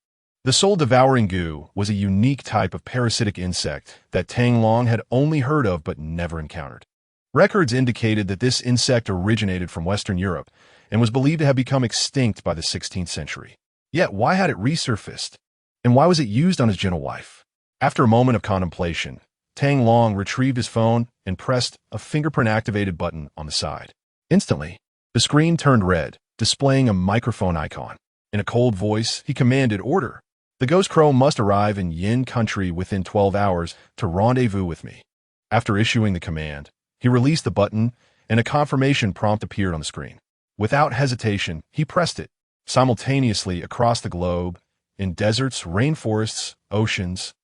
The soul-devouring goo was a unique type of parasitic insect that Tang Long had only heard of but never encountered. Records indicated that this insect originated from Western Europe and was believed to have become extinct by the 16th century. Yet why had it resurfaced? And why was it used on his gentle wife? After a moment of contemplation, Tang Long retrieved his phone and pressed a fingerprint-activated button on the side. Instantly, the screen turned red, displaying a microphone icon. In a cold voice, he commanded order. The ghost crow must arrive in Yin country within 12 hours to rendezvous with me. After issuing the command, he released the button, and a confirmation prompt appeared on the screen. Without hesitation, he pressed it, simultaneously across the globe, in deserts, rainforests, oceans,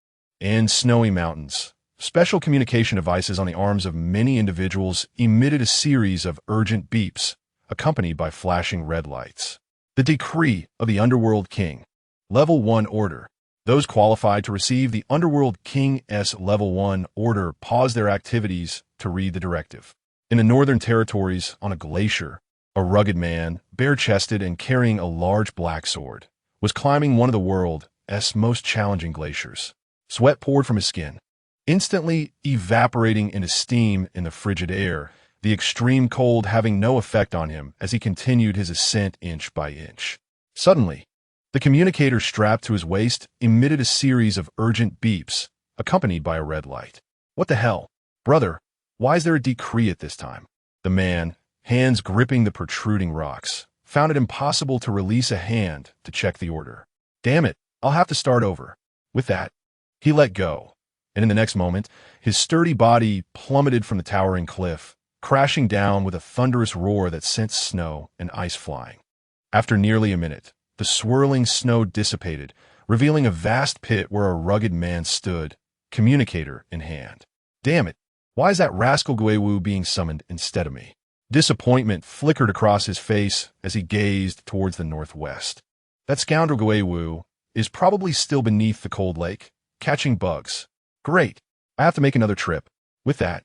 and snowy mountains. Special communication devices on the arms of many individuals emitted a series of urgent beeps, accompanied by flashing red lights. The decree of the Underworld King. Level 1 order. Those qualified to receive the Underworld King's Level 1 order pause their activities to read the directive. In the Northern Territories, on a glacier, a rugged man, bare-chested and carrying a large black sword, was climbing one of the world's most challenging glaciers. Sweat poured from his skin, instantly evaporating into steam in the frigid air, the extreme cold having no effect on him as he continued his ascent inch by inch. Suddenly, the communicator strapped to his waist emitted a series of urgent beeps, accompanied by a red light. What the hell? Brother, why is there a decree at this time? The man, hands gripping the protruding rocks, found it impossible to release a hand to check the order. Damn it, I'll have to start over. With that, he let go, and in the next moment, his sturdy body plummeted from the towering cliff, crashing down with a thunderous roar that sent snow and ice flying. After nearly a minute, the swirling snow dissipated, revealing a vast pit where a rugged man stood, communicator in hand. Damn it, why is that rascal Wenrou being summoned instead of me? Disappointment flickered across his face as he gazed towards the northwest. That scoundrel Wenrou is probably still beneath the cold lake, catching bugs. Great, I have to make another trip. With that,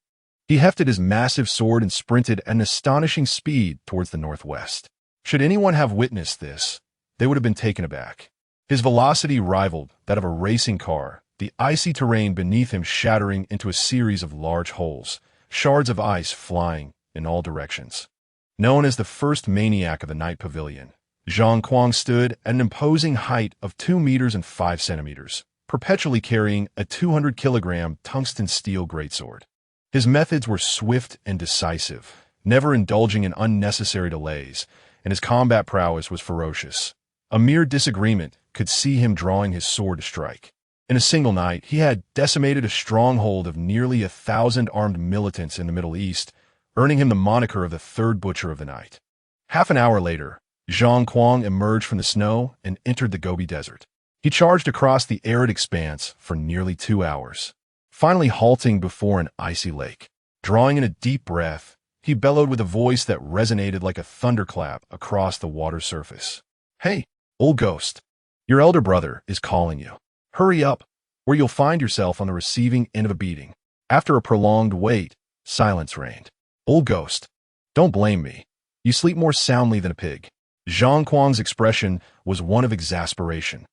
he hefted his massive sword and sprinted at an astonishing speed towards the northwest. Should anyone have witnessed this, they would have been taken aback. His velocity rivaled that of a racing car, the icy terrain beneath him shattering into a series of large holes, shards of ice flying in all directions. Known as the first maniac of the night pavilion, Zhang Kuang stood at an imposing height of 2 meters and 5 centimeters, perpetually carrying a 200-kilogram tungsten steel greatsword. His methods were swift and decisive, never indulging in unnecessary delays, and his combat prowess was ferocious. A mere disagreement could see him drawing his sword to strike. In a single night, he had decimated a stronghold of nearly 1,000 armed militants in the Middle East, earning him the moniker of the third butcher of the night. Half an hour later, Zhang Kuang emerged from the snow and entered the Gobi Desert. He charged across the arid expanse for nearly 2 hours, finally halting before an icy lake. Drawing in a deep breath, he bellowed with a voice that resonated like a thunderclap across the water surface. "Hey, old ghost, your elder brother is calling you. Hurry up, or you'll find yourself on the receiving end of a beating." After a prolonged wait, silence reigned. "Old ghost, don't blame me. You sleep more soundly than a pig." Zhang Kuang's expression was one of exasperation,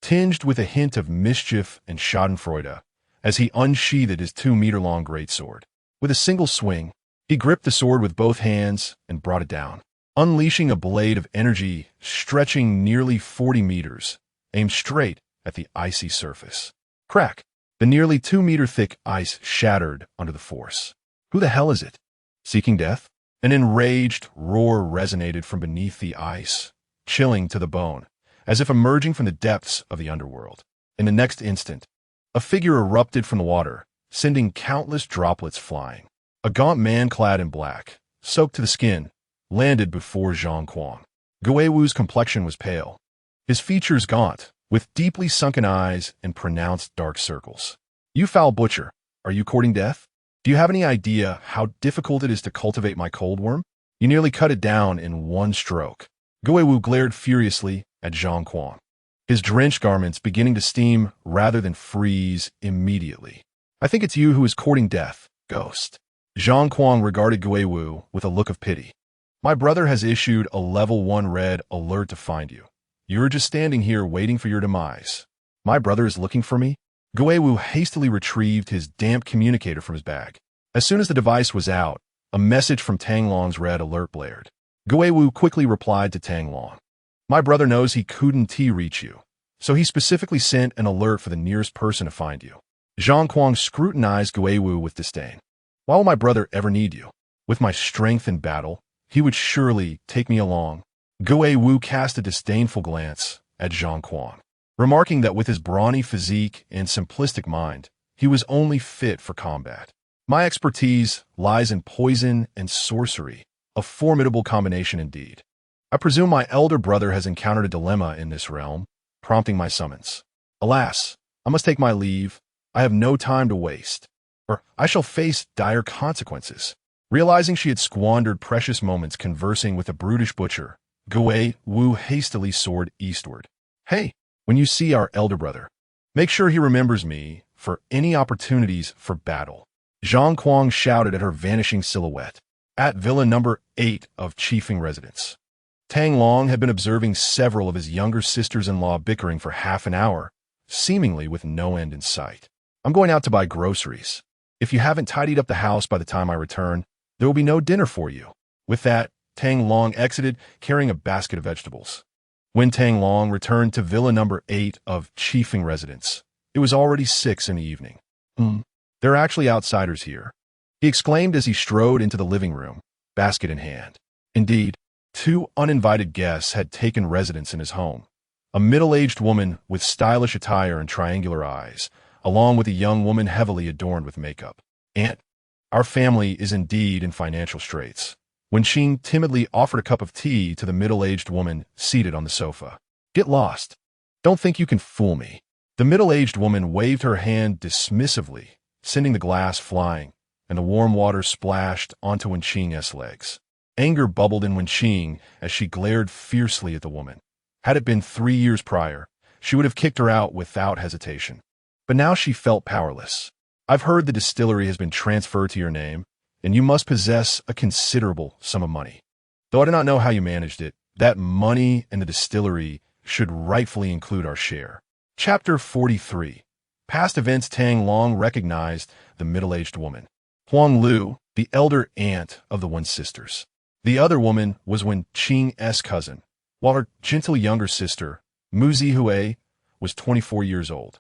tinged with a hint of mischief and schadenfreude, as he unsheathed his 2-meter-long greatsword. With a single swing, he gripped the sword with both hands and brought it down, unleashing a blade of energy stretching nearly 40 meters, aimed straight at the icy surface. Crack! The nearly 2-meter-thick ice shattered under the force. "Who the hell is it? Seeking death?" An enraged roar resonated from beneath the ice, chilling to the bone, as if emerging from the depths of the underworld. In the next instant, a figure erupted from the water, sending countless droplets flying. A gaunt man clad in black, soaked to the skin, landed before Zhang Kuang. Guiwu's complexion was pale, his features gaunt, with deeply sunken eyes and pronounced dark circles. "You foul butcher, are you courting death? Do you have any idea how difficult it is to cultivate my cold worm? You nearly cut it down in one stroke." Guiwu glared furiously at Zhang Kuang, his drenched garments beginning to steam rather than freeze immediately. "I think it's you who is courting death, ghost." Zhang Kuang regarded Guiwu with a look of pity. "My brother has issued a level 1 red alert to find you. You're just standing here waiting for your demise." "My brother is looking for me?" Guiwu hastily retrieved his damp communicator from his bag. As soon as the device was out, a message from Tang Long's red alert blared. Guiwu quickly replied to Tang Long. "My brother knows he couldn't reach you, so he specifically sent an alert for the nearest person to find you." Zhang Kuang scrutinized Guiwu with disdain. "Why will my brother ever need you? With my strength in battle, he would surely take me along." Guiwu cast a disdainful glance at Zhang Kuang, remarking that with his brawny physique and simplistic mind, he was only fit for combat. "My expertise lies in poison and sorcery, a formidable combination indeed. I presume my elder brother has encountered a dilemma in this realm, prompting my summons. Alas, I must take my leave. I have no time to waste, or I shall face dire consequences." Realizing she had squandered precious moments conversing with a brutish butcher, Guiwu hastily soared eastward. "Hey, when you see our elder brother, make sure he remembers me for any opportunities for battle." Zhang Kuang shouted at her vanishing silhouette. At Villa number 8 of Chiefing Residence, Tang Long had been observing several of his younger sisters-in-law bickering for half an hour, seemingly with no end in sight. "I'm going out to buy groceries. If you haven't tidied up the house by the time I return, there will be no dinner for you." With that, Tang Long exited, carrying a basket of vegetables. When Tang Long returned to Villa number 8 of Chiefing Residence, it was already 6 in the evening. There are actually outsiders here," he exclaimed as he strode into the living room, basket in hand. Indeed, 2 uninvited guests had taken residence in his home. A middle-aged woman with stylish attire and triangular eyes, along with a young woman heavily adorned with makeup. "Aunt, our family is indeed in financial straits." Wenqing timidly offered a cup of tea to the middle-aged woman seated on the sofa. "Get lost. Don't think you can fool me." The middle-aged woman waved her hand dismissively, sending the glass flying, and the warm water splashed onto Wenqing's legs. Anger bubbled in Wenqing as she glared fiercely at the woman. Had it been 3 years prior, she would have kicked her out without hesitation. But now she felt powerless. "I've heard the distillery has been transferred to your name, and you must possess a considerable sum of money. Though I do not know how you managed it, that money and the distillery should rightfully include our share." Chapter 43. Past events. Tang Long recognized the middle-aged woman. Huang Lu, the elder aunt of the Wen sisters. The other woman was Wenqing's cousin, while her gentle younger sister, Mu Zihui, was 24 years old.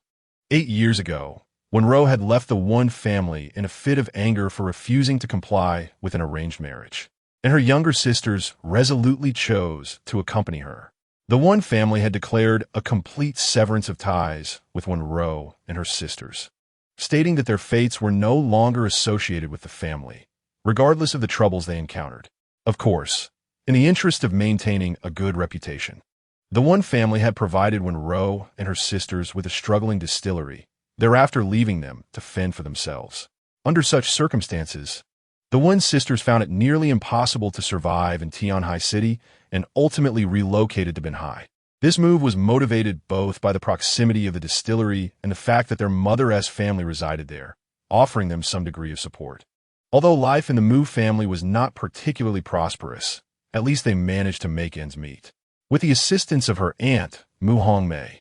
8 years ago, Wenrou had left the Wen family in a fit of anger for refusing to comply with an arranged marriage, and her younger sisters resolutely chose to accompany her. The Wen family had declared a complete severance of ties with Wenrou and her sisters, stating that their fates were no longer associated with the family, regardless of the troubles they encountered. Of course, in the interest of maintaining a good reputation, the Wen family had provided Wenrou and her sisters with a struggling distillery, thereafter leaving them to fend for themselves. Under such circumstances, The Wen sisters found it nearly impossible to survive in Tianhai City and ultimately relocated to Binhai. This move was motivated both by the proximity of the distillery and the fact that their mother-s family resided there, offering them some degree of support. Although life in the Mu family was not particularly prosperous, at least they managed to make ends meet. With the assistance of her aunt, Mu Hongmei,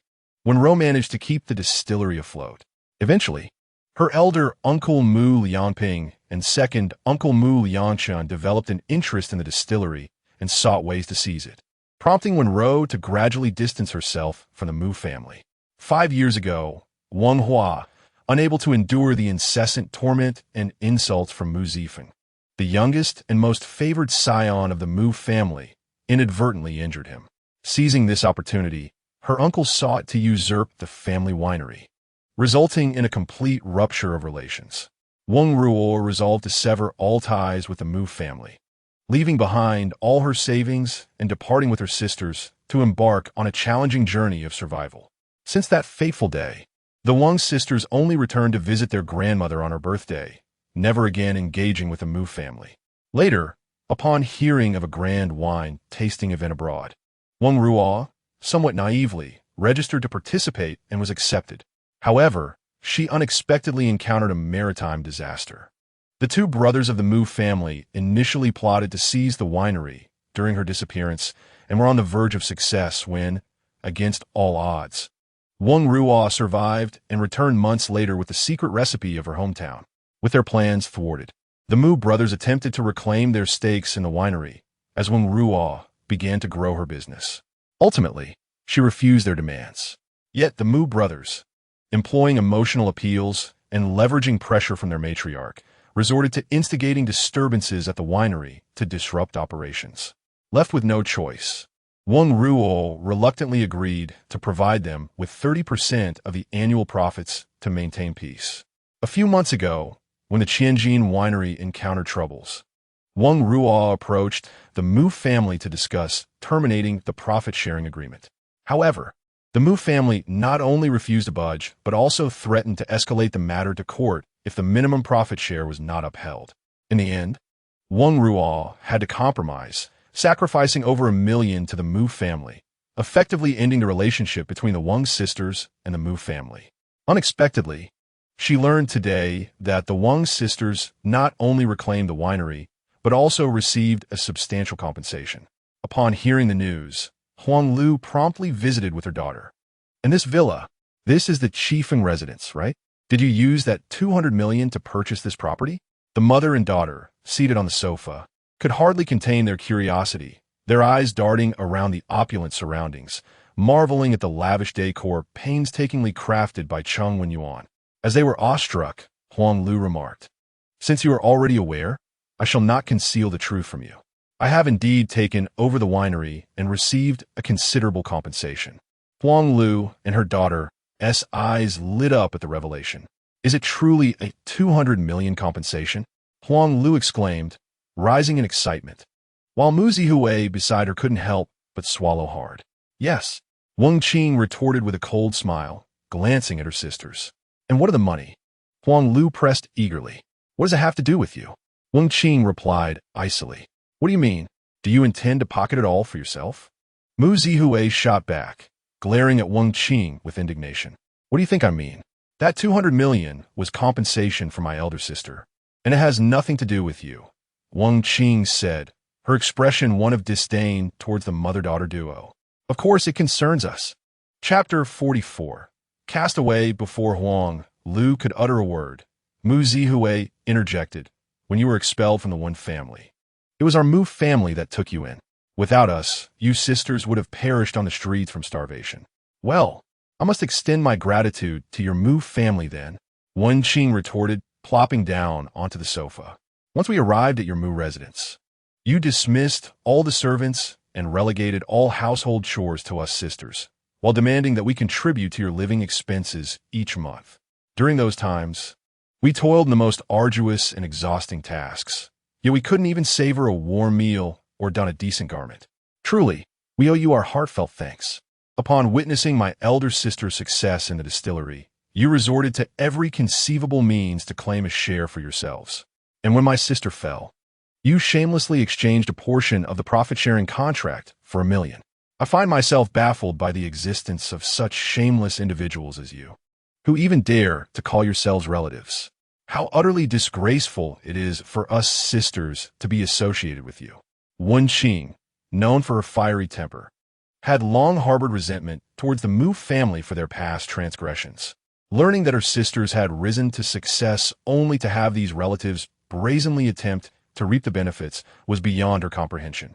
Wenrou managed to keep the distillery afloat. Eventually, her elder uncle Mu Lianping and second uncle Mu Lianchun developed an interest in the distillery and sought ways to seize it, prompting Wenrou to gradually distance herself from the Mu family. 5 years ago, Wang Hua, unable to endure the incessant torment and insults from Mu Zifeng, the youngest and most favored scion of the Mu family, inadvertently injured him. Seizing this opportunity, her uncle sought to usurp the family winery, resulting in a complete rupture of relations. Wenrou resolved to sever all ties with the Mu family, leaving behind all her savings and departing with her sisters to embark on a challenging journey of survival. Since that fateful day, the Wang sisters only returned to visit their grandmother on her birthday, never again engaging with the Mu family. Later, upon hearing of a grand wine tasting event abroad, Wenrou, somewhat naively, registered to participate and was accepted. However, she unexpectedly encountered a maritime disaster. The two brothers of the Mu family initially plotted to seize the winery during her disappearance and were on the verge of success when, against all odds, Wenrou survived and returned months later with the secret recipe of her hometown. With their plans thwarted, the Mu brothers attempted to reclaim their stakes in the winery as Wenrou began to grow her business. Ultimately, she refused their demands. Yet the Mu brothers, employing emotional appeals and leveraging pressure from their matriarch, resorted to instigating disturbances at the winery to disrupt operations. Left with no choice, Wenrou reluctantly agreed to provide them with 30% of the annual profits to maintain peace. A few months ago, when the Tianjin winery encountered troubles, Wenrou approached the Mu family to discuss terminating the profit-sharing agreement. However, the Mu family not only refused to budge, but also threatened to escalate the matter to court if the minimum profit share was not upheld. In the end, Wenrou had to compromise, sacrificing over $1 million to the Mu family, effectively ending the relationship between the Wang sisters and the Mu family. Unexpectedly, she learned today that the Wang sisters not only reclaimed the winery, but also received a substantial compensation. Upon hearing the news, Huang Lu promptly visited with her daughter. "And this villa, this is the Qifeng residence, right? Did you use that $200 million to purchase this property?" The mother and daughter, seated on the sofa, could hardly contain their curiosity, their eyes darting around the opulent surroundings, marveling at the lavish decor painstakingly crafted by Cheng Wenyuan. As they were awestruck, Huang Lu remarked, "Since you are already aware, I shall not conceal the truth from you. I have indeed taken over the winery and received a considerable compensation." Huang Lu and her daughter's eyes lit up at the revelation. "Is it truly a $200 million compensation?" Huang Lu exclaimed, rising in excitement, while Mu Zihui beside her couldn't help but swallow hard. "Yes," Wang Qing retorted with a cold smile, glancing at her sisters. "And what of the money?" Huang Lu pressed eagerly. "What does it have to do with you?" Wang Qing replied icily. "What do you mean? Do you intend to pocket it all for yourself?" Mu Zihui shot back, glaring at Wang Qing with indignation. "What do you think I mean? That $200 million was compensation for my elder sister, and it has nothing to do with you," Wang Qing said, her expression one of disdain towards the mother-daughter duo. "Of course it concerns us." Chapter 44. Cast away before Huang Lu could utter a word, Mu Zihui interjected, "When you were expelled from the Wen family, it was our Mu family that took you in. Without us, you sisters would have perished on the streets from starvation." "Well, I must extend my gratitude to your Mu family then," Wen Qing retorted, plopping down onto the sofa. "Once we arrived at your Mu residence, you dismissed all the servants and relegated all household chores to us sisters, while demanding that we contribute to your living expenses each month. During those times, we toiled in the most arduous and exhausting tasks, yet we couldn't even savor a warm meal or don a decent garment. Truly, we owe you our heartfelt thanks. Upon witnessing my elder sister's success in the distillery, you resorted to every conceivable means to claim a share for yourselves. And when my sister fell, you shamelessly exchanged a portion of the profit-sharing contract for $1 million. I find myself baffled by the existence of such shameless individuals as you, who even dare to call yourselves relatives. How utterly disgraceful it is for us sisters to be associated with you. Wenqing, known for her fiery temper, had long harbored resentment towards the Mu family for their past transgressions. Learning that her sisters had risen to success only to have these relatives brazenly attempt to reap the benefits was beyond her comprehension.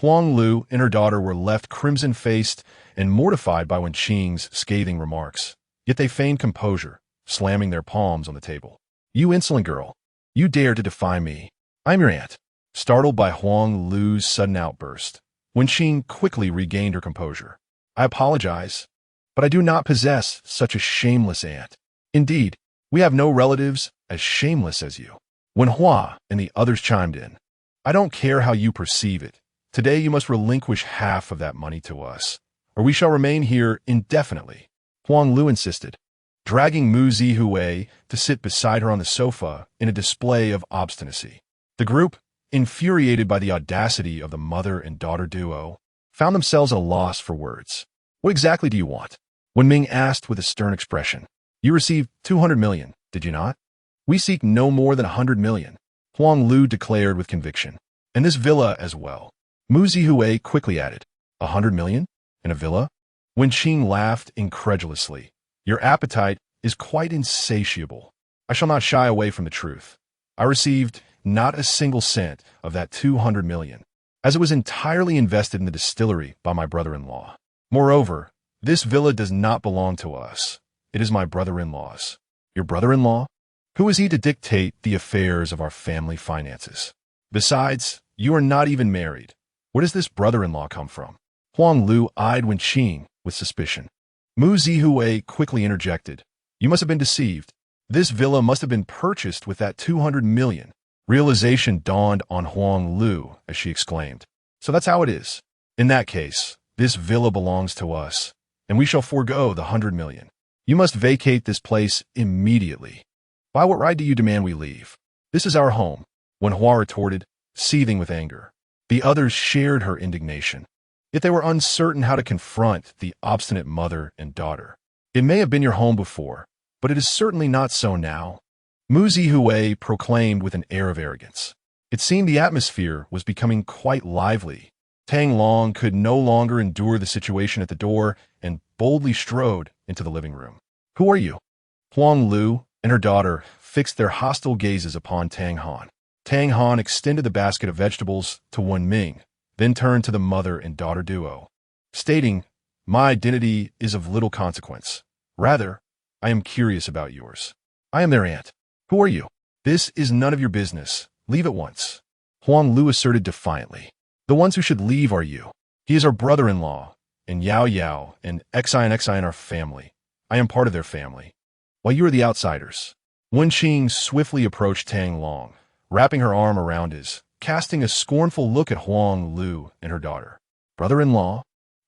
Huang Lu and her daughter were left crimson-faced and mortified by Wenqing's scathing remarks. Yet they feigned composure, slamming their palms on the table. You insolent girl! You dare to defy me! I'm your aunt! Startled by Huang Lu's sudden outburst, Wenqing quickly regained her composure. I apologize, but I do not possess such a shameless aunt. Indeed, we have no relatives as shameless as you. When Hua and the others chimed in, I don't care how you perceive it. Today you must relinquish half of that money to us, or we shall remain here indefinitely. Huang Lu insisted, dragging Mu Zihui to sit beside her on the sofa in a display of obstinacy. The group, infuriated by the audacity of the mother and daughter duo, found themselves at a loss for words. What exactly do you want? Wenming asked with a stern expression. You received 200 million, did you not? We seek no more than 100 million, Huang Lu declared with conviction. And this villa as well. Mu Zihui quickly added, 100 million? In a villa? Wenqing laughed incredulously. Your appetite is quite insatiable. I shall not shy away from the truth. I received not a single cent of that 200 million, as it was entirely invested in the distillery by my brother-in-law. Moreover, this villa does not belong to us. It is my brother-in-law's. Your brother-in-law? Who is he to dictate the affairs of our family finances? Besides, you are not even married. Where does this brother-in-law come from? Huang Lu eyed Wenqing with suspicion. Mu Zihui quickly interjected. You must have been deceived. This villa must have been purchased with that 200 million. Realization dawned on Huang Lu as she exclaimed. So that's how it is. In that case, this villa belongs to us, and we shall forego the 100 million. You must vacate this place immediately. By what right do you demand we leave? This is our home, Wenhua retorted, seething with anger. The others shared her indignation, yet they were uncertain how to confront the obstinate mother and daughter. It may have been your home before, but it is certainly not so now, Mu Zihui proclaimed with an air of arrogance. It seemed the atmosphere was becoming quite lively. Tang Long could no longer endure the situation at the door and boldly strode into the living room. Who are you? Huang Lu and her daughter fixed their hostile gazes upon Tang Han. Tang Han extended the basket of vegetables to Wenming, then turned to the mother and daughter duo, stating, My identity is of little consequence. Rather, I am curious about yours. I am their aunt. Who are you? This is none of your business. Leave at once. Huang Lu asserted defiantly. The ones who should leave are you. He is our brother-in-law, and Yao Yao and Xi are family. I am part of their family, while you are the outsiders. Wenqing swiftly approached Tang Long, wrapping her arm around his, casting a scornful look at Huang Lu and her daughter. Brother-in-law?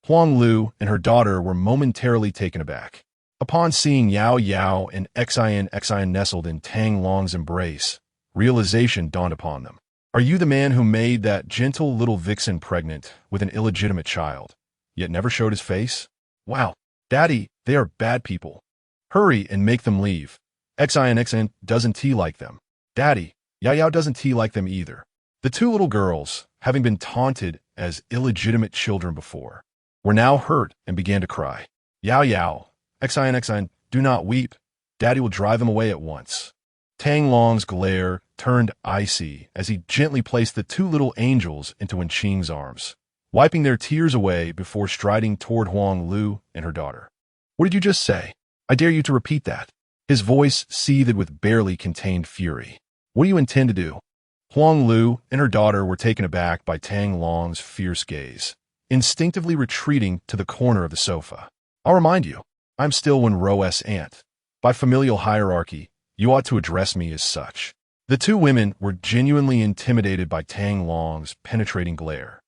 Huang Lu and her daughter were momentarily taken aback. Upon seeing Yao Yao and Xi nestled in Tang Long's embrace, realization dawned upon them. Are you the man who made that gentle little vixen pregnant with an illegitimate child, yet never showed his face? Wow, Daddy, they are bad people. Hurry and make them leave. Xi doesn't tea like them. Daddy, Yao Yao doesn't tea like them either. The two little girls, having been taunted as illegitimate children before, were now hurt and began to cry. Yao Yao, Xi, do not weep. Daddy will drive them away at once. Tang Long's glare turned icy as he gently placed the two little angels into Wenqing's arms, wiping their tears away before striding toward Huang Lu and her daughter. What did you just say? I dare you to repeat that. His voice seethed with barely contained fury. What do you intend to do? Huang Lu and her daughter were taken aback by Tang Long's fierce gaze, instinctively retreating to the corner of the sofa. I'll remind you, I'm still Wenrou's aunt. By familial hierarchy, you ought to address me as such. The two women were genuinely intimidated by Tang Long's penetrating glare,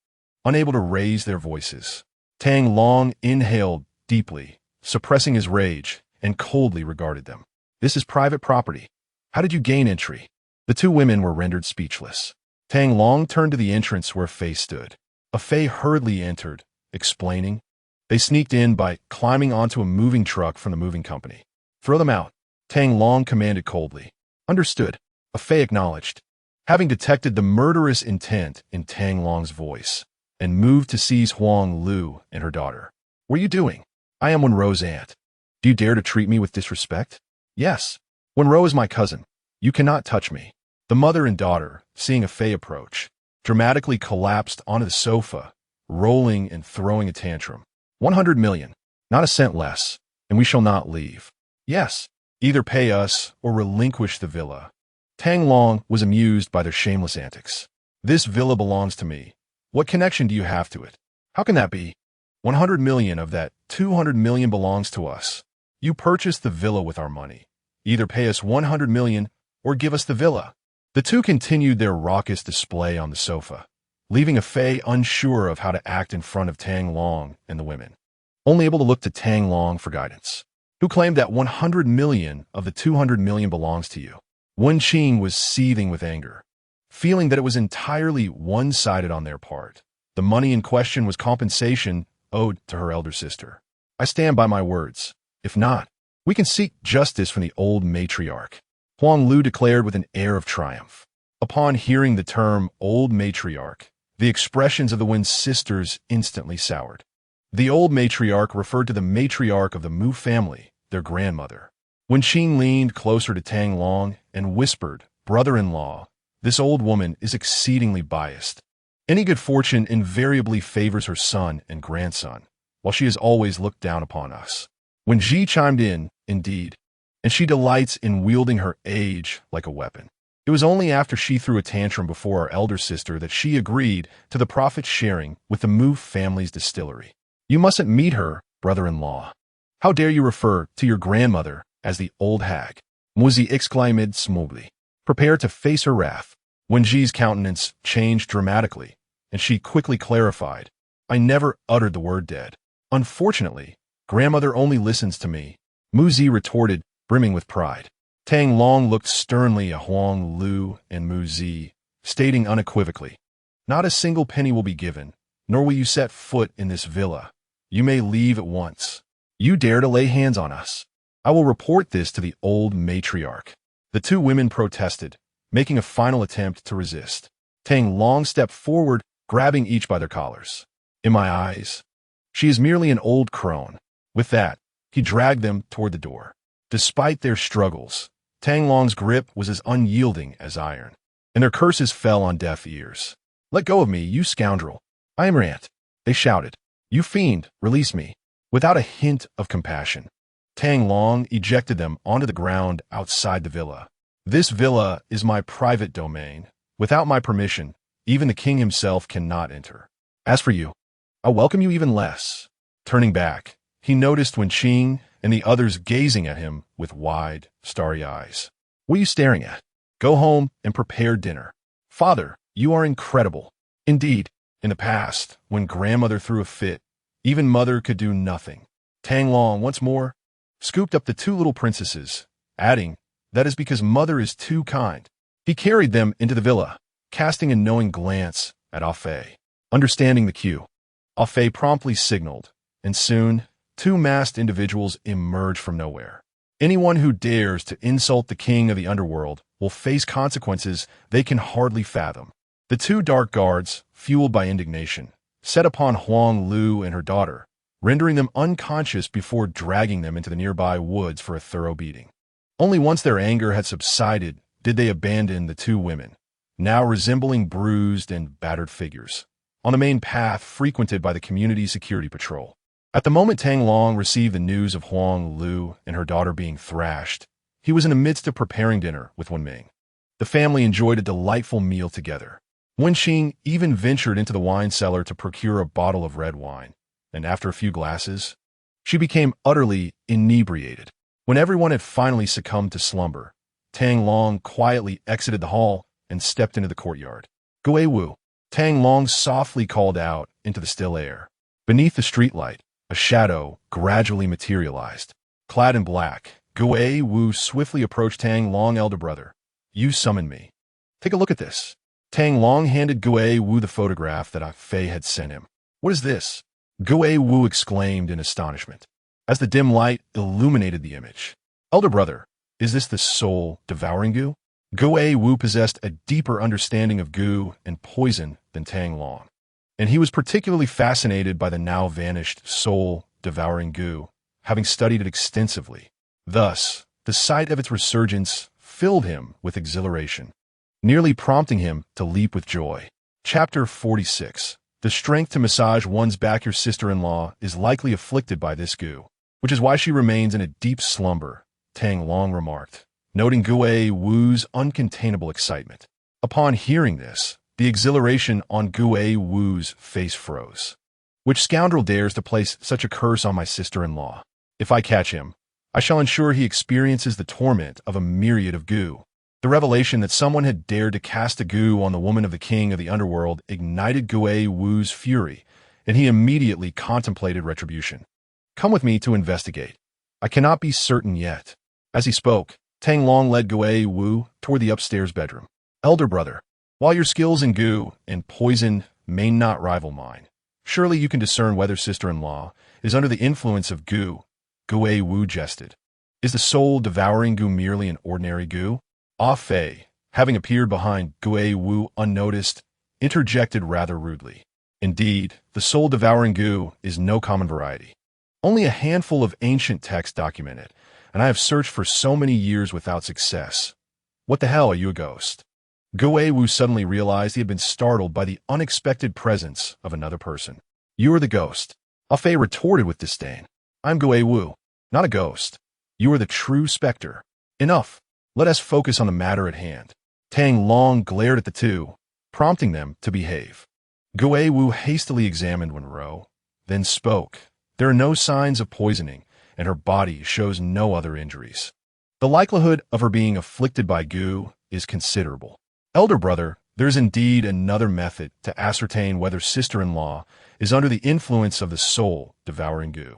unable to raise their voices. Tang Long inhaled deeply, suppressing his rage, and coldly regarded them. This is private property. How did you gain entry? The two women were rendered speechless. Tang Long turned to the entrance where Fei stood. A Fei hurriedly entered, explaining. They sneaked in by climbing onto a moving truck from the moving company. Throw them out, Tang Long commanded coldly. Understood, a Fei acknowledged, having detected the murderous intent in Tang Long's voice, and moved to seize Huang Lu and her daughter. What are you doing? I am Wenrou's aunt. Do you dare to treat me with disrespect? Yes. Wenrou is my cousin. You cannot touch me. The mother and daughter, seeing a Fei approach, dramatically collapsed onto the sofa, rolling and throwing a tantrum. 100 million, not a cent less, and we shall not leave. Yes, either pay us or relinquish the villa. Tang Long was amused by their shameless antics. This villa belongs to me. What connection do you have to it? How can that be? 100 million of that 200 million belongs to us. You purchased the villa with our money. Either pay us 100 million or give us the villa. The two continued their raucous display on the sofa, leaving a Fei unsure of how to act in front of Tang Long and the women, only able to look to Tang Long for guidance, who claimed that 100 million of the 200 million belongs to you. Wen Qing was seething with anger, feeling that it was entirely one-sided on their part. The money in question was compensation owed to her elder sister. I stand by my words. If not, we can seek justice from the old matriarch, Huang Lu declared with an air of triumph. Upon hearing the term old matriarch, the expressions of the Wen sisters instantly soured. The old matriarch referred to the matriarch of the Mu family, their grandmother. Wen Qing leaned closer to Tang Long and whispered, "Brother-in-law, this old woman is exceedingly biased. Any good fortune invariably favors her son and grandson, while she has always looked down upon us." When Ji chimed in, "Indeed, and she delights in wielding her age like a weapon." It was only after she threw a tantrum before our elder sister that she agreed to the profit sharing with the Mu family's distillery. "You mustn't meet her, brother-in-law. How dare you refer to your grandmother as the old hag?" Muzi exclaimed smoothly, prepared to face her wrath. When Ji's countenance changed dramatically, and she quickly clarified, "I never uttered the word dead. Unfortunately, grandmother only listens to me," Muzi retorted, brimming with pride. Tang Long looked sternly at Huang Lu and Muzi, stating unequivocally, "Not a single penny will be given, nor will you set foot in this villa. You may leave at once. You dare to lay hands on us. I will report this to the old matriarch." The two women protested, making a final attempt to resist. Tang Long stepped forward, grabbing each by their collars. "In my eyes, she is merely an old crone." With that, he dragged them toward the door. Despite their struggles, Tang Long's grip was as unyielding as iron, and their curses fell on deaf ears. "Let go of me, you scoundrel. I am your aunt," they shouted. "You fiend, release me." Without a hint of compassion, Tang Long ejected them onto the ground outside the villa. "This villa is my private domain. Without my permission, even the king himself cannot enter. As for you, I welcome you even less." Turning back, he noticed Wen Qing and the others gazing at him with wide, starry eyes. "What are you staring at? Go home and prepare dinner." "Father, you are incredible." Indeed, in the past, when grandmother threw a fit, even mother could do nothing. Tang Long once more scooped up the two little princesses, adding, "That is because mother is too kind." He carried them into the villa, casting a knowing glance at Ah Fei. Understanding the cue, Ah Fei promptly signaled, and soon, two masked individuals emerged from nowhere. Anyone who dares to insult the king of the underworld will face consequences they can hardly fathom. The two dark guards, fueled by indignation, set upon Huang Lu and her daughter, rendering them unconscious before dragging them into the nearby woods for a thorough beating. Only once their anger had subsided did they abandon the two women, now resembling bruised and battered figures, on the main path frequented by the community security patrol. At the moment Tang Long received the news of Huang Lu and her daughter being thrashed, he was in the midst of preparing dinner with Wen Ming. The family enjoyed a delightful meal together. Wen Qing even ventured into the wine cellar to procure a bottle of red wine, and after a few glasses, she became utterly inebriated. When everyone had finally succumbed to slumber, Tang Long quietly exited the hall and stepped into the courtyard. "Wenrou," Tang Long softly called out into the still air. Beneath the streetlight, a shadow gradually materialized. Clad in black, Wenrou swiftly approached Tang Long, "Elder brother, you summoned me." Take a look at this. Tang Long handed Gui Wu the photograph that Fei had sent him. What is this? Gui Wu exclaimed in astonishment, as the dim light illuminated the image. Elder brother, is this the soul-devouring goo? Gui Wu possessed a deeper understanding of goo and poison than Tang Long, and he was particularly fascinated by the now-vanished soul-devouring goo, having studied it extensively. Thus, the sight of its resurgence filled him with exhilaration, nearly prompting him to leap with joy. Chapter 46. The strength to massage one's back. Your sister-in-law is likely afflicted by this goo, which is why she remains in a deep slumber, Tang Long remarked, noting Gui Wu's uncontainable excitement. Upon hearing this, the exhilaration on Gui Wu's face froze. Which scoundrel dares to place such a curse on my sister-in-law? If I catch him, I shall ensure he experiences the torment of a myriad of goo. The revelation that someone had dared to cast a goo on the woman of the king of the underworld ignited Gui Wu's fury, and he immediately contemplated retribution. Come with me to investigate. I cannot be certain yet. As he spoke, Tang Long led Gui Wu toward the upstairs bedroom. Elder brother, while your skills in goo and poison may not rival mine, surely you can discern whether sister-in-law is under the influence of goo. Gui Wu jested. Is the soul-devouring goo merely an ordinary goo? Ah Fei, having appeared behind Gui Wu unnoticed, interjected rather rudely. Indeed, the soul-devouring goo is no common variety. Only a handful of ancient texts document it, and I have searched for so many years without success. What the hell, are you a ghost? Gui Wu suddenly realized he had been startled by the unexpected presence of another person. You are the ghost. Ah Fei retorted with disdain. I'm Gui Wu, not a ghost. You are the true specter. Enough. Let us focus on the matter at hand. Tang Long glared at the two, prompting them to behave. Gui Wu hastily examined Wenrou, then spoke. There are no signs of poisoning, and her body shows no other injuries. The likelihood of her being afflicted by goo is considerable. Elder brother, there is indeed another method to ascertain whether sister-in-law is under the influence of the soul-devouring goo.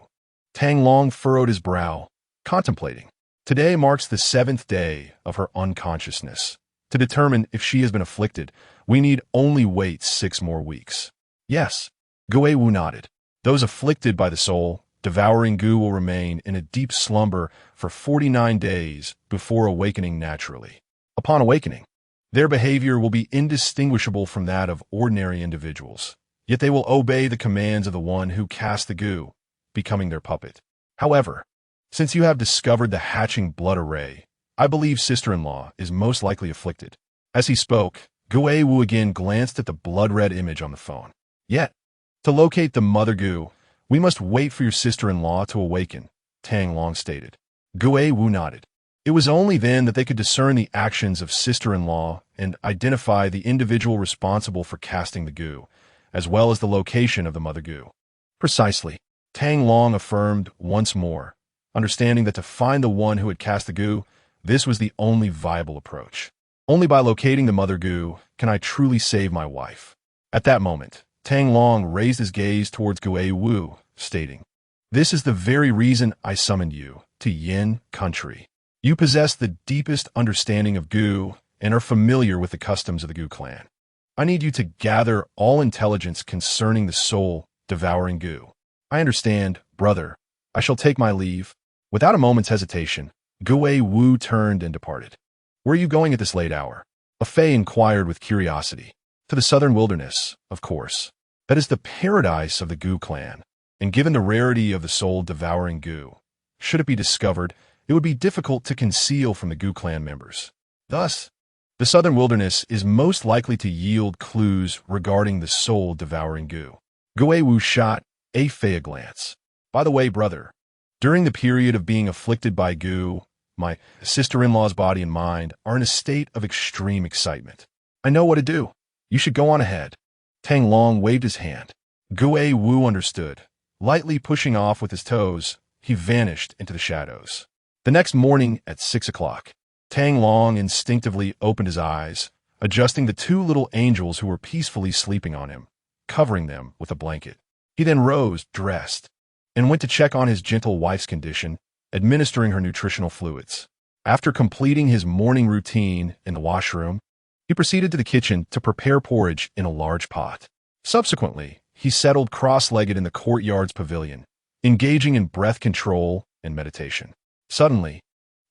Tang Long furrowed his brow, contemplating. Today marks the 7th day of her unconsciousness. To determine if she has been afflicted, we need only wait 6 more weeks. Yes, Gui Wu nodded. Those afflicted by the soul-devouring goo will remain in a deep slumber for 49 days before awakening naturally. Upon awakening, their behavior will be indistinguishable from that of ordinary individuals, yet they will obey the commands of the one who cast the goo, becoming their puppet. However, since you have discovered the hatching blood array, I believe sister-in-law is most likely afflicted. As he spoke, Gui Wu again glanced at the blood-red image on the phone. Yet, to locate the mother goo, we must wait for your sister-in-law to awaken, Tang Long stated. Gui Wu nodded. It was only then that they could discern the actions of sister-in-law and identify the individual responsible for casting the goo, as well as the location of the mother goo. Precisely, Tang Long affirmed once more, understanding that to find the one who had cast the goo, this was the only viable approach. Only by locating the mother goo can I truly save my wife. At that moment, Tang Long raised his gaze towards Gui Wu, stating, This is the very reason I summoned you to Yin country. You possess the deepest understanding of goo and are familiar with the customs of the goo clan. I need you to gather all intelligence concerning the soul-devouring goo. I understand, brother. I shall take my leave. Without a moment's hesitation, Gui Wu turned and departed. Where are you going at this late hour? Fei inquired with curiosity. To the southern wilderness, of course. That is the paradise of the goo clan, and given the rarity of the soul-devouring goo, should it be discovered, it would be difficult to conceal from the goo clan members. Thus, the southern wilderness is most likely to yield clues regarding the soul-devouring goo. Gui Wu shot Fei a glance. By the way, brother, during the period of being afflicted by goo, my sister-in-law's body and mind are in a state of extreme excitement. I know what to do. You should go on ahead. Tang Long waved his hand. Gui Wu understood. Lightly pushing off with his toes, he vanished into the shadows. The next morning at 6 o'clock, Tang Long instinctively opened his eyes, adjusting the 2 little angels who were peacefully sleeping on him, covering them with a blanket. He then rose, dressed, and went to check on his gentle wife's condition, administering her nutritional fluids. After completing his morning routine in the washroom, He proceeded to the kitchen to prepare porridge in a large pot. Subsequently, he settled cross-legged in the courtyard's pavilion, engaging in breath control and meditation. Suddenly,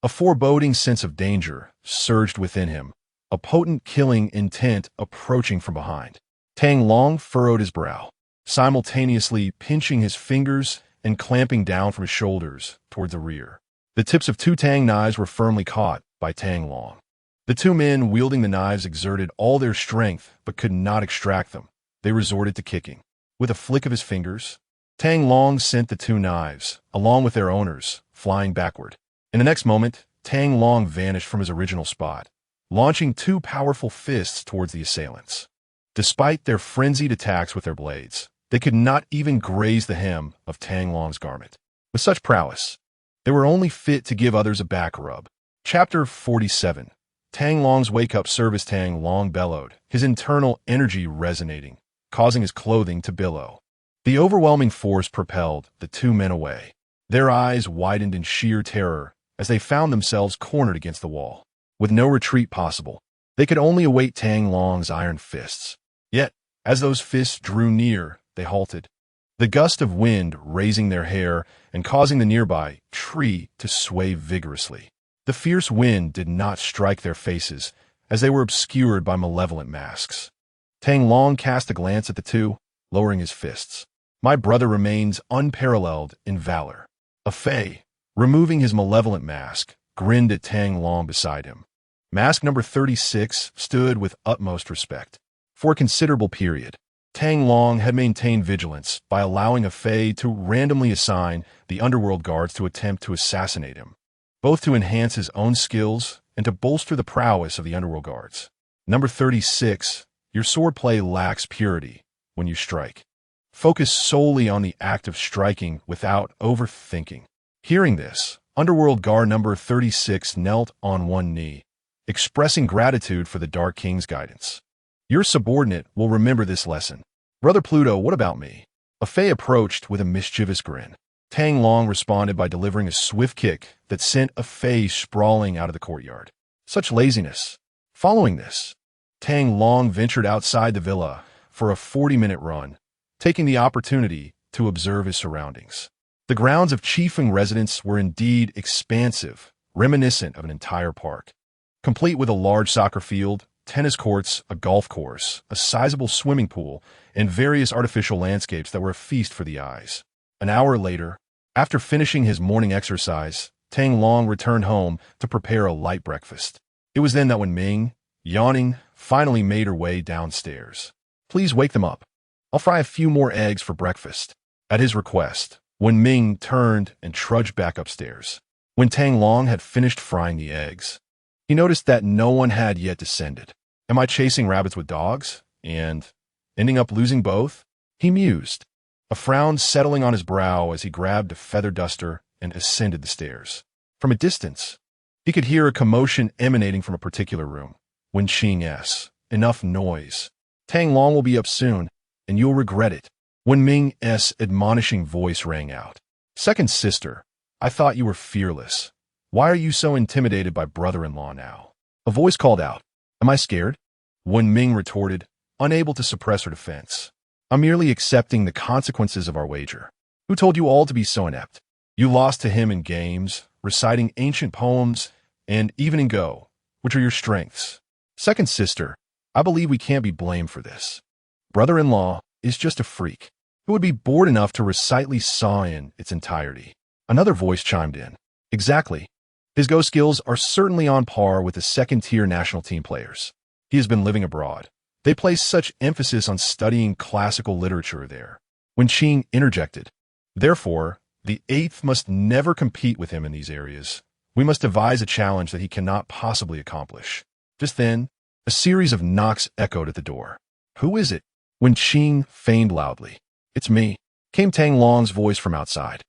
a foreboding sense of danger surged within him, a potent killing intent approaching from behind. Tang Long furrowed his brow, simultaneously pinching his fingers and clamping down from his shoulders toward the rear. The tips of two Tang knives were firmly caught by Tang Long. The two men wielding the knives exerted all their strength but could not extract them. They resorted to kicking. With a flick of his fingers, Tang Long sent the two knives, along with their owners, flying backward. In the next moment, Tang Long vanished from his original spot, launching two powerful fists towards the assailants. Despite their frenzied attacks with their blades, they could not even graze the hem of Tang Long's garment. With such prowess, they were only fit to give others a back rub. Chapter 47. Tang Long's wake-up service. Tang Long bellowed, his internal energy resonating, causing his clothing to billow. The overwhelming force propelled the two men away. Their eyes widened in sheer terror as they found themselves cornered against the wall. With no retreat possible, they could only await Tang Long's iron fists. Yet, as those fists drew near, they halted, the gust of wind raising their hair and causing the nearby tree to sway vigorously. The fierce wind did not strike their faces, as they were obscured by malevolent masks. Tang Long cast a glance at the two, lowering his fists. My brother remains unparalleled in valor. A Fey, removing his malevolent mask, grinned at Tang Long beside him. Mask number 36 stood with utmost respect. For a considerable period, Tang Long had maintained vigilance by allowing a Fey to randomly assign the Underworld guards to attempt to assassinate him, both to enhance his own skills and to bolster the prowess of the Underworld guards. Number 36, your swordplay lacks purity when you strike. Focus solely on the act of striking without overthinking. Hearing this, Underworld guard number 36 knelt on one knee, expressing gratitude for the Dark King's guidance. Your subordinate will remember this lesson. Brother Pluto, what about me? A Fey approached with a mischievous grin. Tang Long responded by delivering a swift kick that sent a Fey sprawling out of the courtyard. Such laziness. Following this, Tang Long ventured outside the villa for a 40-minute run, taking the opportunity to observe his surroundings. The grounds of Chifeng residence were indeed expansive, reminiscent of an entire park, complete with a large soccer field, tennis courts, a golf course, a sizable swimming pool, and various artificial landscapes that were a feast for the eyes. An hour later, after finishing his morning exercise, Tang Long returned home to prepare a light breakfast. It was then that when Ming, yawning, finally made her way downstairs. Please wake them up. I'll fry a few more eggs for breakfast. At his request, when Ming turned and trudged back upstairs. When Tang Long had finished frying the eggs, he noticed that no one had yet descended. Am I chasing rabbits with dogs? And ending up losing both? He mused, a frown settling on his brow as he grabbed a feather duster and ascended the stairs. From a distance, he could hear a commotion emanating from a particular room. Wen Qing's, enough noise. Tang Long will be up soon, and you'll regret it. Wen Ming's admonishing voice rang out. Second sister, I thought you were fearless. Why are you so intimidated by brother-in-law now? A voice called out. Am I scared? Wen Ming retorted, unable to suppress her defense. I'm merely accepting the consequences of our wager. Who told you all to be so inept? You lost to him in games, reciting ancient poems, and even in Go, which are your strengths. Second sister, I believe we can't be blamed for this. Brother-in-law is just a freak who would be bored enough to recite Li Sa in its entirety. Another voice chimed in. Exactly. His Go skills are certainly on par with the second-tier national team players. He has been living abroad. They place such emphasis on studying classical literature there. Wen Qing interjected. Therefore, the 8th must never compete with him in these areas. We must devise a challenge that he cannot possibly accomplish. Just then, a series of knocks echoed at the door. Who is it? Wen Qing feigned loudly. It's me, came Tang Long's voice from outside.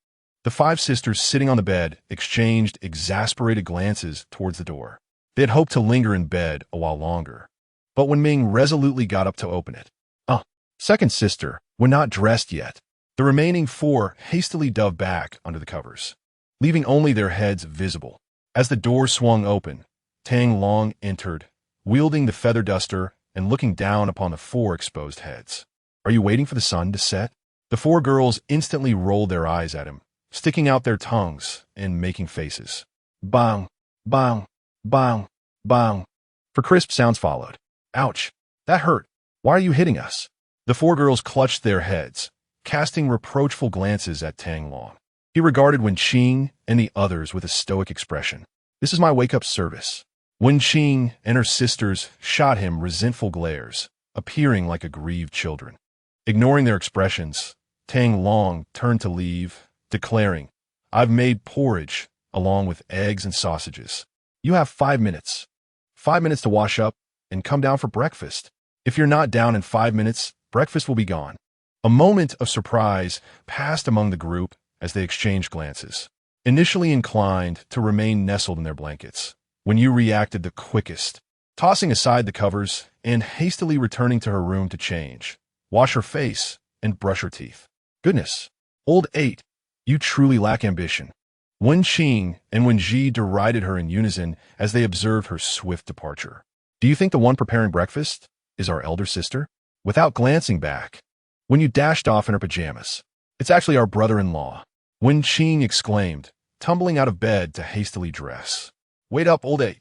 The 5 sisters sitting on the bed exchanged exasperated glances towards the door. They had hoped to linger in bed a while longer, but when Ming resolutely got up to open it. Second sister, were not dressed yet. The remaining 4 hastily dove back under the covers, leaving only their heads visible. As the door swung open, Tang Long entered, wielding the feather duster and looking down upon the four exposed heads. Are you waiting for the sun to set? The four girls instantly rolled their eyes at him, sticking out their tongues and making faces. Bang, bang, bang, bang. For crisp sounds followed. Ouch, that hurt. Why are you hitting us? The four girls clutched their heads, casting reproachful glances at Tang Long. He regarded Wen Qing and the others with a stoic expression. This is my wake-up service. Wen Qing and her sisters shot him resentful glares, appearing like aggrieved children. Ignoring their expressions, Tang Long turned to leave, declaring, I've made porridge, along with eggs and sausages. You have 5 minutes. 5 minutes to wash up and come down for breakfast. If you're not down in 5 minutes, breakfast will be gone. A moment of surprise passed among the group as they exchanged glances. Initially inclined to remain nestled in their blankets, Wenrou reacted the quickest, tossing aside the covers and hastily returning to her room to change, wash her face, and brush her teeth. Goodness, old 8, you truly lack ambition. Wen Qing and Wen Ji derided her in unison as they observed her swift departure. Do you think the one preparing breakfast is our elder sister? Without glancing back, Wenrou dashed off in her pajamas. It's actually our brother-in-law. Wen Qing exclaimed, tumbling out of bed to hastily dress. Wait up, old 8.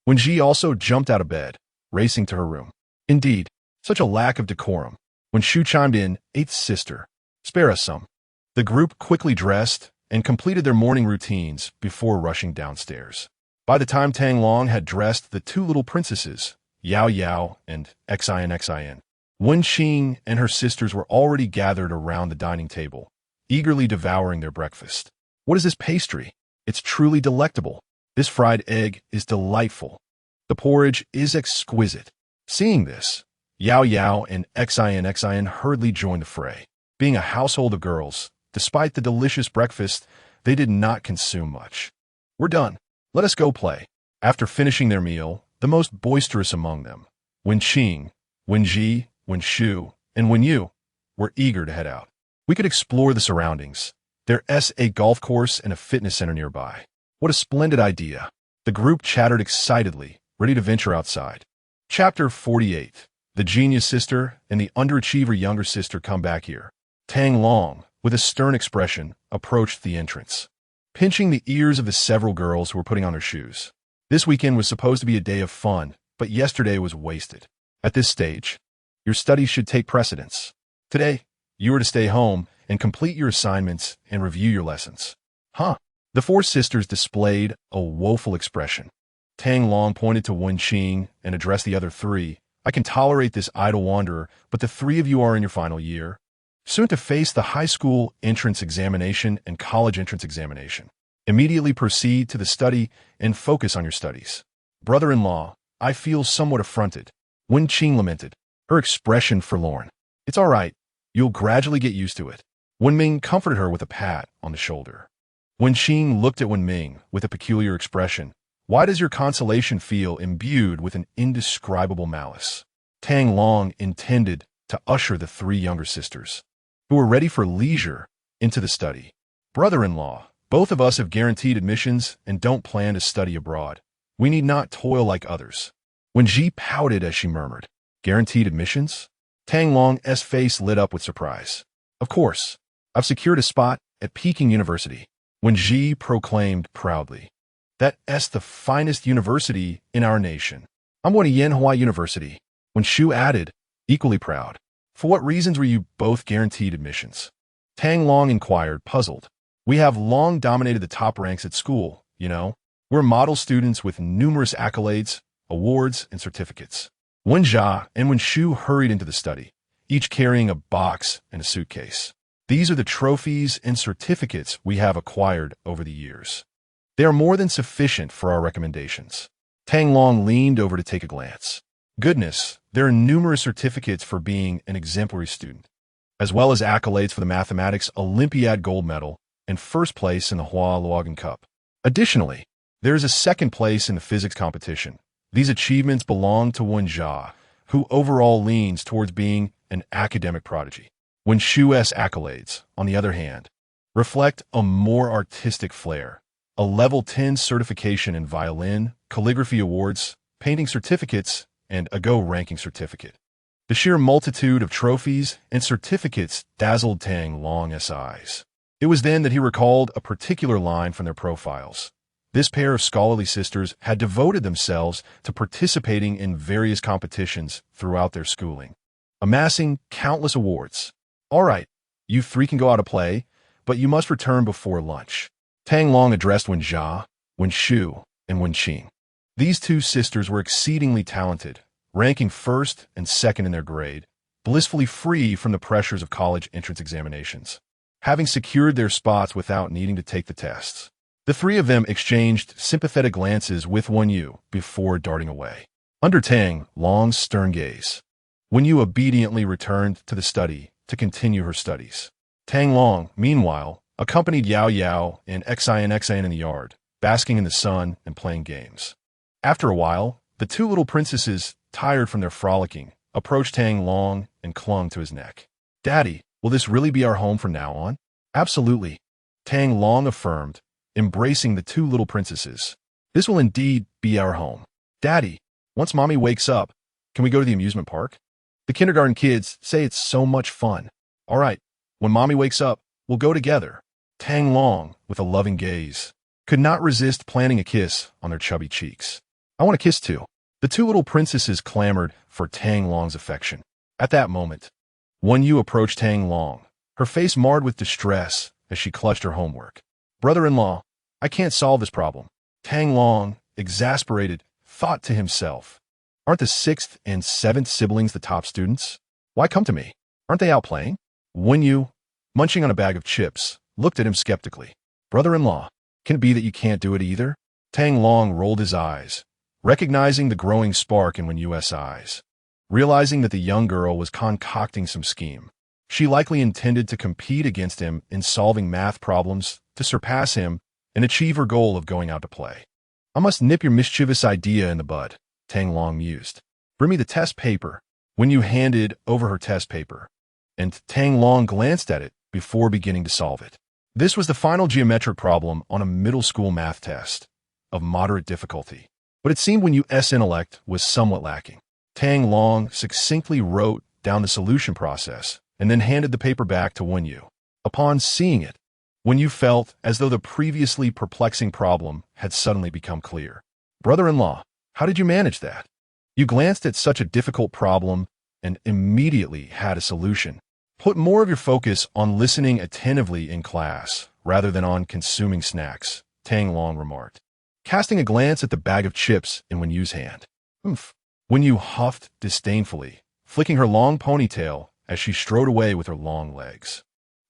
Wen Ji also jumped out of bed, racing to her room. Indeed, such a lack of decorum. When Shu chimed in, 8's sister, spare us some. The group quickly dressed and completed their morning routines before rushing downstairs. By the time Tang Long had dressed the two little princesses, Yao Yao and Xin, Wen Qing and her sisters were already gathered around the dining table, eagerly devouring their breakfast. What is this pastry? It's truly delectable. This fried egg is delightful. The porridge is exquisite. Seeing this, Yao Yao and Xin hurriedly joined the fray. Being a household of girls, despite the delicious breakfast, they did not consume much. We're done. Let us go play. After finishing their meal, the most boisterous among them, Wen Qing, Wen Ji, Wen Shu, and Wenrou, were eager to head out. We could explore the surroundings. There's a golf course and a fitness center nearby. What a splendid idea. The group chattered excitedly, ready to venture outside. Chapter 48. The genius sister and the underachiever younger sister come back here. Tang Long, with a stern expression, approached the entrance, pinching the ears of the several girls who were putting on their shoes. This weekend was supposed to be a day of fun, but yesterday was wasted. At this stage, your studies should take precedence. Today, you are to stay home and complete your assignments and review your lessons. Huh? The four sisters displayed a woeful expression. Tang Long pointed to Wen Qing and addressed the other three. I can tolerate this idle wanderer, but the three of you are in your final year, soon to face the high school entrance examination and college entrance examination. Immediately proceed to the study and focus on your studies. Brother-in-law, I feel somewhat affronted. Wen Qing lamented, her expression forlorn. It's all right. You'll gradually get used to it. Wen Ming comforted her with a pat on the shoulder. Wen Qing looked at Wen Ming with a peculiar expression. Why does your consolation feel imbued with an indescribable malice? Tang Long intended to usher the three younger sisters, who were ready for leisure, into the study. Brother-in-law, both of us have guaranteed admissions and don't plan to study abroad. We need not toil like others. Wen Ji pouted as she murmured, guaranteed admissions? Tang Long's face lit up with surprise. Of course, I've secured a spot at Peking University. Wen Ji proclaimed proudly. That's the finest university in our nation. I'm going to Yanhua University. Wen Shu added, equally proud. For what reasons were you both guaranteed admissions? Tang Long inquired, puzzled. We have long dominated the top ranks at school, you know. We're model students with numerous accolades, awards, and certificates. Wen Jia and Wen Shu hurried into the study, each carrying a box and a suitcase. These are the trophies and certificates we have acquired over the years. They are more than sufficient for our recommendations. Tang Long leaned over to take a glance. Goodness, there are numerous certificates for being an exemplary student, as well as accolades for the Mathematics Olympiad Gold Medal and first place in the Hua Luogan Cup. Additionally, there is a second place in the physics competition. These achievements belong to Wen Jia, who overall leans towards being an academic prodigy. Wen Shu's accolades, on the other hand, reflect a more artistic flair. A level 10 certification in violin, calligraphy awards, painting certificates, and a Go ranking certificate. The sheer multitude of trophies and certificates dazzled Tang Long's eyes. It was then that he recalled a particular line from their profiles. This pair of scholarly sisters had devoted themselves to participating in various competitions throughout their schooling, amassing countless awards. "All right, you three can go out to play, but you must return before lunch." Tang Long addressed Wenjia, Wenshu, and Wenqing. These two sisters were exceedingly talented, ranking first and second in their grade, blissfully free from the pressures of college entrance examinations, having secured their spots without needing to take the tests. The three of them exchanged sympathetic glances with Wenyu before darting away. Under Tang Long's stern gaze, Wenyu obediently returned to the study to continue her studies. Tang Long, meanwhile, accompanied Yao Yao and Xian in the yard, basking in the sun and playing games. After a while, the two little princesses, tired from their frolicking, approached Tang Long and clung to his neck. "Daddy, will this really be our home from now on?" "Absolutely," Tang Long affirmed, embracing the two little princesses. "This will indeed be our home. Daddy, once Mommy wakes up, can we go to the amusement park? The kindergarten kids say it's so much fun." "All right, when Mommy wakes up, we'll go together." Tang Long, with a loving gaze, could not resist planting a kiss on their chubby cheeks. "I want a kiss too." The two little princesses clamored for Tang Long's affection. At that moment, Wenyu approached Tang Long, her face marred with distress as she clutched her homework. "Brother-in-law, I can't solve this problem." Tang Long, exasperated, thought to himself, "Aren't the 6th and 7th siblings the top students? Why come to me? Aren't they out playing?" Wenyu, munching on a bag of chips, looked at him skeptically. "Brother-in-law, can it be that you can't do it either?" Tang Long rolled his eyes, recognizing the growing spark in Wenyu's eyes. Realizing that the young girl was concocting some scheme, she likely intended to compete against him in solving math problems to surpass him and achieve her goal of going out to play. "I must nip your mischievous idea in the bud," Tang Long mused. "Bring me the test paper." Wenyu handed over her test paper, and Tang Long glanced at it before beginning to solve it. This was the final geometric problem on a middle school math test of moderate difficulty, but it seemed Wenyu's intellect was somewhat lacking. Tang Long succinctly wrote down the solution process and then handed the paper back to Wenyu. Upon seeing it, Wenyu felt as though the previously perplexing problem had suddenly become clear. "Brother-in-law, how did you manage that? You glanced at such a difficult problem and immediately had a solution. Put more of your focus on listening attentively in class rather than on consuming snacks," Tang Long remarked, casting a glance at the bag of chips in Wenyu's hand. "Oomph." Wenyu huffed disdainfully, flicking her long ponytail as she strode away with her long legs.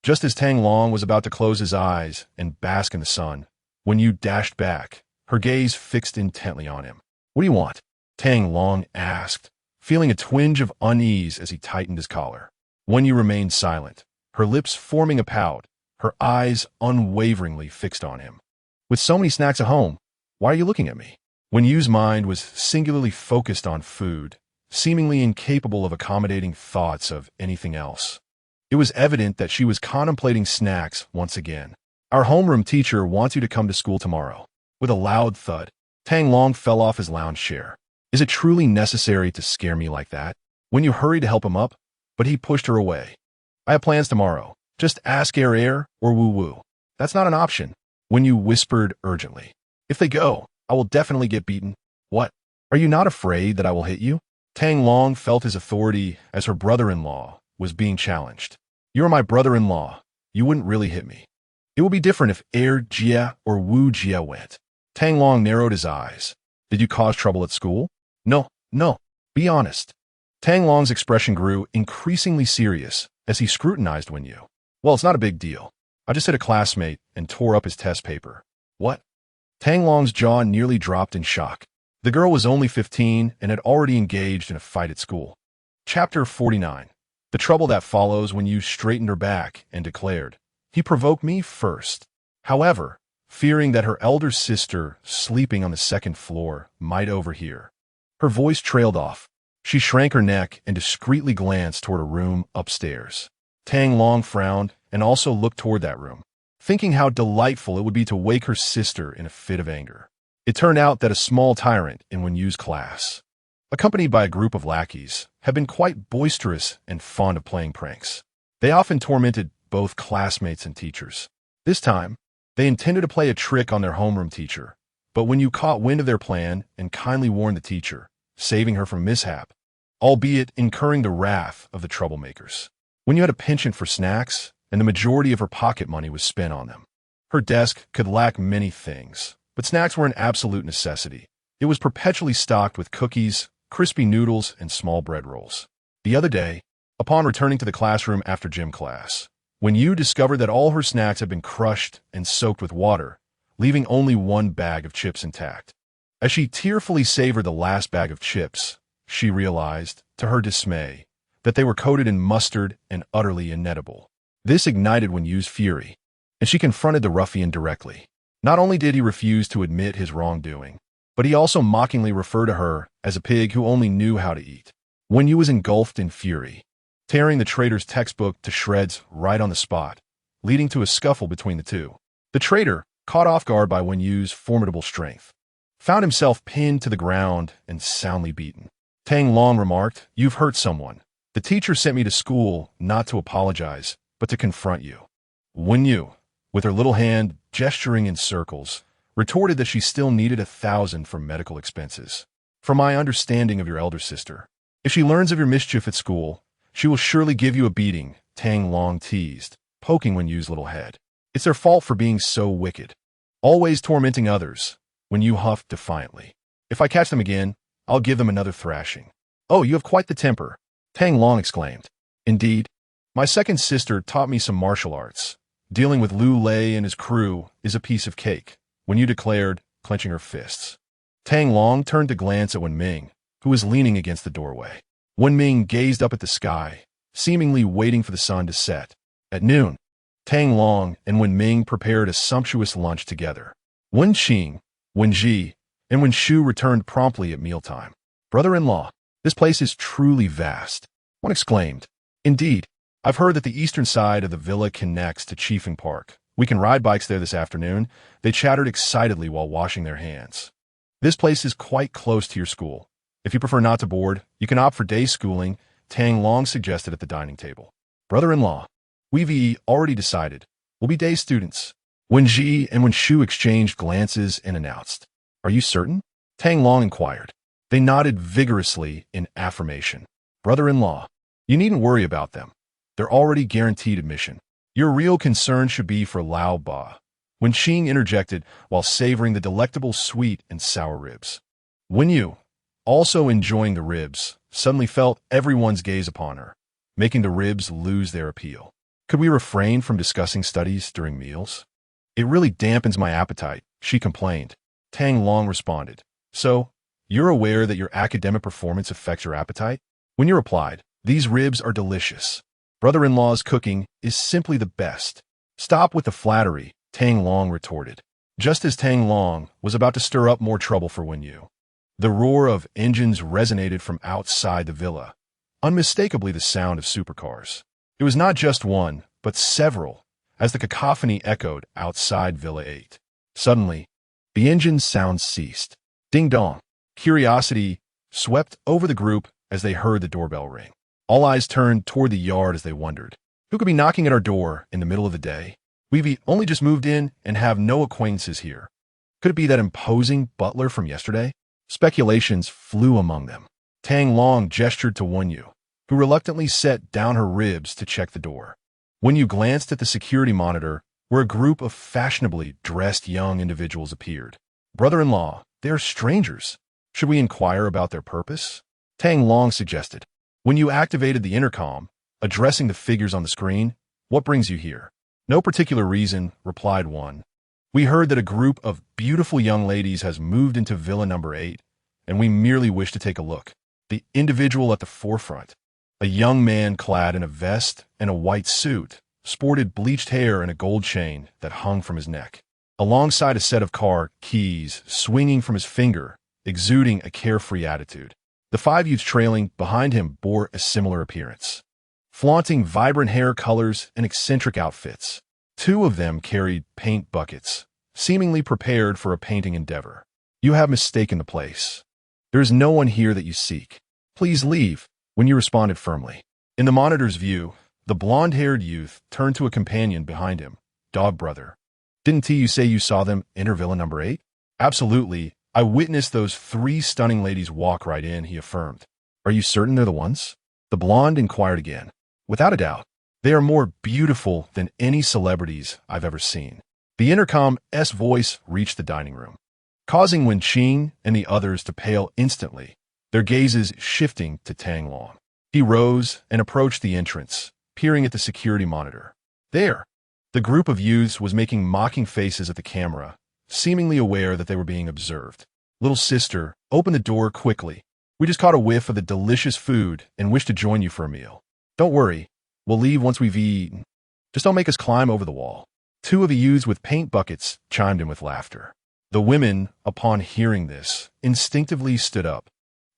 Just as Tang Long was about to close his eyes and bask in the sun, Wenyu dashed back, her gaze fixed intently on him. "What do you want?" Tang Long asked, feeling a twinge of unease as he tightened his collar. Wenyu remained silent, her lips forming a pout, her eyes unwaveringly fixed on him. "With so many snacks at home, why are you looking at me?" Wenyu's mind was singularly focused on food, seemingly incapable of accommodating thoughts of anything else. It was evident that she was contemplating snacks once again. "Our homeroom teacher wants you to come to school tomorrow." With a loud thud, Tang Long fell off his lounge chair. "Is it truly necessary to scare me like that?" Wenyu hurried to help him up, but he pushed her away. "I have plans tomorrow. Just ask Air or Woo Woo." "That's not an option," Wenyu whispered urgently. "If they go, I will definitely get beaten." "What? Are you not afraid that I will hit you?" Tang Long felt his authority as her brother-in-law was being challenged. "You are my brother-in-law. You wouldn't really hit me." "It would be different if Air Jia or Wu Jia went." Tang Long narrowed his eyes. "Did you cause trouble at school?" No. Be honest." Tang Long's expression grew increasingly serious as he scrutinized Wenyu. "Well, it's not a big deal. I just hit a classmate and tore up his test paper." "What?" Tang Long's jaw nearly dropped in shock. The girl was only 15 and had already engaged in a fight at school. Chapter 49. The trouble that follows. Wenyu straightened her back and declared, "He provoked me first." However, fearing that her elder sister, sleeping on the second floor, might overhear, her voice trailed off. She shrank her neck and discreetly glanced toward a room upstairs. Tang Long frowned and also looked toward that room, thinking how delightful it would be to wake her sister in a fit of anger. It turned out that a small tyrant in Wenyu's class, accompanied by a group of lackeys, have been quite boisterous and fond of playing pranks. They often tormented both classmates and teachers. This time, they intended to play a trick on their homeroom teacher, but when you caught wind of their plan and kindly warned the teacher, saving her from mishap, albeit incurring the wrath of the troublemakers. When you had a penchant for snacks, and the majority of her pocket money was spent on them. Her desk could lack many things, but snacks were an absolute necessity. It was perpetually stocked with cookies, crispy noodles, and small bread rolls. The other day, upon returning to the classroom after gym class, when you discovered that all her snacks had been crushed and soaked with water, leaving only one bag of chips intact. As she tearfully savored the last bag of chips, she realized, to her dismay, that they were coated in mustard and utterly inedible. This ignited Wenrou's fury, and she confronted the ruffian directly. Not only did he refuse to admit his wrongdoing, but he also mockingly referred to her as a pig who only knew how to eat. Wenrou was engulfed in fury, tearing the traitor's textbook to shreds right on the spot, leading to a scuffle between the two. The traitor, caught off guard by Wenrou's formidable strength, found himself pinned to the ground and soundly beaten. Tang Long remarked, "You've hurt someone. The teacher sent me to school not to apologize, but to confront you." Wenrou, with her little hand gesturing in circles, retorted that she still needed 1,000 for medical expenses. "From my understanding of your elder sister, if she learns of your mischief at school, she will surely give you a beating," Tang Long teased, poking Wenrou's little head. "It's their fault for being so wicked, always tormenting others," Wenrou huffed defiantly. "If I catch them again, I'll give them another thrashing." "Oh, you have quite the temper," Tang Long exclaimed. "Indeed, my second sister taught me some martial arts. Dealing with Liu Lei and his crew is a piece of cake," Wenrou declared, clenching her fists. Tang Long turned to glance at Wen Ming, who was leaning against the doorway. Wen Ming gazed up at the sky, seemingly waiting for the sun to set. At noon, Tang Long and Wen Ming prepared a sumptuous lunch together. Wen Qing, Wen Ji, and Wen Shu returned promptly at mealtime. "Brother-in-law, this place is truly vast," one exclaimed. "Indeed, I've heard that the eastern side of the villa connects to Chiefing Park. We can ride bikes there this afternoon," they chattered excitedly while washing their hands. "This place is quite close to your school. If you prefer not to board, you can opt for day schooling," Tang Long suggested at the dining table. "Brother-in-law, we've already decided. We'll be day students." Wen Ji and Wen Shu exchanged glances and announced. "Are you certain?" Tang Long inquired. They nodded vigorously in affirmation. "Brother-in-law, you needn't worry about them. They're already guaranteed admission. Your real concern should be for Lao Ba," Wen Qing interjected while savoring the delectable sweet and sour ribs. Wenrou, also enjoying the ribs, suddenly felt everyone's gaze upon her, making the ribs lose their appeal. "Could we refrain from discussing studies during meals? It really dampens my appetite," she complained. Tang Long responded. "So, you're aware that your academic performance affects your appetite?" Wenrou replied, "These ribs are delicious. Brother-in-law's cooking is simply the best." "Stop with the flattery," Tang Long retorted, just as Tang Long was about to stir up more trouble for Wenrou. The roar of engines resonated from outside the villa, unmistakably the sound of supercars. It was not just one, but several, as the cacophony echoed outside Villa 8. Suddenly, the engine's sound ceased. Ding-dong. Curiosity swept over the group as they heard the doorbell ring. All eyes turned toward the yard as they wondered, who could be knocking at our door in the middle of the day? We've only just moved in and have no acquaintances here. Could it be that imposing butler from yesterday? Speculations flew among them. Tang Long gestured to Wenrou, who reluctantly set down her ribs to check the door. Wenrou glanced at the security monitor, where a group of fashionably dressed young individuals appeared. "Brother-in-law, they are strangers. Should we inquire about their purpose?" Tang Long suggested. Wenrou activated the intercom, addressing the figures on the screen. "What brings you here?" "No particular reason," replied one. "We heard that a group of beautiful young ladies has moved into Villa number 8, and we merely wish to take a look." The individual at the forefront, a young man clad in a vest and a white suit, sported bleached hair and a gold chain that hung from his neck, alongside a set of car keys swinging from his finger, exuding a carefree attitude. The 5 youths trailing behind him bore a similar appearance, flaunting vibrant hair colors and eccentric outfits. 2 of them carried paint buckets, seemingly prepared for a painting endeavor. "You have mistaken the place," There is no one here that you seek. Please leave, when you responded firmly. In the monitor's view, the blonde-haired youth turned to a companion behind him. Dog brother. Didn't you say you saw them enter Villa number 8? Absolutely. I witnessed those 3 stunning ladies walk right in, he affirmed. Are you certain they're the ones? The blonde inquired again. Without a doubt. They are more beautiful than any celebrities I've ever seen. The intercom's voice reached the dining room, causing Wenqing and the others to pale instantly, their gazes shifting to Tang Long. He rose and approached the entrance, peering at the security monitor. There, the group of youths was making mocking faces at the camera, seemingly aware that they were being observed. Little sister, open the door quickly. We just caught a whiff of the delicious food and wish to join you for a meal. Don't worry, we'll leave once we've eaten. Just don't make us climb over the wall. 2 of the youths with paint buckets chimed in with laughter. The women, upon hearing this, instinctively stood up,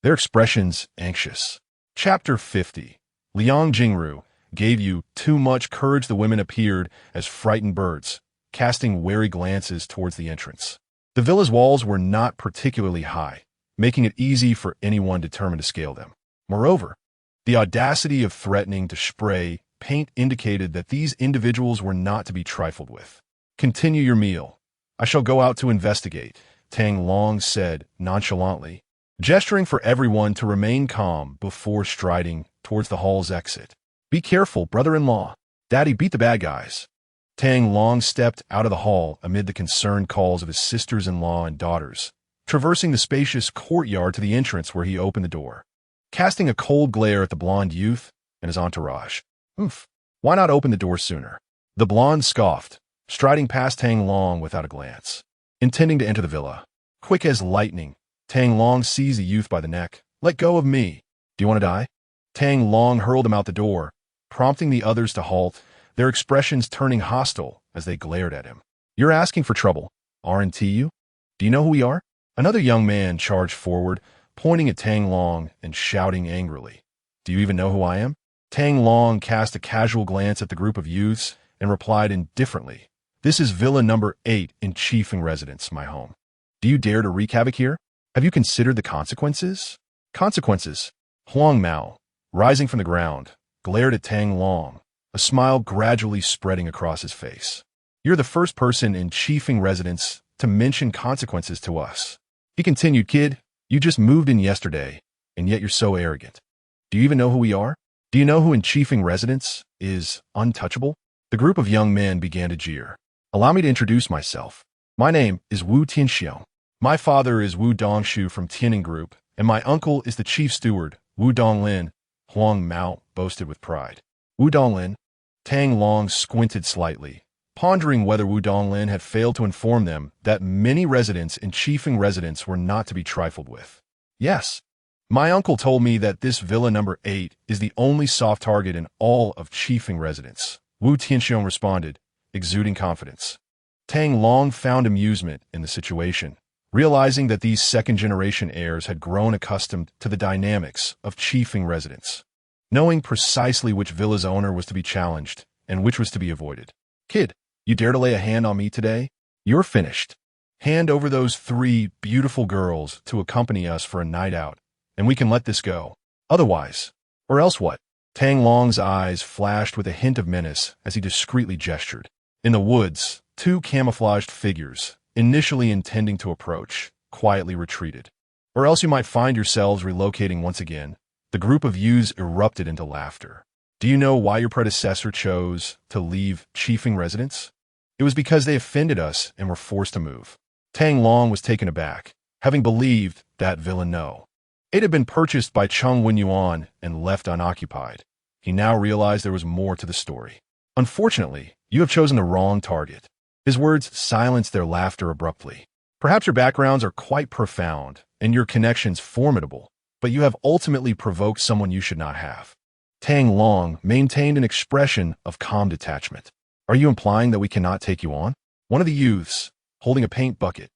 their expressions anxious. Chapter 50. Liang Jingru gave you too much courage. The women appeared as frightened birds, casting wary glances towards the entrance. The villa's walls were not particularly high, making it easy for anyone determined to scale them. Moreover, the audacity of threatening to spray paint indicated that these individuals were not to be trifled with. Continue your meal. I shall go out to investigate, Tang Long said nonchalantly, gesturing for everyone to remain calm before striding towards the hall's exit. Be careful, brother-in-law. Daddy beat the bad guys. Tang Long stepped out of the hall amid the concerned calls of his sisters-in-law and daughters, traversing the spacious courtyard to the entrance where he opened the door, casting a cold glare at the blonde youth and his entourage. Why not open the door sooner? The blonde scoffed, striding past Tang Long without a glance, intending to enter the villa. Quick as lightning, Tang Long seized the youth by the neck. Let go of me. Do you want to die? Tang Long hurled him out the door, prompting the others to halt, their expressions turning hostile as they glared at him. You're asking for trouble, aren't you? Do you know who we are? Another young man charged forward, pointing at Tang Long and shouting angrily. Do you even know who I am? Tang Long cast a casual glance at the group of youths and replied indifferently. This is Villa number 8 in Chiefing Residence, my home. Do you dare to wreak havoc here? Have you considered the consequences? Consequences? Huang Mao, rising from the ground, glared at Tang Long, a smile gradually spreading across his face. You're the first person in Chiefing Residence to mention consequences to us. He continued, Kid, you just moved in yesterday, and yet you're so arrogant. Do you even know who we are? Do you know who in Chiefing Residence is untouchable? The group of young men began to jeer. Allow me to introduce myself. My name is Wu Tianxiong. My father is Wu Dongshu from Tianing Group, and my uncle is the chief steward, Wu Donglin, Huang Mao boasted with pride. Wu Donglin? Tang Long squinted slightly, pondering whether Wu Donglin had failed to inform them that many residents in Chiefing Residence were not to be trifled with. Yes. My uncle told me that this Villa number 8 is the only soft target in all of Chiefing Residence, Wu Tianxiong responded, exuding confidence. Tang Long found amusement in the situation, realizing that these second-generation heirs had grown accustomed to the dynamics of Chiefing Residence, knowing precisely which villa's owner was to be challenged and which was to be avoided. Kid, you dare to lay a hand on me today? You're finished. Hand over those 3 beautiful girls to accompany us for a night out, and we can let this go. Otherwise, or else what? Tang Long's eyes flashed with a hint of menace as he discreetly gestured. In the woods, 2 camouflaged figures, initially intending to approach, quietly retreated. Or else you might find yourselves relocating once again. The group of youths erupted into laughter. Do you know why your predecessor chose to leave Chiefing Residence? It was because they offended us and were forced to move. Tang Long was taken aback, having believed that villa no. It had been purchased by Chung Wenyuan and left unoccupied. He now realized there was more to the story. Unfortunately, you have chosen the wrong target. His words silenced their laughter abruptly. Perhaps your backgrounds are quite profound and your connections formidable, but you have ultimately provoked someone you should not have. Tang Long maintained an expression of calm detachment. Are you implying that we cannot take you on? One of the youths, holding a paint bucket,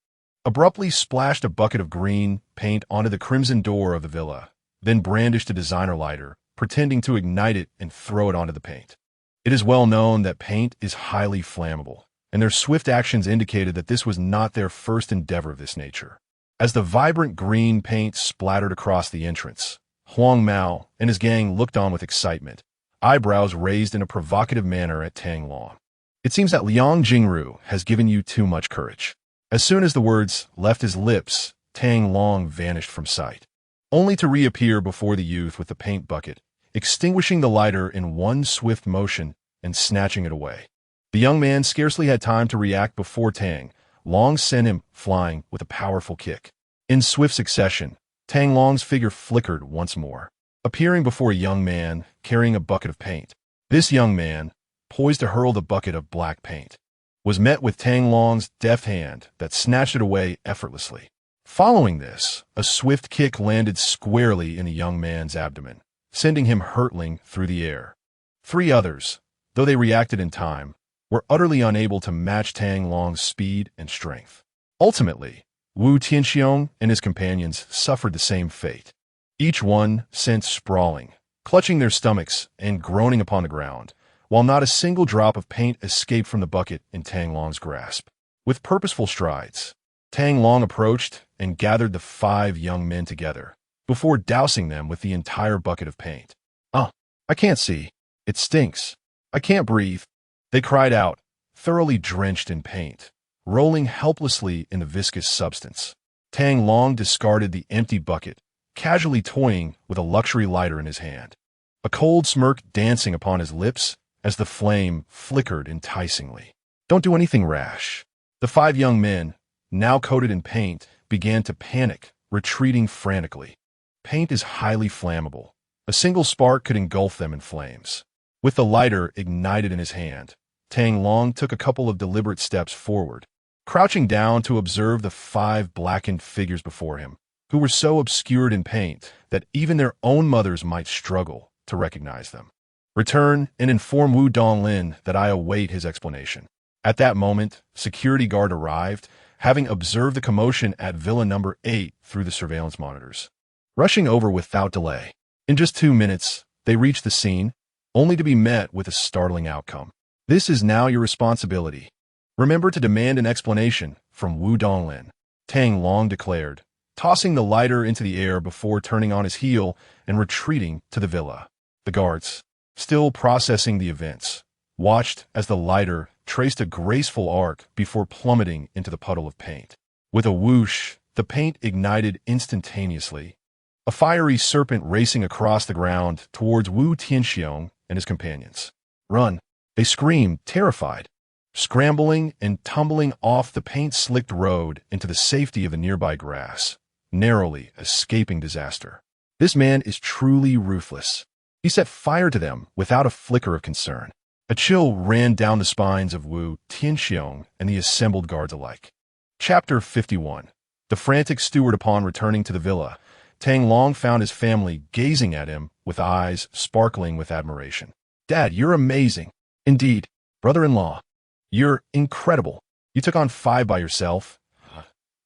abruptly splashed a bucket of green paint onto the crimson door of the villa, then brandished a designer lighter, pretending to ignite it and throw it onto the paint. It is well known that paint is highly flammable, and their swift actions indicated that this was not their first endeavor of this nature. As the vibrant green paint splattered across the entrance, Huang Mao and his gang looked on with excitement, eyebrows raised in a provocative manner at Tang Long. It seems that Liang Jingru has given you too much courage. As soon as the words left his lips, Tang Long vanished from sight, only to reappear before the youth with the paint bucket, extinguishing the lighter in one swift motion and snatching it away. The young man scarcely had time to react before Tang Long sent him flying with a powerful kick. In swift succession, Tang Long's figure flickered once more, appearing before a young man carrying a bucket of paint. This young man, poised to hurl the bucket of black paint, was met with Tang Long's deft hand that snatched it away effortlessly. Following this, a swift kick landed squarely in the young man's abdomen, sending him hurtling through the air. Three others, though they reacted in time, were utterly unable to match Tang Long's speed and strength. Ultimately, Wu Tianxiong and his companions suffered the same fate, each one sent sprawling, clutching their stomachs and groaning upon the ground, while not a single drop of paint escaped from the bucket in Tang Long's grasp. With purposeful strides, Tang Long approached and gathered the 5 young men together, before dousing them with the entire bucket of paint. I can't see. It stinks. I can't breathe," they cried out, thoroughly drenched in paint, rolling helplessly in the viscous substance. Tang Long discarded the empty bucket, casually toying with a luxury lighter in his hand, a cold smirk dancing upon his lips as the flame flickered enticingly. "Don't do anything rash." The 5 young men, now coated in paint, began to panic, retreating frantically. Paint is highly flammable. A single spark could engulf them in flames. With the lighter ignited in his hand, Tang Long took a couple of deliberate steps forward, crouching down to observe the 5 blackened figures before him, who were so obscured in paint that even their own mothers might struggle to recognize them. "Return and inform Wu Donglin that I await his explanation." At that moment, security guard arrived, having observed the commotion at Villa number 8 through the surveillance monitors. Rushing over without delay, in just 2 minutes, they reached the scene, only to be met with a startling outcome. "This is now your responsibility. Remember to demand an explanation from Wu Donglin," Tang Long declared, tossing the lighter into the air before turning on his heel and retreating to the villa. The guards, still processing the events, watched as the lighter traced a graceful arc before plummeting into the puddle of paint. With a whoosh, the paint ignited instantaneously, a fiery serpent racing across the ground towards Wu Tianxiong and his companions. "Run!" they screamed, terrified, scrambling and tumbling off the paint-slicked road into the safety of the nearby grass, narrowly escaping disaster. This man is truly ruthless. He set fire to them without a flicker of concern. A chill ran down the spines of Wu Tianxiong and the assembled guards alike. Chapter 51. The frantic steward. Upon returning to the villa, Tang Long found his family gazing at him with eyes sparkling with admiration. "Dad, you're amazing. Indeed. Brother-in-law, you're incredible. You took on 5 by yourself.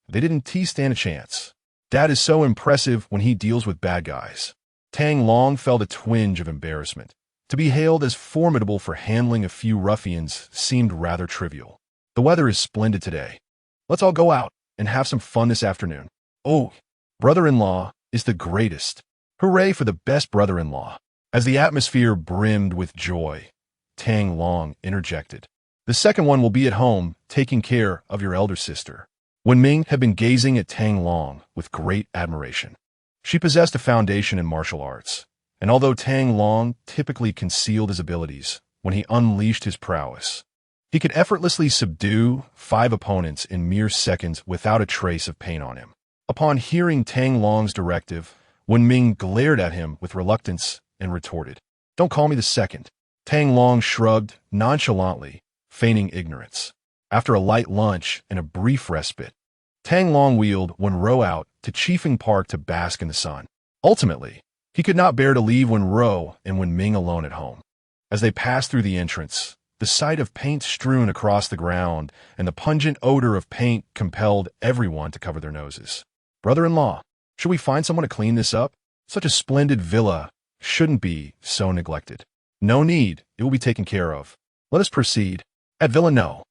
They didn't stand a chance. Dad is so impressive when he deals with bad guys." Tang Long felt a twinge of embarrassment. To be hailed as formidable for handling a few ruffians seemed rather trivial. "The weather is splendid today. Let's all go out and have some fun this afternoon." "Oh, brother-in-law is the greatest. Hooray for the best brother-in-law." As the atmosphere brimmed with joy, Tang Long interjected, "The second one will be at home taking care of your elder sister." Wenming had been gazing at Tang Long with great admiration. She possessed a foundation in martial arts, and although Tang Long typically concealed his abilities, when he unleashed his prowess, he could effortlessly subdue 5 opponents in mere seconds without a trace of pain on him. Upon hearing Tang Long's directive, Wenming glared at him with reluctance and retorted, "Don't call me the second." Tang Long shrugged nonchalantly, feigning ignorance. After a light lunch and a brief respite, Tang Long wheeled Wenrou out to Chiefing Park to bask in the sun. Ultimately, he could not bear to leave Wenrou and Wenming alone at home. As they passed through the entrance, the sight of paint strewn across the ground and the pungent odor of paint compelled everyone to cover their noses. "Brother-in-law, should we find someone to clean this up? Such a splendid villa shouldn't be so neglected." "No need, it will be taken care of. Let us proceed." At Villa No.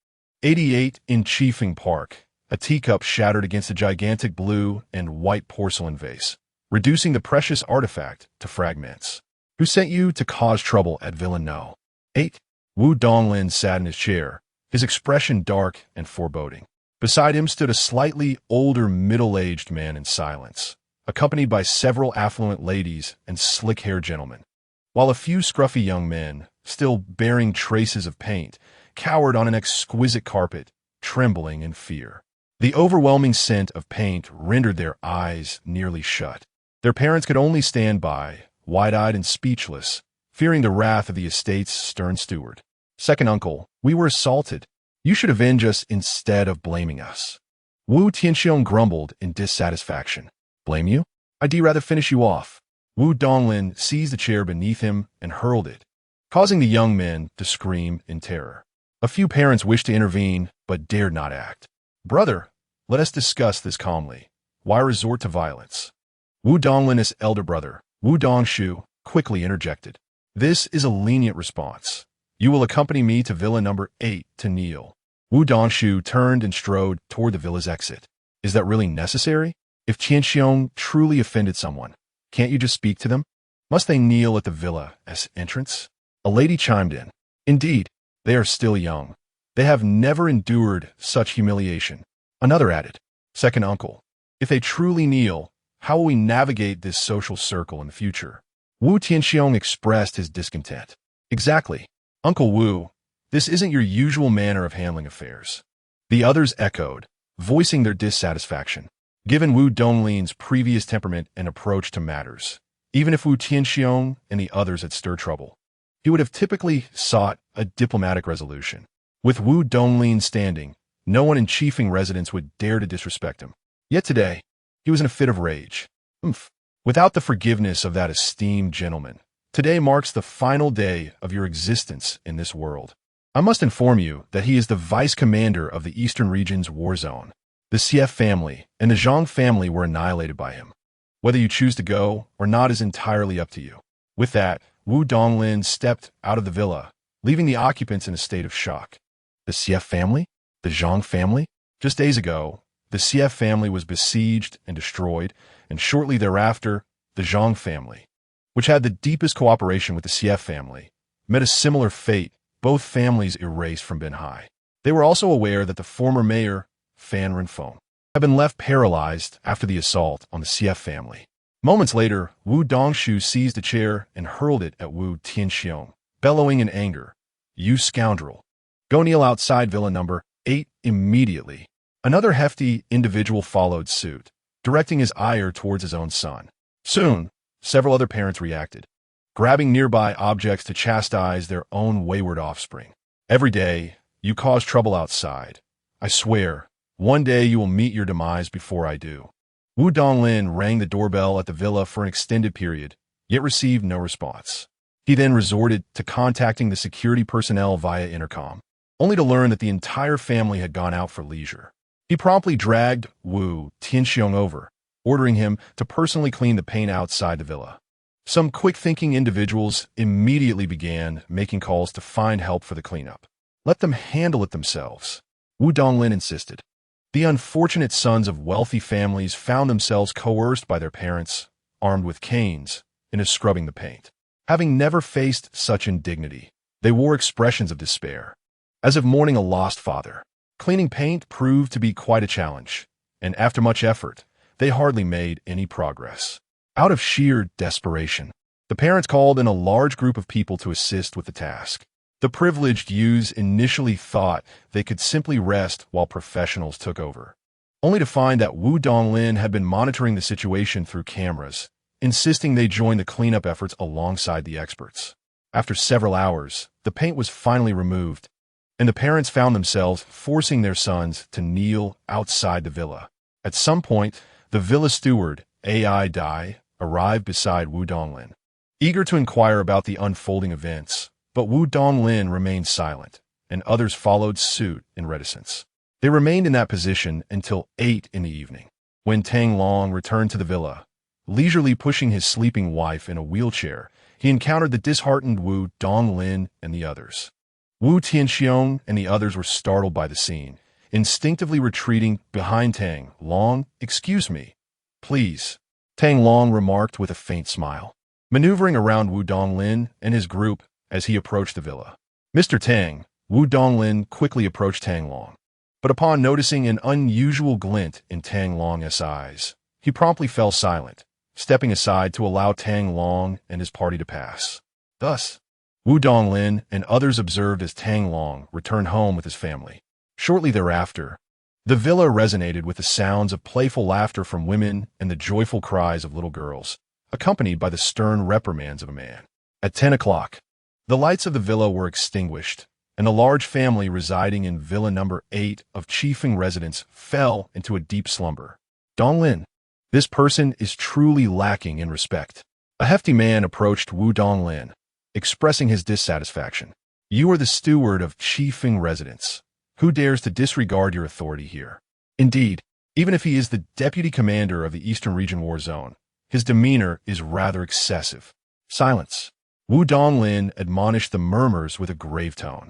88 in Chiefing Park, A teacup shattered against a gigantic blue and white porcelain vase, reducing the precious artifact to fragments. Who sent you to cause trouble at Villa No. 8? Wu Donglin sat in his chair, his expression dark and foreboding. Beside him stood a slightly older middle-aged man in silence, accompanied by several affluent ladies and slick-haired gentlemen, while a few scruffy young men, still bearing traces of paint, cowered on an exquisite carpet, trembling in fear. The overwhelming scent of paint rendered their eyes nearly shut. Their parents could only stand by, wide-eyed and speechless, fearing the wrath of the estate's stern steward. Second uncle, we were assaulted. You should avenge us instead of blaming us. Wu Tianxiong grumbled in dissatisfaction. Blame you? I'd rather finish you off. Wu Donglin seized the chair beneath him and hurled it, causing the young men to scream in terror. A few parents wished to intervene, but dared not act. Brother, let us discuss this calmly. Why resort to violence? Wu Donglin's elder brother, Wu Dongshu, quickly interjected. This is a lenient response. You will accompany me to Villa number 8 to kneel. Wu Dongshu turned and strode toward the villa's exit. Is that really necessary? If Tianxiong truly offended someone, can't you just speak to them? Must they kneel at the villa's entrance? A lady chimed in. Indeed, they are still young. They have never endured such humiliation. Another added. Second uncle, if they truly kneel, how will we navigate this social circle in the future? Wu Tianxiong expressed his discontent. Exactly. Uncle Wu, this isn't your usual manner of handling affairs. The others echoed, voicing their dissatisfaction. Given Wu Donglin's previous temperament and approach to matters, even if Wu Tianxiong and the others had stirred trouble, he would have typically sought a diplomatic resolution. With Wu Donglin standing, no one in Chiefing residence would dare to disrespect him. Yet today, he was in a fit of rage. Without the forgiveness of that esteemed gentleman, today marks the final day of your existence in this world. I must inform you that he is the vice commander of the Eastern Region's war zone. The Xie family and the Zhang family were annihilated by him. Whether you choose to go or not is entirely up to you. With that, Wu Donglin stepped out of the villa, leaving the occupants in a state of shock. The Xie family? The Zhang family? Just days ago, the Xie family was besieged and destroyed, and shortly thereafter, the Zhang family, which had the deepest cooperation with the Xie family, met a similar fate, both families erased from Binhai. They were also aware that the former mayor, Fan Renfeng, had been left paralyzed after the assault on the Xie family. Moments later, Wu Dongshu seized a chair and hurled it at Wu Tianxiong, bellowing in anger. You scoundrel. Go kneel outside Villa number 8 immediately. Another hefty individual followed suit, directing his ire towards his own son. Soon, several other parents reacted, grabbing nearby objects to chastise their own wayward offspring. Every day, you cause trouble outside. I swear, one day you will meet your demise before I do. Wu Donglin rang the doorbell at the villa for an extended period, yet received no response. He then resorted to contacting the security personnel via intercom, only to learn that the entire family had gone out for leisure. He promptly dragged Wu Tianxiong over, ordering him to personally clean the paint outside the villa. Some quick-thinking individuals immediately began making calls to find help for the cleanup. Let them handle it themselves, Wu Donglin insisted. The unfortunate sons of wealthy families found themselves coerced by their parents, armed with canes, into scrubbing the paint. Having never faced such indignity, they wore expressions of despair, as if mourning a lost father. Cleaning paint proved to be quite a challenge, and after much effort, they hardly made any progress. Out of sheer desperation, the parents called in a large group of people to assist with the task. The privileged youths initially thought they could simply rest while professionals took over, only to find that Wu Donglin had been monitoring the situation through cameras, insisting they join the cleanup efforts alongside the experts. After several hours, the paint was finally removed, and the parents found themselves forcing their sons to kneel outside the villa. At some point, the villa steward, AI Dai, arrived beside Wu Donglin, eager to inquire about the unfolding events. But Wu Donglin remained silent, and others followed suit in reticence. They remained in that position until 8 in the evening, when Tang Long returned to the villa. Leisurely pushing his sleeping wife in a wheelchair, he encountered the disheartened Wu Donglin and the others. Wu Tianxiong and the others were startled by the scene, instinctively retreating behind Tang Long. "Excuse me, please," Tang Long remarked with a faint smile, maneuvering around Wu Donglin and his group as he approached the villa. "Mr. Tang," Wu Donglin quickly approached Tang Long, but upon noticing an unusual glint in Tang Long's eyes, he promptly fell silent, stepping aside to allow Tang Long and his party to pass. Thus, Wu Donglin and others observed as Tang Long returned home with his family. Shortly thereafter, the villa resonated with the sounds of playful laughter from women and the joyful cries of little girls, accompanied by the stern reprimands of a man. At 10 o'clock, the lights of the villa were extinguished, and the large family residing in Villa Number 8 of Chifeng residence fell into a deep slumber. "Donglin, this person is truly lacking in respect." A hefty man approached Wu Donglin, expressing his dissatisfaction. "You are the steward of Chifeng residence. Who dares to disregard your authority here?" Indeed, even if he is the deputy commander of the Eastern Region War Zone, his demeanor is rather excessive. "Silence." Wu Donglin admonished the murmurs with a grave tone.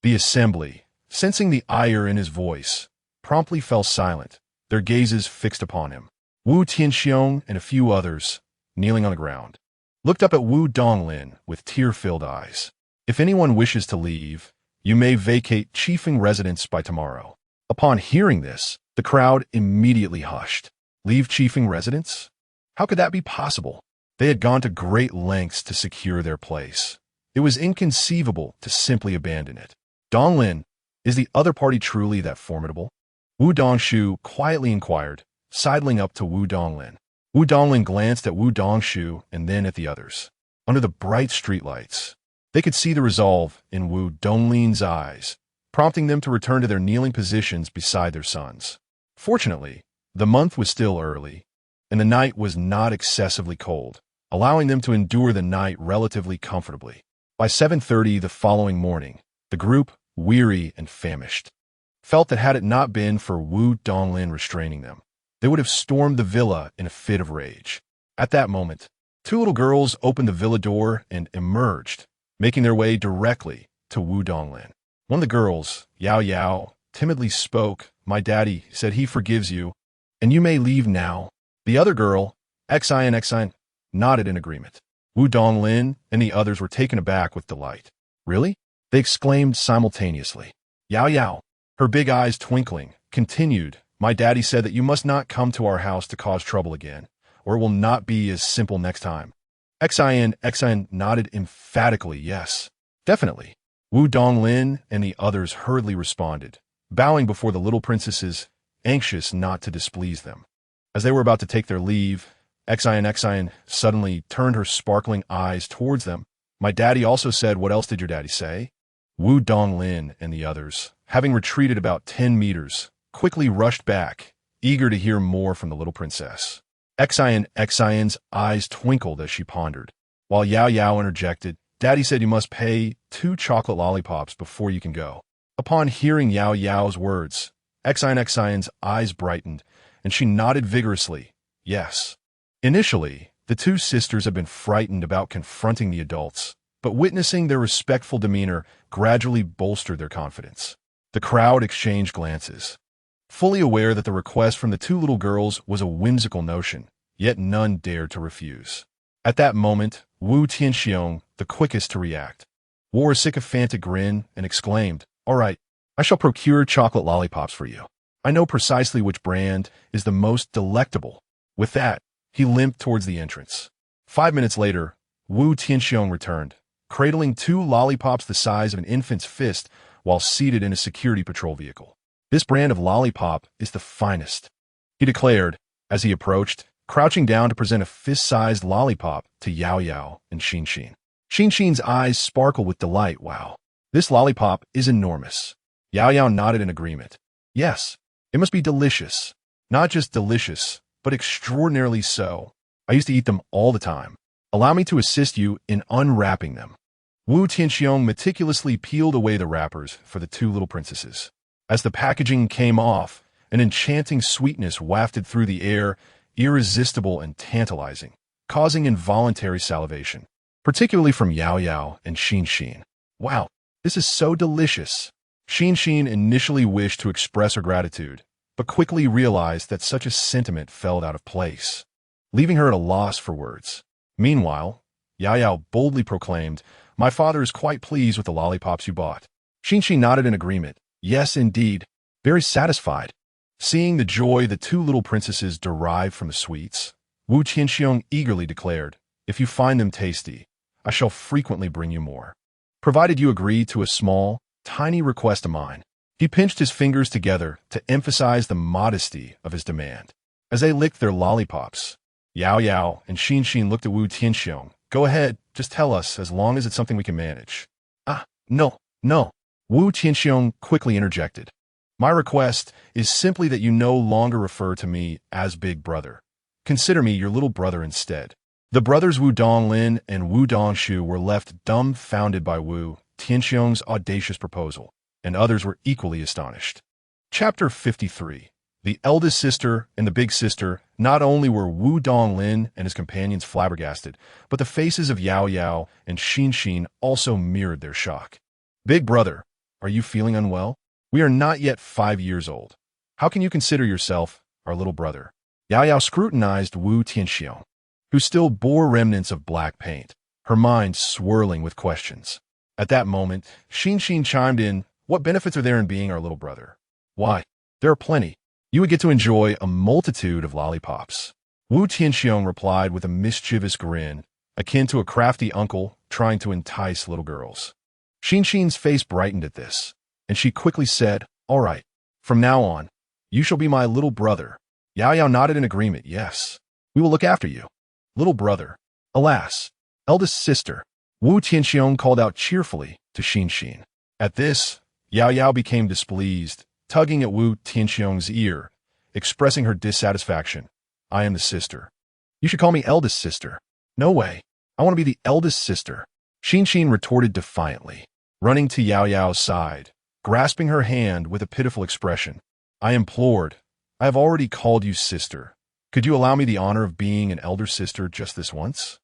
The assembly, sensing the ire in his voice, promptly fell silent, their gazes fixed upon him. Wu Tianxiong and a few others, kneeling on the ground, looked up at Wu Donglin with tear-filled eyes. "If anyone wishes to leave, you may vacate Chifeng residence by tomorrow." Upon hearing this, the crowd immediately hushed. Leave Chifeng residence? How could that be possible? They had gone to great lengths to secure their place. It was inconceivable to simply abandon it. "Donglin, is the other party truly that formidable?" Wu Dongshu quietly inquired, sidling up to Wu Donglin. Wu Donglin glanced at Wu Dongshu and then at the others. Under the bright streetlights, they could see the resolve in Wu Donglin's eyes, prompting them to return to their kneeling positions beside their sons. Fortunately, the month was still early, and the night was not excessively cold, allowing them to endure the night relatively comfortably. By 7:30 the following morning, the group, weary and famished, felt that had it not been for Wu Donglin restraining them, they would have stormed the villa in a fit of rage. At that moment, two little girls opened the villa door and emerged, making their way directly to Wu Donglin. One of the girls, Yao Yao, timidly spoke. "My daddy said he forgives you, and you may leave now." The other girl, Xin, nodded in agreement. Wu Donglin and the others were taken aback with delight. "Really?" they exclaimed simultaneously. Yao Yao, her big eyes twinkling, continued, "My daddy said that you must not come to our house to cause trouble again, or it will not be as simple next time." Xin nodded emphatically, "Yes, definitely." Wu Donglin and the others hurriedly responded, bowing before the little princesses, anxious not to displease them. As they were about to take their leave, Xin suddenly turned her sparkling eyes towards them. "My daddy also said," "What else did your daddy say?" Wu Donglin and the others, having retreated about 10 meters, quickly rushed back, eager to hear more from the little princess. Xin's eyes twinkled as she pondered, while Yao Yao interjected, "Daddy said you must pay 2 chocolate lollipops before you can go." Upon hearing Yao Yao's words, Xin's eyes brightened, and she nodded vigorously, "Yes." Initially, the two sisters had been frightened about confronting the adults, but witnessing their respectful demeanor gradually bolstered their confidence. The crowd exchanged glances, fully aware that the request from the two little girls was a whimsical notion, yet none dared to refuse. At that moment, Wu Tianxiong, the quickest to react, wore a sycophantic grin and exclaimed, "All right, I shall procure chocolate lollipops for you. I know precisely which brand is the most delectable." With that, he limped towards the entrance. 5 minutes later, Wu Tianxiong returned, cradling 2 lollipops the size of an infant's fist while seated in a security patrol vehicle. "This brand of lollipop is the finest," he declared as he approached, crouching down to present a fist-sized lollipop to Yao Yao and Xin. Xin's eyes sparkled with delight. "Wow, this lollipop is enormous." Yao Yao nodded in agreement. "Yes, it must be delicious. Not just delicious, but extraordinarily so. I used to eat them all the time. Allow me to assist you in unwrapping them." Wu Tianxiong meticulously peeled away the wrappers for the two little princesses. As the packaging came off, an enchanting sweetness wafted through the air, irresistible and tantalizing, causing involuntary salivation, particularly from Yao Yao and Xin. "Wow, this is so delicious." Xin initially wished to express her gratitude, but quickly realized that such a sentiment felt out of place, leaving her at a loss for words. Meanwhile, Yao boldly proclaimed, "My father is quite pleased with the lollipops you bought." Xin nodded in agreement. Yes, indeed. Very satisfied. Seeing the joy the two little princesses derived from the sweets, Wu Tianxiong eagerly declared, "If you find them tasty, I shall frequently bring you more, provided you agree to a small, tiny request of mine." He pinched his fingers together to emphasize the modesty of his demand. As they licked their lollipops, Yao and Xin looked at Wu Tianxiong. "Go ahead, just tell us, as long as it's something we can manage." No. Wu Tianxiong quickly interjected. "My request is simply that you no longer refer to me as Big Brother. Consider me your little brother instead." The brothers Wu Donglin and Wu Dongshu were left dumbfounded by Wu Tianxiong's audacious proposal, and others were equally astonished. Chapter 53. The eldest sister and the big sister. Not only were Wu Donglin and his companions flabbergasted, but the faces of Yao and Xin also mirrored their shock. "Big brother, are you feeling unwell? We are not yet 5 years old. How can you consider yourself our little brother?" Yao scrutinized Wu Tianxiong, who still bore remnants of black paint, her mind swirling with questions. At that moment, Xin chimed in, "What benefits are there in being our little brother?" "Why, there are plenty. You would get to enjoy a multitude of lollipops." Wu Tianxiong replied with a mischievous grin, akin to a crafty uncle trying to entice little girls. Xin's face brightened at this, and she quickly said, "All right, from now on, you shall be my little brother." Yao nodded in agreement. "Yes, we will look after you." "Little brother. Alas, eldest sister," Wu Tianxiong called out cheerfully to Xin. At this, Yao became displeased, tugging at Wu Tianxiong's ear, expressing her dissatisfaction. "I am the sister. You should call me eldest sister." "No way. I want to be the eldest sister," Xin retorted defiantly, running to Yao's side, grasping her hand with a pitiful expression. "I implored. I have already called you sister. Could you allow me the honor of being an elder sister just this once?"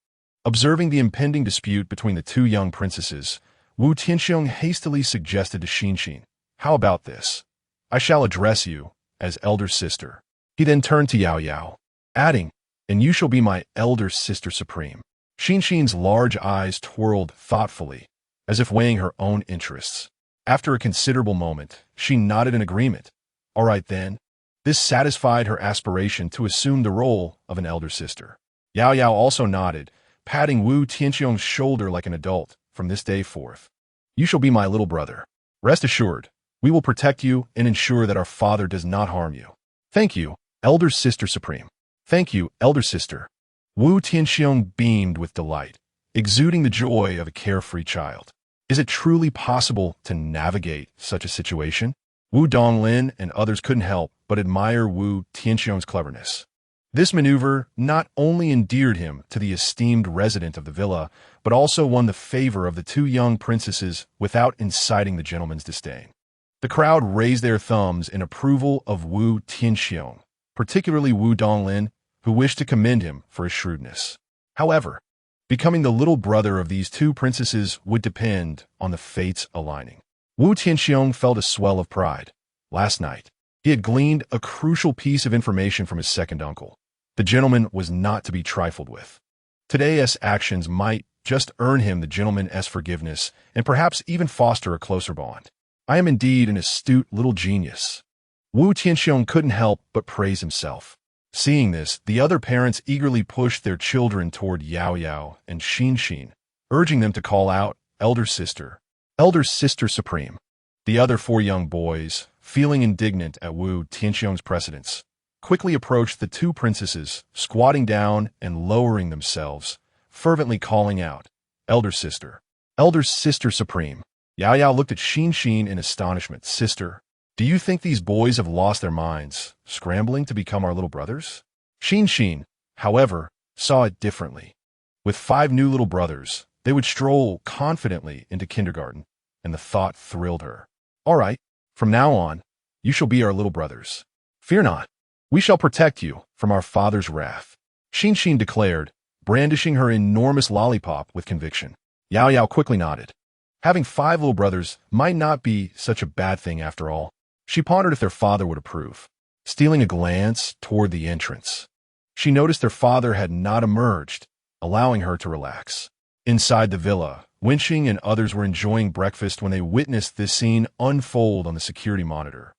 Observing the impending dispute between the two young princesses, Wu Tianxiong hastily suggested to Xin, "How about this? I shall address you as elder sister." He then turned to Yao, adding, "And you shall be my elder sister supreme." Xin's large eyes twirled thoughtfully, as if weighing her own interests. After a considerable moment, she nodded in agreement. "All right then." This satisfied her aspiration to assume the role of an elder sister. Yao also nodded, patting Wu Tianxiong's shoulder like an adult. "From this day forth, you shall be my little brother. Rest assured, we will protect you and ensure that our father does not harm you." "Thank you, elder sister supreme." "Thank you, elder sister." Wu Tianxiong beamed with delight, exuding the joy of a carefree child. Is it truly possible to navigate such a situation? Wu Donglin and others couldn't help but admire Wu Tianxiong's cleverness. This maneuver not only endeared him to the esteemed resident of the villa, but also won the favor of the two young princesses without inciting the gentleman's disdain. The crowd raised their thumbs in approval of Wu Tianxiong, particularly Wu Donglin, who wished to commend him for his shrewdness. However, becoming the little brother of these two princesses would depend on the fates aligning. Wu Tianxiong felt a swell of pride. Last night, he had gleaned a crucial piece of information from his second uncle. The gentleman was not to be trifled with. Today's actions might just earn him the gentleman's forgiveness and perhaps even foster a closer bond. "I am indeed an astute little genius." Wu Tianxiong couldn't help but praise himself. Seeing this, the other parents eagerly pushed their children toward Yao and Xin, urging them to call out, "Elder sister supreme." The other four young boys, feeling indignant at Wu Tianxiong's precedence, quickly approached the two princesses, squatting down and lowering themselves, fervently calling out, elder sister supreme." Yao looked at Xin in astonishment. "Sister, do you think these boys have lost their minds, scrambling to become our little brothers?" Xin, however, saw it differently. With 5 new little brothers, they would stroll confidently into kindergarten, and the thought thrilled her. "All right, from now on, you shall be our little brothers. Fear not. We shall protect you from our father's wrath," Xin declared, brandishing her enormous lollipop with conviction. Yao quickly nodded. Having 5 little brothers might not be such a bad thing after all. She pondered if their father would approve. Stealing a glance toward the entrance, she noticed their father had not emerged, allowing her to relax. Inside the villa, Wenqing and others were enjoying breakfast when they witnessed this scene unfold on the security monitor,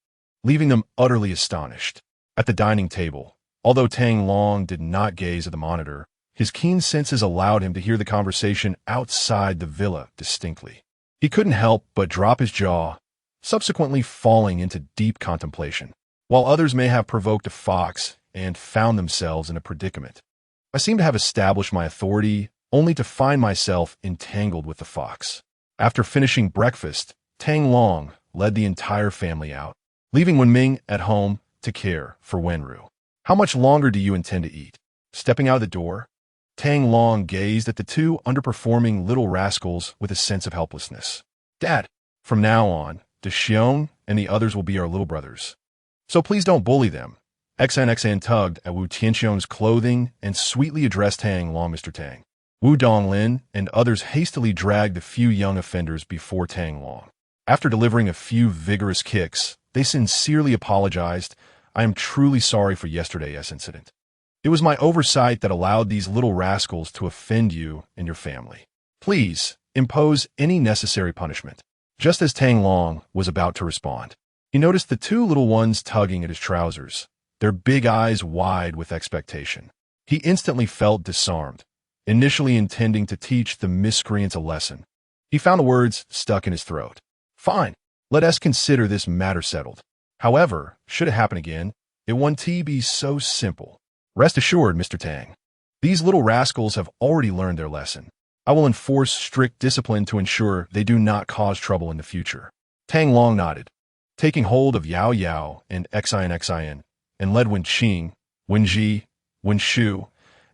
leaving them utterly astonished. At the dining table, although Tang Long did not gaze at the monitor, his keen senses allowed him to hear the conversation outside the villa distinctly. He couldn't help but drop his jaw, subsequently falling into deep contemplation. While others may have provoked a fox and found themselves in a predicament, I seem to have established my authority only to find myself entangled with the fox. After finishing breakfast, Tang Long led the entire family out, leaving Wenming at home to care for Wenrou. How much longer do you intend to eat? Stepping out of the door, Tang Long gazed at the 2 underperforming little rascals with a sense of helplessness. Dad, from now on, Xiong and the others will be our little brothers. So please don't bully them. XNXN tugged at Wu Tianxiong's clothing and sweetly addressed Tang Long, Mr. Tang. Wu Donglin and others hastily dragged the few young offenders before Tang Long. After delivering a few vigorous kicks, they sincerely apologized. I am truly sorry for yesterday's incident. It was my oversight that allowed these little rascals to offend you and your family. Please impose any necessary punishment. Just as Tang Long was about to respond, he noticed the 2 little ones tugging at his trousers, their big eyes wide with expectation. He instantly felt disarmed, initially intending to teach the miscreants a lesson. He found the words stuck in his throat. Fine, let us consider this matter settled. However, should it happen again, it won't be so simple. Rest assured, Mr. Tang, these little rascals have already learned their lesson. I will enforce strict discipline to ensure they do not cause trouble in the future. Tang Long nodded, taking hold of Yao Yao and Xin, and led Wenqing, Wenji, Wenshu,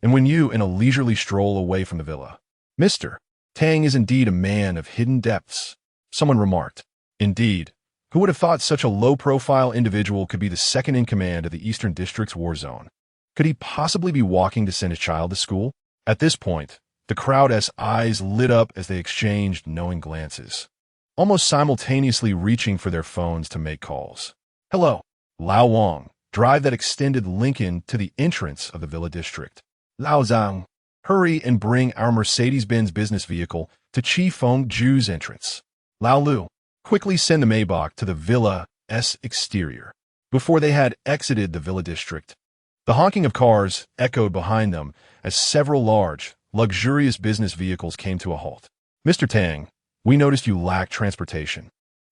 and Wenyu in a leisurely stroll away from the villa. Mr. Tang is indeed a man of hidden depths, someone remarked. Indeed, who would have thought such a low-profile individual could be the second in command of the Eastern District's war zone? Could he possibly be walking to send his child to school? At this point, the crowd's eyes lit up as they exchanged knowing glances, almost simultaneously reaching for their phones to make calls. Hello, Lao Wang, drive that extended Lincoln to the entrance of the Villa District. Lao Zhang, hurry and bring our Mercedes-Benz business vehicle to Qifeng Ju's entrance. Lao Lu, quickly send the Maybach to the Villa's exterior. Before they had exited the Villa District, the honking of cars echoed behind them as several large, luxurious business vehicles came to a halt. Mr. Tang, we noticed you lack transportation,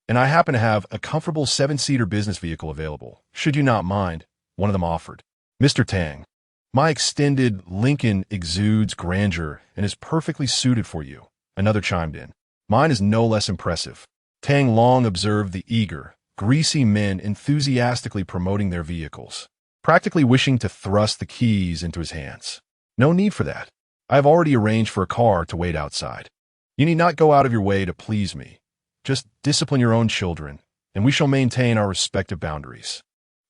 and I happen to have a comfortable 7-seater business vehicle available, should you not mind, one of them offered. Mr. Tang, my extended Lincoln exudes grandeur and is perfectly suited for you, another chimed in. Mine is no less impressive. Tang Long observed the eager, greasy men enthusiastically promoting their vehicles, practically wishing to thrust the keys into his hands. No need for that. I have already arranged for a car to wait outside. You need not go out of your way to please me. Just discipline your own children, and we shall maintain our respective boundaries.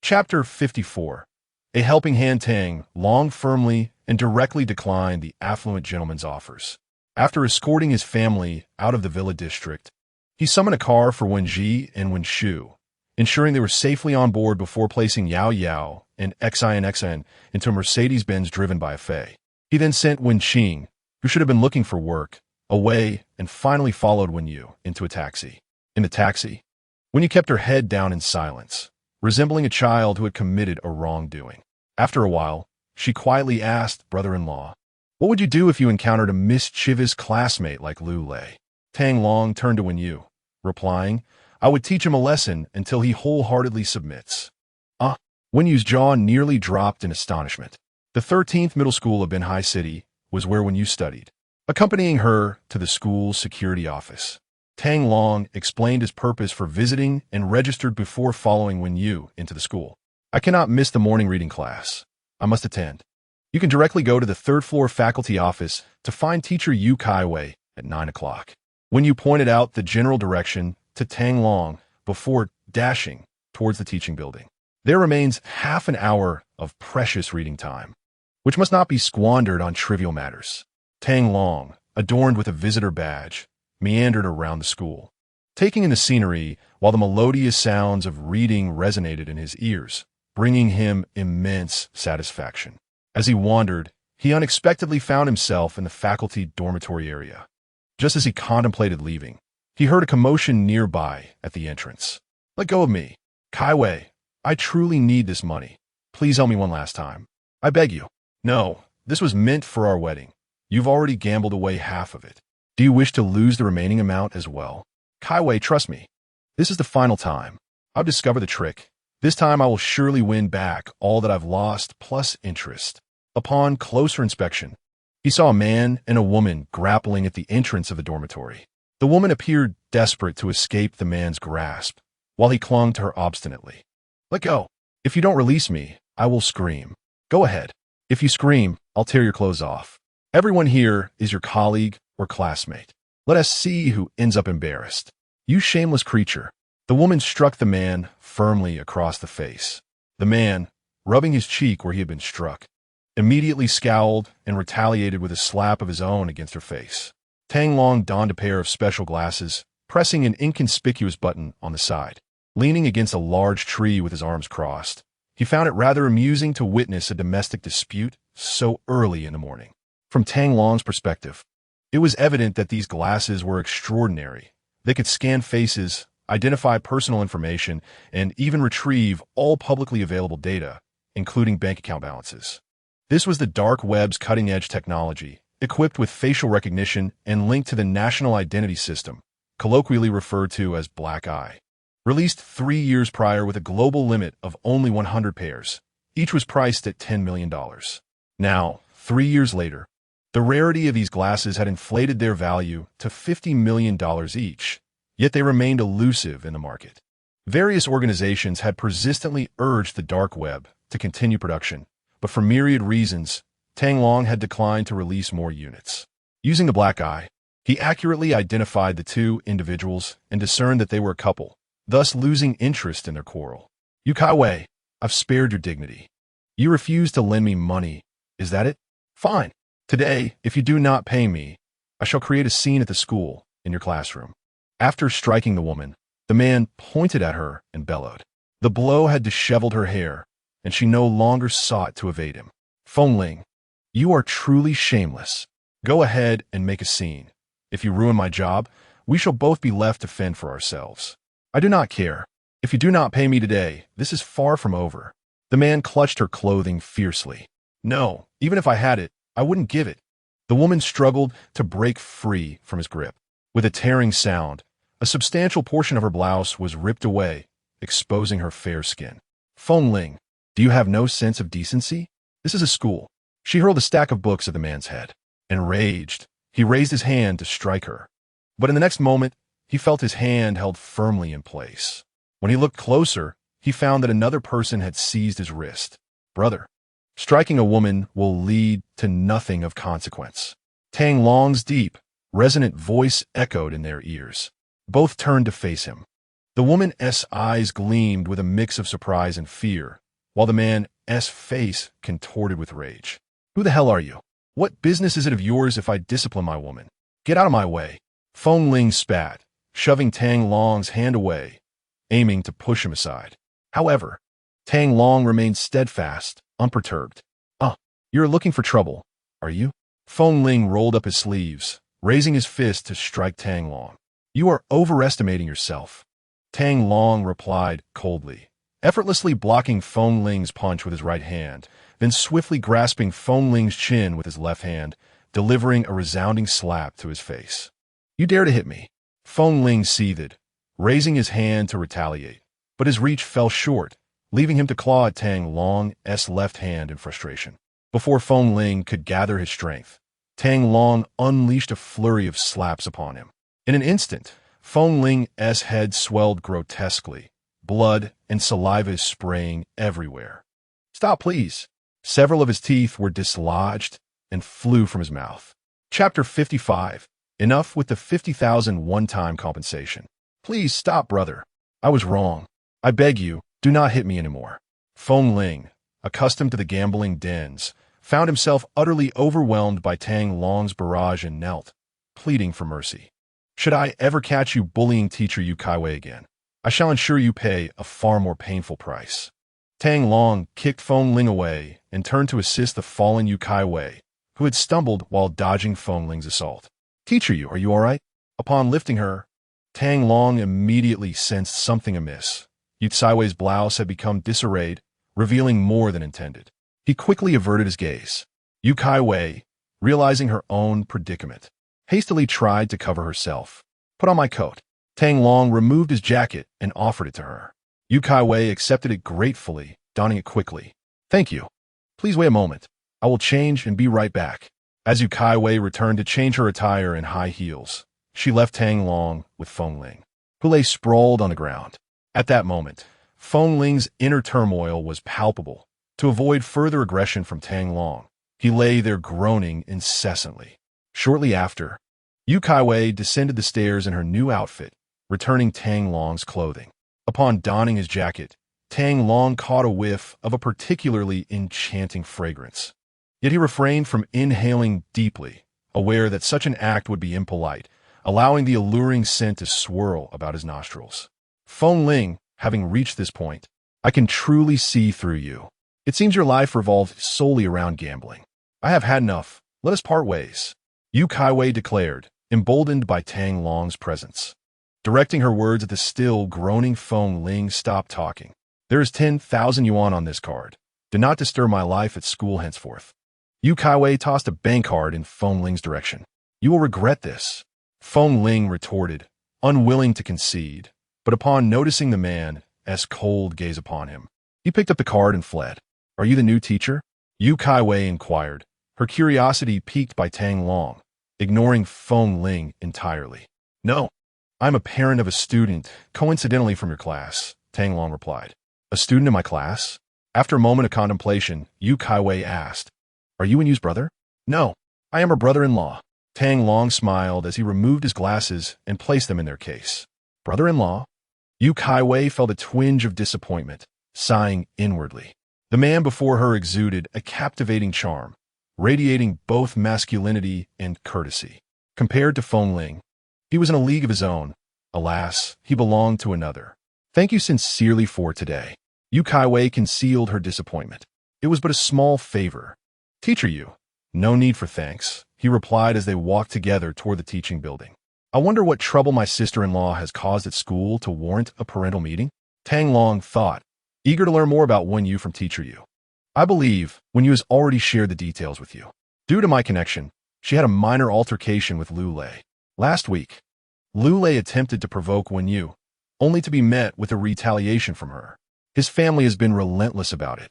Chapter 54. A helping hand. Tang Long firmly and directly declined the affluent gentleman's offers. After escorting his family out of the Villa District, he summoned a car for Wenji and Wenshu, ensuring they were safely on board before placing Yao Yao and Xin into a Mercedes-Benz driven by a Fei. He then sent Wenqing, who should have been looking for work, away and finally followed Wenyu into a taxi. In the taxi, Wenyu kept her head down in silence, resembling a child who had committed a wrongdoing. After a while, she quietly asked brother-in-law, "What would you do if you encountered a mischievous classmate like Lu Lei?" Tang Long turned to Wenyu, replying, "I would teach him a lesson until he wholeheartedly submits." Wenyu's jaw nearly dropped in astonishment. The 13th Middle School of Binhai City was where Wenyu studied. Accompanying her to the school's security office, Tang Long explained his purpose for visiting and registered before following Wenyu into the school. "I cannot miss the morning reading class. I must attend. You can directly go to the 3rd-floor faculty office to find teacher Yu Kaiwei at 9 o'clock. Wenyu pointed out the general direction to Tang Long before dashing towards the teaching building. There remains half an hour of precious reading time, which must not be squandered on trivial matters. Tang Long, adorned with a visitor badge, meandered around the school, taking in the scenery while the melodious sounds of reading resonated in his ears, bringing him immense satisfaction. As he wandered, he unexpectedly found himself in the faculty dormitory area. Just as he contemplated leaving, he heard a commotion nearby at the entrance. "Let go of me. Kaiwei, I truly need this money. Please help me one last time. I beg you." "No, this was meant for our wedding. You've already gambled away half of it. Do you wish to lose the remaining amount as well?" "Kaiwei, trust me. This is the final time. I've discovered the trick. This time I will surely win back all that I've lost plus interest." Upon closer inspection, he saw a man and a woman grappling at the entrance of the dormitory. The woman appeared desperate to escape the man's grasp, while he clung to her obstinately. "Let go. If you don't release me, I will scream." "Go ahead. If you scream, I'll tear your clothes off. Everyone here is your colleague or classmate. Let us see who ends up embarrassed." "You shameless creature." The woman struck the man firmly across the face. The man, rubbing his cheek where he had been struck, immediately scowled and retaliated with a slap of his own against her face. Tang Long donned a pair of special glasses, pressing an inconspicuous button on the side. Leaning against a large tree with his arms crossed, he found it rather amusing to witness a domestic dispute so early in the morning. From Tang Long's perspective, it was evident that these glasses were extraordinary. They could scan faces, identify personal information, and even retrieve all publicly available data, including bank account balances. This was the dark web's cutting-edge technology, equipped with facial recognition and linked to the National Identity System, colloquially referred to as Black Eye. Released 3 years prior with a global limit of only 100 pairs, each was priced at $10 million. Now, 3 years later, the rarity of these glasses had inflated their value to $50 million each, yet they remained elusive in the market. Various organizations had persistently urged the dark web to continue production, but for myriad reasons, Tang Long had declined to release more units. Using the Black Eye, he accurately identified the two individuals and discerned that they were a couple, thus losing interest in their quarrel. "You Kaiwei, I've spared your dignity. You refuse to lend me money, is that it? Fine. Today, if you do not pay me, I shall create a scene at the school, in your classroom." After striking the woman, the man pointed at her and bellowed. The blow had disheveled her hair, and she no longer sought to evade him. "Fengling, you are truly shameless. Go ahead and make a scene. If you ruin my job, we shall both be left to fend for ourselves. I do not care. If you do not pay me today, this is far from over." The man clutched her clothing fiercely. "No, even if I had it, I wouldn't give it." The woman struggled to break free from his grip. With a tearing sound, a substantial portion of her blouse was ripped away, exposing her fair skin. "Fengling, do you have no sense of decency? This is a school." She hurled a stack of books at the man's head. Enraged, he raised his hand to strike her. But in the next moment, he felt his hand held firmly in place. When he looked closer, he found that another person had seized his wrist. "Brother, striking a woman will lead to nothing of consequence." Tang Long's deep, resonant voice echoed in their ears. Both turned to face him. The woman's eyes gleamed with a mix of surprise and fear, while the man's face contorted with rage. "Who the hell are you? What business is it of yours if I discipline my woman? Get out of my way." Fengling spat, shoving Tang Long's hand away, aiming to push him aside. However, Tang Long remained steadfast, unperturbed. You're looking for trouble, are you?" Fengling rolled up his sleeves, raising his fist to strike Tang Long. "You are overestimating yourself." Tang Long replied coldly, effortlessly blocking Fengling's punch with his right hand, then swiftly grasping Fengling's chin with his left hand, delivering a resounding slap to his face. "You dare to hit me?" Fengling seethed, raising his hand to retaliate, but his reach fell short, leaving him to claw at Tang Long's left hand in frustration. Before Fengling could gather his strength, Tang Long unleashed a flurry of slaps upon him. In an instant, Fengling's head swelled grotesquely, blood and saliva spraying everywhere. "Stop, please." Several of his teeth were dislodged and flew from his mouth. Chapter 55. Enough with the 50,000 one-time compensation. "Please stop, brother. I was wrong. I beg you, do not hit me anymore." Fengling, accustomed to the gambling dens, found himself utterly overwhelmed by Tang Long's barrage and knelt, pleading for mercy. Should I ever catch you bullying teacher Yu Kaiwei again, I shall ensure you pay a far more painful price. Tang Long kicked Feng Ling away and turned to assist the fallen Yu Kaiwei, who had stumbled while dodging Feng Ling's assault. Teacher Yu, are you all right? Upon lifting her, Tang Long immediately sensed something amiss. Yu Kaiwei's blouse had become disarrayed, revealing more than intended. He quickly averted his gaze. Yu Kaiwei, realizing her own predicament, hastily tried to cover herself. Put on my coat. Tang Long removed his jacket and offered it to her. Yu Kaiwei accepted it gratefully, donning it quickly. Thank you. Please wait a moment. I will change and be right back. As Yu Kaiwei returned to change her attire in high heels, she left Tang Long with Feng Ling, who lay sprawled on the ground. At that moment, Feng Ling's inner turmoil was palpable. To avoid further aggression from Tang Long, he lay there groaning incessantly. Shortly after, Yu Kaiwei descended the stairs in her new outfit, returning Tang Long's clothing. Upon donning his jacket, Tang Long caught a whiff of a particularly enchanting fragrance. Yet he refrained from inhaling deeply, aware that such an act would be impolite, allowing the alluring scent to swirl about his nostrils. Feng Ling, having reached this point, I can truly see through you. It seems your life revolved solely around gambling. I have had enough. Let us part ways. Yu Kaiwei declared, emboldened by Tang Long's presence. Directing her words at the still groaning Feng Ling stopped talking. There is 10,000 yuan on this card. Do not disturb my life at school henceforth. Yu Kaiwei tossed a bank card in Feng Ling's direction. You will regret this. Feng Ling retorted, unwilling to concede, but upon noticing the man's cold gaze upon him, he picked up the card and fled. Are you the new teacher? Yu Kaiwei inquired, her curiosity piqued by Tang Long, ignoring Feng Ling entirely. No, I'm a parent of a student, coincidentally from your class, Tang Long replied. A student in my class? After a moment of contemplation, Yu Kaiwei asked, Are you Yu's brother? No, I am her brother-in-law. Tang Long smiled as he removed his glasses and placed them in their case. Brother-in-law? Yu Kaiwei felt a twinge of disappointment, sighing inwardly. The man before her exuded a captivating charm, radiating both masculinity and courtesy. Compared to Feng Ling, he was in a league of his own. Alas, he belonged to another. Thank you sincerely for today. Yu Kaiwei concealed her disappointment. It was but a small favor. Teacher Yu, no need for thanks, he replied as they walked together toward the teaching building. I wonder what trouble my sister-in-law has caused at school to warrant a parental meeting? Tang Long thought, eager to learn more about Wenrou from Teacher Yu. I believe Wenrou has already shared the details with you. Due to my connection, she had a minor altercation with Lu Lei. Last week, Lu Lei attempted to provoke Wenrou, only to be met with a retaliation from her. His family has been relentless about it.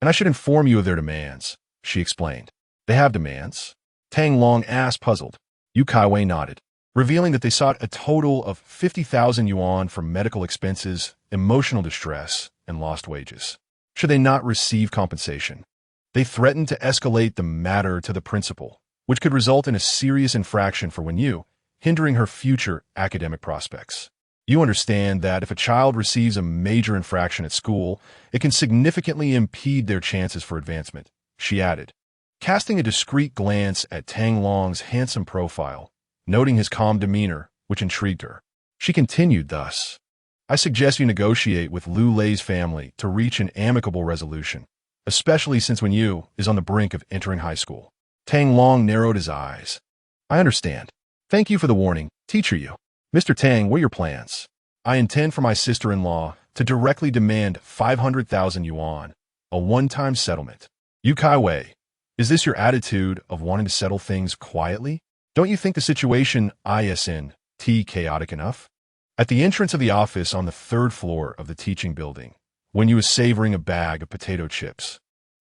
And I should inform you of their demands, she explained. They have demands? Tang Long asked, puzzled. Yu Kaiwei nodded, revealing that they sought a total of 50,000 yuan for medical expenses, emotional distress, and lost wages. Should they not receive compensation, they threatened to escalate the matter to the principal, which could result in a serious infraction for Wenrou, hindering her future academic prospects. You understand that if a child receives a major infraction at school, it can significantly impede their chances for advancement, she added, casting a discreet glance at Tang Long's handsome profile, noting his calm demeanor, which intrigued her. She continued thus, I suggest you negotiate with Lu Lei's family to reach an amicable resolution, especially since Wenrou is on the brink of entering high school. Tang Long narrowed his eyes. I understand. Thank you for the warning, Teacher Yu. Mr. Tang, what are your plans? I intend for my sister-in-law to directly demand 500,000 yuan, a one-time settlement. Yu Kaiwei, is this your attitude of wanting to settle things quietly? Don't you think the situation isn't chaotic enough? At the entrance of the office on the third floor of the teaching building, Wenrou was savoring a bag of potato chips,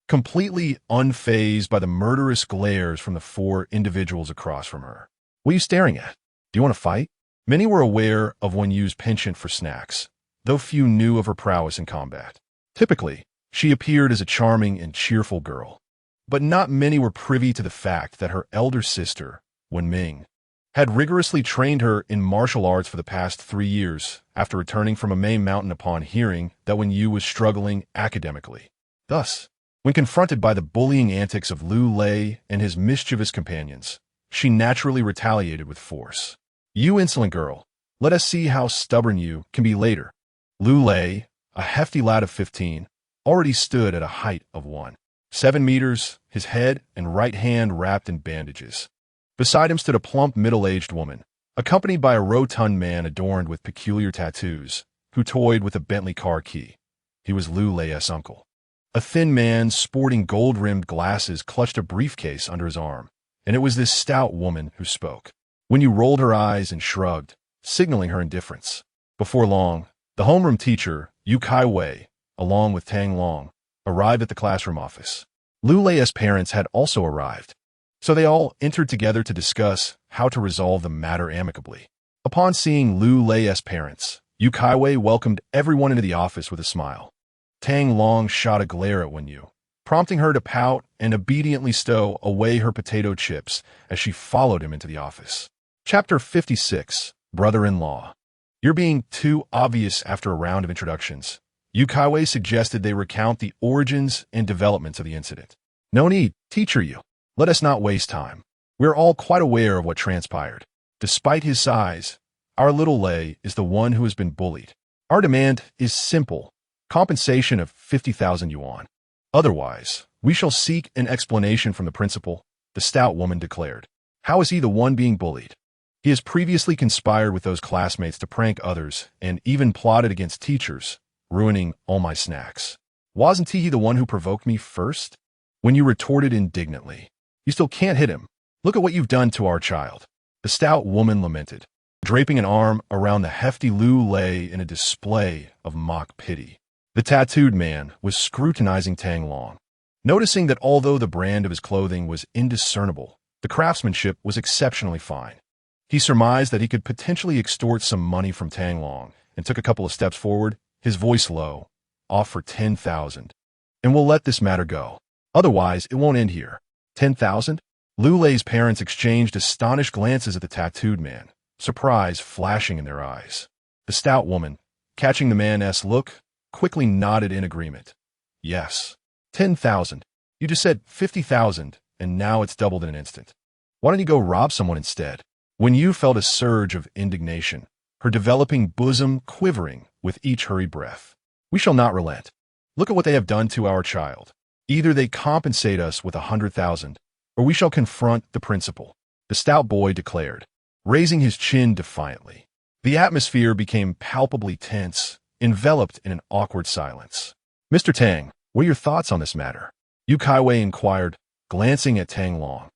completely unfazed by the murderous glares from the four individuals across from her. What are you staring at? Do you want to fight? Many were aware of Wenrou's penchant for snacks, though few knew of her prowess in combat. Typically, she appeared as a charming and cheerful girl, but not many were privy to the fact that her elder sister, Wen Ming, had rigorously trained her in martial arts for the past 3 years after returning from a May mountain upon hearing that Wenrou was struggling academically. Thus, when confronted by the bullying antics of Lu Lei and his mischievous companions, she naturally retaliated with force. You insolent girl, let us see how stubborn you can be later. Lu Lei, a hefty lad of 15, already stood at a height of 1.7 meters, his head and right hand wrapped in bandages. Beside him stood a plump middle-aged woman, accompanied by a rotund man adorned with peculiar tattoos, who toyed with a Bentley car key. He was Lu Lei's uncle. A thin man sporting gold-rimmed glasses clutched a briefcase under his arm, and it was this stout woman who spoke. Wenrou rolled her eyes and shrugged, signaling her indifference. Before long, the homeroom teacher, Yu Kai-wei, along with Tang Long, arrived at the classroom office. Lu Lei's parents had also arrived, so they all entered together to discuss how to resolve the matter amicably. Upon seeing Lu Lei's parents, Yu Kai-wei welcomed everyone into the office with a smile. Tang Long shot a glare at Wenrou, prompting her to pout and obediently stow away her potato chips as she followed him into the office. Chapter 56, Brother-in-Law. You're being too obvious after a round of introductions. Yu Kai-wei suggested they recount the origins and developments of the incident. No need, teacher Yu. Let us not waste time. We're all quite aware of what transpired. Despite his size, our little Lei is the one who has been bullied. Our demand is simple. Compensation of 50,000 yuan. Otherwise, we shall seek an explanation from the principal, the stout woman declared. How is he the one being bullied? He has previously conspired with those classmates to prank others and even plotted against teachers, ruining all my snacks. Wasn't he the one who provoked me first? Wenrou retorted indignantly. You still can't hit him. Look at what you've done to our child. The stout woman lamented, draping an arm around the hefty Lu Lei in a display of mock pity. The tattooed man was scrutinizing Tang Long. Noticing that although the brand of his clothing was indiscernible, the craftsmanship was exceptionally fine. He surmised that he could potentially extort some money from Tang Long and took a couple of steps forward, his voice low. Offer 10,000. And we'll let this matter go. Otherwise, it won't end here. 10,000? Lu Lei's parents exchanged astonished glances at the tattooed man, surprise flashing in their eyes. The stout woman, catching the man's look, quickly nodded in agreement. Yes. 10,000. You just said 50,000, and now it's doubled in an instant. Why don't you go rob someone instead? Wenrou felt a surge of indignation, her developing bosom quivering with each hurried breath. We shall not relent. Look at what they have done to our child. Either they compensate us with 100,000, or we shall confront the principal, the stout boy declared, raising his chin defiantly. The atmosphere became palpably tense, enveloped in an awkward silence. Mr. Tang, what are your thoughts on this matter? Yu Kai-wei inquired, glancing at Tang Long,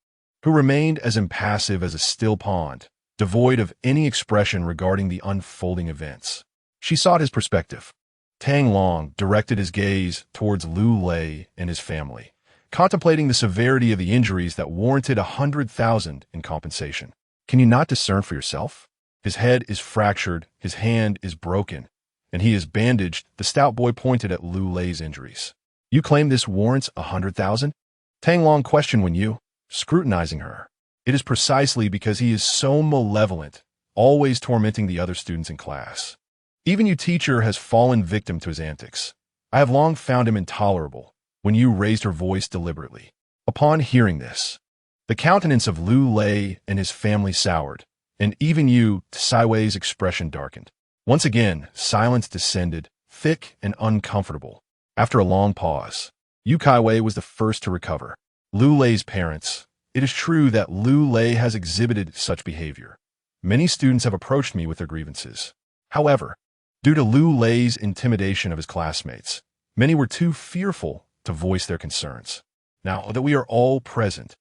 who remained as impassive as a still pond, devoid of any expression regarding the unfolding events. She sought his perspective. Tang Long directed his gaze towards Lu Lei and his family, contemplating the severity of the injuries that warranted 100,000 in compensation. Can you not discern for yourself? His head is fractured, his hand is broken, and he is bandaged. The stout boy pointed at Lu Lei's injuries. You claim this warrants 100,000? Tang Long questioned Wenrou, scrutinizing her. It is precisely because he is so malevolent, always tormenting the other students in class. Even your teacher has fallen victim to his antics. I have long found him intolerable. Wenrou raised her voice deliberately. Upon hearing this, the countenance of Lu Lei and his family soured, and even Yu Kai-wei's expression darkened. Once again, silence descended, thick and uncomfortable. After a long pause, Yu Kai-wei was the first to recover. Lu Lei's parents. It is true that Lu Lei has exhibited such behavior. Many students have approached me with their grievances. However, due to Lu Lei's intimidation of his classmates, many were too fearful to voice their concerns. Now that we are all present,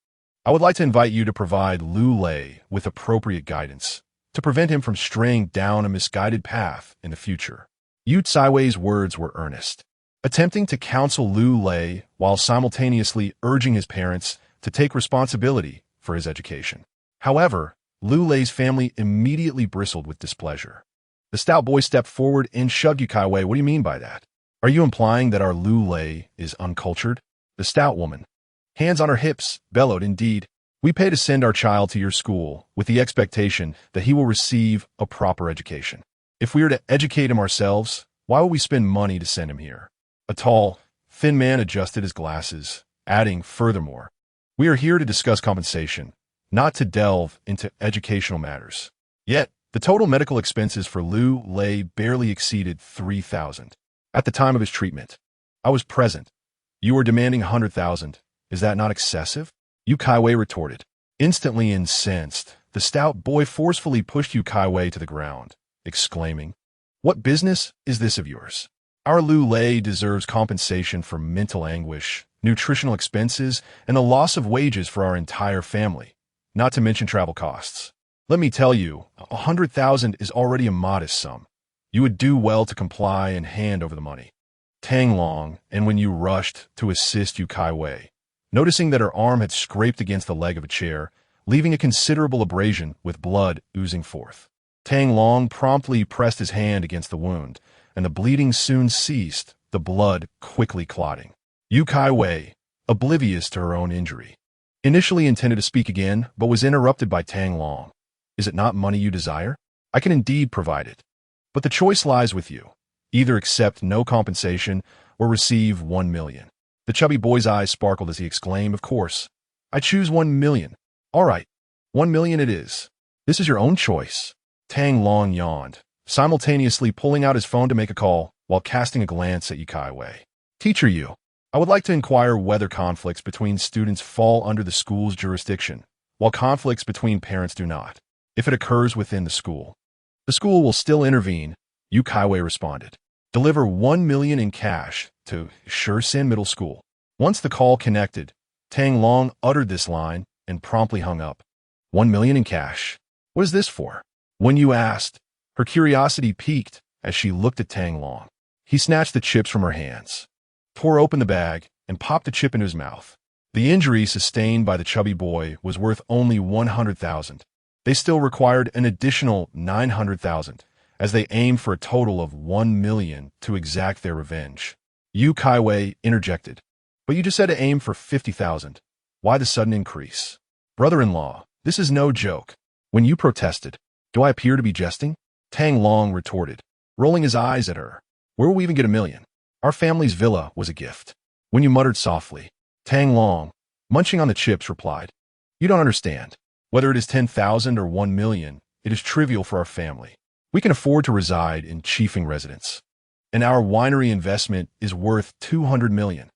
I would like to invite you to provide Lu Lei with appropriate guidance to prevent him from straying down a misguided path in the future. Yu Kai-wei's words were earnest, attempting to counsel Lu Lei while simultaneously urging his parents to take responsibility for his education. However, Lu Lei's family immediately bristled with displeasure. The stout boy stepped forward and shrugged. Yu Kai-wei, what do you mean by that? Are you implying that our Lu Lei is uncultured? The stout woman, hands on her hips, bellowed. Indeed, we pay to send our child to your school with the expectation that he will receive a proper education. If we are to educate him ourselves, why would we spend money to send him here? A tall, thin man adjusted his glasses, adding, furthermore, we are here to discuss compensation, not to delve into educational matters. Yet, the total medical expenses for Lu Lei barely exceeded 3,000. At the time of his treatment, I was present. You were demanding 100,000. Is that not excessive? Yu Kaiwei retorted. Instantly incensed, the stout boy forcefully pushed Yu Kaiwei to the ground, exclaiming, "What business is this of yours? Our Lu Lei deserves compensation for mental anguish, nutritional expenses, and the loss of wages for our entire family, not to mention travel costs. Let me tell you, 100,000 is already a modest sum. You would do well to comply and hand over the money." Tang Long, and when you rushed to assist Yu Kaiwei, noticing that her arm had scraped against the leg of a chair, leaving a considerable abrasion with blood oozing forth. Tang Long promptly pressed his hand against the wound, and the bleeding soon ceased, the blood quickly clotting. Yu Kaiwei, oblivious to her own injury, initially intended to speak again, but was interrupted by Tang Long. "Is it not money you desire? I can indeed provide it. But the choice lies with you. Either accept no compensation or receive 1 million. The chubby boy's eyes sparkled as he exclaimed, "Of course. I choose 1 million. All right, 1 million it is. This is your own choice." Tang Long yawned, simultaneously pulling out his phone to make a call while casting a glance at Yu Kaiwei. "Teacher Yu, I would like to inquire whether conflicts between students fall under the school's jurisdiction, while conflicts between parents do not. If it occurs within the school will still intervene," Yu Kaiwei responded. "Deliver 1 million in cash to Shursin Middle School." Once the call connected, Tang Long uttered this line and promptly hung up. 1 million in cash? What is this for? When you asked, her curiosity piqued as she looked at Tang Long. He snatched the chips from her hands, tore open the bag, and popped a chip into his mouth. The injury sustained by the chubby boy was worth only 100,000. They still required an additional 900,000, as they aimed for a total of 1 million to exact their revenge. Yu Kaiwei interjected, "But you just said to aim for 50,000. Why the sudden increase? Brother-in-law, this is no joke. When you protested, do I appear to be jesting?" Tang Long retorted, rolling his eyes at her. "Where will we even get 1 million? Our family's villa was a gift." When you muttered softly, Tang Long, munching on the chips, replied, "You don't understand. Whether it is 10,000 or 1 million, it is trivial for our family. We can afford to reside in chiefing residence. And our winery investment is worth 200 million.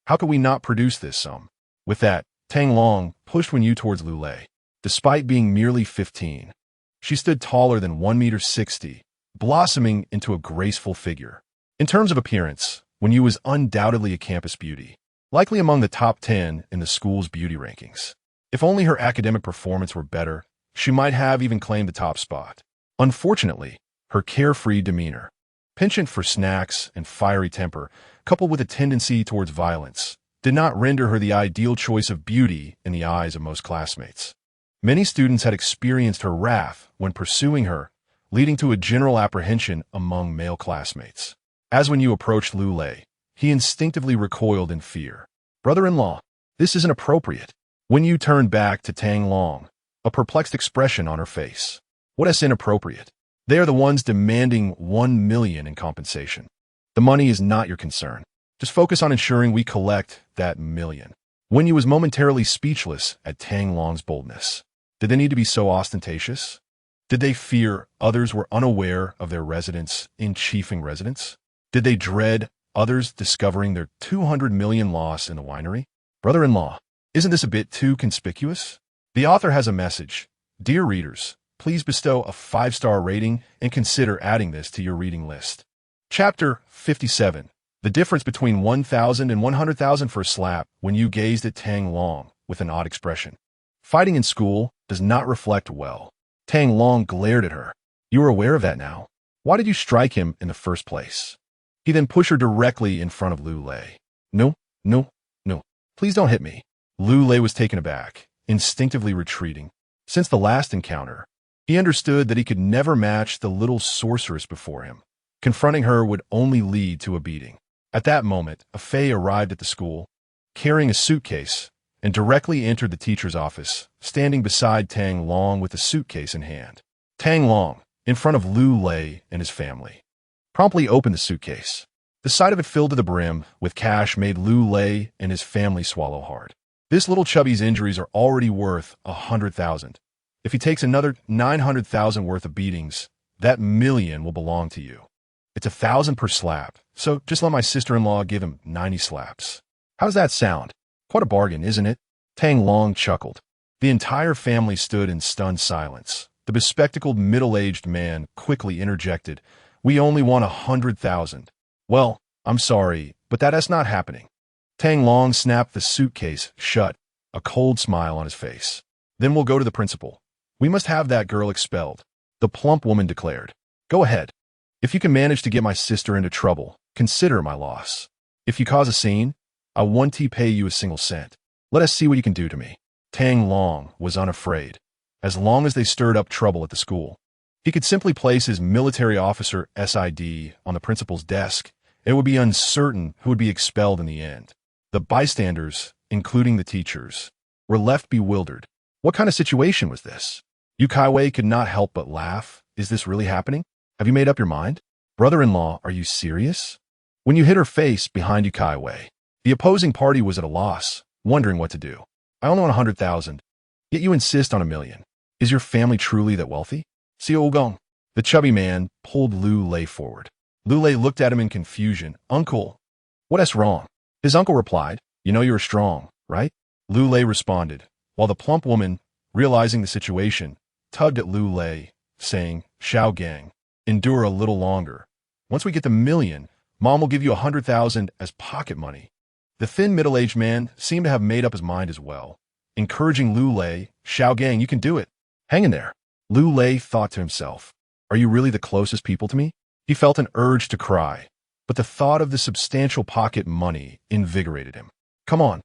How could we not produce this sum?" With that, Tang Long pushed Wenyu towards Lu Lei. Despite being merely 15, she stood taller than 1.60 meters, blossoming into a graceful figure. In terms of appearance, Wenyu was undoubtedly a campus beauty, likely among the top 10 in the school's beauty rankings. If only her academic performance were better, she might have even claimed the top spot. Unfortunately, her carefree demeanor, penchant for snacks and fiery temper, coupled with a tendency towards violence, did not render her the ideal choice of beauty in the eyes of most classmates. Many students had experienced her wrath when pursuing her, leading to a general apprehension among male classmates. As when you approached Lu Lei, he instinctively recoiled in fear. "Brother-in-law, this isn't appropriate." When you turned back to Tang Long, a perplexed expression on her face. "What is inappropriate? They are the ones demanding 1 million in compensation. The money is not your concern. Just focus on ensuring we collect that million." When you was momentarily speechless at Tang Long's boldness. Did they need to be so ostentatious? Did they fear others were unaware of their residence in chiefing residence? Did they dread others discovering their 200 million loss in the winery? Brother-in-law, isn't this a bit too conspicuous? The author has a message. Dear readers, please bestow a 5-star rating and consider adding this to your reading list. Chapter 57. The difference between 1,000 and 100,000 for a slap. When you gazed at Tang Long with an odd expression. Fighting in school does not reflect well. Tang Long glared at her. "You are aware of that now. Why did you strike him in the first place?" He then pushed her directly in front of Lu Lei. No, please don't hit me." Lu Lei was taken aback, instinctively retreating. Since the last encounter, he understood that he could never match the little sorceress before him. Confronting her would only lead to a beating. At that moment, a Fae arrived at the school, carrying a suitcase, and directly entered the teacher's office, standing beside Tang Long with the suitcase in hand. Tang Long, in front of Lu Lei and his family, promptly opened the suitcase. The sight of it filled to the brim with cash made Lu Lei and his family swallow hard. This little chubby's injuries are already worth 100,000. If he takes another 900,000 worth of beatings, that million will belong to you. It's 1,000 per slap, so just let my sister-in-law give him 90 slaps. How does that sound? Quite a bargain, isn't it? Tang Long chuckled. The entire family stood in stunned silence. The bespectacled middle-aged man quickly interjected, "We only want 100,000. Well, I'm sorry, but that's not happening." Tang Long snapped the suitcase shut, a cold smile on his face. "Then we'll go to the principal. We must have that girl expelled," the plump woman declared. "Go ahead. If you can manage to get my sister into trouble, consider my loss. If you cause a scene, I won't pay you a single cent. Let us see what you can do to me." Tang Long was unafraid. As long as they stirred up trouble at the school, he could simply place his military officer SID on the principal's desk. It would be uncertain who would be expelled in the end. The bystanders, including the teachers, were left bewildered. What kind of situation was this? Yu Kaiwei could not help but laugh. Is this really happening? Have you made up your mind? Brother-in-law, are you serious? When you hit her face behind Yu Kaiwei, the opposing party was at a loss, wondering what to do. "I only want 100,000. Yet you insist on 1,000,000. Is your family truly that wealthy?" Xiao Gong. The chubby man pulled Lu Lei forward. Lu Lei looked at him in confusion. "Uncle, what's wrong?" His uncle replied, "You know you're strong, right?" Lu Lei responded, while the plump woman, realizing the situation, tugged at Lu Lei, saying, "Xiao Gang, endure a little longer. Once we get the 1,000,000, Mom will give you 100,000 as pocket money." The thin middle-aged man seemed to have made up his mind as well, encouraging Lu Lei, "Xiao Gang, you can do it. Hang in there." Lu Lei thought to himself, "Are you really the closest people to me?" He felt an urge to cry, but the thought of the substantial pocket money invigorated him. "Come on,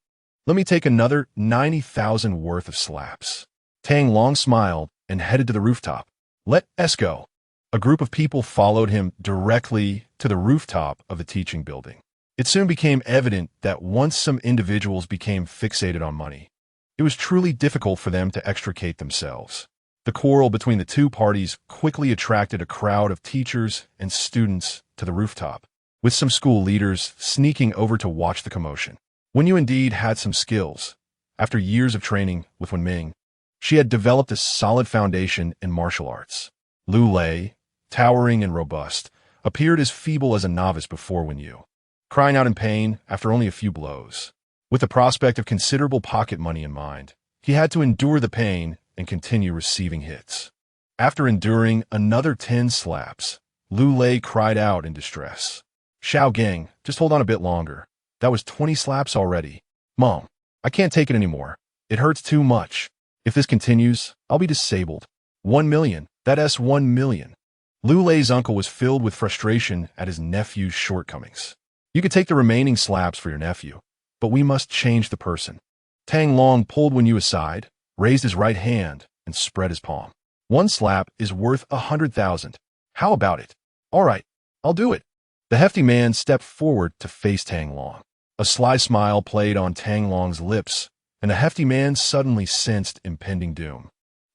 let me take another 90,000 worth of slaps." Tang Long smiled and headed to the rooftop. "Let us go." A group of people followed him directly to the rooftop of the teaching building. It soon became evident that once some individuals became fixated on money, it was truly difficult for them to extricate themselves. The quarrel between the two parties quickly attracted a crowd of teachers and students to the rooftop, with some school leaders sneaking over to watch the commotion. Wenyu indeed had some skills. After years of training with Wenming, she had developed a solid foundation in martial arts. Lu Lei, towering and robust, appeared as feeble as a novice before Wenyu, crying out in pain after only a few blows. With the prospect of considerable pocket money in mind, he had to endure the pain and continue receiving hits. After enduring another 10 slaps, Lu Lei cried out in distress. "Xiao Gang, just hold on a bit longer. That was 20 slaps already. Mom, I can't take it anymore. It hurts too much. If this continues, I'll be disabled. 1,000,000, that's 1,000,000. Lu Lei's uncle was filled with frustration at his nephew's shortcomings. "You could take the remaining slaps for your nephew, but we must change the person." Tang Long pulled Wenyu aside, raised his right hand, and spread his palm. "One slap is worth 100,000. How about it?" "All right, I'll do it." The hefty man stepped forward to face Tang Long. A sly smile played on Tang Long's lips, and the hefty man suddenly sensed impending doom.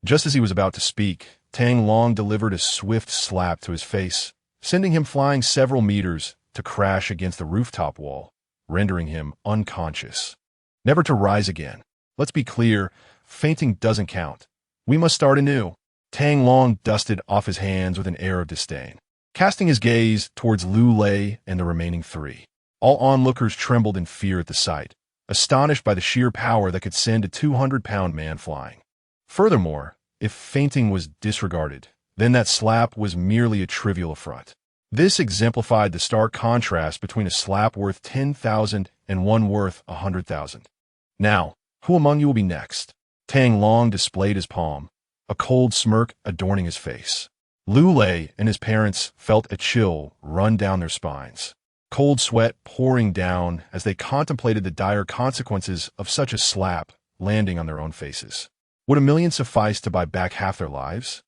Just as he was about to speak, Tang Long delivered a swift slap to his face, sending him flying several meters to crash against the rooftop wall, rendering him unconscious, never to rise again. Let's be clear, fainting doesn't count. We must start anew. Tang Long dusted off his hands with an air of disdain, casting his gaze towards Lu Lei and the remaining three. All onlookers trembled in fear at the sight, astonished by the sheer power that could send a 200-pound man flying. Furthermore, if fainting was disregarded, then that slap was merely a trivial affront. This exemplified the stark contrast between a slap worth 10,000 and one worth 100,000. "Now, who among you will be next?" Tang Long displayed his palm, a cold smirk adorning his face. Lu Lei and his parents felt a chill run down their spines, cold sweat pouring down as they contemplated the dire consequences of such a slap landing on their own faces. Would 1,000,000 suffice to buy back half their lives?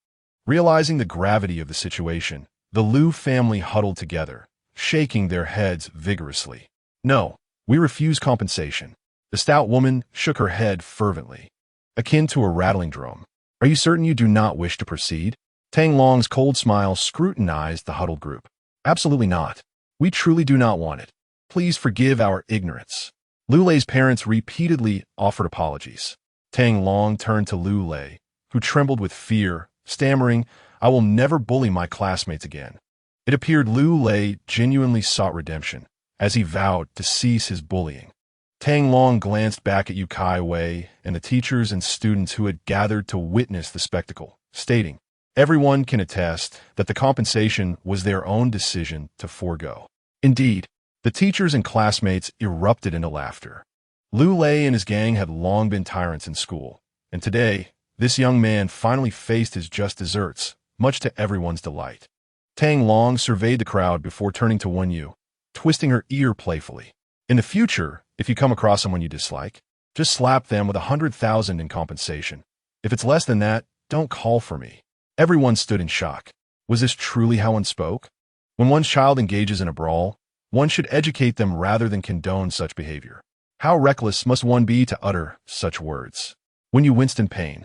Realizing the gravity of the situation, the Lu family huddled together, shaking their heads vigorously. "No, we refuse compensation." The stout woman shook her head fervently, akin to a rattling drum. "Are you certain you do not wish to proceed?" Tang Long's cold smile scrutinized the huddled group. "Absolutely not. We truly do not want it. Please forgive our ignorance." Lu Lei's parents repeatedly offered apologies. Tang Long turned to Lu Lei, who who trembled with fear, stammering, "I will never bully my classmates again." It appeared Liu Lei genuinely sought redemption, as he vowed to cease his bullying. Tang Long glanced back at Yu Kai Wei and the teachers and students who had gathered to witness the spectacle, stating, "Everyone can attest that the compensation was their own decision to forego." Indeed, the teachers and classmates erupted into laughter. Liu Lei and his gang had long been tyrants in school, and today, this young man finally faced his just desserts, much to everyone's delight. Tang Long surveyed the crowd before turning to Wenrou, twisting her ear playfully. "In the future, if you come across someone you dislike, just slap them with 100,000 in compensation. If it's less than that, don't call for me." Everyone stood in shock. Was this truly how one spoke? When one's child engages in a brawl, one should educate them rather than condone such behavior. How reckless must one be to utter such words? Wenrou winced in pain,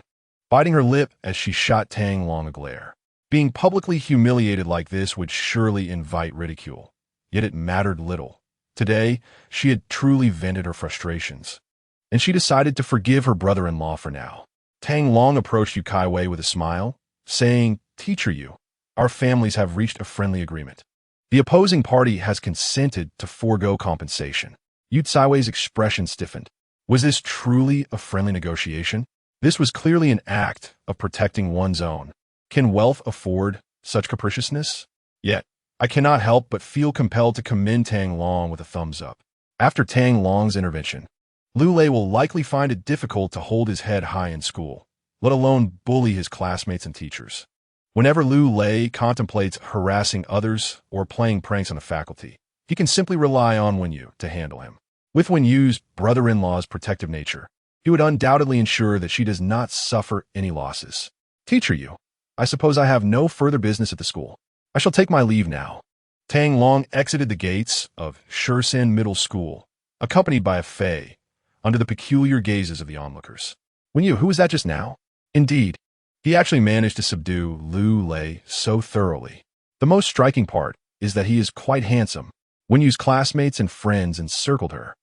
biting her lip as she shot Tang Long a glare. Being publicly humiliated like this would surely invite ridicule, yet it mattered little. Today, she had truly vented her frustrations, and she decided to forgive her brother-in-law for now. Tang Long approached Yu Kai Wei with a smile, saying, "Teacher Yu, our families have reached a friendly agreement. The opposing party has consented to forego compensation." Yu Kai Wei's expression stiffened. Was this truly a friendly negotiation? This was clearly an act of protecting one's own. Can wealth afford such capriciousness? Yet, I cannot help but feel compelled to commend Tang Long with a thumbs up. After Tang Long's intervention, Liu Lei will likely find it difficult to hold his head high in school, let alone bully his classmates and teachers. Whenever Liu Lei contemplates harassing others or playing pranks on the faculty, he can simply rely on Wenrou to handle him. With Wenrou's brother-in-law's protective nature, he would undoubtedly ensure that she does not suffer any losses. "Teacher Yu, I suppose I have no further business at the school. I shall take my leave now." Tang Long exited the gates of Shursin Middle School, accompanied by a fei, under the peculiar gazes of the onlookers. "Wenrou, who was that just now?" Indeed, he actually managed to subdue Liu Lei so thoroughly. The most striking part is that he is quite handsome. Wenrou's classmates and friends encircled her,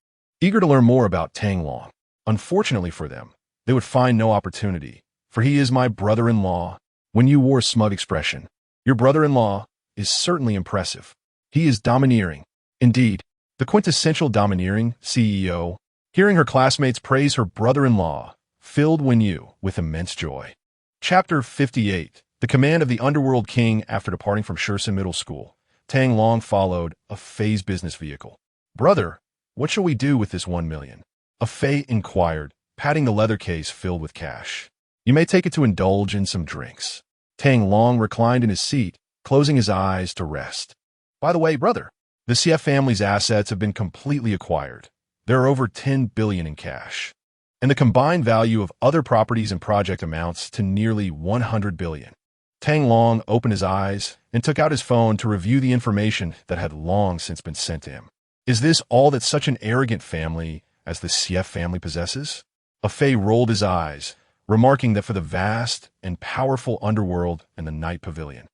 eager to learn more about Tang Long. Unfortunately for them, they would find no opportunity, for he is my brother-in-law. Wenrou wore a smug expression. "Your brother-in-law is certainly impressive. He is domineering. Indeed, the quintessential domineering CEO." Hearing her classmates praise her brother-in-law filled Wenrou with immense joy. Chapter 58. The command of the Underworld King. After departing from Shursin Middle School, Tang Long followed a fei's business vehicle. "Brother, what shall we do with this 1 million? A fei inquired, patting the leather case filled with cash. "You may take it to indulge in some drinks." Tang Long reclined in his seat, closing his eyes to rest. "By the way, brother, the CF family's assets have been completely acquired. There are over 10 billion in cash, and the combined value of other properties and project amounts to nearly 100 billion. Tang Long opened his eyes and took out his phone to review the information that had long since been sent to him. Is this all that such an arrogant family as the CF family possesses? A fei rolled his eyes, remarking that for the vast and powerful underworld and the night pavilion,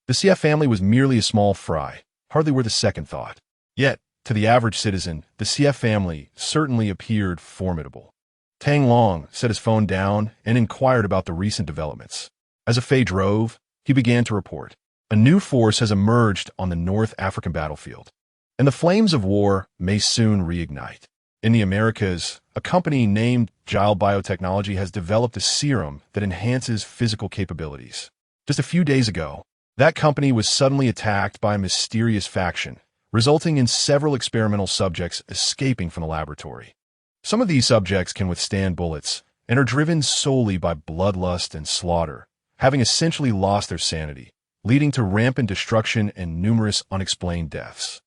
the CF family was merely a small fry, hardly worth a second thought. Yet, to the average citizen, the CF family certainly appeared formidable. Tang Long set his phone down and inquired about the recent developments. As a fei drove, he began to report. A new force has emerged on the North African battlefield, and the flames of war may soon reignite. In the Americas, a company named Gile Biotechnology has developed a serum that enhances physical capabilities. Just a few days ago, that company was suddenly attacked by a mysterious faction, resulting in several experimental subjects escaping from the laboratory. Some of these subjects can withstand bullets and are driven solely by bloodlust and slaughter, having essentially lost their sanity, leading to rampant destruction and numerous unexplained deaths.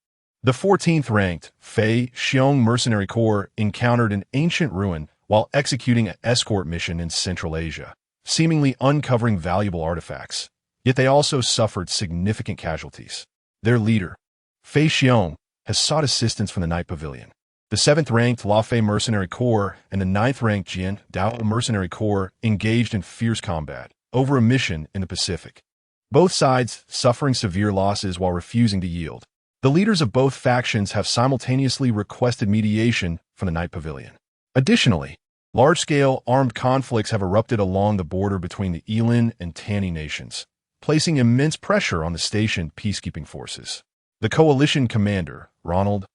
The 14th-ranked Fei Xiong Mercenary Corps encountered an ancient ruin while executing an escort mission in Central Asia, seemingly uncovering valuable artifacts. Yet they also suffered significant casualties. Their leader, Fei Xiong, has sought assistance from the Night Pavilion. The 7th-ranked La Fei Mercenary Corps and the 9th-ranked Jian Dao Mercenary Corps engaged in fierce combat over a mission in the Pacific, both sides suffering severe losses while refusing to yield. The leaders of both factions have simultaneously requested mediation from the Night Pavilion. Additionally, Large-scale armed conflicts have erupted along the border between the Elan and Tani nations, placing immense pressure on the stationed peacekeeping forces. The coalition commander, Ronald,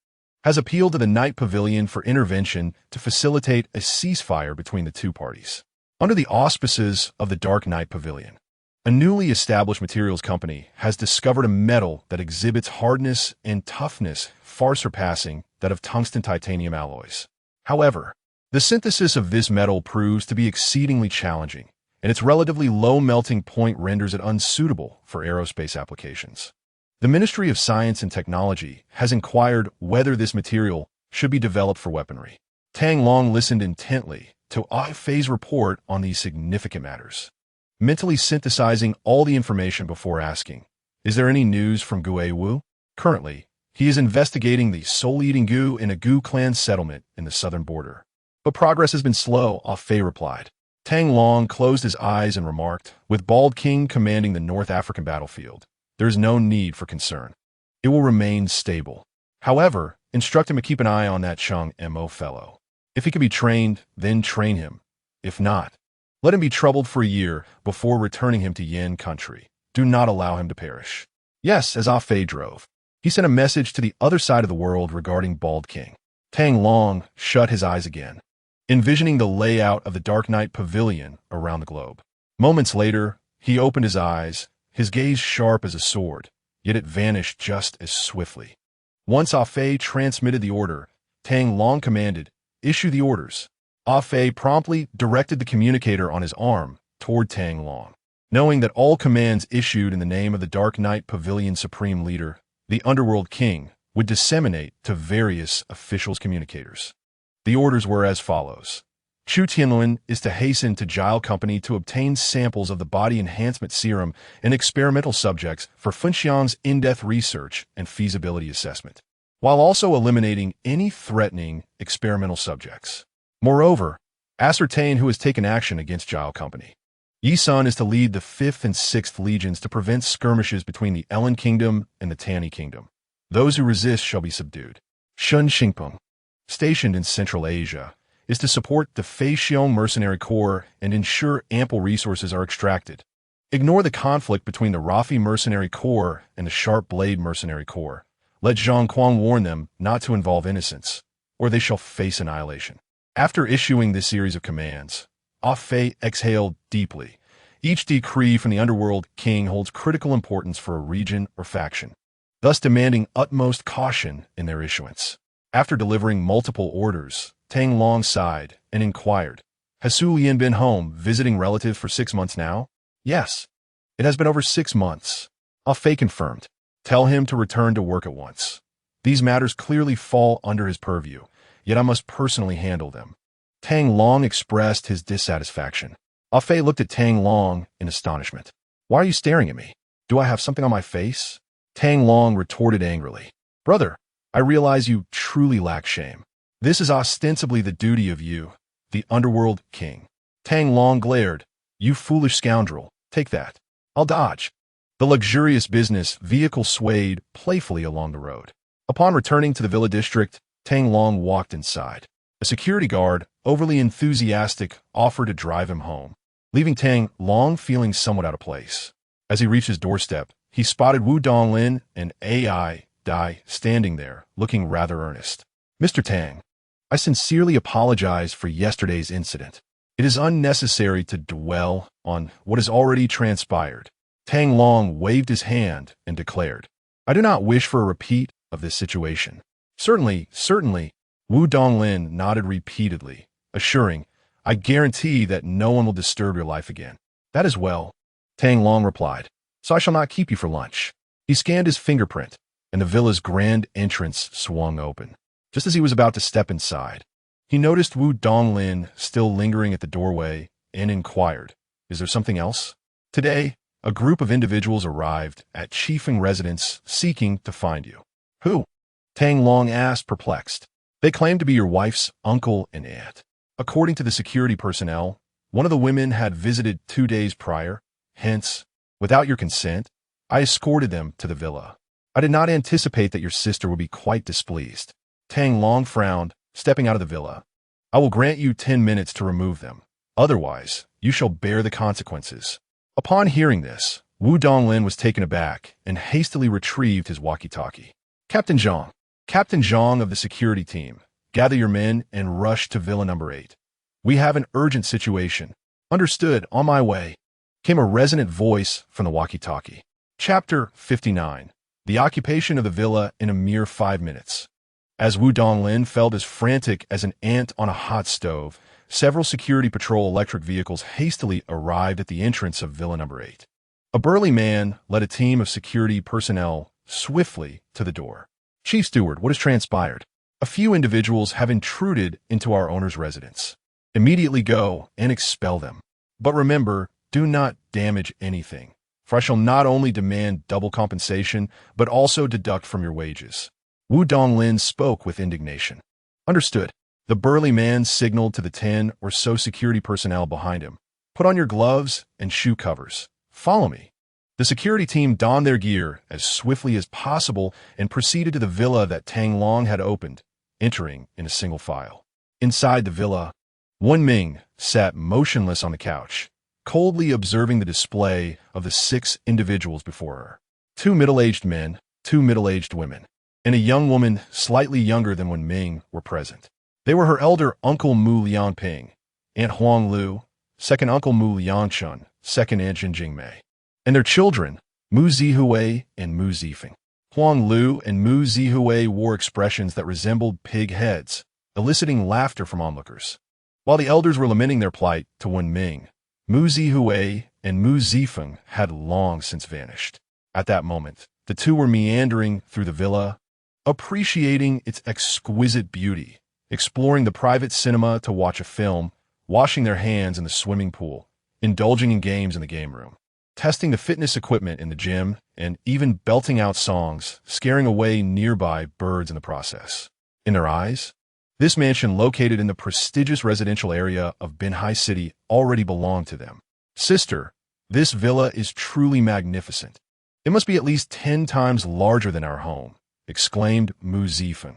has appealed to the Night Pavilion for intervention to facilitate a ceasefire between the two parties. Under the auspices of the Dark Night Pavilion, a newly established materials company has discovered a metal that exhibits hardness and toughness far surpassing that of tungsten titanium alloys. However, the synthesis of this metal proves to be exceedingly challenging, and its relatively low melting point renders it unsuitable for aerospace applications. The Ministry of Science and Technology has inquired whether this material should be developed for weaponry. Tang Long listened intently to Ah Fei's report on these significant matters, mentally synthesizing all the information before asking, "Is there any news from Gue Wu?" Currently, he is investigating the soul-eating Gu in a Gu clan settlement in the southern border. But progress has been slow, Ah Fei replied. Tang Long closed his eyes and remarked, "With Bald King commanding the North African battlefield, there is no need for concern. It will remain stable. However, instruct him to keep an eye on that Chung Mo fellow. If he can be trained, then train him. If not, let him be troubled for a year before returning him to Yin country. Do not allow him to perish." Yes, as Ah Fei drove, he sent a message to the other side of the world regarding Bald King. Tang Long shut his eyes again, envisioning the layout of the Dark Night Pavilion around the globe. Moments later, he opened his eyes, his gaze sharp as a sword, yet it vanished just as swiftly. Once Ah Fei transmitted the order, Tang Long commanded, "Issue the orders." Ah Fei promptly directed the communicator on his arm toward Tang Long. Knowing that all commands issued in the name of the Dark Night Pavilion Supreme Leader, the Underworld King, would disseminate to various officials' communicators. The orders were as follows. Chu Tianlun is to hasten to Jile Company to obtain samples of the body enhancement serum in experimental subjects for Funxiang's in-depth research and feasibility assessment, while also eliminating any threatening experimental subjects. Moreover, ascertain who has taken action against Jile Company. Yi Sun is to lead the 5th and 6th Legions to prevent skirmishes between the Elan Kingdom and the Tani Kingdom. Those who resist shall be subdued. Shun Xingpeng, stationed in Central Asia, is to support the Feixiong Mercenary Corps and ensure ample resources are extracted. Ignore the conflict between the Rafi Mercenary Corps and the Sharp Blade Mercenary Corps. Let Zhang Kuang warn them not to involve innocents, or they shall face annihilation. After issuing this series of commands, Ah Fei exhaled deeply. Each decree from the Underworld King holds critical importance for a region or faction, thus demanding utmost caution in their issuance. After delivering multiple orders, Tang Long sighed and inquired, "Has Su Lian been home visiting relatives for 6 months now?" "Yes, it has been over 6 months." Ah Fei confirmed. "Tell him to return to work at once. These matters clearly fall under his purview, yet I must personally handle them." Tang Long expressed his dissatisfaction. Ah Fei looked at Tang Long in astonishment. "Why are you staring at me? Do I have something on my face?" Tang Long retorted angrily. "Brother, I realize you truly lack shame. This is ostensibly the duty of you, the Underworld King." Tang Long glared. "You foolish scoundrel, take that. I'll dodge." The luxurious business vehicle swayed playfully along the road. Upon returning to the villa district, Tang Long walked inside. A security guard, overly enthusiastic, offered to drive him home, leaving Tang Long feeling somewhat out of place. As he reached his doorstep, he spotted Wu Donglin and AI Dai standing there, looking rather earnest. "Mr. Tang, I sincerely apologize for yesterday's incident. It is unnecessary to dwell on what has already transpired." Tang Long waved his hand and declared, "I do not wish for a repeat of this situation." Certainly, certainly," Wu Donglin nodded repeatedly, assuring, "I guarantee that no one will disturb your life again." "That is well," Tang Long replied, "so I shall not keep you for lunch." He scanned his fingerprint, and the villa's grand entrance swung open. Just as he was about to step inside, he noticed Wu Donglin still lingering at the doorway and inquired, "Is there something else?" "Today, a group of individuals arrived at Chiefing residence seeking to find you." "Who?" Tang Long asked, perplexed. "They claim to be your wife's uncle and aunt. According to the security personnel, one of the women had visited 2 days prior. Hence, without your consent, I escorted them to the villa. I did not anticipate that your sister would be quite displeased." Tang Long frowned, stepping out of the villa. I will grant you 10 minutes to remove them. Otherwise, you shall bear the consequences. Upon hearing this, Wu Donglin was taken aback and hastily retrieved his walkie-talkie. Captain Zhang of the security team, gather your men and rush to Villa number 8. We have an urgent situation. Understood, on my way, came a resonant voice from the walkie-talkie. Chapter 59. The occupation of the villa in a mere 5 minutes. As Wu Donglin felt as frantic as an ant on a hot stove, several security patrol electric vehicles hastily arrived at the entrance of Villa number 8. A burly man led a team of security personnel swiftly to the door. Chief Steward, what has transpired? A few individuals have intruded into our owner's residence. Immediately go and expel them. But remember, do not damage anything, for I shall not only demand double compensation, but also deduct from your wages. Wu Donglin spoke with indignation. Understood. The burly man signaled to the 10 or so security personnel behind him. Put on your gloves and shoe covers. Follow me. The security team donned their gear as swiftly as possible and proceeded to the villa that Tang Long had opened, entering in a single file. Inside the villa, Wenming sat motionless on the couch, coldly observing the display of the 6 individuals before her. 2 middle-aged men, 2 middle-aged women, and a young woman slightly younger than Wenming were present. They were her elder uncle Mu Lianping, Aunt Huang Lu, second uncle Mu Liangchun, second aunt Jingmei, and their children, Mu Zihui and Mu Zifeng. Huang Lu and Mu Zihui wore expressions that resembled pig heads, eliciting laughter from onlookers. While the elders were lamenting their plight to Wenming, Mu Zihui and Mu Zifeng had long since vanished. At that moment, the two were meandering through the villa, appreciating its exquisite beauty, exploring the private cinema to watch a film, washing their hands in the swimming pool, indulging in games in the game room, testing the fitness equipment in the gym, and even belting out songs, scaring away nearby birds in the process. In their eyes, this mansion located in the prestigious residential area of Binhai City already belonged to them. Sister, this villa is truly magnificent. It must be at least 10 times larger than our home, exclaimed Mu Zifeng,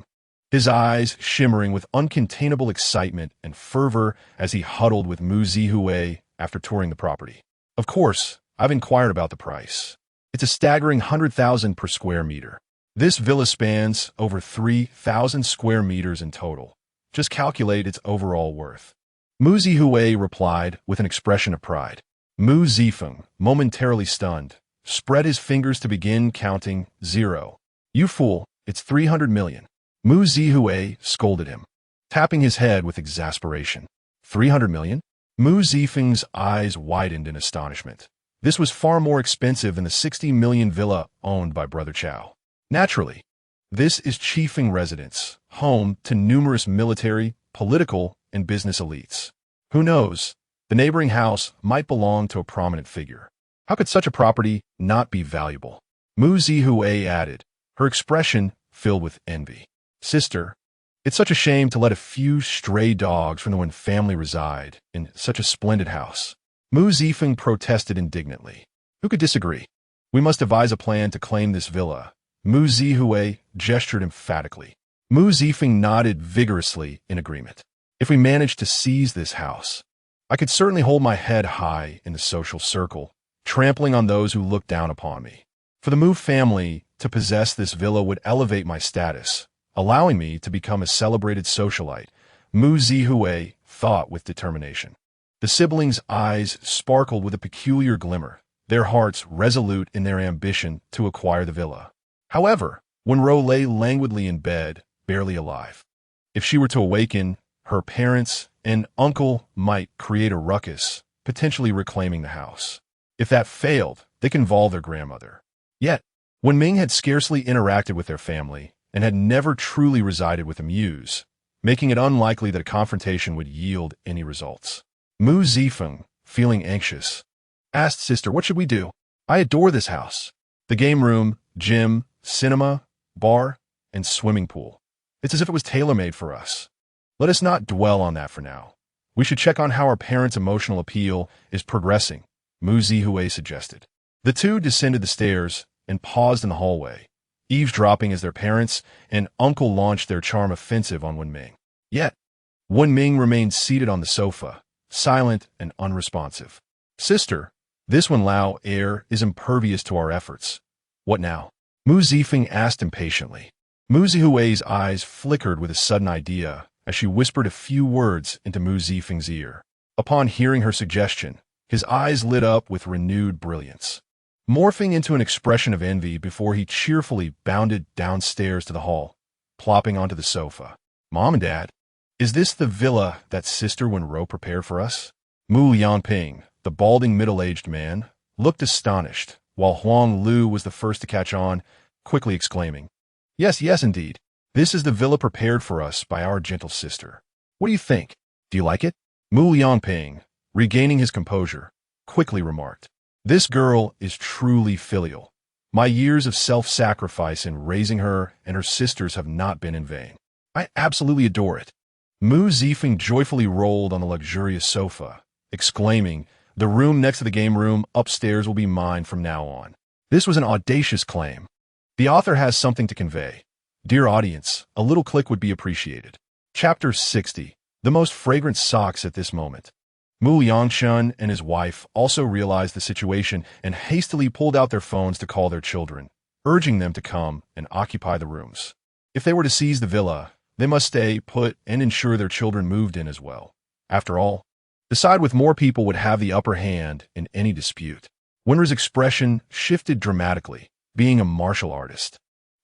his eyes shimmering with uncontainable excitement and fervor as he huddled with Mu Zihui after touring the property. Of course, I've inquired about the price. It's a staggering 100,000 per square meter. This villa spans over 3,000 square meters in total. Just calculate its overall worth. Mu Zihui replied with an expression of pride. Mu Zifeng, momentarily stunned, spread his fingers to begin counting 0. You fool, it's 300 million. Mu Zihui scolded him, tapping his head with exasperation. 300 million? Mu Zifeng's eyes widened in astonishment. This was far more expensive than the 60 million villa owned by Brother Chow. Naturally, this is Chiefing residence, home to numerous military, political, and business elites. Who knows, the neighboring house might belong to a prominent figure. How could such a property not be valuable? Mu Zihui added, her expression filled with envy. Sister, it's such a shame to let a few stray dogs from the Wen family reside in such a splendid house. Mu Zifeng protested indignantly. Who could disagree? We must devise a plan to claim this villa. Mu Zihui gestured emphatically. Mu Zifeng nodded vigorously in agreement. If we manage to seize this house, I could certainly hold my head high in the social circle, trampling on those who look down upon me. For the Mu family to possess this villa would elevate my status, allowing me to become a celebrated socialite, Mu Zihui thought with determination. The siblings' eyes sparkled with a peculiar glimmer, their hearts resolute in their ambition to acquire the villa. However, Wenrou lay languidly in bed, barely alive. If she were to awaken, her parents and uncle might create a ruckus, potentially reclaiming the house. If that failed, they could involve their grandmother. Yet, Wenming had scarcely interacted with their family and had never truly resided with the Muse, making it unlikely that a confrontation would yield any results. Mu Zifeng, feeling anxious, asked Sister, what should we do? I adore this house. The game room, gym, cinema, bar, and swimming pool. It's as if it was tailor-made for us. Let us not dwell on that for now. We should check on how our parents' emotional appeal is progressing, Mu Zihui suggested. The two descended the stairs and paused in the hallway, eavesdropping as their parents and uncle launched their charm offensive on Wenming. Yet, Wenming remained seated on the sofa, silent and unresponsive. Sister, this Wenlao heir is impervious to our efforts. What now? Mu Zifeng asked impatiently. Mu Zihui's eyes flickered with a sudden idea as she whispered a few words into Mu Zifeng's ear. Upon hearing her suggestion, his eyes lit up with renewed brilliance, morphing into an expression of envy before he cheerfully bounded downstairs to the hall, plopping onto the sofa. Mom and Dad, is this the villa that Sister Wenrou prepared for us? Mu Yanping, the balding middle-aged man, looked astonished, while Huang Lu was the first to catch on, quickly exclaiming, Yes, yes, indeed. This is the villa prepared for us by our gentle sister. What do you think? Do you like it? Mu Yanping, regaining his composure, quickly remarked, This girl is truly filial. My years of self-sacrifice in raising her and her sisters have not been in vain. I absolutely adore it. Mu Zifeng joyfully rolled on the luxurious sofa, exclaiming, The room next to the game room upstairs will be mine from now on. This was an audacious claim. The author has something to convey. Dear audience, a little click would be appreciated. Chapter 60. The most fragrant socks at this moment. Mu Yangshun and his wife also realized the situation and hastily pulled out their phones to call their children, urging them to come and occupy the rooms. If they were to seize the villa, they must stay put and ensure their children moved in as well. After all, the side with more people would have the upper hand in any dispute. Wenrou's expression shifted dramatically, being a martial artist.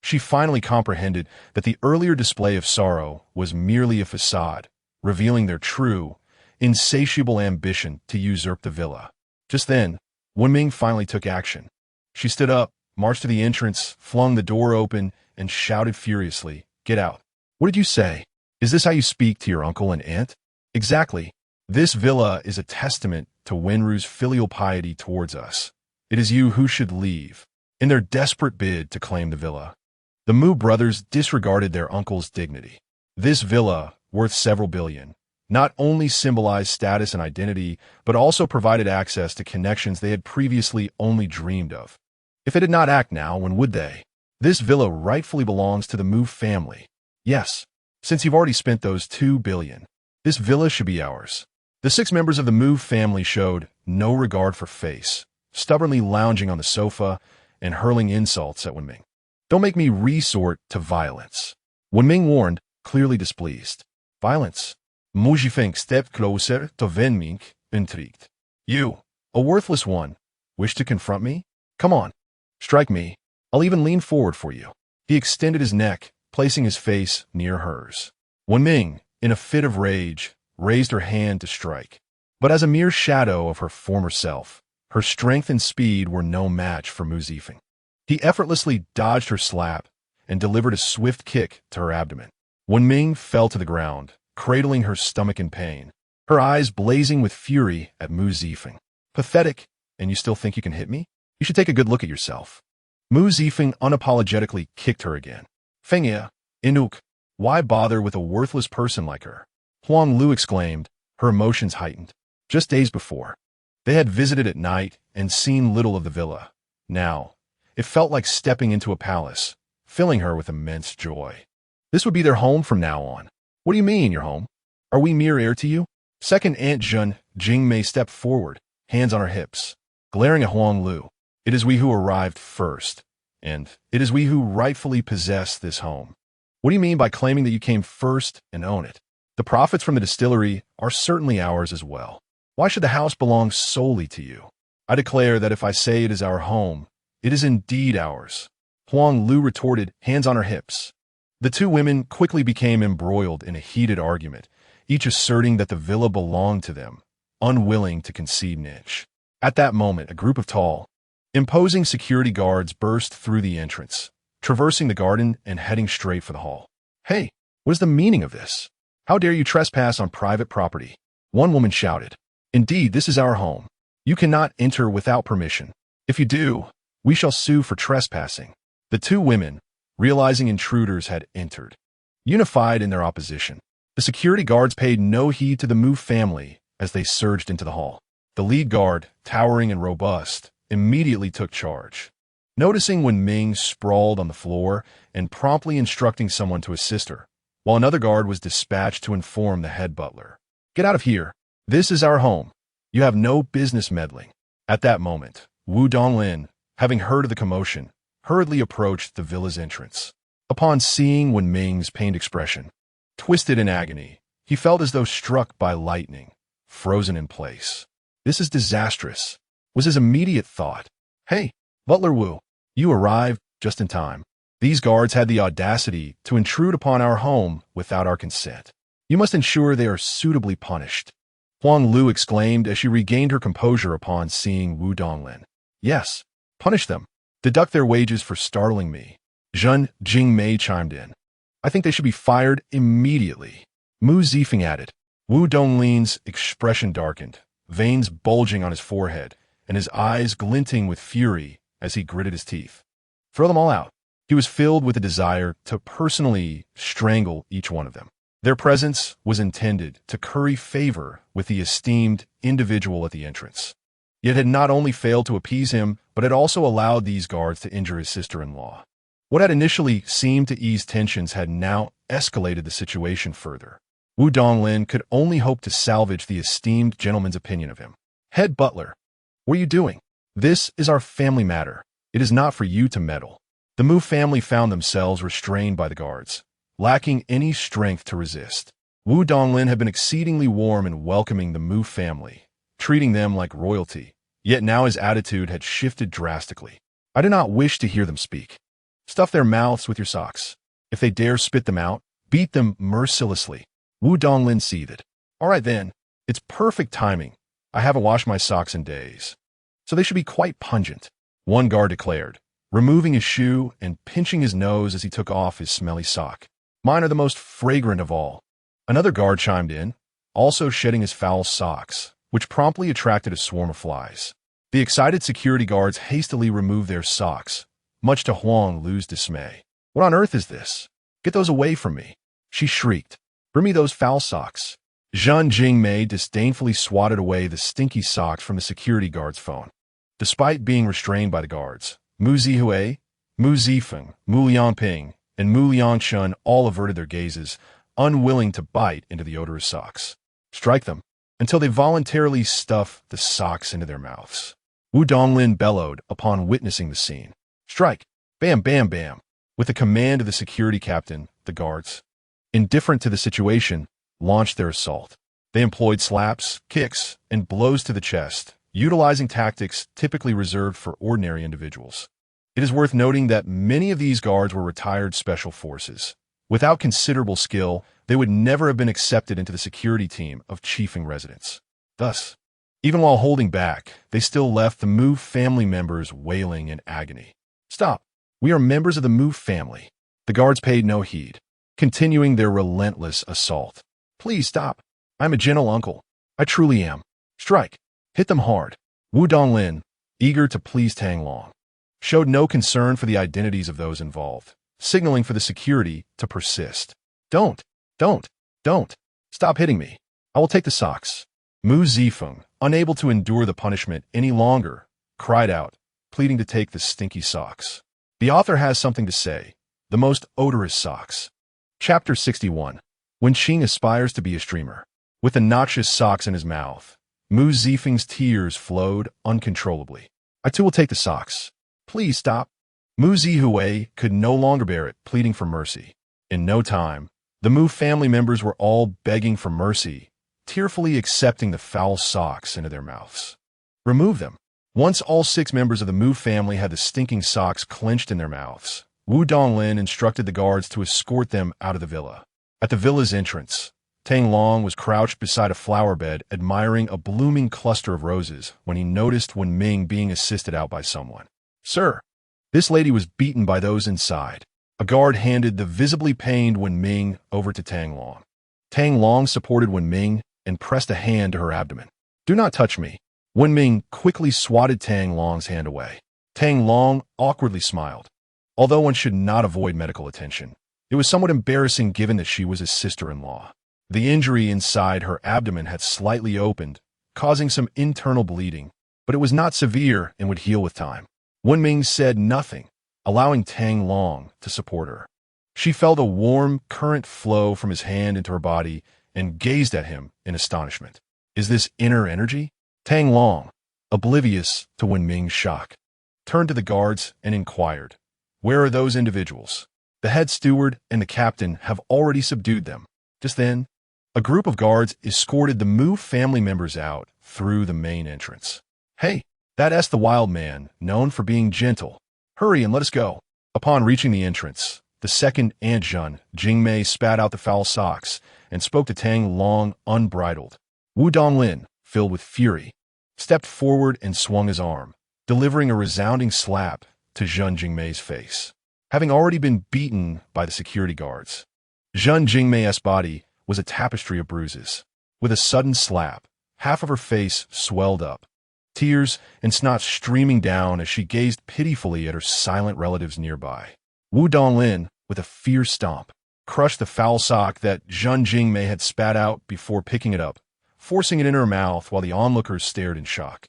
She finally comprehended that the earlier display of sorrow was merely a facade, revealing their true, insatiable ambition to usurp the villa. Just then, Wenming finally took action. She stood up, marched to the entrance, flung the door open, and shouted furiously, Get out. What did you say? Is this how you speak to your uncle and aunt? Exactly. This villa is a testament to Wenrou's filial piety towards us. It is you who should leave. In their desperate bid to claim the villa, the Mu brothers disregarded their uncle's dignity. This villa, worth several billion, not only symbolized status and identity, but also provided access to connections they had previously only dreamed of. If they did not act now, when would they? This villa rightfully belongs to the Mu family. Yes, since you've already spent those 2 billion, this villa should be ours. The 6 members of the Mu family showed no regard for face, stubbornly lounging on the sofa and hurling insults at Wenming. Don't make me resort to violence. Wenming warned, clearly displeased. Violence? Mu Zifeng stepped closer to Wenming, intrigued. You, a worthless one, wish to confront me? Come on, strike me. I'll even lean forward for you. He extended his neck, placing his face near hers. Wenming, in a fit of rage, raised her hand to strike. But as a mere shadow of her former self, her strength and speed were no match for Mu Zifeng. He effortlessly dodged her slap and delivered a swift kick to her abdomen. Wenming fell to the ground, cradling her stomach in pain, her eyes blazing with fury at Mu Zifeng. Pathetic, and you still think you can hit me? You should take a good look at yourself. Mu Zifeng unapologetically kicked her again. Fengyue, Inuk, why bother with a worthless person like her? Huang Lu exclaimed, her emotions heightened. Just days before, they had visited at night and seen little of the villa. Now, it felt like stepping into a palace, filling her with immense joy. This would be their home from now on. What do you mean, your home? Are we mere heir to you? Second Aunt Jun Jingmei stepped forward, hands on her hips, glaring at Huang Lu. It is we who arrived first, and it is we who rightfully possess this home. What do you mean by claiming that you came first and own it? The profits from the distillery are certainly ours as well. Why should the house belong solely to you? I declare that if I say it is our home, it is indeed ours. Huang Lu retorted, hands on her hips. The 2 women quickly became embroiled in a heated argument, each asserting that the villa belonged to them, unwilling to concede an inch. At that moment, a group of tall, imposing security guards burst through the entrance, traversing the garden and heading straight for the hall. Hey, what is the meaning of this? How dare you trespass on private property? One woman shouted. Indeed, this is our home. You cannot enter without permission. If you do, we shall sue for trespassing. The 2 women, realizing intruders had entered, unified in their opposition. The security guards paid no heed to the Mu family as they surged into the hall. The lead guard, towering and robust, immediately took charge. Noticing Wenming sprawled on the floor and promptly instructing someone to assist her, while another guard was dispatched to inform the head butler. "Get out of here. This is our home. You have no business meddling." At that moment, Wu Donglin, having heard of the commotion, hurriedly approached the villa's entrance. Upon seeing Wenming's pained expression, twisted in agony, he felt as though struck by lightning, frozen in place. "This is disastrous," was his immediate thought. "Hey, Butler Wu, you arrived just in time. These guards had the audacity to intrude upon our home without our consent. You must ensure they are suitably punished," Huang Lu exclaimed as she regained her composure upon seeing Wu Donglin. "Yes, punish them. Deduct their wages for startling me," Zhen Jingmei chimed in. "I think they should be fired immediately." Mu Zifeng added. Wu Donglin's expression darkened, veins bulging on his forehead, and his eyes glinting with fury as he gritted his teeth. Throw them all out. He was filled with a desire to personally strangle each one of them. Their presence was intended to curry favor with the esteemed individual at the entrance. Yet had not only failed to appease him, but had also allowed these guards to injure his sister-in-law. What had initially seemed to ease tensions had now escalated the situation further. Wu Donglin could only hope to salvage the esteemed gentleman's opinion of him. "Head butler, what are you doing? This is our family matter. It is not for you to meddle." The Mu family found themselves restrained by the guards, lacking any strength to resist. Wu Donglin had been exceedingly warm in welcoming the Mu family, treating them like royalty, yet now his attitude had shifted drastically. "I do not wish to hear them speak. Stuff their mouths with your socks. If they dare spit them out, beat them mercilessly." Wu Donglin seethed. "All right then, it's perfect timing. I haven't washed my socks in days, so they should be quite pungent," one guard declared, removing his shoe and pinching his nose as he took off his smelly sock. "Mine are the most fragrant of all." Another guard chimed in, also shedding his foul socks, which promptly attracted a swarm of flies. The excited security guards hastily removed their socks, much to Huang Lu's dismay. "What on earth is this? Get those away from me," she shrieked. "Bring me those foul socks." Zhen Jingmei disdainfully swatted away the stinky socks from the security guard's phone. Despite being restrained by the guards, Mu Zihui, Mu Zifeng, Mu Liangping, and Mu Liangchun all averted their gazes, unwilling to bite into the odorous socks. "Strike them until they voluntarily stuff the socks into their mouths," Wu Donglin bellowed upon witnessing the scene. "Strike! Bam, bam, bam!" With the command of the security captain, the guards, indifferent to the situation, launched their assault. They employed slaps, kicks, and blows to the chest, utilizing tactics typically reserved for ordinary individuals. It is worth noting that many of these guards were retired special forces. Without considerable skill, they would never have been accepted into the security team of chiefing residents. Thus, even while holding back, they still left the Mu family members wailing in agony. "Stop! We are members of the Mu family." The guards paid no heed, continuing their relentless assault. "Please stop. I'm a gentle uncle. I truly am. Strike. Hit them hard." Wu Donglin, eager to please Tang Long, showed no concern for the identities of those involved, signaling for the security to persist. Don't. Stop hitting me. I will take the socks." Mu Zifeng, unable to endure the punishment any longer, cried out, pleading to take the stinky socks. The author has something to say. The most odorous socks. Chapter 61. When Qing aspires to be a streamer. With the noxious socks in his mouth, Mu Zifeng's tears flowed uncontrollably. "I too will take the socks. Please stop." Mu Zihui could no longer bear it, pleading for mercy. In no time, the Mu family members were all begging for mercy, tearfully accepting the foul socks into their mouths. "Remove them." Once all 6 members of the Mu family had the stinking socks clenched in their mouths, Wu Donglin instructed the guards to escort them out of the villa. At the villa's entrance, Tang Long was crouched beside a flower bed admiring a blooming cluster of roses when he noticed Wenming being assisted out by someone. "Sir, this lady was beaten by those inside." A guard handed the visibly pained Wenming over to Tang Long. Tang Long supported Wenming and pressed a hand to her abdomen. "Do not touch me." Wenming quickly swatted Tang Long's hand away. Tang Long awkwardly smiled. Although one should not avoid medical attention, it was somewhat embarrassing given that she was his sister-in-law. The injury inside her abdomen had slightly opened, causing some internal bleeding, but it was not severe and would heal with time. Wenming said nothing, allowing Tang Long to support her. She felt a warm current flow from his hand into her body and gazed at him in astonishment. Is this inner energy? Tang Long, oblivious to Wenming's shock, turned to the guards and inquired, "Where are those individuals?" "The head steward and the captain have already subdued them." Just then, a group of guards escorted the Mu family members out through the main entrance. "Hey, that's the wild man, known for being gentle. Hurry and let us go." Upon reaching the entrance, the second Aunt Jun, Jingmei, spat out the foul socks and spoke to Tang Long unbridled. Wu Donglin, filled with fury, stepped forward and swung his arm, delivering a resounding slap to Jun Jingmei's face. Having already been beaten by the security guards, Jun Jingmei's body was a tapestry of bruises. With a sudden slap, half of her face swelled up, tears and snot streaming down as she gazed pitifully at her silent relatives nearby. Wu Donglin, with a fierce stomp, crushed the foul sock that Jun Jingmei had spat out before picking it up, forcing it in her mouth while the onlookers stared in shock.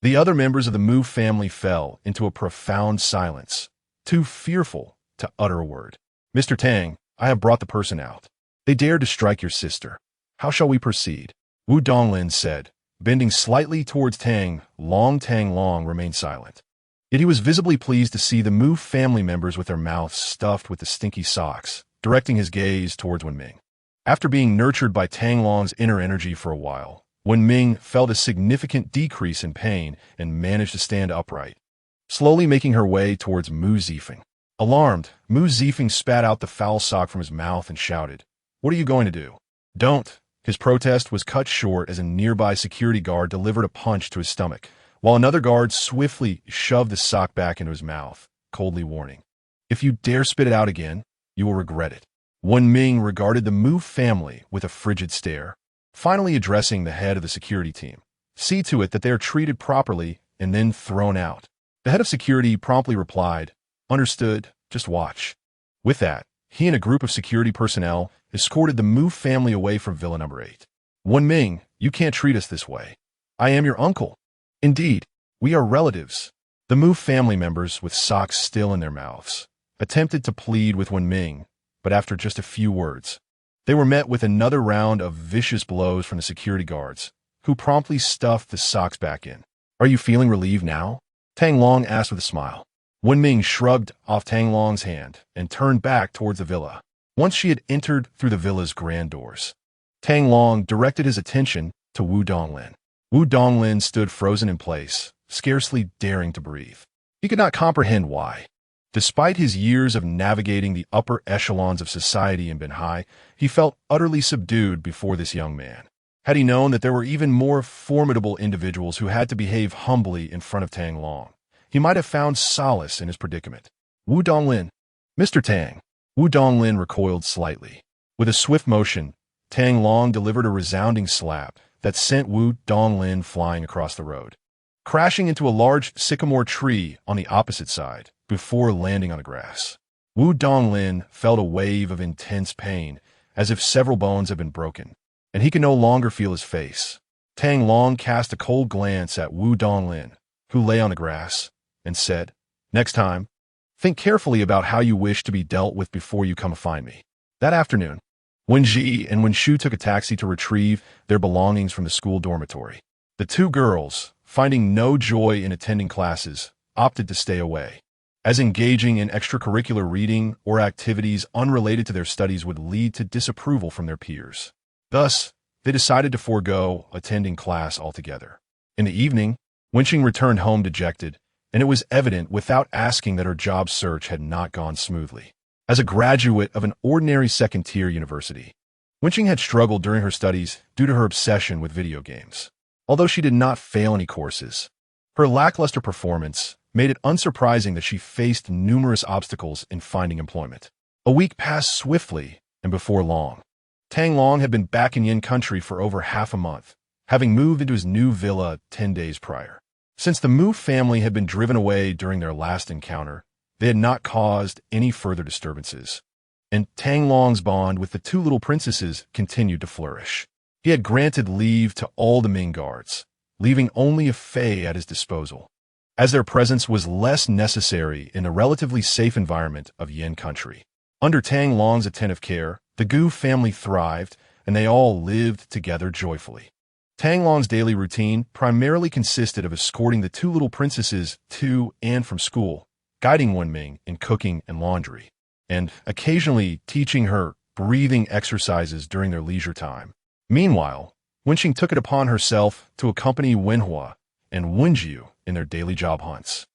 The other members of the Mu family fell into a profound silence, too fearful to utter a word. "Mr. Tang, I have brought the person out. They dared to strike your sister. How shall we proceed?" Wu Donglin said, bending slightly towards Tang Long. Tang Long remained silent. Yet he was visibly pleased to see the Mu family members with their mouths stuffed with the stinky socks, directing his gaze towards Wenming. After being nurtured by Tang Long's inner energy for a while, Wenming felt a significant decrease in pain and managed to stand upright, slowly making her way towards Mu Zifeng. Alarmed, Mu Zifeng spat out the foul sock from his mouth and shouted, "What are you going to do?" "Don't." His protest was cut short as a nearby security guard delivered a punch to his stomach, while another guard swiftly shoved the sock back into his mouth, coldly warning, "If you dare spit it out again, you will regret it." Wenming regarded the Mu family with a frigid stare, finally addressing the head of the security team. "See to it that they are treated properly and then thrown out." The head of security promptly replied, "Understood, just watch." With that, he and a group of security personnel escorted the Mu family away from Villa Number 8. "Wenming, you can't treat us this way. I am your uncle. Indeed, we are relatives." The Mu family members, with socks still in their mouths, attempted to plead with Wenming, but after just a few words, they were met with another round of vicious blows from the security guards, who promptly stuffed the socks back in. "Are you feeling relieved now?" Tang Long asked with a smile. Wenming shrugged off Tang Long's hand and turned back towards the villa. Once she had entered through the villa's grand doors, Tang Long directed his attention to Wu Donglin. Wu Donglin stood frozen in place, scarcely daring to breathe. He could not comprehend why. Despite his years of navigating the upper echelons of society in Binhai, he felt utterly subdued before this young man. Had he known that there were even more formidable individuals who had to behave humbly in front of Tang Long, he might have found solace in his predicament. "Wu Donglin." "Mr. Tang." Wu Donglin recoiled slightly. With a swift motion, Tang Long delivered a resounding slap that sent Wu Donglin flying across the road, crashing into a large sycamore tree on the opposite side before landing on the grass. Wu Donglin felt a wave of intense pain, as if several bones had been broken, and he could no longer feel his face. Tang Long cast a cold glance at Wu Donglin, who lay on the grass, and said, "Next time, think carefully about how you wish to be dealt with before you come find me." That afternoon, Wenji and Wenshu took a taxi to retrieve their belongings from the school dormitory. The two girls, finding no joy in attending classes, opted to stay away, as engaging in extracurricular reading or activities unrelated to their studies would lead to disapproval from their peers. Thus, they decided to forego attending class altogether. In the evening, Wenqing returned home dejected, and it was evident without asking that her job search had not gone smoothly. As a graduate of an ordinary second-tier university, Wenqing had struggled during her studies due to her obsession with video games. Although she did not fail any courses, her lackluster performance made it unsurprising that she faced numerous obstacles in finding employment. A week passed swiftly, and before long, Tang Long had been back in Yin country for over half a month, having moved into his new villa 10 days prior. Since the Mu family had been driven away during their last encounter, they had not caused any further disturbances, and Tang Long's bond with the two little princesses continued to flourish. He had granted leave to all the Ming guards, leaving only a Fei at his disposal, as their presence was less necessary in the relatively safe environment of Yin country. Under Tang Long's attentive care, the Gu family thrived, and they all lived together joyfully. Tang Long's daily routine primarily consisted of escorting the two little princesses to and from school, guiding Wenming in cooking and laundry, and occasionally teaching her breathing exercises during their leisure time. Meanwhile, Wenqing took it upon herself to accompany Wenhua and Wenjiu in their daily job hunts,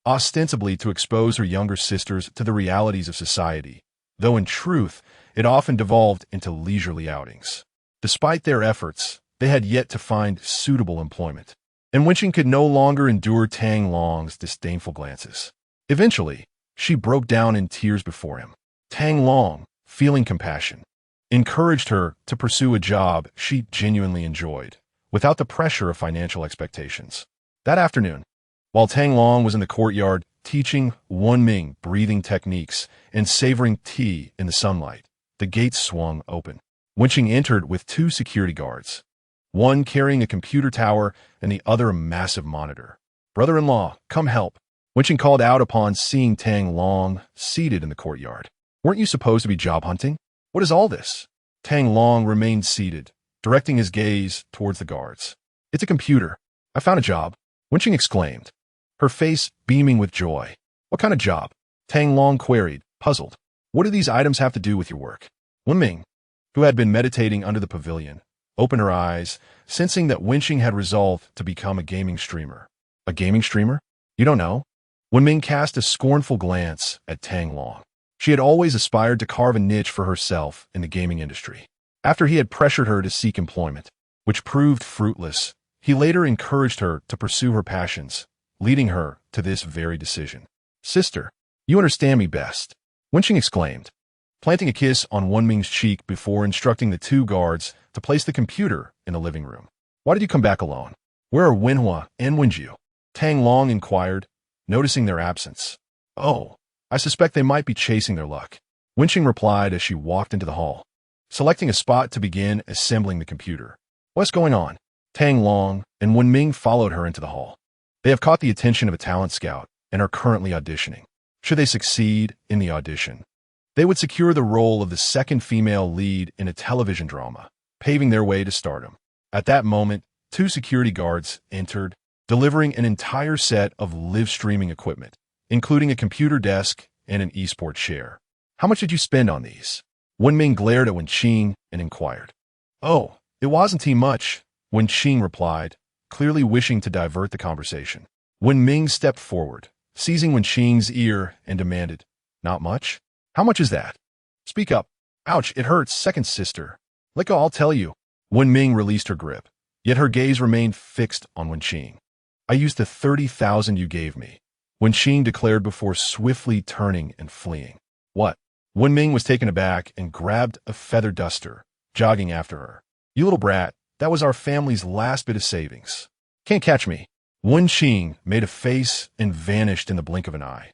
ostensibly to expose her younger sisters to the realities of society, though in truth, it often devolved into leisurely outings. Despite their efforts, they had yet to find suitable employment, and Wenqing could no longer endure Tang Long's disdainful glances. Eventually, she broke down in tears before him. Tang Long, feeling compassion, encouraged her to pursue a job she genuinely enjoyed, without the pressure of financial expectations. That afternoon, while Tang Long was in the courtyard teaching Wenming breathing techniques and savoring tea in the sunlight, the gates swung open. Wenqing entered with two security guards, one carrying a computer tower and the other a massive monitor. "Brother-in-law, come help," Wenqing called out upon seeing Tang Long seated in the courtyard. "Weren't you supposed to be job hunting? What is all this?" Tang Long remained seated, directing his gaze towards the guards. "It's a computer. I found a job," Wenqing exclaimed, her face beaming with joy. "What kind of job?" Tang Long queried, puzzled. "What do these items have to do with your work?" Wenming, who had been meditating under the pavilion, opened her eyes, sensing that Wenqing had resolved to become a gaming streamer. "A gaming streamer? You don't know?" Wenming cast a scornful glance at Tang Long. She had always aspired to carve a niche for herself in the gaming industry. After he had pressured her to seek employment, which proved fruitless, he later encouraged her to pursue her passions, leading her to this very decision. "Sister, you understand me best," Wenqing exclaimed, planting a kiss on Wenming's cheek before instructing the two guards to place the computer in the living room. "Why did you come back alone? Where are Wenhua and Wenjiu?" Tang Long inquired, noticing their absence. "Oh, I suspect they might be chasing their luck," Wenqing replied as she walked into the hall, selecting a spot to begin assembling the computer. "What's going on?" Tang Long and Wenming followed her into the hall. They have caught the attention of a talent scout and are currently auditioning. Should they succeed in the audition, they would secure the role of the second female lead in a television drama, paving their way to stardom. At that moment, two security guards entered, delivering an entire set of live streaming equipment, including a computer desk and an esports chair. "How much did you spend on these?" Wenming glared at Wenqing and inquired. "Oh, it wasn't too much," Wenqing replied, clearly wishing to divert the conversation. Wenming stepped forward, seizing Wenqing's ear, and demanded, "Not much? How much is that? Speak up." "Ouch, it hurts, second sister. Let go, I'll tell you." Wenming released her grip, yet her gaze remained fixed on Wenqing. "I used the 30,000 you gave me," Wenqing declared before swiftly turning and fleeing. "What?" Wenming was taken aback and grabbed a feather duster, jogging after her. "You little brat, that was our family's last bit of savings. Can't catch me." Wenqing made a face and vanished in the blink of an eye,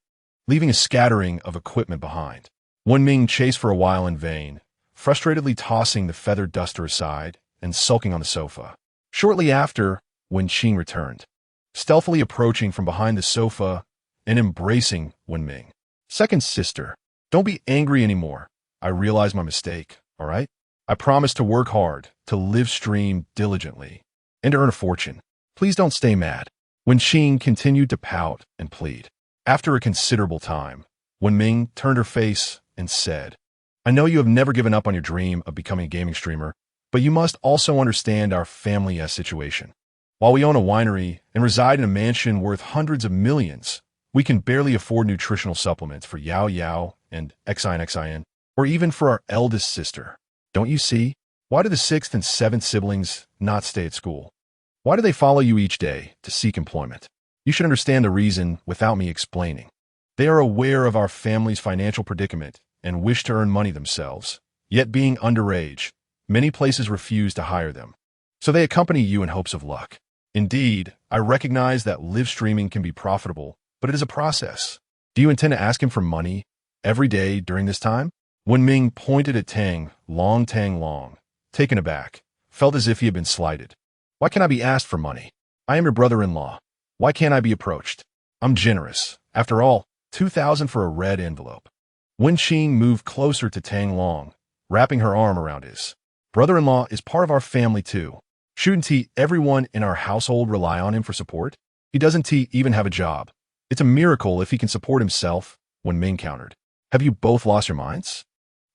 leaving a scattering of equipment behind. Wenming chased for a while in vain, frustratedly tossing the feather duster aside and sulking on the sofa. Shortly after, Wenqing returned, stealthily approaching from behind the sofa and embracing Wenming. "Second sister, don't be angry anymore. I realize my mistake, all right? I promise to work hard, to live stream diligently, and to earn a fortune. Please don't stay mad." Wenqing continued to pout and plead. After a considerable time, Wenming turned her face and said, "I know you have never given up on your dream of becoming a gaming streamer, but you must also understand our family situation. While we own a winery and reside in a mansion worth hundreds of millions, we can barely afford nutritional supplements for Yao Yao and XIN, or even for our eldest sister. Don't you see? Why do the sixth and seventh siblings not stay at school? Why do they follow you each day to seek employment? You should understand the reason without me explaining. They are aware of our family's financial predicament and wish to earn money themselves. Yet being underage, many places refuse to hire them. So they accompany you in hopes of luck. Indeed, I recognize that live streaming can be profitable, but it is a process. Do you intend to ask him for money every day during this time?" Wenming pointed at Tang Long, taken aback, felt as if he had been slighted. "Why can't I be asked for money? I am your brother-in-law. Why can't I be approached? I'm generous. After all, 2,000 for a red envelope." Wenqing moved closer to Tang Long, wrapping her arm around his. Brother-in-law is part of our family too. Shouldn't everyone in our household rely on him for support? He doesn't even have a job. It's a miracle if he can support himself, Wenming countered. Have you both lost your minds?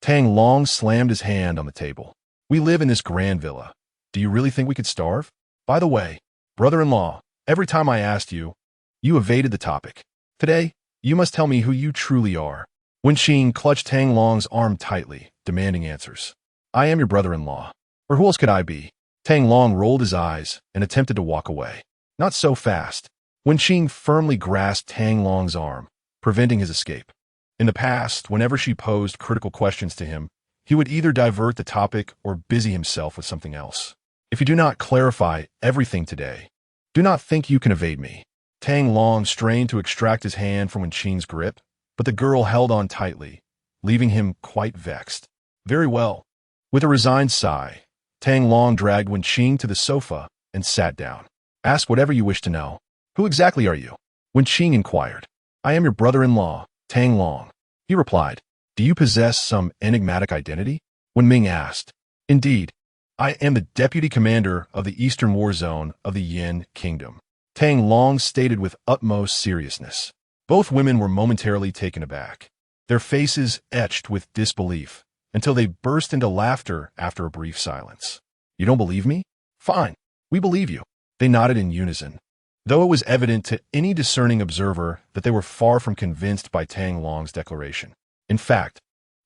Tang Long slammed his hand on the table. We live in this grand villa. Do you really think we could starve? By the way, brother-in-law, every time I asked you, you evaded the topic. Today, you must tell me who you truly are. Wenqing clutched Tang Long's arm tightly, demanding answers. I am your brother-in-law. Or who else could I be? Tang Long rolled his eyes and attempted to walk away. Not so fast. Wenqing firmly grasped Tang Long's arm, preventing his escape. In the past, whenever she posed critical questions to him, he would either divert the topic or busy himself with something else. If you do not clarify everything today, do not think you can evade me. Tang Long strained to extract his hand from Wenqing's grip, but the girl held on tightly, leaving him quite vexed. Very well. With a resigned sigh, Tang Long dragged Wenqing to the sofa and sat down. Ask whatever you wish to know. Who exactly are you? Wenqing inquired. I am your brother-in-law, Tang Long. He replied. Do you possess some enigmatic identity? Wenming asked. Indeed. I am the deputy commander of the Eastern War Zone of the Yin Kingdom. Tang Long stated with utmost seriousness. Both women were momentarily taken aback, their faces etched with disbelief, until they burst into laughter after a brief silence. You don't believe me? Fine. We believe you. They nodded in unison, though it was evident to any discerning observer that they were far from convinced by Tang Long's declaration. In fact,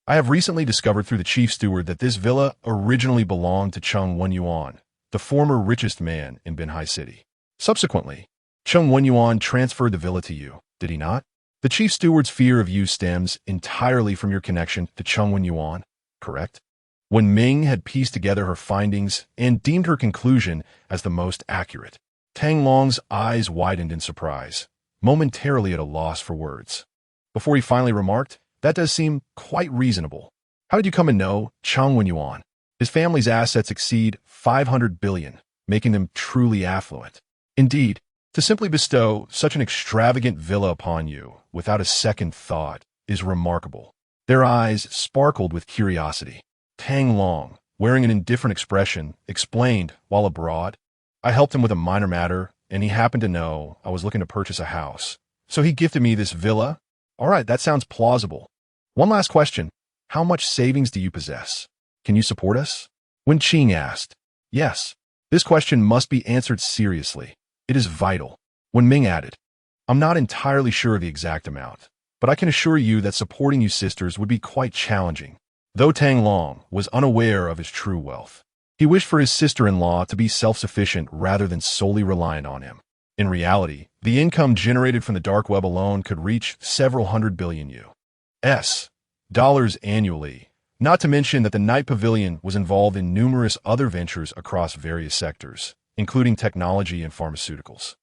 I have recently discovered through the chief steward that this villa originally belonged to Chung Wenyuan, the former richest man in Binhai City. Subsequently, Chung Wenyuan transferred the villa to you, did he not? The chief steward's fear of you stems entirely from your connection to Chung Wenyuan, correct? When Ming had pieced together her findings and deemed her conclusion as the most accurate, Tang Long's eyes widened in surprise, momentarily at a loss for words. Before he finally remarked, that does seem quite reasonable. How did you come to know Chung Wenyuan? His family's assets exceed 500 billion, making them truly affluent. Indeed, to simply bestow such an extravagant villa upon you without a second thought is remarkable. Their eyes sparkled with curiosity. Tang Long, wearing an indifferent expression, explained while abroad, I helped him with a minor matter, and he happened to know I was looking to purchase a house. So he gifted me this villa? All right, that sounds plausible. One last question. How much savings do you possess? Can you support us? Wenqing asked. Yes. This question must be answered seriously. It is vital. Wenming added. I'm not entirely sure of the exact amount, but I can assure you that supporting you sisters would be quite challenging. Though Tang Long was unaware of his true wealth, he wished for his sister-in-law to be self-sufficient rather than solely reliant on him. In reality, the income generated from the dark web alone could reach several hundred billion U.S. dollars annually, not to mention that the Night Pavilion was involved in numerous other ventures across various sectors, including technology and pharmaceuticals.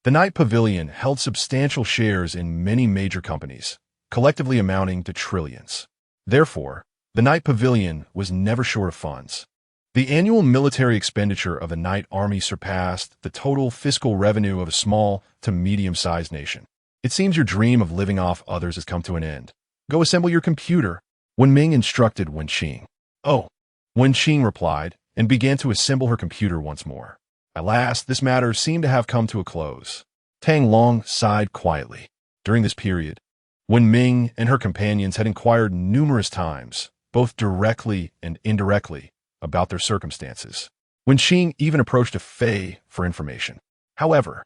The Night Pavilion held substantial shares in many major companies, collectively amounting to trillions. Therefore, the Night Pavilion was never short of funds. The annual military expenditure of the Night Army surpassed the total fiscal revenue of a small to medium-sized nation. It seems your dream of living off others has come to an end. Go assemble your computer, Wenming instructed Wenqing. Oh, Wenqing replied, and began to assemble her computer once more. At last, this matter seemed to have come to a close. Tang Long sighed quietly. During this period, Wenming and her companions had inquired numerous times, both directly and indirectly, about their circumstances. Wenqing even approached a Fei for information. However,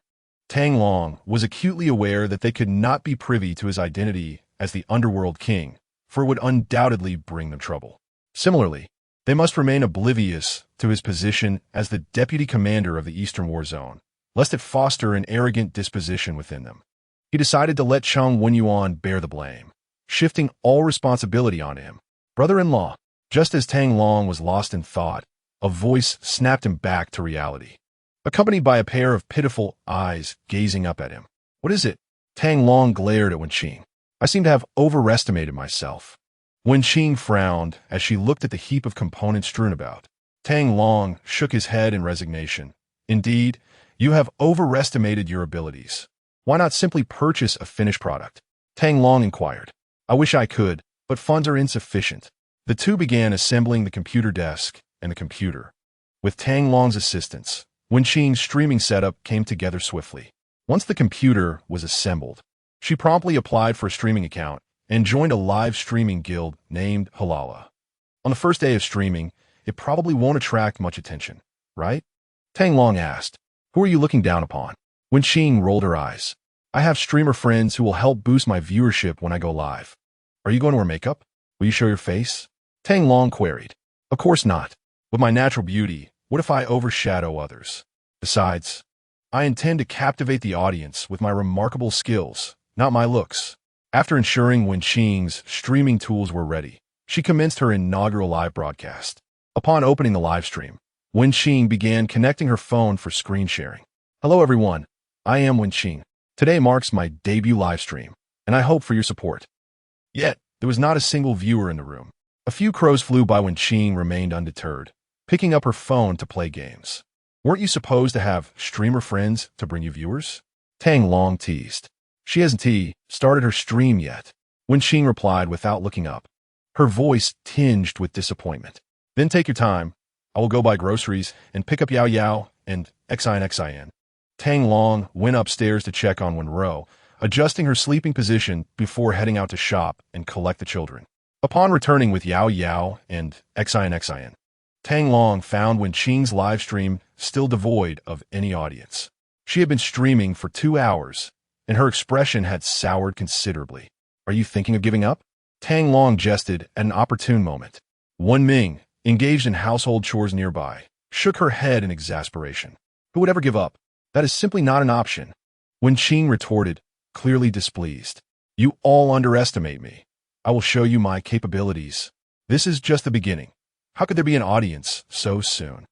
Tang Long was acutely aware that they could not be privy to his identity as the Underworld King, for it would undoubtedly bring them trouble. Similarly, they must remain oblivious to his position as the deputy commander of the Eastern War Zone, lest it foster an arrogant disposition within them. He decided to let Chung Wenyuan bear the blame, shifting all responsibility onto him. Brother-in-law, just as Tang Long was lost in thought, a voice snapped him back to reality, accompanied by a pair of pitiful eyes gazing up at him. What is it? Tang Long glared at Wenqing. I seem to have overestimated myself. Wenqing frowned as she looked at the heap of components strewn about. Tang Long shook his head in resignation. Indeed, you have overestimated your abilities. Why not simply purchase a finished product? Tang Long inquired. I wish I could, but funds are insufficient. The two began assembling the computer desk and the computer. With Tang Long's assistance, Wenqing's streaming setup came together swiftly. Once the computer was assembled, she promptly applied for a streaming account and joined a live streaming guild named Halala. On the first day of streaming, it probably won't attract much attention, right? Tang Long asked. Who are you looking down upon? Wenqing rolled her eyes. I have streamer friends who will help boost my viewership when I go live. Are you going to wear makeup? Will you show your face? Tang Long queried. Of course not. With my natural beauty, what if I overshadow others? Besides, I intend to captivate the audience with my remarkable skills, not my looks. After ensuring Wenqing's streaming tools were ready, she commenced her inaugural live broadcast. Upon opening the live stream, Wenqing began connecting her phone for screen sharing. Hello everyone, I am Wenqing. Today marks my debut live stream, and I hope for your support. Yet, there was not a single viewer in the room. A few crows flew by when Wenqing remained undeterred, picking up her phone to play games. Weren't you supposed to have streamer friends to bring you viewers? Tang Long teased. She hasn't started her stream yet. Wenqing replied without looking up, her voice tinged with disappointment. Then take your time. I will go buy groceries and pick up Yao Yao and Xin. Tang Long went upstairs to check on Wenrou, adjusting her sleeping position before heading out to shop and collect the children. Upon returning with Yao Yao and Xin, Tang Long found Wenqing's live stream still devoid of any audience. She had been streaming for 2 hours, and her expression had soured considerably. Are you thinking of giving up? Tang Long jested at an opportune moment. Wen Ming, engaged in household chores nearby, shook her head in exasperation. Who would ever give up? That is simply not an option. Wenqing retorted, clearly displeased. You all underestimate me. I will show you my capabilities. This is just the beginning. How could there be an audience so soon?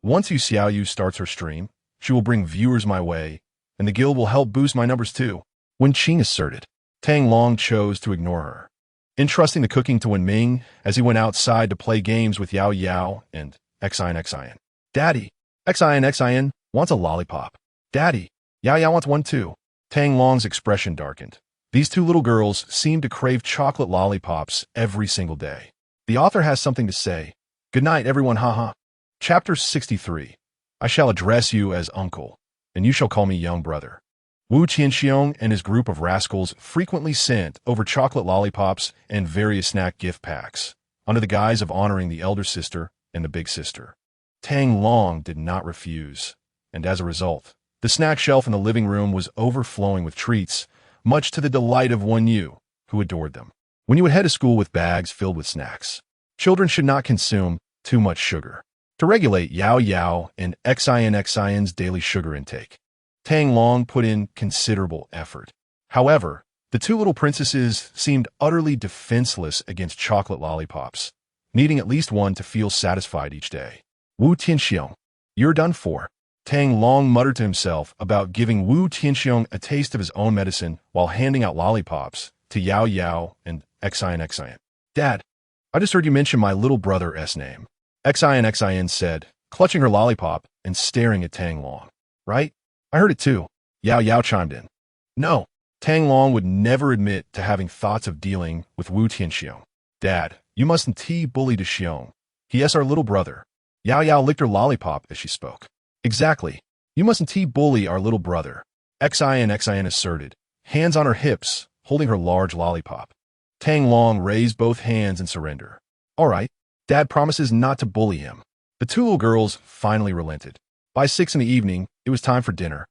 Once Yu Xiaoyu starts her stream, she will bring viewers my way, and the guild will help boost my numbers too. Wenqing asserted. Tang Long chose to ignore her, entrusting the cooking to Wen Ming as he went outside to play games with Yao Yao and Xin. Daddy, Xin wants a lollipop. Daddy, Yao Yao wants one too. Tang Long's expression darkened. These two little girls seemed to crave chocolate lollipops every single day. The author has something to say. Good night, everyone, haha. Chapter 63. I shall address you as uncle, and you shall call me young brother. Wu Tianxiong and his group of rascals frequently sent over chocolate lollipops and various snack gift packs, under the guise of honoring the elder sister and the big sister. Tang Long did not refuse, and as a result, the snack shelf in the living room was overflowing with treats, much to the delight of Wenyu, who adored them. When you would head to school with bags filled with snacks, children should not consume too much sugar. To regulate Yao Yao and Xin's daily sugar intake, Tang Long put in considerable effort. However, the two little princesses seemed utterly defenseless against chocolate lollipops, needing at least one to feel satisfied each day. Wu Tianxiong, you're done for. Tang Long muttered to himself about giving Wu Tianxiong a taste of his own medicine while handing out lollipops to Yao Yao and Xin. Dad, I just heard you mention my little brother's name. Xin said, clutching her lollipop and staring at Tang Long. Right? I heard it too. Yao Yao chimed in. No, Tang Long would never admit to having thoughts of dealing with Wu Tianxiong. Dad, you mustn't bully to Xiong. He is our little brother. Yao Yao licked her lollipop as she spoke. Exactly. You mustn't bully our little brother. Xin asserted, hands on her hips, holding her large lollipop. Tang Long raised both hands in surrender. All right. Dad promises not to bully him. The two little girls finally relented. By 6 in the evening, it was time for dinner.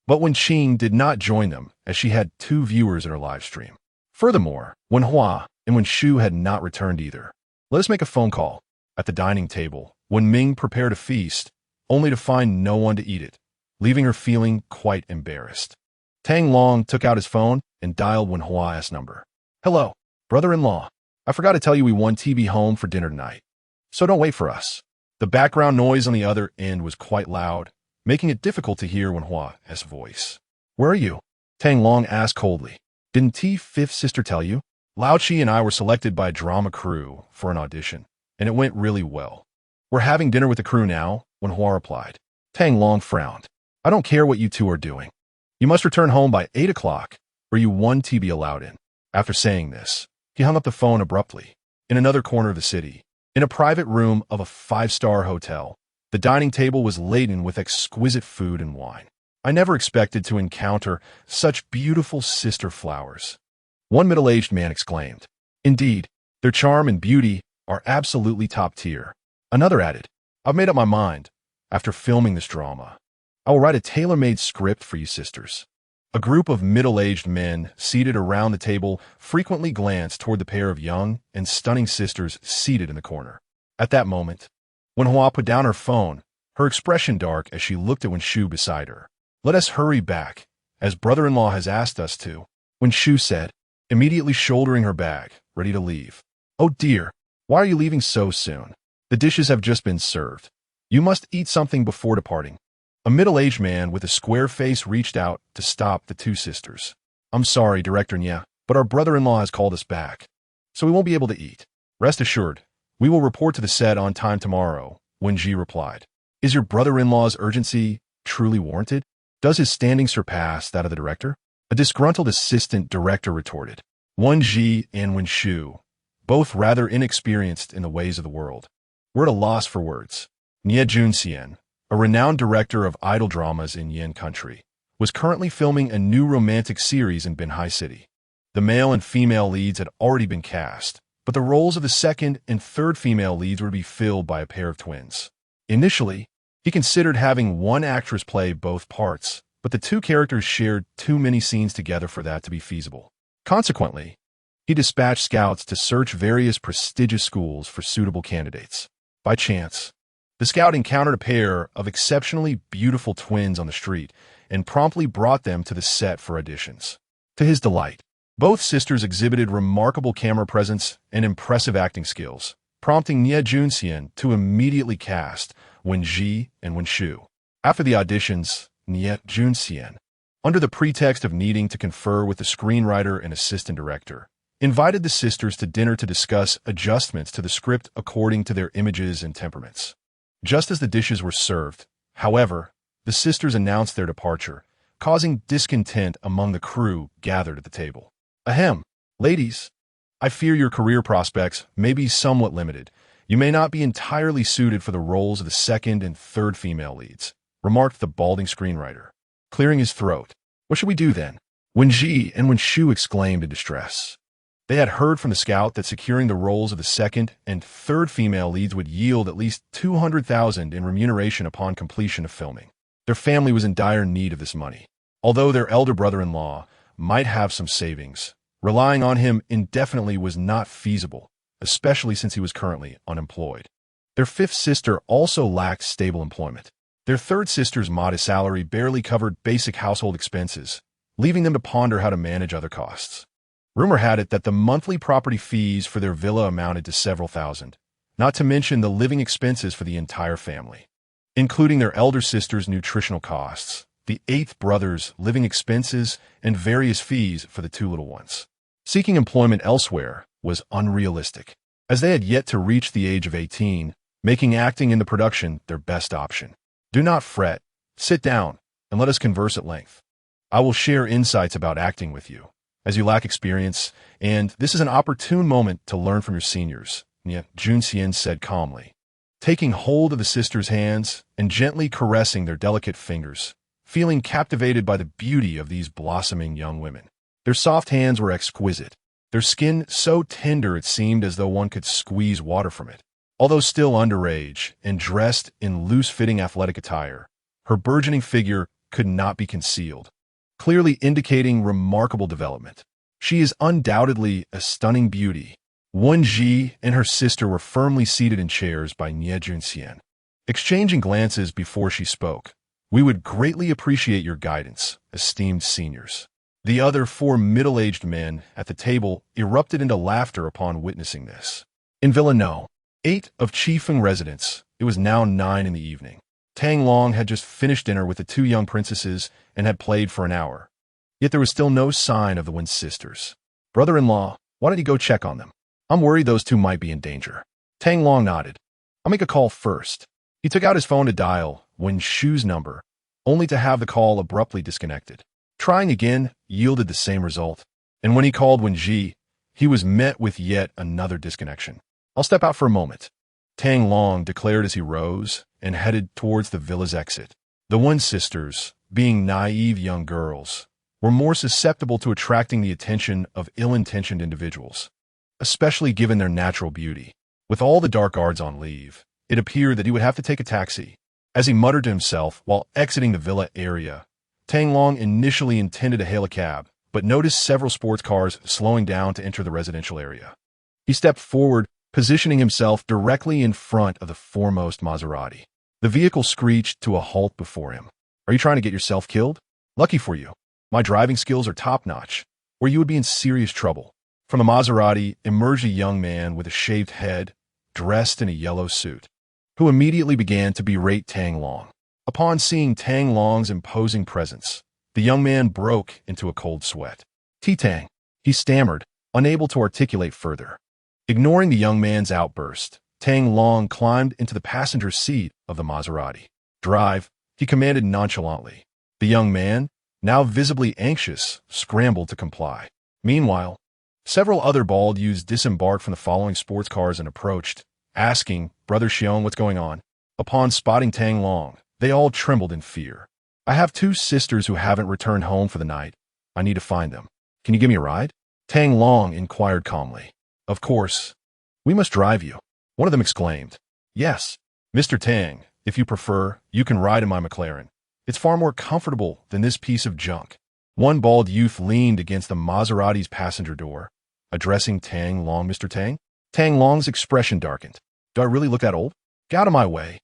But Wenqing did not join them, as she had 2 viewers in her live stream. Furthermore, Wenhua and Wenshu had not returned either. Let us make a phone call. At the dining table, Wen Ming prepared a feast, only to find no one to eat it, leaving her feeling quite embarrassed. Tang Long took out his phone and dialed Wenhua's number. Hello, brother-in-law. I forgot to tell you we won TB home for dinner tonight. So don't wait for us. The background noise on the other end was quite loud, making it difficult to hear Wenhua's voice. Where are you? Tang Long asked coldly. Didn't T5th sister tell you? Lao Chi and I were selected by a drama crew for an audition, and it went really well. We're having dinner with the crew now, Wenhua replied. Tang Long frowned. I don't care what you two are doing. You must return home by 8 o'clock, or you won't be allowed in. After saying this, He hung up the phone abruptly. In another corner of the city, in a private room of a five-star hotel, the dining table was laden with exquisite food and wine. I never expected to encounter such beautiful sister flowers, one middle-aged man exclaimed. Indeed, their charm and beauty are absolutely top tier. Another added, I've made up my mind. After filming this drama, I will write a tailor-made script for you sisters. A group of middle-aged men seated around the table frequently glanced toward the pair of young and stunning sisters seated in the corner. At that moment, Wenhua put down her phone, her expression dark as she looked at Wenxu beside her. Let us hurry back, as brother-in-law has asked us to, Wenxu said, immediately shouldering her bag, ready to leave. Oh dear, why are you leaving so soon? The dishes have just been served. You must eat something before departing. A middle-aged man with a square face reached out to stop the two sisters. I'm sorry, Director Nya, but our brother-in-law has called us back, so we won't be able to eat. Rest assured, we will report to the set on time tomorrow, Wenji replied. Is your brother-in-law's urgency truly warranted? Does his standing surpass that of the director? A disgruntled assistant director retorted. Wenji and Wenxu, both rather inexperienced in the ways of the world, were at a loss for words. Nie Junxian, a renowned director of idol dramas in Yin Country, was currently filming a new romantic series in Binhai City. The male and female leads had already been cast, but the roles of the second and third female leads were to be filled by a pair of twins. Initially, he considered having one actress play both parts, but the two characters shared too many scenes together for that to be feasible. Consequently, he dispatched scouts to search various prestigious schools for suitable candidates. By chance, the scout encountered a pair of exceptionally beautiful twins on the street and promptly brought them to the set for auditions. To his delight, both sisters exhibited remarkable camera presence and impressive acting skills, prompting Nie Junxian to immediately cast Wenji and Wenxu. After the auditions, Nie Junxian, under the pretext of needing to confer with the screenwriter and assistant director, invited the sisters to dinner to discuss adjustments to the script according to their images and temperaments. Just as the dishes were served, however, the sisters announced their departure, causing discontent among the crew gathered at the table. Ahem, ladies, I fear your career prospects may be somewhat limited. You may not be entirely suited for the roles of the second and third female leads, remarked the balding screenwriter, clearing his throat. What should we do then? Wenji and Wenxu exclaimed in distress. They had heard from the scout that securing the roles of the second and third female leads would yield at least 200,000 in remuneration upon completion of filming. Their family was in dire need of this money. Although their elder brother-in-law might have some savings, relying on him indefinitely was not feasible, especially since he was currently unemployed. Their fifth sister also lacked stable employment. Their third sister's modest salary barely covered basic household expenses, leaving them to ponder how to manage other costs. Rumor had it that the monthly property fees for their villa amounted to several thousand, not to mention the living expenses for the entire family, including their elder sister's nutritional costs, the eighth brother's living expenses, and various fees for the two little ones. Seeking employment elsewhere was unrealistic, as they had yet to reach the age of 18, making acting in the production their best option. Do not fret, sit down, and let us converse at length. I will share insights about acting with you, as you lack experience, and this is an opportune moment to learn from your seniors, Nie Junxian said calmly, taking hold of the sisters' hands and gently caressing their delicate fingers, feeling captivated by the beauty of these blossoming young women. Their soft hands were exquisite, their skin so tender it seemed as though one could squeeze water from it. Although still underage and dressed in loose-fitting athletic attire, her burgeoning figure could not be concealed, clearly indicating remarkable development. She is undoubtedly a stunning beauty. Wenji and her sister were firmly seated in chairs by Nie Junxian. Exchanging glances before she spoke, we would greatly appreciate your guidance, esteemed seniors. The other four middle-aged men at the table erupted into laughter upon witnessing this. In Villa No. 8 of Chifeng residence, it was now 9 in the evening. Tang Long had just finished dinner with the two young princesses and had played for an hour. Yet there was still no sign of the Wen sisters. Brother-in-law, why don't you go check on them? I'm worried those two might be in danger. Tang Long nodded. I'll make a call first. He took out his phone to dial Wenxu's number, only to have the call abruptly disconnected. Trying again yielded the same result, and when he called Wenji, he was met with yet another disconnection. "I'll step out for a moment," Tang Long declared as he rose and headed towards the villa's exit. The Wen sisters, being naive young girls, were more susceptible to attracting the attention of ill-intentioned individuals, especially given their natural beauty. With all the dark guards on leave, it appeared that he would have to take a taxi. As he muttered to himself while exiting the villa area, Tang Long initially intended to hail a cab, but noticed several sports cars slowing down to enter the residential area. He stepped forward, positioning himself directly in front of the foremost Maserati. The vehicle screeched to a halt before him. "Are you trying to get yourself killed? Lucky for you. My driving skills are top-notch, or you would be in serious trouble." From the Maserati emerged a young man with a shaved head, dressed in a yellow suit, who immediately began to berate Tang Long. Upon seeing Tang Long's imposing presence, the young man broke into a cold sweat. "Tang," he stammered, unable to articulate further. Ignoring the young man's outburst, Tang Long climbed into the passenger seat of the Maserati. "Drive," he commanded nonchalantly. The young man, now visibly anxious, scrambled to comply. Meanwhile, several other bald youths disembarked from the following sports cars and approached, asking, "Brother Xiong, what's going on?" Upon spotting Tang Long, they all trembled in fear. "I have two sisters who haven't returned home for the night. I need to find them. Can you give me a ride?" Tang Long inquired calmly. "Of course. We must drive you," one of them exclaimed. "Yes, Mr. Tang, if you prefer, you can ride in my McLaren. It's far more comfortable than this piece of junk." One bald youth leaned against the Maserati's passenger door, addressing Tang Long. "Mr. Tang?" Tang Long's expression darkened. "Do I really look that old? Get out of my way."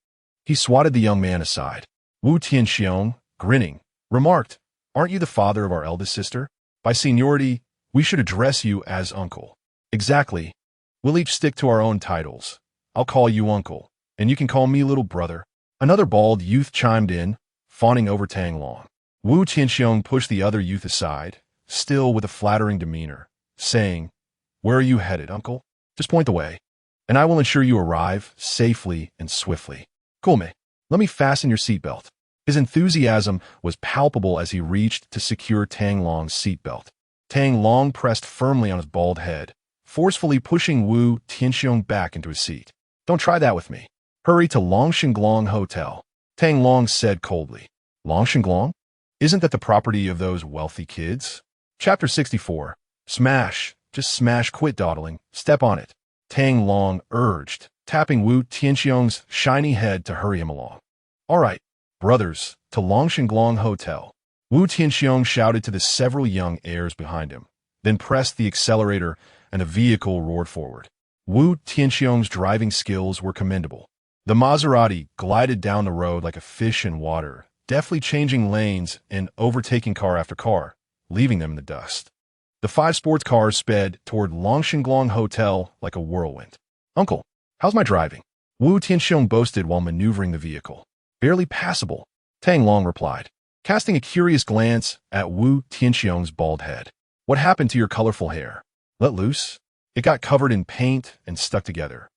He swatted the young man aside. Wu Tianxiong, grinning, remarked, "Aren't you the father of our eldest sister? By seniority, we should address you as uncle." "Exactly. We'll each stick to our own titles. I'll call you uncle, and you can call me little brother." Another bald youth chimed in, fawning over Tang Long. Wu Tianxiong pushed the other youth aside, still with a flattering demeanor, saying, "Where are you headed, uncle? Just point the way, and I will ensure you arrive safely and swiftly." "Cool, mate. Let me fasten your seatbelt." His enthusiasm was palpable as he reached to secure Tang Long's seatbelt. Tang Long pressed firmly on his bald head, forcefully pushing Wu Tianxiong back into his seat. "Don't try that with me. Hurry to Longshinglong Hotel," Tang Long said coldly. "Longshinglong? Isn't that the property of those wealthy kids?" Chapter 64. Smash. Just smash, quit dawdling. Step on it, Tang Long urged, tapping Wu Tianxiong's shiny head to hurry him along. "All right, brothers, to Longshinglong Hotel," Wu Tianxiong shouted to the several young heirs behind him, then pressed the accelerator and the vehicle roared forward. Wu Tianxiong's driving skills were commendable. The Maserati glided down the road like a fish in water, deftly changing lanes and overtaking car after car, leaving them in the dust. The 5 sports cars sped toward Longshinglong Hotel like a whirlwind. "Uncle, how's my driving?" Wu Tianxiong boasted while maneuvering the vehicle. "Barely passable," Tang Long replied, casting a curious glance at Wu Tianxiong's bald head. "What happened to your colorful hair? Let loose? It got covered in paint and stuck together.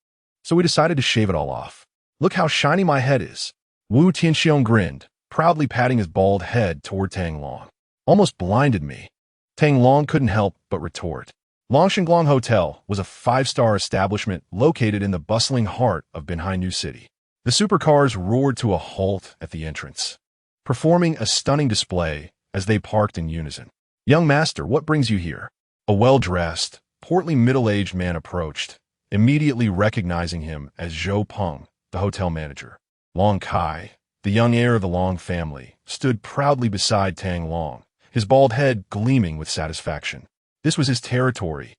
So we decided to shave it all off. Look how shiny my head is." Wu Tianxiong grinned, proudly patting his bald head toward Tang Long. "Almost blinded me." Tang Long couldn't help but retort. Longshinglong Hotel was a 5-star establishment located in the bustling heart of Binhai New City. The supercars roared to a halt at the entrance, performing a stunning display as they parked in unison. "Young master, what brings you here?" A well-dressed, portly middle-aged man approached, immediately recognizing him as Zhou Peng, the hotel manager. Long Kai, the young heir of the Long family, stood proudly beside Tang Long, his bald head gleaming with satisfaction. This was his territory,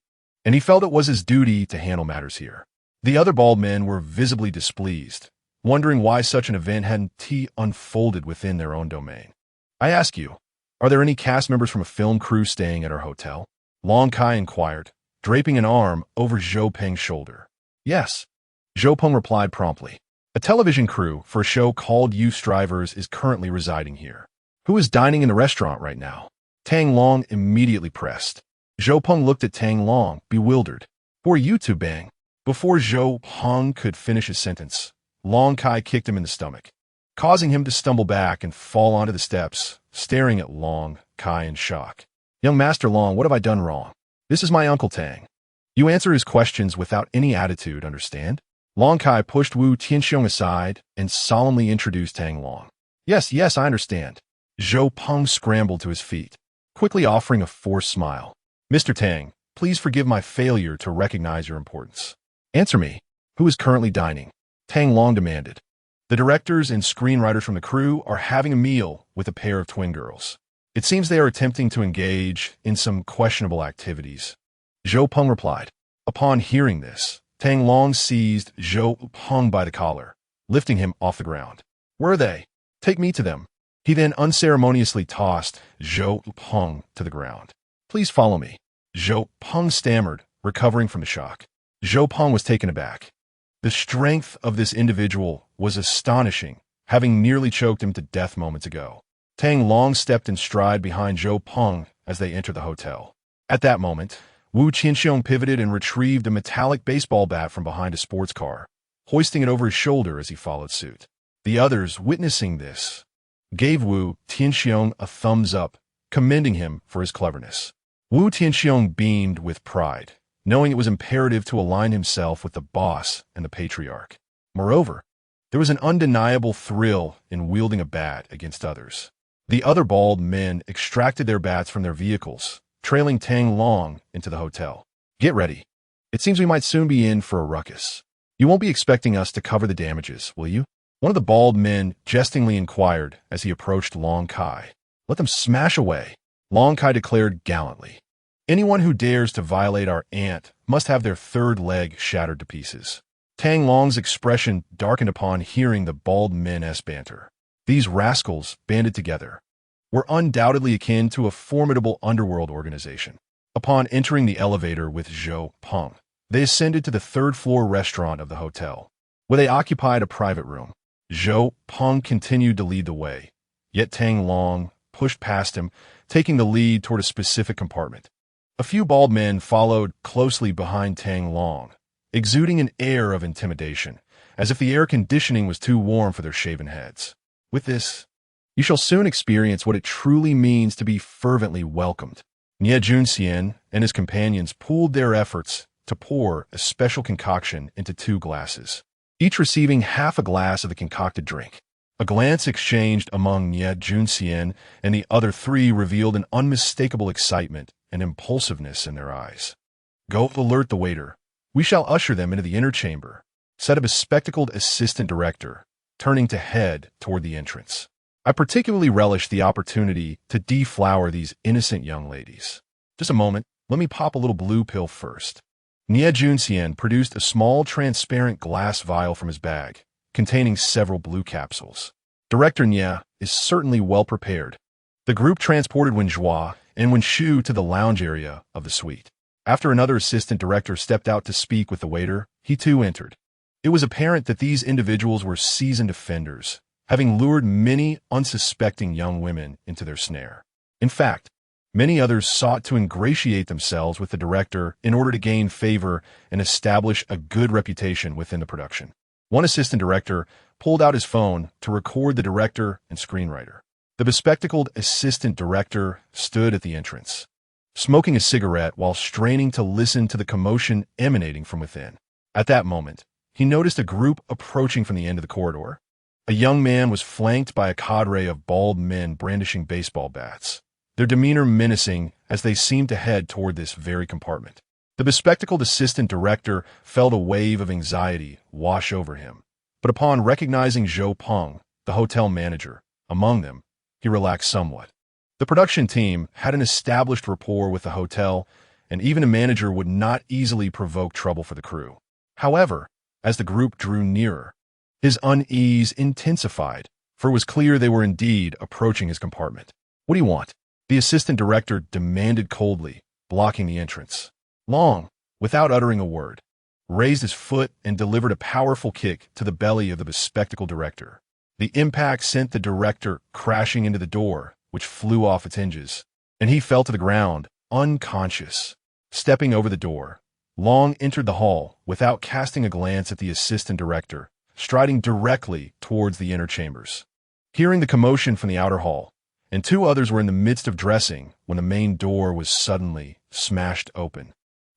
and he felt it was his duty to handle matters here. The other bald men were visibly displeased, wondering why such an event hadn't unfolded within their own domain. "I ask you, are there any cast members from a film crew staying at our hotel?" Long Kai inquired, draping an arm over Zhou Peng's shoulder. "Yes," Zhou Peng replied promptly. "A television crew for a show called Youth Strivers is currently residing here." "Who is dining in the restaurant right now?" Tang Long immediately pressed. Zhou Peng looked at Tang Long, bewildered. "Who are you two, Bang?" Before Zhou Peng could finish his sentence, Long Kai kicked him in the stomach, causing him to stumble back and fall onto the steps, staring at Long Kai in shock. "Young Master Long, what have I done wrong?" "This is my Uncle Tang. You answer his questions without any attitude, understand? Long Kai pushed Wu Tianxiong aside and solemnly introduced Tang Long. Yes, yes, I understand. Zhou Peng scrambled to his feet, quickly offering a forced smile. Mr. Tang, please forgive my failure to recognize your importance. Answer me. Who is currently dining? Tang Long demanded. The directors and screenwriters from the crew are having a meal with a pair of twin girls. It seems they are attempting to engage in some questionable activities. Zhou Peng replied. Upon hearing this, Tang Long seized Zhou Peng by the collar, lifting him off the ground. Where are they? Take me to them. He then unceremoniously tossed Zhou Peng to the ground. Please follow me. Zhou Peng stammered, recovering from the shock. Zhou Peng was taken aback. The strength of this individual was astonishing, having nearly choked him to death moments ago. Tang Long stepped in stride behind Zhou Peng as they entered the hotel. At that moment, Wu Qianxiong pivoted and retrieved a metallic baseball bat from behind a sports car, hoisting it over his shoulder as he followed suit. The others, witnessing this, gave Wu Tianxiong a thumbs up, commending him for his cleverness. Wu Tianxiong beamed with pride, knowing it was imperative to align himself with the boss and the patriarch. Moreover, there was an undeniable thrill in wielding a bat against others. The other bald men extracted their bats from their vehicles, trailing Tang Long into the hotel. Get ready. It seems we might soon be in for a ruckus. You won't be expecting us to cover the damages, will you? One of the bald men jestingly inquired as he approached Long Kai. Let them smash away, Long Kai declared gallantly. Anyone who dares to violate our aunt must have their third leg shattered to pieces. Tang Long's expression darkened upon hearing the bald men's banter. These rascals, banded together, were undoubtedly akin to a formidable underworld organization. Upon entering the elevator with Zhou Peng, they ascended to the third-floor restaurant of the hotel, where they occupied a private room. Zhou Peng continued to lead the way, yet Tang Long pushed past him, taking the lead toward a specific compartment. A few bald men followed closely behind Tang Long, exuding an air of intimidation, as if the air conditioning was too warm for their shaven heads. With this, you shall soon experience what it truly means to be fervently welcomed. Nie Junxian and his companions pooled their efforts to pour a special concoction into 2 glasses, each receiving half a glass of the concocted drink. A glance exchanged among Nie Junxian and the other 3 revealed an unmistakable excitement and impulsiveness in their eyes. Go alert the waiter. We shall usher them into the inner chamber, said a bespectacled assistant director, turning to head toward the entrance. I particularly relish the opportunity to deflower these innocent young ladies. Just a moment, let me pop a little blue pill first. Nie Junxian produced a small transparent glass vial from his bag, containing several blue capsules. Director Nie is certainly well prepared. The group transported Wenrou and Wenrou to the lounge area of the suite. After another assistant director stepped out to speak with the waiter, he too entered. It was apparent that these individuals were seasoned offenders, having lured many unsuspecting young women into their snare. In fact, many others sought to ingratiate themselves with the director in order to gain favor and establish a good reputation within the production. One assistant director pulled out his phone to record the director and screenwriter. The bespectacled assistant director stood at the entrance, smoking a cigarette while straining to listen to the commotion emanating from within. At that moment, he noticed a group approaching from the end of the corridor. A young man was flanked by a cadre of bald men brandishing baseball bats, their demeanor menacing as they seemed to head toward this very compartment. The bespectacled assistant director felt a wave of anxiety wash over him, but upon recognizing Zhou Peng, the hotel manager, among them, he relaxed somewhat. The production team had an established rapport with the hotel, and even a manager would not easily provoke trouble for the crew. However, as the group drew nearer, his unease intensified, for it was clear they were indeed approaching his compartment. What do you want? The assistant director demanded coldly, blocking the entrance. Long, without uttering a word, raised his foot and delivered a powerful kick to the belly of the bespectacled director. The impact sent the director crashing into the door, which flew off its hinges, and he fell to the ground, unconscious. Stepping over the door, Long entered the hall without casting a glance at the assistant director, striding directly towards the inner chambers. Hearing the commotion from the outer hall, and 2 others were in the midst of dressing when the main door was suddenly smashed open.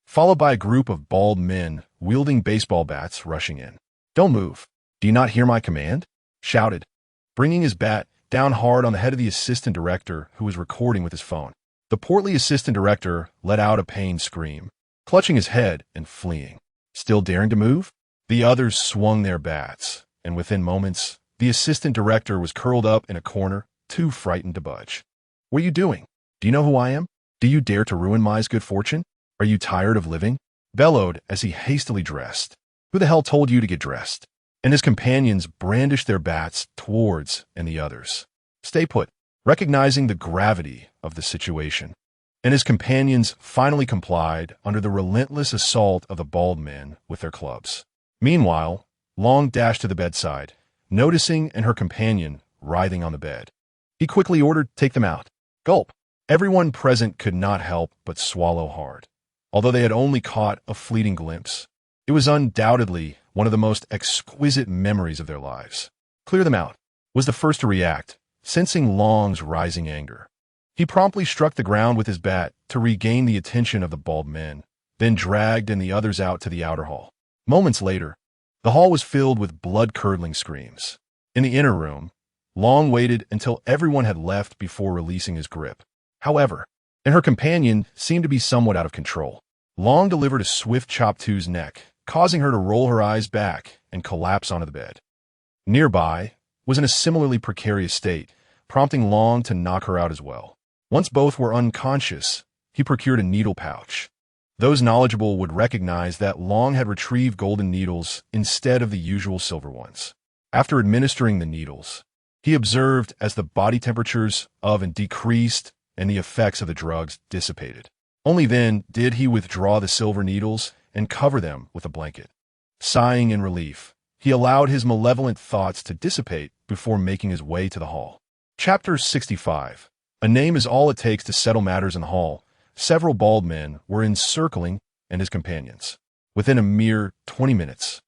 followed by a group of bald men wielding baseball bats rushing in. "Don't move. Do you not hear my command?" shouted, bringing his bat down hard on the head of the assistant director who was recording with his phone. The portly assistant director let out a pained scream, clutching his head and fleeing. "Still daring to move?" The others swung their bats, and within moments, the assistant director was curled up in a corner, too frightened to budge. "What are you doing? Do you know who I am? Do you dare to ruin my good fortune? Are you tired of living?" bellowed as he hastily dressed. "Who the hell told you to get dressed?" And his companions brandished their bats towards and the others. "Stay put," recognizing the gravity of the situation. And his companions finally complied under the relentless assault of the bald men with their clubs. Meanwhile, Long dashed to the bedside, noticing and her companion writhing on the bed. He quickly ordered, "Take them out." Gulp. Everyone present could not help but swallow hard. Although they had only caught a fleeting glimpse, it was undoubtedly one of the most exquisite memories of their lives. "Clear them out," was the first to react, sensing Long's rising anger. He promptly struck the ground with his bat to regain the attention of the bald men, then dragged and the others out to the outer hall. Moments later, the hall was filled with blood-curdling screams. In the inner room, Long waited until everyone had left before releasing his grip. However, and her companion seemed to be somewhat out of control. Long delivered a swift chop to his neck, causing her to roll her eyes back and collapse onto the bed. Nearby was in a similarly precarious state, prompting Long to knock her out as well. Once both were unconscious, he procured a needle pouch. Those knowledgeable would recognize that Long had retrieved golden needles instead of the usual silver ones. After administering the needles, he observed as the body temperatures of and decreased and the effects of the drugs dissipated. Only then did he withdraw the silver needles and cover them with a blanket. Sighing in relief, he allowed his malevolent thoughts to dissipate before making his way to the hall. Chapter 65. A name is all it takes to settle matters in the hall. Several bald men were encircling and his companions. Within a mere 20 minutes,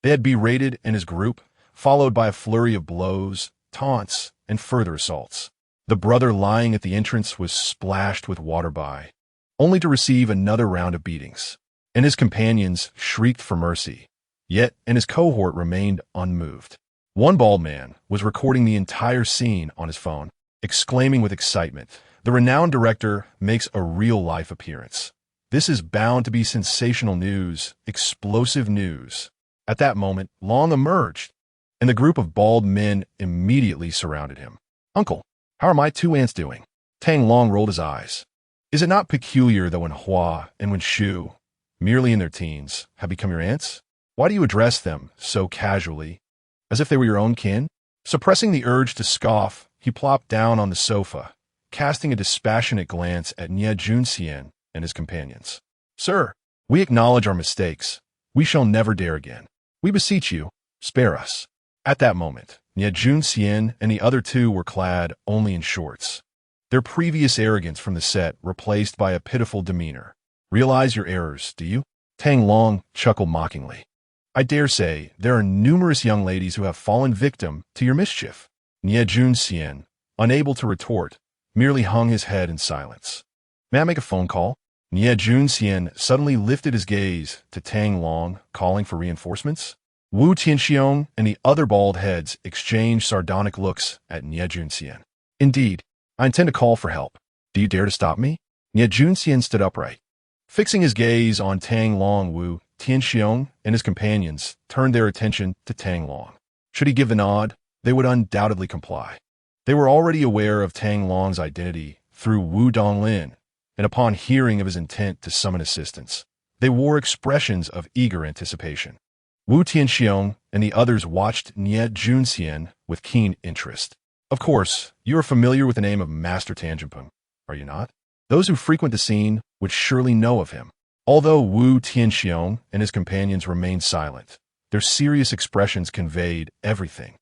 they had berated and his group, followed by a flurry of blows, taunts, and further assaults. The brother lying at the entrance was splashed with water by, only to receive another round of beatings, and his companions shrieked for mercy. Yet, and his cohort remained unmoved. One bald man was recording the entire scene on his phone, exclaiming with excitement, "The renowned director makes a real-life appearance. This is bound to be sensational news, explosive news." At that moment, Long emerged, and the group of bald men immediately surrounded him. "Uncle, how are my two aunts doing?" Tang Long rolled his eyes. "Is it not peculiar that when Hua and when Shu, merely in their teens, have become your aunts? Why do you address them so casually, as if they were your own kin?" Suppressing the urge to scoff, he plopped down on the sofa, casting a dispassionate glance at Nie Junxian and his companions. "Sir, we acknowledge our mistakes. We shall never dare again. We beseech you, spare us." At that moment, Nie Junxian and the other two were clad only in shorts, their previous arrogance from the set replaced by a pitiful demeanor. "Realize your errors, do you?" Tang Long chuckled mockingly. "I dare say there are numerous young ladies who have fallen victim to your mischief." Nie Junxian, unable to retort, merely hung his head in silence. "May I make a phone call?" Nie Junxian suddenly lifted his gaze to Tang Long, calling for reinforcements. Wu Tianxiong and the other bald heads exchanged sardonic looks at Nie Junxian. "Indeed, I intend to call for help. Do you dare to stop me?" Nie Junxian stood upright. Fixing his gaze on Tang Long, Wu Tianxiong and his companions turned their attention to Tang Long. Should he give the nod, they would undoubtedly comply. They were already aware of Tang Long's identity through Wu Donglin, and upon hearing of his intent to summon assistance, they wore expressions of eager anticipation. Wu Tianxiong and the others watched Nie Junxian with keen interest. "Of course, you are familiar with the name of Master Tangenpeng, are you not? Those who frequent the scene would surely know of him." Although Wu Tianxiong and his companions remained silent, their serious expressions conveyed everything.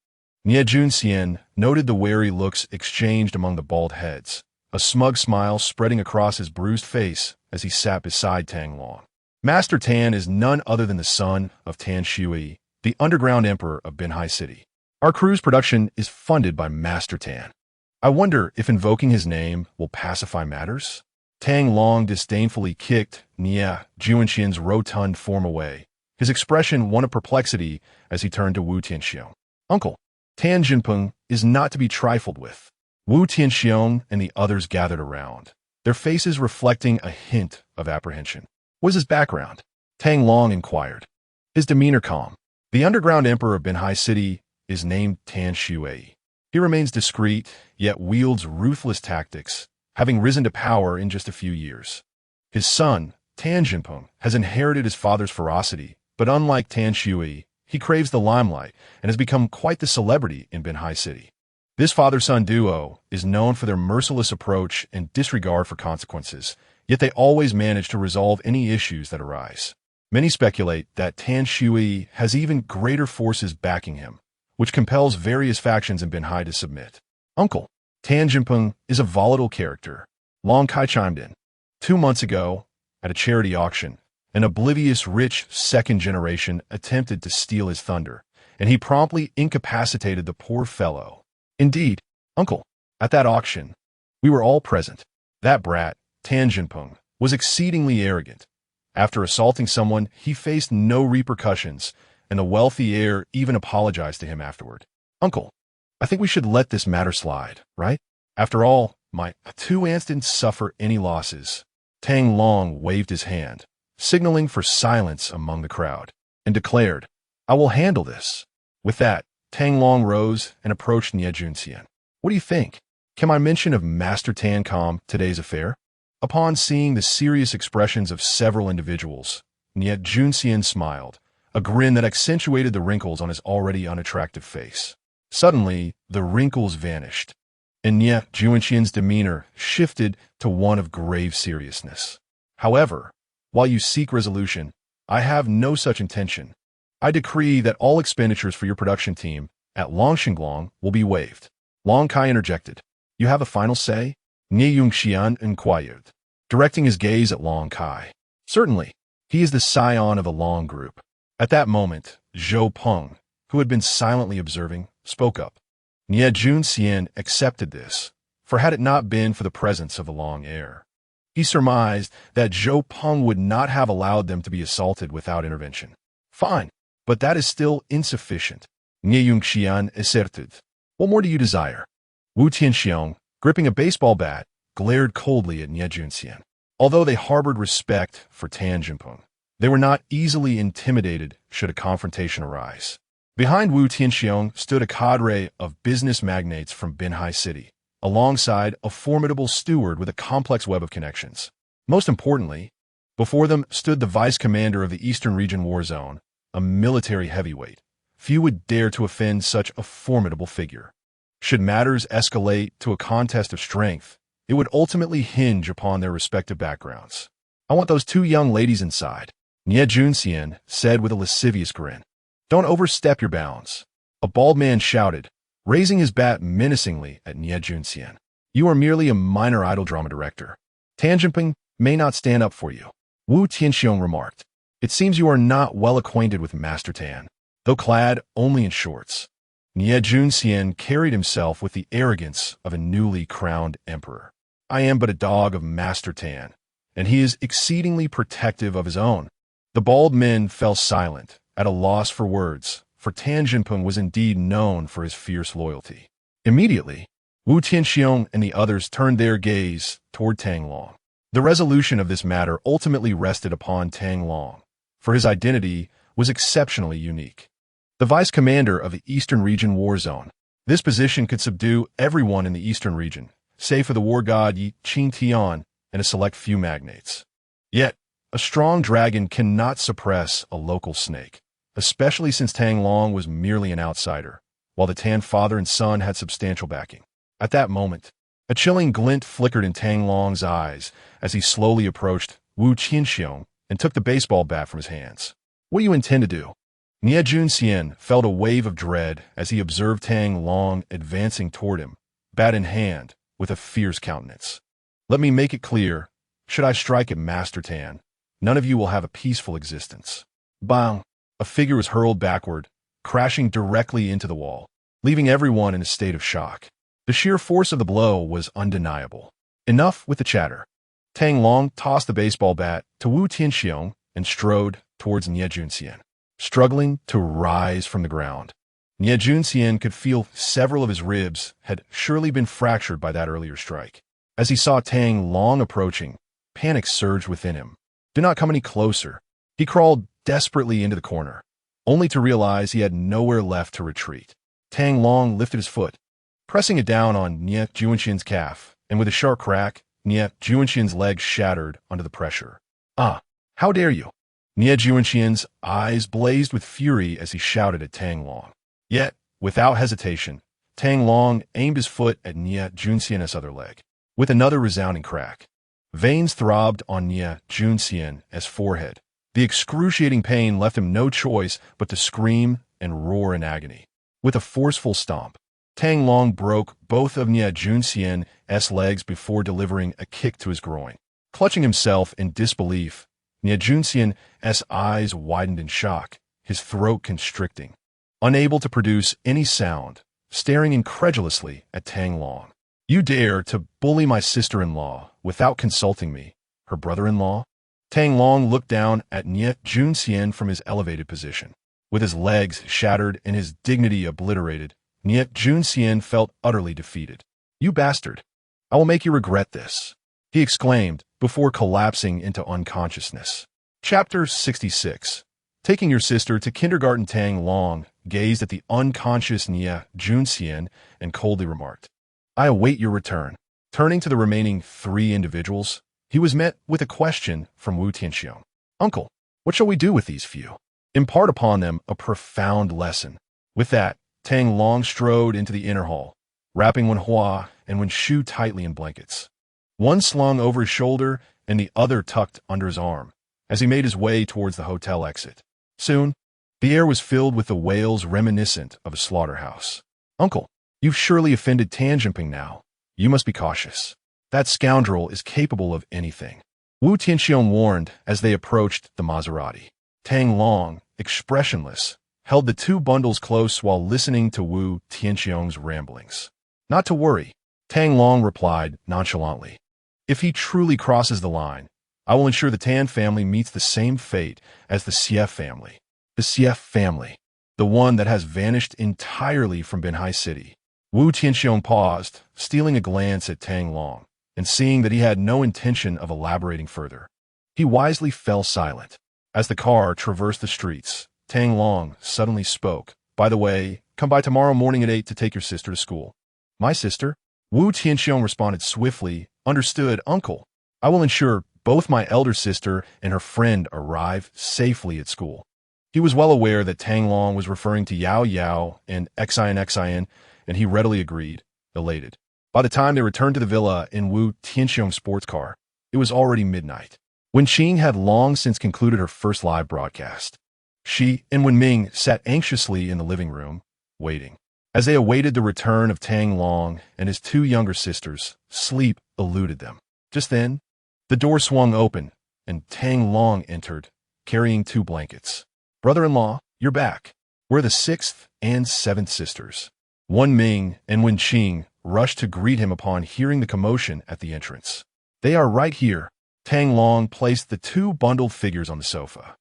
Nie Junxian noted the wary looks exchanged among the bald heads, a smug smile spreading across his bruised face as he sat beside Tang Long. "Master Tan is none other than the son of Tan Shui, the underground emperor of Binhai City. Our crew's production is funded by Master Tan. I wonder if invoking his name will pacify matters?" Tang Long disdainfully kicked Nie Juanxian's rotund form away, his expression one of perplexity as he turned to Wu Tianxiong. Uncle, Tan Jinpeng is not to be trifled with. Wu Tianxiong and the others gathered around, their faces reflecting a hint of apprehension. What is his background? Tang Long inquired, his demeanor calm. The underground emperor of Binhai City is named Tan Shui. He remains discreet, yet wields ruthless tactics, having risen to power in just a few years. His son, Tan Jinpeng, has inherited his father's ferocity, but unlike Tan Shui, he craves the limelight and has become quite the celebrity in Binhai City. This father-son duo is known for their merciless approach and disregard for consequences, yet they always manage to resolve any issues that arise. Many speculate that Tan Shui has even greater forces backing him, which compels various factions in Binhai to submit. Uncle, Tan Jinpeng is a volatile character. Long Kai chimed in. 2 months ago, at a charity auction, an oblivious rich second generation attempted to steal his thunder, and he promptly incapacitated the poor fellow. Indeed, Uncle, at that auction, we were all present. That brat, Tan Jinpeng, was exceedingly arrogant. After assaulting someone, he faced no repercussions, and the wealthy heir even apologized to him afterward. Uncle, I think we should let this matter slide, right? After all, my 2 aunts didn't suffer any losses. Tang Long waved his hand, signaling for silence among the crowd, and declared, I will handle this. With that, Tang Long rose and approached Nie Junxian. What do you think? Can my mention of Master Tan calm today's affair? Upon seeing the serious expressions of several individuals, Nie Junxian smiled, a grin that accentuated the wrinkles on his already unattractive face. Suddenly, the wrinkles vanished, and Nie Juanxian's demeanor shifted to one of grave seriousness. However, while you seek resolution, I have no such intention. I decree that all expenditures for your production team at Longxinglong will be waived. Long Kai interjected. You have a final say? Nie Yongxian inquired, directing his gaze at Long Kai. Certainly, he is the scion of the Long group. At that moment, Zhou Peng, who had been silently observing, spoke up. Nie Junxian accepted this, for had it not been for the presence of the Long heir, he surmised that Zhou Peng would not have allowed them to be assaulted without intervention. Fine, but that is still insufficient. Nie Yongxian asserted. What more do you desire? Wu Tianxiong, gripping a baseball bat, glared coldly at Nie Junxian. Although they harbored respect for Tan Jinpeng, they were not easily intimidated should a confrontation arise. Behind Wu Tianxiong stood a cadre of business magnates from Binhai City, alongside a formidable steward with a complex web of connections. Most importantly, before them stood the vice commander of the Eastern Region War Zone, a military heavyweight. Few would dare to offend such a formidable figure. Should matters escalate to a contest of strength, it would ultimately hinge upon their respective backgrounds. I want those 2 young ladies inside, Nie Junxian said with a lascivious grin. Don't overstep your bounds, a bald man shouted, raising his bat menacingly at Nie Junxian. You are merely a minor idol drama director. Tan Jinpeng may not stand up for you. Wu Tianxiong remarked. It seems you are not well acquainted with Master Tan, though clad only in shorts. Nie Junxian carried himself with the arrogance of a newly crowned emperor. I am but a dog of Master Tan, and he is exceedingly protective of his own. The bald men fell silent, at a loss for words, for Tan Jinpeng was indeed known for his fierce loyalty. Immediately, Wu Tianxiong and the others turned their gaze toward Tang Long. The resolution of this matter ultimately rested upon Tang Long, for his identity was exceptionally unique. The vice commander of the Eastern Region War Zone. This position could subdue everyone in the Eastern Region, save for the war god Yi Qin Tian and a select few magnates. Yet, a strong dragon cannot suppress a local snake, especially since Tang Long was merely an outsider, while the Tan father and son had substantial backing. At that moment, a chilling glint flickered in Tang Long's eyes as he slowly approached Wu Tianxiong and took the baseball bat from his hands. What do you intend to do? Nie Junxian felt a wave of dread as he observed Tang Long advancing toward him, bat in hand, with a fierce countenance. Let me make it clear, should I strike at Master Tan, none of you will have a peaceful existence. Bang! A figure was hurled backward, crashing directly into the wall, leaving everyone in a state of shock. The sheer force of the blow was undeniable. Enough with the chatter. Tang Long tossed the baseball bat to Wu Tianxiong and strode towards Nie Junxian, struggling to rise from the ground. Nie Junxian could feel several of his ribs had surely been fractured by that earlier strike. As he saw Tang Long approaching, panic surged within him. Do not come any closer. He crawled desperately into the corner, only to realize he had nowhere left to retreat. Tang Long lifted his foot, pressing it down on Nie Junxian's calf, and with a sharp crack, Nie Junxian's leg shattered under the pressure. Ah, how dare you! Nie Junxian's eyes blazed with fury as he shouted at Tang Long. Yet, without hesitation, Tang Long aimed his foot at Nie Junxian's other leg. With another resounding crack, veins throbbed on Nie Junxian's forehead. The excruciating pain left him no choice but to scream and roar in agony. With a forceful stomp, Tang Long broke both of Nie Junxian's legs before delivering a kick to his groin. Clutching himself in disbelief, Nie Junxian's eyes widened in shock, his throat constricting. Unable to produce any sound, staring incredulously at Tang Long. You dare to bully my sister-in-law without consulting me, her brother-in-law? Tang Long looked down at Nie Junxian from his elevated position. With his legs shattered and his dignity obliterated, Nie Junxian felt utterly defeated. You bastard! I will make you regret this, he exclaimed before collapsing into unconsciousness. Chapter 66. Taking your sister to kindergarten. Tang Long gazed at the unconscious Nie Junxian and coldly remarked, I await your return. Turning to the remaining 3 individuals, he was met with a question from Wu Tianxiong. Uncle, what shall we do with these few? Impart upon them a profound lesson. With that, Tang Long strode into the inner hall, wrapping Wenhua and Wenshu tightly in blankets. One slung over his shoulder and the other tucked under his arm, as he made his way towards the hotel exit. Soon, the air was filled with the wails reminiscent of a slaughterhouse. Uncle, you've surely offended Tan Jinping now. You must be cautious. That scoundrel is capable of anything. Wu Tianxiong warned as they approached the Maserati. Tang Long, expressionless, held the 2 bundles close while listening to Wu Tianxiong's ramblings. Not to worry, Tang Long replied nonchalantly. If he truly crosses the line, I will ensure the Tan family meets the same fate as the Xie family. The Xie family, the one that has vanished entirely from Binhai City. Wu Tianxiong paused, stealing a glance at Tang Long, and seeing that he had no intention of elaborating further. He wisely fell silent. As the car traversed the streets, Tang Long suddenly spoke. By the way, come by tomorrow morning at 8 to take your sister to school. My sister? Wu Tianxiong responded swiftly. Understood, uncle. I will ensure both my elder sister and her friend arrive safely at school. He was well aware that Tang Long was referring to Yao Yao and Xian, and he readily agreed, elated. By the time they returned to the villa in Wu Tianxiong's sports car, it was already midnight. Wenqing had long since concluded her first live broadcast. She and Wenming sat anxiously in the living room, waiting. As they awaited the return of Tang Long and his 2 younger sisters, sleep eluded them. Just then, the door swung open, and Tang Long entered, carrying 2 blankets. Brother-in-law, you're back. We're the 6th and 7th sisters. Wenming and Wenqing rushed to greet him upon hearing the commotion at the entrance. They are right here. Tang Long placed the 2 bundled figures on the sofa.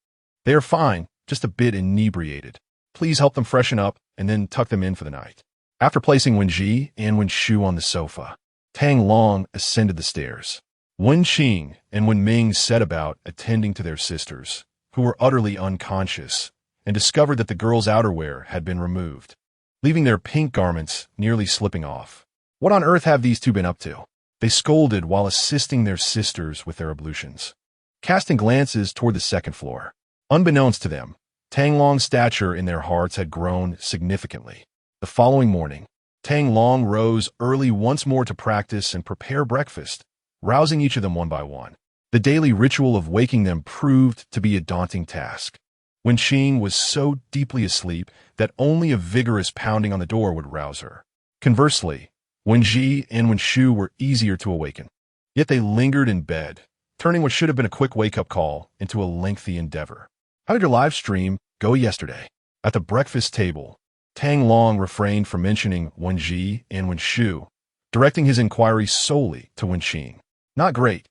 They are fine, just a bit inebriated. Please help them freshen up and then tuck them in for the night. After placing Wenji and Wenshu on the sofa, Tang Long ascended the stairs. Wenqing and Wenming set about attending to their sisters, who were utterly unconscious, and discovered that the girls' outerwear had been removed, leaving their pink garments nearly slipping off. What on earth have these 2 been up to? They scolded while assisting their sisters with their ablutions, casting glances toward the 2nd floor. Unbeknownst to them, Tang Long's stature in their hearts had grown significantly. The following morning, Tang Long rose early once more to practice and prepare breakfast, rousing each of them one by one. The daily ritual of waking them proved to be a daunting task. Wenqing was so deeply asleep that only a vigorous pounding on the door would rouse her. Conversely, Wenji and Wenshu were easier to awaken. Yet they lingered in bed, turning what should have been a quick wake-up call into a lengthy endeavor. How did your live stream go yesterday? At the breakfast table, Tang Long refrained from mentioning Wenji and Wenshu, directing his inquiry solely to Wenqing. Not great.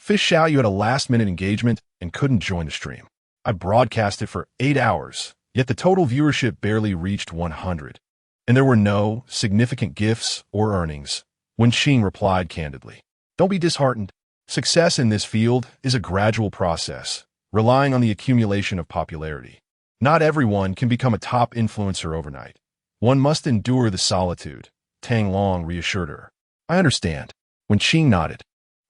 Fish out you had a last-minute engagement and couldn't join the stream. I broadcast it for 8 hours, yet the total viewership barely reached 100. And there were no significant gifts or earnings. Wenxing replied candidly. Don't be disheartened. Success in this field is a gradual process, relying on the accumulation of popularity. Not everyone can become a top influencer overnight. One must endure the solitude, Tang Long reassured her. I understand. Wenxing nodded,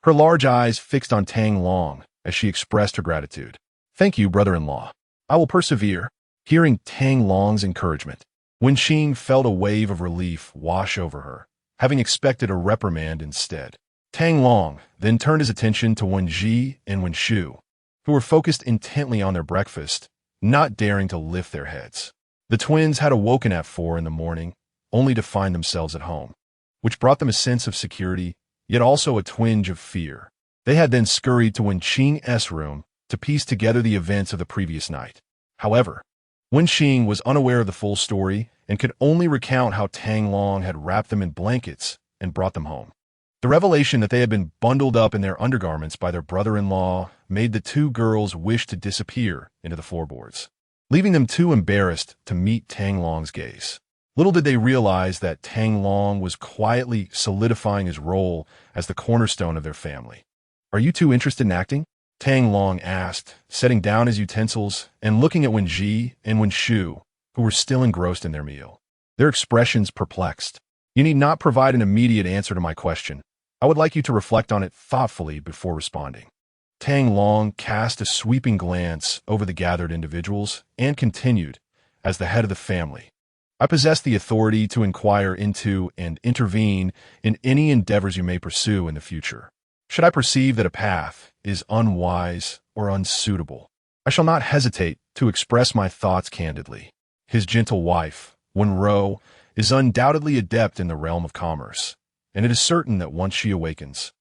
her large eyes fixed on Tang Long as she expressed her gratitude. Thank you, brother-in-law. I will persevere. Hearing Tang Long's encouragement, Wenxing felt a wave of relief wash over her, having expected a reprimand instead. Tang Long then turned his attention to Wenji and Wenshu, who were focused intently on their breakfast, not daring to lift their heads. The twins had awoken at 4 in the morning, only to find themselves at home, which brought them a sense of security, yet also a twinge of fear. They had then scurried to Wenxing's room to piece together the events of the previous night. However, Wenxing was unaware of the full story and could only recount how Tang Long had wrapped them in blankets and brought them home. The revelation that they had been bundled up in their undergarments by their brother-in-law made the two girls wish to disappear into the floorboards, leaving them too embarrassed to meet Tang Long's gaze. Little did they realize that Tang Long was quietly solidifying his role as the cornerstone of their family. Are you two interested in acting? Tang Long asked, setting down his utensils and looking at Wenji and Wenshu, who were still engrossed in their meal. Their expressions perplexed. You need not provide an immediate answer to my question. I would like you to reflect on it thoughtfully before responding. Tang Long cast a sweeping glance over the gathered individuals and continued, as the head of the family. I possess the authority to inquire into and intervene in any endeavors you may pursue in the future. Should I perceive that a path is unwise or unsuitable, I shall not hesitate to express my thoughts candidly. His gentle wife, Wenrou, is undoubtedly adept in the realm of commerce, and it is certain that once she awakens,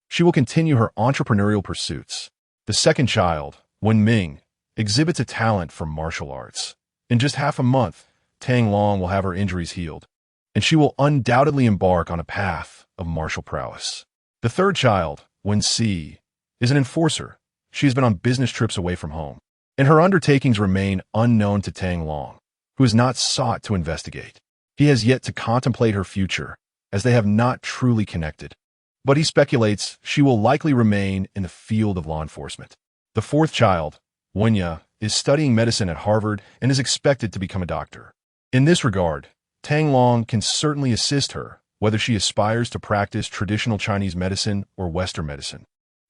she will continue her entrepreneurial pursuits. The second child, Wenming, exhibits a talent for martial arts. In just half a month, Tang Long will have her injuries healed, and she will undoubtedly embark on a path of martial prowess. The third child, Wenxi, is an enforcer. She has been on business trips away from home, and her undertakings remain unknown to Tang Long, who has not sought to investigate. He has yet to contemplate her future, as they have not truly connected. But he speculates she will likely remain in the field of law enforcement. The fourth child, Wenya, is studying medicine at Harvard and is expected to become a doctor. In this regard, Tang Long can certainly assist her, whether she aspires to practice traditional Chinese medicine or Western medicine.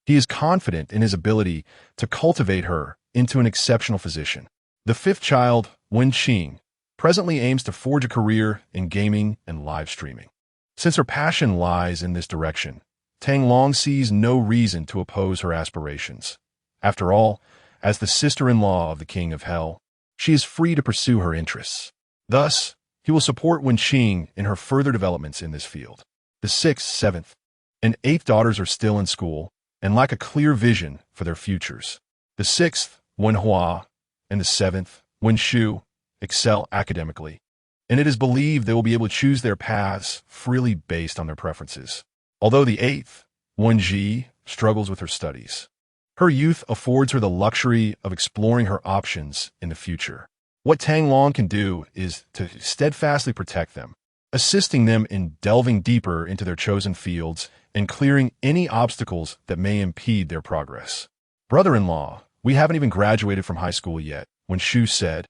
He is confident in his ability to cultivate her into an exceptional physician. The fifth child, Wenxing, presently aims to forge a career in gaming and live streaming. Since her passion lies in this direction, Tang Long sees no reason to oppose her aspirations. After all, as the sister-in-law of the King of Hell, she is free to pursue her interests. Thus, he will support Wenxing in her further developments in this field. The sixth, seventh, and eighth daughters are still in school and lack a clear vision for their futures. The sixth, Wenhua, and the seventh, Wenshu, excel academically, and it is believed they will be able to choose their paths freely based on their preferences. Although the eighth, Wenji, struggles with her studies, her youth affords her the luxury of exploring her options in the future. What Tang Long can do is to steadfastly protect them, assisting them in delving deeper into their chosen fields and clearing any obstacles that may impede their progress. Brother-in-law, we haven't even graduated from high school yet, Wenshu said,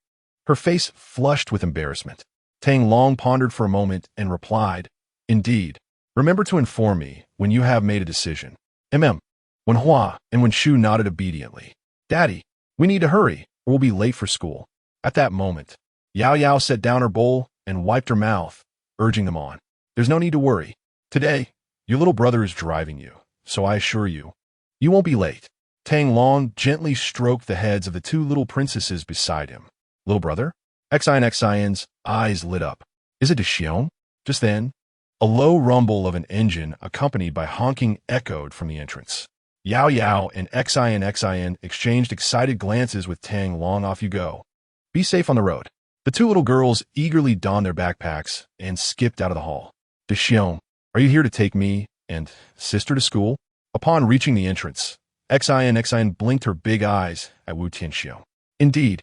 her face flushed with embarrassment. Tang Long pondered for a moment and replied, Indeed. Remember to inform me when you have made a decision. Wenhua and Wenshu nodded obediently. Daddy, we need to hurry, or we'll be late for school. At that moment, Yao Yao set down her bowl and wiped her mouth, urging them on. There's no need to worry. Today, your little brother is driving you, so I assure you, you won't be late. Tang Long gently stroked the heads of the two little princesses beside him. Little brother? Xian's eyes lit up. Is it Xion? Just then, a low rumble of an engine accompanied by honking echoed from the entrance. Yao Yao and Xian exchanged excited glances with Tang Long. Off you go. Be safe on the road. The two little girls eagerly donned their backpacks and skipped out of the hall. Xion, are you here to take me and sister to school? Upon reaching the entrance, Xin blinked her big eyes at Wu Tianxiong. Indeed,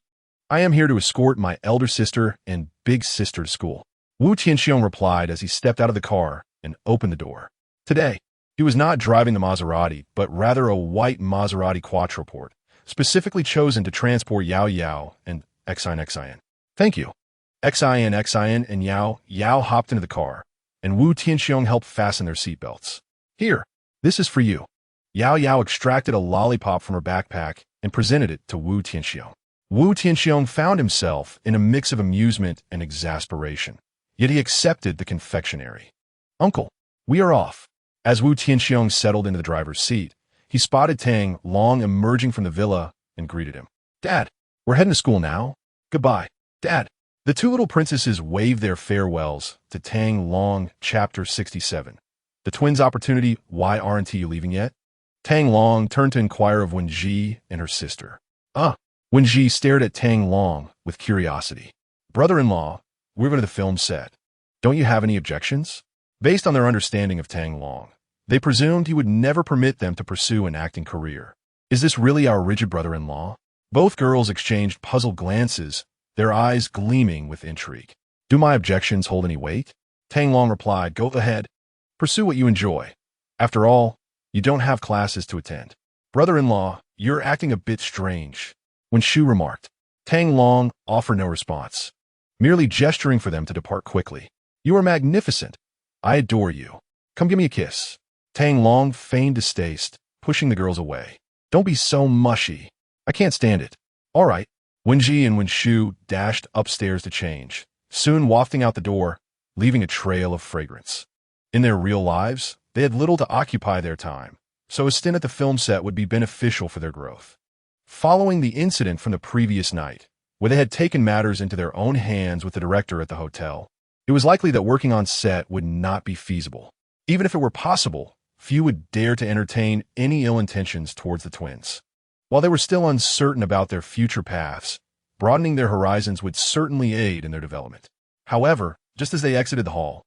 I am here to escort my elder sister and big sister to school. Wu Tianxiong replied as he stepped out of the car and opened the door. Today, he was not driving the Maserati, but rather a white Maserati Quattroporte, specifically chosen to transport Yao Yao and Xin. Thank you. Xin and Yao hopped into the car, and Wu Tianxiong helped fasten their seatbelts. Here, this is for you. Yao extracted a lollipop from her backpack and presented it to Wu Tianxiong. Wu Tianxiong found himself in a mix of amusement and exasperation, yet he accepted the confectionery. Uncle, we are off. As Wu Tianxiong settled into the driver's seat, he spotted Tang Long emerging from the villa and greeted him. Dad, we're heading to school now. Goodbye, Dad. The two little princesses waved their farewells to Tang Long. Chapter 67. The twins' opportunity. Why aren't you leaving yet? Tang Long turned to inquire of Wenji and her sister. Wenji stared at Tang Long with curiosity. Brother-in-law, we're going to the film set. Don't you have any objections? Based on their understanding of Tang Long, they presumed he would never permit them to pursue an acting career. Is this really our rigid brother-in-law? Both girls exchanged puzzled glances, their eyes gleaming with intrigue. Do my objections hold any weight? Tang Long replied, Go ahead. Pursue what you enjoy. After all, you don't have classes to attend. Brother-in-law, you're acting a bit strange. When Shu remarked, Tang Long offered no response, merely gesturing for them to depart quickly. You are magnificent. I adore you. Come give me a kiss. Tang Long feigned distaste, pushing the girls away. Don't be so mushy. I can't stand it. All right. Wenji and Wenshu dashed upstairs to change, soon wafting out the door, leaving a trail of fragrance. In their real lives, they had little to occupy their time, so a stint at the film set would be beneficial for their growth. Following the incident from the previous night, where they had taken matters into their own hands with the director at the hotel, it was likely that working on set would not be feasible. Even if it were possible, few would dare to entertain any ill intentions towards the twins. While they were still uncertain about their future paths, broadening their horizons would certainly aid in their development. However, just as they exited the hall,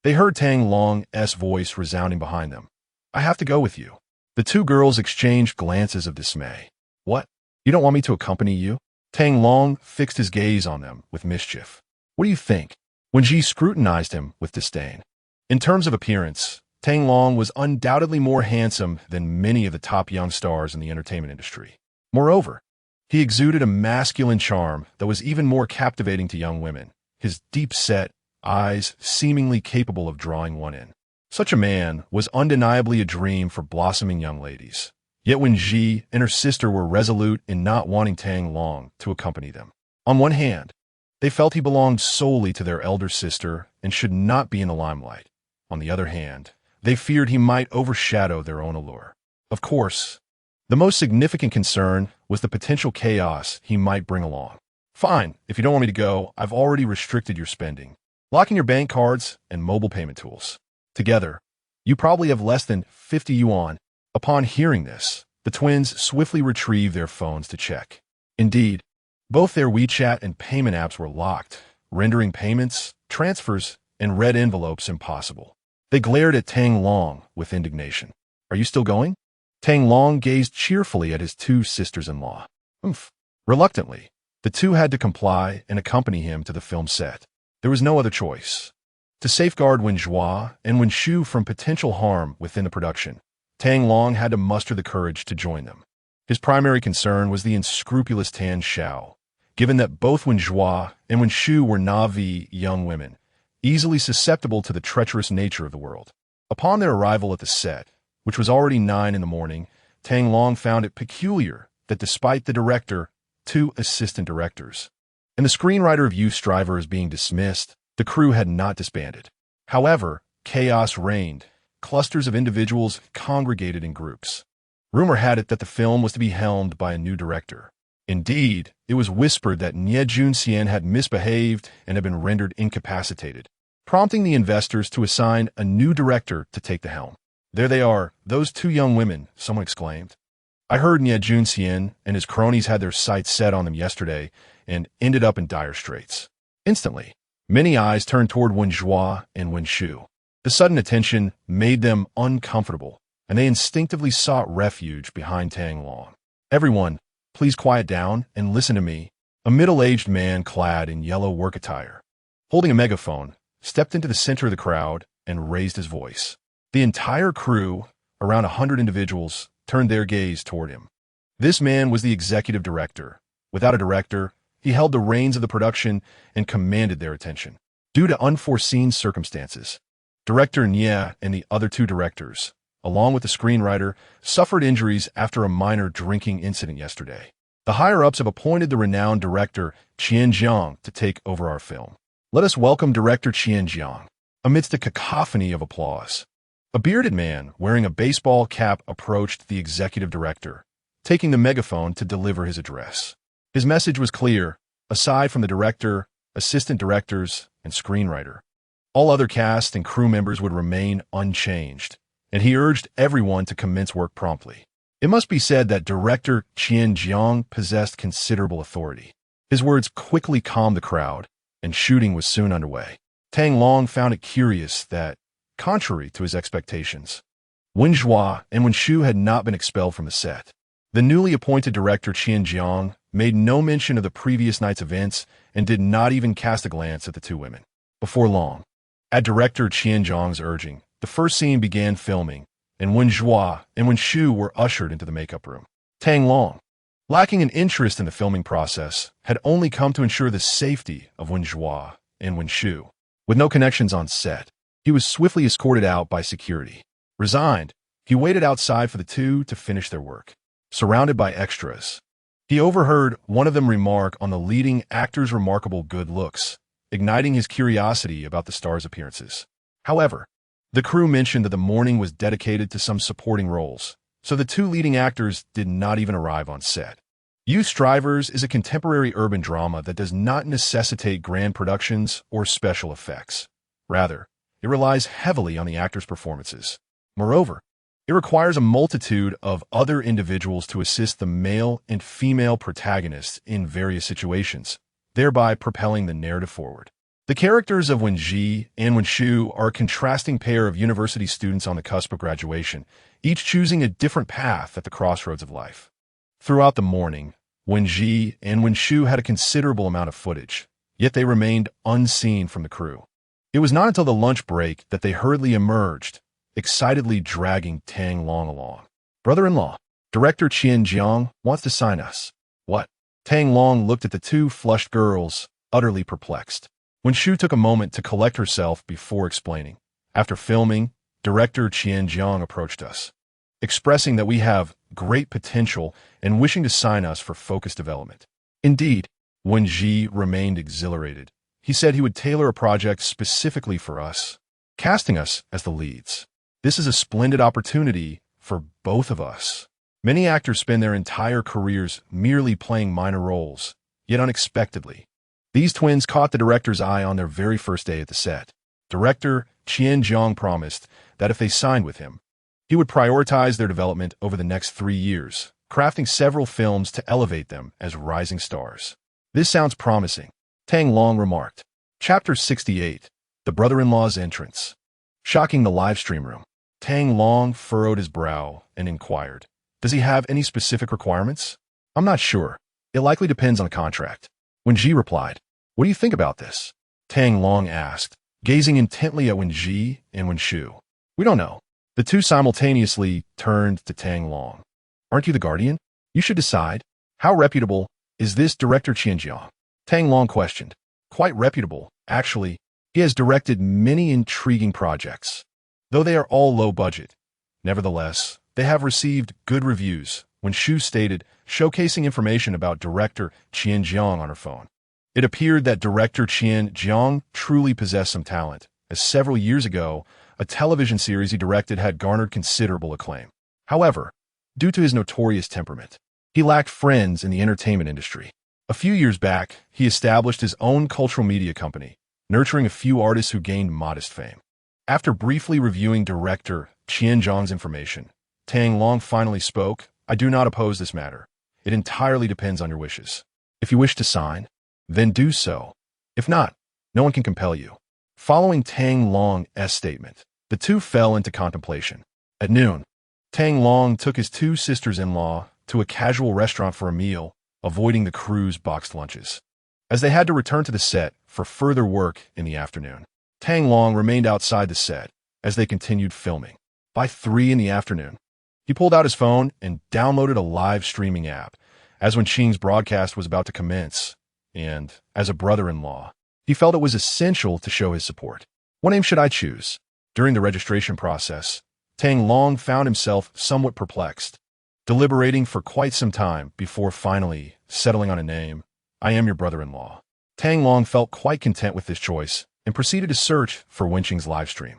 they heard Tang Long's voice resounding behind them. I have to go with you. The two girls exchanged glances of dismay. What? You don't want me to accompany you? Tang Long fixed his gaze on them with mischief. What do you think? Wenji scrutinized him with disdain. In terms of appearance, Tang Long was undoubtedly more handsome than many of the top young stars in the entertainment industry. Moreover, he exuded a masculine charm that was even more captivating to young women, his deep-set eyes seemingly capable of drawing one in. Such a man was undeniably a dream for blossoming young ladies. Yet Wenji and her sister were resolute in not wanting Tang Long to accompany them. On one hand, they felt he belonged solely to their elder sister and should not be in the limelight. On the other hand, they feared he might overshadow their own allure. Of course, the most significant concern was the potential chaos he might bring along. Fine, if you don't want me to go, I've already restricted your spending. Lock in your bank cards and mobile payment tools. Together, you probably have less than 50 yuan. Upon hearing this, the twins swiftly retrieved their phones to check. Indeed, both their WeChat and payment apps were locked, rendering payments, transfers, and red envelopes impossible. They glared at Tang Long with indignation. Are you still going? Tang Long gazed cheerfully at his two sisters-in-law. Reluctantly, the two had to comply and accompany him to the film set. There was no other choice. To safeguard Wenjua and Wenshu from potential harm within the production, Tang Long had to muster the courage to join them. His primary concern was the unscrupulous Tan Xiao, given that both Wenjua and Wenshu were Na'vi young women, easily susceptible to the treacherous nature of the world. Upon their arrival at the set, which was already 9 in the morning, Tang Long found it peculiar that despite the director, 2 assistant directors, and the screenwriter of Youth Strivers being dismissed, the crew had not disbanded. However, chaos reigned. Clusters of individuals congregated in groups. Rumor had it that the film was to be helmed by a new director. Indeed, it was whispered that Nie Junxian had misbehaved and had been rendered incapacitated, prompting the investors to assign a new director to take the helm. There they are, those 2 young women, someone exclaimed. I heard Nie Junxian and his cronies had their sights set on them yesterday and ended up in dire straits. Instantly, many eyes turned toward Wenjua and Wenshu. The sudden attention made them uncomfortable, and they instinctively sought refuge behind Tang Long. "Everyone, please quiet down and listen to me." A middle-aged man clad in yellow work attire, holding a megaphone, stepped into the center of the crowd and raised his voice. The entire crew, around 100 individuals, turned their gaze toward him. This man was the executive director. Without a director, he held the reins of the production and commanded their attention. Due to unforeseen circumstances, Director Nye and the other two directors, along with the screenwriter, suffered injuries after a minor drinking incident yesterday. The higher-ups have appointed the renowned director Qian Jiang to take over our film. Let us welcome Director Qian Jiang. Amidst a cacophony of applause, a bearded man wearing a baseball cap approached the executive director, taking the megaphone to deliver his address. His message was clear. Aside from the director, assistant directors, and screenwriter, all other cast and crew members would remain unchanged, and he urged everyone to commence work promptly. It must be said that Director Qian Jiang possessed considerable authority. His words quickly calmed the crowd, and shooting was soon underway. Tang Long found it curious that, contrary to his expectations, Wenrou and Wenrou had not been expelled from the set. The newly appointed director Qian Jiang made no mention of the previous night's events and did not even cast a glance at the two women. Before long, at Director Qian Jiang's urging, the first scene began filming, and Wenrou and Wenrou were ushered into the makeup room. Tang Long, lacking an interest in the filming process, had only come to ensure the safety of Wenrou and Wenrou. With no connections on set, he was swiftly escorted out by security. Resigned, he waited outside for the two to finish their work. Surrounded by extras, he overheard one of them remark on the leading actor's remarkable good looks, igniting his curiosity about the star's appearances. However, the crew mentioned that the morning was dedicated to some supporting roles, so the two leading actors did not even arrive on set. Youth Drivers is a contemporary urban drama that does not necessitate grand productions or special effects. Rather, it relies heavily on the actors' performances. Moreover, it requires a multitude of other individuals to assist the male and female protagonists in various situations, thereby propelling the narrative forward. The characters of Wenji and Wenrou are a contrasting pair of university students on the cusp of graduation, each choosing a different path at the crossroads of life. Throughout the morning, Wenji and Wenrou had a considerable amount of footage, yet they remained unseen from the crew. It was not until the lunch break that they hurriedly emerged, excitedly dragging Tang Long along. "Brother-in-law, Director Qian Jiang wants to sign us." "What?" Tang Long looked at the two flushed girls, utterly perplexed. Wenrou took a moment to collect herself before explaining. "After filming, Director Qian Jiang approached us, expressing that we have great potential and wishing to sign us for focused development." Indeed, Wenji remained exhilarated. He said he would tailor a project specifically for us, casting us as the leads. "This is a splendid opportunity for both of us." Many actors spend their entire careers merely playing minor roles, yet unexpectedly, these twins caught the director's eye on their very first day at the set. Director Qian Jiang promised that if they signed with him, he would prioritize their development over the next 3 years, crafting several films to elevate them as rising stars. "This sounds promising," Tang Long remarked. Chapter 68, The Brother-in-Law's Entrance. Shocking the live stream room, Tang Long furrowed his brow and inquired, "Does he have any specific requirements?" "I'm not sure. It likely depends on the contract." Wenji replied, "What do you think about this?" Tang Long asked, gazing intently at Wenji and Wenrou. "We don't know." The two simultaneously turned to Tang Long. "Aren't you the guardian? You should decide. How reputable is this Director Qian Jiang?" Tang Long questioned. "Quite reputable, actually. He has directed many intriguing projects, though they are all low budget. Nevertheless, they have received good reviews," Wenrou stated, showcasing information about Director Qian Jiang on her phone. It appeared that Director Qian Jiang truly possessed some talent, as several years ago, a television series he directed had garnered considerable acclaim. However, due to his notorious temperament, he lacked friends in the entertainment industry. A few years back, he established his own cultural media company, nurturing a few artists who gained modest fame. After briefly reviewing Director Qian Jiang's information, Tang Long finally spoke. "I do not oppose this matter. It entirely depends on your wishes. If you wish to sign, then do so. If not, no one can compel you." Following Tang Long's statement, the two fell into contemplation. At noon, Tang Long took his two sisters-in-law to a casual restaurant for a meal, avoiding the crew's boxed lunches. As they had to return to the set for further work in the afternoon, Tang Long remained outside the set as they continued filming. By 3 in the afternoon, he pulled out his phone and downloaded a live streaming app as Wenqing's broadcast was about to commence, and, as a brother-in-law, he felt it was essential to show his support. What name should I choose? During the registration process, Tang Long found himself somewhat perplexed, deliberating for quite some time before finally settling on a name. I am your brother-in-law. Tang Long felt quite content with this choice and proceeded to search for Wenqing's livestream.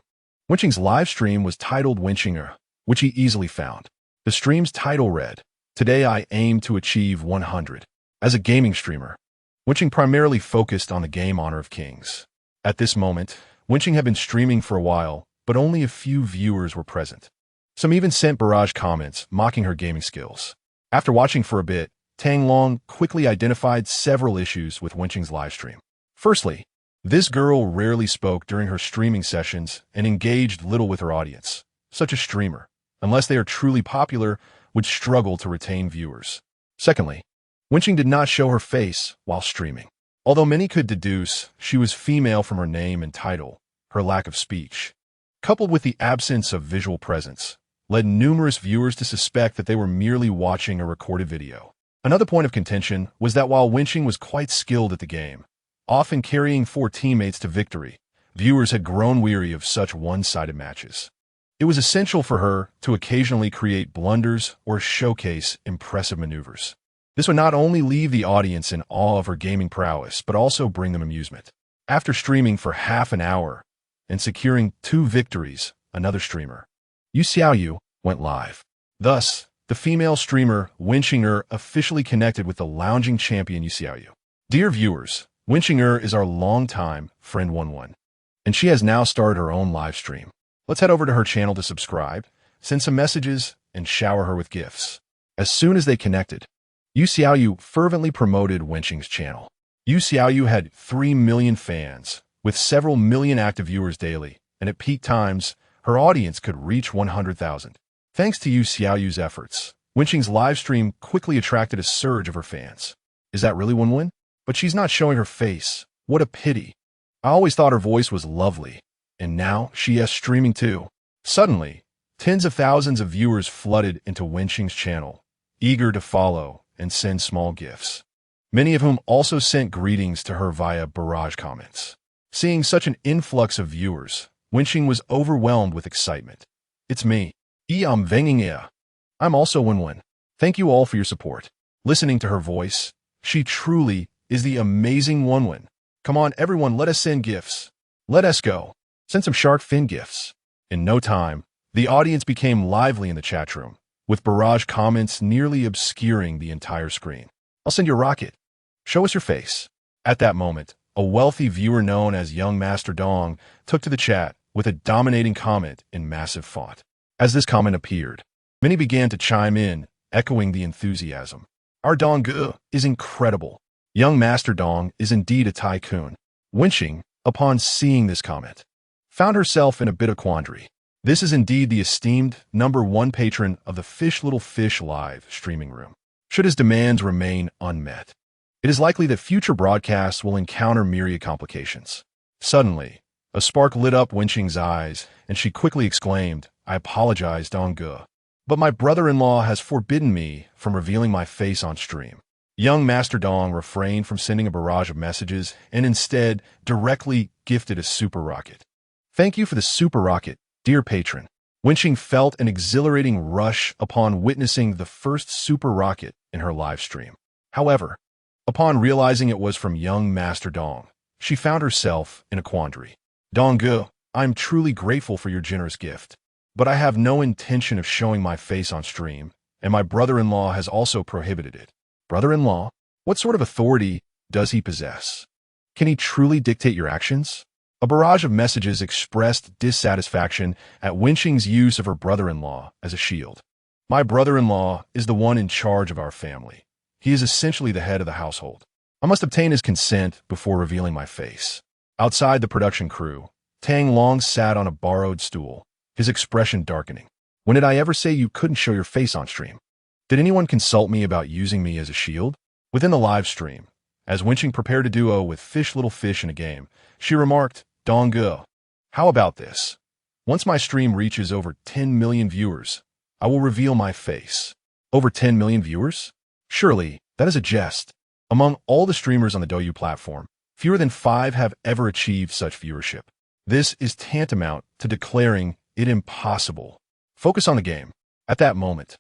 Wenqing's livestream was titled Wenqinger, which he easily found. The stream's title read, "Today I aim to achieve 100. As a gaming streamer, Wenqing primarily focused on the game Honor of Kings. At this moment, Wenqing had been streaming for a while, but only a few viewers were present. Some even sent barrage comments mocking her gaming skills. After watching for a bit, Tang Long quickly identified several issues with Wenqing's livestream. Firstly, this girl rarely spoke during her streaming sessions and engaged little with her audience. Such a streamer, unless they are truly popular, would struggle to retain viewers. Secondly, Wenqing did not show her face while streaming. Although many could deduce she was female from her name and title, her lack of speech, coupled with the absence of visual presence, led numerous viewers to suspect that they were merely watching a recorded video. Another point of contention was that while Wenqing was quite skilled at the game, often carrying 4 teammates to victory, viewers had grown weary of such one-sided matches. It was essential for her to occasionally create blunders or showcase impressive maneuvers. This would not only leave the audience in awe of her gaming prowess, but also bring them amusement. After streaming for half an hour and securing 2 victories, another streamer, Yu Xiaoyu, went live. Thus, the female streamer Wenqinger officially connected with the lounging champion Yu Xiaoyu. Dear viewers, Wenqinger is our longtime friend Wenwen, and she has now started her own live stream. Let's head over to her channel to subscribe, send some messages, and shower her with gifts. As soon as they connected, Yu Xiaoyu fervently promoted Wenqing's channel. Yu Xiaoyu had 3 million fans, with several million active viewers daily, and at peak times, her audience could reach 100,000. Thanks to Yu Xiaoyu's efforts, Wenqing's livestream quickly attracted a surge of her fans. Is that really Wenwen? But she's not showing her face. What a pity. I always thought her voice was lovely, and now she is streaming too. Suddenly, tens of thousands of viewers flooded into Wenqing's channel, eager to follow and send small gifts, many of whom also sent greetings to her via barrage comments. Seeing such an influx of viewers, Wenqing was overwhelmed with excitement. It's me. I'm Wenqing. I'm also Wenwen. Thank you all for your support. Listening to her voice, she truly is the amazing Wenwen. Come on, everyone, let us send gifts. Let us go. Send some shark fin gifts. In no time, the audience became lively in the chat room, with barrage comments nearly obscuring the entire screen. I'll send you a rocket. Show us your face. At that moment, a wealthy viewer known as Young Master Dong took to the chat with a dominating comment in massive font. As this comment appeared, many began to chime in, echoing the enthusiasm. Our Dong is incredible. Young Master Dong is indeed a tycoon. Wenqing, upon seeing this comment, found herself in a bit of quandary. This is indeed the esteemed #1 patron of the Fish Little Fish live streaming room. Should his demands remain unmet, it is likely that future broadcasts will encounter myriad complications. Suddenly, a spark lit up Wenqing's eyes, and she quickly exclaimed, I apologize, Dongge, but my brother-in-law has forbidden me from revealing my face on stream. Young Master Dong refrained from sending a barrage of messages and instead directly gifted a super rocket. Thank you for the super rocket, dear patron. Wenqing felt an exhilarating rush upon witnessing the first super rocket in her live stream. However, upon realizing it was from Young Master Dong, she found herself in a quandary. Dongge, I'm truly grateful for your generous gift, but I have no intention of showing my face on stream, and my brother-in-law has also prohibited it. Brother-in-law? What sort of authority does he possess? Can he truly dictate your actions? A barrage of messages expressed dissatisfaction at Wenqing's use of her brother-in-law as a shield. My brother-in-law is the one in charge of our family. He is essentially the head of the household. I must obtain his consent before revealing my face. Outside the production crew, Tang Long sat on a borrowed stool, his expression darkening. When did I ever say you couldn't show your face on stream? Did anyone consult me about using me as a shield? Within the live stream, as Wenqing prepared a duo with Little Fish in a game, she remarked, "Dongge, how about this? Once my stream reaches over 10 million viewers, I will reveal my face." Over 10 million viewers? Surely, that is a jest. Among all the streamers on the Douyu platform, fewer than 5 have ever achieved such viewership. This is tantamount to declaring it impossible. Focus on the game. At that moment,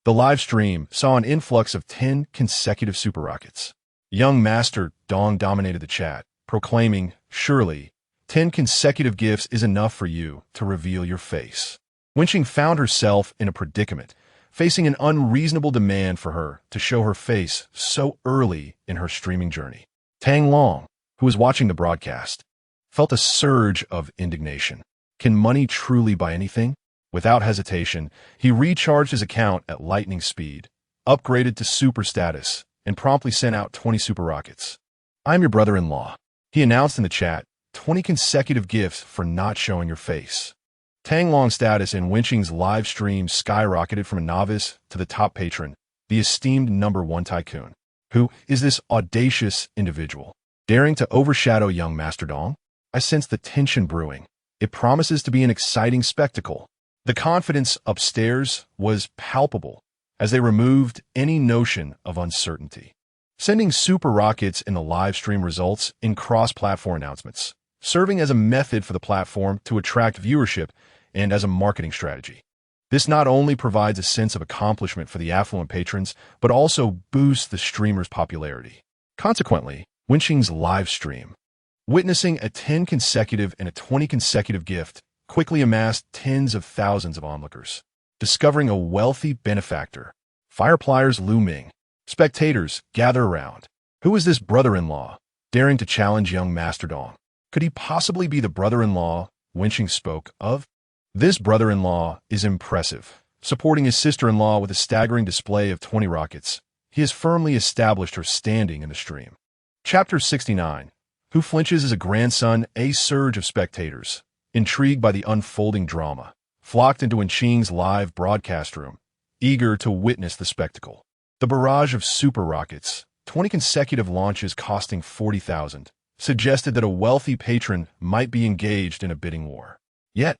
the live stream saw an influx of 10 consecutive super rockets. Young Master Dong dominated the chat, proclaiming, "Surely, 10 consecutive gifts is enough for you to reveal your face." Wenqing found herself in a predicament, facing an unreasonable demand for her to show her face so early in her streaming journey. Tang Long, who was watching the broadcast, felt a surge of indignation. Can money truly buy anything? Without hesitation, he recharged his account at lightning speed, upgraded to super status, and promptly sent out 20 super rockets. "I'm your brother-in-law," he announced in the chat, 20 consecutive gifts for not showing your face. Tang Long's status in Wenqing's live stream skyrocketed from a novice to the top patron, the esteemed #1 tycoon. Who is this audacious individual, daring to overshadow young Master Dong? I sense the tension brewing. It promises to be an exciting spectacle. The confidence upstairs was palpable as they removed any notion of uncertainty. Sending super rockets in the live stream results in cross-platform announcements, serving as a method for the platform to attract viewership and as a marketing strategy. This not only provides a sense of accomplishment for the affluent patrons, but also boosts the streamer's popularity. Consequently, Wenqing's live stream, witnessing a 10 consecutive and a 20 consecutive gift, quickly amassed tens of thousands of onlookers. Discovering a wealthy benefactor, Firepliers Lu Ming. Spectators gather around. Who is this brother-in-law, daring to challenge young Master Dong? Could he possibly be the brother-in-law Wenqing spoke of? This brother-in-law is impressive. Supporting his sister-in-law with a staggering display of 20 rockets, he has firmly established her standing in the stream. Chapter 69. Who flinches as a grandson? A surge of spectators, intrigued by the unfolding drama, flocked into Wenqing's live broadcast room, eager to witness the spectacle. The barrage of super rockets, 20 consecutive launches costing 40,000, suggested that a wealthy patron might be engaged in a bidding war. Yet,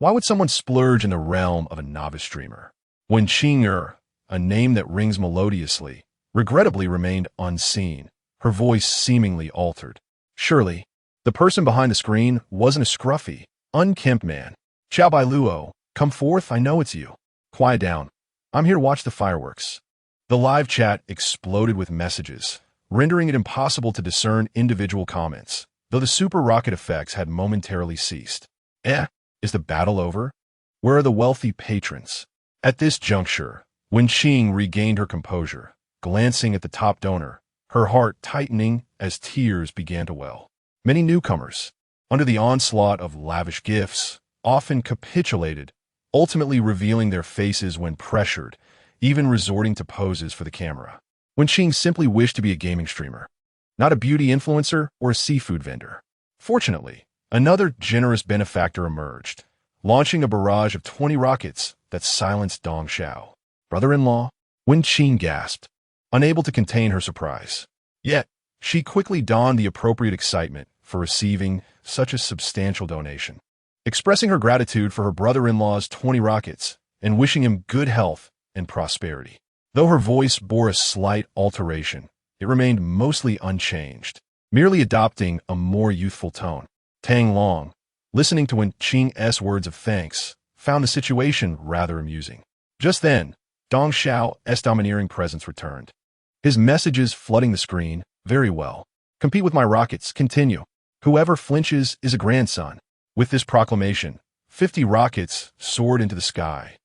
why would someone splurge in the realm of a novice streamer? Wenqing, a name that rings melodiously, regrettably remained unseen, her voice seemingly altered. Surely, the person behind the screen wasn't a scruffy, unkempt man. "Xiao Bai Luo, come forth, I know it's you." "Quiet down. I'm here to watch the fireworks." The live chat exploded with messages, rendering it impossible to discern individual comments, though the super rocket effects had momentarily ceased. Is the battle over? Where are the wealthy patrons? At this juncture, Wenqing regained her composure, glancing at the top donor, her heart tightening as tears began to well. Many newcomers, under the onslaught of lavish gifts, often capitulated, ultimately revealing their faces when pressured, even resorting to poses for the camera. Wenqing simply wished to be a gaming streamer, not a beauty influencer or a seafood vendor. Fortunately, another generous benefactor emerged, launching a barrage of 20 rockets that silenced Dong Xiao. "Brother-in-law?" Wenqing gasped, unable to contain her surprise. Yet, she quickly donned the appropriate excitement for receiving such a substantial donation. Expressing her gratitude for her brother-in-law's 20 rockets and wishing him good health and prosperity. Though her voice bore a slight alteration, it remained mostly unchanged, merely adopting a more youthful tone. Tang Long, listening to Wenqing's words of thanks, found the situation rather amusing. Just then, Dong Xiao's domineering presence returned. His messages flooding the screen. "Very well. Compete with my rockets. Continue. Whoever flinches is a grandson." With this proclamation, 50 rockets soared into the sky,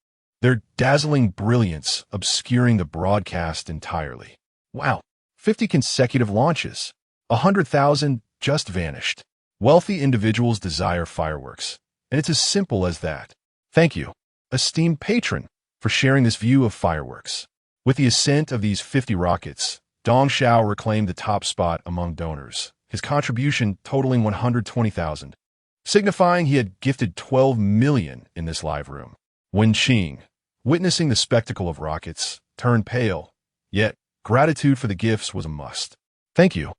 their dazzling brilliance obscuring the broadcast entirely. Wow, 50 consecutive launches. 100,000 just vanished. Wealthy individuals desire fireworks, and it's as simple as that. Thank you, esteemed patron, for sharing this view of fireworks. With the ascent of these 50 rockets, Dong Xiao reclaimed the top spot among donors, his contribution totaling 120,000, signifying he had gifted 12 million in this live room. Wenqing, witnessing the spectacle of rockets, turned pale, yet gratitude for the gifts was a must. Thank you,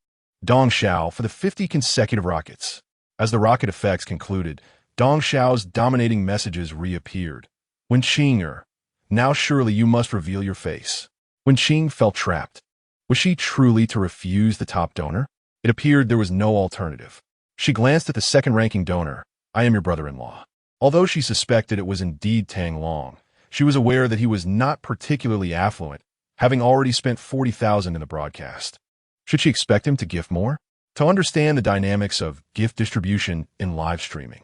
Dong Xiao, for the 50 consecutive rockets. As the rocket effects concluded, Dong Xiao's dominating messages reappeared. Wenqing, now surely you must reveal your face. Wenqing felt trapped. Was she truly to refuse the top donor? It appeared there was no alternative. She glanced at the second-ranking donor. I am your brother-in-law. Although she suspected it was indeed Tang Long, she was aware that he was not particularly affluent, having already spent 40,000 in the broadcast. Should she expect him to gift more? To understand the dynamics of gift distribution in live streaming,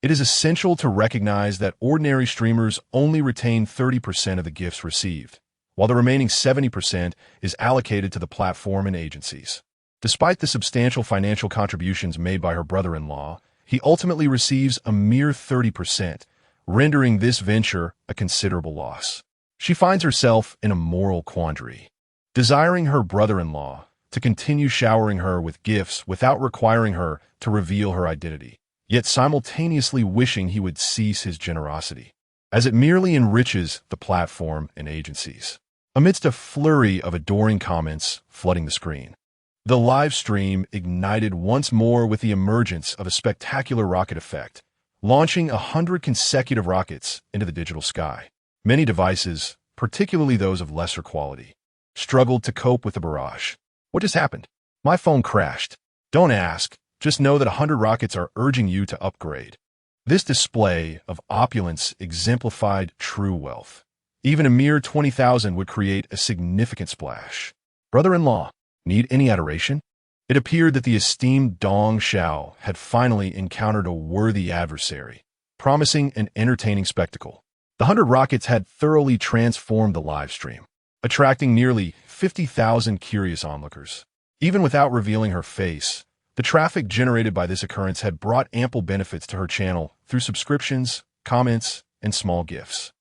it is essential to recognize that ordinary streamers only retain 30% of the gifts received, while the remaining 70% is allocated to the platform and agencies. Despite the substantial financial contributions made by her brother-in-law, he ultimately receives a mere 30%, rendering this venture a considerable loss. She finds herself in a moral quandary, desiring her brother-in-law to continue showering her with gifts without requiring her to reveal her identity, yet simultaneously wishing he would cease his generosity, as it merely enriches the platform and agencies. Amidst a flurry of adoring comments flooding the screen, the live stream ignited once more with the emergence of a spectacular rocket effect, launching 100 consecutive rockets into the digital sky. Many devices, particularly those of lesser quality, struggled to cope with the barrage. What just happened? My phone crashed. Don't ask, just know that 100 rockets are urging you to upgrade. This display of opulence exemplified true wealth. Even a mere 20,000 would create a significant splash. Brother-in-law, need any adoration? It appeared that the esteemed Dong Xiao had finally encountered a worthy adversary, promising an entertaining spectacle. The 100 rockets had thoroughly transformed the live stream, attracting nearly 50,000 curious onlookers. Even without revealing her face, the traffic generated by this occurrence had brought ample benefits to her channel through subscriptions, comments, and small gifts.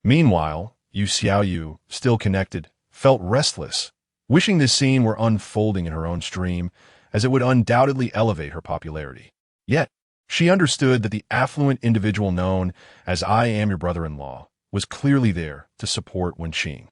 Meanwhile, Yu Xiaoyu, still connected, felt restless, wishing this scene were unfolding in her own stream, as it would undoubtedly elevate her popularity. Yet, she understood that the affluent individual known as I am your brother-in-law was clearly there to support Wenqing.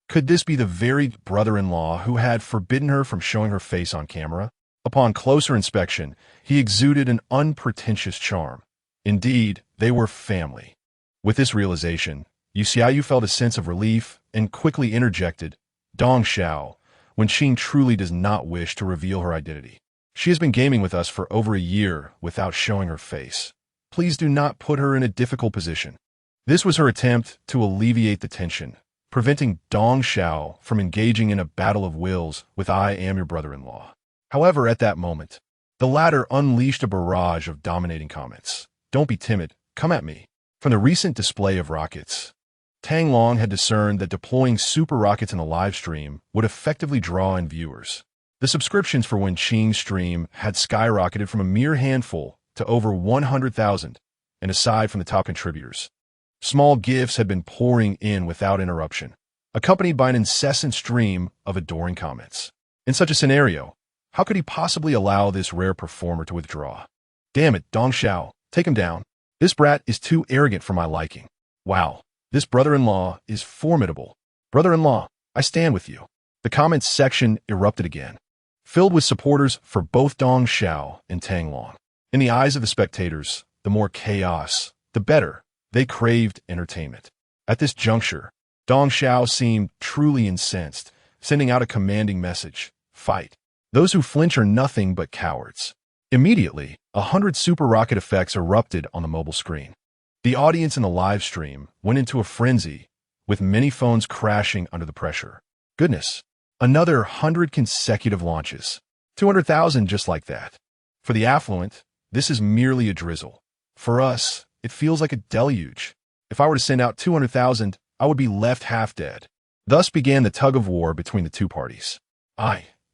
Could this be the very brother-in-law who had forbidden her from showing her face on camera? Upon closer inspection, he exuded an unpretentious charm. Indeed, they were family. With this realization, Yu Xiaoyu felt a sense of relief and quickly interjected, Dong Xiao, Wenqing truly does not wish to reveal her identity. She has been gaming with us for over a year without showing her face. Please do not put her in a difficult position. This was her attempt to alleviate the tension, preventing Dong Xiao from engaging in a battle of wills with I am your brother-in-law. However, at that moment, the latter unleashed a barrage of dominating comments. Don't be timid, come at me. From the recent display of rockets, Tang Long had discerned that deploying super rockets in a live stream would effectively draw in viewers. The subscriptions for Wenqing's stream had skyrocketed from a mere handful to over 100,000, and aside from the top contributors, small gifts had been pouring in without interruption, accompanied by an incessant stream of adoring comments. In such a scenario, how could he possibly allow this rare performer to withdraw? Damn it, Dong Xiao, take him down. This brat is too arrogant for my liking. Wow, this brother-in-law is formidable. Brother-in-law, I stand with you. The comments section erupted again, filled with supporters for both Dong Xiao and Tang Long. In the eyes of the spectators, the more chaos, the better. They craved entertainment. At this juncture, Dong Xiao seemed truly incensed, sending out a commanding message, fight. Those who flinch are nothing but cowards. Immediately, 100 super rocket effects erupted on the mobile screen. The audience in the live stream went into a frenzy, with many phones crashing under the pressure. Goodness, another 100 consecutive launches. 200,000 just like that. For the affluent, this is merely a drizzle. For us, it feels like a deluge. If I were to send out 200,000, I would be left half dead. Thus began the tug-of-war between the two parties.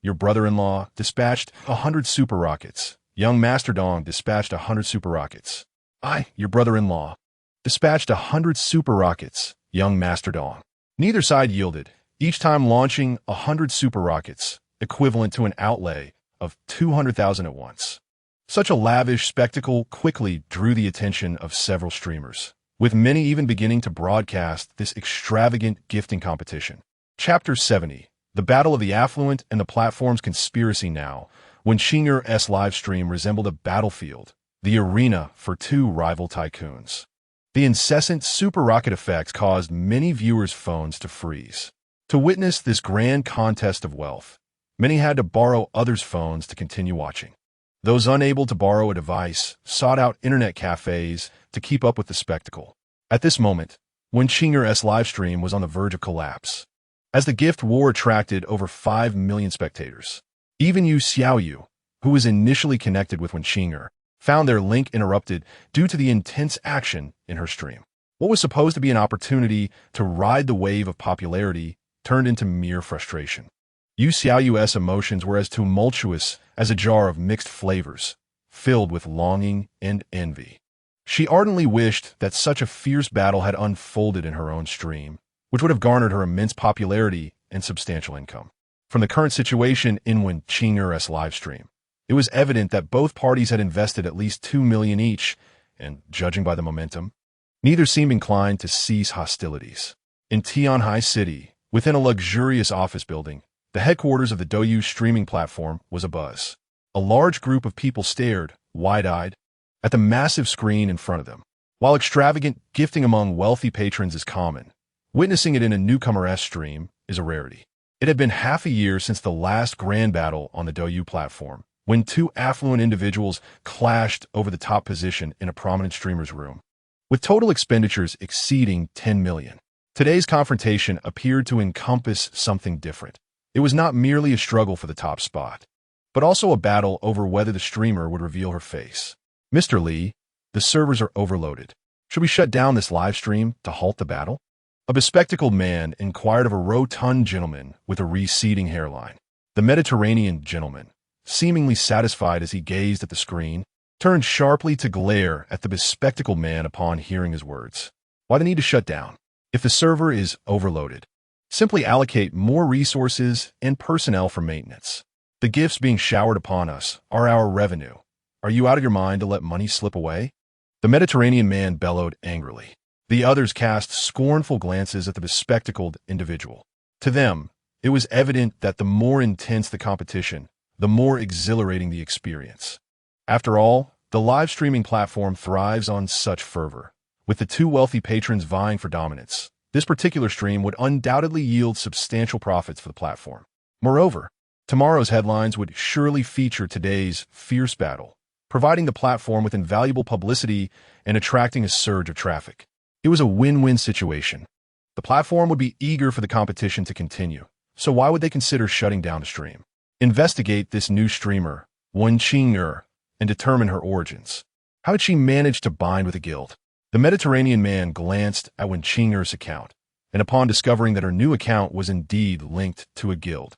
Your brother-in-law, dispatched 100 super rockets. Young Master Dong dispatched 100 super rockets. Your brother-in-law, dispatched 100 super rockets. Young Master Dong. Neither side yielded, each time launching 100 super rockets, equivalent to an outlay of 200,000 at once. Such a lavish spectacle quickly drew the attention of several streamers, with many even beginning to broadcast this extravagant gifting competition. Chapter 70. The Battle of the Affluent and the Platform's Conspiracy. Now, when Wenrou's live stream resembled a battlefield, the arena for two rival tycoons. The incessant super rocket effects caused many viewers' phones to freeze. To witness this grand contest of wealth, many had to borrow others' phones to continue watching. Those unable to borrow a device sought out internet cafes to keep up with the spectacle. At this moment, Wenrou's live stream was on the verge of collapse, as the gift war attracted over 5 million spectators. Even Yu Xiaoyu, who was initially connected with Wenrou, found their link interrupted due to the intense action in her stream. What was supposed to be an opportunity to ride the wave of popularity turned into mere frustration. Yu Xiaoyu's emotions were as tumultuous as a jar of mixed flavors, filled with longing and envy. She ardently wished that such a fierce battle had unfolded in her own stream, which would have garnered her immense popularity and substantial income. From the current situation in Wenrou's live stream, it was evident that both parties had invested at least 2 million each, and, judging by the momentum, neither seemed inclined to cease hostilities. In Tianhai City, within a luxurious office building, the headquarters of the Douyu streaming platform was abuzz. A large group of people stared, wide-eyed, at the massive screen in front of them. While extravagant gifting among wealthy patrons is common, witnessing it in a newcomer's stream is a rarity. It had been half a year since the last grand battle on the Douyu platform, when two affluent individuals clashed over the top position in a prominent streamer's room, with total expenditures exceeding 10 million. Today's confrontation appeared to encompass something different. It was not merely a struggle for the top spot, but also a battle over whether the streamer would reveal her face. Mr. Lee, the servers are overloaded. Should we shut down this live stream to halt the battle? A bespectacled man inquired of a rotund gentleman with a receding hairline. The Mediterranean gentleman, seemingly satisfied as he gazed at the screen, turned sharply to glare at the bespectacled man upon hearing his words. Why the need to shut down? If the server is overloaded, simply allocate more resources and personnel for maintenance. The gifts being showered upon us are our revenue. Are you out of your mind to let money slip away? The Mediterranean man bellowed angrily. The others cast scornful glances at the bespectacled individual. To them, it was evident that the more intense the competition, the more exhilarating the experience. After all, the live streaming platform thrives on such fervor. With the two wealthy patrons vying for dominance, this particular stream would undoubtedly yield substantial profits for the platform. Moreover, tomorrow's headlines would surely feature today's fierce battle, providing the platform with invaluable publicity and attracting a surge of traffic. It was a win-win situation. The platform would be eager for the competition to continue, so why would they consider shutting down the stream? Investigate this new streamer, Wenrou, and determine her origins. How did she manage to bind with a guild? The Mediterranean man glanced at Wenrou's account, and upon discovering that her new account was indeed linked to a guild,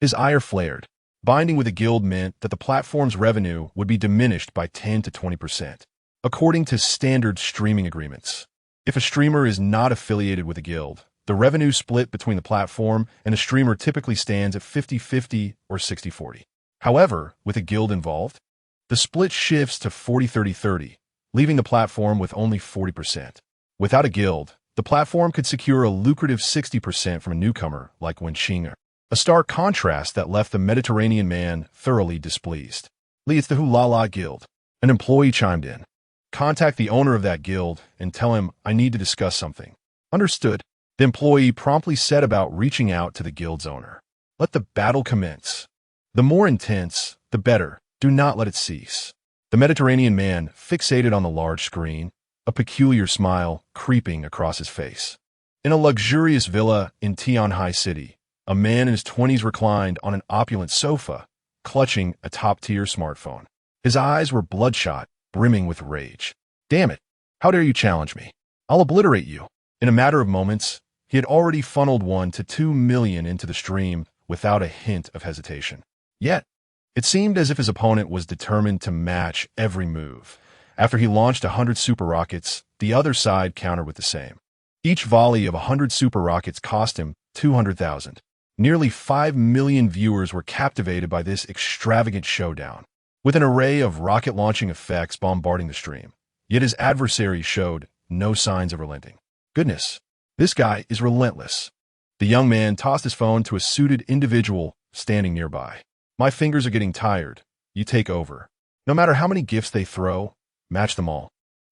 his ire flared. Binding with a guild meant that the platform's revenue would be diminished by 10 to 20%, according to standard streaming agreements. If a streamer is not affiliated with a guild, the revenue split between the platform and the streamer typically stands at 50-50 or 60-40. However, with a guild involved, the split shifts to 40-30-30, leaving the platform with only 40%. Without a guild, the platform could secure a lucrative 60% from a newcomer like Wenrou, a stark contrast that left the Mediterranean man thoroughly displeased. Lee, it's the Hulala Guild. An employee chimed in. Contact the owner of that guild and tell him I need to discuss something. Understood. The employee promptly set about reaching out to the guild's owner. Let the battle commence. The more intense, the better. Do not let it cease. The Mediterranean man fixated on the large screen, a peculiar smile creeping across his face. In a luxurious villa in Tianhai City, a man in his 20s reclined on an opulent sofa, clutching a top-tier smartphone. His eyes were bloodshot, brimming with rage. Damn it! How dare you challenge me? I'll obliterate you. In a matter of moments, he had already funneled 1 to 2 million into the stream without a hint of hesitation. Yet, it seemed as if his opponent was determined to match every move. After he launched 100 super rockets, the other side countered with the same. Each volley of 100 super rockets cost him 200,000. Nearly 5 million viewers were captivated by this extravagant showdown, with an array of rocket launching effects bombarding the stream. Yet his adversary showed no signs of relenting. Goodness, this guy is relentless. The young man tossed his phone to a suited individual standing nearby. My fingers are getting tired. You take over. No matter how many gifts they throw, match them all.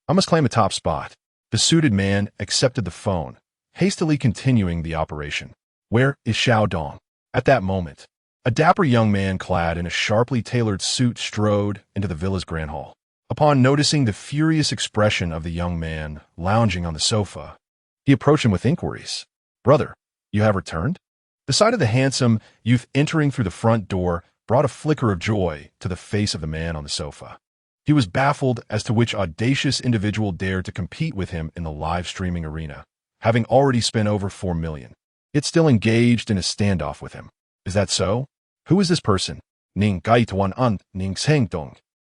I must claim a top spot. The suited man accepted the phone, hastily continuing the operation. Where is Xiao Dong? At that moment, a dapper young man clad in a sharply tailored suit strode into the villa's grand hall. Upon noticing the furious expression of the young man lounging on the sofa, he approached him with inquiries. Brother, you have returned? The sight of the handsome youth entering through the front door brought a flicker of joy to the face of the man on the sofa. He was baffled as to which audacious individual dared to compete with him in the live streaming arena, having already spent over 4 million. Yet still engaged in a standoff with him. Is that so? Who is this person? Ning Gaituan An Ning Sengdong.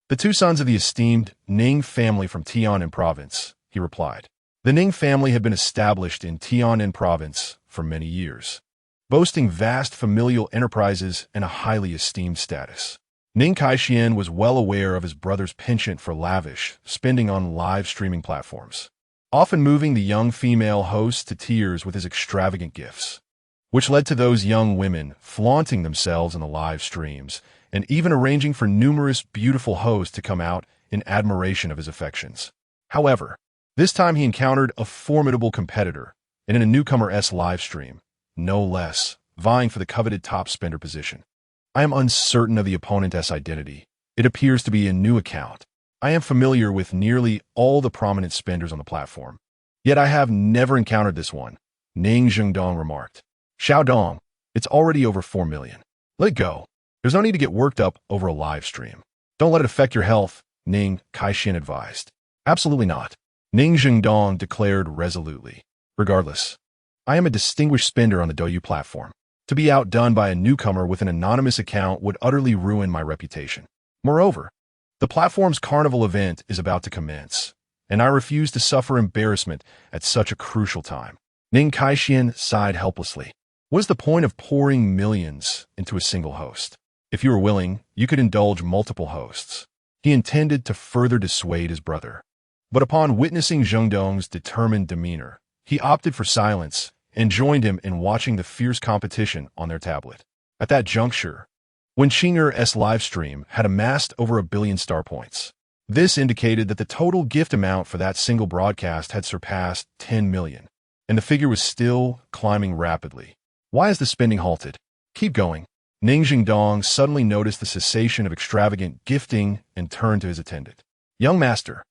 The two sons of the esteemed Ning family from Tianan province, he replied. The Ning family had been established in Tianan province for many years, boasting vast familial enterprises and a highly esteemed status. Ning Kaixian was well aware of his brother's penchant for lavish spending on live streaming platforms, often moving the young female hosts to tears with his extravagant gifts, which led to those young women flaunting themselves in the live streams and even arranging for numerous beautiful hosts to come out in admiration of his affections. However, this time he encountered a formidable competitor, and in a newcomer-esque live stream, no less, vying for the coveted top spender position. I am uncertain of the opponent's identity. It appears to be a new account. I am familiar with nearly all the prominent spenders on the platform, yet I have never encountered this one, Ning Zhengdong remarked. Xiao Dong, it's already over 4 million. Let it go. There's no need to get worked up over a live stream. Don't let it affect your health, Ning Kaixian advised. Absolutely not, Ning Zhengdong declared resolutely. Regardless, I am a distinguished spender on the Douyu platform. To be outdone by a newcomer with an anonymous account would utterly ruin my reputation. Moreover, the platform's carnival event is about to commence, and I refuse to suffer embarrassment at such a crucial time. Ning Kaixian sighed helplessly. What is the point of pouring millions into a single host? If you were willing, you could indulge multiple hosts. He intended to further dissuade his brother. But upon witnessing Zhengdong's determined demeanor, he opted for silence and joined him in watching the fierce competition on their tablet. At that juncture, when Qing'er's live stream had amassed over 1 billion star points, this indicated that the total gift amount for that single broadcast had surpassed 10 million, and the figure was still climbing rapidly. Why is the spending halted? Keep going. Ning Zhengdong suddenly noticed the cessation of extravagant gifting and turned to his attendant. Young master,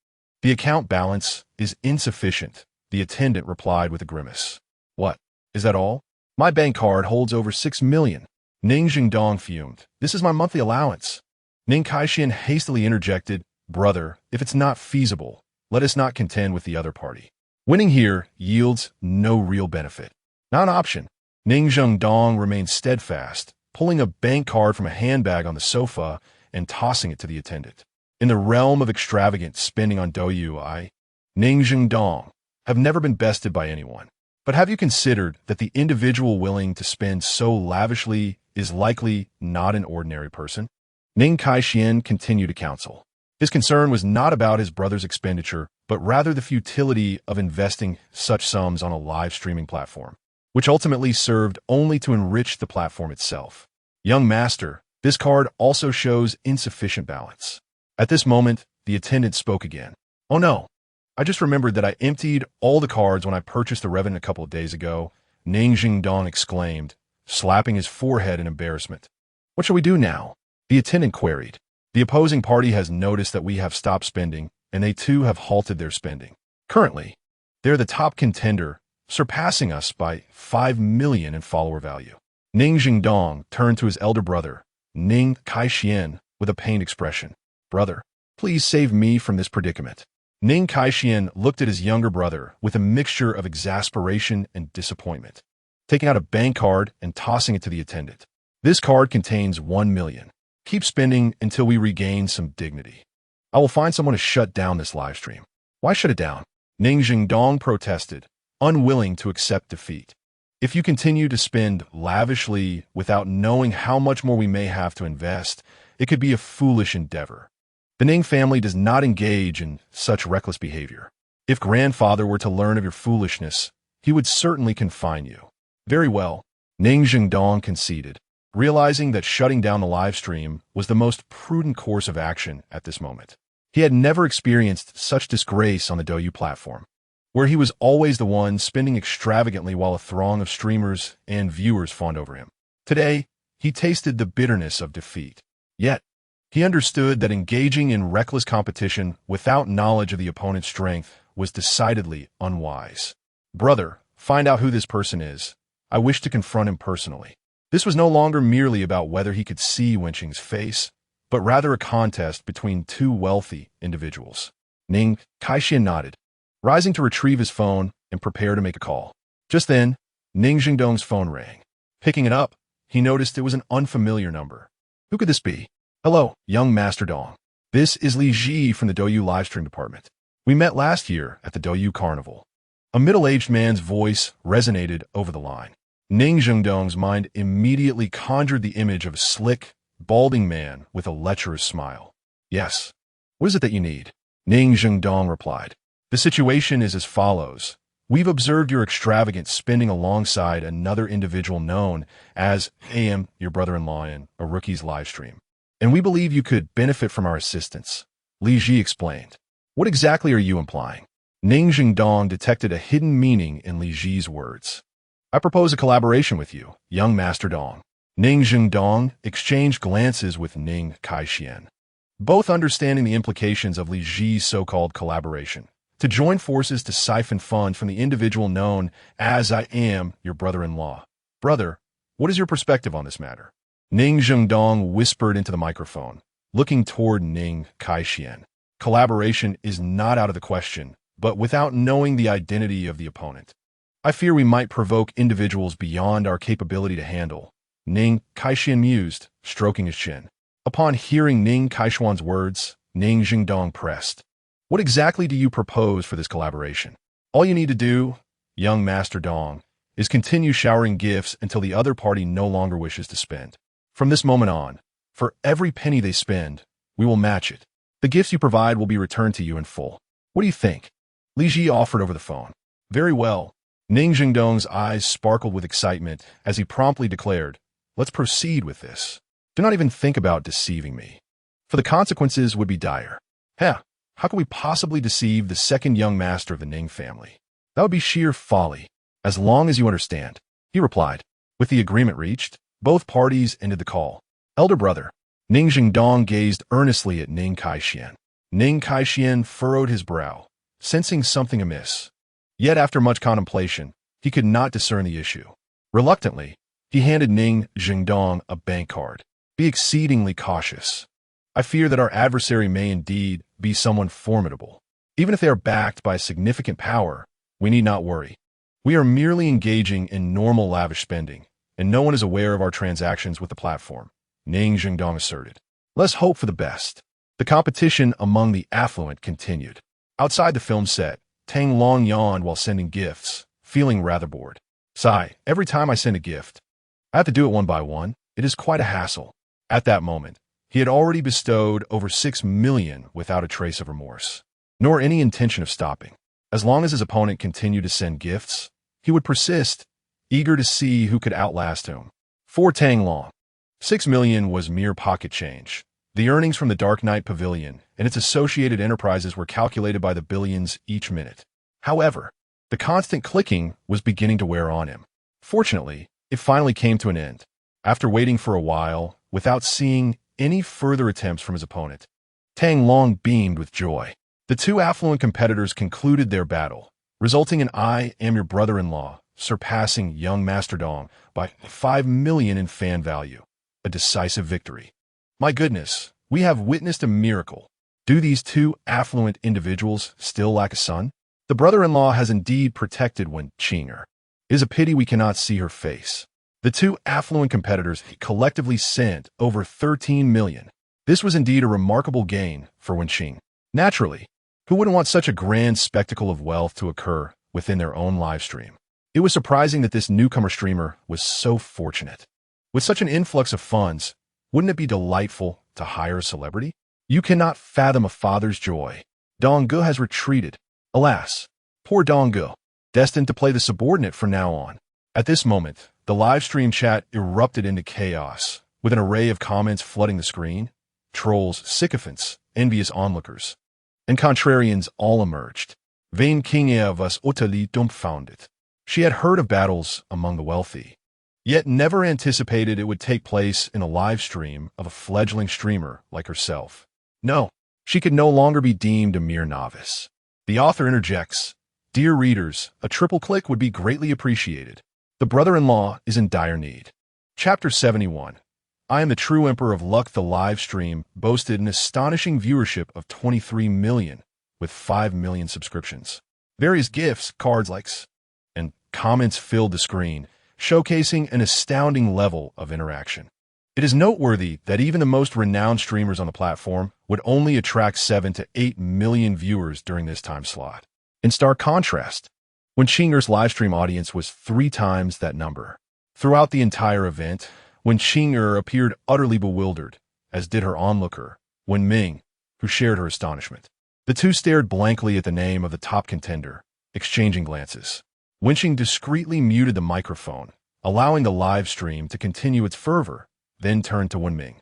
the account balance is insufficient, the attendant replied with a grimace. What? Is that all? My bank card holds over 6 million. Ning Zhengdong fumed. This is my monthly allowance. Ning Kaixian hastily interjected, Brother, if it's not feasible, let us not contend with the other party. Winning here yields no real benefit. Not an option. Ning Zhengdong remained steadfast, pulling a bank card from a handbag on the sofa and tossing it to the attendant. In the realm of extravagant spending on Douyu, I, Ning Zhengdong, have never been bested by anyone. But have you considered that the individual willing to spend so lavishly is likely not an ordinary person? Ning Kaixian continued to counsel. His concern was not about his brother's expenditure, but rather the futility of investing such sums on a live streaming platform, which ultimately served only to enrich the platform itself. Young master, this card also shows insufficient balance. At this moment, the attendant spoke again. Oh no. I just remembered that I emptied all the cards when I purchased the Revenant a couple of days ago, Ning Zhengdong exclaimed, slapping his forehead in embarrassment. What shall we do now? The attendant queried. The opposing party has noticed that we have stopped spending, and they too have halted their spending. Currently, they're the top contender, surpassing us by 5 million in follower value. Ning Zhengdong turned to his elder brother, Ning Kaixian, with a pained expression. Brother, please save me from this predicament. Ning Kaixian looked at his younger brother with a mixture of exasperation and disappointment, taking out a bank card and tossing it to the attendant. This card contains 1 million. Keep spending until we regain some dignity. I will find someone to shut down this live stream. Why shut it down? Ning Zhengdong protested, unwilling to accept defeat. If you continue to spend lavishly without knowing how much more we may have to invest, it could be a foolish endeavor. The Ning family does not engage in such reckless behavior. If grandfather were to learn of your foolishness, he would certainly confine you. Very well, Ning Jingdong conceded, realizing that shutting down the live stream was the most prudent course of action at this moment. He had never experienced such disgrace on the Douyu platform, where he was always the one spending extravagantly while a throng of streamers and viewers fawned over him. Today, he tasted the bitterness of defeat. Yet, he understood that engaging in reckless competition without knowledge of the opponent's strength was decidedly unwise. Brother, find out who this person is. I wish to confront him personally. This was no longer merely about whether he could see Wenqing's face, but rather a contest between two wealthy individuals. Ning Kaixian nodded, rising to retrieve his phone and prepare to make a call. Just then, Ning Jingdong's phone rang. Picking it up, he noticed it was an unfamiliar number. Who could this be? Hello, young Master Dong. This is Li Ji from the Douyu livestream department. We met last year at the Douyu Carnival. A middle-aged man's voice resonated over the line. Ning Jingdong's mind immediately conjured the image of a slick, balding man with a lecherous smile. Yes. What is it that you need? Ning Jingdong replied. The situation is as follows. We've observed your extravagant spending alongside another individual known as your brother-in-law in a rookie's livestream. And we believe you could benefit from our assistance. Li Ji explained. What exactly are you implying? Ning Jingdong detected a hidden meaning in Li Ji's words. I propose a collaboration with you, young Master Dong. Ning Jingdong exchanged glances with Ning Kaixian, both understanding the implications of Li Ji's so-called collaboration, to join forces to siphon funds from the individual known as your brother-in-law. Brother, what is your perspective on this matter? Ning Jingdong whispered into the microphone, looking toward Ning Kaixian. Collaboration is not out of the question, but without knowing the identity of the opponent, I fear we might provoke individuals beyond our capability to handle. Ning Kaixian mused, stroking his chin. Upon hearing Ning Kaishuan's words, Ning Jingdong pressed. What exactly do you propose for this collaboration? All you need to do, young Master Dong, is continue showering gifts until the other party no longer wishes to spend. From this moment on, for every penny they spend, we will match it. The gifts you provide will be returned to you in full. What do you think? Li Ji offered over the phone. Very well. Ning Jingdong's eyes sparkled with excitement as he promptly declared, let's proceed with this. Do not even think about deceiving me, for the consequences would be dire. How could we possibly deceive the second young master of the Ning family? That would be sheer folly, as long as you understand, he replied. With the agreement reached, both parties ended the call. Elder brother, Ning Jingdong gazed earnestly at Ning Kaixian. Ning Kaixian furrowed his brow, sensing something amiss. Yet after much contemplation, he could not discern the issue. Reluctantly, he handed Ning Jingdong a bank card. Be exceedingly cautious. I fear that our adversary may indeed be someone formidable. Even if they are backed by significant power, we need not worry. We are merely engaging in normal lavish spending, and no one is aware of our transactions with the platform, Ning Jingdong asserted. Let's hope for the best. The competition among the affluent continued. Outside the film set, Tang Long yawned while sending gifts, feeling rather bored. Sigh, every time I send a gift, I have to do it one by one. It is quite a hassle. At that moment, he had already bestowed over 6 million without a trace of remorse, nor any intention of stopping. As long as his opponent continued to send gifts, he would persist, eager to see who could outlast him. For Tang Long, 6 million was mere pocket change. The earnings from the Dark Knight Pavilion and its associated enterprises were calculated by the billions each minute. However, the constant clicking was beginning to wear on him. Fortunately, it finally came to an end. After waiting for a while, without seeing any further attempts from his opponent, Tang Long beamed with joy. The two affluent competitors concluded their battle, resulting in your brother-in-law surpassing young Master Dong by 5 million in fan value. A decisive victory. My goodness, we have witnessed a miracle. Do these two affluent individuals still lack a son? The brother-in-law has indeed protected Wenqing. It is a pity we cannot see her face. The two affluent competitors collectively sent over 13 million. This was indeed a remarkable gain for Wenqing. Naturally, who wouldn't want such a grand spectacle of wealth to occur within their own live stream? It was surprising that this newcomer streamer was so fortunate. With such an influx of funds, wouldn't it be delightful to hire a celebrity? You cannot fathom a father's joy. Dong Ge has retreated, Alas, poor Donggu, destined to play the subordinate from now on. At this moment, the live stream chat erupted into chaos, with an array of comments flooding the screen. Trolls, sycophants, envious onlookers, and contrarians all emerged. Vain King was utterly dumbfounded. She had heard of battles among the wealthy, yet never anticipated it would take place in a live stream of a fledgling streamer like herself. No, she could no longer be deemed a mere novice. The author interjects, "Dear readers, a triple click would be greatly appreciated. The brother-in-law is in dire need." Chapter 71. I Am the True Emperor of Luck. The live stream boasted an astonishing viewership of 23 million, with 5 million subscriptions. Various gifs, cards, likes, and comments filled the screen, showcasing an astounding level of interaction. It is noteworthy that even the most renowned streamers on the platform would only attract 7 to 8 million viewers during this time slot. In stark contrast, Wenqing'er's livestream audience was 3 times that number. Throughout the entire event, Wenqing'er appeared utterly bewildered, as did her onlooker, Wenming, who shared her astonishment. The two stared blankly at the name of the top contender, exchanging glances. Wenqing discreetly muted the microphone, allowing the live stream to continue its fervor, then turned to Wenming.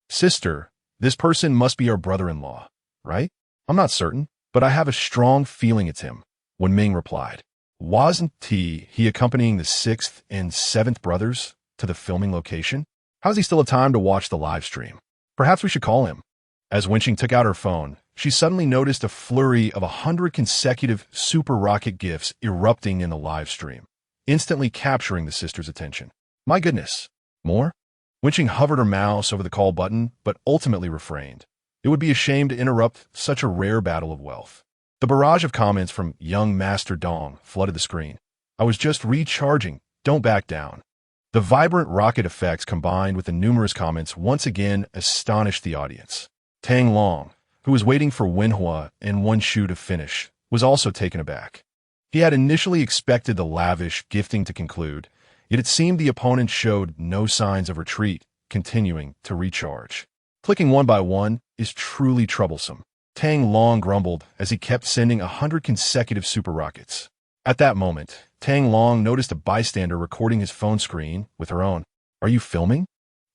"Sister, this person must be our brother-in-law, right? I'm not certain, but I have a strong feeling it's him," Wenming replied. "Wasn't he accompanying the 6th and 7th brothers to the filming location? How's he still have time to watch the live stream? Perhaps we should call him." As Wenqing took out her phone, she suddenly noticed a flurry of 100 consecutive super rocket gifs erupting in the live stream, instantly capturing the sister's attention. "My goodness, more?" Wenqing hovered her mouse over the call button, but ultimately refrained. It would be a shame to interrupt such a rare battle of wealth. The barrage of comments from young Master Dong flooded the screen. "I was just recharging. Don't back down." The vibrant rocket effects combined with the numerous comments once again astonished the audience. Tang Long, who was waiting for Wenhua and Wenshu to finish, was also taken aback. He had initially expected the lavish gifting to conclude, yet it seemed the opponent showed no signs of retreat, continuing to recharge. Clicking one by one is truly troublesome, Tang Long grumbled as he kept sending 100 consecutive super rockets. At that moment, Tang Long noticed a bystander recording his phone screen with her own. "Are you filming?"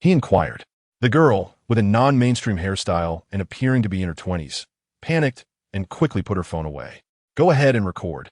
he inquired. The girl, with a non-mainstream hairstyle and appearing to be in her 20s, panicked and quickly put her phone away. "Go ahead and record,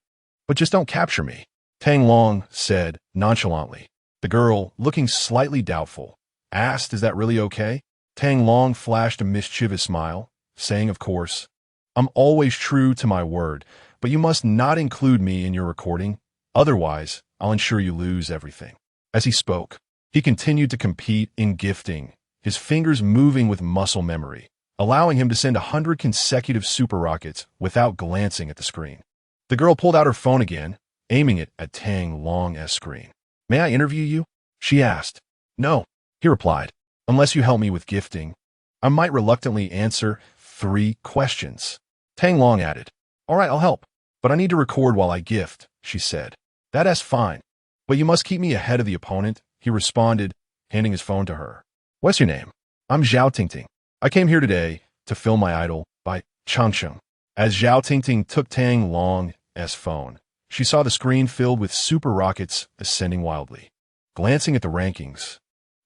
but just don't capture me," Tang Long said nonchalantly. The girl, looking slightly doubtful, asked, "Is that really okay?" Tang Long flashed a mischievous smile, saying, "Of course. I'm always true to my word, but you must not include me in your recording, otherwise I'll ensure you lose everything." As he spoke, he continued to compete in gifting, his fingers moving with muscle memory, allowing him to send 100 consecutive super rockets without glancing at the screen. The girl pulled out her phone again, aiming it at Tang Long's screen. "May I interview you?" she asked. "No," he replied, "unless you help me with gifting." "I might reluctantly answer 3 questions." Tang Long added. "All right, I'll help, but I need to record while I gift," she said. "That's fine, but you must keep me ahead of the opponent," he responded, handing his phone to her. "What's your name?" "I'm Zhao Tingting. I came here today to film my idol by Changsheng." As Zhao Tingting took Tang Long's phone, she saw the screen filled with super rockets ascending wildly. Glancing at the rankings,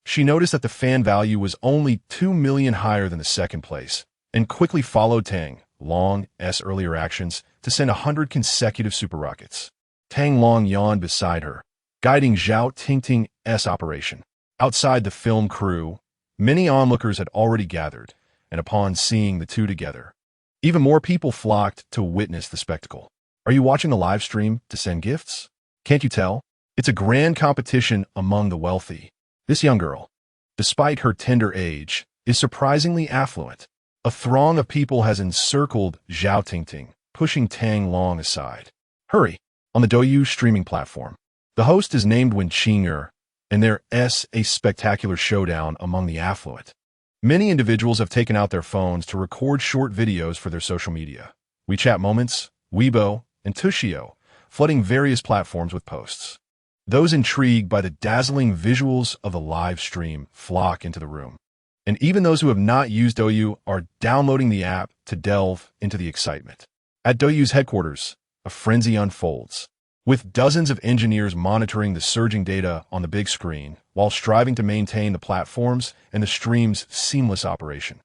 she noticed that the fan value was only 2 million higher than the second place, and quickly followed Tang Long's earlier actions to send 100 consecutive super rockets. Tang Long yawned beside her, guiding Zhao Tingting's operation. Outside the film crew, many onlookers had already gathered, and upon seeing the two together, even more people flocked to witness the spectacle. "Are you watching the live stream to send gifts? Can't you tell? It's a grand competition among the wealthy." This young girl, despite her tender age, is surprisingly affluent. A throng of people has encircled Zhao Tingting, pushing Tang Long aside. "Hurry!" On the Douyu streaming platform, the host is named Wenqing'er, and there's a spectacular showdown among the affluent. Many individuals have taken out their phones to record short videos for their social media. WeChat Moments, Weibo, and Tushio, flooding various platforms with posts. Those intrigued by the dazzling visuals of the live stream flock into the room. And even those who have not used Douyu are downloading the app to delve into the excitement. At Douyu's headquarters, a frenzy unfolds. With dozens of engineers monitoring the surging data on the big screen while striving to maintain the platforms and the stream's seamless operation.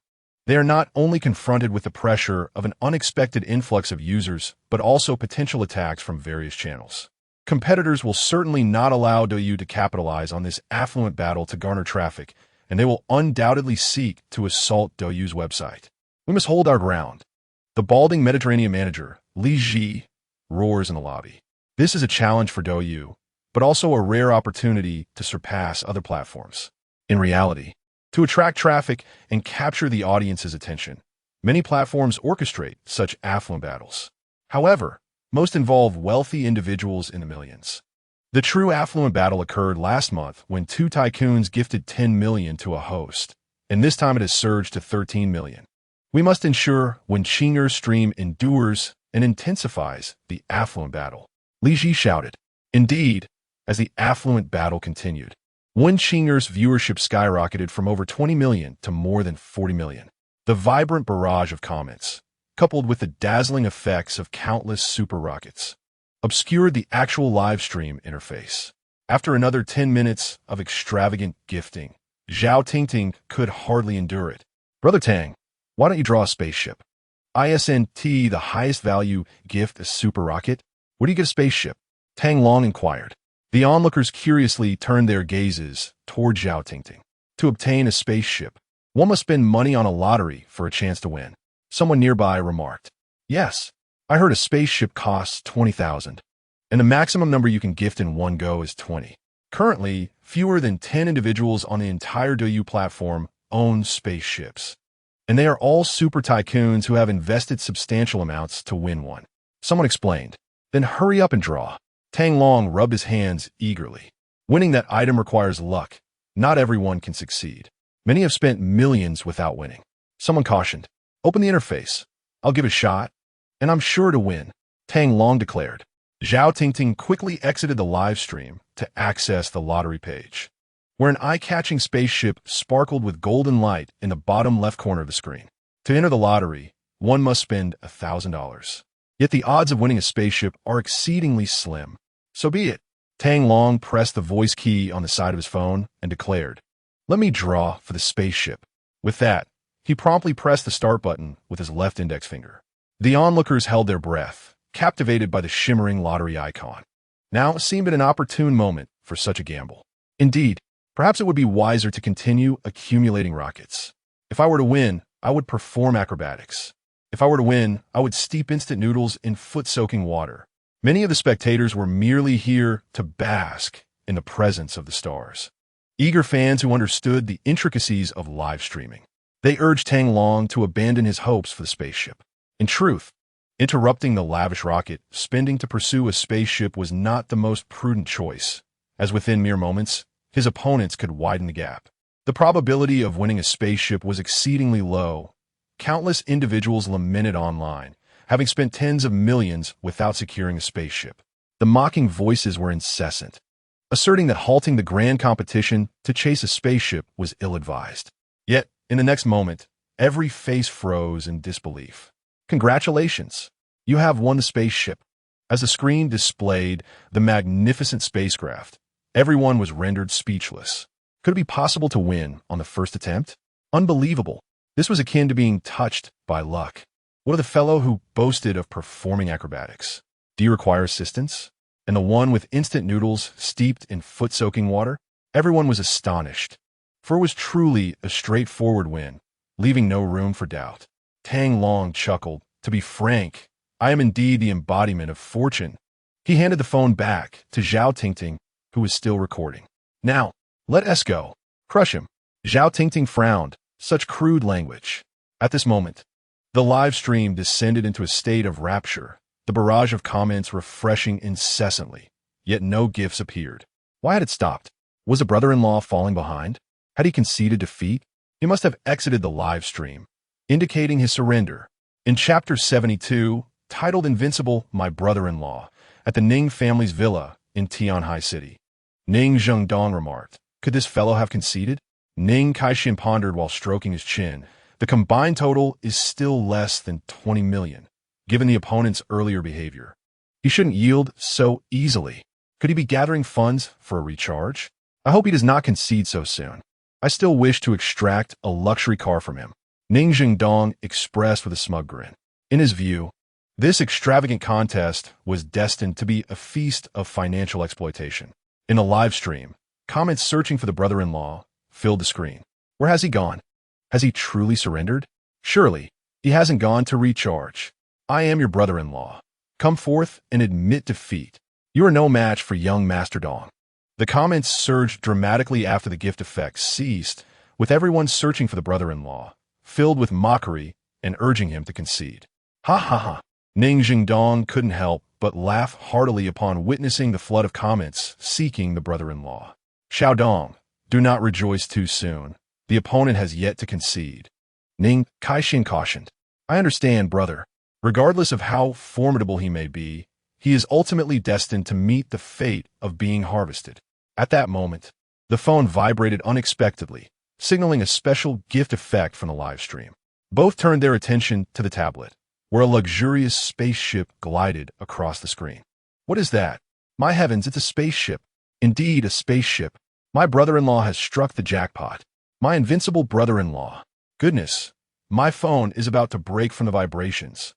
They are not only confronted with the pressure of an unexpected influx of users, but also potential attacks from various channels. Competitors will certainly not allow Douyu to capitalize on this affluent battle to garner traffic, and they will undoubtedly seek to assault Douyu's website. We must hold our ground. The balding Mediterranean manager, Li Ji, roars in the lobby. This is a challenge for Douyu, but also a rare opportunity to surpass other platforms. In reality, to attract traffic and capture the audience's attention, many platforms orchestrate such affluent battles. However, most involve wealthy individuals in the millions. The true affluent battle occurred last month when two tycoons gifted 10 million to a host, and this time it has surged to 13 million. We must ensure when Qing'er's stream endures and intensifies the affluent battle. Li Ji shouted. Indeed, as the affluent battle continued, Wen Qing'er's viewership skyrocketed from over 20 million to more than 40 million. The vibrant barrage of comments, coupled with the dazzling effects of countless super rockets, obscured the actual live stream interface. After another 10 minutes of extravagant gifting, Zhao Tingting could hardly endure it. Brother Tang, why don't you draw a spaceship? ISNT, the highest value gift, a super rocket? Where do you get a spaceship? Tang Long inquired. The onlookers curiously turned their gazes toward Zhao Tingting. To obtain a spaceship, one must spend money on a lottery for a chance to win. Someone nearby remarked. Yes, I heard a spaceship costs 20,000, and the maximum number you can gift in one go is 20. Currently, fewer than 10 individuals on the entire Douyu platform own spaceships, and they are all super tycoons who have invested substantial amounts to win one. Someone explained. Then hurry up and draw. Tang Long rubbed his hands eagerly. Winning that item requires luck. Not everyone can succeed. Many have spent millions without winning. Someone cautioned. Open the interface. I'll give it a shot, and I'm sure to win, Tang Long declared. Zhao Tingting quickly exited the live stream to access the lottery page, where an eye-catching spaceship sparkled with golden light in the bottom left corner of the screen. To enter the lottery, one must spend $1,000. Yet the odds of winning a spaceship are exceedingly slim. So be it. Tang Long pressed the voice key on the side of his phone and declared, Let me draw for the spaceship. With that, he promptly pressed the start button with his left index finger. The onlookers held their breath, captivated by the shimmering lottery icon. Now seemed an opportune moment for such a gamble. Indeed, perhaps it would be wiser to continue accumulating rockets. If I were to win, I would perform acrobatics. If I were to win, I would steep instant noodles in foot-soaking water. Many of the spectators were merely here to bask in the presence of the stars. Eager fans who understood the intricacies of live streaming. They urged Tang Long to abandon his hopes for the spaceship. In truth, interrupting the lavish rocket, spending to pursue a spaceship was not the most prudent choice, as within mere moments, his opponents could widen the gap. The probability of winning a spaceship was exceedingly low. Countless individuals lamented online, having spent tens of millions without securing a spaceship. The mocking voices were incessant, asserting that halting the grand competition to chase a spaceship was ill-advised. Yet, in the next moment, every face froze in disbelief. Congratulations! You have won the spaceship. As the screen displayed the magnificent spacecraft, everyone was rendered speechless. Could it be possible to win on the first attempt? Unbelievable. This was akin to being touched by luck. What of the fellow who boasted of performing acrobatics? Do you require assistance? And the one with instant noodles steeped in foot-soaking water? Everyone was astonished, for it was truly a straightforward win, leaving no room for doubt. Tang Long chuckled. To be frank, I am indeed the embodiment of fortune. He handed the phone back to Zhao Tingting, who was still recording. Now, let us go. Crush him. Zhao Tingting frowned. Such crude language. At this moment, the live stream descended into a state of rapture, the barrage of comments refreshing incessantly, yet no gifts appeared. Why had it stopped? Was the brother-in-law falling behind? Had he conceded defeat? He must have exited the live stream, indicating his surrender. In Chapter 72, titled Invincible, My Brother-in-Law, at the Ning family's villa in Tianhai City, Ning Zhengdong remarked, Could this fellow have conceded? Ning Kaixin pondered while stroking his chin. The combined total is still less than 20 million, given the opponent's earlier behavior. He shouldn't yield so easily. Could he be gathering funds for a recharge? I hope he does not concede so soon. I still wish to extract a luxury car from him. Ning Jingdong expressed with a smug grin. In his view, this extravagant contest was destined to be a feast of financial exploitation. In a live stream, comments searching for the brother-in-law filled the screen. Where has he gone? Has he truly surrendered? Surely, he hasn't gone to recharge. I am your brother-in-law. Come forth and admit defeat. You are no match for young Master Dong. The comments surged dramatically after the gift effects ceased, with everyone searching for the brother-in-law, filled with mockery and urging him to concede. Ha ha ha. Ning Jingdong couldn't help but laugh heartily upon witnessing the flood of comments seeking the brother-in-law. Xiaodong, do not rejoice too soon. The opponent has yet to concede. Ning Kaixin cautioned. I understand, brother. Regardless of how formidable he may be, he is ultimately destined to meet the fate of being harvested. At that moment, the phone vibrated unexpectedly, signaling a special gift effect from the live stream. Both turned their attention to the tablet, where a luxurious spaceship glided across the screen. What is that? My heavens, it's a spaceship. Indeed, a spaceship. My brother-in-law has struck the jackpot. My invincible brother-in-law. Goodness, my phone is about to break from the vibrations.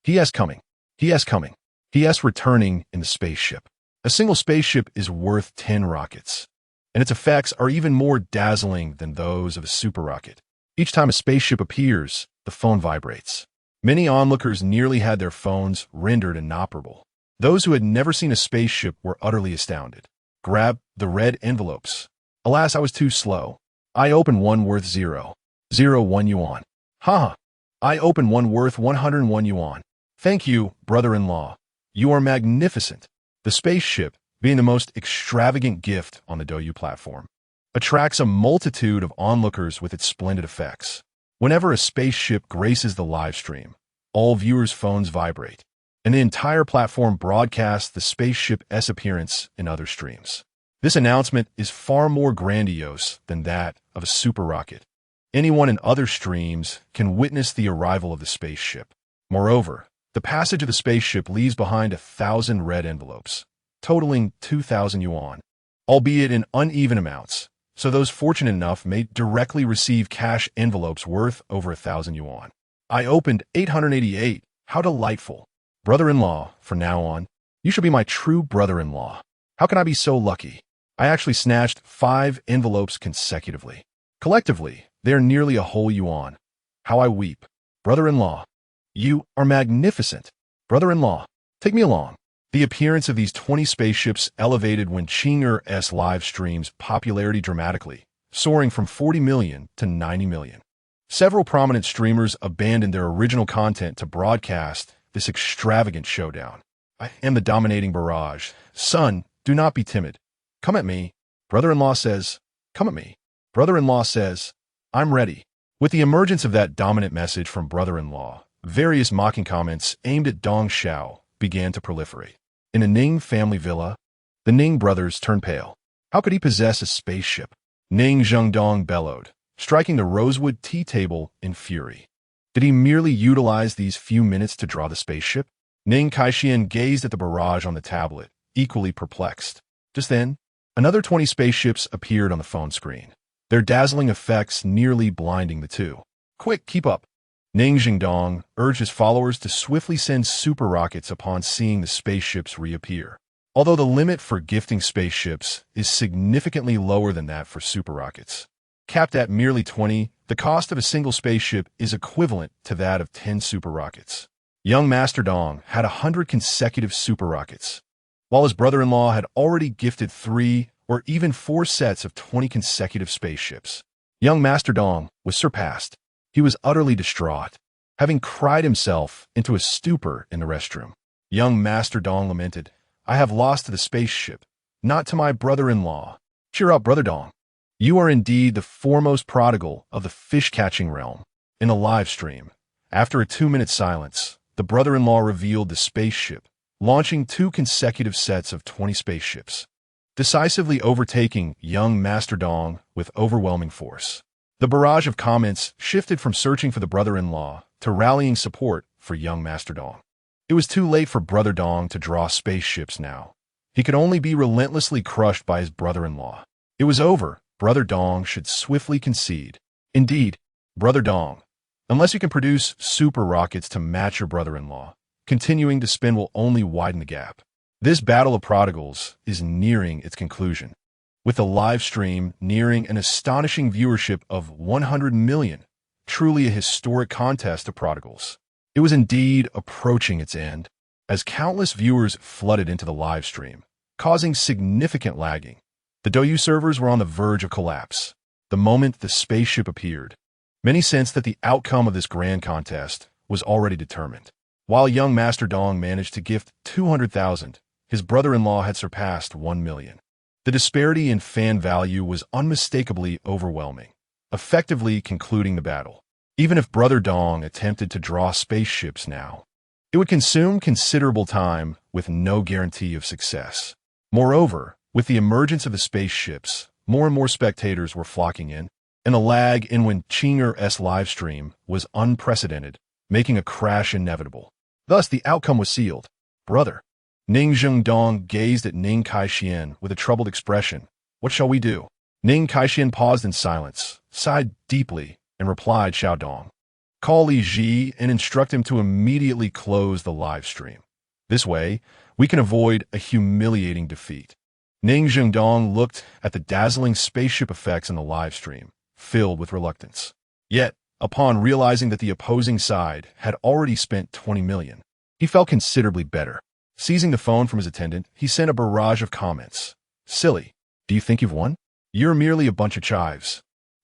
He is coming. He is coming. He is returning in the spaceship. A single spaceship is worth 10 rockets, and its effects are even more dazzling than those of a super rocket. Each time a spaceship appears, the phone vibrates. Many onlookers nearly had their phones rendered inoperable. Those who had never seen a spaceship were utterly astounded. Grab the red envelopes. Alas, I was too slow. I opened one worth 0.01 yuan. Ha! I opened one worth 101 yuan. Thank you, brother-in-law. You are magnificent. The spaceship, being the most extravagant gift on the Douyu platform, attracts a multitude of onlookers with its splendid effects. Whenever a spaceship graces the live stream, all viewers' phones vibrate, and the entire platform broadcasts the spaceship's appearance in other streams. This announcement is far more grandiose than that of a super rocket. Anyone in other streams can witness the arrival of the spaceship. Moreover, the passage of the spaceship leaves behind 1,000 red envelopes, totaling 2,000 yuan, albeit in uneven amounts, so those fortunate enough may directly receive cash envelopes worth over 1,000 yuan. I opened 888. How delightful. Brother-in-law, from now on, you shall be my true brother-in-law. How can I be so lucky? I actually snatched 5 envelopes consecutively. Collectively, they are nearly a whole yuan. How I weep. Brother-in-law, you are magnificent. Brother-in-law, take me along. The appearance of these 20 spaceships elevated Wen Qing'er's live stream's popularity dramatically, soaring from 40 million to 90 million. Several prominent streamers abandoned their original content to broadcast this extravagant showdown. I am the dominating barrage. Son, do not be timid. Come at me. Brother-in-law says, come at me. Brother-in-law says, I'm ready. With the emergence of that dominant message from brother-in-law, various mocking comments aimed at Dong Xiao began to proliferate. In a Ning family villa, the Ning brothers turned pale. How could he possess a spaceship? Ning Zhengdong bellowed, striking the rosewood tea table in fury. Did he merely utilize these few minutes to draw the spaceship? Ning Kaixin gazed at the barrage on the tablet, equally perplexed. Just then, another 20 spaceships appeared on the phone screen, their dazzling effects nearly blinding the two. Quick, keep up. Ning Jingdong urged his followers to swiftly send super rockets upon seeing the spaceships reappear. Although the limit for gifting spaceships is significantly lower than that for super rockets. Capped at merely 20, the cost of a single spaceship is equivalent to that of 10 super rockets. Young Master Dong had 100 consecutive super rockets, while his brother-in-law had already gifted 3 or even 4 sets of 20 consecutive spaceships. Young Master Dong was surpassed. He was utterly distraught, having cried himself into a stupor in the restroom. Young Master Dong lamented, I have lost to the spaceship, not to my brother-in-law. Cheer up, Brother Dong. You are indeed the foremost prodigal of the fish-catching realm. In a live stream, after a 2-minute silence, the brother-in-law revealed the spaceship, launching 2 consecutive sets of 20 spaceships, decisively overtaking young Master Dong with overwhelming force. The barrage of comments shifted from searching for the brother-in-law to rallying support for young Master Dong. It was too late for Brother Dong to draw spaceships now. He could only be relentlessly crushed by his brother-in-law. It was over. Brother Dong should swiftly concede. Indeed, Brother Dong, unless you can produce super rockets to match your brother-in-law, continuing to spin will only widen the gap. This battle of prodigals is nearing its conclusion, with the live stream nearing an astonishing viewership of 100 million, truly a historic contest of prodigals. It was indeed approaching its end, as countless viewers flooded into the live stream, causing significant lagging. The Douyu servers were on the verge of collapse. The moment the spaceship appeared, many sensed that the outcome of this grand contest was already determined. While young Master Dong managed to gift 200,000, his brother-in-law had surpassed 1 million. The disparity in fan value was unmistakably overwhelming, effectively concluding the battle. Even if Brother Dong attempted to draw spaceships now, it would consume considerable time with no guarantee of success. Moreover, with the emergence of the spaceships, more and more spectators were flocking in, and the lag in Wenrou's live stream was unprecedented, making a crash inevitable. Thus, the outcome was sealed. Brother Ning Zhengdong gazed at Ning Kaixian with a troubled expression. What shall we do? Ning Kaixian paused in silence, sighed deeply, and replied, Xiaodong, call Li Ji and instruct him to immediately close the live stream. This way, we can avoid a humiliating defeat. Ning Zhengdong looked at the dazzling spaceship effects in the live stream, filled with reluctance. Yet, upon realizing that the opposing side had already spent 20 million, he felt considerably better. Seizing the phone from his attendant, he sent a barrage of comments. Silly, do you think you've won? You're merely a bunch of chives.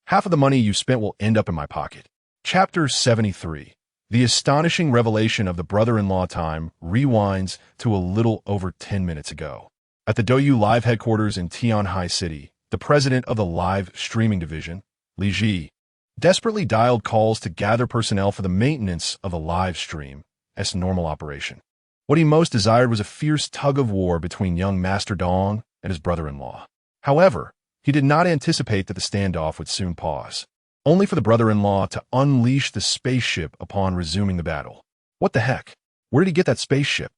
Half of the money you spent will end up in my pocket. Chapter 73. The astonishing revelation of the brother-in-law time rewinds to a little over 10 minutes ago. At the Douyu Live headquarters in Tianhai City, the president of the live streaming division, Li Ji, desperately dialed calls to gather personnel for the maintenance of the live stream as normal operation. What he most desired was a fierce tug-of-war between young Master Dong and his brother-in-law. However, he did not anticipate that the standoff would soon pause, only for the brother-in-law to unleash the spaceship upon resuming the battle. What the heck? Where did he get that spaceship?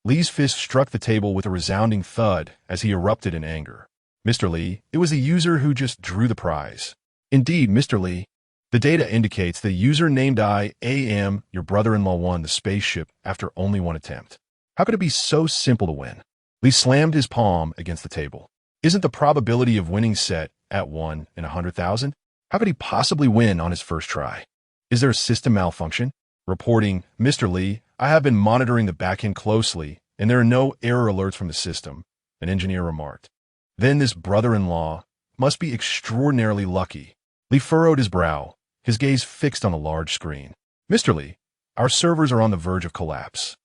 Li's fist struck the table with a resounding thud as he erupted in anger. Mr. Li, it was the user who just drew the prize. Indeed, Mr. Li, the data indicates the user named IAM, your brother-in-law, won the spaceship after only one attempt. How could it be so simple to win? Li slammed his palm against the table. Isn't the probability of winning set at 1 in 100,000? How could he possibly win on his first try? Is there a system malfunction? Reporting, Mr. Li, I have been monitoring the backend closely, and there are no error alerts from the system, an engineer remarked. Then this brother-in-law must be extraordinarily lucky. Li furrowed his brow, his gaze fixed on the large screen. Mr. Li, our servers are on the verge of collapse.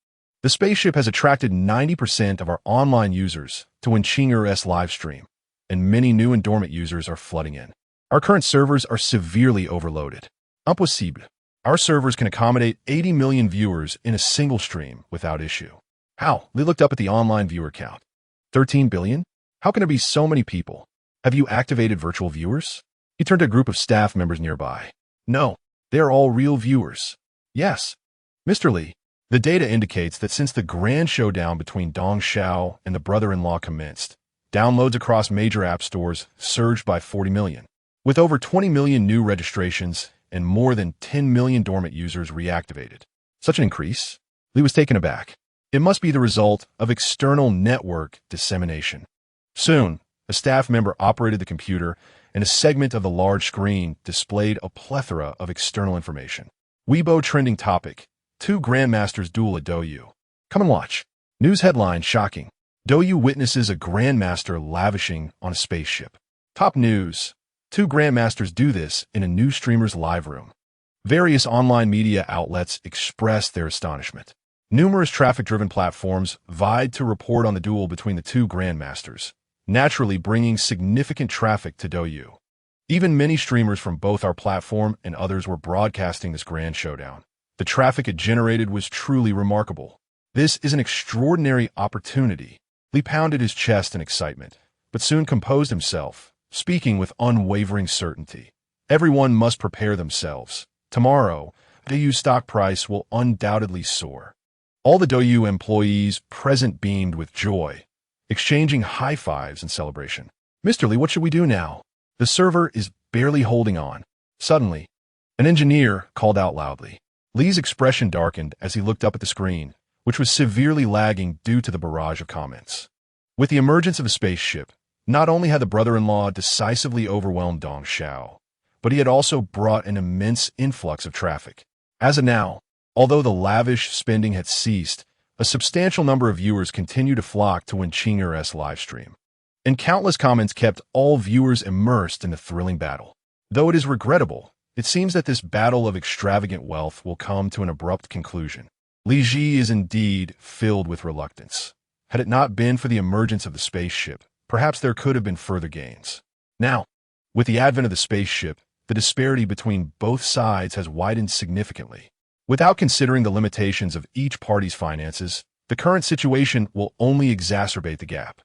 The spaceship has attracted 90% of our online users to Wenrou's live stream, and many new and dormant users are flooding in. Our current servers are severely overloaded. Impossible. Our servers can accommodate 80 million viewers in a single stream without issue. How? Li looked up at the online viewer count. 13 billion? How can there be so many people? Have you activated virtual viewers? He turned to a group of staff members nearby. No, they are all real viewers. Yes. Mr. Li, the data indicates that since the grand showdown between Dong Xiao and the brother-in-law commenced, downloads across major app stores surged by 40 million. With over 20 million new registrations and more than 10 million dormant users reactivated. Such an increase? Li was taken aback. It must be the result of external network dissemination. Soon, a staff member operated the computer, and a segment of the large screen displayed a plethora of external information. Weibo trending topic: 2 grandmasters duel at Douyu. Come and watch. News headline shocking. Douyu witnesses a grandmaster lavishing on a spaceship. Top news: 2 grandmasters do this in a new streamer's live room. Various online media outlets expressed their astonishment. Numerous traffic-driven platforms vied to report on the duel between the 2 grandmasters, naturally bringing significant traffic to Douyu. Even many streamers from both our platform and others were broadcasting this grand showdown. The traffic it generated was truly remarkable. This is an extraordinary opportunity. Li pounded his chest in excitement, but soon composed himself, speaking with unwavering certainty. Everyone must prepare themselves. Tomorrow, the Douyu stock price will undoubtedly soar. All the Douyu employees present beamed with joy, exchanging high fives in celebration. Mr. Lee, what should we do now? The server is barely holding on. Suddenly, an engineer called out loudly. Lee's expression darkened as he looked up at the screen, which was severely lagging due to the barrage of comments. With the emergence of a spaceship, not only had the brother-in-law decisively overwhelmed Dong Xiao, but he had also brought an immense influx of traffic. As of now, although the lavish spending had ceased, a substantial number of viewers continued to flock to Wenqing's livestream, and countless comments kept all viewers immersed in the thrilling battle. Though it is regrettable, it seems that this battle of extravagant wealth will come to an abrupt conclusion. Li Ji is indeed filled with reluctance. Had it not been for the emergence of the spaceship, perhaps there could have been further gains. Now, with the advent of the spaceship, the disparity between both sides has widened significantly. Without considering the limitations of each party's finances, the current situation will only exacerbate the gap.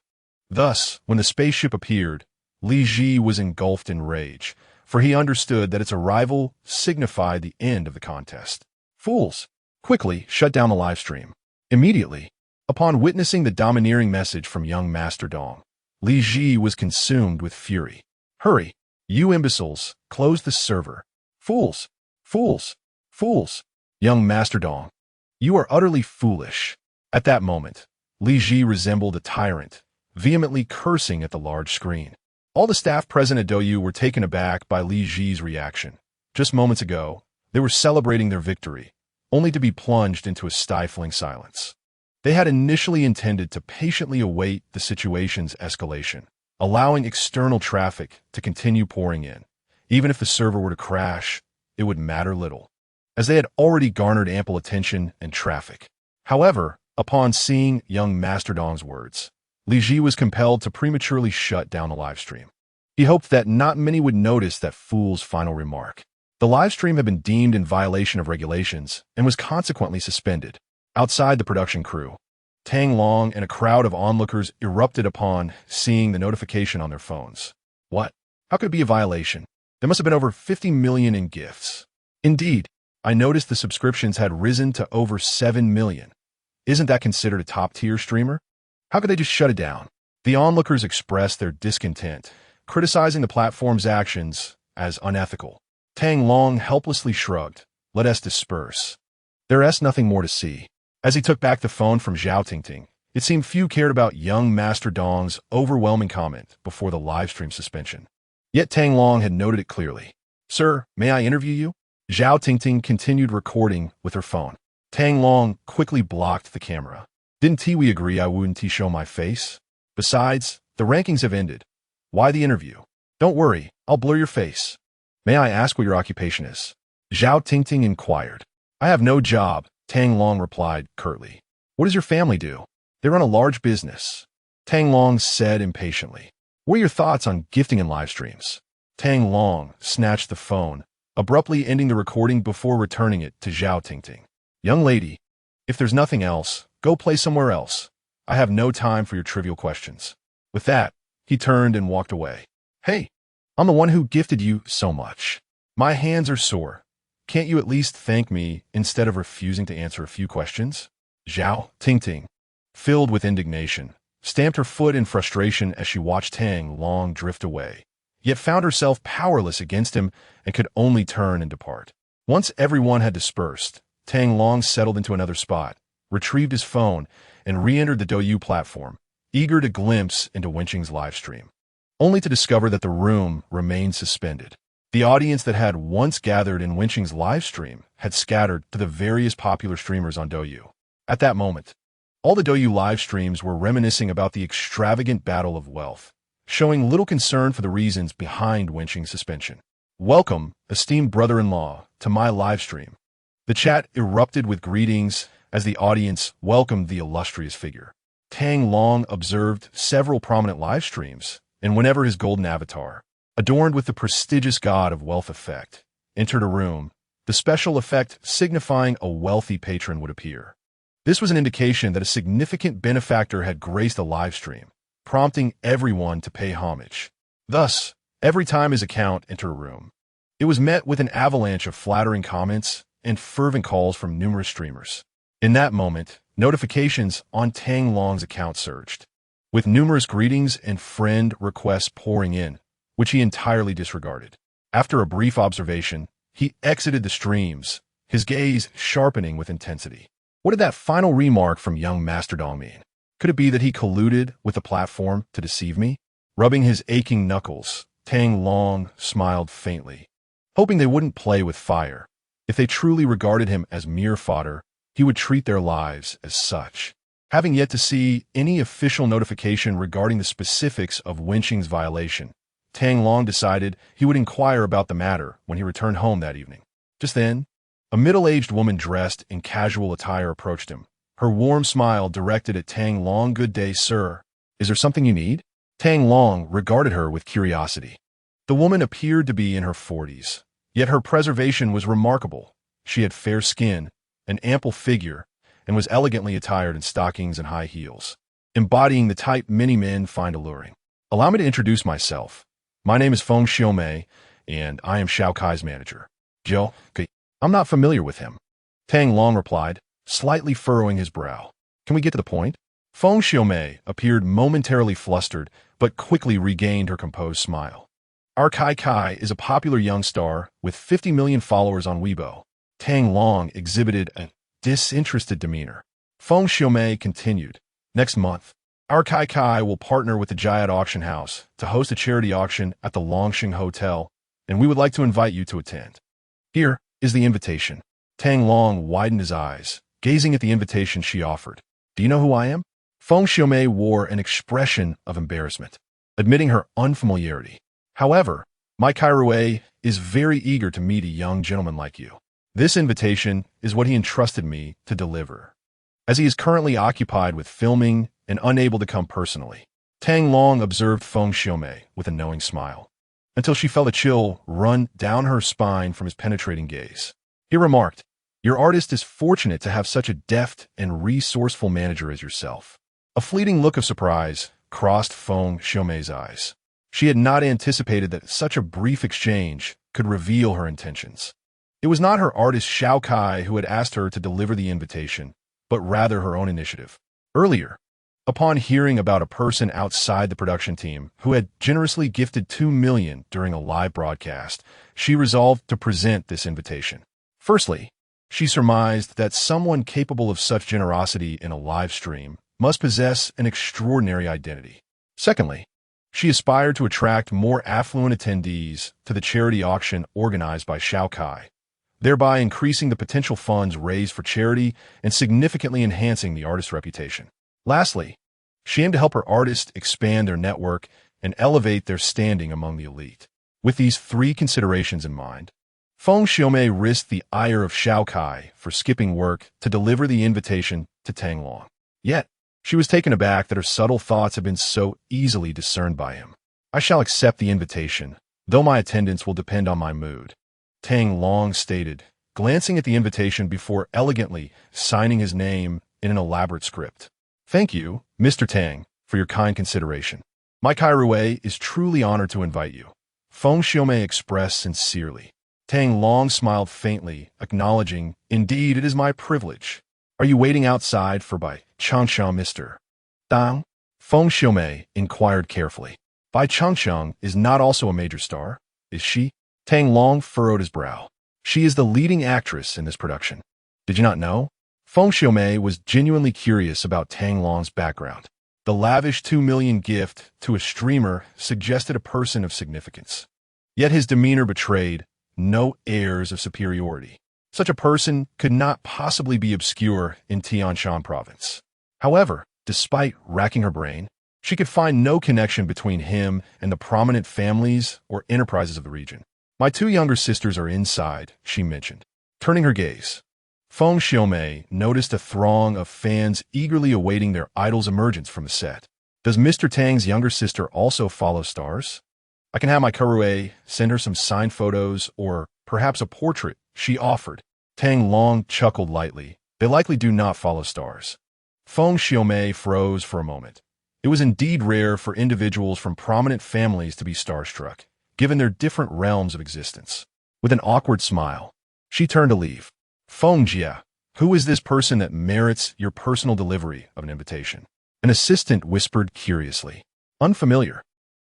Thus, when the spaceship appeared, Li Ji was engulfed in rage, for he understood that its arrival signified the end of the contest. Fools! Quickly shut down the livestream. Immediately, upon witnessing the domineering message from young Master Dong, Li Ji was consumed with fury. Hurry, you imbeciles, close the server. Fools! Fools! Fools! Young Master Dong, you are utterly foolish. At that moment, Li Ji resembled a tyrant, vehemently cursing at the large screen. All the staff present at Douyu were taken aback by Li Ji's reaction. Just moments ago, they were celebrating their victory, only to be plunged into a stifling silence. They had initially intended to patiently await the situation's escalation, allowing external traffic to continue pouring in. Even if the server were to crash, it would matter little, as they had already garnered ample attention and traffic. However, upon seeing young Master Dong's words, Li Ji was compelled to prematurely shut down the livestream. He hoped that not many would notice that fool's final remark. The livestream had been deemed in violation of regulations and was consequently suspended. Outside the production crew, Tang Long and a crowd of onlookers erupted upon seeing the notification on their phones. What? How could it be a violation? There must have been over 50 million in gifts. Indeed, I noticed the subscriptions had risen to over 7 million. Isn't that considered a top-tier streamer? How could they just shut it down? The onlookers expressed their discontent, criticizing the platform's actions as unethical. Tang Long helplessly shrugged. Let us disperse. There is nothing more to see. As he took back the phone from Zhao Tingting, it seemed few cared about young Master Dong's overwhelming comment before the livestream suspension. Yet Tang Long had noted it clearly. Sir, may I interview you? Zhao Tingting continued recording with her phone. Tang Long quickly blocked the camera. Didn't we agree I wouldn't show my face? Besides, the rankings have ended. Why the interview? Don't worry, I'll blur your face. May I ask what your occupation is? Zhao Tingting inquired. I have no job, Tang Long replied curtly. What does your family do? They run a large business. Tang Long said impatiently. What are your thoughts on gifting in live streams? Tang Long snatched the phone, abruptly ending the recording before returning it to Zhao Tingting. Young lady, if there's nothing else, go play somewhere else. I have no time for your trivial questions. With that, he turned and walked away. Hey, I'm the one who gifted you so much. My hands are sore. Can't you at least thank me instead of refusing to answer a few questions? Zhao Tingting, filled with indignation, stamped her foot in frustration as she watched Tang Long drift away, yet found herself powerless against him and could only turn and depart. Once everyone had dispersed, Tang Long settled into another spot, retrieved his phone, and re-entered the Douyu platform, eager to glimpse into Wenqing's livestream, only to discover that the room remained suspended. The audience that had once gathered in Wenqing's livestream had scattered to the various popular streamers on Douyu. At that moment, all the Douyu live streams were reminiscing about the extravagant battle of wealth, showing little concern for the reasons behind Wenqing's suspension. Welcome, esteemed brother-in-law, to my livestream. The chat erupted with greetings as the audience welcomed the illustrious figure. Tang Long observed several prominent live streams, and whenever his golden avatar, adorned with the prestigious god of wealth effect, entered a room, the special effect signifying a wealthy patron would appear. This was an indication that a significant benefactor had graced a live stream, prompting everyone to pay homage. Thus, every time his account entered a room, it was met with an avalanche of flattering comments and fervent calls from numerous streamers. In that moment, Notifications on Tang Long's account surged, with numerous greetings and friend requests pouring in, which he entirely disregarded. After a brief observation, he exited the streams, his gaze sharpening with intensity. What did that final remark from young Masterdong mean? Could it be that he colluded with the platform to deceive me? Rubbing his aching knuckles, Tang Long smiled faintly, hoping they wouldn't play with fire. If they truly regarded him as mere fodder, he would treat their lives as such. Having yet to see any official notification regarding the specifics of Wenqing's violation, Tang Long decided he would inquire about the matter when he returned home that evening. Just then, a middle-aged woman dressed in casual attire approached him, her warm smile directed at Tang Long. "Good day, sir. Is there something you need?" Tang Long regarded her with curiosity. The woman appeared to be in her 40s, yet her preservation was remarkable. She had fair skin, an ample figure, and was elegantly attired in stockings and high heels, embodying the type many men find alluring. "Allow me to introduce myself. My name is Feng Xiaomei, and I am Xiao Kai's manager." "Joe, I'm not familiar with him," Tang Long replied, slightly furrowing his brow. "Can we get to the point?" Feng Xiaomei appeared momentarily flustered, but quickly regained her composed smile. "Our Kai is a popular young star with 50 million followers on Weibo." Tang Long exhibited a disinterested demeanor. Feng Xiaomei continued, "Next month, our Kai will partner with the Jayat Auction House to host a charity auction at the Longxing Hotel, and we would like to invite you to attend. Here is the invitation." Tang Long widened his eyes, gazing at the invitation she offered. "Do you know who I am?" Feng Xiaomei wore an expression of embarrassment, admitting her unfamiliarity. "However, my Kairue is very eager to meet a young gentleman like you. This invitation is what he entrusted me to deliver, as he is currently occupied with filming and unable to come personally." Tang Long observed Feng Xiaomei with a knowing smile, until she felt a chill run down her spine from his penetrating gaze. He remarked, "Your artist is fortunate to have such a deft and resourceful manager as yourself." A fleeting look of surprise crossed Feng Xiaomei's eyes. She had not anticipated that such a brief exchange could reveal her intentions. It was not her artist Xiao Kai who had asked her to deliver the invitation, but rather her own initiative. Earlier, upon hearing about a person outside the production team who had generously gifted 2 million during a live broadcast, she resolved to present this invitation. Firstly, she surmised that someone capable of such generosity in a live stream must possess an extraordinary identity. Secondly, she aspired to attract more affluent attendees to the charity auction organized by Xiao Kai, thereby increasing the potential funds raised for charity and significantly enhancing the artist's reputation. Lastly, she aimed to help her artists expand their network and elevate their standing among the elite. With these 3 considerations in mind, Feng Xiaomei risked the ire of Xiao Kai for skipping work to deliver the invitation to Tang Long. Yet, she was taken aback that her subtle thoughts had been so easily discerned by him. "I shall accept the invitation, though my attendance will depend on my mood," Tang Long stated, glancing at the invitation before elegantly signing his name in an elaborate script. "Thank you, Mr. Tang, for your kind consideration. My Kairue is truly honored to invite you," Feng Xiaomei expressed sincerely. Tang Long smiled faintly, acknowledging, "Indeed, it is my privilege. Are you waiting outside for Bai Changsheng, Mr. Dang?" Feng Xiaomei inquired carefully. "Bai Changsheng is not also a major star, is she?" Tang Long furrowed his brow. "She is the leading actress in this production. Did you not know?" Feng Xiaomei was genuinely curious about Tang Long's background. The lavish 2 million gift to a streamer suggested a person of significance. Yet his demeanor betrayed no airs of superiority. Such a person could not possibly be obscure in Tianshan province. However, despite racking her brain, she could find no connection between him and the prominent families or enterprises of the region. "My 2 younger sisters are inside," she mentioned, turning her gaze. Feng Xiaomei noticed a throng of fans eagerly awaiting their idol's emergence from the set. "Does Mr. Tang's younger sister also follow stars? I can have my Karue send her some signed photos or perhaps a portrait," she offered. Tang Long chuckled lightly. "They likely do not follow stars." Feng Xiaomei froze for a moment. It was indeed rare for individuals from prominent families to be starstruck, given their different realms of existence. With an awkward smile, she turned to leave. "Feng Jia, Who is this person that merits your personal delivery of an invitation? An assistant whispered curiously. Unfamiliar.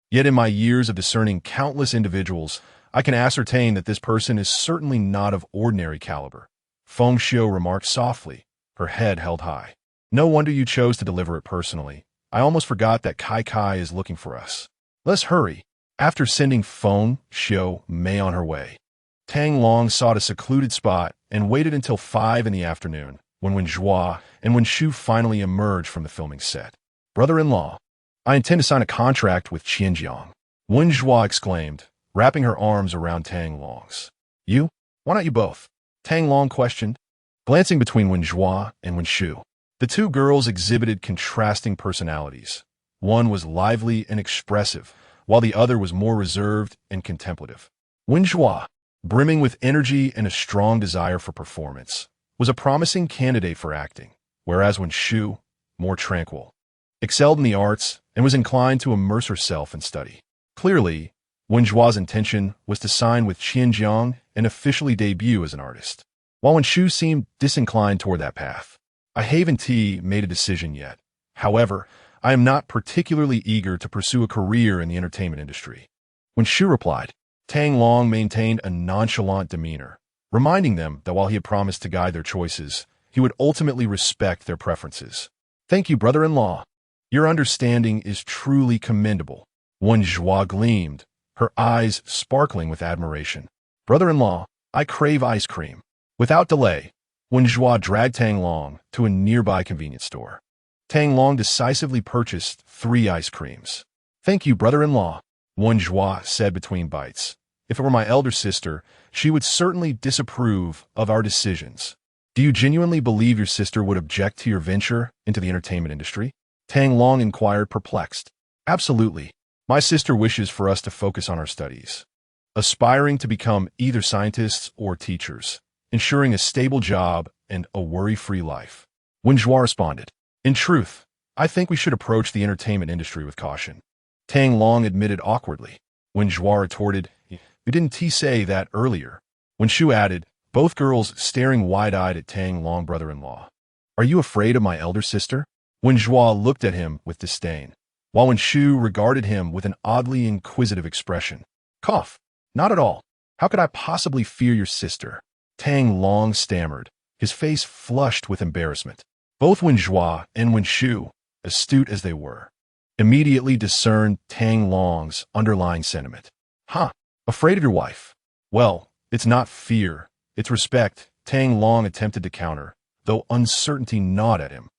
Yet in my years of discerning countless individuals, I can ascertain that this person is certainly not of ordinary caliber. Feng Xiu remarked softly, her head held high. No wonder you chose to deliver it personally. I almost forgot that Kai Kai is looking for us. Let's hurry. After sending Feng Xiu Mei on her way, Tang Long sought a secluded spot and waited until 5 in the afternoon, when Wenrou and Wenxu finally emerged from the filming set. Brother-in-law, I intend to sign a contract with Qianjiang, Wenrou exclaimed, wrapping her arms around Tang Long's. You? Why not you both? Tang Long questioned, glancing between Wenrou and Wenxu. The two girls exhibited contrasting personalities. One was lively and expressive, while the other was more reserved and contemplative. Wenrou, brimming with energy and a strong desire for performance, was a promising candidate for acting, whereas Wenxu, more tranquil, excelled in the arts and was inclined to immerse herself in study. Clearly, Wenrou's intention was to sign with Qianjiang and officially debut as an artist, while Wenxu seemed disinclined toward that path. I haven't made a decision yet. However, I am not particularly eager to pursue a career in the entertainment industry. Wenxu replied. Tang Long maintained a nonchalant demeanor, reminding them that while he had promised to guide their choices, he would ultimately respect their preferences. Thank you, brother-in-law. Your understanding is truly commendable. Wenrou gleamed, her eyes sparkling with admiration. Brother-in-law, I crave ice cream. Without delay, Wenrou dragged Tang Long to a nearby convenience store. Tang Long decisively purchased 3 ice creams. Thank you, brother-in-law, Wenrou said between bites. If it were my elder sister, she would certainly disapprove of our decisions. Do you genuinely believe your sister would object to your venture into the entertainment industry? Tang Long inquired, perplexed. Absolutely. My sister wishes for us to focus on our studies, aspiring to become either scientists or teachers, ensuring a stable job and a worry-free life. Wenrou responded. In truth, I think we should approach the entertainment industry with caution. Tang Long admitted awkwardly. Wenrou retorted, You didn't say that earlier. Wenxu added, both girls staring wide-eyed at Tang Long, brother-in-law. Are you afraid of my elder sister? Wenrou looked at him with disdain, while Wenxu regarded him with an oddly inquisitive expression. Cough. Not at all. How could I possibly fear your sister? Tang Long stammered, his face flushed with embarrassment. Both Wenrou and Wenxu, astute as they were, immediately discerned Tang Long's underlying sentiment. Huh, afraid of your wife? Well, it's not fear, it's respect, Tang Long attempted to counter, though uncertainty gnawed at him.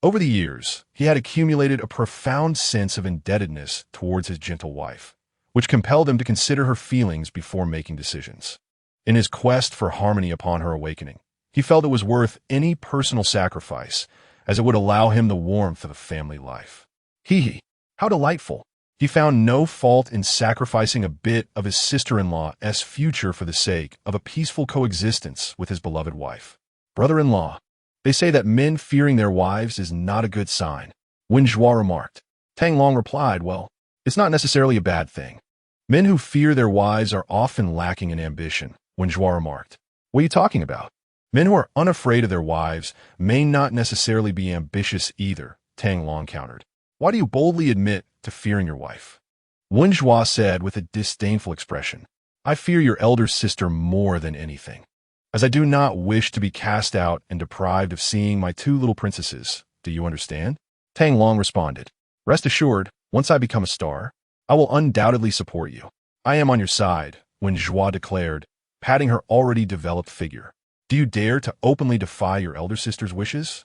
Over the years, he had accumulated a profound sense of indebtedness towards his gentle wife, which compelled him to consider her feelings before making decisions. In his quest for harmony upon her awakening, he felt it was worth any personal sacrifice, as it would allow him the warmth of a family life. How delightful! He found no fault in sacrificing a bit of his sister-in-law's future for the sake of a peaceful coexistence with his beloved wife. Brother-in-law, they say that men fearing their wives is not a good sign, Wenrou remarked. Tang Long replied, well, it's not necessarily a bad thing. Men who fear their wives are often lacking in ambition, Wenrou remarked. What are you talking about? Men who are unafraid of their wives may not necessarily be ambitious either, Tang Long countered. Why do you boldly admit to fearing your wife? Wenrou said with a disdainful expression. I fear your elder sister more than anything, as I do not wish to be cast out and deprived of seeing my 2 little princesses. Do you understand? Tang Long responded. Rest assured, once I become a star, I will undoubtedly support you. I am on your side, Wenrou declared, patting her already developed figure. Do you dare to openly defy your elder sister's wishes?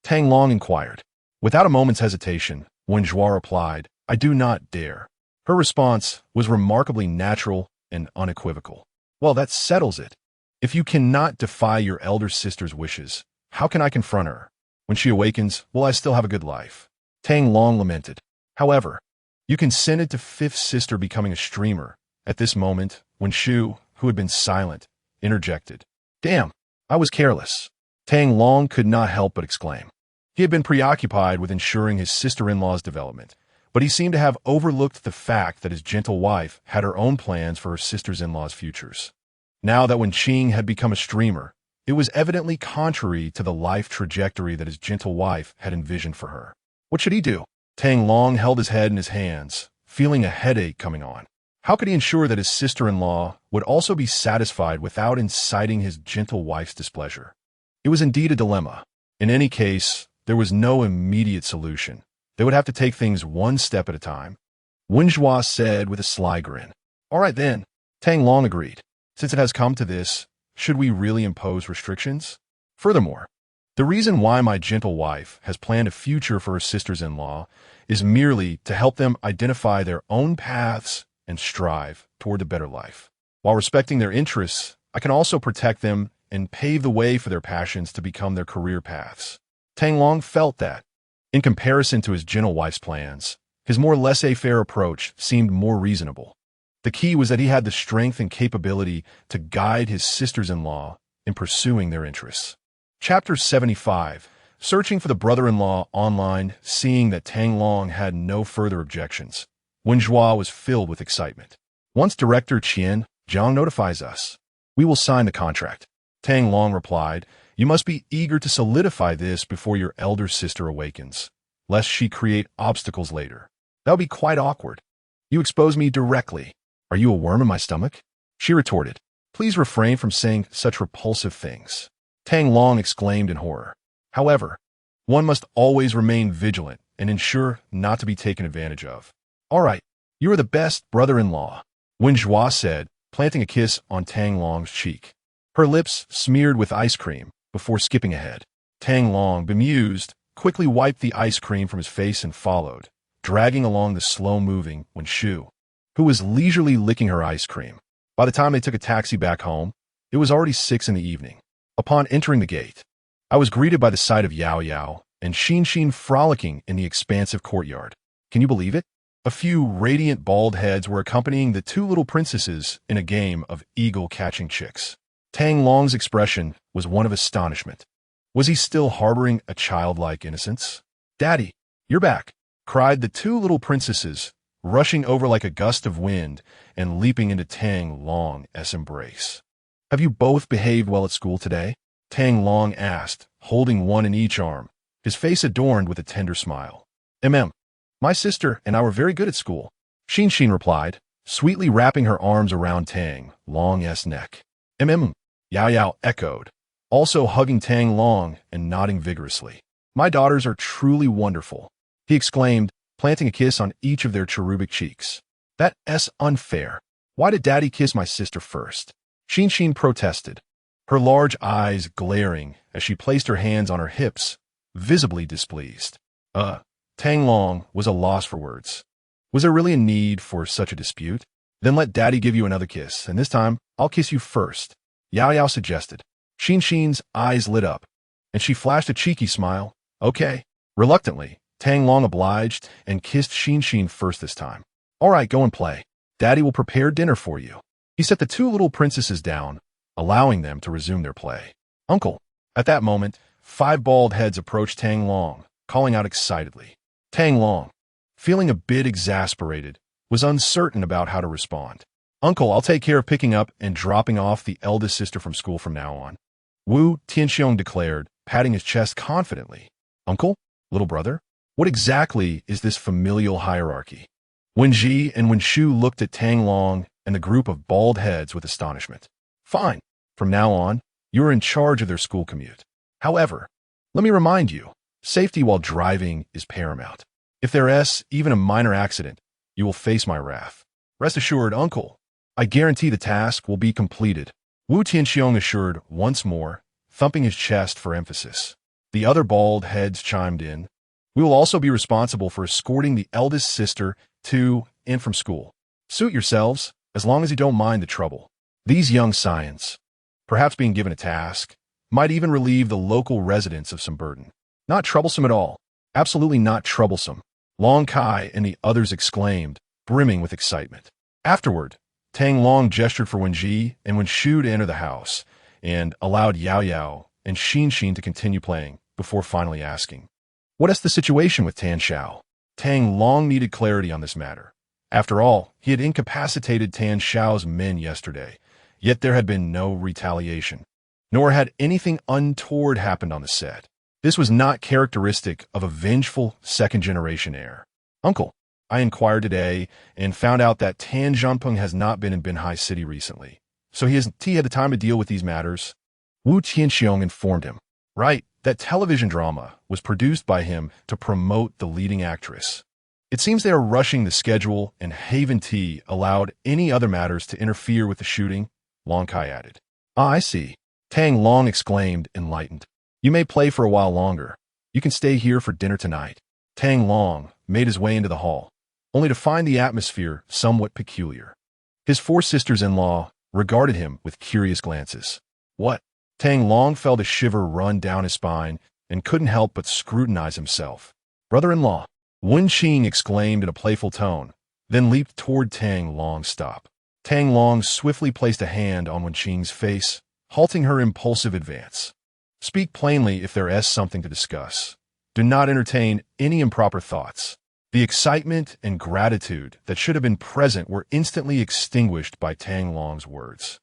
Tang Long inquired. Without a moment's hesitation, Wenrou replied, I do not dare. Her response was remarkably natural and unequivocal. Well, that settles it. If you cannot defy your elder sister's wishes, how can I confront her? When she awakens, will I still have a good life? Tang Long lamented. However, you consented to fifth sister becoming a streamer. At this moment, Wenxu, who had been silent, interjected. Damn, I was careless. Tang Long could not help but exclaim. He had been preoccupied with ensuring his sister-in-law's development, but he seemed to have overlooked the fact that his gentle wife had her own plans for her sister-in-law's futures. Now that Wenqing had become a streamer, It was evidently contrary to the life trajectory that his gentle wife had envisioned for her. What should he do? Tang Long held his head in his hands, feeling a headache coming on. How could he ensure that his sister-in-law would also be satisfied without inciting his gentle wife's displeasure? It was indeed a dilemma. In any case, there was no immediate solution. They would have to take things one step at a time. Wenrou said with a sly grin. All right then, Tang Long agreed. Since it has come to this, should we really impose restrictions? Furthermore, the reason why my gentle wife has planned a future for her sisters-in-law is merely to help them identify their own paths and strive toward a better life. While respecting their interests, I can also protect them and pave the way for their passions to become their career paths. Tang Long felt that, in comparison to his gentle wife's plans, his more laissez-faire approach seemed more reasonable. The key was that he had the strength and capability to guide his sisters-in-law in pursuing their interests. Chapter 75. Searching for the brother-in-law online, seeing that Tang Long had no further objections, Wenrou was filled with excitement. Once Director Qian Zhang notifies us, we will sign the contract. Tang Long replied, you must be eager to solidify this before your elder sister awakens, lest she create obstacles later. That would be quite awkward. You expose me directly. Are you a worm in my stomach? She retorted. Please refrain from saying such repulsive things. Tang Long exclaimed in horror. However, one must always remain vigilant and ensure not to be taken advantage of. All right, you are the best brother-in-law, Wenrou said, planting a kiss on Tang Long's cheek. Her lips smeared with ice cream before skipping ahead. Tang Long, bemused, quickly wiped the ice cream from his face and followed, dragging along the slow-moving Wenrou, who was leisurely licking her ice cream. By the time they took a taxi back home, it was already 6 in the evening. Upon entering the gate, I was greeted by the sight of Yao Yao and Xin frolicking in the expansive courtyard. Can you believe it? A few radiant bald heads were accompanying the two little princesses in a game of eagle-catching chicks. Tang Long's expression was one of astonishment. Was he still harboring a childlike innocence? Daddy, you're back, cried the two little princesses, rushing over like a gust of wind and leaping into Tang Long's embrace. Have you both behaved well at school today? Tang Long asked, holding one in each arm, his face adorned with a tender smile. My sister and I were very good at school, Xin replied, sweetly wrapping her arms around Tang Long's neck. Yao Yao echoed, also hugging Tang Long and nodding vigorously. My daughters are truly wonderful, he exclaimed, planting a kiss on each of their cherubic cheeks. That's unfair. Why did Daddy kiss my sister first? Xin protested, her large eyes glaring as she placed her hands on her hips, visibly displeased. Tang Long was a loss for words. Was there really a need for such a dispute? Then let Daddy give you another kiss, and this time I'll kiss you first, Yao Yao suggested. Xin's eyes lit up, and she flashed a cheeky smile. Okay. Reluctantly, Tang Long obliged and kissed Xin first this time. All right, go and play. Daddy will prepare dinner for you. He set the two little princesses down, allowing them to resume their play. Uncle. At that moment, 5 bald heads approached Tang Long, calling out excitedly. Tang Long, feeling a bit exasperated, was uncertain about how to respond. Uncle, I'll take care of picking up and dropping off the eldest sister from school from now on, Wu Tianxiong declared, patting his chest confidently. Uncle? Little brother? What exactly is this familial hierarchy? Wenji and Wenrou looked at Tang Long and the group of bald heads with astonishment. Fine. From now on, you are in charge of their school commute. However, let me remind you, safety while driving is paramount. If there's even a minor accident, you will face my wrath. Rest assured, Uncle, I guarantee the task will be completed, Wu Tianxiong assured once more, thumping his chest for emphasis. The other bald heads chimed in. We will also be responsible for escorting the eldest sister to and from school. Suit yourselves, as long as you don't mind the trouble. These young scions, perhaps being given a task, might even relieve the local residents of some burden. Not troublesome at all. Absolutely not troublesome, Long Kai and the others exclaimed, brimming with excitement. Afterward, Tang Long gestured for Wenji and Wenrou to enter the house, and allowed Yao Yao and Xin to continue playing, before finally asking, what is the situation with Tan Xiao? Tang Long needed clarity on this matter. After all, he had incapacitated Tan Xiao's men yesterday, yet there had been no retaliation. nor had anything untoward happened on the set. This was not characteristic of a vengeful second-generation heir. "Uncle," I inquired today and found out that Tan Zhangpeng has not been in Binhai City recently, so he had the time to deal with these matters. Wu Tianxiong informed him. Right, that television drama was produced by him to promote the leading actress. It seems they are rushing the schedule, and Haven T allowed any other matters to interfere with the shooting, Long Kai added. "Ah, I see," Tang Long exclaimed, enlightened. "You may play for a while longer. You can stay here for dinner tonight." Tang Long made his way into the hall, only to find the atmosphere somewhat peculiar. His four sisters-in-law regarded him with curious glances. "What?" Tang Long felt a shiver run down his spine and couldn't help but scrutinize himself. "Brother-in-law," Wen Qing exclaimed in a playful tone, then leaped toward Tang Long's stop. Tang Long swiftly placed a hand on Wen Qing's face, halting her impulsive advance. "Speak plainly if there is something to discuss. Do not entertain any improper thoughts." The excitement and gratitude that should have been present were instantly extinguished by Tang Long's words.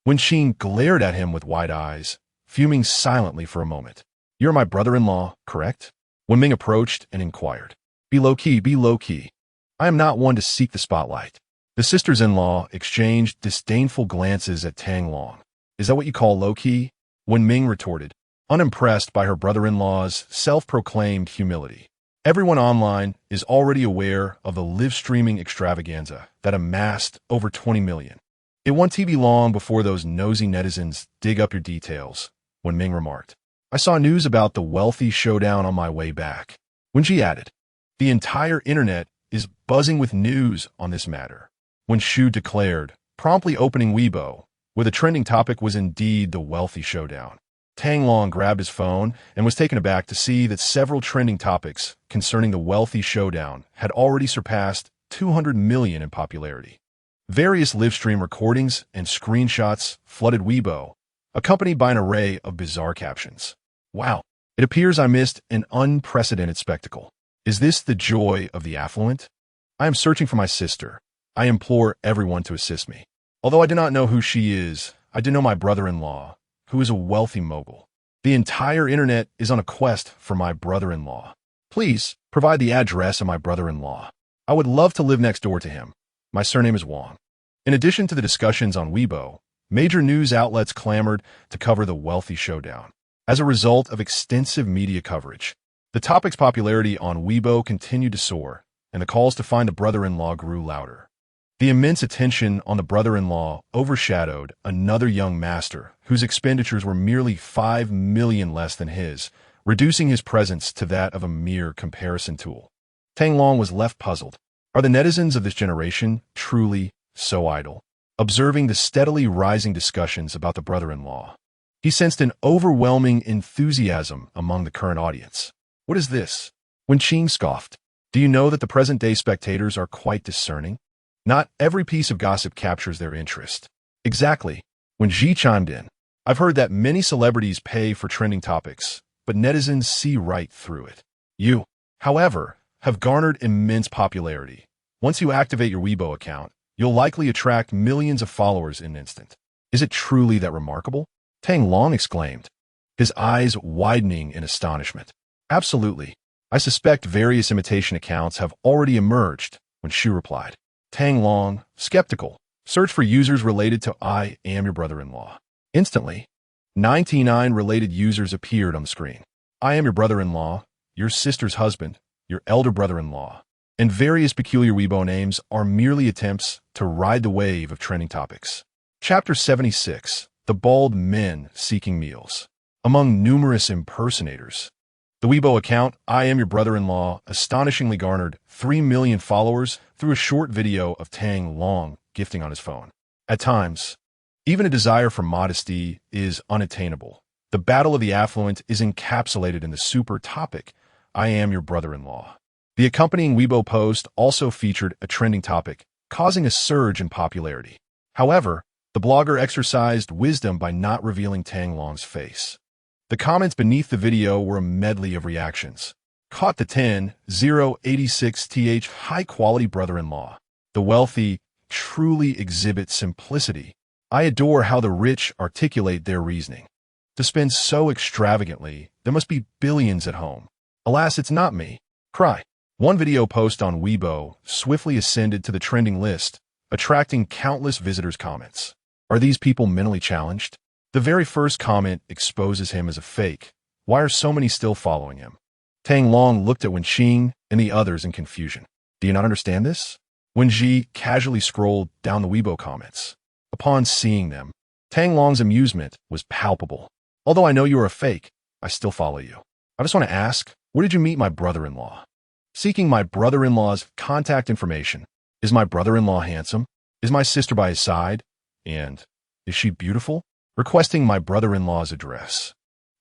Wen Qing glared at him with wide eyes, fuming silently for a moment. "You're my brother-in-law, correct?" Wen Ming approached and inquired. Be low-key, be low-key. I am not one to seek the spotlight." The sisters-in-law exchanged disdainful glances at Tang Long. "Is that what you call low-key?" Wen Ming retorted, unimpressed by her brother-in-law's self-proclaimed humility. Everyone online is already aware of the live-streaming extravaganza that amassed over 20 million. "It won't be long before those nosy netizens dig up your details," Wen Ming remarked. "I saw news about the wealthy showdown on my way back." Wen Ji added, "The entire internet is buzzing with news on this matter." Wen Shu declared, promptly opening Weibo, where the trending topic was indeed the wealthy showdown. Tang Long grabbed his phone and was taken aback to see that several trending topics concerning the wealthy showdown had already surpassed 200 million in popularity. Various live-stream recordings and screenshots flooded Weibo, accompanied by an array of bizarre captions. "Wow, it appears I missed an unprecedented spectacle. Is this the joy of the affluent? I am searching for my sister. I implore everyone to assist me. Although I do not know who she is, I do know my brother-in-law, who is a wealthy mogul. The entire internet is on a quest for my brother-in-law. Please provide the address of my brother-in-law. I would love to live next door to him. My surname is Wang." In addition to the discussions on Weibo, major news outlets clamored to cover the wealthy showdown. As a result of extensive media coverage, the topic's popularity on Weibo continued to soar, and the calls to find a brother-in-law grew louder. The immense attention on the brother-in-law overshadowed another young master whose expenditures were merely 5 million less than his, reducing his presence to that of a mere comparison tool. Tang Long was left puzzled. Are the netizens of this generation truly so idle? Observing the steadily rising discussions about the brother-in-law, he sensed an overwhelming enthusiasm among the current audience. "What is this?" Wen Qing scoffed. "Do you know that the present-day spectators are quite discerning? Not every piece of gossip captures their interest." "Exactly," Wen Ji chimed in. "I've heard that many celebrities pay for trending topics, but netizens see right through it. You, however, have garnered immense popularity. Once you activate your Weibo account, you'll likely attract millions of followers in an instant. Is it truly that remarkable?" Tang Long exclaimed, his eyes widening in astonishment. "Absolutely. I suspect various imitation accounts have already emerged," Wen Shu replied. Tang Long, skeptical, searched for users related to "I am your brother-in-law." Instantly, 99 related users appeared on the screen. "I am your brother-in-law, your sister's husband, your elder brother-in-law," and various peculiar Weibo names are merely attempts to ride the wave of trending topics. Chapter 76, The Bald Men Seeking Meals. Among numerous impersonators, the Weibo account, "I am your brother-in-law," astonishingly garnered 3 million followers through a short video of Tang Long gifting on his phone. At times, even a desire for modesty is unattainable. The battle of the affluent is encapsulated in the super topic, "I am your brother-in-law." The accompanying Weibo post also featured a trending topic, causing a surge in popularity. However, the blogger exercised wisdom by not revealing Tang Long's face. The comments beneath the video were a medley of reactions. "Caught the 10,086th high-quality brother-in-law. The wealthy truly exhibit simplicity. I adore how the rich articulate their reasoning." To spend so extravagantly, there must be billions at home. Alas, it's not me. Cry. One video post on Weibo swiftly ascended to the trending list, attracting countless visitors' comments. Are these people mentally challenged? The very first comment exposes him as a fake. Why are so many still following him? Tang Long looked at Wenqing and the others in confusion. Do you not understand this? Wenji casually scrolled down the Weibo comments. Upon seeing them, Tang Long's amusement was palpable. Although I know you are a fake, I still follow you. I just want to ask, where did you meet my brother-in-law? Seeking my brother-in-law's contact information. Is my brother-in-law handsome? Is my sister by his side? And is she beautiful? Requesting my brother-in-law's address.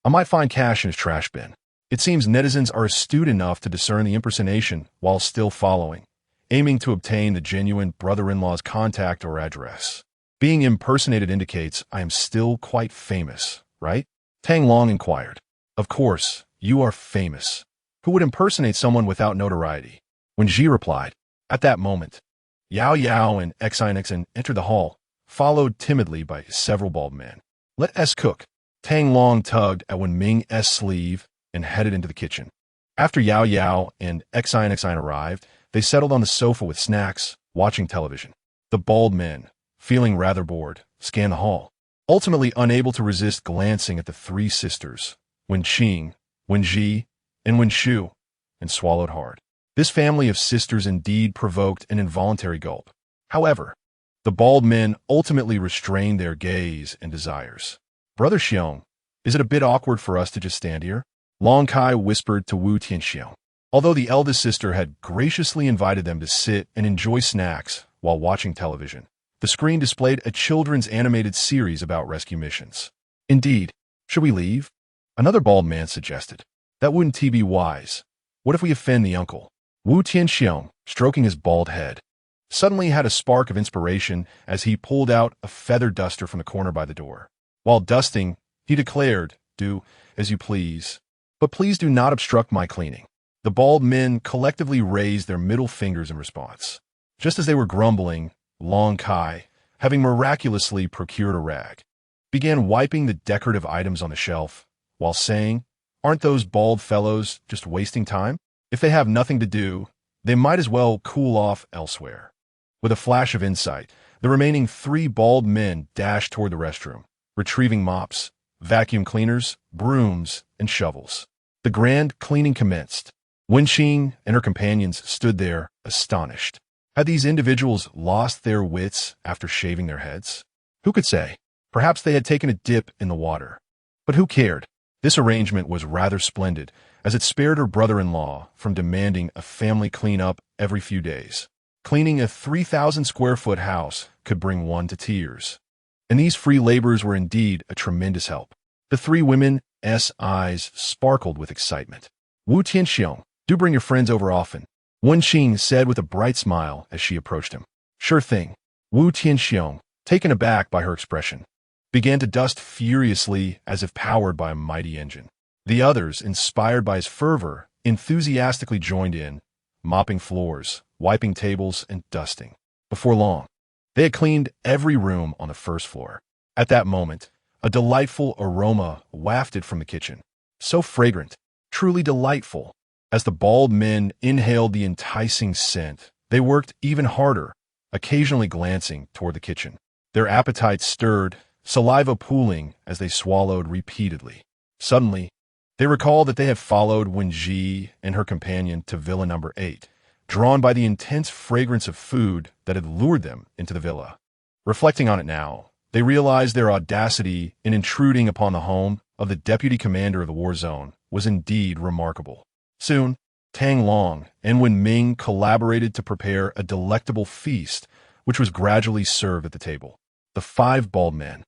I might find cash in his trash bin. It seems netizens are astute enough to discern the impersonation while still following, aiming to obtain the genuine brother-in-law's contact or address. Being impersonated indicates I am still quite famous, right? Tang Long inquired. Of course, you are famous. Who would impersonate someone without notoriety? When Ji replied, at that moment, Yao Yao and Xin entered the hall, followed timidly by several bald men. Let us cook. Tang Long tugged at Wen Ming's sleeve and headed into the kitchen. After Yao Yao and Xin arrived, they settled on the sofa with snacks, watching television. The bald men, feeling rather bored, scanned the hall, ultimately unable to resist glancing at the three sisters, Wenqing, Wenji, and Wenshu, and swallowed hard. This family of sisters indeed provoked an involuntary gulp. However, the bald men ultimately restrained their gaze and desires. Brother Xiong, is it a bit awkward for us to just stand here? Long Kai whispered to Wu Tianxiong. Although the eldest sister had graciously invited them to sit and enjoy snacks while watching television, the screen displayed a children's animated series about rescue missions. Indeed, should we leave? Another bald man suggested. That wouldn't be wise. What if we offend the uncle? Wu Tianxiong, stroking his bald head, suddenly had a spark of inspiration as he pulled out a feather duster from the corner by the door. While dusting, he declared, do as you please, but please do not obstruct my cleaning. The bald men collectively raised their middle fingers in response. Just as they were grumbling, Long Kai, having miraculously procured a rag, began wiping the decorative items on the shelf, while saying, aren't those bald fellows just wasting time? If they have nothing to do, they might as well cool off elsewhere. With a flash of insight, the remaining three bald men dashed toward the restroom, retrieving mops, vacuum cleaners, brooms, and shovels. The grand cleaning commenced. Wenqing and her companions stood there, astonished. Had these individuals lost their wits after shaving their heads? Who could say? Perhaps they had taken a dip in the water. But who cared? This arrangement was rather splendid, as it spared her brother-in-law from demanding a family cleanup every few days. Cleaning a 3,000-square-foot house could bring one to tears. And these free labors were indeed a tremendous help. The three women's eyes sparkled with excitement. Wu Tianxiong, do bring your friends over often, Wenqing said with a bright smile as she approached him. Sure thing. Wu Tianxiong, taken aback by her expression, began to dust furiously as if powered by a mighty engine. The others, inspired by his fervor, enthusiastically joined in, mopping floors, wiping tables, and dusting. Before long, they had cleaned every room on the first floor. At that moment, a delightful aroma wafted from the kitchen. So fragrant, truly delightful. As the bald men inhaled the enticing scent, they worked even harder, occasionally glancing toward the kitchen. Their appetites stirred, saliva pooling as they swallowed repeatedly. Suddenly, they recalled that they had followed Wenji and her companion to Villa number 8, drawn by the intense fragrance of food that had lured them into the villa. Reflecting on it now, they realized their audacity in intruding upon the home of the deputy commander of the war zone was indeed remarkable. Soon, Tang Long and Wen Ming collaborated to prepare a delectable feast, which was gradually served at the table. The 5 bald men,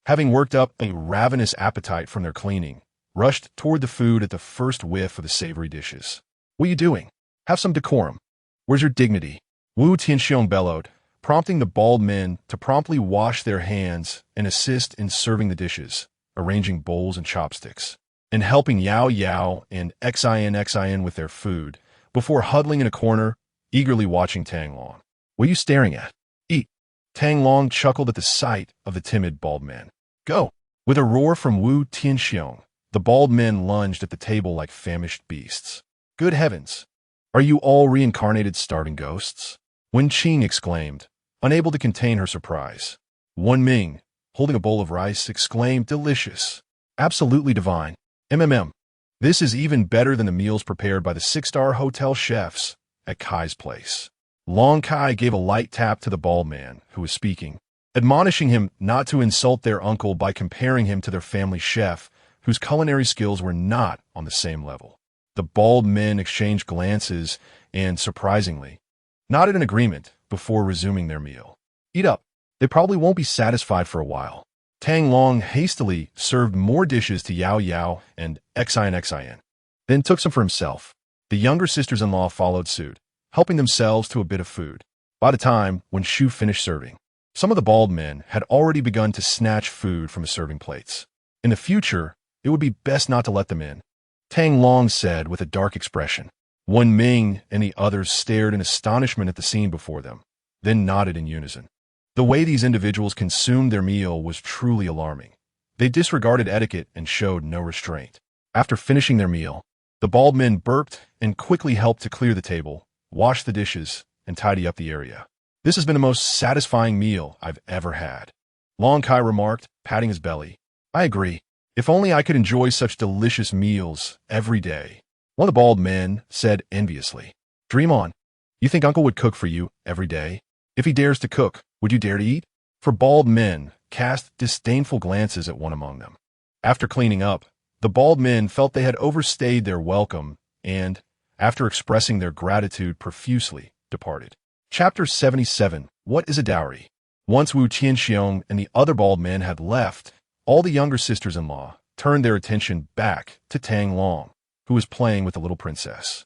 having worked up a ravenous appetite from their cleaning, rushed toward the food at the first whiff of the savory dishes. What are you doing? Have some decorum. Where's your dignity? Wu Tianxiong bellowed, prompting the bald men to promptly wash their hands and assist in serving the dishes, arranging bowls and chopsticks, and helping Yao Yao and Xin with their food, before huddling in a corner, eagerly watching Tang Long. What are you staring at? Eat. Tang Long chuckled at the sight of the timid bald man. Go. With a roar from Wu Tianxiong, the bald men lunged at the table like famished beasts. Good heavens! Are you all reincarnated starving ghosts? Wen Qing exclaimed, unable to contain her surprise. Wen Ming, holding a bowl of rice, exclaimed, delicious. Absolutely divine. This is even better than the meals prepared by the six-star hotel chefs at Kai's place. Long Kai gave a light tap to the bald man who was speaking, admonishing him not to insult their uncle by comparing him to their family chef, whose culinary skills were not on the same level. The bald men exchanged glances and, surprisingly, nodded in agreement before resuming their meal. Eat up. They probably won't be satisfied for a while. Tang Long hastily served more dishes to Yao Yao and Xin, then took some for himself. The younger sisters-in-law followed suit, helping themselves to a bit of food. By the time when Shu finished serving, some of the bald men had already begun to snatch food from the serving plates. In the future, it would be best not to let them in, Tang Long said with a dark expression. Wen Ming and the others stared in astonishment at the scene before them, then nodded in unison. The way these individuals consumed their meal was truly alarming. They disregarded etiquette and showed no restraint. After finishing their meal, the bald men burped and quickly helped to clear the table, wash the dishes, and tidy up the area. This has been the most satisfying meal I've ever had, Long Kai remarked, patting his belly. I agree. If only I could enjoy such delicious meals every day. One of the bald men said enviously. Dream on. You think Uncle would cook for you every day? If he dares to cook, would you dare to eat? For bald men cast disdainful glances at one among them. After cleaning up, the bald men felt they had overstayed their welcome and, after expressing their gratitude profusely, departed. Chapter 77. What is a dowry? Once Wu Tianxiong and the other bald men had left, all the younger sisters-in-law turned their attention back to Tang Long, who was playing with the little princess.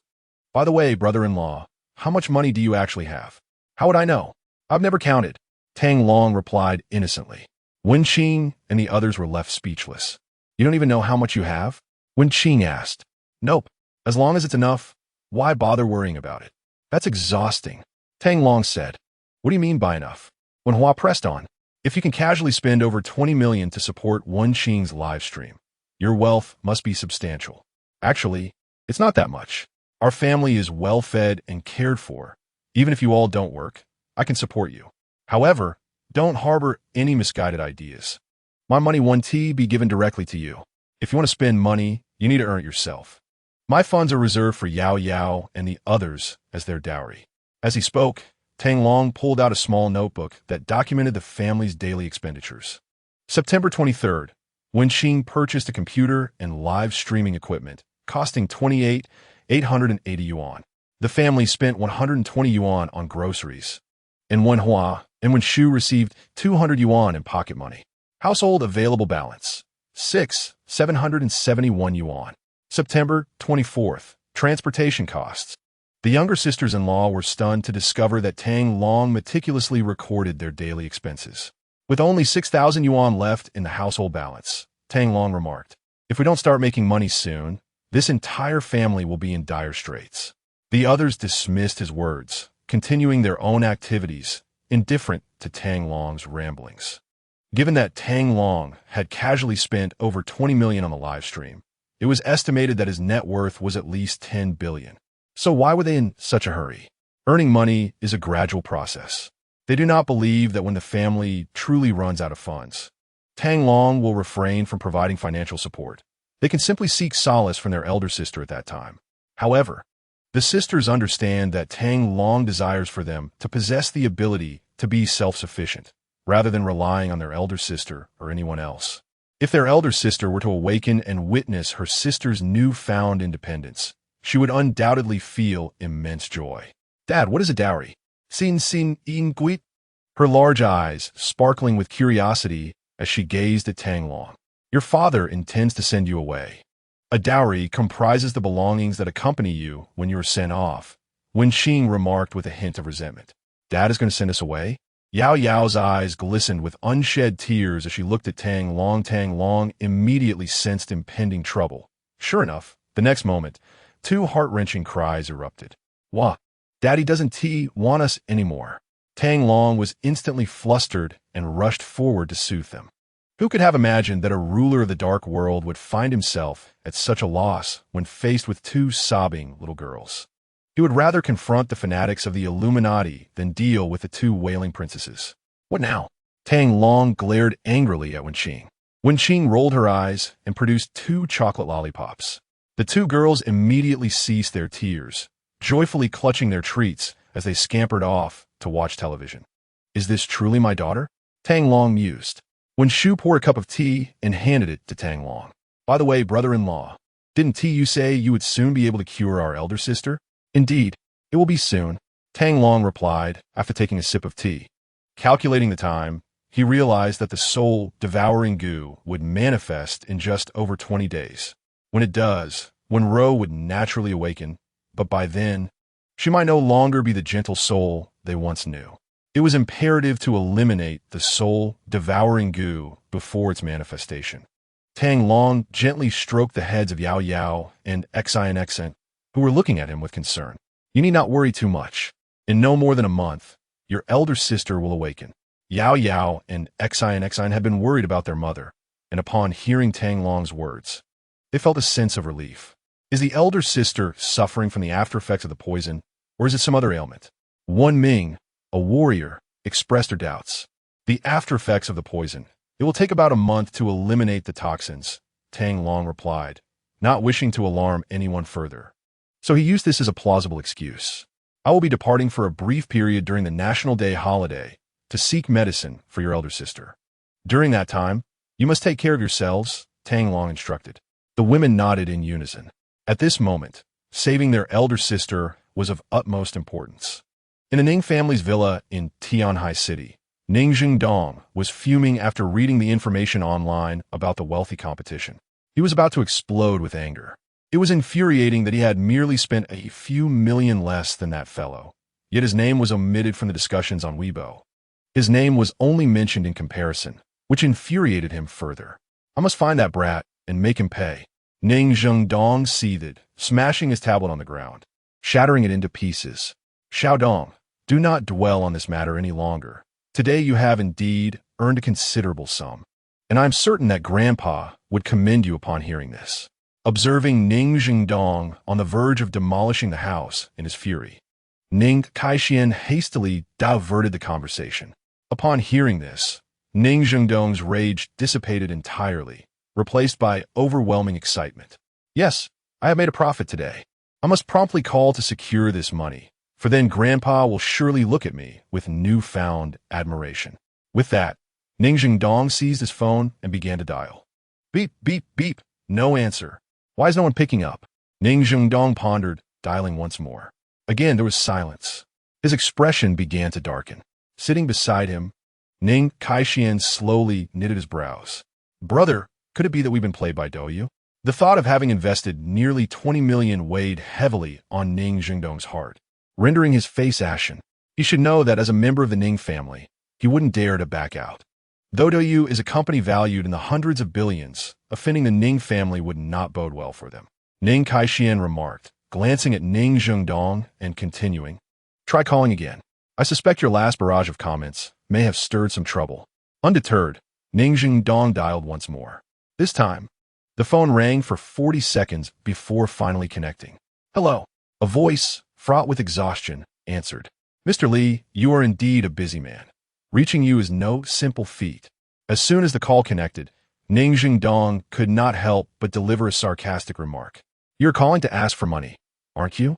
By the way, brother-in-law, how much money do you actually have? How would I know? I've never counted. Tang Long replied innocently. Wen Qing and the others were left speechless. You don't even know how much you have? Wen Qing asked. Nope. As long as it's enough, why bother worrying about it? That's exhausting. Tang Long said. What do you mean by enough? Wenhua pressed on. If you can casually spend over 20 million to support Wen Qing's live stream, your wealth must be substantial. Actually, it's not that much. Our family is well-fed and cared for. Even if you all don't work, I can support you. However, don't harbor any misguided ideas. My money won't be given directly to you. If you want to spend money, you need to earn it yourself. My funds are reserved for Yao Yao and the others as their dowry. As he spoke, Tang Long pulled out a small notebook that documented the family's daily expenditures. September 23rd, Wen Qing purchased a computer and live streaming equipment, costing 28,880 yuan. The family spent 120 yuan on groceries. And Wenhua and Wen Shu received 200 yuan in pocket money. Household available balance, 771 yuan. September 24th, transportation costs. The younger sisters-in-law were stunned to discover that Tang Long meticulously recorded their daily expenses. With only 6,000 yuan left in the household balance, Tang Long remarked, if we don't start making money soon, this entire family will be in dire straits. The others dismissed his words, continuing their own activities, indifferent to Tang Long's ramblings. Given that Tang Long had casually spent over 20 million on the live stream, it was estimated that his net worth was at least 10 billion. So why were they in such a hurry? Earning money is a gradual process. They do not believe that when the family truly runs out of funds, Tang Long will refrain from providing financial support. They can simply seek solace from their elder sister at that time. However, the sisters understand that Tang Long desires for them to possess the ability to be self-sufficient, rather than relying on their elder sister or anyone else. If their elder sister were to awaken and witness her sister's newfound independence, she would undoubtedly feel immense joy. Dad, what is a dowry? Xin in guit? Her large eyes sparkling with curiosity as she gazed at Tang Long. Your father intends to send you away. A dowry comprises the belongings that accompany you when you are sent off, Wen Qing remarked with a hint of resentment. Dad is going to send us away? Yao Yao's eyes glistened with unshed tears as she looked at Tang Long. Tang Long immediately sensed impending trouble. Sure enough, the next moment, two heart-wrenching cries erupted. Wah! Daddy doesn't want us anymore. Tang Long was instantly flustered and rushed forward to soothe them. Who could have imagined that a ruler of the dark world would find himself at such a loss when faced with two sobbing little girls? He would rather confront the fanatics of the Illuminati than deal with the two wailing princesses. What now? Tang Long glared angrily at Wenqing. Wenqing rolled her eyes and produced two chocolate lollipops. The two girls immediately ceased their tears, joyfully clutching their treats as they scampered off to watch television. Is this truly my daughter? Tang Long mused. Wenqing poured a cup of tea and handed it to Tang Long. By the way, brother-in-law, didn't you say you would soon be able to cure our elder sister? Indeed, it will be soon, Tang Long replied after taking a sip of tea. Calculating the time, he realized that the soul-devouring goo would manifest in just over 20 days. When it does, Wenrou would naturally awaken, but by then, she might no longer be the gentle soul they once knew. It was imperative to eliminate the soul-devouring goo before its manifestation. Tang Long gently stroked the heads of Yao Yao and Xin, who were looking at him with concern. You need not worry too much. In no more than a month, your elder sister will awaken. Yao Yao and Xin had been worried about their mother, and upon hearing Tang Long's words, they felt a sense of relief. Is the elder sister suffering from the after effects of the poison, or is it some other ailment? Wan Ming, a warrior, expressed her doubts. The after effects of the poison. It will take about a month to eliminate the toxins, Tang Long replied, not wishing to alarm anyone further. So he used this as a plausible excuse. I will be departing for a brief period during the National Day holiday to seek medicine for your elder sister. During that time, you must take care of yourselves, Tang Long instructed. The women nodded in unison. At this moment, saving their elder sister was of utmost importance. In the Ning family's villa in Tianhai City, Ning Jingdong was fuming after reading the information online about the wealthy competition. He was about to explode with anger. It was infuriating that he had merely spent a few million less than that fellow, yet his name was omitted from the discussions on Weibo. His name was only mentioned in comparison, which infuriated him further. I must find that brat and make him pay. Ning Jingdong seethed, smashing his tablet on the ground, shattering it into pieces. Xiaodong, do not dwell on this matter any longer. Today you have indeed earned a considerable sum, and I am certain that Grandpa would commend you upon hearing this. Observing Ning Jingdong on the verge of demolishing the house in his fury, Ning Kaixian hastily diverted the conversation. Upon hearing this, Ning Jingdong's rage dissipated entirely, replaced by overwhelming excitement. Yes, I have made a profit today. I must promptly call to secure this money, for then Grandpa will surely look at me with newfound admiration. With that, Ning Jingdong seized his phone and began to dial. Beep, beep, beep. No answer. Why is no one picking up? Ning Jingdong pondered, dialing once more. Again, there was silence. His expression began to darken. Sitting beside him, Ning Kaixian slowly knitted his brows. Brother, could it be that we've been played by Douyu? The thought of having invested nearly 20 million weighed heavily on Ning Jingdong's heart, rendering his face ashen. He should know that as a member of the Ning family, he wouldn't dare to back out. Though Douyu is a company valued in the hundreds of billions, offending the Ning family would not bode well for them. Ning Kaixian remarked, glancing at Ning Jingdong and continuing. Try calling again. I suspect your last barrage of comments may have stirred some trouble. Undeterred, Ning Jingdong dialed once more. This time, the phone rang for 40 seconds before finally connecting. Hello. A voice, fraught with exhaustion, answered. Mr. Li, you are indeed a busy man. Reaching you is no simple feat. As soon as the call connected, Ning Jingdong could not help but deliver a sarcastic remark. You're calling to ask for money, aren't you?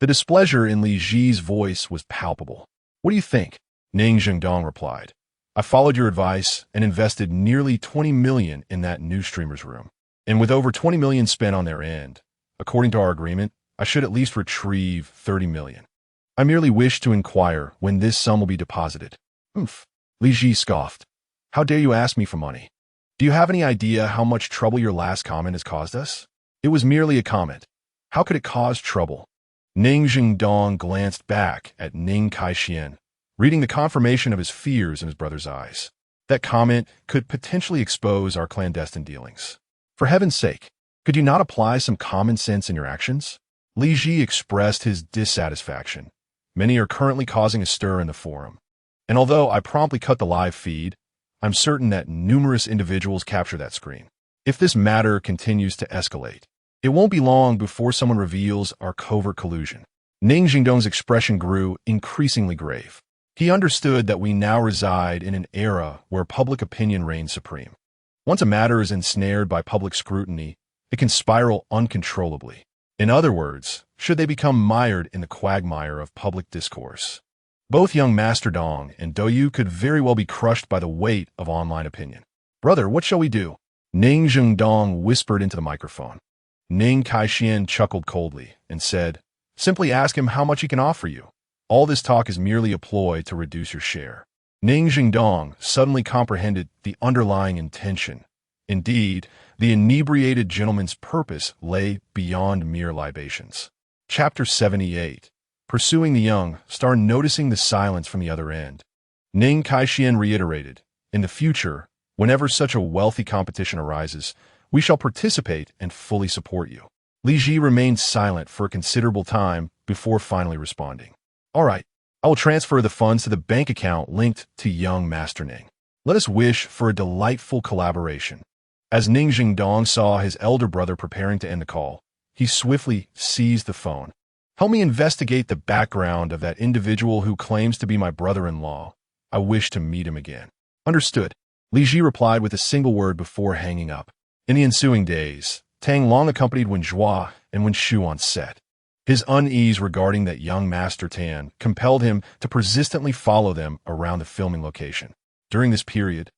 The displeasure in Li Ji's voice was palpable. What do you think? Ning Jingdong replied. I followed your advice and invested nearly 20 million in that new streamer's room. And with over 20 million spent on their end, according to our agreement, I should at least retrieve 30 million. I merely wish to inquire when this sum will be deposited. Oof. Li Ji scoffed. How dare you ask me for money? Do you have any idea how much trouble your last comment has caused us? It was merely a comment. How could it cause trouble? Ning Jingdong glanced back at Ning Kaixian, reading the confirmation of his fears in his brother's eyes. That comment could potentially expose our clandestine dealings. For heaven's sake, could you not apply some common sense in your actions? Li Ji expressed his dissatisfaction. Many are currently causing a stir in the forum. And although I promptly cut the live feed, I'm certain that numerous individuals capture that screen. If this matter continues to escalate, it won't be long before someone reveals our covert collusion. Ning Jingdong's expression grew increasingly grave. He understood that we now reside in an era where public opinion reigns supreme. Once a matter is ensnared by public scrutiny, it can spiral uncontrollably. In other words, should they become mired in the quagmire of public discourse. Both young Master Dong and Douyu could very well be crushed by the weight of online opinion. "Brother, what shall we do?" Ning Jingdong whispered into the microphone. Ning Kaixian chuckled coldly and said, "Simply ask him how much he can offer you. All this talk is merely a ploy to reduce your share." Ning Jingdong suddenly comprehended the underlying intention. Indeed, the inebriated gentleman's purpose lay beyond mere libations. Chapter 78. Pursuing the young, Star noticing the silence from the other end. Ning Kaixian reiterated, "In the future, whenever such a wealthy competition arises, we shall participate and fully support you." Li Ji remained silent for a considerable time before finally responding. "All right, I will transfer the funds to the bank account linked to young Master Ning. Let us wish for a delightful collaboration." As Ning Jingdong saw his elder brother preparing to end the call, he swiftly seized the phone. "Help me investigate the background of that individual who claims to be my brother-in-law. I wish to meet him again." "Understood," Li Ji replied with a single word before hanging up. In the ensuing days, Tang Long accompanied Wenrou and Wenxiu on set. His unease regarding that young Master Tan compelled him to persistently follow them around the filming location. During this period,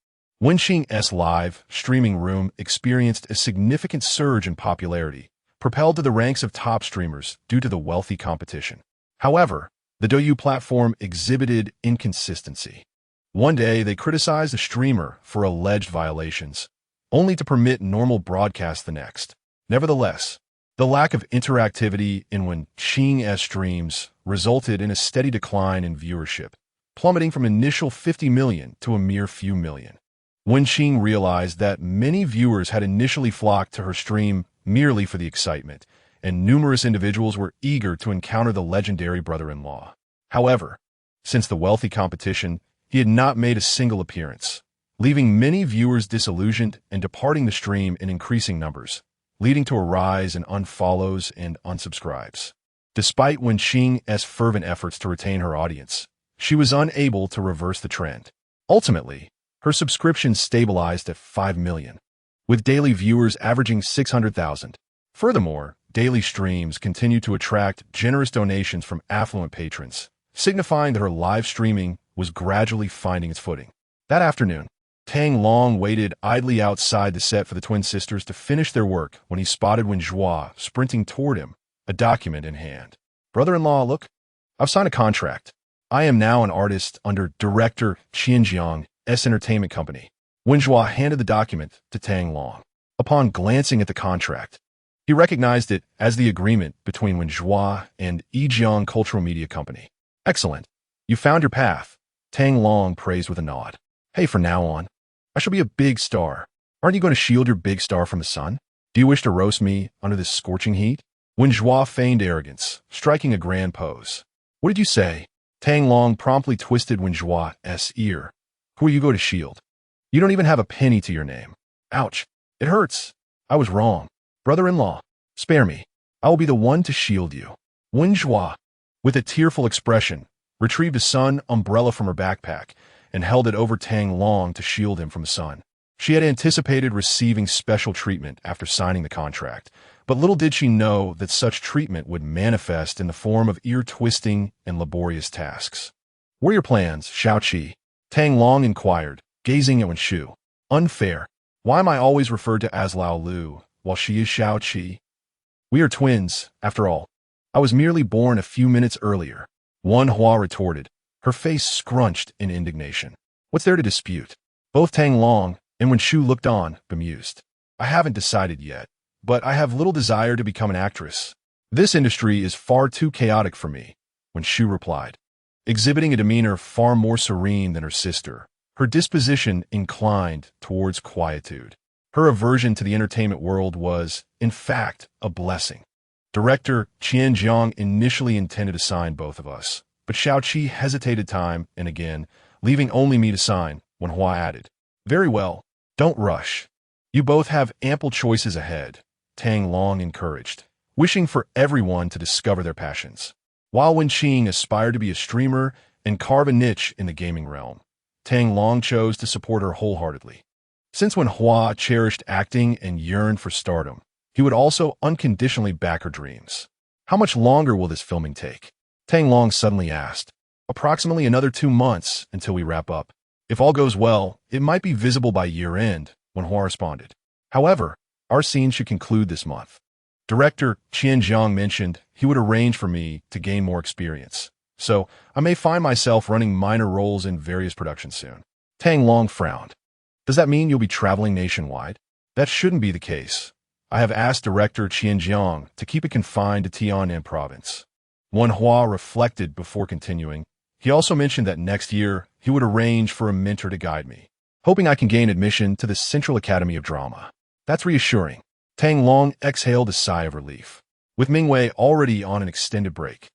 Wenxing's live streaming room experienced a significant surge in popularity, propelled to the ranks of top streamers due to the wealthy competition. However, the Douyu platform exhibited inconsistency. One day, they criticized the streamer for alleged violations, only to permit normal broadcast the next. Nevertheless, the lack of interactivity in Wenxing's streams resulted in a steady decline in viewership, plummeting from initial 50 million to a mere few million. Wenxing realized that many viewers had initially flocked to her stream merely for the excitement, and numerous individuals were eager to encounter the legendary brother-in-law. However, since the wealthy competition, he had not made a single appearance, leaving many viewers disillusioned and departing the stream in increasing numbers, leading to a rise in unfollows and unsubscribes. Despite Wenxing's fervent efforts to retain her audience, she was unable to reverse the trend. Ultimately, her subscriptions stabilized at 5 million, with daily viewers averaging 600,000. Furthermore, daily streams continued to attract generous donations from affluent patrons, signifying that her live streaming was gradually finding its footing. That afternoon, Tang Long waited idly outside the set for the twin sisters to finish their work when he spotted Wenrou sprinting toward him, a document in hand. "Brother-in-law, look, I've signed a contract. I am now an artist under Director Qianjiang's entertainment company." Wenrou handed the document to Tang Long. Upon glancing at the contract, he recognized it as the agreement between Wenrou and Yijiang Cultural Media Company. "Excellent. You found your path," Tang Long praised with a nod. "Hey, from now on, I shall be a big star. Aren't you going to shield your big star from the sun? Do you wish to roast me under this scorching heat?" Wenrou feigned arrogance, striking a grand pose. "What did you say?" Tang Long promptly twisted Wenrou's ear. "Who are you going to shield? You don't even have a penny to your name." "Ouch. It hurts. I was wrong. Brother-in-law, spare me. I will be the one to shield you." Wenrou, with a tearful expression, retrieved a sun umbrella from her backpack and held it over Tang Long to shield him from the sun. She had anticipated receiving special treatment after signing the contract, but little did she know that such treatment would manifest in the form of ear-twisting and laborious tasks. "What are your plans, Xiaoqi?" Tang Long inquired, gazing at Wenxiu. "Unfair. Why am I always referred to as Lao Lu, while she is Xiaoqi? We are twins, after all. I was merely born a few minutes earlier." Wenhua retorted, her face scrunched in indignation. "What's there to dispute?" Both Tang Long and Wenxiu looked on, bemused. "I haven't decided yet, but I have little desire to become an actress. This industry is far too chaotic for me," Wenxiu replied, exhibiting a demeanor far more serene than her sister. Her disposition inclined towards quietude. Her aversion to the entertainment world was, in fact, a blessing. Director Qianjiang initially intended to sign both of us, but Xiaoqi hesitated time and again, leaving only me to sign, Wenhua added. Very well. Don't rush. You both have ample choices ahead, Tang Long encouraged, wishing for everyone to discover their passions. While Wenqing aspired to be a streamer and carve a niche in the gaming realm, Tang Long chose to support her wholeheartedly. Since Wenhua cherished acting and yearned for stardom, he would also unconditionally back her dreams. How much longer will this filming take? Tang Long suddenly asked. Approximately another 2 months until we wrap up. If all goes well, it might be visible by year-end, Wenhua responded. However, our scene should conclude this month. Director Qian Zhang mentioned he would arrange for me to gain more experience, so I may find myself running minor roles in various productions soon. Tang Long frowned. Does that mean you'll be traveling nationwide? That shouldn't be the case. I have asked Director Qian Zhang to keep it confined to Tiannan province. Wenhua reflected before continuing. He also mentioned that next year he would arrange for a mentor to guide me, hoping I can gain admission to the Central Academy of Drama. That's reassuring. Tang Long exhaled a sigh of relief. With Mingwei already on an extended break,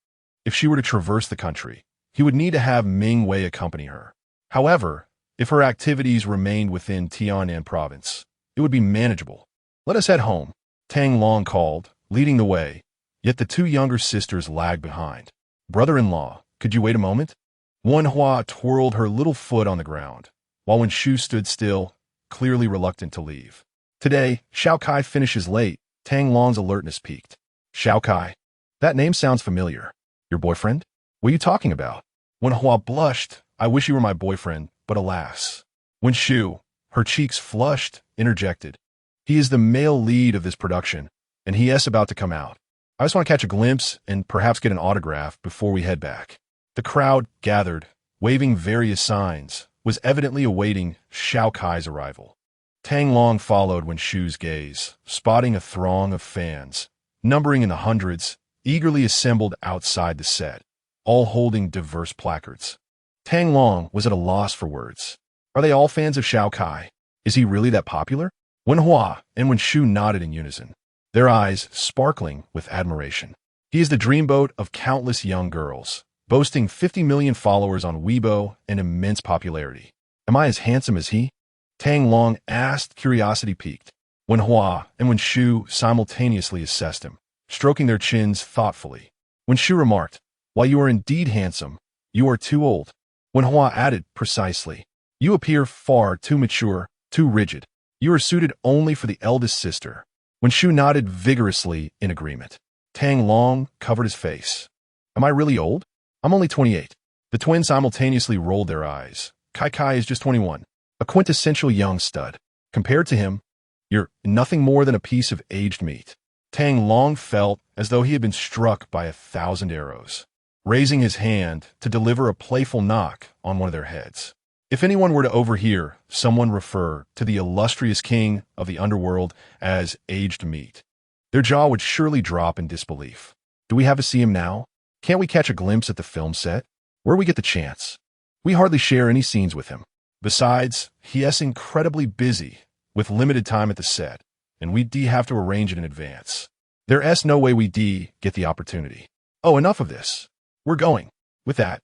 if she were to traverse the country, he would need to have Mingwei accompany her. However, if her activities remained within Tiannan province, it would be manageable. Let us head home, Tang Long called, leading the way, yet the two younger sisters lagged behind. Brother-in-law, could you wait a moment? Wenhua twirled her little foot on the ground, while Wenxu stood still, clearly reluctant to leave. Today, Xiao Kai finishes late. Tang Long's alertness peaked. Xiao Kai? That name sounds familiar. Your boyfriend? What are you talking about? Wenhua blushed. I wish you were my boyfriend, but alas. Wenxu, her cheeks flushed, interjected. He is the male lead of this production, and he is about to come out. I just want to catch a glimpse and perhaps get an autograph before we head back. The crowd gathered, waving various signs, was evidently awaiting Xiao Kai's arrival. Tang Long followed Wenshu's gaze, spotting a throng of fans, numbering in the hundreds, eagerly assembled outside the set, all holding diverse placards. Tang Long was at a loss for words. Are they all fans of Xiao Kai? Is he really that popular? Wenhua and Wenshu nodded in unison, their eyes sparkling with admiration. He is the dreamboat of countless young girls, boasting 50 million followers on Weibo and immense popularity. Am I as handsome as he? Tang Long asked, curiosity piqued. Wenhua and Wenshu simultaneously assessed him, stroking their chins thoughtfully. Wenshu remarked, while you are indeed handsome, you are too old. Wenhua added, precisely. You appear far too mature, too rigid. You are suited only for the eldest sister. Wenshu nodded vigorously in agreement. Tang Long covered his face. Am I really old? I'm only 28. The twins simultaneously rolled their eyes. Kai is just 21. A quintessential young stud. Compared to him, you're nothing more than a piece of aged meat. Tang Long felt as though he had been struck by 1,000 arrows, raising his hand to deliver a playful knock on one of their heads. If anyone were to overhear someone refer to the illustrious king of the underworld as aged meat, their jaw would surely drop in disbelief. Do we have to see him now? Can't we catch a glimpse at the film set? Where we get the chance? We hardly share any scenes with him. Besides, he is incredibly busy with limited time at the set, and we have to arrange it in advance. There is no way we get the opportunity. Oh, enough of this. We're going. With that,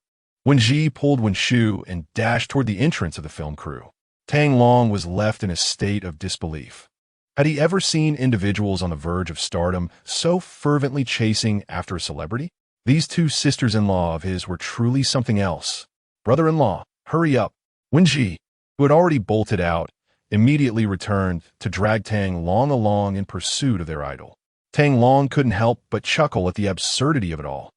Wenji pulled Wenshu and dashed toward the entrance of the film crew. Tang Long was left in a state of disbelief. Had he ever seen individuals on the verge of stardom so fervently chasing after a celebrity? These two sisters-in-law of his were truly something else. Brother-in-law, hurry up. Wenji, who had already bolted out, immediately returned to drag Tang Long along in pursuit of their idol. Tang Long couldn't help but chuckle at the absurdity of it all.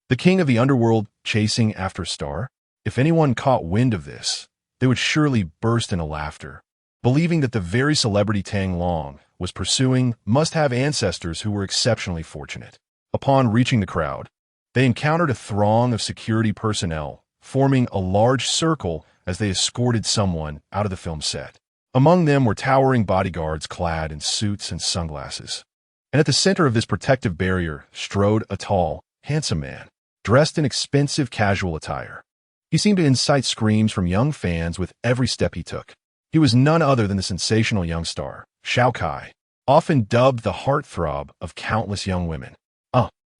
The king of the underworld chasing after a star? If anyone caught wind of this, they would surely burst into laughter, believing that the very celebrity Tang Long was pursuing must have ancestors who were exceptionally fortunate. Upon reaching the crowd, they encountered a throng of security personnel, forming a large circle as they escorted someone out of the film set. Among them were towering bodyguards clad in suits and sunglasses. And at the center of this protective barrier strode a tall, handsome man, dressed in expensive casual attire. He seemed to incite screams from young fans with every step he took. He was none other than the sensational young star, Xiao Kai, often dubbed the heartthrob of countless young women.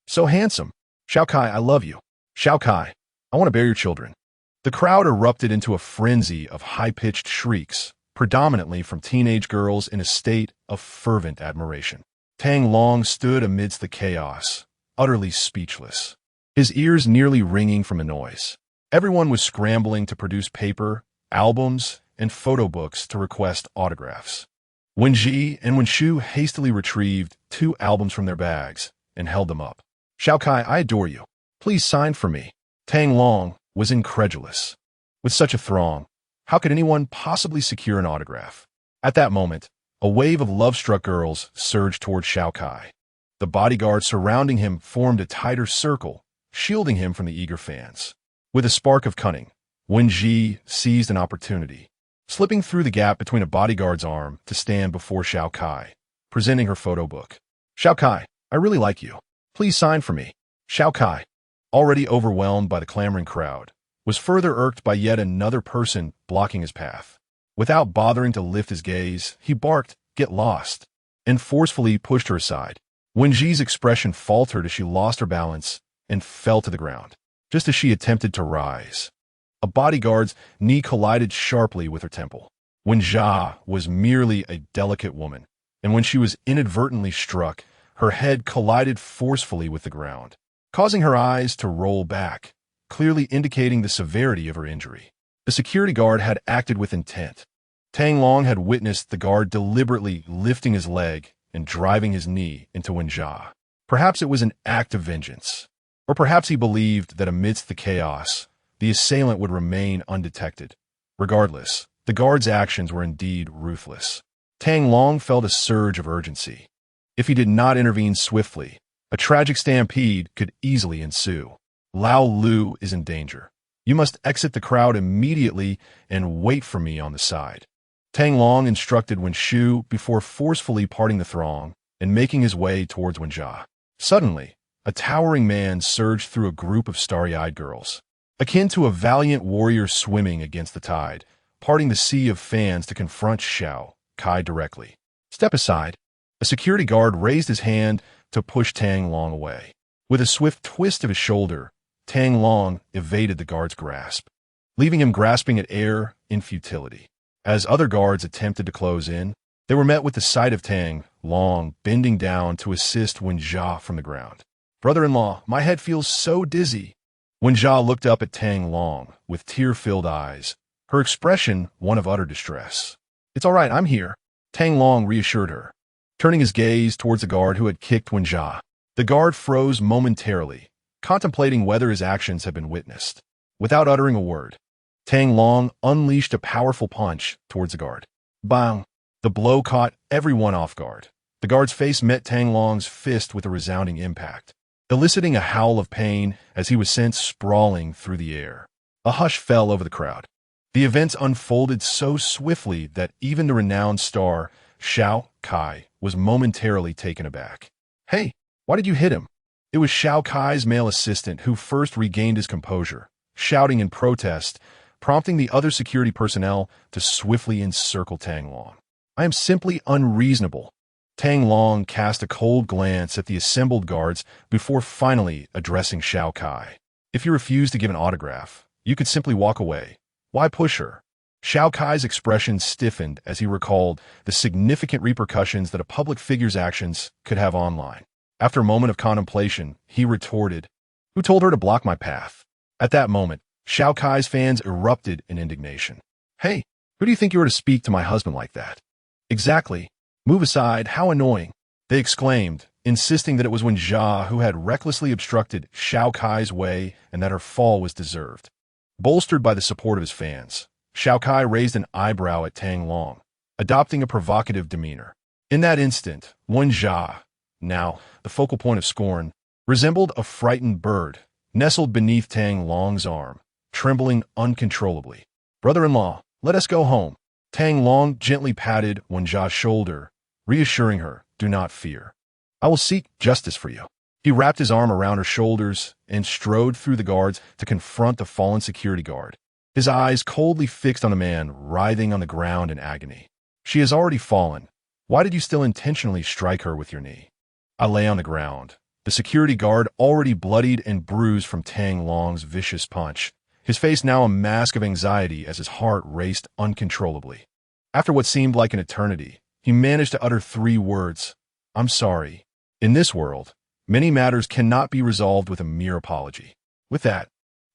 So handsome. Xiao Kai, I love you. Xiao Kai, I want to bear your children. The crowd erupted into a frenzy of high-pitched shrieks, predominantly from teenage girls in a state of fervent admiration. Tang Long stood amidst the chaos, utterly speechless, his ears nearly ringing from the noise. Everyone was scrambling to produce paper, albums, and photo books to request autographs. Wenji and Wenshu hastily retrieved 2 albums from their bags and held them up. "Xiao Kai, I adore you. Please sign for me." Tang Long was incredulous. With such a throng, how could anyone possibly secure an autograph? At that moment, a wave of love-struck girls surged toward Xiao Kai. The bodyguards surrounding him formed a tighter circle, shielding him from the eager fans. With a spark of cunning, Wenji seized an opportunity, slipping through the gap between a bodyguard's arm to stand before Xiao Kai, presenting her photo book. "Xiao Kai, I really like you. Please sign for me." Xiao Kai, already overwhelmed by the clamoring crowd, was further irked by yet another person blocking his path. Without bothering to lift his gaze, he barked, "Get lost," and forcefully pushed her aside. Wenji's expression faltered as she lost her balance and fell to the ground. Just as she attempted to rise, a bodyguard's knee collided sharply with her temple. Wenjia was merely a delicate woman, and when she was inadvertently struck, her head collided forcefully with the ground, causing her eyes to roll back, clearly indicating the severity of her injury. The security guard had acted with intent. Tang Long had witnessed the guard deliberately lifting his leg and driving his knee into Wenjia. Perhaps it was an act of vengeance. Or perhaps he believed that amidst the chaos, the assailant would remain undetected. Regardless, the guard's actions were indeed ruthless. Tang Long felt a surge of urgency. If he did not intervene swiftly, a tragic stampede could easily ensue. "Lao Lu is in danger. You must exit the crowd immediately and wait for me on the side." Tang Long instructed Wenshu before forcefully parting the throng and making his way towards Wenjia. Suddenly, a towering man surged through a group of starry-eyed girls, akin to a valiant warrior swimming against the tide, parting the sea of fans to confront Xiao Kai directly. "Step aside." A security guard raised his hand to push Tang Long away. With a swift twist of his shoulder, Tang Long evaded the guard's grasp, leaving him grasping at air in futility. As other guards attempted to close in, they were met with the sight of Tang Long bending down to assist Wenjia from the ground. "Brother-in-law, my head feels so dizzy." Wenjia looked up at Tang Long with tear-filled eyes, her expression one of utter distress. "It's all right, I'm here," Tang Long reassured her, turning his gaze towards the guard who had kicked Wenjia. The guard froze momentarily, contemplating whether his actions had been witnessed. Without uttering a word, Tang Long unleashed a powerful punch towards the guard. Bang! The blow caught everyone off guard. The guard's face met Tang Long's fist with a resounding impact, eliciting a howl of pain as he was sent sprawling through the air. A hush fell over the crowd. The events unfolded so swiftly that even the renowned star, Xiao Kai, was momentarily taken aback. "Hey, why did you hit him?" It was Xiao Kai's male assistant who first regained his composure, shouting in protest, prompting the other security personnel to swiftly encircle Tang Long. "I am simply unreasonable." Tang Long cast a cold glance at the assembled guards before finally addressing Xiao Kai. "If you refuse to give an autograph, you could simply walk away. Why push her?" Xiao Kai's expression stiffened as he recalled the significant repercussions that a public figure's actions could have online. After a moment of contemplation, he retorted, "Who told her to block my path?" At that moment, Xiao Kai's fans erupted in indignation. "Hey, who do you think you are to speak to my husband like that?" "Exactly. Move aside, how annoying," they exclaimed, insisting that it was Wenjia who had recklessly obstructed Xiao Kai's way and that her fall was deserved. Bolstered by the support of his fans, Xiao Kai raised an eyebrow at Tang Long, adopting a provocative demeanor. In that instant, Wenjia, now the focal point of scorn, resembled a frightened bird, nestled beneath Tang Long's arm, trembling uncontrollably. "Brother-in-law, let us go home." Tang Long gently patted Wenjia's shoulder, reassuring her, "Do not fear. I will seek justice for you." He wrapped his arm around her shoulders and strode through the guards to confront the fallen security guard, his eyes coldly fixed on a man writhing on the ground in agony. "She has already fallen. Why did you still intentionally strike her with your knee?" I lay on the ground, the security guard already bloodied and bruised from Tang Long's vicious punch, his face now a mask of anxiety as his heart raced uncontrollably. After what seemed like an eternity, he managed to utter 3 words, "I'm sorry." In this world, many matters cannot be resolved with a mere apology. With that,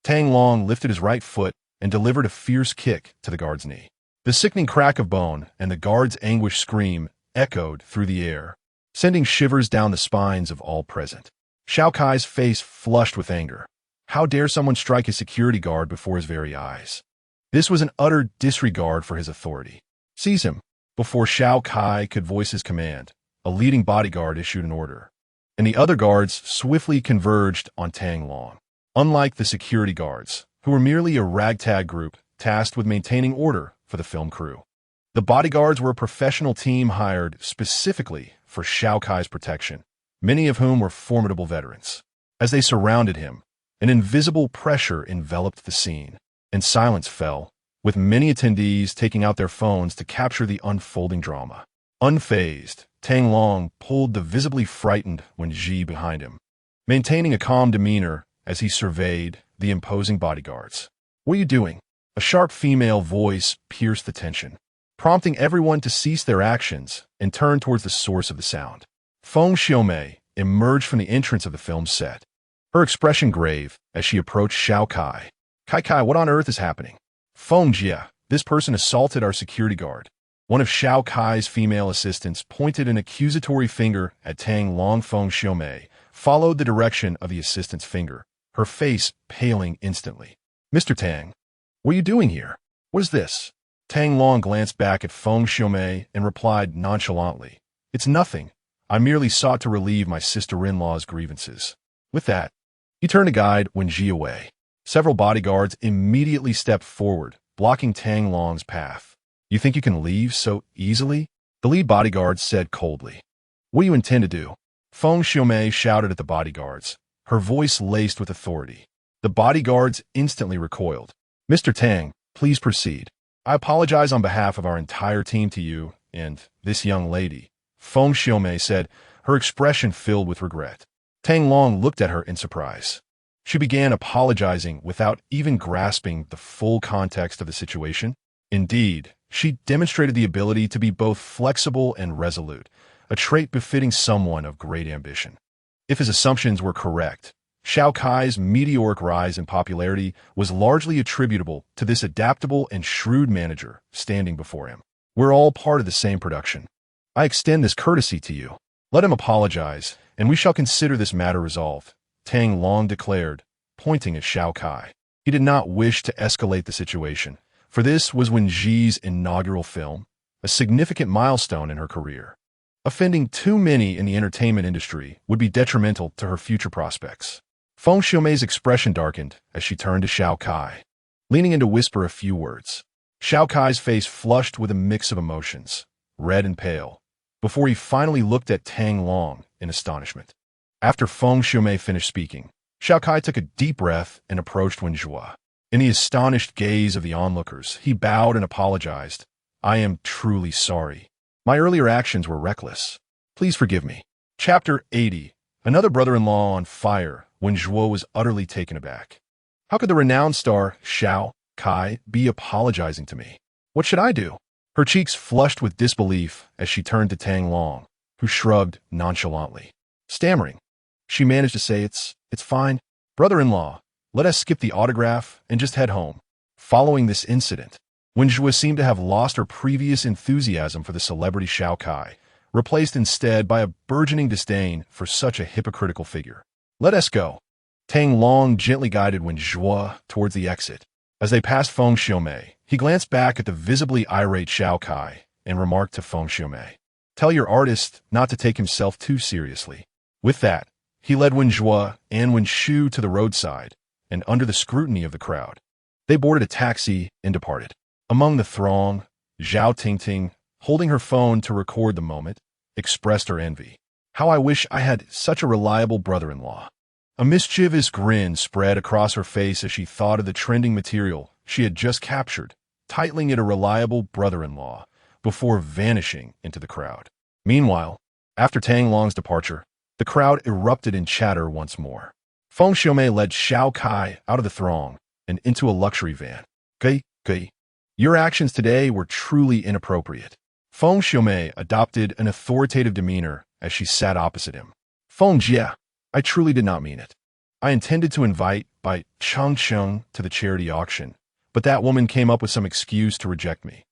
Tang Long lifted his right foot and delivered a fierce kick to the guard's knee. The sickening crack of bone and the guard's anguished scream echoed through the air, sending shivers down the spines of all present. Xiao Kai's face flushed with anger. How dare someone strike his security guard before his very eyes? This was an utter disregard for his authority. "Seize him." Before Xiao Kai could voice his command, a leading bodyguard issued an order, and the other guards swiftly converged on Tang Long. Unlike the security guards, who were merely a ragtag group tasked with maintaining order for the film crew, the bodyguards were a professional team hired specifically for Xiao Kai's protection, many of whom were formidable veterans. As they surrounded him, an invisible pressure enveloped the scene, and silence fell, with many attendees taking out their phones to capture the unfolding drama. Unfazed, Tang Long pulled the visibly frightened Wenji behind him, maintaining a calm demeanor as he surveyed the imposing bodyguards. "What are you doing?" A sharp female voice pierced the tension, prompting everyone to cease their actions and turn towards the source of the sound. Feng Xiaomei emerged from the entrance of the film set, her expression grave as she approached Xiao Kai. Kai, what on earth is happening?" "Feng Jia, this person assaulted our security guard." One of Xiao Kai's female assistants pointed an accusatory finger at Tang Long. Feng Xiaomei followed the direction of the assistant's finger, her face paling instantly. "Mr. Tang, what are you doing here? What is this?" Tang Long glanced back at Feng Xiaomei and replied nonchalantly, "It's nothing. I merely sought to relieve my sister-in-law's grievances." With that, he turned to guide Wenji away. Several bodyguards immediately stepped forward, blocking Tang Long's path. "You think you can leave so easily?" the lead bodyguard said coldly. "What do you intend to do?" Feng Xiaomei shouted at the bodyguards, her voice laced with authority. The bodyguards instantly recoiled. "Mr. Tang, please proceed. I apologize on behalf of our entire team to you and this young lady," Feng Xiaomei said, her expression filled with regret. Tang Long looked at her in surprise. She began apologizing without even grasping the full context of the situation. Indeed, she demonstrated the ability to be both flexible and resolute, a trait befitting someone of great ambition. If his assumptions were correct, Xiao Kai's meteoric rise in popularity was largely attributable to this adaptable and shrewd manager standing before him. "We're all part of the same production. I extend this courtesy to you. Let him apologize, and we shall consider this matter resolved," Tang Long declared, pointing at Xiao Kai. He did not wish to escalate the situation, for this was Wenji's inaugural film, a significant milestone in her career. Offending too many in the entertainment industry would be detrimental to her future prospects. Feng Xiaomei's expression darkened as she turned to Xiao Kai, leaning in to whisper a few words. Xiao Kai's face flushed with a mix of emotions, red and pale, before he finally looked at Tang Long in astonishment. After Feng Xiaomei finished speaking, Xiao Kai took a deep breath and approached Wenjua. In the astonished gaze of the onlookers, he bowed and apologized. "I am truly sorry. My earlier actions were reckless. Please forgive me." Chapter 80. Another brother-in-law on fire. Wenjua was utterly taken aback. How could the renowned star, Xiao Kai, be apologizing to me? What should I do? Her cheeks flushed with disbelief as she turned to Tang Long, who shrugged nonchalantly. Stammering, she managed to say, It's fine. Brother-in-law, let us skip the autograph and just head home." Following this incident, Wenjua seemed to have lost her previous enthusiasm for the celebrity Xiao Kai, replaced instead by a burgeoning disdain for such a hypocritical figure. "Let us go." Tang Long gently guided Wenjua towards the exit. As they passed Feng Xiaomei, he glanced back at the visibly irate Xiao Kai and remarked to Feng Xiaomei, "Tell your artist not to take himself too seriously." With that, he led Wenjua and Wenshu to the roadside, and under the scrutiny of the crowd, they boarded a taxi and departed. Among the throng, Zhao Tingting, holding her phone to record the moment, expressed her envy. "How I wish I had such a reliable brother-in-law." A mischievous grin spread across her face as she thought of the trending material she had just captured, titling it a reliable brother-in-law, before vanishing into the crowd. Meanwhile, after Tang Long's departure, the crowd erupted in chatter once more. Feng Xiaomei led Xiao Kai out of the throng and into a luxury van. Gui, Your actions today were truly inappropriate. Feng Xiaomei adopted an authoritative demeanor as she sat opposite him. Feng Jia, I truly did not mean it. I intended to invite Bai Changcheng to the charity auction, but that woman came up with some excuse to reject me.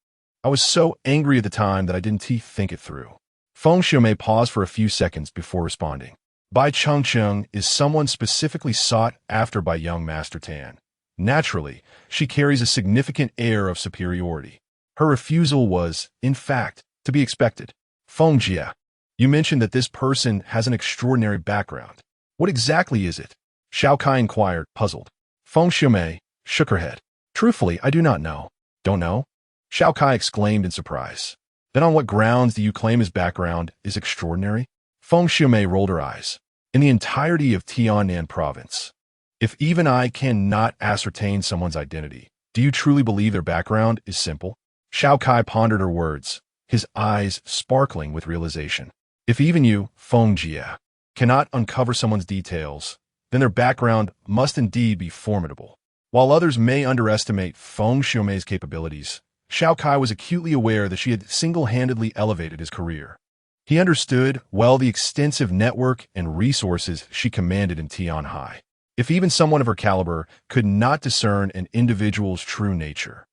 I was so angry at the time that I didn't think it through. Feng Xiaomei paused for a few seconds before responding. Bai Changcheng is someone specifically sought after by young Master Tan. Naturally, she carries a significant air of superiority. Her refusal was, in fact, to be expected. Feng Jia, you mentioned that this person has an extraordinary background. What exactly is it? Xiao Kai inquired, puzzled. Feng Xiaomei shook her head. Truthfully, I do not know. Don't know? Xiao Kai exclaimed in surprise. Then on what grounds do you claim his background is extraordinary? Feng Xiaomei rolled her eyes. In the entirety of Tiannan province, if even I cannot ascertain someone's identity, do you truly believe their background is simple? Xiao Kai pondered her words, his eyes sparkling with realization. If even you, Feng Jia, cannot uncover someone's details, then their background must indeed be formidable. While others may underestimate Feng Xiaomei's capabilities, Xiao Kai was acutely aware that she had single-handedly elevated his career. He understood well the extensive network and resources she commanded in Tianhai. If even someone of her caliber could not discern an individual's true nature,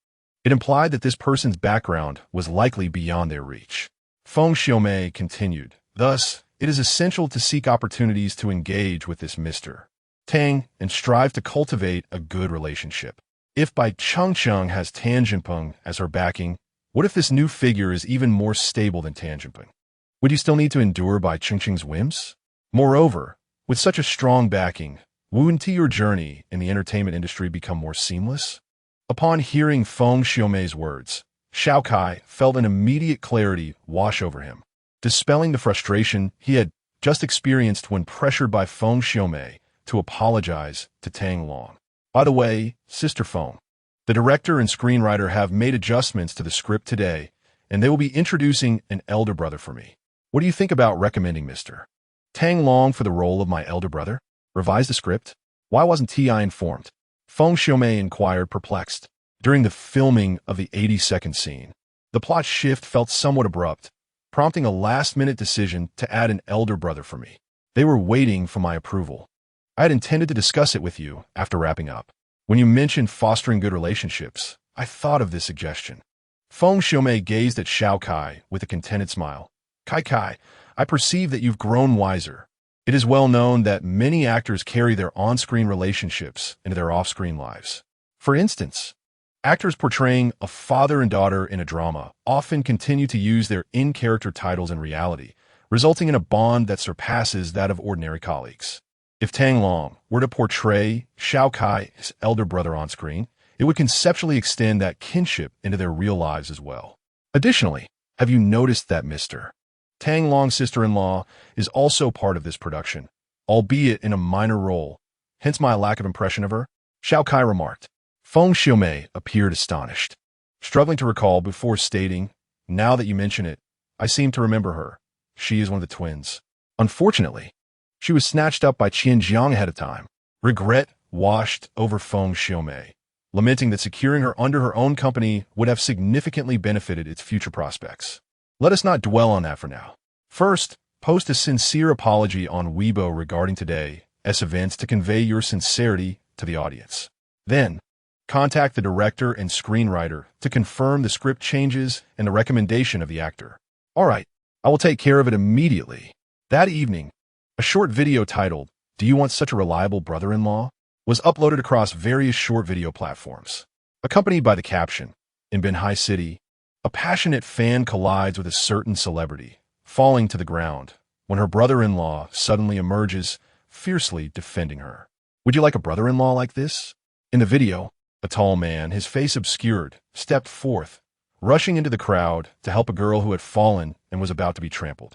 it implied that this person's background was likely beyond their reach. Feng Xiaomei continued, thus, it is essential to seek opportunities to engage with this Mr. Tang and strive to cultivate a good relationship. If Bai Changcheng has Tan Jinpeng as her backing, what if this new figure is even more stable than Tan Jinpeng? Would you still need to endure Bai Changcheng's whims? Moreover, with such a strong backing, wouldn't your journey in the entertainment industry become more seamless? Upon hearing Feng Xiaomei's words, Xiao Kai felt an immediate clarity wash over him, dispelling the frustration he had just experienced when pressured by Feng Xiaomei to apologize to Tang Long. By the way, Sister Feng, the director and screenwriter have made adjustments to the script today, and they will be introducing an elder brother for me. What do you think about recommending Mr. Tang Long for the role of my elder brother? Revise the script? Why wasn't T.I. informed? Feng Xiaomei inquired, perplexed. During the filming of the 80-second scene, the plot shift felt somewhat abrupt, prompting a last-minute decision to add an elder brother for me. They were waiting for my approval. I had intended to discuss it with you after wrapping up. When you mentioned fostering good relationships, I thought of this suggestion. Feng Xiaomei gazed at Xiao Kai with a contented smile. Kai, I perceive that you've grown wiser. It is well known that many actors carry their on-screen relationships into their off-screen lives. For instance, actors portraying a father and daughter in a drama often continue to use their in-character titles in reality, resulting in a bond that surpasses that of ordinary colleagues. If Tang Long were to portray Xiao Kai, his elder brother on screen, it would conceptually extend that kinship into their real lives as well. Additionally, have you noticed that Mr. Tang Long's sister-in-law is also part of this production, albeit in a minor role, hence my lack of impression of her? Xiao Kai remarked. Feng Xiaomei appeared astonished, struggling to recall before stating, now that you mention it, I seem to remember her. She is one of the twins. Unfortunately, she was snatched up by Qian Jiang ahead of time. Regret washed over Feng Xiaomei, lamenting that securing her under her own company would have significantly benefited its future prospects. Let us not dwell on that for now. First, post a sincere apology on Weibo regarding today's events to convey your sincerity to the audience. Then, contact the director and screenwriter to confirm the script changes and the recommendation of the actor. All right, I will take care of it immediately. That evening, a short video titled, Do You Want Such a Reliable Brother-in-Law? Was uploaded across various short video platforms. Accompanied by the caption, in Binhai City, a passionate fan collides with a certain celebrity, falling to the ground, when her brother-in-law suddenly emerges, fiercely defending her. Would you like a brother-in-law like this? In the video, a tall man, his face obscured, stepped forth, rushing into the crowd to help a girl who had fallen and was about to be trampled.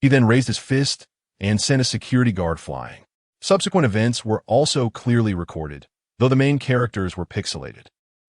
He then raised his fist and sent a security guard flying. Subsequent events were also clearly recorded, though the main characters were pixelated.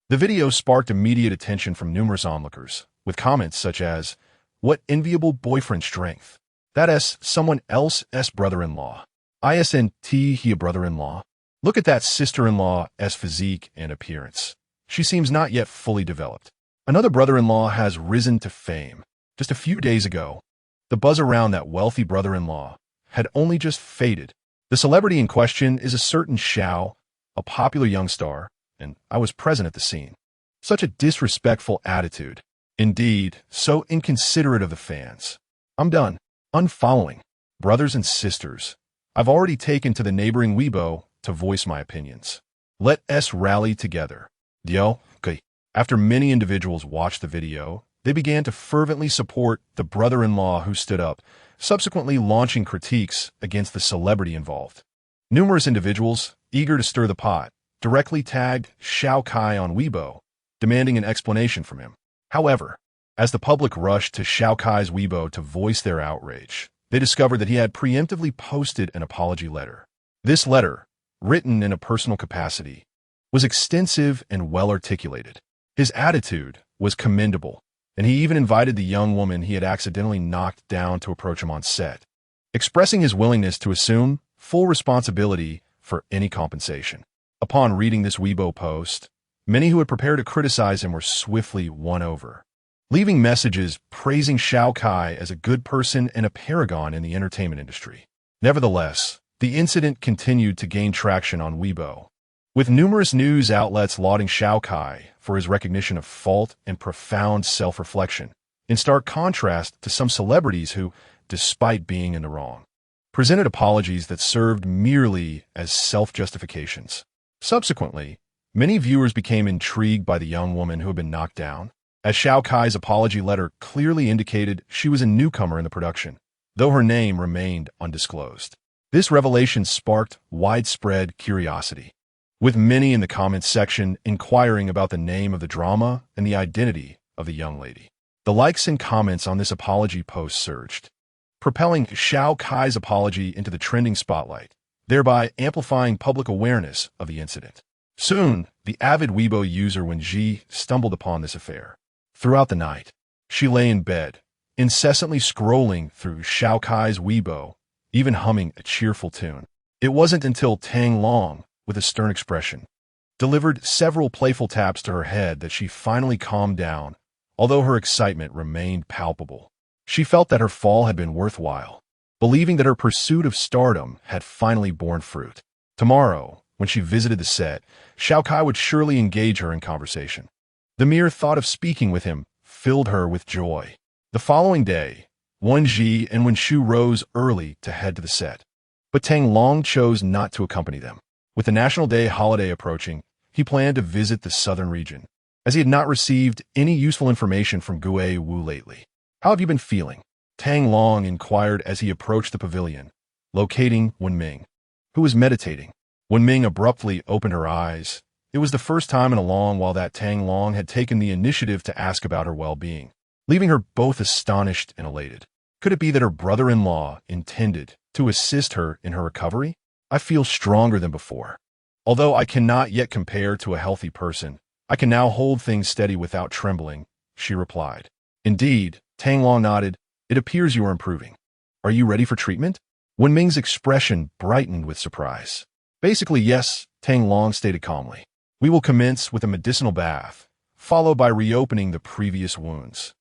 The video sparked immediate attention from numerous onlookers, with comments such as, what enviable boyfriend strength. That someone else's brother-in-law. Isn't he a brother-in-law? Look at that sister-in-law's physique and appearance. She seems not yet fully developed. Another brother-in-law has risen to fame. Just a few days ago, the buzz around that wealthy brother-in-law had only just faded. The celebrity in question is a certain Xiao, a popular young star, and I was present at the scene. Such a disrespectful attitude. Indeed, so inconsiderate of the fans. I'm done. Unfollowing. Brothers and sisters, I've already taken to the neighboring Weibo to voice my opinions. Let us rally together. Okay. After many individuals watched the video, they began to fervently support the brother-in-law who stood up, subsequently launching critiques against the celebrity involved. Numerous individuals, eager to stir the pot, directly tagged Xiao Kai on Weibo, demanding an explanation from him. However, as the public rushed to Xiao Kai's Weibo to voice their outrage, they discovered that he had preemptively posted an apology letter. This letter, written in a personal capacity, was extensive and well-articulated. His attitude was commendable, and he even invited the young woman he had accidentally knocked down to approach him on set, expressing his willingness to assume full responsibility for any compensation. Upon reading this Weibo post, many who had prepared to criticize him were swiftly won over, leaving messages praising Xiao Kai as a good person and a paragon in the entertainment industry. Nevertheless, the incident continued to gain traction on Weibo, with numerous news outlets lauding Xiao Kai for his recognition of fault and profound self-reflection, in stark contrast to some celebrities who, despite being in the wrong, presented apologies that served merely as self-justifications. Subsequently, many viewers became intrigued by the young woman who had been knocked down, as Xiao Kai's apology letter clearly indicated she was a newcomer in the production, though her name remained undisclosed. This revelation sparked widespread curiosity, with many in the comments section inquiring about the name of the drama and the identity of the young lady. The likes and comments on this apology post surged, propelling Xiao Kai's apology into the trending spotlight, thereby amplifying public awareness of the incident. Soon, the avid Weibo user Wenrou stumbled upon this affair. Throughout the night, she lay in bed, incessantly scrolling through Xiao Kai's Weibo, even humming a cheerful tune. It wasn't until Tang Long, with a stern expression, delivered several playful taps to her head that she finally calmed down, although her excitement remained palpable. She felt that her fall had been worthwhile, believing that her pursuit of stardom had finally borne fruit. Tomorrow, when she visited the set, Xiao Kai would surely engage her in conversation. The mere thought of speaking with him filled her with joy. The following day, Wenrou and Wenrou rose early to head to the set, but Tang Long chose not to accompany them. With the National Day holiday approaching, he planned to visit the southern region, as he had not received any useful information from Wenrou lately. "How have you been feeling?" Tang Long inquired as he approached the pavilion, locating Wenming, who was meditating. Wenming abruptly opened her eyes. It was the first time in a long while that Tang Long had taken the initiative to ask about her well-being, leaving her both astonished and elated. Could it be that her brother-in-law intended to assist her in her recovery? "I feel stronger than before. Although I cannot yet compare to a healthy person, I can now hold things steady without trembling," she replied. "Indeed," Tang Long nodded, "it appears you are improving. Are you ready for treatment?" Wenming's expression brightened with surprise. "Basically, yes," Tang Long stated calmly. "We will commence with a medicinal bath, followed by reopening the previous wounds,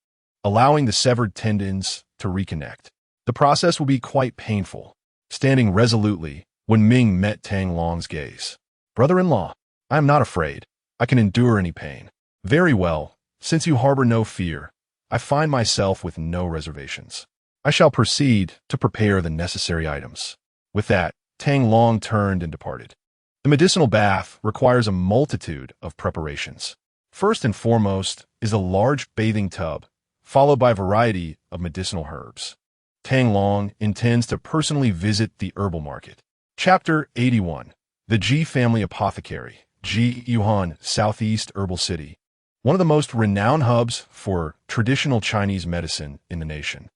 allowing the severed tendons to reconnect. The process will be quite painful." Standing resolutely, Wenming met Tang Long's gaze. "Brother-in-law, I am not afraid. I can endure any pain." "Very well. Since you harbor no fear, I find myself with no reservations. I shall proceed to prepare the necessary items." With that, Tang Long turned and departed. The medicinal bath requires a multitude of preparations. First and foremost is a large bathing tub, followed by a variety of medicinal herbs. Tang Long intends to personally visit the herbal market. Chapter 81. The Ji Family Apothecary, Ji Yuhan, Southeast Herbal City, one of the most renowned hubs for traditional Chinese medicine in the nation,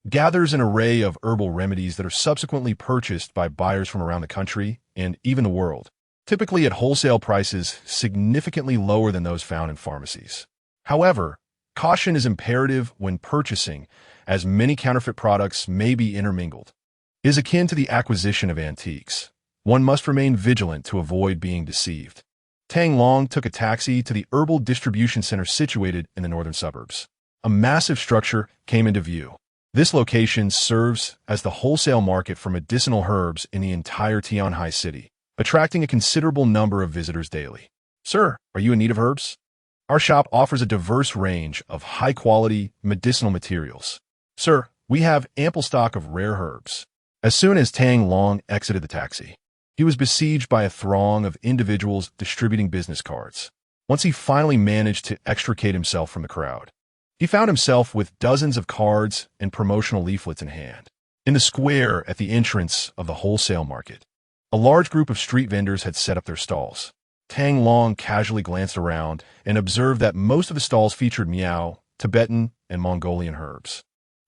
gathers an array of herbal remedies that are subsequently purchased by buyers from around the country and even the world, typically at wholesale prices significantly lower than those found in pharmacies. However, caution is imperative when purchasing, as many counterfeit products may be intermingled. It is akin to the acquisition of antiques. One must remain vigilant to avoid being deceived. Tang Long took a taxi to the herbal distribution center situated in the northern suburbs. A massive structure came into view. This location serves as the wholesale market for medicinal herbs in the entire Tianhai city, attracting a considerable number of visitors daily. Sir, are you in need of herbs? Our shop offers a diverse range of high-quality medicinal materials. Sir, we have ample stock of rare herbs. As soon as Tang Long exited the taxi, he was besieged by a throng of individuals distributing business cards. Once he finally managed to extricate himself from the crowd, he found himself with dozens of cards and promotional leaflets in hand. In the square at the entrance of the wholesale market, a large group of street vendors had set up their stalls. Tang Long casually glanced around and observed that most of the stalls featured Miao, Tibetan, and Mongolian herbs.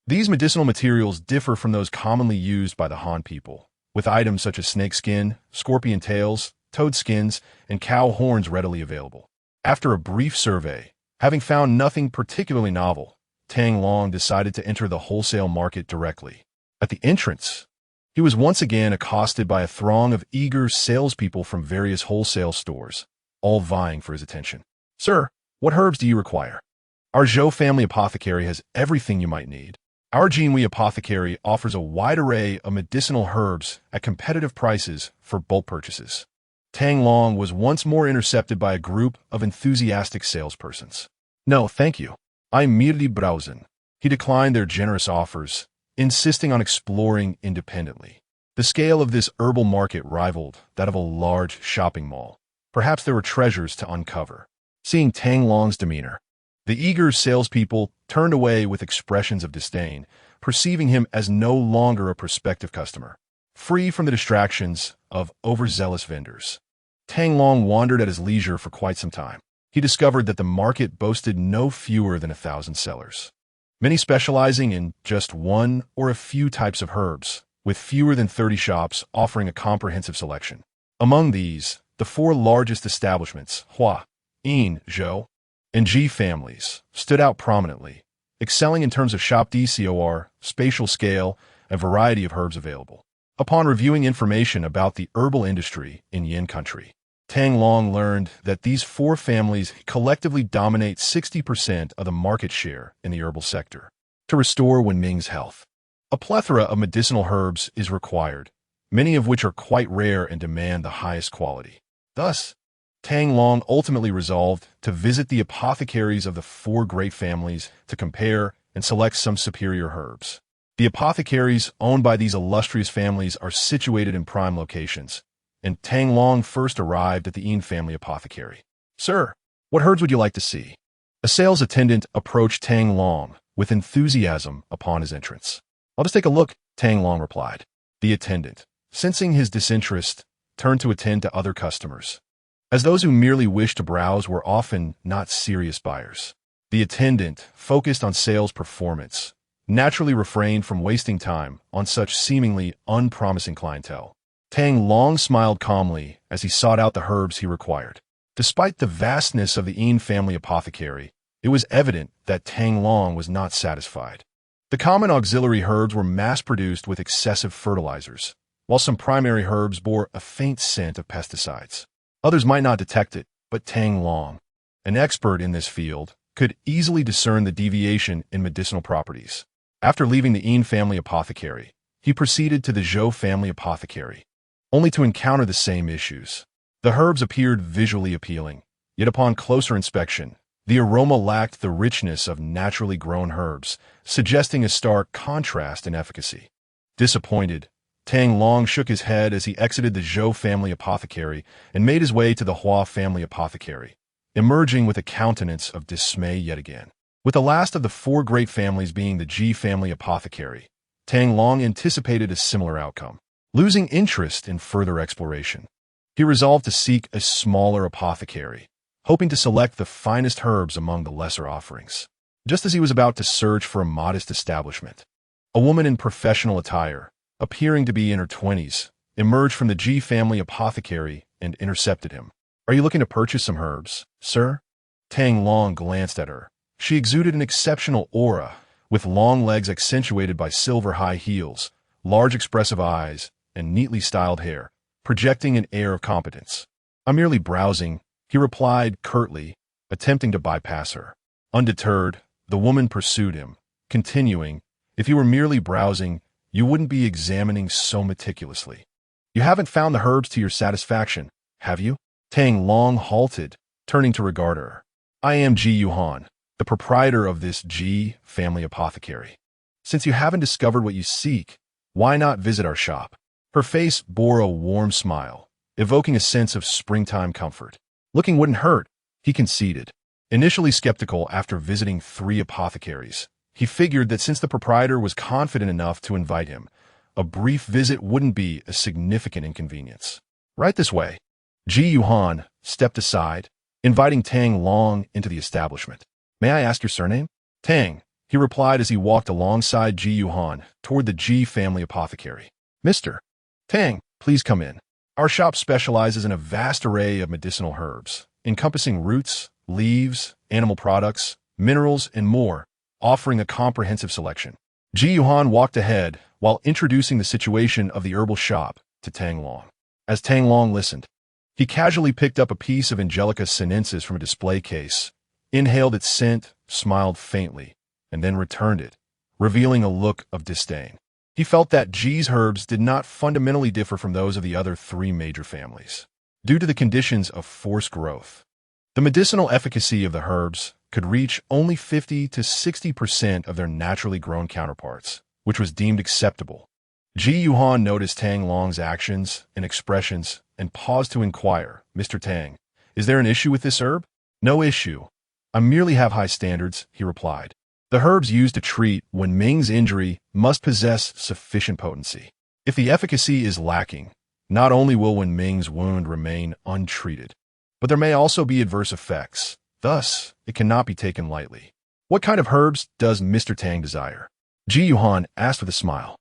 These medicinal materials differ from those commonly used by the Han people, with items such as snake skin, scorpion tails, toad skins, and cow horns readily available. After a brief survey, having found nothing particularly novel, Tang Long decided to enter the wholesale market directly. At the entrance, he was once again accosted by a throng of eager salespeople from various wholesale stores, all vying for his attention. Sir, what herbs do you require? Our Zhou family apothecary has everything you might need. Our Jinwei apothecary offers a wide array of medicinal herbs at competitive prices for bulk purchases. Tang Long was once more intercepted by a group of enthusiastic salespersons. No, thank you. I'm merely browsing. He declined their generous offers, insisting on exploring independently. The scale of this herbal market rivaled that of a large shopping mall. Perhaps there were treasures to uncover. Seeing Tang Long's demeanor, the eager salespeople turned away with expressions of disdain, perceiving him as no longer a prospective customer. Free from the distractions of overzealous vendors, Tang Long wandered at his leisure for quite some time. He discovered that the market boasted no fewer than 1,000 sellers, many specializing in just one or a few types of herbs, with fewer than 30 shops offering a comprehensive selection. Among these, the four largest establishments, Hua, Yin, Zhou, and Ji families, stood out prominently, excelling in terms of shop DCOR, spatial scale, and variety of herbs available. Upon reviewing information about the herbal industry in Yin country, Tang Long learned that these four families collectively dominate 60% of the market share in the herbal sector. To restore Wenming's health, a plethora of medicinal herbs is required, many of which are quite rare and demand the highest quality. Thus, Tang Long ultimately resolved to visit the apothecaries of the four great families to compare and select some superior herbs. The apothecaries owned by these illustrious families are situated in prime locations, and Tang Long first arrived at the Yin family apothecary. Sir, what herbs would you like to see? A sales attendant approached Tang Long with enthusiasm upon his entrance. I'll just take a look, Tang Long replied. The attendant, sensing his disinterest, turned to attend to other customers, as those who merely wished to browse were often not serious buyers. The attendant, focused on sales performance, naturally refrained from wasting time on such seemingly unpromising clientele. Tang Long smiled calmly as he sought out the herbs he required. Despite the vastness of the Yin family apothecary, it was evident that Tang Long was not satisfied. The common auxiliary herbs were mass-produced with excessive fertilizers, while some primary herbs bore a faint scent of pesticides. Others might not detect it, but Tang Long, an expert in this field, could easily discern the deviation in medicinal properties. After leaving the Yin family apothecary, he proceeded to the Zhou family apothecary, only to encounter the same issues. The herbs appeared visually appealing, yet upon closer inspection, the aroma lacked the richness of naturally grown herbs, suggesting a stark contrast in efficacy. Disappointed, Tang Long shook his head as he exited the Zhou family apothecary and made his way to the Hua family apothecary, emerging with a countenance of dismay yet again. With the last of the four great families being the Ji family apothecary, Tang Long anticipated a similar outcome. Losing interest in further exploration, he resolved to seek a smaller apothecary, hoping to select the finest herbs among the lesser offerings. Just as he was about to search for a modest establishment, a woman in professional attire, appearing to be in her 20s, emerged from the Ji family apothecary and intercepted him. Are you looking to purchase some herbs, sir? Tang Long glanced at her. She exuded an exceptional aura, with long legs accentuated by silver high heels, large expressive eyes, and neatly styled hair, projecting an air of competence. I'm merely browsing, he replied curtly, attempting to bypass her. Undeterred, the woman pursued him, continuing, "If you were merely browsing, you wouldn't be examining so meticulously. You haven't found the herbs to your satisfaction, have you?" Tang Long halted, turning to regard her. "I am Ji Yuhan, the proprietor of this Ji family apothecary. Since you haven't discovered what you seek, why not visit our shop?" Her face bore a warm smile, evoking a sense of springtime comfort. "Looking wouldn't hurt," he conceded. Initially skeptical after visiting 3 apothecaries, he figured that since the proprietor was confident enough to invite him, a brief visit wouldn't be a significant inconvenience. "Right this way." Ji Yuhan stepped aside, inviting Tang Long into the establishment. "May I ask your surname?" "Tang," he replied as he walked alongside Ji Yuhan toward the Ji family apothecary. "Mr. Tang, please come in. Our shop specializes in a vast array of medicinal herbs, encompassing roots, leaves, animal products, minerals, and more, offering a comprehensive selection." Ji Yuhan walked ahead while introducing the situation of the herbal shop to Tang Long. As Tang Long listened, he casually picked up a piece of Angelica sinensis from a display case, inhaled its scent, smiled faintly, and then returned it, revealing a look of disdain. He felt that Ji's herbs did not fundamentally differ from those of the other 3 major families, due to the conditions of forced growth. The medicinal efficacy of the herbs could reach only 50 to 60% of their naturally grown counterparts, which was deemed acceptable. Ji Yuhan noticed Tang Long's actions and expressions and paused to inquire, "Mr. Tang, is there an issue with this herb?" "No issue. I merely have high standards," he replied. "The herbs used to treat Wen Ming's injury must possess sufficient potency. If the efficacy is lacking, not only will Wen Ming's wound remain untreated, but there may also be adverse effects. Thus, it cannot be taken lightly." "What kind of herbs does Mr. Tang desire?" Ji Yuhan asked with a smile.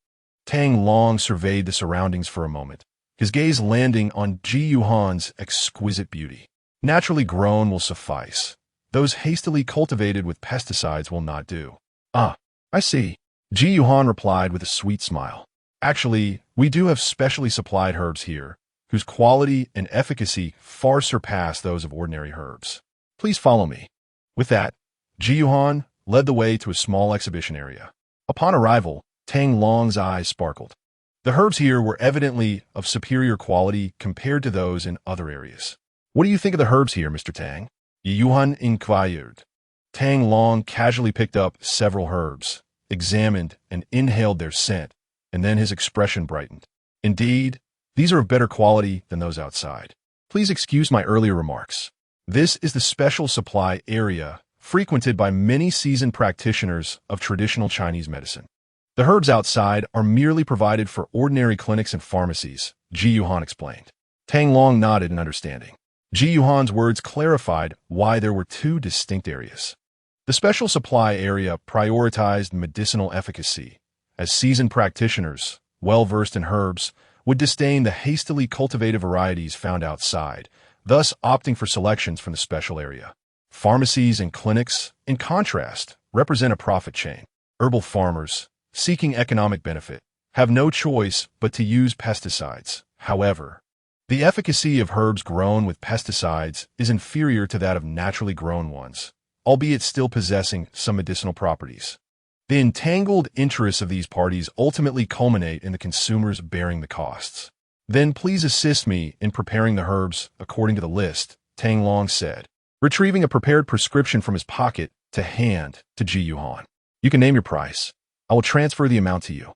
Tang Long surveyed the surroundings for a moment, his gaze landing on Ji Yuhan's exquisite beauty. "Naturally grown will suffice. Those hastily cultivated with pesticides will not do." "Ah, I see," Ji Yuhan replied with a sweet smile. "Actually, we do have specially supplied herbs here, whose quality and efficacy far surpass those of ordinary herbs. Please follow me." With that, Ji Yuhan led the way to a small exhibition area. Upon arrival, Tang Long's eyes sparkled. The herbs here were evidently of superior quality compared to those in other areas. "What do you think of the herbs here, Mr. Tang?" Yuhan inquired. Tang Long casually picked up several herbs, examined and inhaled their scent, and then his expression brightened. "Indeed, these are of better quality than those outside. Please excuse my earlier remarks. This is the special supply area frequented by many seasoned practitioners of traditional Chinese medicine. The herbs outside are merely provided for ordinary clinics and pharmacies," Ji Yuhan explained. Tang Long nodded in understanding. Ji Yuhan's words clarified why there were 2 distinct areas. The special supply area prioritized medicinal efficacy, as seasoned practitioners, well-versed in herbs, would disdain the hastily cultivated varieties found outside, thus opting for selections from the special area. Pharmacies and clinics, in contrast, represent a profit chain. Herbal farmers, seeking economic benefit, have no choice but to use pesticides. However, the efficacy of herbs grown with pesticides is inferior to that of naturally grown ones, albeit still possessing some medicinal properties. The entangled interests of these parties ultimately culminate in the consumers bearing the costs. "Then please assist me in preparing the herbs according to the list," Tang Long said, retrieving a prepared prescription from his pocket to hand to Ji Yuhan. "You can name your price. I will transfer the amount to you."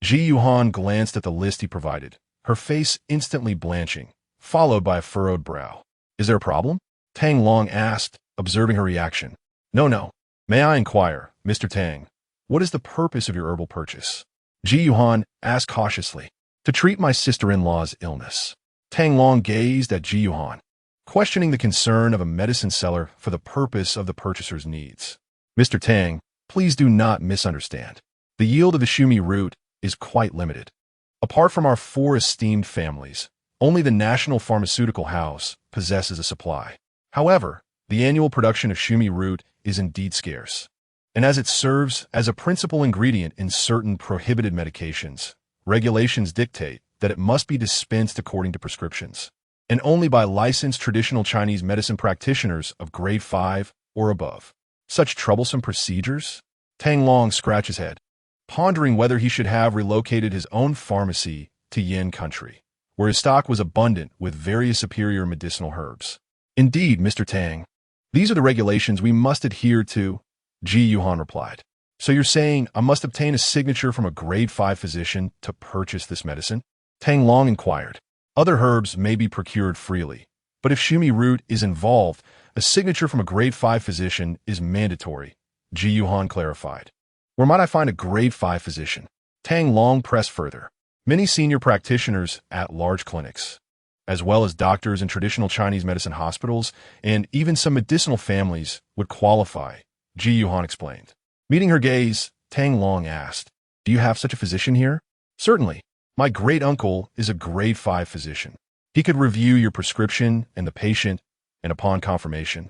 Ji Yuhan glanced at the list he provided, her face instantly blanching, followed by a furrowed brow. "Is there a problem?" Tang Long asked, observing her reaction. No. May I inquire, Mr. Tang, what is the purpose of your herbal purchase?" Ji Yuhan asked cautiously. "To treat my sister-in-law's illness." Tang Long gazed at Ji Yuhan, questioning the concern of a medicine seller for the purpose of the purchaser's needs. "Mr. Tang, please do not misunderstand. The yield of the Shumi root is quite limited. Apart from our 4 esteemed families, only the National Pharmaceutical House possesses a supply. However, the annual production of Shumi root is indeed scarce, and as it serves as a principal ingredient in certain prohibited medications, regulations dictate that it must be dispensed according to prescriptions. and only by licensed traditional Chinese medicine practitioners of grade 5 or above. Such troublesome procedures? Tang Long scratched his head, pondering whether he should have relocated his own pharmacy to Yin country, where his stock was abundant with various superior medicinal herbs. Indeed, Mr. Tang, these are the regulations we must adhere to, Ji Yuhan replied. So you're saying I must obtain a signature from a grade 5 physician to purchase this medicine? Tang Long inquired. Other herbs may be procured freely, but if Shumi root is involved, a signature from a grade 5 physician is mandatory, Ji Yuhan clarified. Where might I find a grade 5 physician? Tang Long pressed further. Many senior practitioners at large clinics, as well as doctors in traditional Chinese medicine hospitals, and even some medicinal families would qualify, Ji Yuhan explained. Meeting her gaze, Tang Long asked, "Do you have such a physician here?" "Certainly. My great-uncle is a grade 5 physician. He could review your prescription and the patient, and upon confirmation,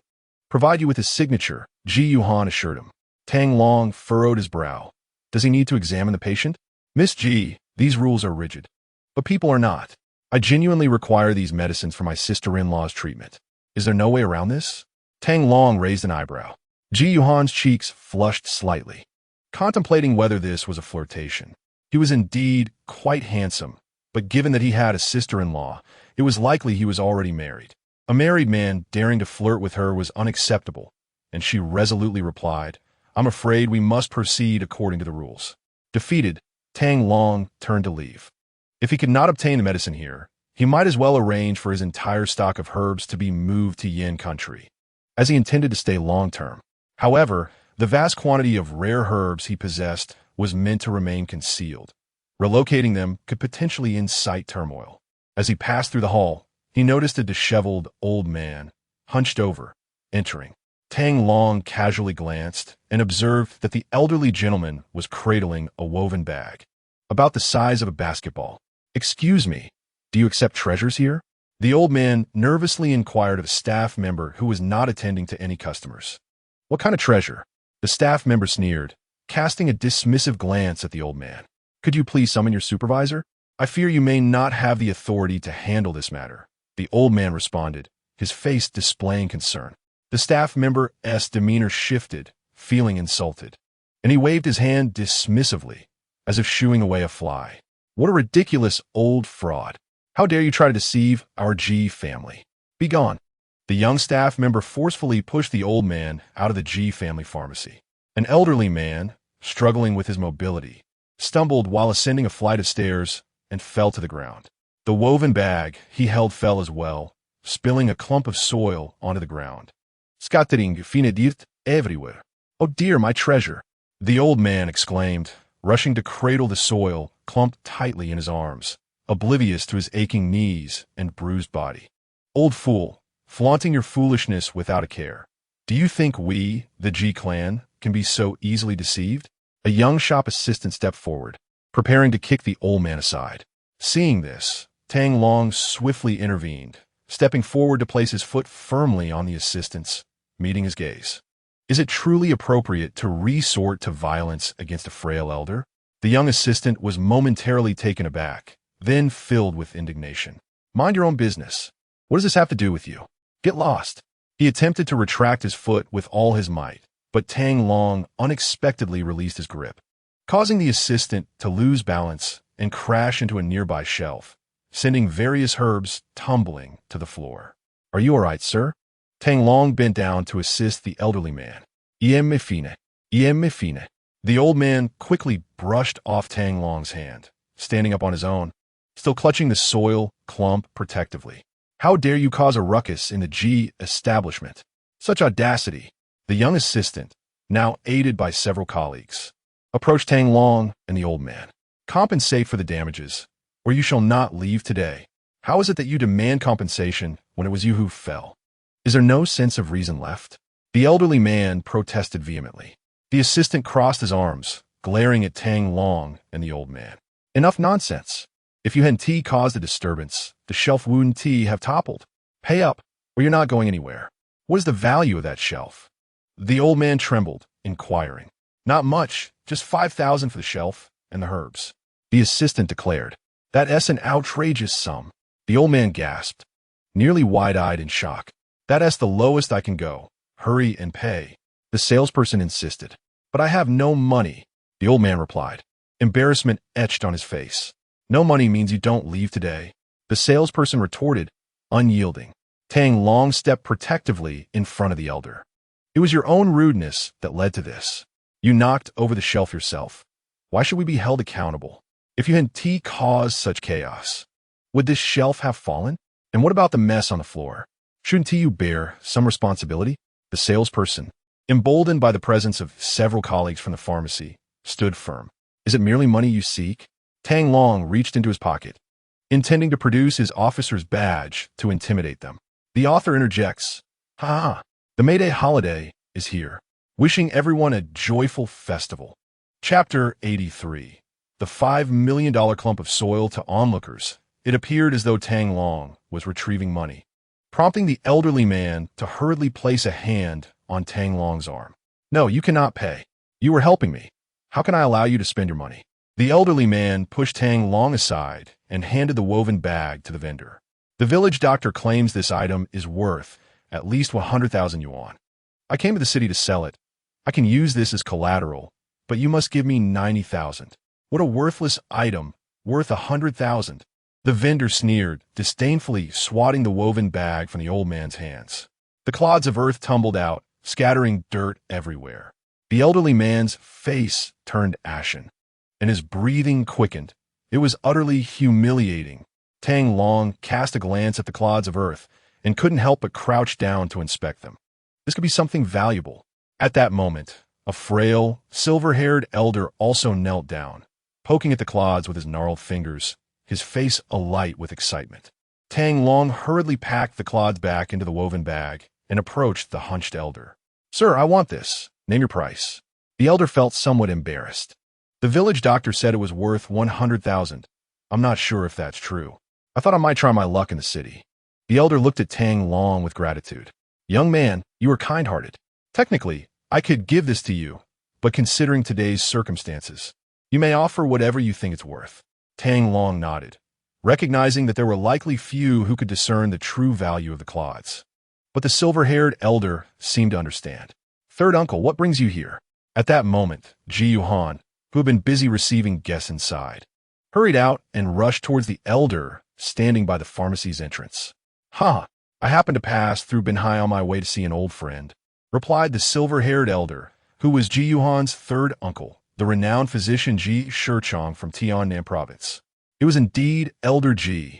provide you with his signature," Ji Yuhan assured him. Tang Long furrowed his brow. "Does he need to examine the patient?" "Miss Ji, these rules are rigid. But people are not. I genuinely require these medicines for my sister-in-law's treatment. Is there no way around this?" Tang Long raised an eyebrow. Ji Yuhan's cheeks flushed slightly, contemplating whether this was a flirtation. He was indeed quite handsome, but given that he had a sister-in-law, it was likely he was already married. A married man daring to flirt with her was unacceptable, and she resolutely replied, "I'm afraid we must proceed according to the rules." Defeated, Tang Long turned to leave. If he could not obtain the medicine here, he might as well arrange for his entire stock of herbs to be moved to Yin country, as he intended to stay long-term. However, the vast quantity of rare herbs he possessed was meant to remain concealed. Relocating them could potentially incite turmoil. As he passed through the hall, he noticed a disheveled old man, hunched over, entering. Tang Long casually glanced and observed that the elderly gentleman was cradling a woven bag, about the size of a basketball. "Excuse me, do you accept treasures here?" The old man nervously inquired of a staff member who was not attending to any customers. "What kind of treasure?" The staff member sneered, casting a dismissive glance at the old man. "Could you please summon your supervisor? I fear you may not have the authority to handle this matter," the old man responded, his face displaying concern. The staff member's demeanor shifted, feeling insulted, and he waved his hand dismissively, as if shooing away a fly. "What a ridiculous old fraud. How dare you try to deceive our G family? Be gone." The young staff member forcefully pushed the old man out of the G family pharmacy. An elderly man, struggling with his mobility, stumbled while ascending a flight of stairs and fell to the ground. The woven bag he held fell as well, spilling a clump of soil onto the ground. "Scattering finedirt everywhere. Oh dear, my treasure!" the old man exclaimed, rushing to cradle the soil clumped tightly in his arms, oblivious to his aching knees and bruised body. "Old fool, flaunting your foolishness without a care. Do you think we, the G clan, can be so easily deceived?" A young shop assistant stepped forward, preparing to kick the old man aside. Seeing this, Tang Long swiftly intervened, stepping forward to place his foot firmly on the assistant's, meeting his gaze. "Is it truly appropriate to resort to violence against a frail elder?" The young assistant was momentarily taken aback, then filled with indignation. "Mind your own business. What does this have to do with you? Get lost." He attempted to retract his foot with all his might, but Tang Long unexpectedly released his grip, causing the assistant to lose balance and crash into a nearby shelf, sending various herbs tumbling to the floor. "Are you all right, sir?" Tang Long bent down to assist the elderly man. "Iem me fine. Iem me fine." The old man quickly brushed off Tang Long's hand, standing up on his own, still clutching the soil clump protectively. "How dare you cause a ruckus in the G establishment? Such audacity!" The young assistant, now aided by several colleagues, approached Tang Long and the old man. "Compensate for the damages, or you shall not leave today. How is it that you demand compensation when it was you who fell? Is there no sense of reason left?" The elderly man protested vehemently. The assistant crossed his arms, glaring at Tang Long and the old man. "Enough nonsense. If you hadn't caused a disturbance, the shelf wouldn't have toppled. Pay up, or you're not going anywhere. What is the value of that shelf?" The old man trembled, inquiring. "Not much, just 5,000 for the shelf and the herbs," the assistant declared. "That's an outrageous sum." The old man gasped. nearly wide-eyed in shock. That's the lowest I can go. Hurry and pay. The salesperson insisted. But I have no money, the old man replied. Embarrassment etched on his face. No money means you don't leave today. The salesperson retorted, unyielding. Tang Long stepped protectively in front of the elder. It was your own rudeness that led to this. You knocked over the shelf yourself. Why should we be held accountable? If you hadn't caused such chaos, would this shelf have fallen? And what about the mess on the floor? Shouldn't you bear some responsibility? The salesperson, emboldened by the presence of several colleagues from the pharmacy, stood firm. Is it merely money you seek? Tang Long reached into his pocket, intending to produce his officer's badge to intimidate them. The author interjects, "Ha! The May Day holiday is here, wishing everyone a joyful festival." Chapter 83. The $5 million clump of soil to onlookers. It appeared as though Tang Long was retrieving money, prompting the elderly man to hurriedly place a hand on Tang Long's arm. "No, you cannot pay. You were helping me. How can I allow you to spend your money?" The elderly man pushed Tang Long aside and handed the woven bag to the vendor. "The village doctor claims this item is worth at least 100,000 yuan. I came to the city to sell it. I can use this as collateral, but you must give me 90,000. What a worthless item, worth 100,000. The vendor sneered, disdainfully swatting the woven bag from the old man's hands. The clods of earth tumbled out, scattering dirt everywhere. The elderly man's face turned ashen, and his breathing quickened. It was utterly humiliating. Tang Long cast a glance at the clods of earth and couldn't help but crouch down to inspect them. This could be something valuable. At that moment, a frail, silver-haired elder also knelt down, poking at the clods with his gnarled fingers, his face alight with excitement. Tang Long hurriedly packed the clods back into the woven bag and approached the hunched elder. "Sir, I want this. Name your price." The elder felt somewhat embarrassed. "The village doctor said it was worth 100,000. I'm not sure if that's true. I thought I might try my luck in the city." The elder looked at Tang Long with gratitude. "Young man, you are kind-hearted. Technically, I could give this to you, but considering today's circumstances, you may offer whatever you think it's worth." Tang Long nodded, recognizing that there were likely few who could discern the true value of the clods. But the silver-haired elder seemed to understand. "Third uncle, what brings you here?" At that moment, Ji Yuhan, who had been busy receiving guests inside, hurried out and rushed towards the elder standing by the pharmacy's entrance. "Ha! I happened to pass through Binhai on my way to see an old friend," replied the silver-haired elder, who was Ji Yuhan's third uncle, the renowned physician Ji Shichong from Tiannan province. It was indeed Elder Ji.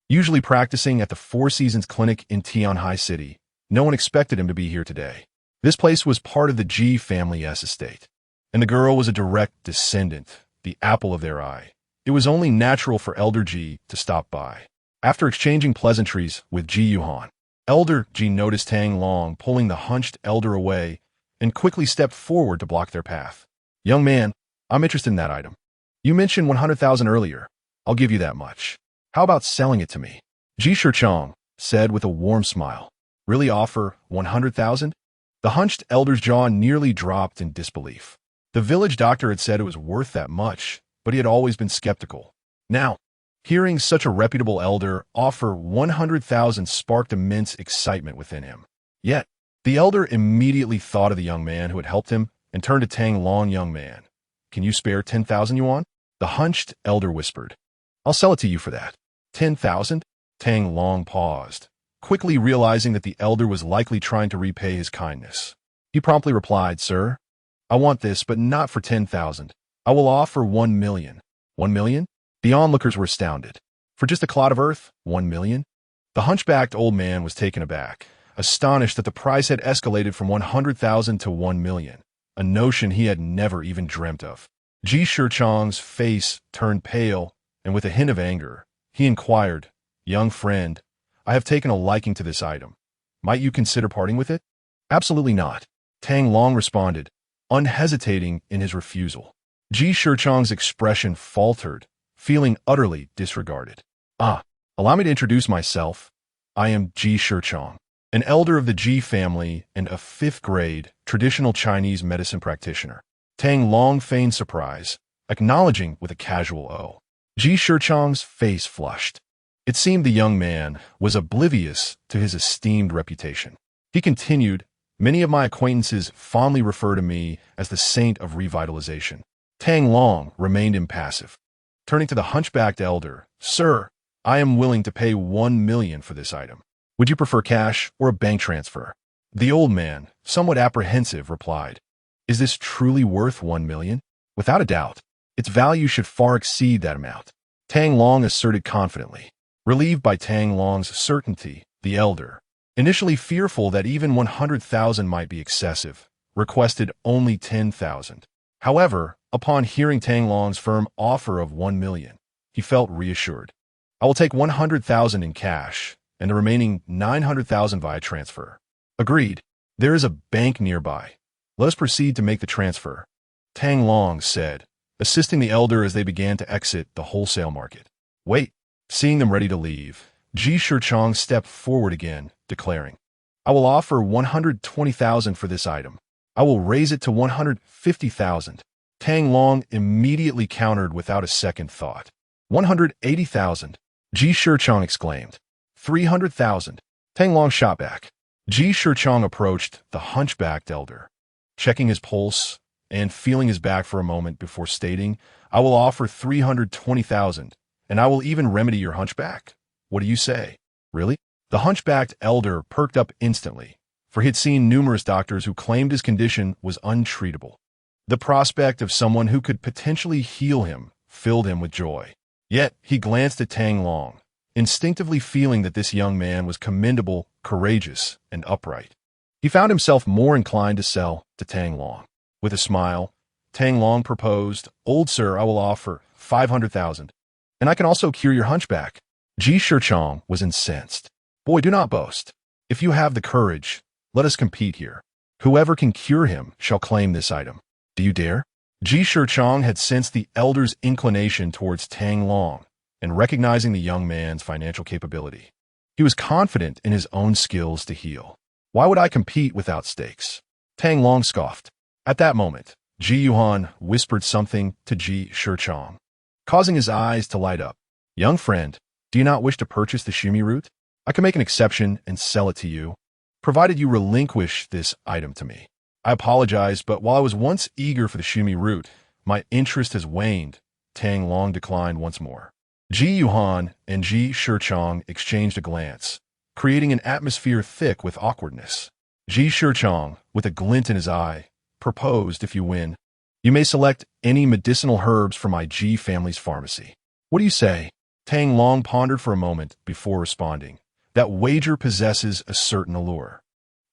Usually practicing at the Four Seasons Clinic in Tianhai City, no one expected him to be here today. This place was part of the Ji family's estate, and the girl was a direct descendant, the apple of their eye. It was only natural for Elder Ji to stop by. After exchanging pleasantries with Ji Yuhan, Elder Ji noticed Tang Long pulling the hunched elder away and quickly stepped forward to block their path. "Young man, I'm interested in that item. You mentioned 100,000 earlier. I'll give you that much. How about selling it to me?" Ji Shichong said with a warm smile. "Really offer 100,000? The hunched elder's jaw nearly dropped in disbelief. The village doctor had said it was worth that much, but he had always been skeptical. Now, hearing such a reputable elder offer 100,000 sparked immense excitement within him. Yet, the elder immediately thought of the young man who had helped him and turned to Tang Long. "Young man, can you spare 10,000 yuan?" The hunched elder whispered. "I'll sell it to you for that." 10,000? Tang Long paused, quickly realizing that the elder was likely trying to repay his kindness. He promptly replied, "Sir, I want this, but not for 10,000. I will offer 1 million. 1 million? The onlookers were astounded. For just a clod of earth? 1 million? The hunchbacked old man was taken aback, astonished that the price had escalated from 100,000 to 1 million, a notion he had never even dreamt of. Ji Shichong's face turned pale, and with a hint of anger, he inquired, "Young friend, I have taken a liking to this item. Might you consider parting with it?" "Absolutely not," Tang Long responded, unhesitating in his refusal. Ji Shichong's expression faltered, feeling utterly disregarded. Allow me to introduce myself. I am Ji Shichong, an elder of the Ji family and a 5th-grade traditional Chinese medicine practitioner. Tang Long feigned surprise, acknowledging with a casual "oh." Ji Shichong's face flushed. It seemed the young man was oblivious to his esteemed reputation. He continued, "Many of my acquaintances fondly refer to me as the saint of revitalization." Tang Long remained impassive. Turning to the hunchbacked elder, "Sir, I am willing to pay 1 million for this item. Would you prefer cash or a bank transfer?" The old man, somewhat apprehensive, replied, "Is this truly worth 1 million? Without a doubt, its value should far exceed that amount." Tang Long asserted confidently. Relieved by Tang Long's certainty, the elder, initially fearful that even 100,000 might be excessive, requested only 10,000. However, upon hearing Tang Long's firm offer of 1 million, he felt reassured. "I will take 100,000 in cash and the remaining 900,000 via transfer." "Agreed. There is a bank nearby. Let us proceed to make the transfer," Tang Long said, assisting the elder as they began to exit the wholesale market. "Wait." Seeing them ready to leave, Ji Shichong stepped forward again, declaring, "I will offer 120,000 for this item. I will raise it to 150,000. Tang Long immediately countered without a second thought. 180,000. Ji Shichong exclaimed. 300,000. Tang Long shot back. Ji Shichong approached the hunchbacked elder, checking his pulse and feeling his back for a moment before stating, "I will offer 320,000, and I will even remedy your hunchback. What do you say?" "Really?" The hunchbacked elder perked up instantly, for he had seen numerous doctors who claimed his condition was untreatable. The prospect of someone who could potentially heal him filled him with joy. Yet he glanced at Tang Long, instinctively feeling that this young man was commendable, courageous, and upright. He found himself more inclined to sell to Tang Long. With a smile, Tang Long proposed, "Old sir, I will offer 500,000, and I can also cure your hunchback." Ji Shichong was incensed. "Boy, do not boast. If you have the courage, let us compete here. Whoever can cure him shall claim this item. Do you dare?" Ji Shichong had sensed the elder's inclination towards Tang Long, and recognizing the young man's financial capability, he was confident in his own skills to heal. "Why would I compete without stakes?" Tang Long scoffed. At that moment, Ji Yuan whispered something to Ji Shichong, causing his eyes to light up. "Young friend, do you not wish to purchase the Shumi root? I can make an exception and sell it to you, provided you relinquish this item to me. I apologize, but while I was once eager for the Shumi root, my interest has waned." Tang Long declined once more. Ji Yuan and Ji Shichong exchanged a glance, creating an atmosphere thick with awkwardness. Ji Shichong, with a glint in his eye, proposed, "If you win, you may select any medicinal herbs from my Ji family's pharmacy. What do you say?" Tang Long pondered for a moment before responding, "That wager possesses a certain allure.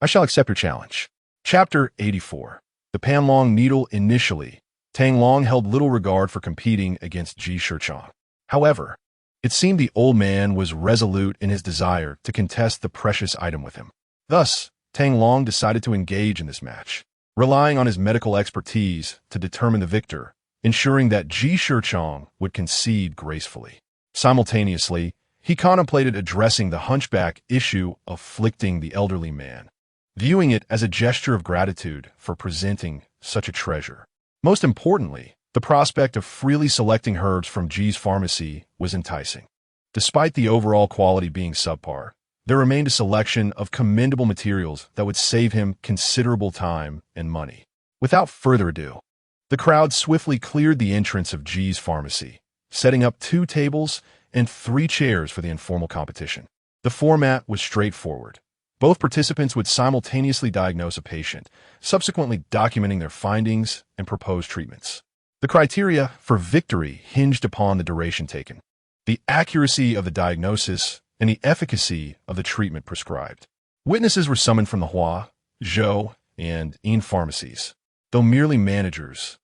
I shall accept your challenge." Chapter 84. The Panlong Needle. Initially, Tang Long held little regard for competing against Ji Shichong. However, it seemed the old man was resolute in his desire to contest the precious item with him. Thus, Tang Long decided to engage in this match, relying on his medical expertise to determine the victor, ensuring that Ji Shichong would concede gracefully. Simultaneously, he contemplated addressing the hunchback issue afflicting the elderly man, viewing it as a gesture of gratitude for presenting such a treasure. Most importantly, the prospect of freely selecting herbs from Ji's pharmacy was enticing. Despite the overall quality being subpar, there remained a selection of commendable materials that would save him considerable time and money. Without further ado, the crowd swiftly cleared the entrance of Ji's pharmacy, setting up 2 tables and 3 chairs for the informal competition. The format was straightforward. Both participants would simultaneously diagnose a patient, subsequently documenting their findings and proposed treatments. The criteria for victory hinged upon the duration taken, the accuracy of the diagnosis, and the efficacy of the treatment prescribed. Witnesses were summoned from the Hua, Zhou, and Yin pharmacies. Though merely managers,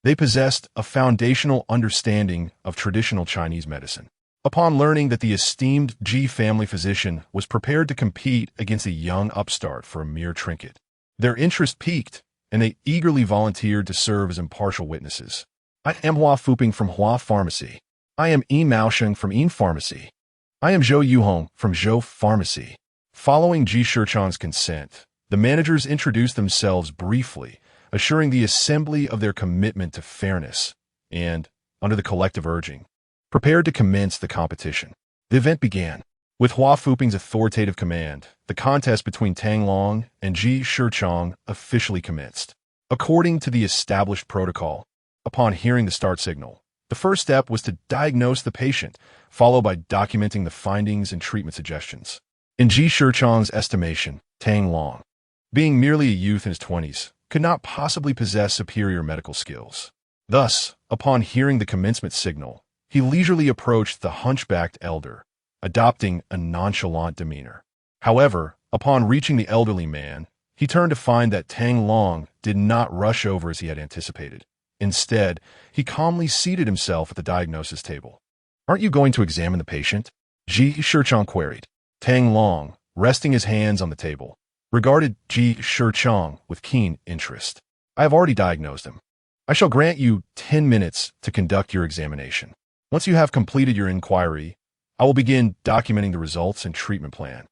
they possessed a foundational understanding of traditional Chinese medicine. Upon learning that the esteemed Ji family physician was prepared to compete against a young upstart for a mere trinket, their interest piqued, and they eagerly volunteered to serve as impartial witnesses. "I am Hua Fuping from Hua Pharmacy. I am Yi Maosheng from Yin Pharmacy. I am Zhou Yuhong from Zhou Pharmacy." Following Ji Shichong's consent, the managers introduced themselves briefly, assuring the assembly of their commitment to fairness, and, under the collective urging, prepared to commence the competition. The event began. With Hua Fuping's authoritative command, the contest between Tang Long and Ji Shichong officially commenced. According to the established protocol, upon hearing the start signal, the first step was to diagnose the patient, followed by documenting the findings and treatment suggestions. In Ji Shichong's estimation, Tang Long, being merely a youth in his 20s, could not possibly possess superior medical skills. Thus, upon hearing the commencement signal, he leisurely approached the hunchbacked elder, adopting a nonchalant demeanor. However, upon reaching the elderly man, he turned to find that Tang Long did not rush over as he had anticipated. Instead, he calmly seated himself at the diagnosis table. "Aren't you going to examine the patient?" Ji Shichong queried. Tang Long, resting his hands on the table, regarded Ji Shichong with keen interest. "I have already diagnosed him. I shall grant you 10 minutes to conduct your examination. Once you have completed your inquiry, I will begin documenting the results and treatment plan,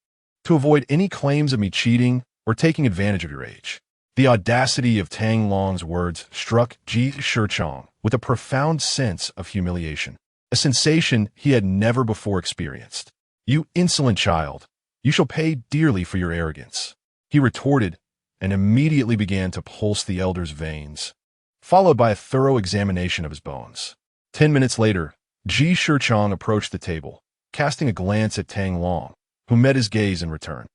to avoid any claims of me cheating or taking advantage of your age." The audacity of Tang Long's words struck Ji Shichong with a profound sense of humiliation, a sensation he had never before experienced. "You insolent child, you shall pay dearly for your arrogance," he retorted, and immediately began to pulse the elder's veins, followed by a thorough examination of his bones. 10 minutes later, Ji Shichong approached the table, casting a glance at Tang Long, who met his gaze in return.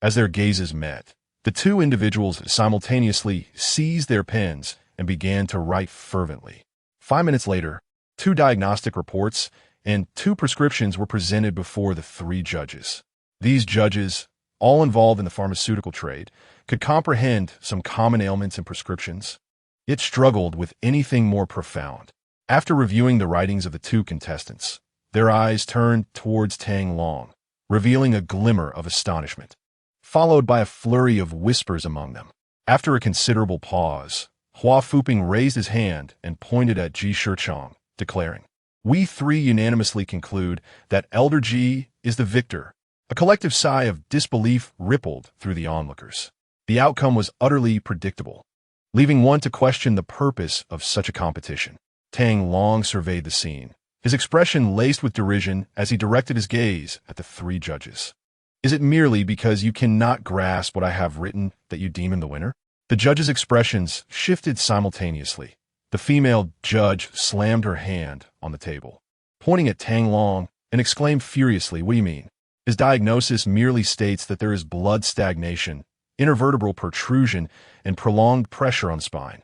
As their gazes met, the two individuals simultaneously seized their pens and began to write fervently. 5 minutes later, 2 diagnostic reports and 2 prescriptions were presented before the 3 judges. These judges, all involved in the pharmaceutical trade, could comprehend some common ailments and prescriptions, yet struggled with anything more profound. After reviewing the writings of the 2 contestants, their eyes turned towards Tang Long, revealing a glimmer of astonishment, followed by a flurry of whispers among them. After a considerable pause, Hua Fuping raised his hand and pointed at Ji Shichong, declaring, "We 3 unanimously conclude that Elder Ji is the victor." A collective sigh of disbelief rippled through the onlookers. The outcome was utterly predictable, leaving one to question the purpose of such a competition. Tang Long surveyed the scene, his expression laced with derision as he directed his gaze at the 3 judges. "Is it merely because you cannot grasp what I have written that you deem him the winner?" The judges' expressions shifted simultaneously. The female judge slammed her hand on the table, pointing at Tang Long, and exclaimed furiously, "What do you mean? His diagnosis merely states that there is blood stagnation, intervertebral protrusion, and prolonged pressure on the spine,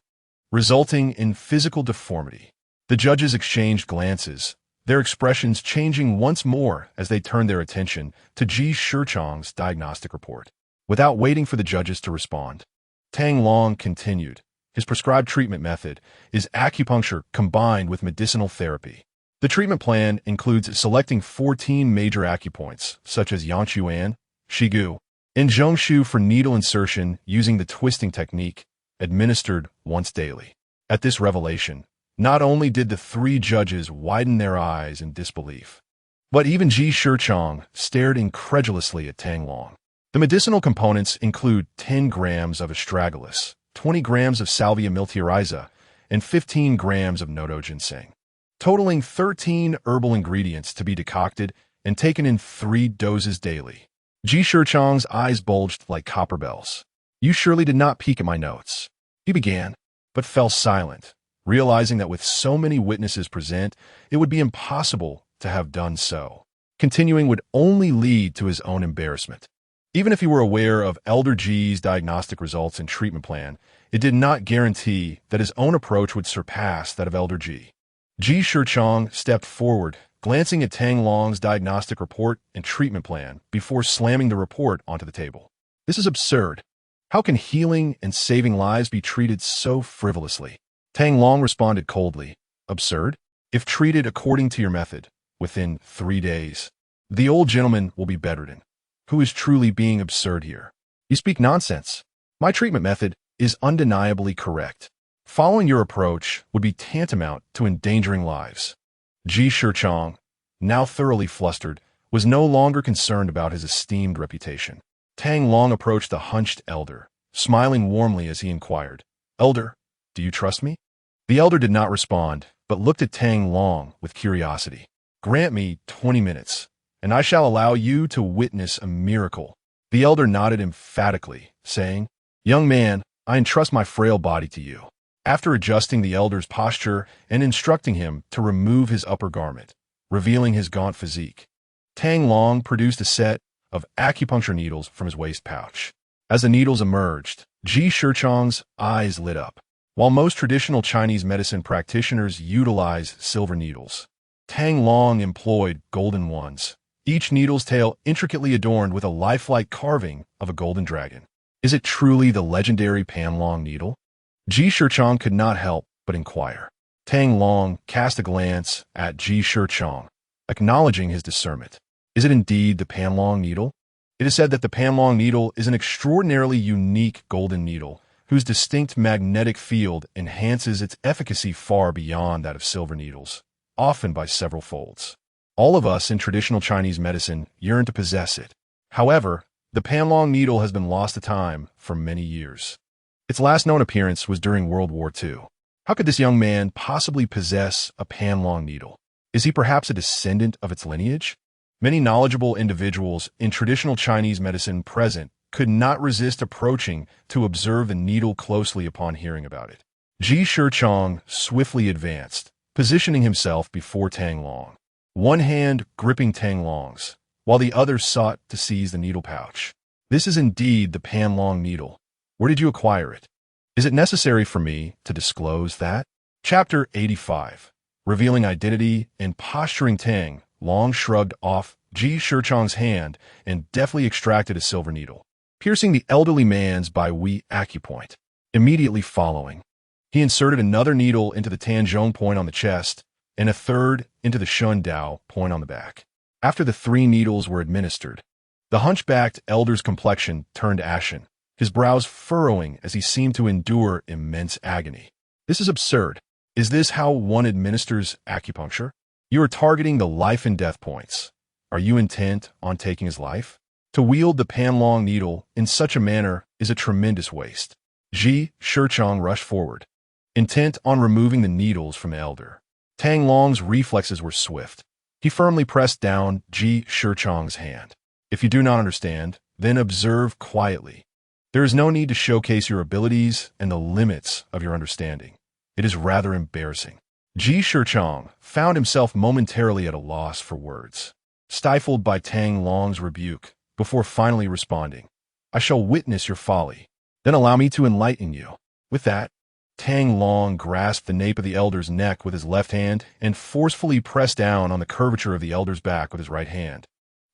resulting in physical deformity." The judges exchanged glances, their expressions changing once more as they turned their attention to Ji Shichong's diagnostic report. Without waiting for the judges to respond, Tang Long continued. His prescribed treatment method is acupuncture combined with medicinal therapy. The treatment plan includes selecting 14 major acupoints, such as Yanchuan, Shigu, and Zhongshu for needle insertion using the twisting technique, administered once daily. At this revelation, not only did the 3 judges widen their eyes in disbelief, but even Ji Shichong stared incredulously at Tang Long. The medicinal components include 10 grams of astragalus, 20 grams of Salvia miltiariza, and 15 grams of Nodo ginseng, totaling 13 herbal ingredients to be decocted and taken in 3 doses daily. Ji Shichong's eyes bulged like copper bells. "You surely did not peek at my notes," he began, but fell silent, realizing that with so many witnesses present, it would be impossible to have done so. Continuing would only lead to his own embarrassment. Even if he were aware of Elder Ji's diagnostic results and treatment plan, it did not guarantee that his own approach would surpass that of Elder Ji. Ji Shichong stepped forward, glancing at Tang Long's diagnostic report and treatment plan before slamming the report onto the table. "This is absurd. How can healing and saving lives be treated so frivolously?" Tang Long responded coldly, "Absurd? If treated according to your method, within 3 days, the old gentleman will be bedridden. Who is truly being absurd here? You speak nonsense. My treatment method is undeniably correct. Following your approach would be tantamount to endangering lives." Ji Shichong, now thoroughly flustered, was no longer concerned about his esteemed reputation. Tang Long approached the hunched elder, smiling warmly as he inquired, "Elder, do you trust me?" The elder did not respond, but looked at Tang Long with curiosity. "Grant me 20 minutes, and I shall allow you to witness a miracle." The elder nodded emphatically, saying, "Young man, I entrust my frail body to you." After adjusting the elder's posture and instructing him to remove his upper garment, revealing his gaunt physique, Tang Long produced a set of acupuncture needles from his waist pouch. As the needles emerged, Ji Shichong's eyes lit up. While most traditional Chinese medicine practitioners utilize silver needles, Tang Long employed golden ones, each needle's tail intricately adorned with a lifelike carving of a golden dragon. Is it truly the legendary Pan Long needle? Ji Shichong could not help but inquire. Tang Long cast a glance at Ji Shichong, acknowledging his discernment. Is it indeed the Pan Long needle? It is said that the Pan Long needle is an extraordinarily unique golden needle, whose distinct magnetic field enhances its efficacy far beyond that of silver needles, often by several folds. All of us in traditional Chinese medicine yearn to possess it. However, the Pan Long needle has been lost to time for many years. Its last known appearance was during World War II. How could this young man possibly possess a Pan Long needle? Is he perhaps a descendant of its lineage? Many knowledgeable individuals in traditional Chinese medicine present could not resist approaching to observe the needle closely upon hearing about it. Ji Shichong swiftly advanced, positioning himself before Tang Long, one hand gripping Tang Long's, while the other sought to seize the needle pouch. "This is indeed the Pan Long needle. Where did you acquire it? Is it necessary for me to disclose that?" Chapter 85. Revealing identity and posturing. Tang Long shrugged off Ji Shichong's hand and deftly extracted a silver needle, piercing the elderly man's Bai acupoint. Immediately following, he inserted another needle into the Tanzhong point on the chest and a third into the Shun Dao point on the back. After the 3 needles were administered, the hunchbacked elder's complexion turned ashen, his brows furrowing as he seemed to endure immense agony. "This is absurd. Is this how one administers acupuncture? You are targeting the life and death points. Are you intent on taking his life? To wield the Pan Long needle in such a manner is a tremendous waste." Ji Shichong rushed forward, intent on removing the needles from the elder. Tang Long's reflexes were swift. He firmly pressed down Ji Shichong's hand. "If you do not understand, then observe quietly. There is no need to showcase your abilities and the limits of your understanding. It is rather embarrassing." Ji Shichong found himself momentarily at a loss for words, stifled by Tang Long's rebuke, before finally responding, "I shall witness your folly. Then allow me to enlighten you." With that, Tang Long grasped the nape of the elder's neck with his left hand and forcefully pressed down on the curvature of the elder's back with his right hand.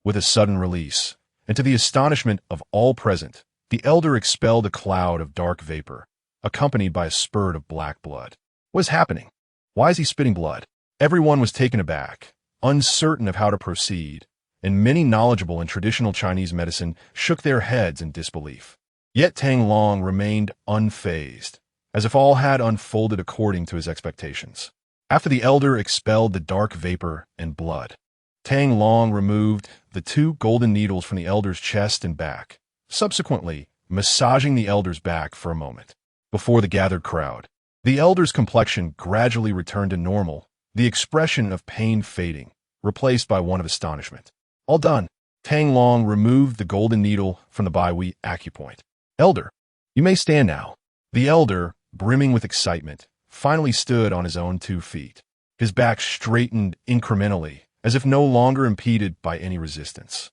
With a sudden release, and to the astonishment of all present, the elder expelled a cloud of dark vapor, accompanied by a spurt of black blood. What is happening? Why is he spitting blood? Everyone was taken aback, uncertain of how to proceed, and many knowledgeable in traditional Chinese medicine shook their heads in disbelief. Yet Tang Long remained unfazed, as if all had unfolded according to his expectations. After the elder expelled the dark vapor and blood, Tang Long removed the 2 golden needles from the elder's chest and back, subsequently massaging the elder's back for a moment. Before the gathered crowd, the elder's complexion gradually returned to normal, the expression of pain fading, replaced by one of astonishment. "All done." Tang Long removed the golden needle from the Bai acupoint. "Elder, you may stand now." The elder, brimming with excitement, finally stood on his own 2 feet. His back straightened incrementally, as if no longer impeded by any resistance.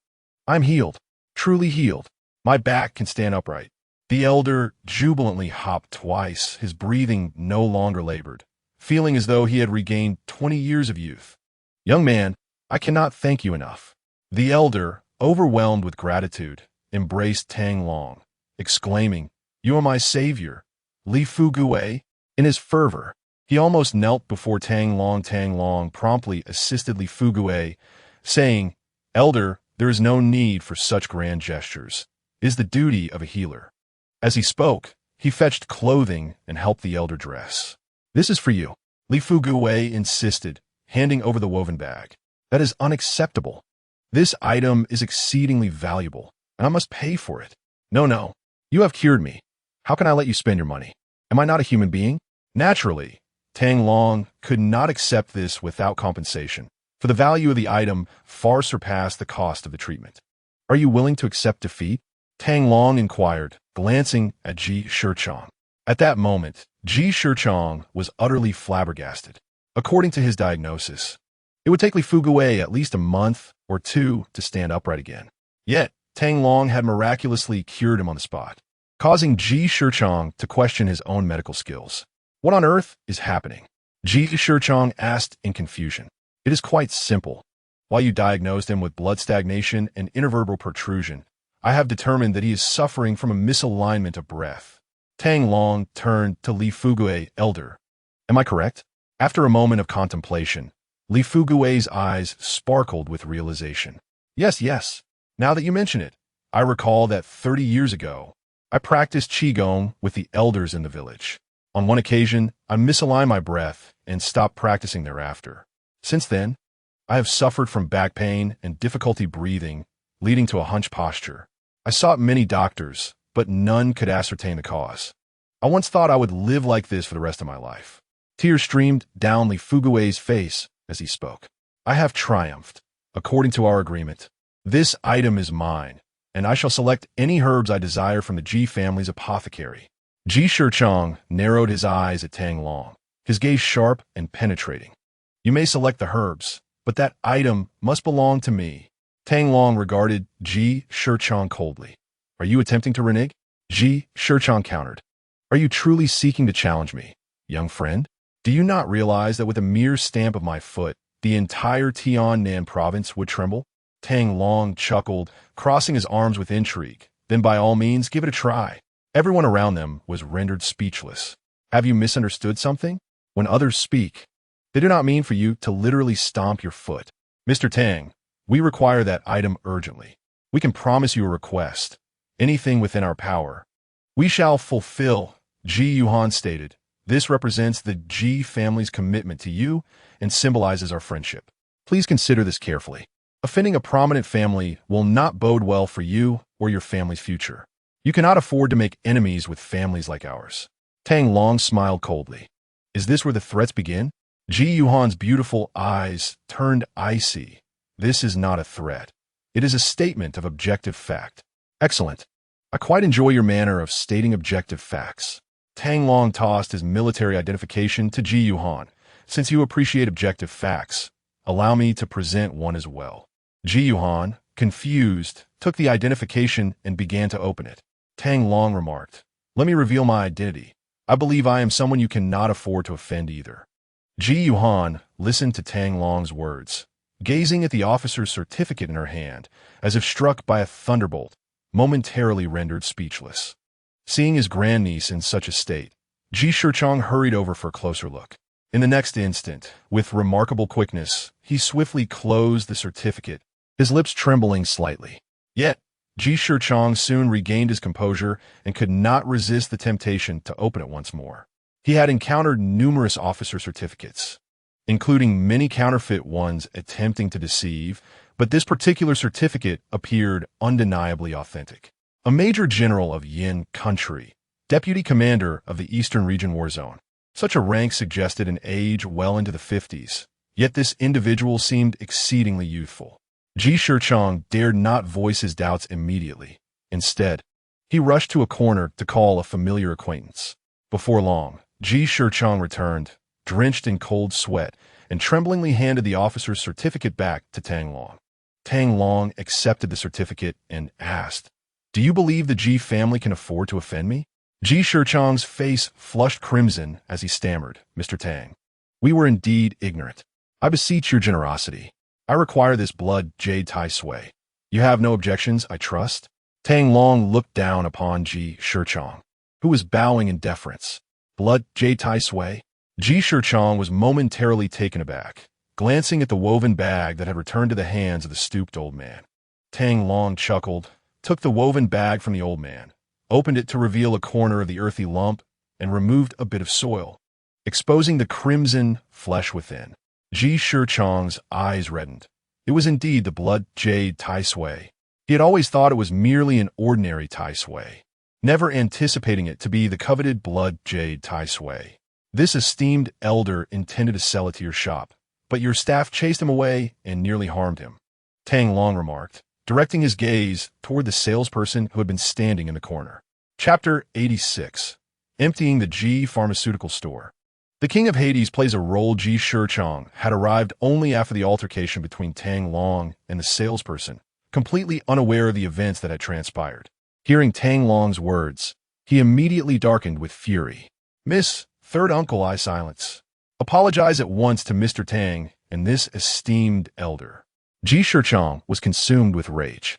"I'm healed, truly healed. My back can stand upright." The elder jubilantly hopped twice, his breathing no longer labored, feeling as though he had regained 20 years of youth. "Young man, I cannot thank you enough." The elder, overwhelmed with gratitude, embraced Tang Long, exclaiming, "You are my savior, Li Fu Gui." In his fervor, he almost knelt before Tang Long. Tang Long promptly assisted Li Fu Gui, saying, "Elder, there is no need for such grand gestures. It is the duty of a healer." As he spoke, he fetched clothing and helped the elder dress. "This is for you," Li Fu Gui insisted, handing over the woven bag. "That is unacceptable. This item is exceedingly valuable, and I must pay for it." No, you have cured me. How can I let you spend your money? Am I not a human being?" Naturally, Tang Long could not accept this without compensation, for the value of the item far surpassed the cost of the treatment. Are you willing to accept defeat? Tang Long inquired, glancing at Ji Shichong. At that moment, Ji Shichong was utterly flabbergasted. According to his diagnosis, it would take Li Fugui at least a month or two to stand upright again. Yet, Tang Long had miraculously cured him on the spot, causing Ji Shichong to question his own medical skills. What on earth is happening? Ji Shichong asked in confusion. It is quite simple. While you diagnosed him with blood stagnation and intervertebral protrusion, I have determined that he is suffering from a misalignment of breath. Tang Long turned to Li Fugui, elder. Am I correct? After a moment of contemplation, Li Fugui's eyes sparkled with realization. Yes. Now that you mention it, I recall that 30 years ago, I practiced Qigong with the elders in the village. On one occasion, I misaligned my breath and stopped practicing thereafter. Since then, I have suffered from back pain and difficulty breathing, leading to a hunched posture. I sought many doctors, but none could ascertain the cause. I once thought I would live like this for the rest of my life. Tears streamed down Li Fugui's face as he spoke. I have triumphed, according to our agreement. This item is mine, and I shall select any herbs I desire from the Ji family's apothecary. Ji Shichong narrowed his eyes at Tang Long, his gaze sharp and penetrating. You may select the herbs, but that item must belong to me. Tang Long regarded Ji Shichong coldly. Are you attempting to renege? Ji Shichong countered. Are you truly seeking to challenge me, young friend? Do you not realize that with a mere stamp of my foot, the entire Tiannan province would tremble? Tang Long chuckled, crossing his arms with intrigue. Then by all means, give it a try. Everyone around them was rendered speechless. Have you misunderstood something? When others speak, they do not mean for you to literally stomp your foot. Mr. Tang, we require that item urgently. We can promise you a request. Anything within our power. We shall fulfill, Ji Yuhan stated. This represents the Ji family's commitment to you and symbolizes our friendship. Please consider this carefully. Offending a prominent family will not bode well for you or your family's future. You cannot afford to make enemies with families like ours. Tang Long smiled coldly. Is this where the threats begin? Ji Yuhan's beautiful eyes turned icy. This is not a threat. It is a statement of objective fact. Excellent. I quite enjoy your manner of stating objective facts. Tang Long tossed his military identification to Ji Yuhan. Since you appreciate objective facts, allow me to present one as well. Ji Yuhan, confused, took the identification and began to open it. Tang Long remarked, Let me reveal my identity. I believe I am someone you cannot afford to offend either. Ji Yuhan listened to Tang Long's words, gazing at the officer's certificate in her hand, as if struck by a thunderbolt, momentarily rendered speechless. Seeing his grandniece in such a state, Ji Shichong hurried over for a closer look. In the next instant, with remarkable quickness, he swiftly closed the certificate, his lips trembling slightly. Yet, Ji Shichong soon regained his composure and could not resist the temptation to open it once more. He had encountered numerous officer certificates, including many counterfeit ones attempting to deceive, but this particular certificate appeared undeniably authentic. A major general of Yin country, deputy commander of the Eastern Region War Zone. Such a rank suggested an age well into the 50s, yet this individual seemed exceedingly youthful. Ji Shichong dared not voice his doubts immediately. Instead, he rushed to a corner to call a familiar acquaintance. Before long, Ji Shichong returned, drenched in cold sweat, and tremblingly handed the officer's certificate back to Tang Long. Tang Long accepted the certificate and asked, Do you believe the Ji family can afford to offend me? Ji Shichong's face flushed crimson as he stammered, Mr. Tang, we were indeed ignorant. I beseech your generosity. I require this blood jade tai sui. You have no objections, I trust? Tang Long looked down upon Ji Shichong, who was bowing in deference. Blood jade tai sui? Ji Shichong was momentarily taken aback, glancing at the woven bag that had returned to the hands of the stooped old man. Tang Long chuckled, took the woven bag from the old man, opened it to reveal a corner of the earthy lump, and removed a bit of soil, exposing the crimson flesh within. Ji Shichong's eyes reddened. It was indeed the blood jade tai sui. He had always thought it was merely an ordinary tai sui, never anticipating it to be the coveted blood jade tai sui. This esteemed elder intended to sell it to your shop, but your staff chased him away and nearly harmed him, Tang Long remarked, directing his gaze toward the salesperson who had been standing in the corner. Chapter 86. Emptying the Ji Pharmaceutical Store. The King of Hades plays a role. Ji Shichong had arrived only after the altercation between Tang Long and the salesperson, completely unaware of the events that had transpired. Hearing Tang Long's words, he immediately darkened with fury. "Miss, third uncle," I silence. "Apologize at once to Mr. Tang and this esteemed elder." Ji Shichong was consumed with rage.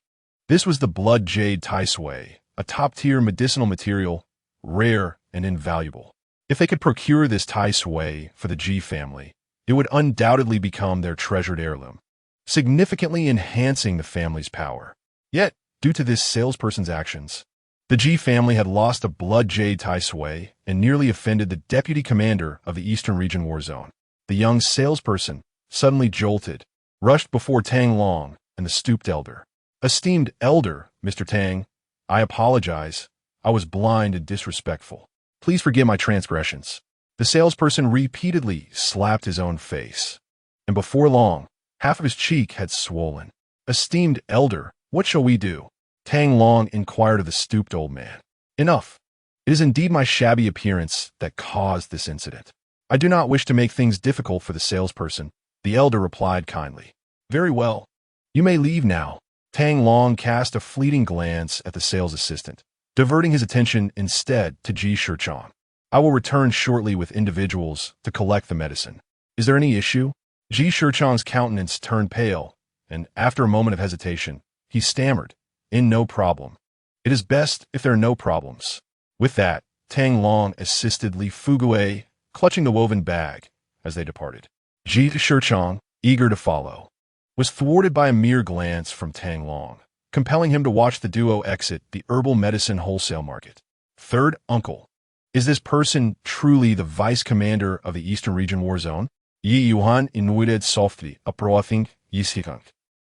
This was the blood jade Tai Sui, a top-tier medicinal material, rare and invaluable. If they could procure this Tai Sui for the Ji family, it would undoubtedly become their treasured heirloom, significantly enhancing the family's power. Yet, due to this salesperson's actions, the Ji family had lost a blood jade Tai Sui and nearly offended the deputy commander of the Eastern Region War Zone. The young salesperson, suddenly jolted, rushed before Tang Long and the stooped elder. "Esteemed elder, Mr. Tang, I apologize. I was blind and disrespectful. Please forgive my transgressions." The salesperson repeatedly slapped his own face, and before long, half of his cheek had swollen. "Esteemed elder, what shall we do?" Tang Long inquired of the stooped old man. "Enough. It is indeed my shabby appearance that caused this incident. I do not wish to make things difficult for the salesperson," the elder replied kindly. "Very well. You may leave now." Tang Long cast a fleeting glance at the sales assistant, diverting his attention instead to Ji Shichong. "I will return shortly with individuals to collect the medicine. Is there any issue?" Ji Shichong's countenance turned pale, and after a moment of hesitation, he stammered, "No problem. It is best if there are no problems." With that, Tang Long assisted Li Fugue, clutching the woven bag, as they departed. Ji Shichong, eager to follow, was thwarted by a mere glance from Tang Long, compelling him to watch the duo exit the herbal medicine wholesale market. "Third uncle. Is this person truly the vice commander of the Eastern Region War Zone?" Yi Yuan inuited softly, approaching Yisikang.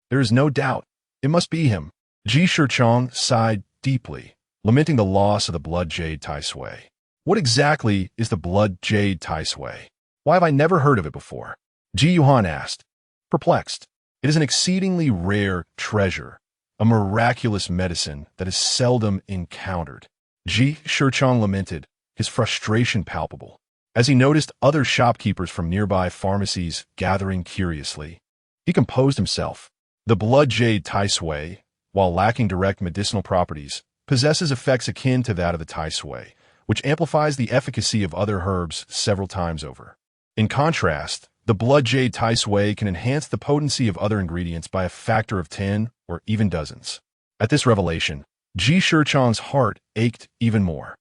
"There is no doubt. It must be him." Ji Shichong sighed deeply, lamenting the loss of the blood jade Tai Sui. "What exactly is the blood jade Tai Sui? Why have I never heard of it before?" Ji Yuan asked, perplexed. "It is an exceedingly rare treasure, a miraculous medicine that is seldom encountered." Ji Shichong lamented, his frustration palpable, as he noticed other shopkeepers from nearby pharmacies gathering curiously. He composed himself. The blood jade Tai Sui, while lacking direct medicinal properties, possesses effects akin to that of the Tai Sui, which amplifies the efficacy of other herbs several times over. In contrast, the blood jade Tai Sui can enhance the potency of other ingredients by a factor of 10 or even dozens. At this revelation, Ji Shichong's heart ached even more.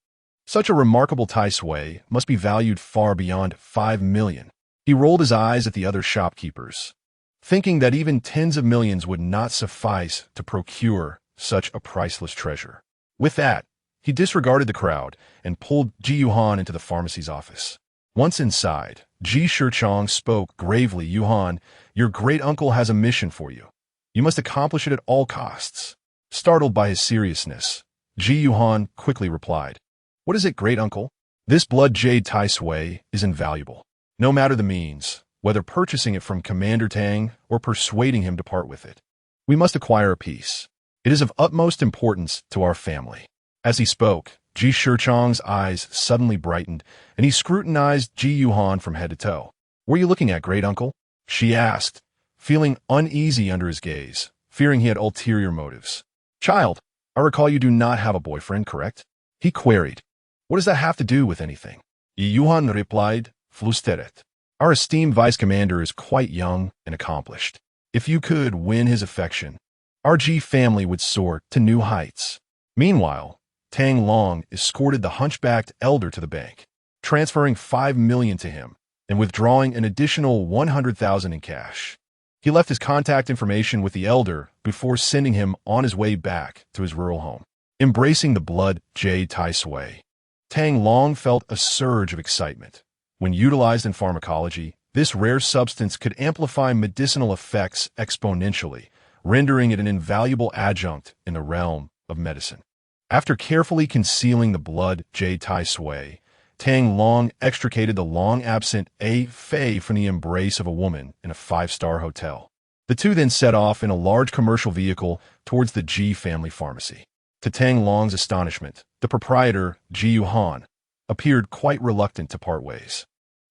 Such a remarkable Tai Sui must be valued far beyond 5 million. He rolled his eyes at the other shopkeepers, thinking that even tens of millions would not suffice to procure such a priceless treasure. With that, he disregarded the crowd and pulled Ji Yuan into the pharmacy's office. Once inside, Ji Shichong spoke gravely. "Yuan, your great-uncle has a mission for you. You must accomplish it at all costs." Startled by his seriousness, Ji Yuan quickly replied, "What is it, great-uncle?" "This blood jade Tai Sui is invaluable. No matter the means, whether purchasing it from Commander Tang or persuading him to part with it, we must acquire a piece. It is of utmost importance to our family." As he spoke, Ji Shichong's eyes suddenly brightened, and he scrutinized Ji Yuan from head to toe. "What are you looking at, great-uncle?" she asked, feeling uneasy under his gaze, fearing he had ulterior motives. "Child, I recall you do not have a boyfriend, correct?" he queried. "What does that have to do with anything?" Yuan replied, "Flusteret. Our esteemed vice commander is quite young and accomplished. If you could win his affection, our Ji family would soar to new heights." Meanwhile, Tang Long escorted the hunchbacked elder to the bank, transferring 5 million to him and withdrawing an additional 100,000 in cash. He left his contact information with the elder before sending him on his way back to his rural home. Embracing the blood jade Tai Sui, Tang Long felt a surge of excitement. When utilized in pharmacology, this rare substance could amplify medicinal effects exponentially, rendering it an invaluable adjunct in the realm of medicine. After carefully concealing the blood jade Tai Sui, Tang Long extricated the long-absent A. Fei from the embrace of a woman in a five-star hotel. The two then set off in a large commercial vehicle towards the Ji family pharmacy. To Tang Long's astonishment, the proprietor, Ji Yuhan, appeared quite reluctant to part ways.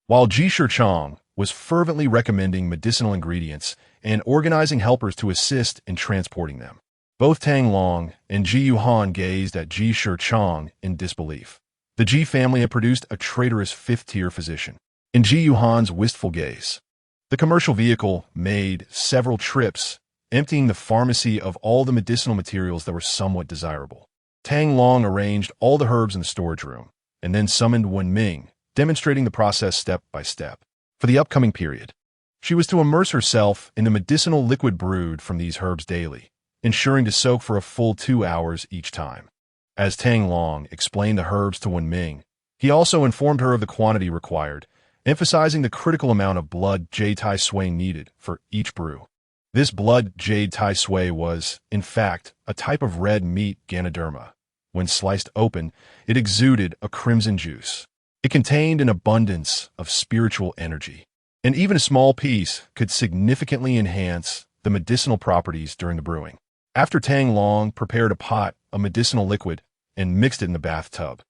While Ji Shichang was fervently recommending medicinal ingredients and organizing helpers to assist in transporting them. Both Tang Long and Ji Yuhan gazed at Ji Shichang in disbelief. The Ji family had produced a traitorous fifth-tier physician. In Ji Yuhan's wistful gaze, the commercial vehicle made several trips, emptying the pharmacy of all the medicinal materials that were somewhat desirable. Tang Long arranged all the herbs in the storage room, and then summoned Wenming, demonstrating the process step by step. For the upcoming period, she was to immerse herself in the medicinal liquid brewed from these herbs daily, ensuring to soak for a full 2 hours each time. As Tang Long explained the herbs to Wenming, he also informed her of the quantity required, emphasizing the critical amount of blood jade tai sui needed for each brew. This blood jade tai sui was, in fact, a type of red meat Ganoderma. When sliced open, it exuded a crimson juice. It contained an abundance of spiritual energy, and even a small piece could significantly enhance the medicinal properties during the brewing. After Tang Long prepared a pot of medicinal liquid and mixed it in the bathtub,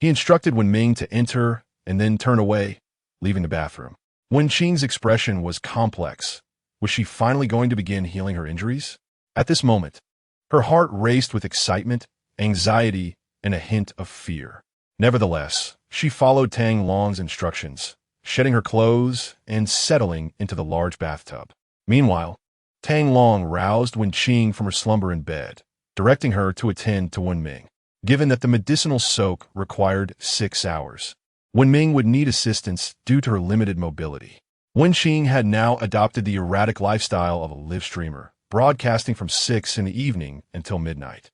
he instructed Wenming to enter and then turn away, leaving the bathroom. Wenqing's expression was complex. Was she finally going to begin healing her injuries? At this moment, her heart raced with excitement, anxiety, and a hint of fear. Nevertheless, she followed Tang Long's instructions, shedding her clothes and settling into the large bathtub. Meanwhile, Tang Long roused Wenqing from her slumber in bed, directing her to attend to Wenming. Given that the medicinal soak required 6 hours, Wenming would need assistance due to her limited mobility. Wenqing had now adopted the erratic lifestyle of a live streamer, broadcasting from 6 in the evening until midnight,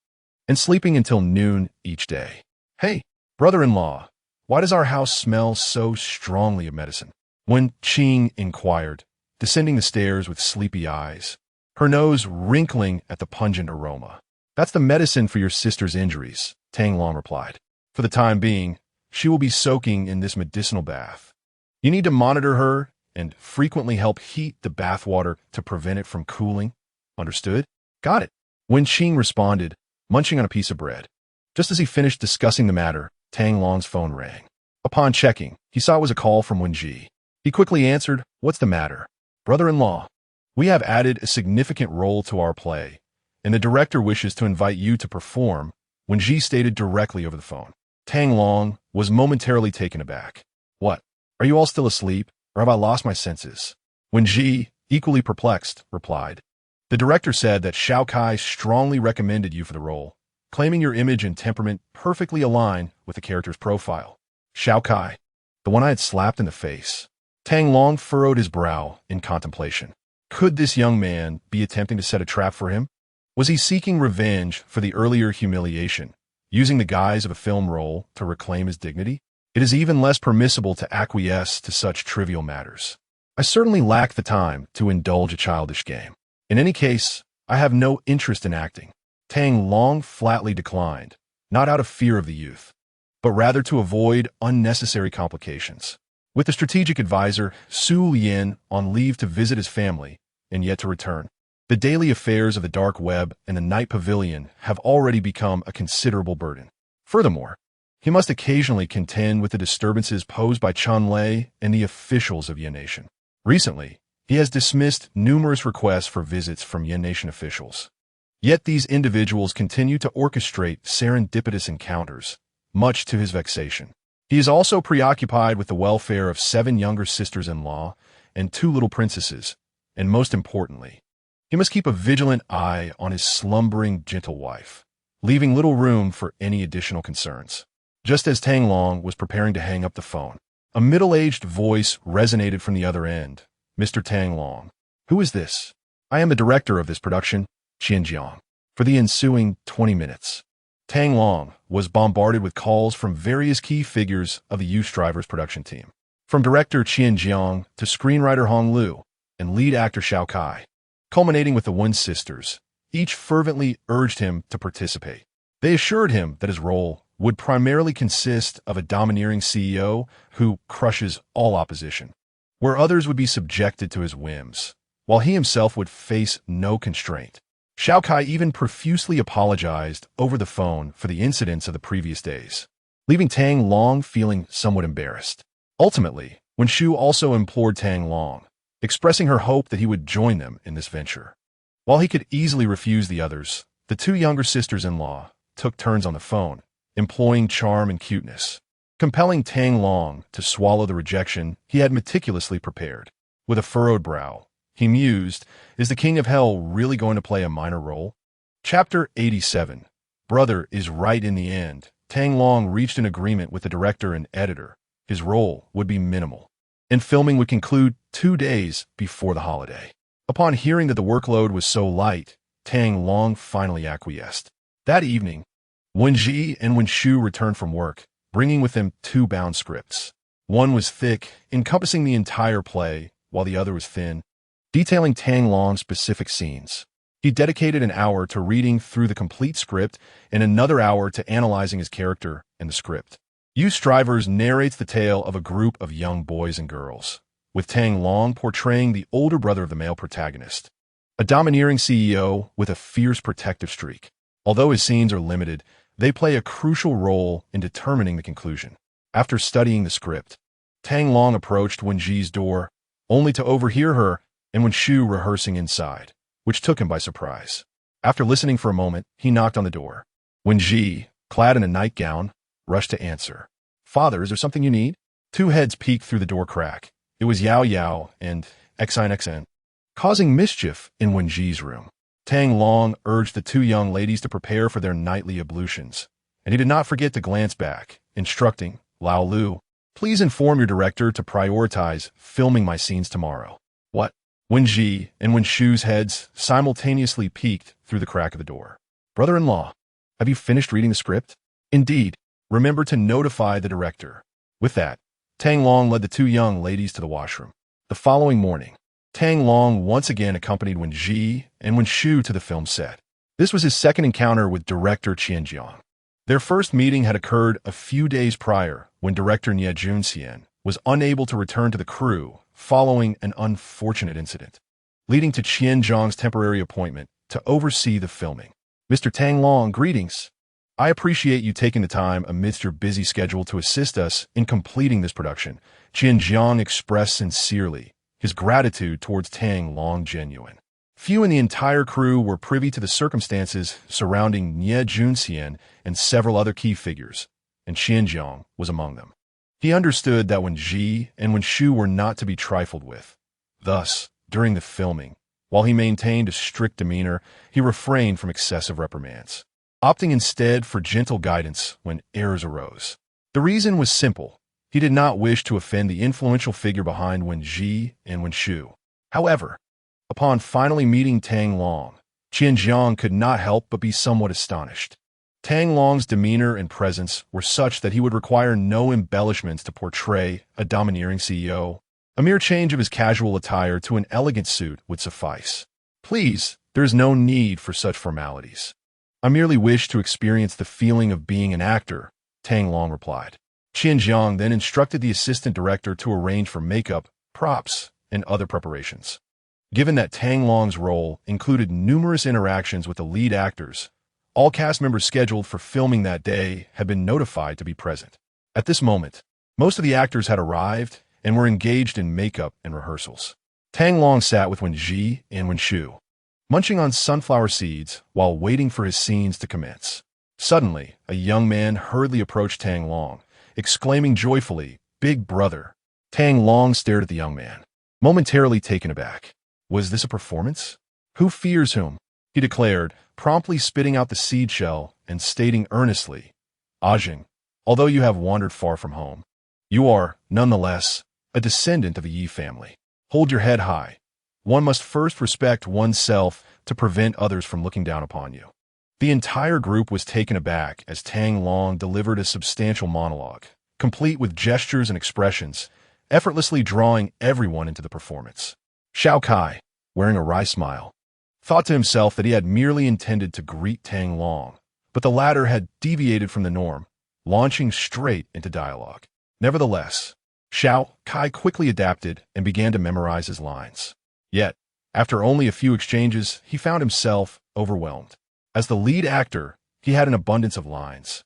and sleeping until noon each day. "Hey, brother-in-law, why does our house smell so strongly of medicine?" Wenqing inquired, descending the stairs with sleepy eyes, her nose wrinkling at the pungent aroma. "That's the medicine for your sister's injuries," Tang Long replied. "For the time being, she will be soaking in this medicinal bath. You need to monitor her and frequently help heat the bath water to prevent it from cooling. Understood?" "Got it," Wenqing responded, munching on a piece of bread. Just as he finished discussing the matter, Tang Long's phone rang. Upon checking, he saw it was a call from Wenji. He quickly answered, "What's the matter?" "Brother-in-law, we have added a significant role to our play, and the director wishes to invite you to perform," Wenji stated directly over the phone. Tang Long was momentarily taken aback. "What? Are you all still asleep, or have I lost my senses?" Wenji, equally perplexed, replied. "The director said that Xiao Kai strongly recommended you for the role, claiming your image and temperament perfectly align with the character's profile." Xiao Kai, the one I had slapped in the face. Tang Long furrowed his brow in contemplation. Could this young man be attempting to set a trap for him? Was he seeking revenge for the earlier humiliation, using the guise of a film role to reclaim his dignity? It is even less permissible to acquiesce to such trivial matters. I certainly lack the time to indulge a childish game. In any case, I have no interest in acting. Tang Long flatly declined, not out of fear of the youth, but rather to avoid unnecessary complications. With the strategic advisor, Su Yin, on leave to visit his family, and yet to return, the daily affairs of the dark web and the night pavilion have already become a considerable burden. Furthermore, he must occasionally contend with the disturbances posed by Chun Lei and the officials of Yan Nation. Recently, he has dismissed numerous requests for visits from Yan Nation officials. Yet these individuals continue to orchestrate serendipitous encounters, much to his vexation. He is also preoccupied with the welfare of 7 younger sisters-in-law and 2 little princesses, and most importantly, he must keep a vigilant eye on his slumbering gentle wife, leaving little room for any additional concerns. Just as Tang Long was preparing to hang up the phone, a middle-aged voice resonated from the other end. "Mr. Tang Long, who is this?" "I am the director of this production, Qianjiang." For the ensuing 20 minutes, Tang Long was bombarded with calls from various key figures of the Youth Drivers production team, from director Qianjiang to screenwriter Hong Liu and lead actor Xiao Kai, culminating with the Wen sisters. Each fervently urged him to participate. They assured him that his role would primarily consist of a domineering CEO who crushes all opposition, where others would be subjected to his whims, while he himself would face no constraint. Xiao Kai even profusely apologized over the phone for the incidents of the previous days, leaving Tang Long feeling somewhat embarrassed. Ultimately, Wenrou also implored Tang Long, expressing her hope that he would join them in this venture. While he could easily refuse the others, the two younger sisters-in-law took turns on the phone, employing charm and cuteness, compelling Tang Long to swallow the rejection he had meticulously prepared. With a furrowed brow, he mused, is the King of Hell really going to play a minor role? Chapter 87. Brother is right in the end. Tang Long reached an agreement with the director and editor. His role would be minimal, and filming would conclude 2 days before the holiday. Upon hearing that the workload was so light, Tang Long finally acquiesced. That evening, Wenji and Wenrou returned from work, bringing with them 2 bound scripts. One was thick, encompassing the entire play, while the other was thin, detailing Tang Long's specific scenes. He dedicated an hour to reading through the complete script and another hour to analyzing his character and the script. Yu Strivers narrates the tale of a group of young boys and girls, with Tang Long portraying the older brother of the male protagonist, a domineering CEO with a fierce protective streak. Although his scenes are limited, they play a crucial role in determining the conclusion. After studying the script, Tang Long approached Wenji's door, only to overhear her and Wenrou rehearsing inside, which took him by surprise. After listening for a moment, he knocked on the door. Wenji, clad in a nightgown, rushed to answer. Father, is there something you need? 2 heads peeked through the door crack. It was Yao Yao and XINXN, causing mischief in Wenji's room. Tang Long urged the 2 young ladies to prepare for their nightly ablutions, and he did not forget to glance back, instructing Lao Lu, please inform your director to prioritize filming my scenes tomorrow. What? Wenji and Wenrou's heads simultaneously peeked through the crack of the door. Brother-in-law, have you finished reading the script? Indeed. Remember to notify the director. With that, Tang Long led the 2 young ladies to the washroom. The following morning, Tang Long once again accompanied Wenji and Wenrou to the film set. This was his second encounter with director Qianjiang. Their first meeting had occurred a few days prior when director Nie Junxian was unable to return to the crew following an unfortunate incident, leading to Qianjiang's temporary appointment to oversee the filming. Mr. Tang Long, greetings. I appreciate you taking the time amidst your busy schedule to assist us in completing this production. Qianjiang expressed sincerely his gratitude towards Tang Long genuine. Few in the entire crew were privy to the circumstances surrounding Nie Junxian and several other key figures, and Qianjiang was among them. He understood that Wenji and Wenrou were not to be trifled with. Thus, during the filming, while he maintained a strict demeanor, he refrained from excessive reprimands, opting instead for gentle guidance when errors arose. The reason was simple. He did not wish to offend the influential figure behind Wenji and Wenrou. However, upon finally meeting Tang Long, Qianjiang could not help but be somewhat astonished. Tang Long's demeanor and presence were such that he would require no embellishments to portray a domineering CEO. A mere change of his casual attire to an elegant suit would suffice. Please, there is no need for such formalities. I merely wish to experience the feeling of being an actor, Tang Long replied. Qianjiang then instructed the assistant director to arrange for makeup, props, and other preparations. Given that Tang Long's role included numerous interactions with the lead actors, all cast members scheduled for filming that day had been notified to be present. At this moment, most of the actors had arrived and were engaged in makeup and rehearsals. Tang Long sat with Wenji and Wenrou, munching on sunflower seeds while waiting for his scenes to commence. Suddenly, a young man hurriedly approached Tang Long, exclaiming joyfully, "Big brother." Tang Long stared at the young man, momentarily taken aback. Was this a performance? Who fears whom? He declared, promptly spitting out the seed shell and stating earnestly, Ajing, although you have wandered far from home, you are, nonetheless, a descendant of the Yi family. Hold your head high. One must first respect oneself to prevent others from looking down upon you. The entire group was taken aback as Tang Long delivered a substantial monologue, complete with gestures and expressions, effortlessly drawing everyone into the performance. Xiao Kai, wearing a wry smile, thought to himself that he had merely intended to greet Tang Long, but the latter had deviated from the norm, launching straight into dialogue. Nevertheless, Xiao Kai quickly adapted and began to memorize his lines. Yet, after only a few exchanges, he found himself overwhelmed. As the lead actor, he had an abundance of lines,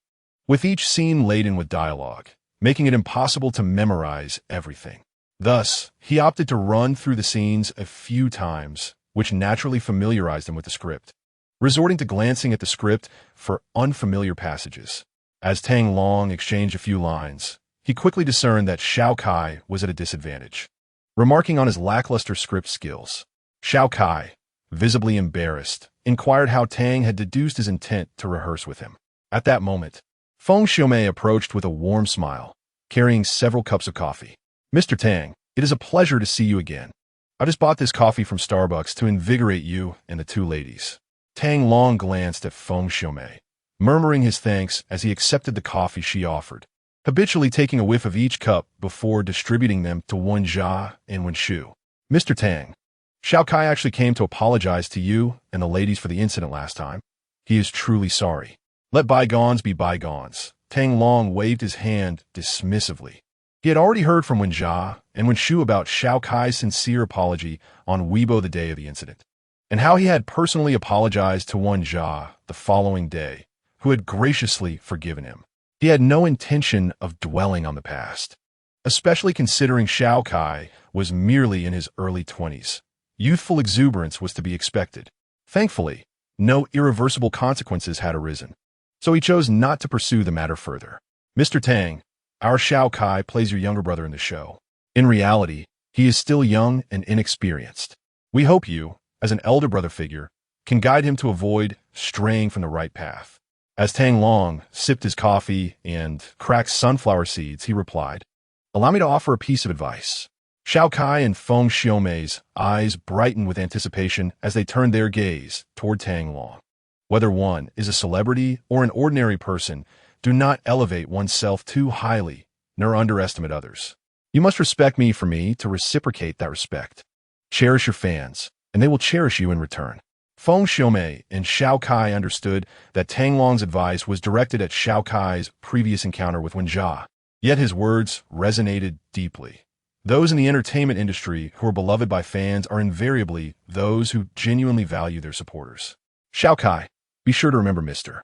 with each scene laden with dialogue, making it impossible to memorize everything. Thus, he opted to run through the scenes a few times, which naturally familiarized him with the script, resorting to glancing at the script for unfamiliar passages. As Tang Long exchanged a few lines, he quickly discerned that Xiao Kai was at a disadvantage. Remarking on his lackluster script skills, Xiao Kai, visibly embarrassed, inquired how Tang had deduced his intent to rehearse with him. At that moment, Feng Xiaomei approached with a warm smile, carrying several cups of coffee. "Mr. Tang, it is a pleasure to see you again. I just bought this coffee from Starbucks to invigorate you and the two ladies." Tang Long glanced at Feng Xiaomei, murmuring his thanks as he accepted the coffee she offered, habitually taking a whiff of each cup before distributing them to Wenjia and Wenxu. "Mr. Tang, Xiao Kai actually came to apologize to you and the ladies for the incident last time. He is truly sorry. Let bygones be bygones." Tang Long waved his hand dismissively. He had already heard from Wenjia and Wenxu about Xiao Kai's sincere apology on Weibo the day of the incident, and how he had personally apologized to Wenjia the following day, who had graciously forgiven him. He had no intention of dwelling on the past, especially considering Xiao Kai was merely in his early 20s. Youthful exuberance was to be expected. Thankfully, no irreversible consequences had arisen, so he chose not to pursue the matter further. "Mr. Tang, our Xiao Kai plays your younger brother in the show. In reality, he is still young and inexperienced. We hope you, as an elder brother figure, can guide him to avoid straying from the right path." As Tang Long sipped his coffee and cracked sunflower seeds, he replied, "Allow me to offer a piece of advice." Xiao Kai and Feng Xiaomei's eyes brightened with anticipation as they turned their gaze toward Tang Long. Whether one is a celebrity or an ordinary person, do not elevate oneself too highly, nor underestimate others. You must respect me for me to reciprocate that respect. Cherish your fans, and they will cherish you in return. Feng Xiaomei and Xiao Kai understood that Tang Long's advice was directed at Xiao Kai's previous encounter with Wenjia, yet his words resonated deeply. Those in the entertainment industry who are beloved by fans are invariably those who genuinely value their supporters. Xiao Kai, be sure to remember Mr.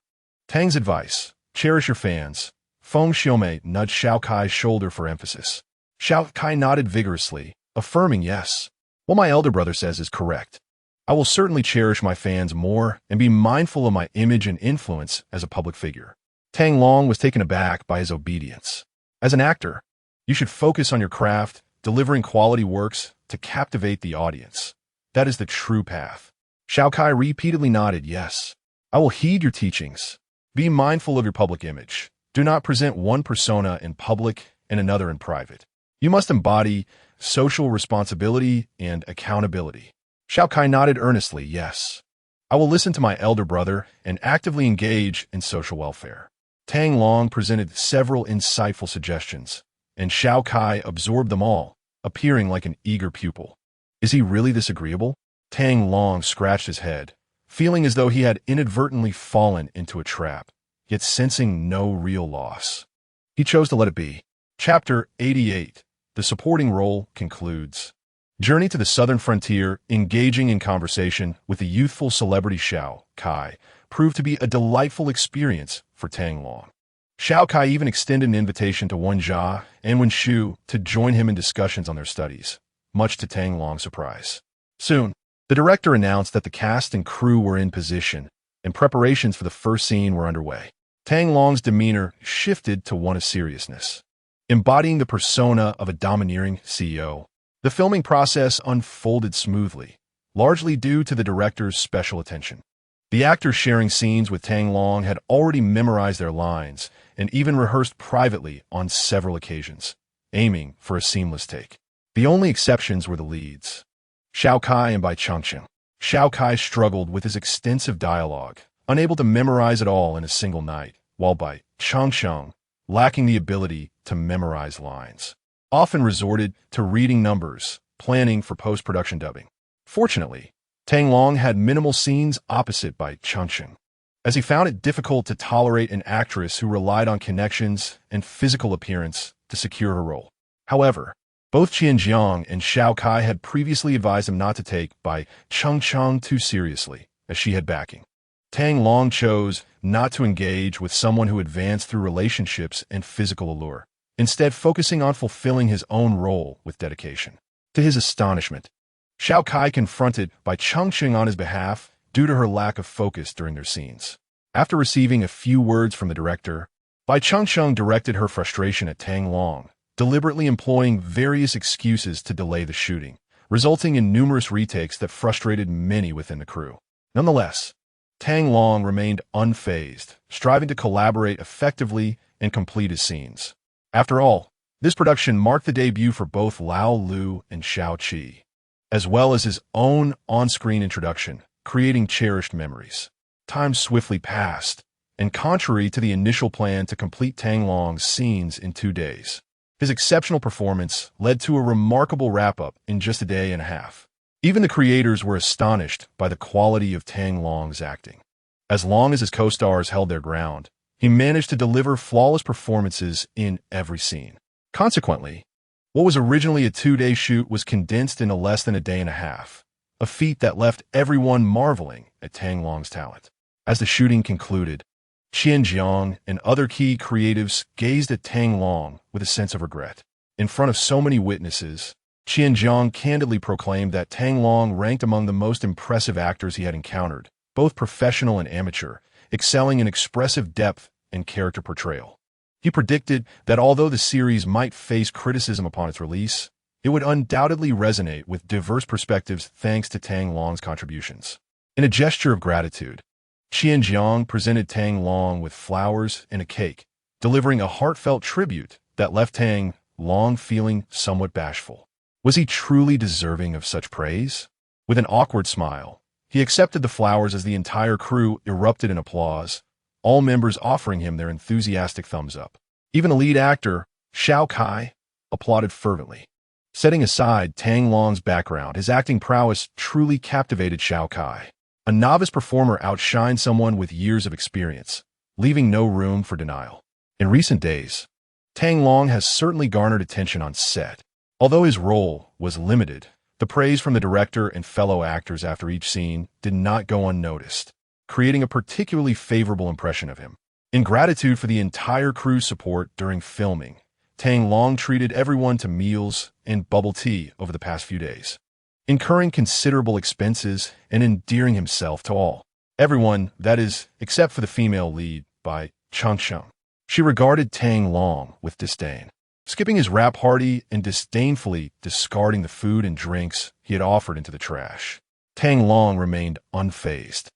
Tang's advice. Cherish your fans. Feng Xiaomei nudged Xiao Kai's shoulder for emphasis. Xiao Kai nodded vigorously, affirming yes. What my elder brother says is correct. I will certainly cherish my fans more and be mindful of my image and influence as a public figure. Tang Long was taken aback by his obedience. As an actor, you should focus on your craft, delivering quality works to captivate the audience. That is the true path. Xiao Kai repeatedly nodded yes. I will heed your teachings. Be mindful of your public image. Do not present one persona in public and another in private. You must embody social responsibility and accountability. Xiao Kai nodded earnestly yes. I will listen to my elder brother and actively engage in social welfare. Tang Long presented several insightful suggestions, and Xiao Kai absorbed them all, appearing like an eager pupil. Is he really this agreeable? Tang Long scratched his head, feeling as though he had inadvertently fallen into a trap, yet sensing no real loss. He chose to let it be. Chapter 88. The supporting role concludes. Journey to the southern frontier, engaging in conversation with the youthful celebrity Xiao Kai, proved to be a delightful experience for Tang Long. Xiao Kai even extended an invitation to Wenjia and Wenxu to join him in discussions on their studies, much to Tang Long's surprise. Soon, the director announced that the cast and crew were in position, and preparations for the first scene were underway. Tang Long's demeanor shifted to one of seriousness. Embodying the persona of a domineering CEO, the filming process unfolded smoothly, largely due to the director's special attention. The actors sharing scenes with Tang Long had already memorized their lines and even rehearsed privately on several occasions, aiming for a seamless take. The only exceptions were the leads, Xiao Kai and Bai Changqing. Xiao Kai struggled with his extensive dialogue, unable to memorize it all in a single night, while Bai Changqing, lacking the ability to memorize lines, often resorted to reading numbers, planning for post-production dubbing. Fortunately, Tang Long had minimal scenes opposite Bai Changqing, as he found it difficult to tolerate an actress who relied on connections and physical appearance to secure her role. However, both Qianjiang and Xiao Kai had previously advised him not to take Bai Changchang too seriously, as she had backing. Tang Long chose not to engage with someone who advanced through relationships and physical allure, instead focusing on fulfilling his own role with dedication. To his astonishment, Xiao Kai confronted Bai Changcheng on his behalf due to her lack of focus during their scenes. After receiving a few words from the director, Bai Changcheng directed her frustration at Tang Long, deliberately employing various excuses to delay the shooting, resulting in numerous retakes that frustrated many within the crew. Nonetheless, Tang Long remained unfazed, striving to collaborate effectively and complete his scenes. After all, this production marked the debut for both Lao Lu and Xiao Qi, as well as his own on-screen introduction, creating cherished memories. Time swiftly passed, and contrary to the initial plan to complete Tang Long's scenes in 2 days, his exceptional performance led to a remarkable wrap-up in just a day and a half. Even the creators were astonished by the quality of Tang Long's acting. As long as his co-stars held their ground, he managed to deliver flawless performances in every scene. Consequently, what was originally a 2-day shoot was condensed into less than a day and a half, a feat that left everyone marveling at Tang Long's talent. As the shooting concluded, Qian Jiang and other key creatives gazed at Tang Long with a sense of regret. In front of so many witnesses, Qian Jiang candidly proclaimed that Tang Long ranked among the most impressive actors he had encountered, both professional and amateur, excelling in expressive depth and character portrayal. He predicted that although the series might face criticism upon its release, it would undoubtedly resonate with diverse perspectives thanks to Tang Long's contributions. In a gesture of gratitude, Qian Jiang presented Tang Long with flowers and a cake, delivering a heartfelt tribute that left Tang Long feeling somewhat bashful. Was he truly deserving of such praise? With an awkward smile, he accepted the flowers as the entire crew erupted in applause, all members offering him their enthusiastic thumbs up. Even the lead actor, Xiao Kai, applauded fervently. Setting aside Tang Long's background, his acting prowess truly captivated Xiao Kai. A novice performer outshined someone with years of experience, leaving no room for denial. In recent days, Tang Long has certainly garnered attention on set. Although his role was limited, the praise from the director and fellow actors after each scene did not go unnoticed, creating a particularly favorable impression of him. In gratitude for the entire crew's support during filming, Tang Long treated everyone to meals and bubble tea over the past few days, incurring considerable expenses and endearing himself to all. Everyone, that is, except for the female lead, Bai Changcheng. She regarded Tang Long with disdain, skipping his wrap party and disdainfully discarding the food and drinks he had offered into the trash. Tang Long remained unfazed,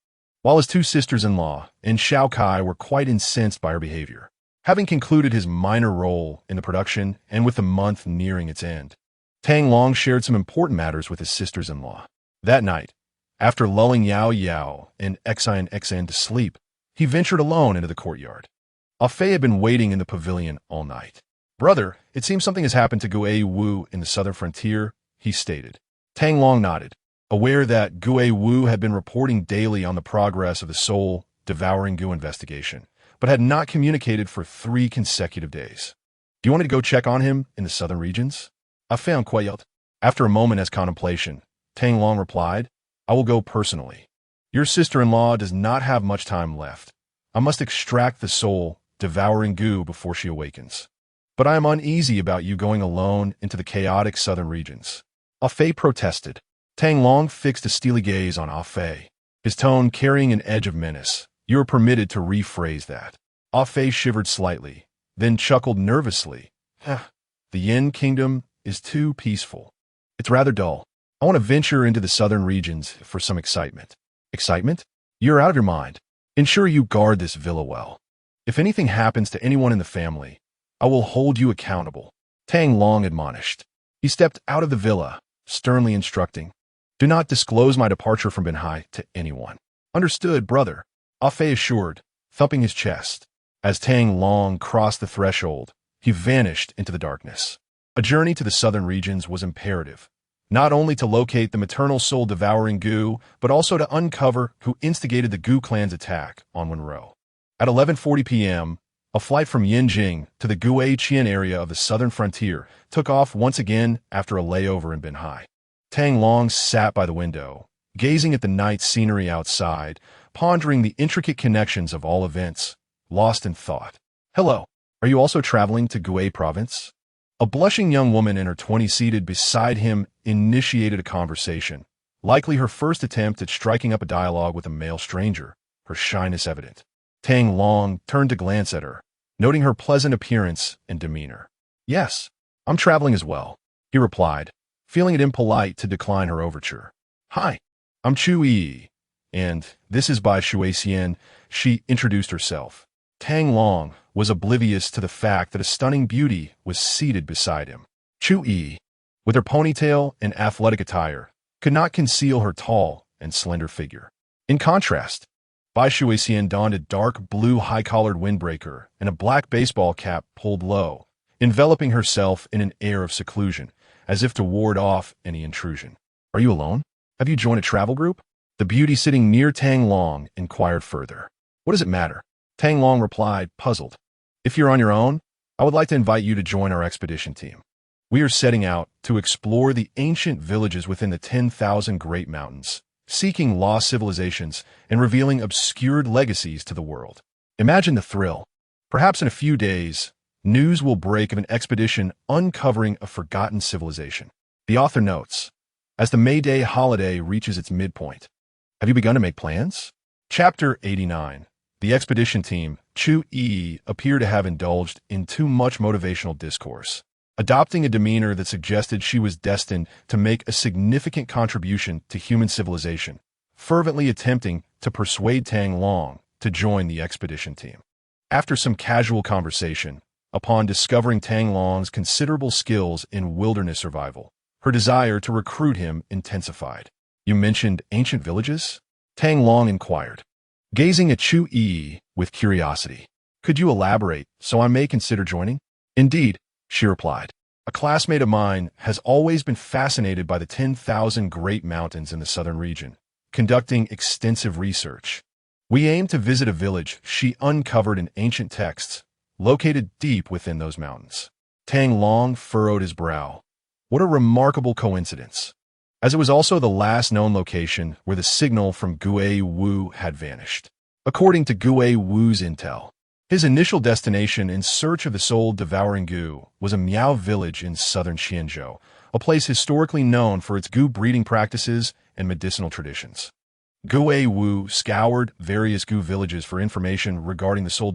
while his 2 sisters-in-law and Xiao Kai were quite incensed by her behavior. Having concluded his minor role in the production and with the month nearing its end, Tang Long shared some important matters with his sisters-in-law. That night, after lulling Yao Yao and Xin Xn to sleep, he ventured alone into the courtyard. Ah Fei had been waiting in the pavilion all night. "Brother, it seems something has happened to Gue Wu in the southern frontier," he stated. Tang Long nodded, aware that Gue Wu had been reporting daily on the progress of the soul-devouring Gu investigation, but had not communicated for 3 consecutive days. "Do you want me to go check on him in the southern regions?" Ah Fei inquired. After a moment's contemplation, Tang Long replied, "I will go personally. Your sister-in-law does not have much time left. I must extract the soul-devouring Gu before she awakens. But I am uneasy about you going alone into the chaotic southern regions." Ah Fei protested. Tang Long fixed a steely gaze on Ah Fei, his tone carrying an edge of menace. "You are permitted to rephrase that." Ah Fei shivered slightly, then chuckled nervously. "The Yin Kingdom is too peaceful. It's rather dull. I want to venture into the southern regions for some excitement." "Excitement? You're out of your mind. Ensure you guard this villa well. If anything happens to anyone in the family, I will hold you accountable," Tang Long admonished. He stepped out of the villa, sternly instructing, "Do not disclose my departure from Binhai to anyone." "Understood, brother," Ah Fei assured, thumping his chest. As Tang Long crossed the threshold, he vanished into the darkness. A journey to the southern regions was imperative, not only to locate the maternal soul-devouring Gu, but also to uncover who instigated the Gu clan's attack on Wenrou. At 11:40 p.m., a flight from Yinjing to the Guiqian area of the southern frontier took off once again after a layover in Binhai. Tang Long sat by the window, gazing at the night scenery outside, pondering the intricate connections of all events, lost in thought. "Hello, are you also traveling to Gui province?" A blushing young woman in her 20s seated beside him initiated a conversation, likely her first attempt at striking up a dialogue with a male stranger, her shyness evident. Tang Long turned to glance at her, noting her pleasant appearance and demeanor. "Yes, I'm traveling as well," he replied, feeling it impolite to decline her overture. "Hi, I'm Chu Yi, and this is Bai Shuixian," she introduced herself. Tang Long was oblivious to the fact that a stunning beauty was seated beside him. Chu Yi, with her ponytail and athletic attire, could not conceal her tall and slender figure. In contrast, Bai Shuixian donned a dark blue high-collared windbreaker and a black baseball cap pulled low, enveloping herself in an air of seclusion, as if to ward off any intrusion. "Are you alone? Have you joined a travel group?" The beauty sitting near Tang Long inquired further. "What does it matter?" Tang Long replied, puzzled. "If you're on your own, I would like to invite you to join our expedition team. We are setting out to explore the ancient villages within the 10,000 Great Mountains, seeking lost civilizations and revealing obscured legacies to the world. Imagine the thrill. Perhaps in a few days, news will break of an expedition uncovering a forgotten civilization." The author notes, as the May Day holiday reaches its midpoint, "Have you begun to make plans?" Chapter 89. The expedition team, Chu Yi, appear to have indulged in too much motivational discourse, adopting a demeanor that suggested she was destined to make a significant contribution to human civilization, fervently attempting to persuade Tang Long to join the expedition team. After some casual conversation, upon discovering Tang Long's considerable skills in wilderness survival, her desire to recruit him intensified. "You mentioned ancient villages?" Tang Long inquired, gazing at Chu Yi with curiosity. "Could you elaborate so I may consider joining?" "Indeed," she replied. "A classmate of mine has always been fascinated by the 10,000 Great Mountains in the southern region, conducting extensive research. We aim to visit a village she uncovered in ancient texts, located deep within those mountains." Tang Long furrowed his brow. What a remarkable coincidence, as it was also the last known location where the signal from Wenrou had vanished. According to Wenrou's intel, his initial destination in search of the soul-devouring Gu was a Miao village in southern Xianzhou, a place historically known for its Gu breeding practices and medicinal traditions. Wenrou scoured various Gu villages for information regarding the soul